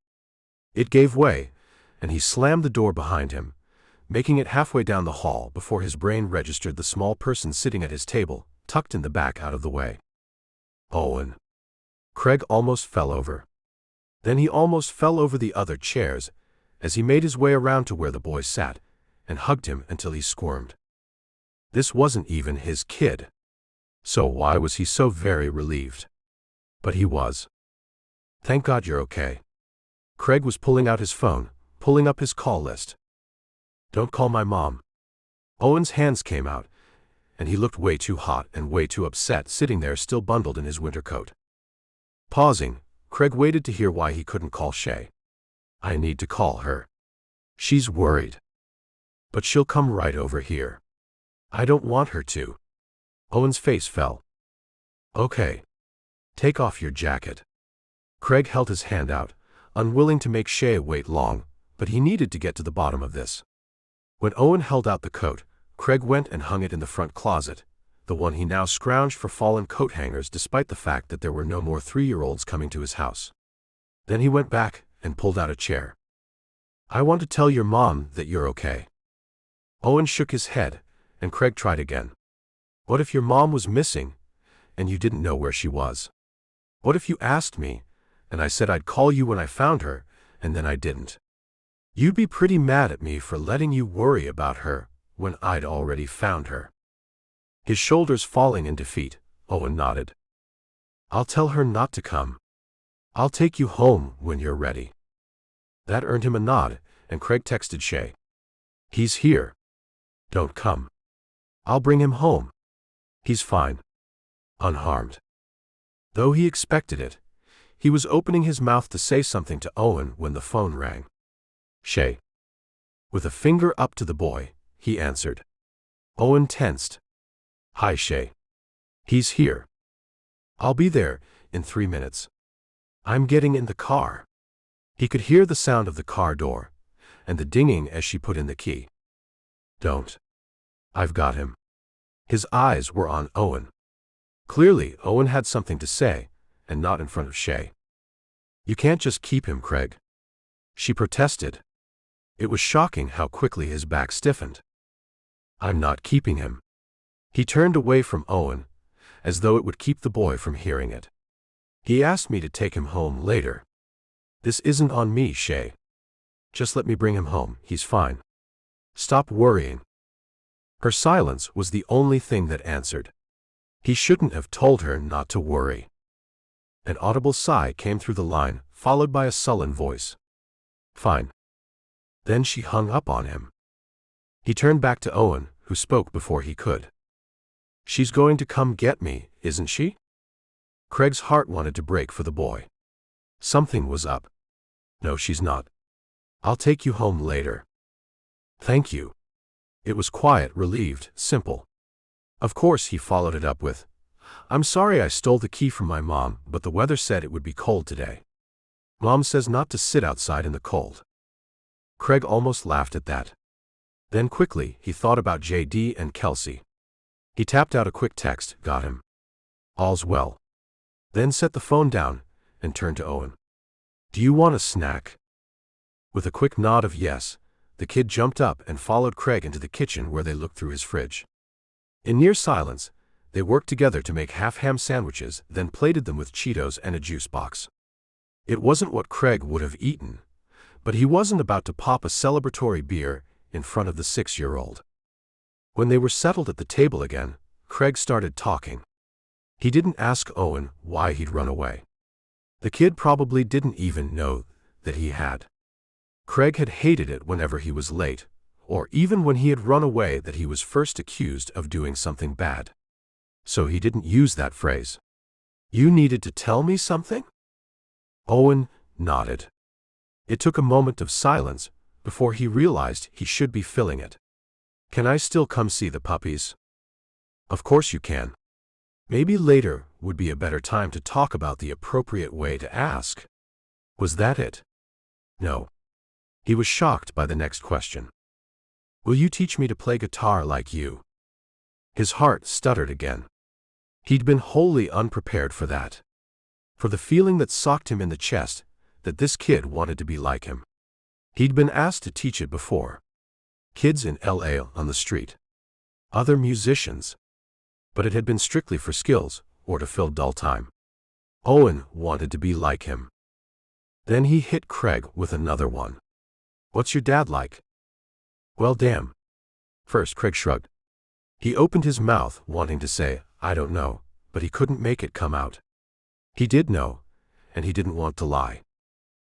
It gave way, and he slammed the door behind him, making it halfway down the hall before his brain registered the small person sitting at his table, tucked in the back out of the way. Owen. Craig almost fell over. Then he almost fell over the other chairs as he made his way around to where the boy sat and hugged him until he squirmed. This wasn't even his kid. So why was he so very relieved? But he was. Thank God you're okay. Craig was pulling out his phone, pulling up his call list. Don't call my mom. Owen's hands came out, and he looked way too hot and way too upset sitting there still bundled in his winter coat. Pausing, Craig waited to hear why he couldn't call Shay. I need to call her. She's worried. But she'll come right over here. I don't want her to. Owen's face fell. Okay. Take off your jacket. Craig held his hand out, unwilling to make Shay wait long, but he needed to get to the bottom of this. When Owen held out the coat, Craig went and hung it in the front closet, the one he now scrounged for fallen coat hangers despite the fact that there were no more 3-year-olds coming to his house. Then he went back and pulled out a chair. I want to tell your mom that you're okay. Owen shook his head, and Craig tried again. What if your mom was missing, and you didn't know where she was? What if you asked me, and I said I'd call you when I found her, and then I didn't? You'd be pretty mad at me for letting you worry about her when I'd already found her. His shoulders falling in defeat, Owen nodded. I'll tell her not to come. I'll take you home when you're ready. That earned him a nod, and Craig texted Shay. He's here. Don't come. I'll bring him home. He's fine. Unharmed. Though he expected it, he was opening his mouth to say something to Owen when the phone rang. Shay. With a finger up to the boy, he answered. Owen tensed. Hi, Shay. He's here. I'll be there in 3 minutes. I'm getting in the car. He could hear the sound of the car door and the dinging as she put in the key. Don't. I've got him. His eyes were on Owen. Clearly, Owen had something to say, and not in front of Shay. You can't just keep him, Craig. She protested. It was shocking how quickly his back stiffened. I'm not keeping him. He turned away from Owen, as though it would keep the boy from hearing it. He asked me to take him home later. This isn't on me, Shay. Just let me bring him home, he's fine. Stop worrying. Her silence was the only thing that answered. He shouldn't have told her not to worry. An audible sigh came through the line, followed by a sullen voice. Fine. Then she hung up on him. He turned back to Owen, who spoke before he could. She's going to come get me, isn't she? Craig's heart wanted to break for the boy. Something was up. No, she's not. I'll take you home later. Thank you. It was quiet, relieved, simple. Of course, he followed it up with, I'm sorry I stole the key from my mom, but the weather said it would be cold today. Mom says not to sit outside in the cold. Craig almost laughed at that. Then quickly, he thought about JD and Kelsey. He tapped out a quick text, got him. All's well. Then set the phone down and turned to Owen. Do you want a snack? With a quick nod of yes, the kid jumped up and followed Craig into the kitchen where they looked through his fridge. In near silence, they worked together to make half-ham sandwiches, then plated them with Cheetos and a juice box. It wasn't what Craig would have eaten, but he wasn't about to pop a celebratory beer in front of the 6-year-old. When they were settled at the table again, Craig started talking. He didn't ask Owen why he'd run away. The kid probably didn't even know that he had. Craig had hated it whenever he was late, or even when he had run away that he was first accused of doing something bad. So he didn't use that phrase. You needed to tell me something? Owen nodded. It took a moment of silence before he realized he should be filling it. Can I still come see the puppies? Of course you can. Maybe later would be a better time to talk about the appropriate way to ask. Was that it? No. He was shocked by the next question. Will you teach me to play guitar like you? His heart stuttered again. He'd been wholly unprepared for that. For the feeling that socked him in the chest, that this kid wanted to be like him. He'd been asked to teach it before. Kids in LA on the street. Other musicians. But it had been strictly for skills, or to fill dull time. Owen wanted to be like him. Then he hit Craig with another one. What's your dad like? Well, damn. First, Craig shrugged. He opened his mouth, wanting to say, I don't know, but he couldn't make it come out. He did know, and he didn't want to lie.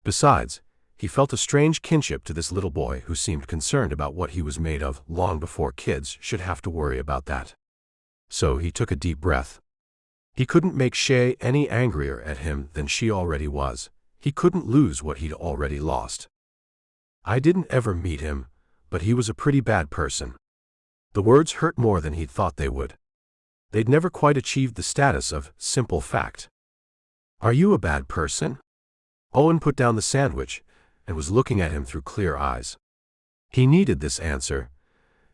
Besides, he felt a strange kinship to this little boy who seemed concerned about what he was made of long before kids should have to worry about that. So he took a deep breath. He couldn't make Shay any angrier at him than she already was. He couldn't lose what he'd already lost. I didn't ever meet him, but he was a pretty bad person. The words hurt more than he'd thought they would. They'd never quite achieved the status of simple fact. Are you a bad person? Owen put down the sandwich and was looking at him through clear eyes. He needed this answer,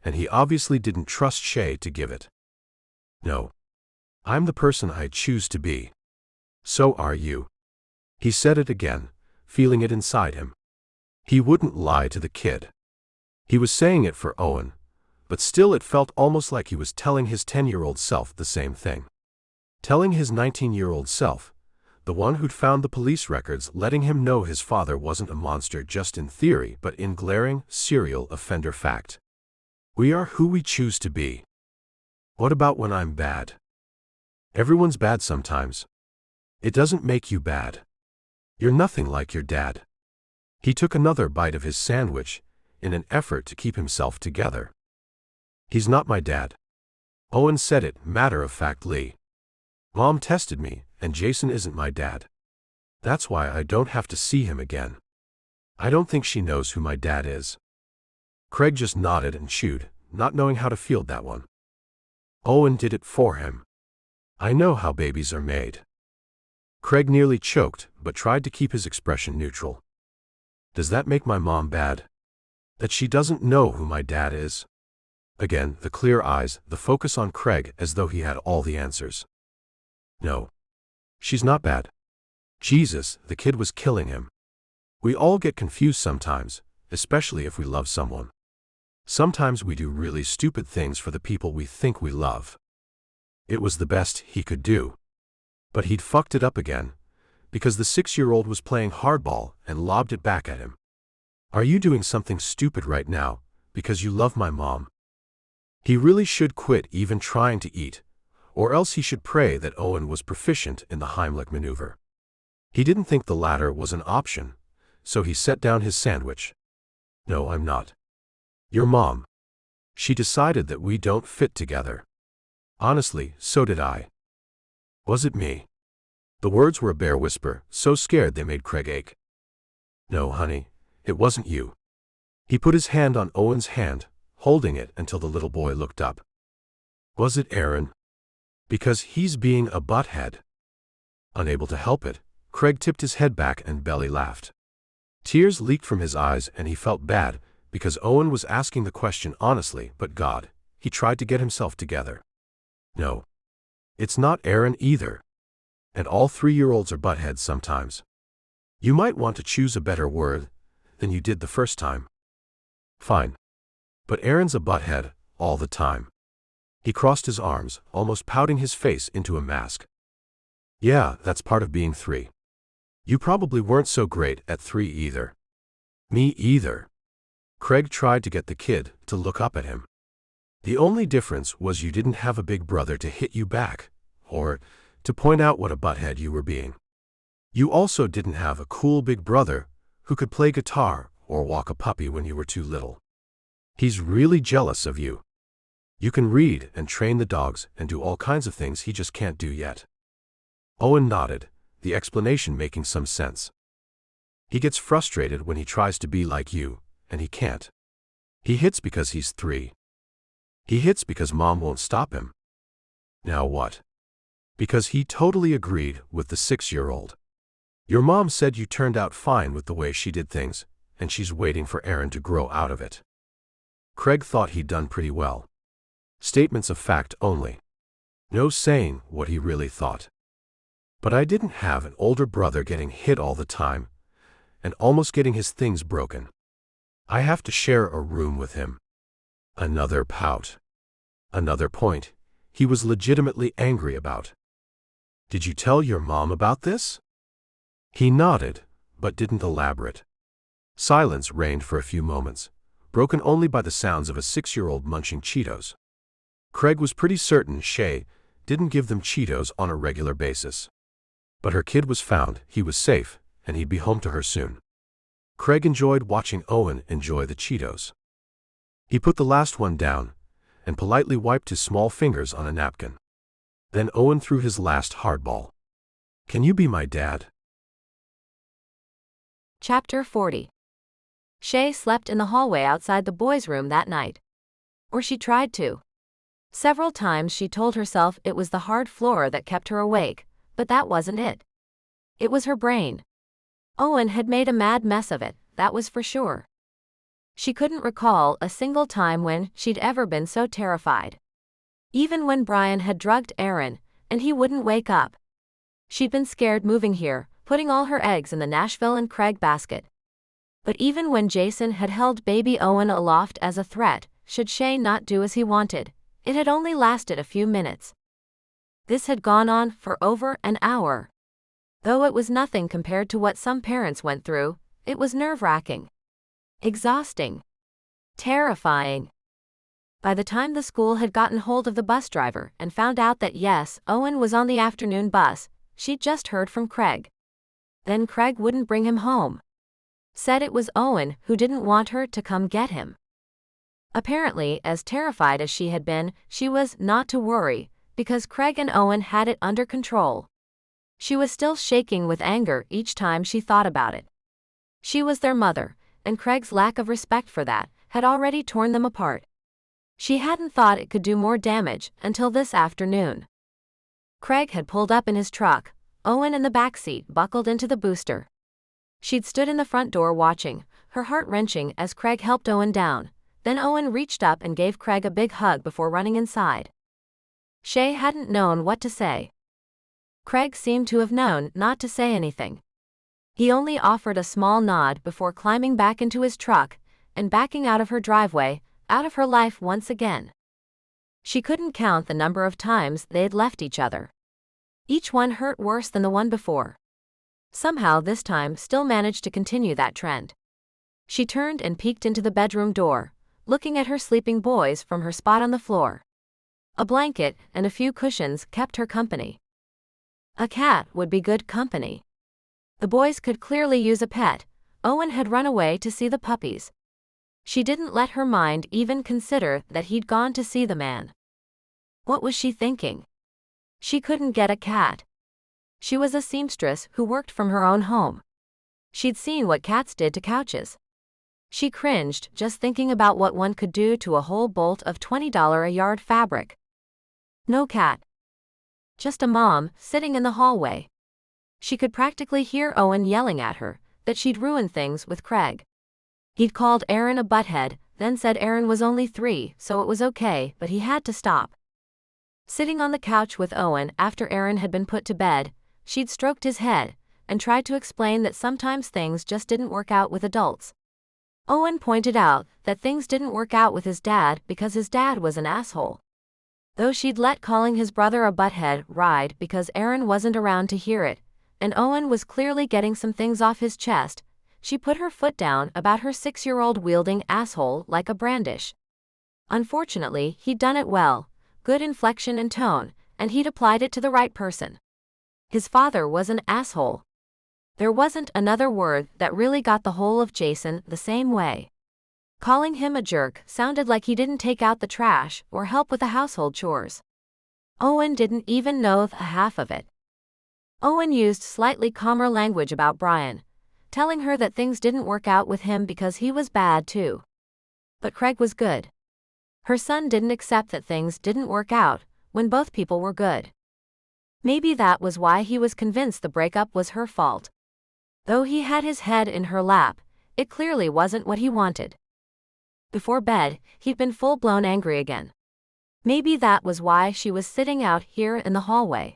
and he obviously didn't trust Shay to give it. No. I'm the person I choose to be. So are you. He said it again, feeling it inside him. He wouldn't lie to the kid. He was saying it for Owen, but still it felt almost like he was telling his 10-year-old self the same thing. Telling his 19-year-old self, the one who'd found the police records letting him know his father wasn't a monster just in theory but in glaring, serial offender fact. We are who we choose to be. What about when I'm bad? Everyone's bad sometimes. It doesn't make you bad. You're nothing like your dad. He took another bite of his sandwich in an effort to keep himself together. He's not my dad. Owen said it matter-of-factly. Mom tested me, and Jason isn't my dad. That's why I don't have to see him again. I don't think she knows who my dad is. Craig just nodded and chewed, not knowing how to field that one. Owen did it for him. I know how babies are made. Craig nearly choked, but tried to keep his expression neutral. Does that make my mom bad? That she doesn't know who my dad is? Again, the clear eyes, the focus on Craig as though he had all the answers. No. She's not bad. Jesus, the kid was killing him. We all get confused sometimes, especially if we love someone. Sometimes we do really stupid things for the people we think we love. It was the best he could do. But he'd fucked it up again, because the 6-year-old was playing hardball and lobbed it back at him. Are you doing something stupid right now, because you love my mom? He really should quit even trying to eat, or else he should pray that Owen was proficient in the Heimlich maneuver. He didn't think the latter was an option, so he set down his sandwich. No, I'm not. Your mom. She decided that we don't fit together. Honestly, so did I. Was it me? The words were a bare whisper, so scared they made Craig ache. No, honey, it wasn't you. He put his hand on Owen's hand, holding it until the little boy looked up. Was it Aaron? Because he's being a butthead. Unable to help it, Craig tipped his head back and belly laughed. Tears leaked from his eyes and he felt bad because Owen was asking the question honestly, but God, he tried to get himself together. No. It's not Aaron either. And all 3-year-olds are buttheads sometimes. You might want to choose a better word than you did the first time. Fine. But Aaron's a butthead all the time. He crossed his arms, almost pouting his face into a mask. Yeah, that's part of being 3. You probably weren't so great at 3 either. Me either. Craig tried to get the kid to look up at him. The only difference was you didn't have a big brother to hit you back, or to point out what a butthead you were being. You also didn't have a cool big brother who could play guitar or walk a puppy when you were too little. He's really jealous of you. You can read and train the dogs and do all kinds of things he just can't do yet. Owen nodded, the explanation making some sense. He gets frustrated when he tries to be like you, and he can't. He hits because he's 3. He hits because Mom won't stop him. Now what? Because he totally agreed with the 6-year-old. Your mom said you turned out fine with the way she did things, and she's waiting for Aaron to grow out of it. Craig thought he'd done pretty well. Statements of fact only. No saying what he really thought. But I didn't have an older brother getting hit all the time, and almost getting his things broken. I have to share a room with him. Another pout. Another point he was legitimately angry about. Did you tell your mom about this? He nodded, but didn't elaborate. Silence reigned for a few moments, broken only by the sounds of a 6-year-old munching Cheetos. Craig was pretty certain Shay didn't give them Cheetos on a regular basis. But her kid was found, he was safe, and he'd be home to her soon. Craig enjoyed watching Owen enjoy the Cheetos. He put the last one down, and politely wiped his small fingers on a napkin. Then Owen threw his last hardball. Can you be my dad? Chapter 40. Shay slept in the hallway outside the boys' room that night. Or she tried to. Several times she told herself it was the hard floor that kept her awake, but that wasn't it. It was her brain. Owen had made a mad mess of it, that was for sure. She couldn't recall a single time when she'd ever been so terrified. Even when Brian had drugged Aaron, and he wouldn't wake up. She'd been scared moving here, putting all her eggs in the Nashville and Craig basket. But even when Jason had held baby Owen aloft as a threat, should Shay not do as he wanted, it had only lasted a few minutes. This had gone on for over an hour. Though it was nothing compared to what some parents went through, it was nerve-wracking. Exhausting. Terrifying. By the time the school had gotten hold of the bus driver and found out that yes, Owen was on the afternoon bus, she'd just heard from Craig. Then Craig wouldn't bring him home. Said it was Owen who didn't want her to come get him. Apparently, as terrified as she had been, she was not to worry, because Craig and Owen had it under control. She was still shaking with anger each time she thought about it. She was their mother, and Craig's lack of respect for that had already torn them apart. She hadn't thought it could do more damage until this afternoon. Craig had pulled up in his truck, Owen in the back seat buckled into the booster. She'd stood in the front door watching, her heart wrenching as Craig helped Owen down. Then Owen reached up and gave Craig a big hug before running inside. Shay hadn't known what to say. Craig seemed to have known not to say anything. He only offered a small nod before climbing back into his truck and backing out of her driveway, out of her life once again. She couldn't count the number of times they'd left each other. Each one hurt worse than the one before. Somehow this time still managed to continue that trend. She turned and peeked into the bedroom door, looking at her sleeping boys from her spot on the floor. A blanket and a few cushions kept her company. A cat would be good company. The boys could clearly use a pet. Owen had run away to see the puppies. She didn't let her mind even consider that he'd gone to see the man. What was she thinking? She couldn't get a cat. She was a seamstress who worked from her own home. She'd seen what cats did to couches. She cringed just thinking about what one could do to a whole bolt of $20 a yard fabric. No cat. Just a mom sitting in the hallway. She could practically hear Owen yelling at her that she'd ruined things with Craig. He'd called Aaron a butthead, then said Aaron was only 3, so it was okay, but he had to stop. Sitting on the couch with Owen after Aaron had been put to bed, she'd stroked his head and tried to explain that sometimes things just didn't work out with adults. Owen pointed out that things didn't work out with his dad because his dad was an asshole. Though she'd let calling his brother a butthead ride because Aaron wasn't around to hear it, and Owen was clearly getting some things off his chest, she put her foot down about her 6-year-old wielding asshole like a brandish. Unfortunately, he'd done it well, good inflection and tone, and he'd applied it to the right person. His father was an asshole. There wasn't another word that really got the whole of Jason the same way. Calling him a jerk sounded like he didn't take out the trash or help with the household chores. Owen didn't even know the half of it. Owen used slightly calmer language about Brian, telling her that things didn't work out with him because he was bad too. But Craig was good. Her son didn't accept that things didn't work out when both people were good. Maybe that was why he was convinced the breakup was her fault. Though he had his head in her lap, it clearly wasn't what he wanted. Before bed, he'd been full-blown angry again. Maybe that was why she was sitting out here in the hallway.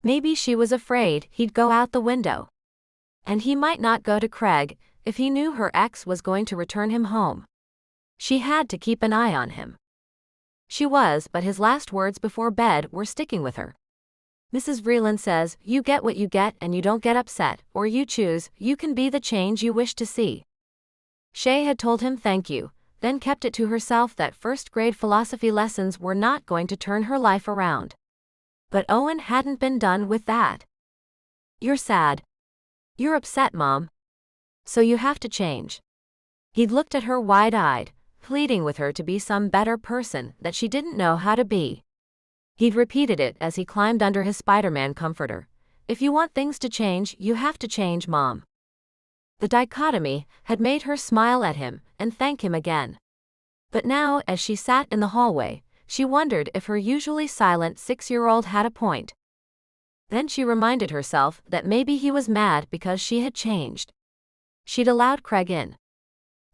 Maybe she was afraid he'd go out the window. And he might not go to Craig if he knew her ex was going to return him home. She had to keep an eye on him. She was, but his last words before bed were sticking with her. Mrs. Vreeland says, you get what you get and you don't get upset, or you choose, you can be the change you wish to see. Shay had told him thank you, then kept it to herself that first-grade philosophy lessons were not going to turn her life around. But Owen hadn't been done with that. You're sad. You're upset, Mom. So you have to change. He'd looked at her wide-eyed, pleading with her to be some better person that she didn't know how to be. He'd repeated it as he climbed under his Spider-Man comforter. If you want things to change, you have to change, Mom. The dichotomy had made her smile at him and thank him again. But now, as she sat in the hallway, she wondered if her usually silent 6-year-old had a point. Then she reminded herself that maybe he was mad because she had changed. She'd allowed Craig in.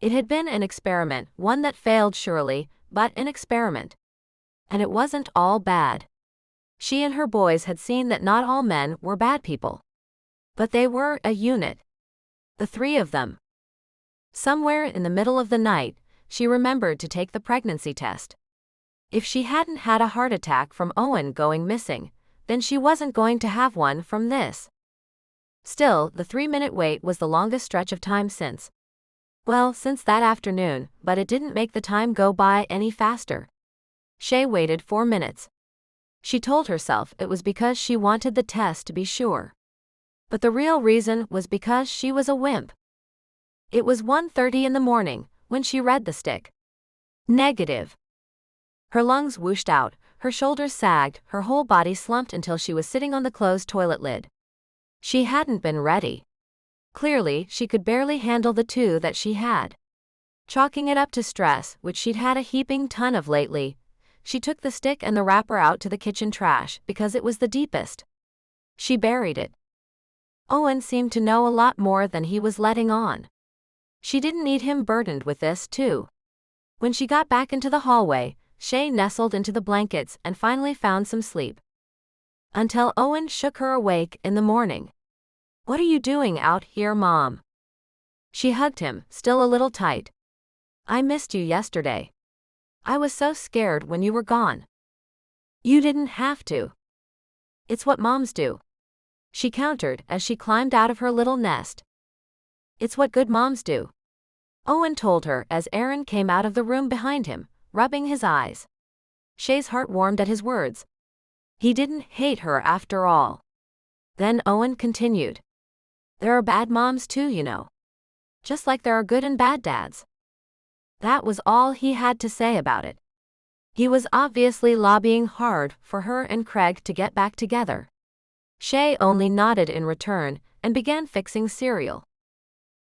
It had been an experiment, one that failed surely, but an experiment. And it wasn't all bad. She and her boys had seen that not all men were bad people. But they were a unit. The 3 of them. Somewhere in the middle of the night, she remembered to take the pregnancy test. If she hadn't had a heart attack from Owen going missing, then she wasn't going to have one from this. Still, the 3-minute wait was the longest stretch of time since that afternoon, but it didn't make the time go by any faster. Shay waited 4 minutes. She told herself it was because she wanted the test to be sure. But the real reason was because she was a wimp. It was 1:30 in the morning when she read the stick. Negative. Her lungs whooshed out, her shoulders sagged, her whole body slumped until she was sitting on the closed toilet lid. She hadn't been ready. Clearly, she could barely handle the 2 that she had. Chalking it up to stress, which she'd had a heaping ton of lately, she took the stick and the wrapper out to the kitchen trash because it was the deepest. She buried it. Owen seemed to know a lot more than he was letting on. She didn't need him burdened with this, too. When she got back into the hallway, Shay nestled into the blankets and finally found some sleep. Until Owen shook her awake in the morning. "What are you doing out here, Mom?" She hugged him, still a little tight. "I missed you yesterday. I was so scared when you were gone." "You didn't have to. It's what moms do," she countered as she climbed out of her little nest. "It's what good moms do," Owen told her as Aaron came out of the room behind him, rubbing his eyes. Shay's heart warmed at his words. He didn't hate her after all. Then Owen continued. "There are bad moms too, you know. Just like there are good and bad dads." That was all he had to say about it. He was obviously lobbying hard for her and Craig to get back together. Shay only nodded in return and began fixing cereal.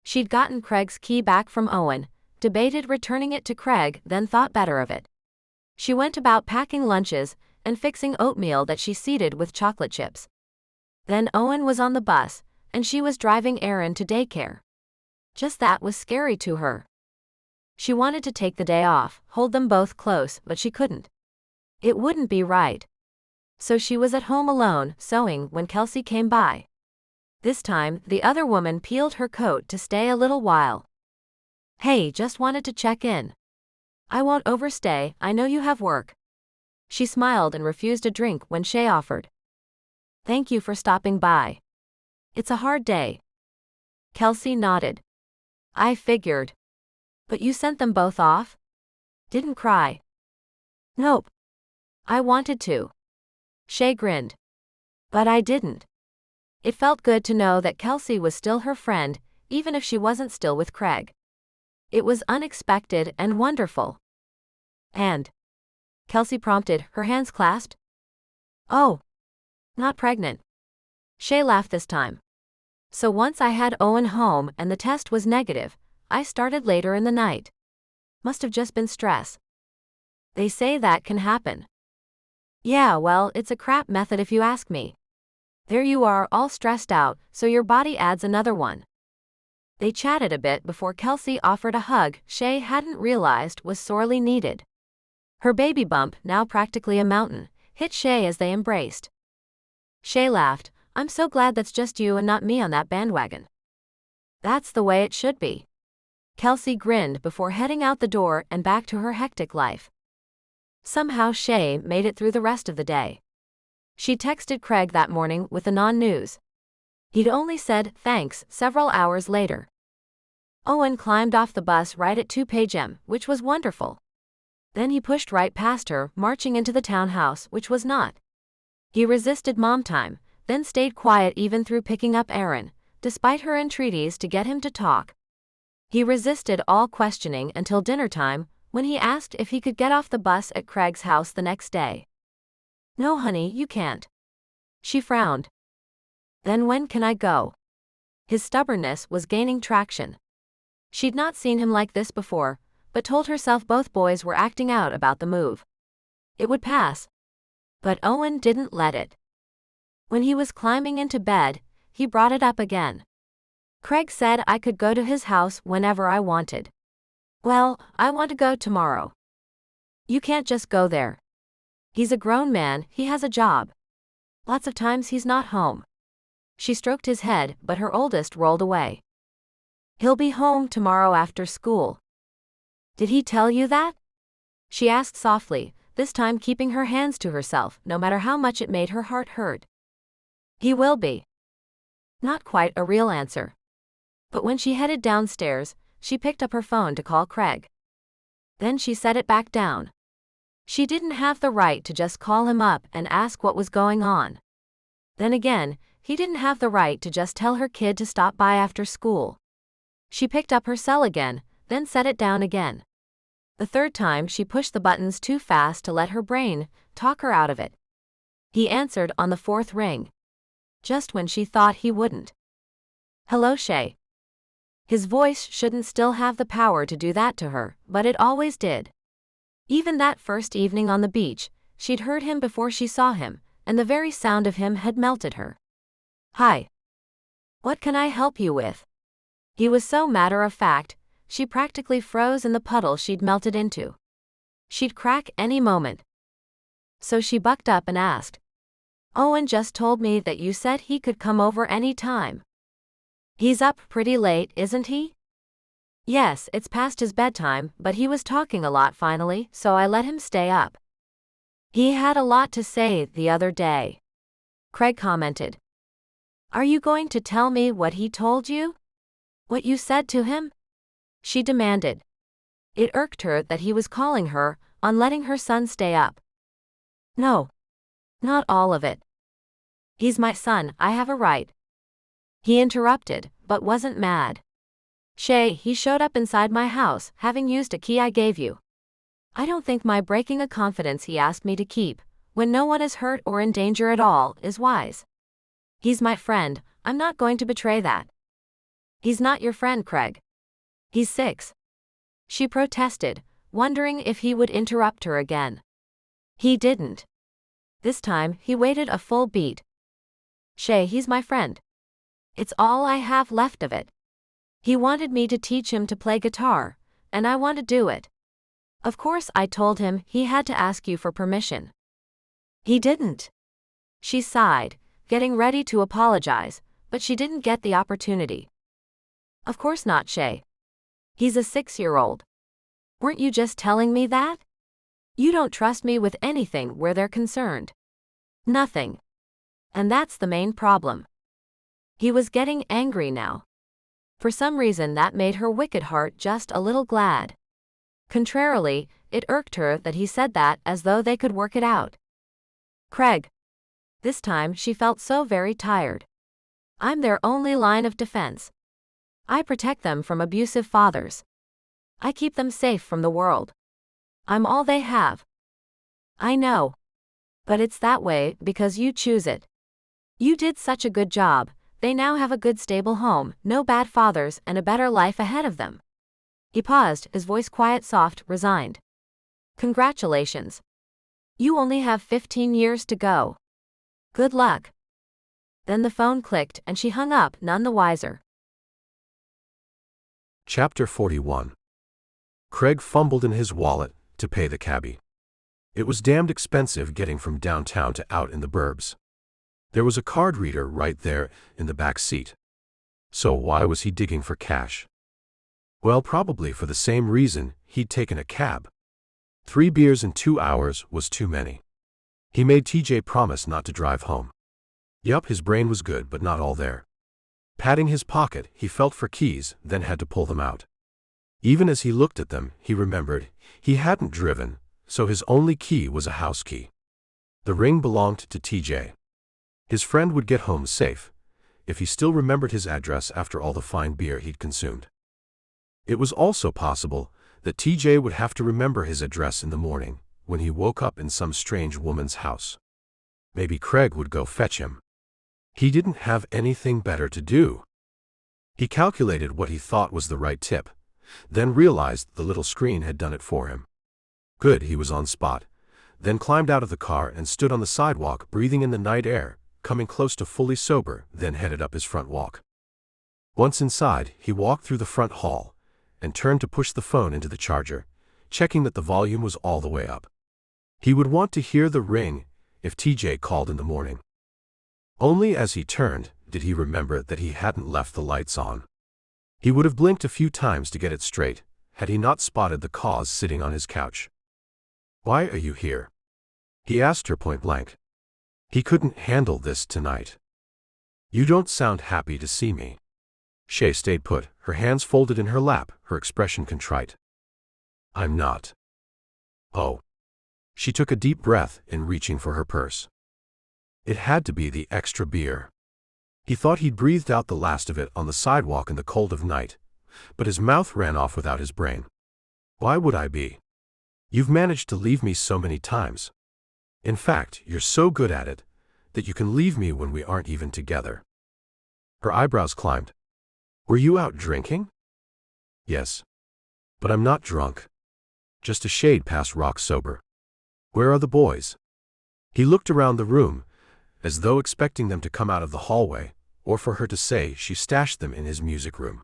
She'd gotten Craig's key back from Owen, debated returning it to Craig, then thought better of it. She went about packing lunches and fixing oatmeal that she seeded with chocolate chips. Then Owen was on the bus, and she was driving Aaron to daycare. Just that was scary to her. She wanted to take the day off, hold them both close, but she couldn't. It wouldn't be right. So she was at home alone, sewing, when Kelsey came by. This time, the other woman peeled her coat to stay a little while. "Hey, just wanted to check in. I won't overstay, I know you have work." She smiled and refused a drink when Shay offered. "Thank you for stopping by. It's a hard day." Kelsey nodded. "I figured. But you sent them both off? Didn't cry?" "Nope. I wanted to." Shay grinned. "But I didn't." It felt good to know that Kelsey was still her friend, even if she wasn't still with Craig. It was unexpected and wonderful. "And?" Kelsey prompted, her hands clasped. "Oh. Not pregnant." Shay laughed this time. "So once I had Owen home and the test was negative, I started later in the night. Must have just been stress." "They say that can happen." "Yeah, well, it's a crap method if you ask me. There you are, all stressed out, so your body adds another one." They chatted a bit before Kelsey offered a hug Shay hadn't realized was sorely needed. Her baby bump, now practically a mountain, hit Shay as they embraced. Shay laughed. "I'm so glad that's just you and not me on that bandwagon." "That's the way it should be." Kelsey grinned before heading out the door and back to her hectic life. Somehow Shay made it through the rest of the day. She texted Craig that morning with the non-news. He'd only said thanks several hours later. Owen climbed off the bus right at 2 p.m., which was wonderful. Then he pushed right past her, marching into the townhouse, which was not. He resisted mom time, then stayed quiet even through picking up Aaron, despite her entreaties to get him to talk. He resisted all questioning until dinner time, when he asked if he could get off the bus at Craig's house the next day. "No, honey, you can't." She frowned. "Then when can I go?" His stubbornness was gaining traction. She'd not seen him like this before, but told herself both boys were acting out about the move. It would pass. But Owen didn't let it. When he was climbing into bed, he brought it up again. "Craig said I could go to his house whenever I wanted." "Well, I want to go tomorrow." "You can't just go there. He's a grown man, he has a job. Lots of times he's not home." She stroked his head, but her oldest rolled away. "He'll be home tomorrow after school." "Did he tell you that?" She asked softly, this time keeping her hands to herself, no matter how much it made her heart hurt. "He will be." Not quite a real answer. But when she headed downstairs, she picked up her phone to call Craig. Then she set it back down. She didn't have the right to just call him up and ask what was going on. Then again, he didn't have the right to just tell her kid to stop by after school. She picked up her cell again, then set it down again. The third time she pushed the buttons too fast to let her brain talk her out of it. He answered on the fourth ring. Just when she thought he wouldn't. "Hello, Shay." His voice shouldn't still have the power to do that to her, but it always did. Even that first evening on the beach, she'd heard him before she saw him, and the very sound of him had melted her. "Hi. What can I help you with?" He was so matter-of-fact, she practically froze in the puddle she'd melted into. She'd crack any moment. So she bucked up and asked, "Owen just told me that you said he could come over any time." "He's up pretty late, isn't he?" "Yes, it's past his bedtime, but he was talking a lot finally, so I let him stay up." "He had a lot to say the other day," Craig commented. "Are you going to tell me what he told you? What you said to him?" she demanded. It irked her that he was calling her on letting her son stay up. "No. Not all of it. He's my son, I have a right." He interrupted, but wasn't mad. "Shay, he showed up inside my house, having used a key I gave you. I don't think my breaking a confidence he asked me to keep, when no one is hurt or in danger at all, is wise. He's my friend, I'm not going to betray that." "He's not your friend, Craig. He's 6. She protested, wondering if he would interrupt her again. He didn't. This time, he waited a full beat. "Shay, he's my friend. It's all I have left of it. He wanted me to teach him to play guitar, and I want to do it. Of course I told him he had to ask you for permission." "He didn't." She sighed, getting ready to apologize, but she didn't get the opportunity. "Of course not, Shay. He's a 6-year-old. Weren't you just telling me that? You don't trust me with anything where they're concerned." "Nothing. And that's the main problem." He was getting angry now. For some reason that made her wicked heart just a little glad. Contrarily, it irked her that he said that as though they could work it out. "Craig." This time she felt so very tired. "I'm their only line of defense. I protect them from abusive fathers. I keep them safe from the world. I'm all they have." "I know. But it's that way because you choose it. You did such a good job. They now have a good stable home, no bad fathers, and a better life ahead of them." He paused, his voice quiet, soft, resigned. "Congratulations. You only have 15 years to go. Good luck." Then the phone clicked and she hung up, none the wiser. Chapter 41. Craig fumbled in his wallet to pay the cabbie. It was damned expensive getting from downtown to out in the burbs. There was a card reader right there in the back seat. So why was he digging for cash? Well, probably for the same reason he'd taken a cab. 3 beers in 2 hours was too many. He made TJ promise not to drive home. Yup, his brain was good, but not all there. Patting his pocket, he felt for keys, then had to pull them out. Even as he looked at them, he remembered he hadn't driven, so his only key was a house key. The ring belonged to TJ. His friend would get home safe, if he still remembered his address after all the fine beer he'd consumed. It was also possible that TJ would have to remember his address in the morning, when he woke up in some strange woman's house. Maybe Craig would go fetch him. He didn't have anything better to do. He calculated what he thought was the right tip, then realized the little screen had done it for him. Good, he was on spot, then climbed out of the car and stood on the sidewalk, breathing in the night air, coming close to fully sober, then headed up his front walk. Once inside, he walked through the front hall and turned to push the phone into the charger, checking that the volume was all the way up. He would want to hear the ring if TJ called in the morning. Only as he turned did he remember that he hadn't left the lights on. He would have blinked a few times to get it straight, had he not spotted the cause sitting on his couch. "Why are you here?" he asked her point blank. He couldn't handle this tonight. "You don't sound happy to see me." Shay stayed put, her hands folded in her lap, her expression contrite. "I'm not." "Oh." She took a deep breath in reaching for her purse. It had to be the extra beer. He thought he'd breathed out the last of it on the sidewalk in the cold of night, but his mouth ran off without his brain. Why would I be? You've managed to leave me so many times. In fact, you're so good at it that you can leave me when we aren't even together. Her eyebrows climbed. Were you out drinking? Yes. But I'm not drunk. Just a shade past rock sober. Where are the boys? He looked around the room, as though expecting them to come out of the hallway, or for her to say she stashed them in his music room.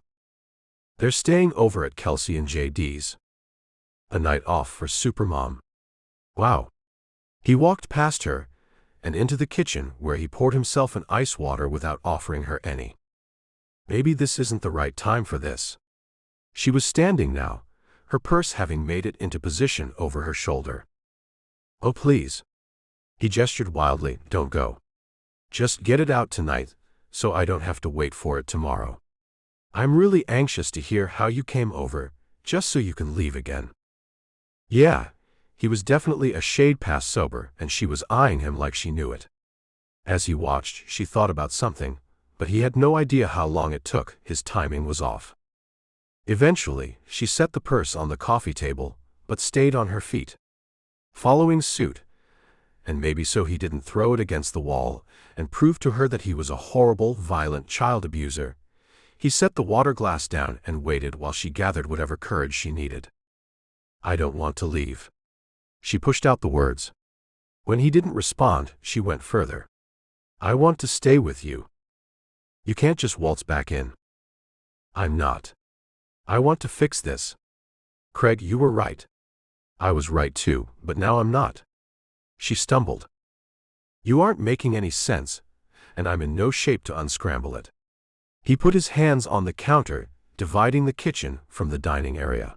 They're staying over at Kelsey and JD's. A night off for Supermom. Wow. He walked past her and into the kitchen where he poured himself an ice water without offering her any. Maybe this isn't the right time for this. She was standing now, her purse having made it into position over her shoulder. Oh, please. He gestured wildly. Don't go. Just get it out tonight, so I don't have to wait for it tomorrow. I'm really anxious to hear how you came over, just so you can leave again. Yeah, he was definitely a shade past sober, and she was eyeing him like she knew it. As he watched, she thought about something, but he had no idea how long it took. His timing was off. Eventually, she set the purse on the coffee table, but stayed on her feet. Following suit, and maybe so he didn't throw it against the wall and prove to her that he was a horrible, violent child abuser, he set the water glass down and waited while she gathered whatever courage she needed. I don't want to leave. She pushed out the words. When he didn't respond, she went further. I want to stay with you. You can't just waltz back in. I'm not. I want to fix this. Craig, you were right. I was right too, but now I'm not. She stumbled. You aren't making any sense, and I'm in no shape to unscramble it. He put his hands on the counter, dividing the kitchen from the dining area.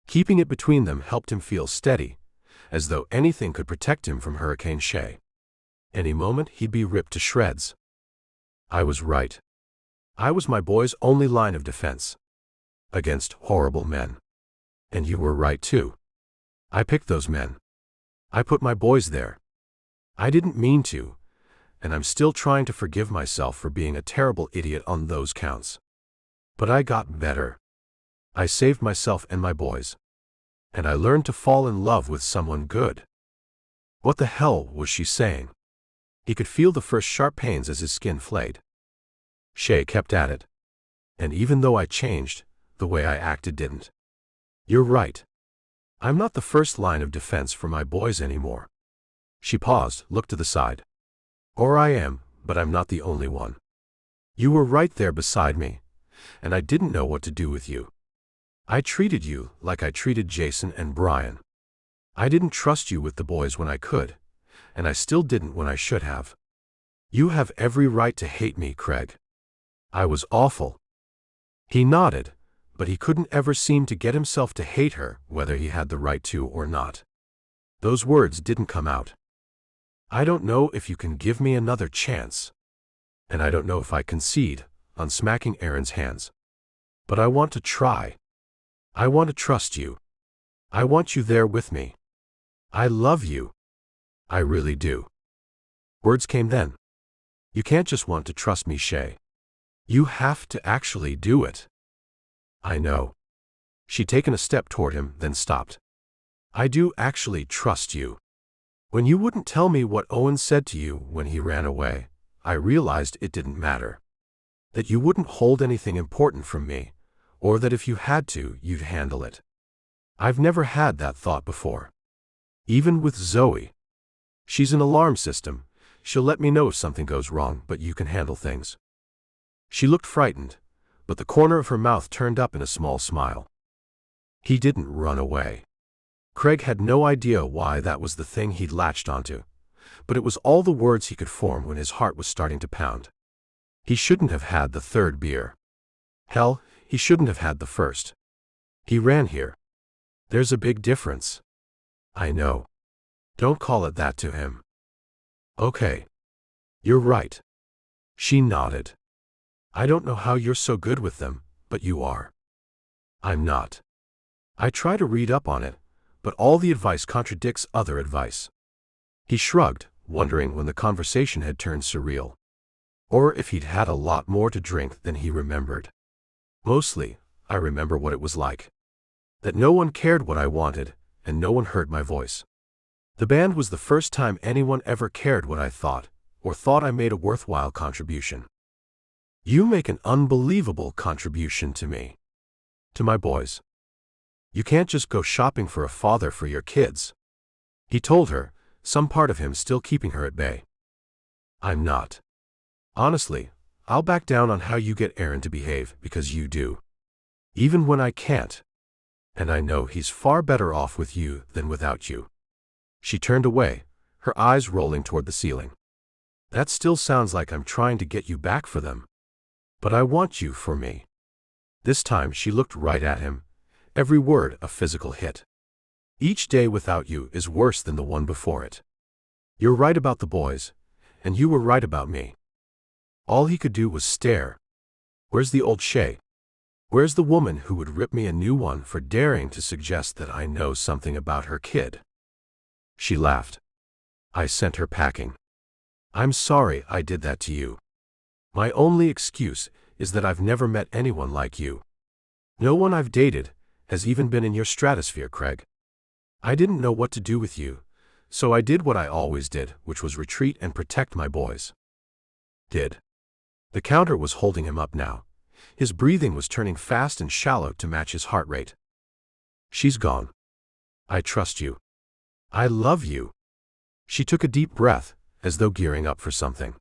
Keeping it between them helped him feel steady, as though anything could protect him from Hurricane Shay. Any moment he'd be ripped to shreds. I was right. I was my boy's only line of defense. Against horrible men. And you were right too. I picked those men. I put my boys there. I didn't mean to, and I'm still trying to forgive myself for being a terrible idiot on those counts. But I got better. I saved myself and my boys. And I learned to fall in love with someone good. What the hell was she saying? He could feel the first sharp pains as his skin flayed. Shay kept at it. And even though I changed, the way I acted didn't. You're right. I'm not the first line of defense for my boys anymore. She paused, looked to the side. Or I am, but I'm not the only one. You were right there beside me, and I didn't know what to do with you. I treated you like I treated Jason and Brian. I didn't trust you with the boys when I could, and I still didn't when I should have. You have every right to hate me, Craig. I was awful. He nodded, but he couldn't ever seem to get himself to hate her, whether he had the right to or not. Those words didn't come out. I don't know if you can give me another chance. And I don't know if I concede, on smacking Aaron's hands. But I want to try. I want to trust you. I want you there with me. I love you. I really do. Words came then. You can't just want to trust me, Shay. You have to actually do it. I know. She'd taken a step toward him, then stopped. I do actually trust you. When you wouldn't tell me what Owen said to you when he ran away, I realized it didn't matter. That you wouldn't hold anything important from me, or that if you had to, you'd handle it. I've never had that thought before. Even with Zoe. She's an alarm system. She'll let me know if something goes wrong, but you can handle things. She looked frightened, but the corner of her mouth turned up in a small smile. He didn't run away. Craig had no idea why that was the thing he'd latched onto, but it was all the words he could form when his heart was starting to pound. He shouldn't have had the third beer. Hell, he shouldn't have had the first. He ran here. There's a big difference. I know. Don't call it that to him. Okay. You're right. She nodded. I don't know how you're so good with them, but you are. I'm not. I try to read up on it, but all the advice contradicts other advice. He shrugged, wondering when the conversation had turned surreal. Or if he'd had a lot more to drink than he remembered. Mostly, I remember what it was like. That no one cared what I wanted, and no one heard my voice. The band was the first time anyone ever cared what I thought, or thought I made a worthwhile contribution. You make an unbelievable contribution to me. To my boys. You can't just go shopping for a father for your kids. He told her, some part of him still keeping her at bay. I'm not. Honestly, I'll back down on how you get Aaron to behave because you do. Even when I can't. And I know he's far better off with you than without you. She turned away, her eyes rolling toward the ceiling. That still sounds like I'm trying to get you back for them. But I want you for me. This time she looked right at him, every word a physical hit. Each day without you is worse than the one before it. You're right about the boys, and you were right about me. All he could do was stare. Where's the old Shay? Where's the woman who would rip me a new one for daring to suggest that I know something about her kid? She laughed. I sent her packing. I'm sorry I did that to you. My only excuse is that I've never met anyone like you. No one I've dated has even been in your stratosphere, Craig. I didn't know what to do with you, so I did what I always did, which was retreat and protect my boys. Did. The counter was holding him up now. His breathing was turning fast and shallow to match his heart rate. She's gone. I trust you. I love you. She took a deep breath, as though gearing up for something.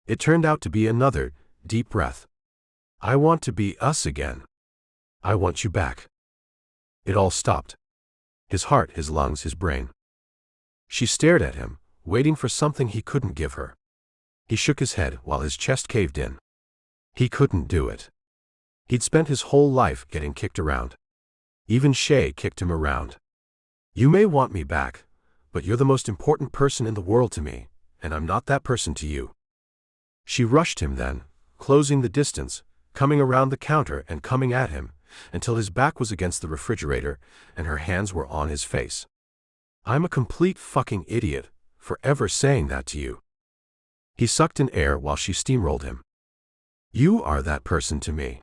It turned out to be another deep breath. I want to be us again. I want you back. It all stopped. His heart, his lungs, his brain. She stared at him, waiting for something he couldn't give her. He shook his head while his chest caved in. He couldn't do it. He'd spent his whole life getting kicked around. Even Shay kicked him around. You may want me back, but you're the most important person in the world to me, and I'm not that person to you. She rushed him then, closing the distance, coming around the counter and coming at him, until his back was against the refrigerator and her hands were on his face. I'm a complete fucking idiot for ever saying that to you. He sucked in air while she steamrolled him. You are that person to me.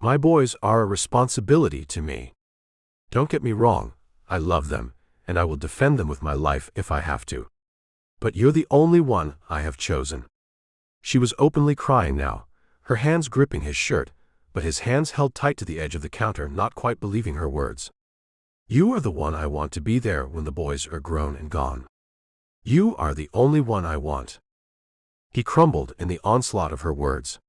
My boys are a responsibility to me. Don't get me wrong, I love them, and I will defend them with my life if I have to. But you're the only one I have chosen. She was openly crying now, her hands gripping his shirt, but his hands held tight to the edge of the counter, not quite believing her words. You are the one I want to be there when the boys are grown and gone. You are the only one I want. He crumbled in the onslaught of her words.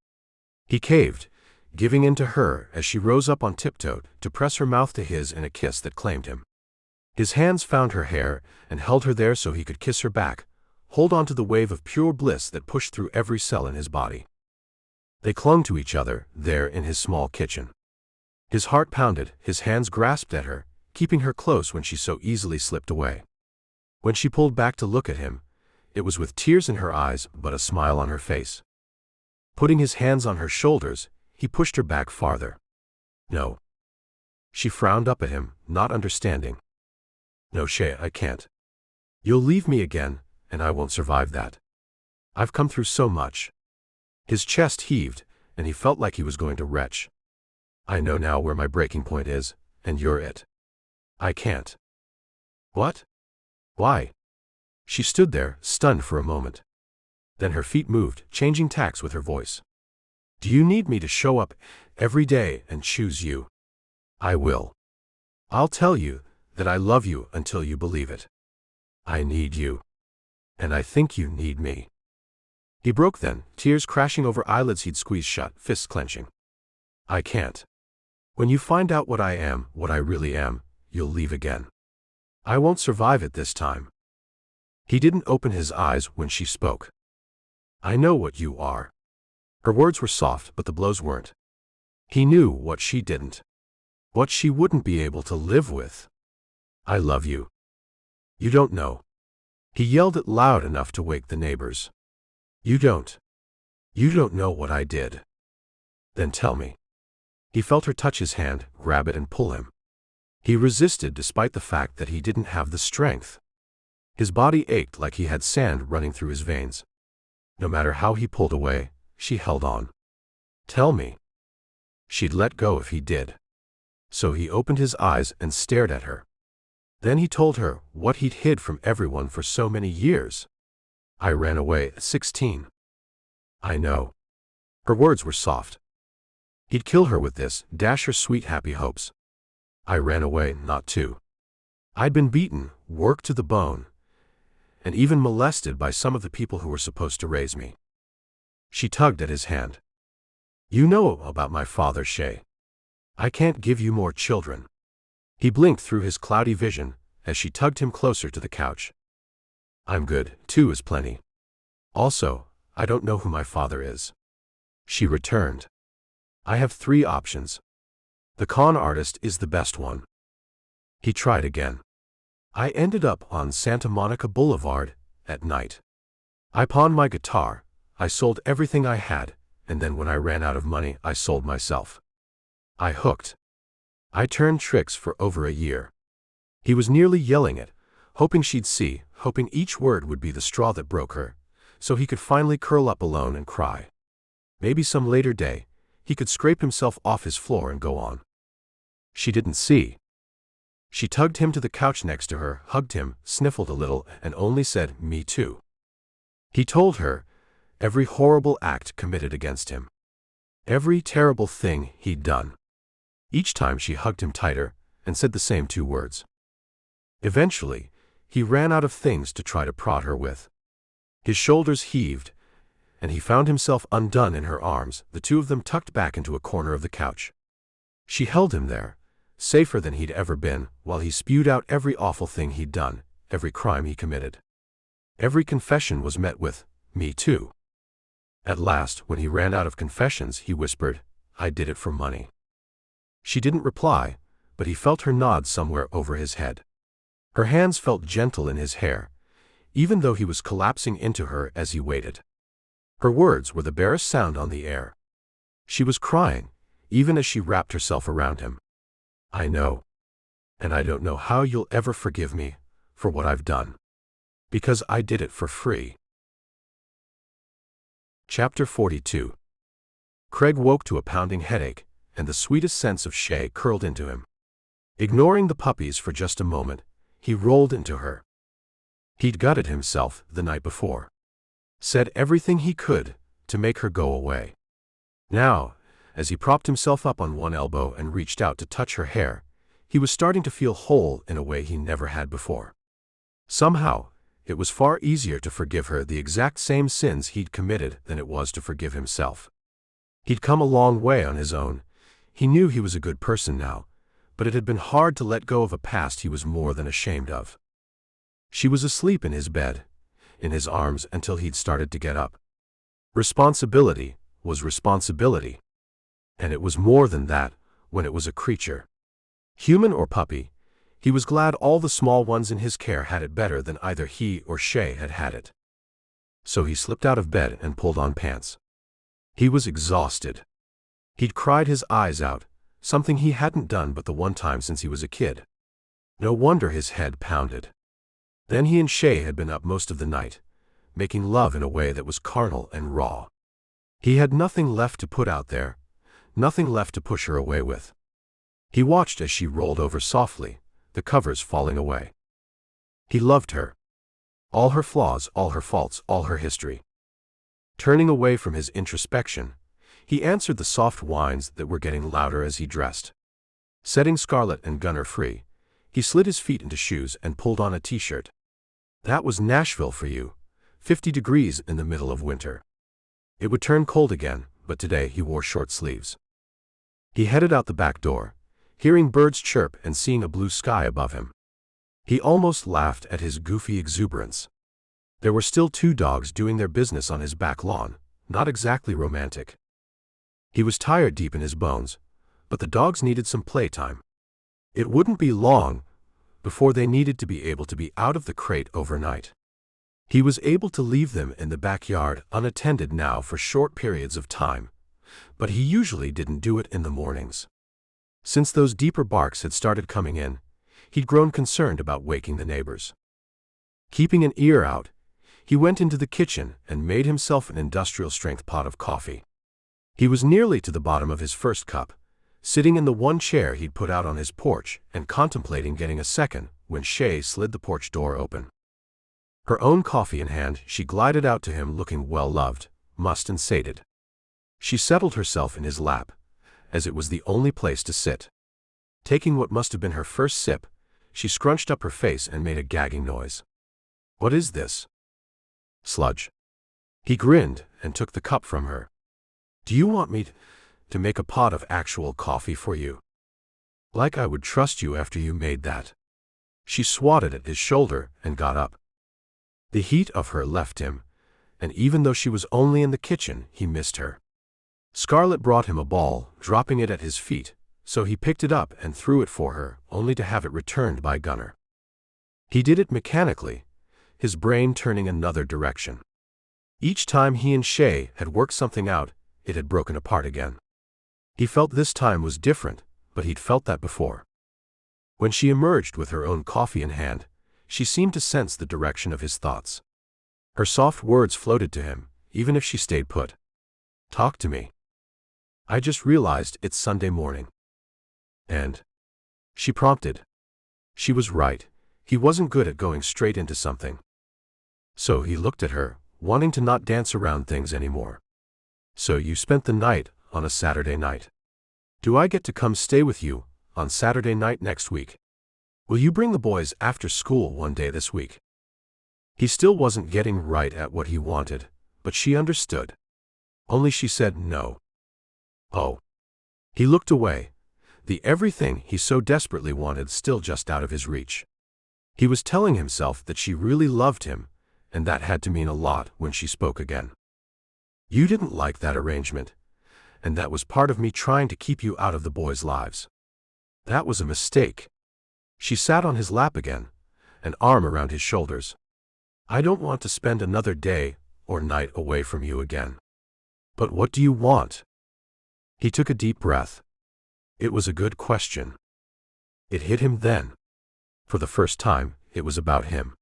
He caved, giving in to her as she rose up on tiptoe to press her mouth to his in a kiss that claimed him. His hands found her hair and held her there so he could kiss her back, hold on to the wave of pure bliss that pushed through every cell in his body. They clung to each other, there in his small kitchen. His heart pounded, his hands grasped at her, keeping her close when she so easily slipped away. When she pulled back to look at him, it was with tears in her eyes but a smile on her face. Putting his hands on her shoulders, he pushed her back farther. No. She frowned up at him, not understanding. No, Shay, I can't. You'll leave me again, and I won't survive that. I've come through so much. His chest heaved, and he felt like he was going to retch. I know now where my breaking point is, and you're it. I can't. What? Why? She stood there, stunned for a moment. Then her feet moved, changing tacks with her voice. Do you need me to show up every day and choose you? I will. I'll tell you that I love you until you believe it. I need you. And I think you need me. He broke then, tears crashing over eyelids he'd squeezed shut, fists clenching. I can't. When you find out what I am, what I really am, you'll leave again. I won't survive it this time. He didn't open his eyes when she spoke. I know what you are. Her words were soft, but the blows weren't. He knew what she didn't. What she wouldn't be able to live with. I love you. You don't know. He yelled it loud enough to wake the neighbors. You don't. You don't know what I did. Then tell me. He felt her touch his hand, grab it and pull him. He resisted despite the fact that he didn't have the strength. His body ached like he had sand running through his veins. No matter how he pulled away, she held on. "Tell me." She'd let go if he did. So he opened his eyes and stared at her. Then he told her what he'd hid from everyone for so many years. "I ran away at 16. I know." Her words were soft. He'd kill her with this, dash her sweet happy hopes. "I ran away not to. I'd been beaten, worked to the bone, and even molested by some of the people who were supposed to raise me." She tugged at his hand. "You know about my father, Shay. I can't give you more children." He blinked through his cloudy vision as she tugged him closer to the couch. "I'm good, 2 is plenty. Also, I don't know who my father is." She returned. "I have 3 options. The con artist is the best one." He tried again. "I ended up on Santa Monica Boulevard at night. I pawned my guitar, I sold everything I had, and then when I ran out of money, I sold myself. I hooked. I turned tricks for over a year." He was nearly yelling it, hoping she'd see, hoping each word would be the straw that broke her, so he could finally curl up alone and cry. Maybe some later day, he could scrape himself off his floor and go on. She didn't see. She tugged him to the couch next to her, hugged him, sniffled a little, and only said, "Me too." He told her every horrible act committed against him. Every terrible thing he'd done. Each time she hugged him tighter and said the same 2 words. Eventually, he ran out of things to try to prod her with. His shoulders heaved, and he found himself undone in her arms, the 2 of them tucked back into a corner of the couch. She held him there, safer than he'd ever been, while he spewed out every awful thing he'd done, every crime he committed. Every confession was met with, "Me too." At last, when he ran out of confessions, he whispered, "I did it for money." She didn't reply, but he felt her nod somewhere over his head. Her hands felt gentle in his hair, even though he was collapsing into her as he waited. Her words were the barest sound on the air. She was crying, even as she wrapped herself around him. "I know. And I don't know how you'll ever forgive me for what I've done. Because I did it for free." Chapter 42. Craig woke to a pounding headache, and the sweetest sense of Shay curled into him. Ignoring the puppies for just a moment, he rolled into her. He'd gutted himself the night before. Said everything he could to make her go away. Now, as he propped himself up on one elbow and reached out to touch her hair, he was starting to feel whole in a way he never had before. Somehow, it was far easier to forgive her the exact same sins he'd committed than it was to forgive himself. He'd come a long way on his own. He knew he was a good person now, but it had been hard to let go of a past he was more than ashamed of. She was asleep in his bed, in his arms until he'd started to get up. Responsibility was responsibility. And it was more than that when it was a creature. Human or puppy, he was glad all the small ones in his care had it better than either he or Shay had had it. So he slipped out of bed and pulled on pants. He was exhausted. He'd cried his eyes out, something he hadn't done but the one time since he was a kid. No wonder his head pounded. Then he and Shay had been up most of the night, making love in a way that was carnal and raw. He had nothing left to put out there, nothing left to push her away with. He watched as she rolled over softly, the covers falling away. He loved her. All her flaws, all her faults, all her history. Turning away from his introspection, he answered the soft whines that were getting louder as he dressed. Setting Scarlet and Gunner free, he slid his feet into shoes and pulled on a t-shirt. That was Nashville for you, 50 degrees in the middle of winter. It would turn cold again, but today he wore short sleeves. He headed out the back door, hearing birds chirp and seeing a blue sky above him. He almost laughed at his goofy exuberance. There were still 2 dogs doing their business on his back lawn, not exactly romantic. He was tired deep in his bones, but the dogs needed some playtime. It wouldn't be long before they needed to be able to be out of the crate overnight. He was able to leave them in the backyard unattended now for short periods of time, but he usually didn't do it in the mornings. Since those deeper barks had started coming in, he'd grown concerned about waking the neighbors. Keeping an ear out, he went into the kitchen and made himself an industrial-strength pot of coffee. He was nearly to the bottom of his first cup, sitting in the one chair he'd put out on his porch and contemplating getting a second, when Shay slid the porch door open. Her own coffee in hand, she glided out to him looking well-loved, mussed and sated. She settled herself in his lap, as it was the only place to sit. Taking what must have been her first sip, she scrunched up her face and made a gagging noise. "What is this?" "Sludge." He grinned and took the cup from her. "Do you want me to make a pot of actual coffee for you? Like I would trust you after you made that." She swatted at his shoulder and got up. The heat of her left him, and even though she was only in the kitchen, he missed her. Scarlett brought him a ball, dropping it at his feet, so he picked it up and threw it for her, only to have it returned by Gunnar. He did it mechanically, his brain turning another direction. Each time he and Shay had worked something out, it had broken apart again. He felt this time was different, but he'd felt that before. When she emerged with her own coffee in hand, she seemed to sense the direction of his thoughts. Her soft words floated to him, even if she stayed put. "Talk to me. I just realized it's Sunday morning." "And?" she prompted. She was right. He wasn't good at going straight into something. So he looked at her, wanting to not dance around things anymore. "So you spent the night on a Saturday night. Do I get to come stay with you on Saturday night next week? Will you bring the boys after school one day this week?" He still wasn't getting right at what he wanted, but she understood. Only she said no. Oh. He looked away, the everything he so desperately wanted still just out of his reach. He was telling himself that she really loved him, and that had to mean a lot when she spoke again. "You didn't like that arrangement, and that was part of me trying to keep you out of the boys' lives. That was a mistake." She sat on his lap again, an arm around his shoulders. "I don't want to spend another day or night away from you again." "But what do you want?" He took a deep breath. It was a good question. It hit him then. For the first time, it was about him.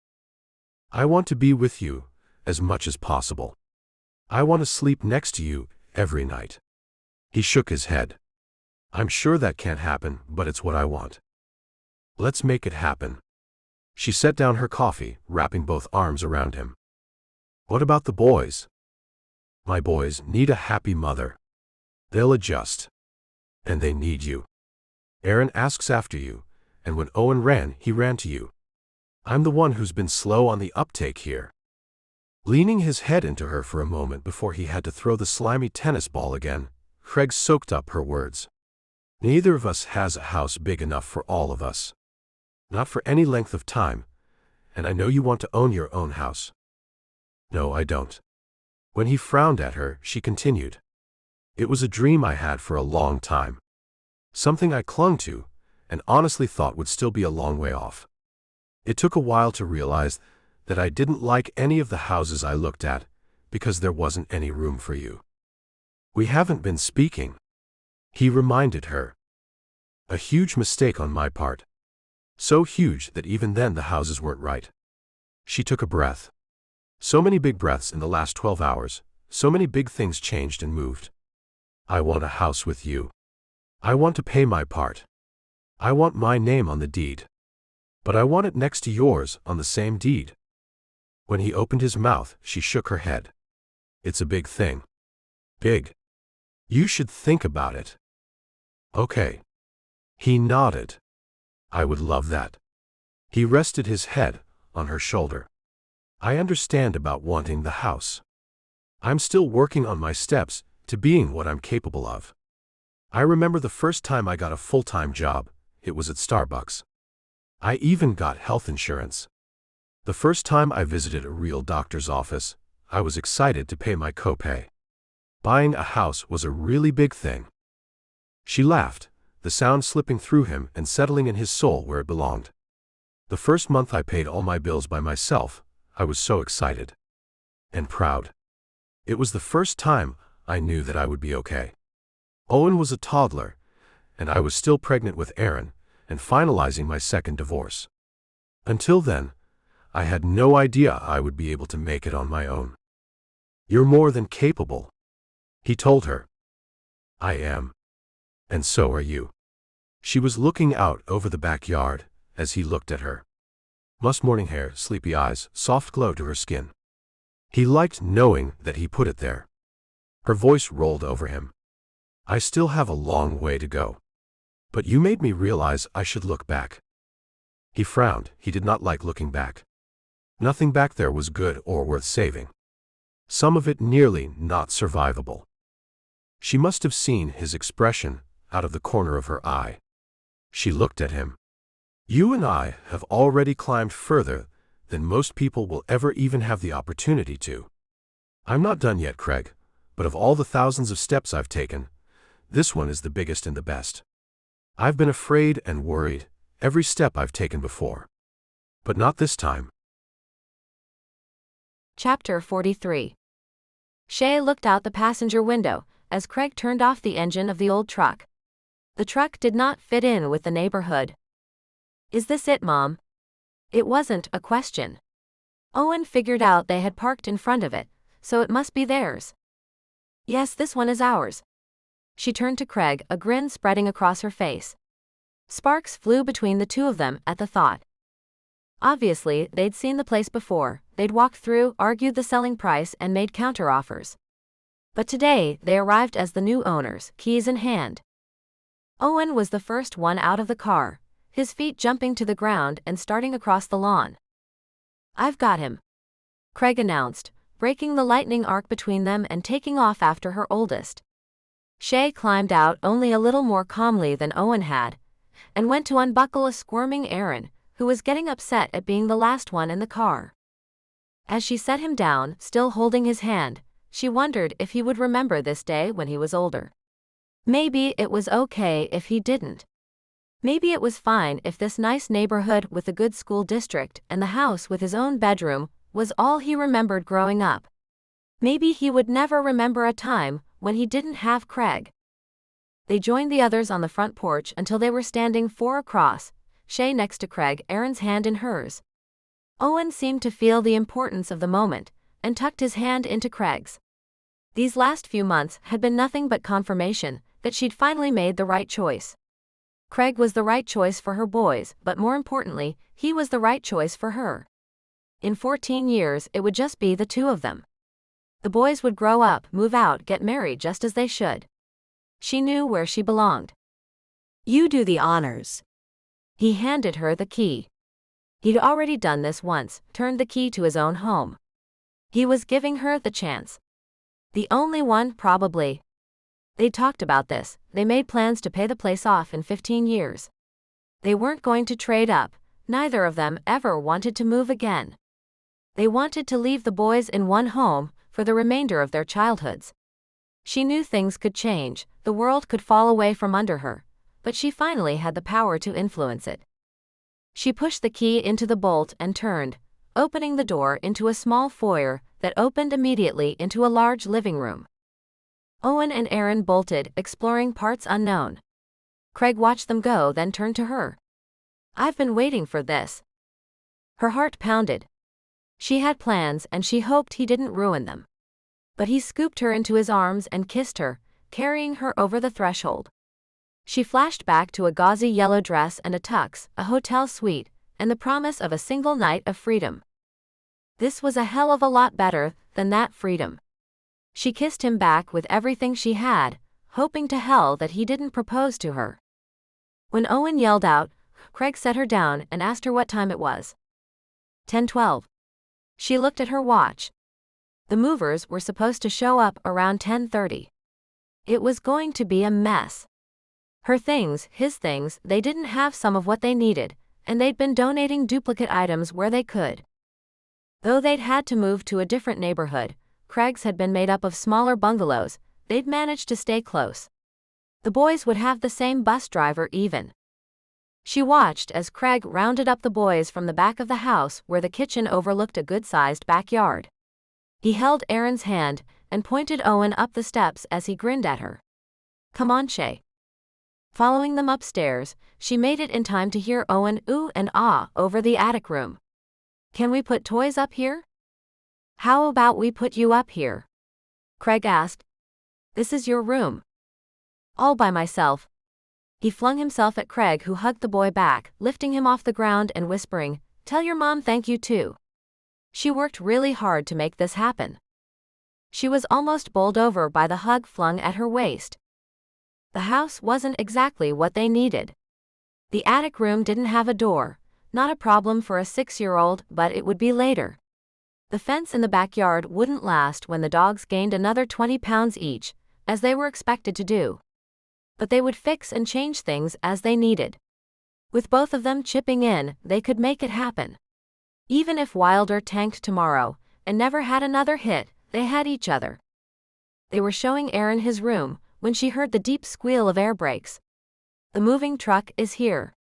"I want to be with you as much as possible. I want to sleep next to you every night." He shook his head. "I'm sure that can't happen, but it's what I want. Let's make it happen." She set down her coffee, wrapping both arms around him. "What about the boys?" "My boys need a happy mother. They'll adjust. And they need you. Aaron asks after you, and when Owen ran, he ran to you. I'm the one who's been slow on the uptake here." Leaning his head into her for a moment before he had to throw the slimy tennis ball again, Craig soaked up her words. "Neither of us has a house big enough for all of us. Not for any length of time, and I know you want to own your own house." "No, I don't." When he frowned at her, she continued. "It was a dream I had for a long time. Something I clung to, and honestly thought would still be a long way off. It took a while to realize that I didn't like any of the houses I looked at, because there wasn't any room for you." "We haven't been speaking," he reminded her. "A huge mistake on my part. So huge that even then the houses weren't right." She took a breath. So many big breaths in the last 12 hours, so many big things changed and moved. "I want a house with you. I want to pay my part. I want my name on the deed. But I want it next to yours on the same deed." When he opened his mouth, she shook her head. "It's a big thing. Big. You should think about it." "Okay." He nodded. "I would love that." He rested his head on her shoulder. "I understand about wanting the house. I'm still working on my steps to being what I'm capable of. I remember the first time I got a full-time job, it was at Starbucks. I even got health insurance. The first time I visited a real doctor's office, I was excited to pay my copay. Buying a house was a really big thing." She laughed, the sound slipping through him and settling in his soul where it belonged. "The first month I paid all my bills by myself, I was so excited. And proud. It was the first time I knew that I would be okay. Owen was a toddler, and I was still pregnant with Aaron and finalizing my second divorce. Until then, I had no idea I would be able to make it on my own. You're more than capable, he told her. I am. And so are you. She was looking out over the backyard as he looked at her. Musk morning hair, sleepy eyes, soft glow to her skin. He liked knowing that he put it there. Her voice rolled over him. I still have a long way to go. But you made me realize I should look back. He frowned. He did not like looking back. Nothing back there was good or worth saving. Some of it nearly not survivable. She must have seen his expression out of the corner of her eye. She looked at him. You and I have already climbed further than most people will ever even have the opportunity to. I'm not done yet, Craig, but of all the thousands of steps I've taken, this one is the biggest and the best. I've been afraid and worried every step I've taken before. But not this time. Chapter 43. Shay looked out the passenger window as Craig turned off the engine of the old truck. The truck did not fit in with the neighborhood. Is this it, Mom? It wasn't a question. Owen figured out they had parked in front of it, so it must be theirs. Yes, this one is ours. She turned to Craig, a grin spreading across her face. Sparks flew between the two of them at the thought. Obviously, they'd seen the place before. They'd walked through, argued the selling price, and made counteroffers. But today, they arrived as the new owners, keys in hand. Owen was the first one out of the car, his feet jumping to the ground and starting across the lawn. I've got him, Craig announced, breaking the lightning arc between them and taking off after her oldest. Shay climbed out only a little more calmly than Owen had, and went to unbuckle a squirming Aaron, who was getting upset at being the last one in the car. As she set him down, still holding his hand, she wondered if he would remember this day when he was older. Maybe it was okay if he didn't. Maybe it was fine if this nice neighborhood with a good school district and the house with his own bedroom was all he remembered growing up. Maybe he would never remember a time when he didn't have Craig. They joined the others on the front porch until they were standing four across, Shay next to Craig, Aaron's hand in hers. Owen seemed to feel the importance of the moment and tucked his hand into Craig's. These last few months had been nothing but confirmation that she'd finally made the right choice. Craig was the right choice for her boys, but more importantly, he was the right choice for her. In 14 years, it would just be the two of them. The boys would grow up, move out, get married just as they should. She knew where she belonged. You do the honors. He handed her the key. He'd already done this once, turned the key to his own home. He was giving her the chance. The only one, probably. They'd talked about this. They made plans to pay the place off in 15 years. They weren't going to trade up. Neither of them ever wanted to move again. They wanted to leave the boys in one home for the remainder of their childhoods. She knew things could change, the world could fall away from under her, but she finally had the power to influence it. She pushed the key into the bolt and turned, opening the door into a small foyer that opened immediately into a large living room. Owen and Aaron bolted, exploring parts unknown. Craig watched them go, then turned to her. I've been waiting for this. Her heart pounded. She had plans and she hoped he didn't ruin them. But he scooped her into his arms and kissed her, carrying her over the threshold. She flashed back to a gauzy yellow dress and a tux, a hotel suite, and the promise of a single night of freedom. This was a hell of a lot better than that freedom. She kissed him back with everything she had, hoping to hell that he didn't propose to her. When Owen yelled out, Craig set her down and asked her what time it was. 10:12. She looked at her watch. The movers were supposed to show up around 10:30. It was going to be a mess. Her things, his things, they didn't have some of what they needed, and they'd been donating duplicate items where they could. Though they'd had to move to a different neighborhood, Craig's had been made up of smaller bungalows, they'd managed to stay close. The boys would have the same bus driver even. She watched as Craig rounded up the boys from the back of the house where the kitchen overlooked a good-sized backyard. He held Aaron's hand and pointed Owen up the steps as he grinned at her. Come on, Shay. Following them upstairs, she made it in time to hear Owen ooh and ah over the attic room. "Can we put toys up here?" "How about we put you up here?" Craig asked. "This is your room." "All by myself." He flung himself at Craig, who hugged the boy back, lifting him off the ground and whispering, "Tell your mom thank you too. She worked really hard to make this happen." She was almost bowled over by the hug flung at her waist. The house wasn't exactly what they needed. The attic room didn't have a door, not a problem for a 6-year-old, but it would be later. The fence in the backyard wouldn't last when the dogs gained another 20 pounds each, as they were expected to do. But they would fix and change things as they needed. With both of them chipping in, they could make it happen. Even if Wilder tanked tomorrow and never had another hit, they had each other. They were showing Aaron his room when she heard the deep squeal of air brakes. "The moving truck is here."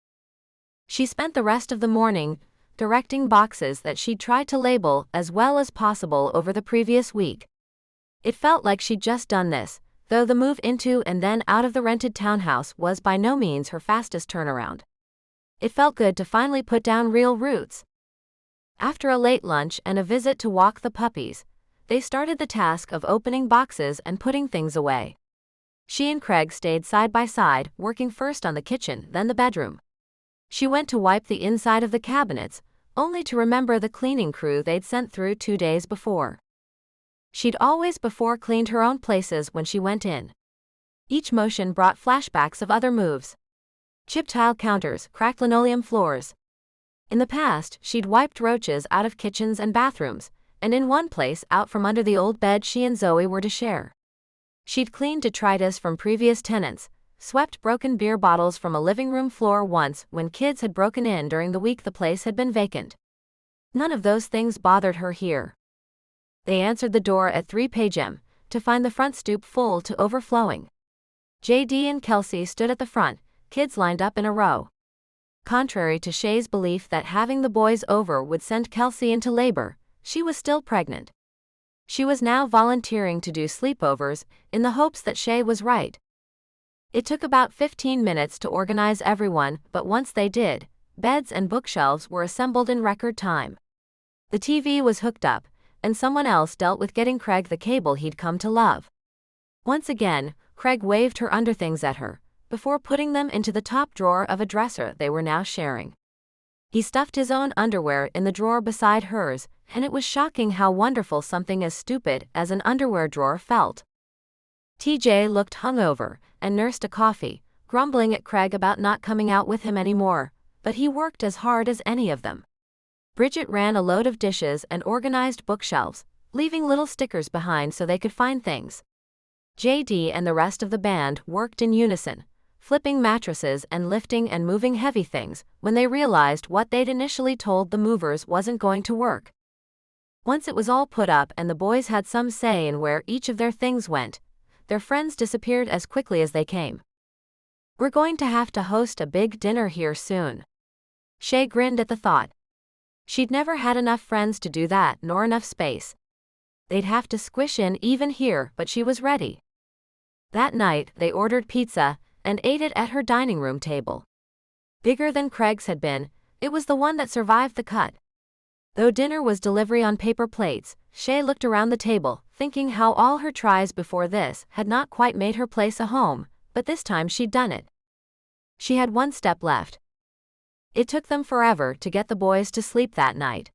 She spent the rest of the morning directing boxes that she'd tried to label as well as possible over the previous week. It felt like she'd just done this, though the move into and then out of the rented townhouse was by no means her fastest turnaround. It felt good to finally put down real roots. After a late lunch and a visit to walk the puppies, they started the task of opening boxes and putting things away. She and Craig stayed side by side, working first on the kitchen, then the bedroom. She went to wipe the inside of the cabinets, only to remember the cleaning crew they'd sent through 2 days before. She'd always before cleaned her own places when she went in. Each motion brought flashbacks of other moves. Chipped tile counters, cracked linoleum floors. In the past, she'd wiped roaches out of kitchens and bathrooms, and in one place out from under the old bed she and Zoe were to share. She'd cleaned detritus from previous tenants, swept broken beer bottles from a living room floor once when kids had broken in during the week the place had been vacant. None of those things bothered her here. They answered the door at 3 p.m. to find the front stoop full to overflowing. JD and Kelsey stood at the front, kids lined up in a row. Contrary to Shay's belief that having the boys over would send Kelsey into labor, she was still pregnant. She was now volunteering to do sleepovers in the hopes that Shay was right. It took about 15 minutes to organize everyone, but once they did, beds and bookshelves were assembled in record time. The TV was hooked up, and someone else dealt with getting Craig the cable he'd come to love. Once again, Craig waved her underthings at her, before putting them into the top drawer of a dresser they were now sharing. He stuffed his own underwear in the drawer beside hers, and it was shocking how wonderful something as stupid as an underwear drawer felt. TJ looked hungover and nursed a coffee, grumbling at Craig about not coming out with him anymore, but he worked as hard as any of them. Bridget ran a load of dishes and organized bookshelves, leaving little stickers behind so they could find things. JD and the rest of the band worked in unison, flipping mattresses and lifting and moving heavy things when they realized what they'd initially told the movers wasn't going to work. Once it was all put up and the boys had some say in where each of their things went, their friends disappeared as quickly as they came. "We're going to have to host a big dinner here soon." Shay grinned at the thought. She'd never had enough friends to do that, nor enough space. They'd have to squish in even here, but she was ready. That night, they ordered pizza and ate it at her dining room table. Bigger than Craig's had been, it was the one that survived the cut. Though dinner was delivery on paper plates, Shay looked around the table, thinking how all her tries before this had not quite made her place a home, but this time she'd done it. She had one step left. It took them forever to get the boys to sleep that night.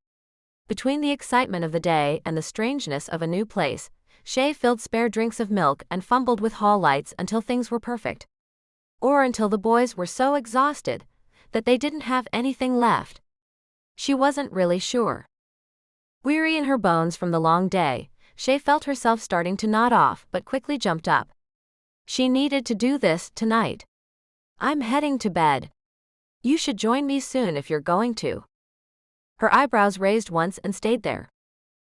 Between the excitement of the day and the strangeness of a new place, Shay filled spare drinks of milk and fumbled with hall lights until things were perfect. Or until the boys were so exhausted that they didn't have anything left. She wasn't really sure. Weary in her bones from the long day, Shay felt herself starting to nod off but quickly jumped up. She needed to do this tonight. "I'm heading to bed. You should join me soon if you're going to." Her eyebrows raised once and stayed there.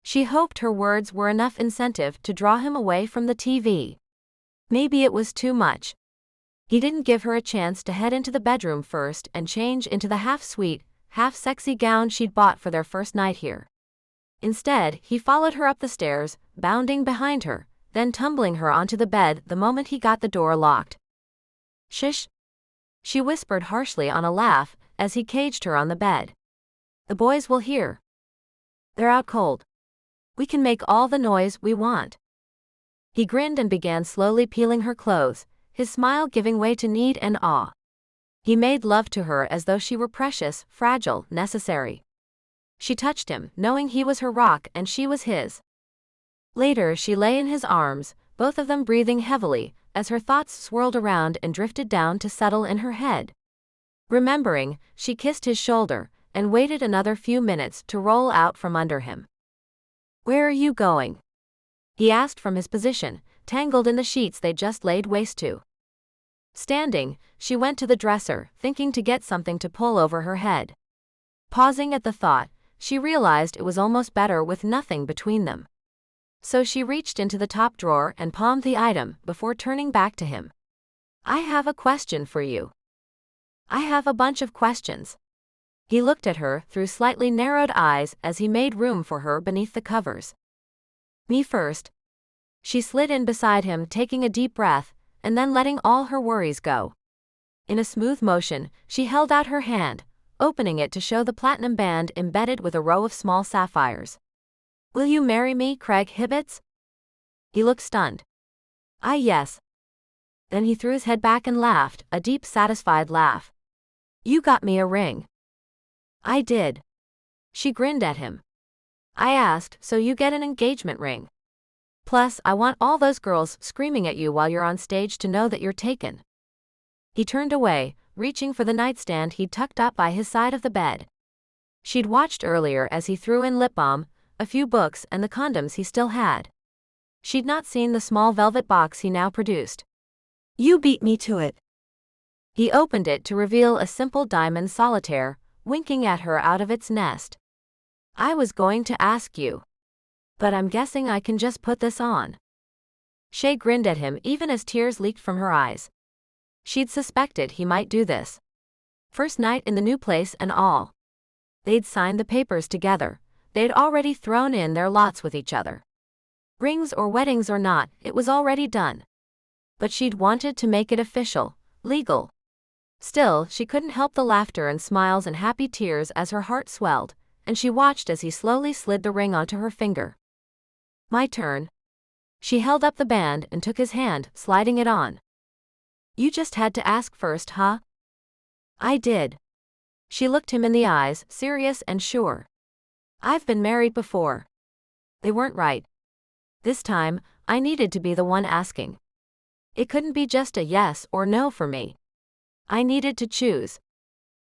She hoped her words were enough incentive to draw him away from the TV. Maybe it was too much. He didn't give her a chance to head into the bedroom first and change into the half-sweet, half-sexy gown she'd bought for their first night here. Instead, he followed her up the stairs, bounding behind her, then tumbling her onto the bed the moment he got the door locked. "Shush," she whispered harshly on a laugh as he caged her on the bed. The boys will hear. They're out cold. We can make all the noise we want. He grinned and began slowly peeling her clothes, his smile giving way to need and awe. He made love to her as though she were precious, fragile, necessary. She touched him, knowing he was her rock and she was his. Later she lay in his arms, both of them breathing heavily, as her thoughts swirled around and drifted down to settle in her head. Remembering, she kissed his shoulder, and waited another few minutes to roll out from under him. "Where are you going?" he asked from his position, tangled in the sheets they'd just laid waste to. Standing, she went to the dresser, thinking to get something to pull over her head. Pausing at the thought, she realized it was almost better with nothing between them. So she reached into the top drawer and palmed the item before turning back to him. "I have a question for you." "I have a bunch of questions." He looked at her through slightly narrowed eyes as he made room for her beneath the covers. "Me first." She slid in beside him, taking a deep breath, and then letting all her worries go. In a smooth motion, she held out her hand, opening it to show the platinum band embedded with a row of small sapphires. "Will you marry me, Craig Hibbets?" He looked stunned. Yes." Then he threw his head back and laughed, a deep, satisfied laugh. "You got me a ring." "I did." She grinned at him. "I asked, so you get an engagement ring. Plus, I want all those girls screaming at you while you're on stage to know that you're taken." He turned away, reaching for the nightstand he'd tucked up by his side of the bed. She'd watched earlier as he threw in lip balm, a few books and the condoms he still had. She'd not seen the small velvet box he now produced. "You beat me to it." He opened it to reveal a simple diamond solitaire, winking at her out of its nest. "I was going to ask you. But I'm guessing I can just put this on." Shay grinned at him even as tears leaked from her eyes. She'd suspected he might do this. First night in the new place and all. They'd signed the papers together. They'd already thrown in their lots with each other. Rings or weddings or not, it was already done. But she'd wanted to make it official, legal. Still, she couldn't help the laughter and smiles and happy tears as her heart swelled, and she watched as he slowly slid the ring onto her finger. "My turn." She held up the band and took his hand, sliding it on. "You just had to ask first, huh?" "I did." She looked him in the eyes, serious and sure. "I've been married before. They weren't right. This time, I needed to be the one asking. It couldn't be just a yes or no for me. I needed to choose.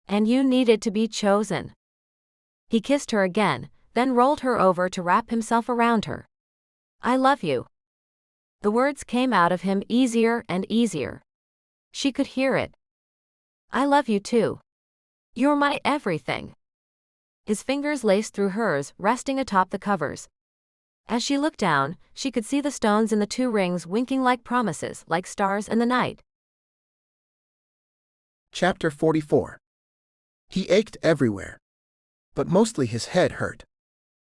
And you needed to be chosen." He kissed her again, then rolled her over to wrap himself around her. "I love you." The words came out of him easier and easier. She could hear it. "I love you too. You're my everything." His fingers laced through hers, resting atop the covers. As she looked down, she could see the stones in the two rings winking like promises, like stars in the night. Chapter 44. He ached everywhere. But mostly his head hurt.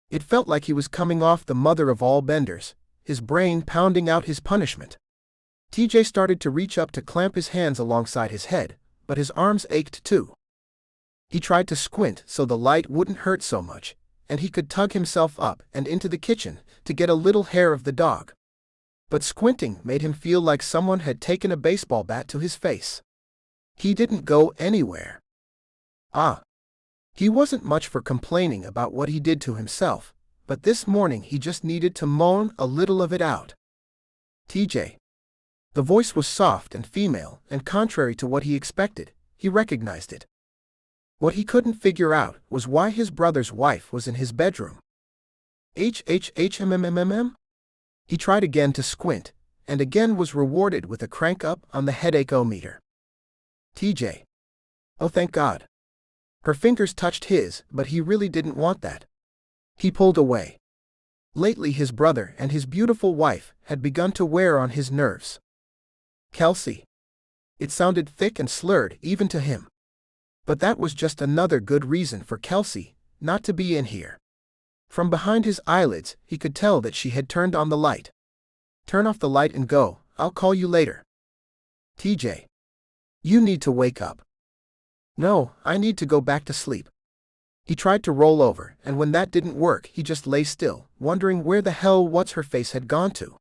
It felt like he was coming off the mother of all benders, his brain pounding out his punishment. TJ started to reach up to clamp his hands alongside his head, but his arms ached too. He tried to squint so the light wouldn't hurt so much, and he could tug himself up and into the kitchen to get a little hair of the dog. But squinting made him feel like someone had taken a baseball bat to his face. He didn't go anywhere. He wasn't much for complaining about what he did to himself, but this morning he just needed to moan a little of it out. "TJ." The voice was soft and female, and contrary to what he expected, he recognized it. What he couldn't figure out was why his brother's wife was in his bedroom. HHHMMMM? He tried again to squint, and again was rewarded with a crank up on the headache-o-meter. "TJ." "Oh, thank God." Her fingers touched his, but he really didn't want that. He pulled away. Lately his brother and his beautiful wife had begun to wear on his nerves. "Kelsey." It sounded thick and slurred even to him. But that was just another good reason for Kelsey not to be in here. From behind his eyelids he could tell that she had turned on the light. "Turn off the light and go, I'll call you later." "TJ." You need to wake up. No, I need to go back to sleep. He tried to roll over, and when that didn't work, he just lay still, wondering where the hell what's-her-face had gone to.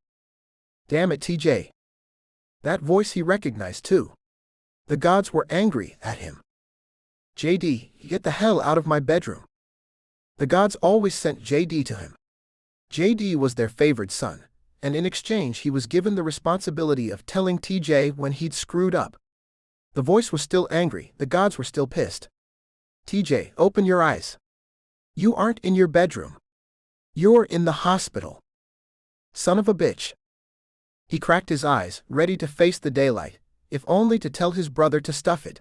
Damn it, TJ. That voice he recognized too. The gods were angry at him. JD, get the hell out of my bedroom. The gods always sent JD to him. JD was their favored son, and in exchange he was given the responsibility of telling TJ when he'd screwed up. The voice was still angry, the gods were still pissed. TJ, open your eyes. You aren't in your bedroom. You're in the hospital. Son of a bitch. He cracked his eyes, ready to face the daylight, if only to tell his brother to stuff it.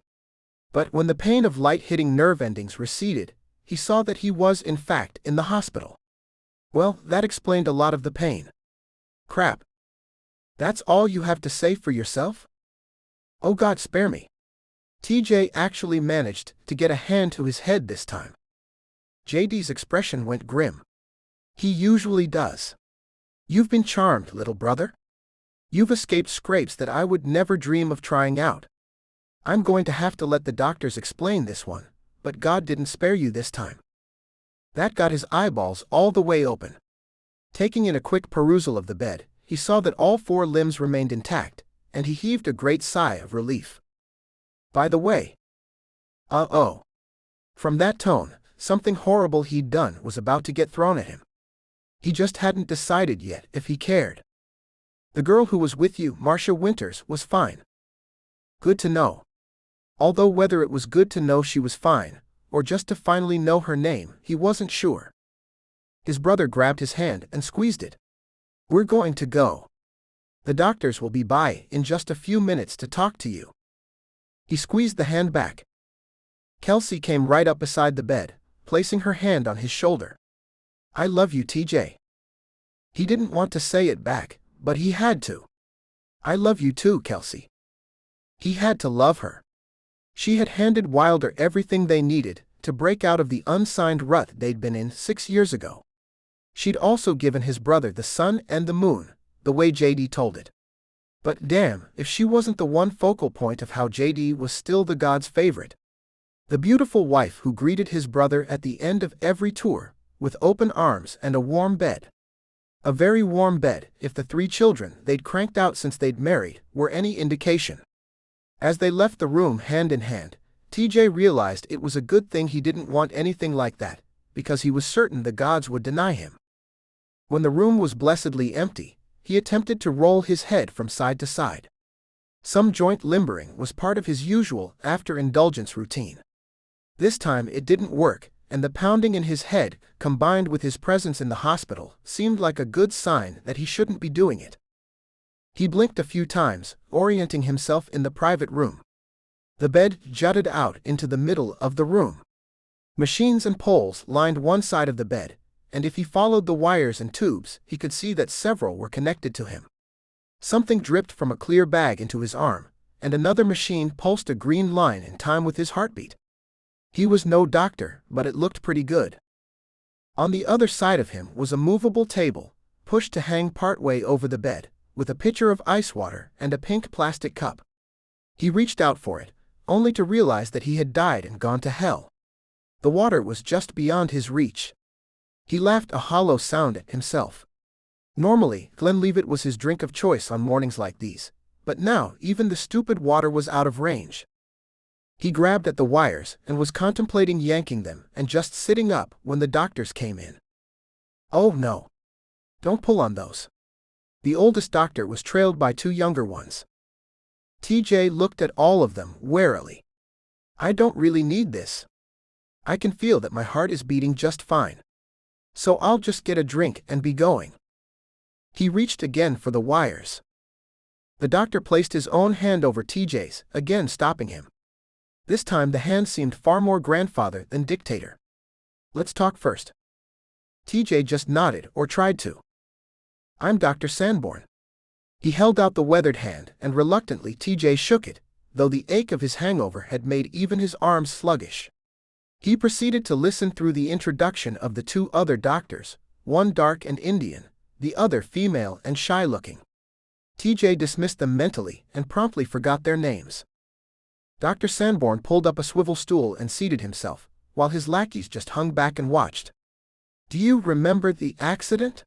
But when the pain of light hitting nerve endings receded, he saw that he was in fact in the hospital. Well, that explained a lot of the pain. Crap. That's all you have to say for yourself? Oh God, spare me. TJ actually managed to get a hand to his head this time. JD's expression went grim. He usually does. You've been charmed, little brother. You've escaped scrapes that I would never dream of trying out. I'm going to have to let the doctors explain this one, but God didn't spare you this time. That got his eyeballs all the way open. Taking in a quick perusal of the bed, he saw that all four limbs remained intact, and he heaved a great sigh of relief. By the way. Uh-oh. From that tone, something horrible he'd done was about to get thrown at him. He just hadn't decided yet if he cared. The girl who was with you, Marcia Winters, was fine. Good to know. Although whether it was good to know she was fine, or just to finally know her name, he wasn't sure. His brother grabbed his hand and squeezed it. We're going to go. The doctors will be by in just a few minutes to talk to you. He squeezed the hand back. Kelsey came right up beside the bed, placing her hand on his shoulder. I love you, TJ. He didn't want to say it back, but he had to. I love you too, Kelsey. He had to love her. She had handed Wilder everything they needed to break out of the unsigned rut they'd been in 6 years ago. She'd also given his brother the sun and the moon, the way JD told it. But damn, if she wasn't the one focal point of how JD was still the god's favorite. The beautiful wife who greeted his brother at the end of every tour, with open arms and a warm bed. A very warm bed, if the 3 children they'd cranked out since they'd married were any indication. As they left the room hand in hand, TJ realized it was a good thing he didn't want anything like that, because he was certain the gods would deny him. When the room was blessedly empty, he attempted to roll his head from side to side. Some joint limbering was part of his usual after-indulgence routine. This time it didn't work, and the pounding in his head, combined with his presence in the hospital, seemed like a good sign that he shouldn't be doing it. He blinked a few times, orienting himself in the private room. The bed jutted out into the middle of the room. Machines and poles lined one side of the bed, and if he followed the wires and tubes, he could see that several were connected to him. Something dripped from a clear bag into his arm, and another machine pulsed a green line in time with his heartbeat. He was no doctor, but it looked pretty good. On the other side of him was a movable table, pushed to hang partway over the bed, with a pitcher of ice water and a pink plastic cup. He reached out for it, only to realize that he had died and gone to hell. The water was just beyond his reach. He laughed a hollow sound at himself. Normally, Glenlivet was his drink of choice on mornings like these, but now even the stupid water was out of range. He grabbed at the wires and was contemplating yanking them and just sitting up when the doctors came in. Oh no. Don't pull on those. The oldest doctor was trailed by 2 younger ones. TJ looked at all of them warily. I don't really need this. I can feel that my heart is beating just fine. So I'll just get a drink and be going. He reached again for the wires. The doctor placed his own hand over TJ's, again stopping him. This time the hand seemed far more grandfather than dictator. Let's talk first. TJ just nodded or tried to. I'm Dr. Sanborn. He held out the weathered hand and reluctantly TJ shook it, though the ache of his hangover had made even his arms sluggish. He proceeded to listen through the introduction of the 2 other doctors, one dark and Indian, the other female and shy-looking. TJ dismissed them mentally and promptly forgot their names. Dr. Sanborn pulled up a swivel stool and seated himself, while his lackeys just hung back and watched. Do you remember the accident?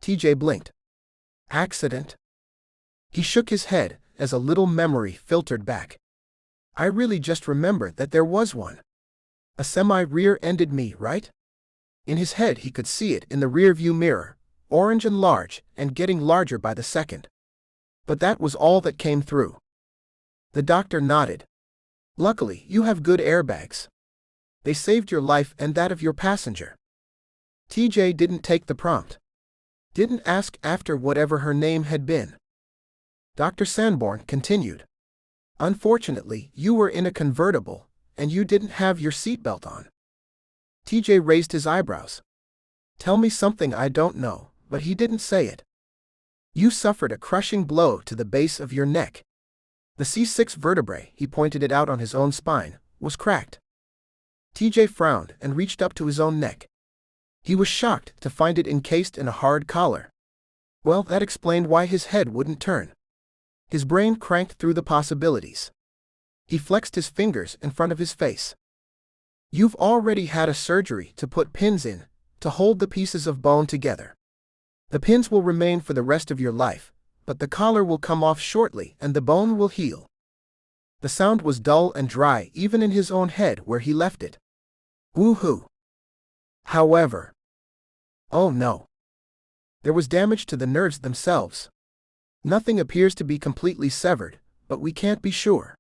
TJ blinked. Accident? He shook his head as a little memory filtered back. I really just remember that there was one. A semi rear-ended me, right? In his head he could see it in the rear-view mirror, orange and large, and getting larger by the second. But that was all that came through. The doctor nodded. Luckily, you have good airbags. They saved your life and that of your passenger. TJ didn't take the prompt. Didn't ask after whatever her name had been. Dr. Sanborn continued. Unfortunately, you were in a convertible, and you didn't have your seatbelt on. TJ raised his eyebrows. Tell me something I don't know, but he didn't say it. You suffered a crushing blow to the base of your neck. The C6 vertebrae, he pointed it out on his own spine, was cracked. TJ frowned and reached up to his own neck. He was shocked to find it encased in a hard collar. Well, that explained why his head wouldn't turn. His brain cranked through the possibilities. He flexed his fingers in front of his face. You've already had a surgery to put pins in, to hold the pieces of bone together. The pins will remain for the rest of your life, but the collar will come off shortly and the bone will heal. The sound was dull and dry even in his own head where he left it. Woo-hoo. However. Oh no. There was damage to the nerves themselves. Nothing appears to be completely severed, but we can't be sure.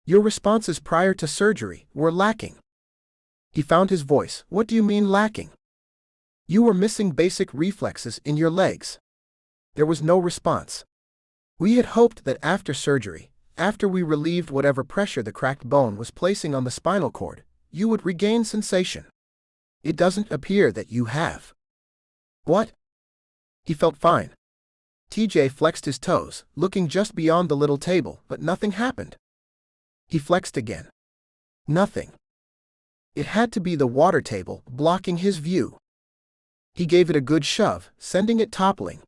Your responses prior to surgery were lacking. He found his voice. What do you mean lacking? You were missing basic reflexes in your legs. There was no response. We had hoped that after surgery, after we relieved whatever pressure the cracked bone was placing on the spinal cord, you would regain sensation. It doesn't appear that you have. What? He felt fine. TJ flexed his toes, looking just beyond the little table, but nothing happened. He flexed again. Nothing. It had to be the water table blocking his view. He gave it a good shove, sending it toppling.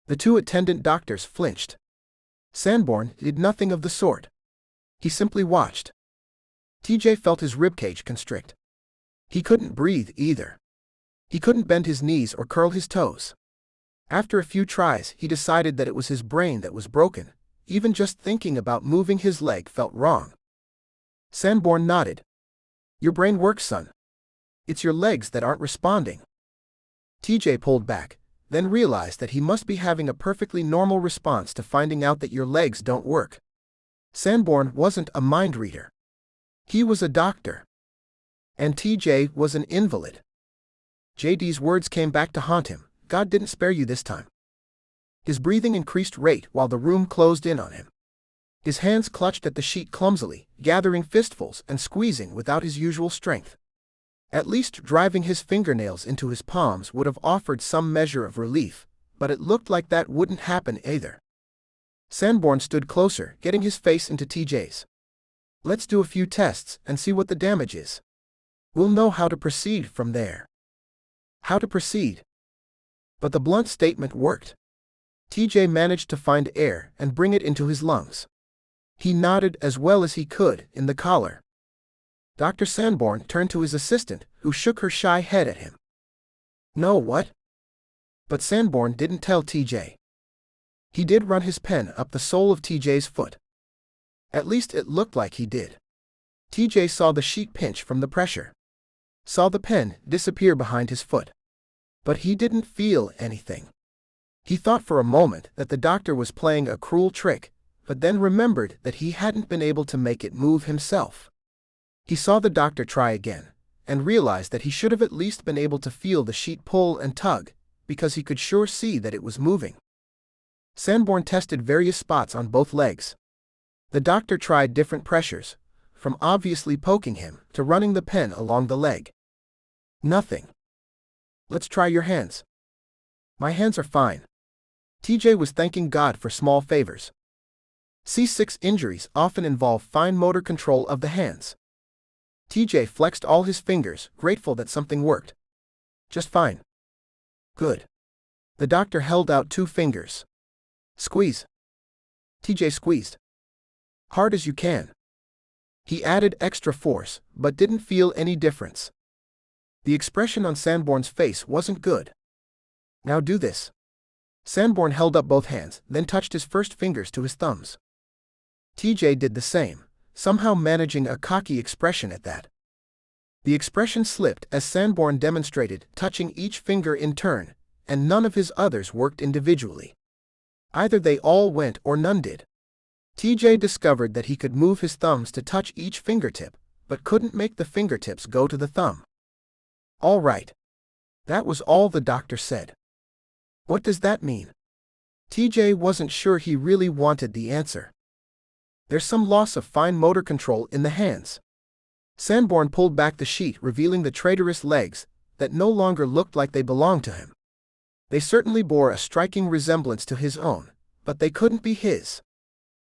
The two attendant doctors flinched. Sanborn did nothing of the sort. He simply watched. TJ felt his ribcage constrict. He couldn't breathe either. He couldn't bend his knees or curl his toes. After a few tries, he decided that it was his brain that was broken. Even just thinking about moving his leg felt wrong. Sanborn nodded. Your brain works, son. It's your legs that aren't responding. TJ pulled back, then realized that he must be having a perfectly normal response to finding out that your legs don't work. Sanborn wasn't a mind reader. He was a doctor. And TJ was an invalid. JD's words came back to haunt him. God didn't spare you this time. His breathing increased rate while the room closed in on him. His hands clutched at the sheet clumsily, gathering fistfuls and squeezing without his usual strength. At least driving his fingernails into his palms would have offered some measure of relief, but it looked like that wouldn't happen either. Sanborn stood closer, getting his face into TJ's. Let's do a few tests and see what the damage is. We'll know how to proceed from there. How to proceed? But the blunt statement worked. TJ managed to find air and bring it into his lungs. He nodded as well as he could in the collar. Dr. Sanborn turned to his assistant, who shook her shy head at him. No, what? But Sanborn didn't tell TJ. He did run his pen up the sole of TJ's foot. At least it looked like he did. TJ saw the sheet pinch from the pressure. Saw the pen disappear behind his foot. But he didn't feel anything. He thought for a moment that the doctor was playing a cruel trick, but then remembered that he hadn't been able to make it move himself. He saw the doctor try again, and realized that he should have at least been able to feel the sheet pull and tug, because he could sure see that it was moving. Sanborn tested various spots on both legs. The doctor tried different pressures, from obviously poking him to running the pen along the leg. Nothing. Let's try your hands. My hands are fine. TJ was thanking God for small favors. C6 injuries often involve fine motor control of the hands. TJ flexed all his fingers, grateful that something worked. Just fine. Good. The doctor held out 2 fingers. Squeeze. TJ squeezed. Hard as you can. He added extra force, but didn't feel any difference. The expression on Sanborn's face wasn't good. Now do this. Sanborn held up both hands, then touched his first fingers to his thumbs. TJ did the same, somehow managing a cocky expression at that. The expression slipped as Sanborn demonstrated, touching each finger in turn, and none of his others worked individually. Either they all went or none did. TJ discovered that he could move his thumbs to touch each fingertip, but couldn't make the fingertips go to the thumb. All right. That was all the doctor said. What does that mean? TJ wasn't sure he really wanted the answer. There's some loss of fine motor control in the hands. Sanborn pulled back the sheet, revealing the traitorous legs that no longer looked like they belonged to him. They certainly bore a striking resemblance to his own, but they couldn't be his.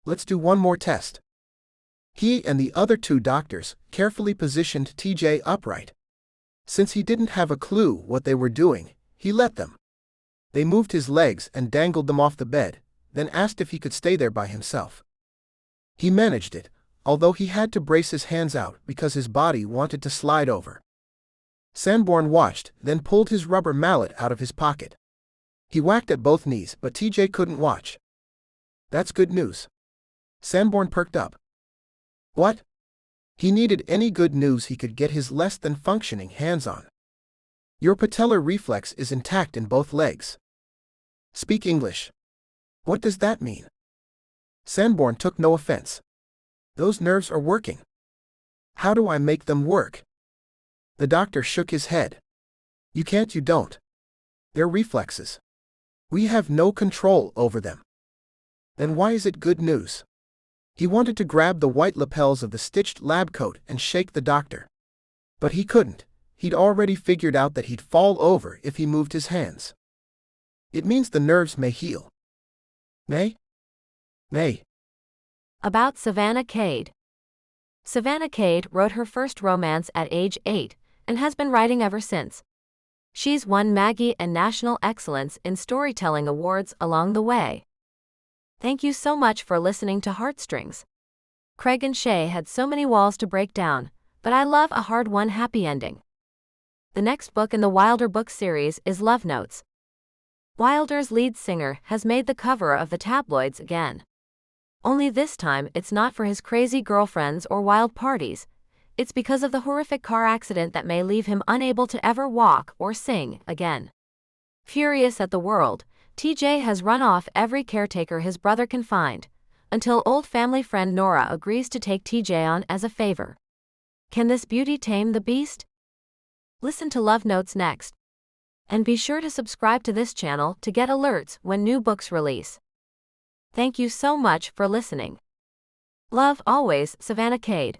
Let's do one more test. He and the other two doctors carefully positioned TJ upright. Since he didn't have a clue what they were doing, he let them. They moved his legs and dangled them off the bed, then asked if he could stay there by himself. He managed it, although he had to brace his hands out because his body wanted to slide over. Sanborn watched, then pulled his rubber mallet out of his pocket. He whacked at both knees, but TJ couldn't watch. That's good news. Sanborn perked up. What? He needed any good news he could get his less-than-functioning hands on. Your patellar reflex is intact in both legs. Speak English. What does that mean? Sanborn took no offense. Those nerves are working. How do I make them work? The doctor shook his head. You can't, you don't. They're reflexes. We have no control over them. Then why is it good news? He wanted to grab the white lapels of the stitched lab coat and shake the doctor. But he couldn't. He'd already figured out that he'd fall over if he moved his hands. It means the nerves may heal. May? About Savannah Cade. Savannah Cade wrote her first romance at age 8 and has been writing ever since. She's won Maggie and National Excellence in Storytelling awards along the way. Thank you so much for listening to HeartStrings. Craig and Shay had so many walls to break down, but I love a hard-won happy ending. The next book in the Wilder book series is Love Notes. Wilder's lead singer has made the cover of the tabloids again. Only this time it's not for his crazy girlfriends or wild parties. It's because of the horrific car accident that may leave him unable to ever walk or sing again. Furious at the world, TJ has run off every caretaker his brother can find, until old family friend Nora agrees to take TJ on as a favor. Can this beauty tame the beast? Listen to Love Notes next. And be sure to subscribe to this channel to get alerts when new books release. Thank you so much for listening. Love always, Savannah Cade.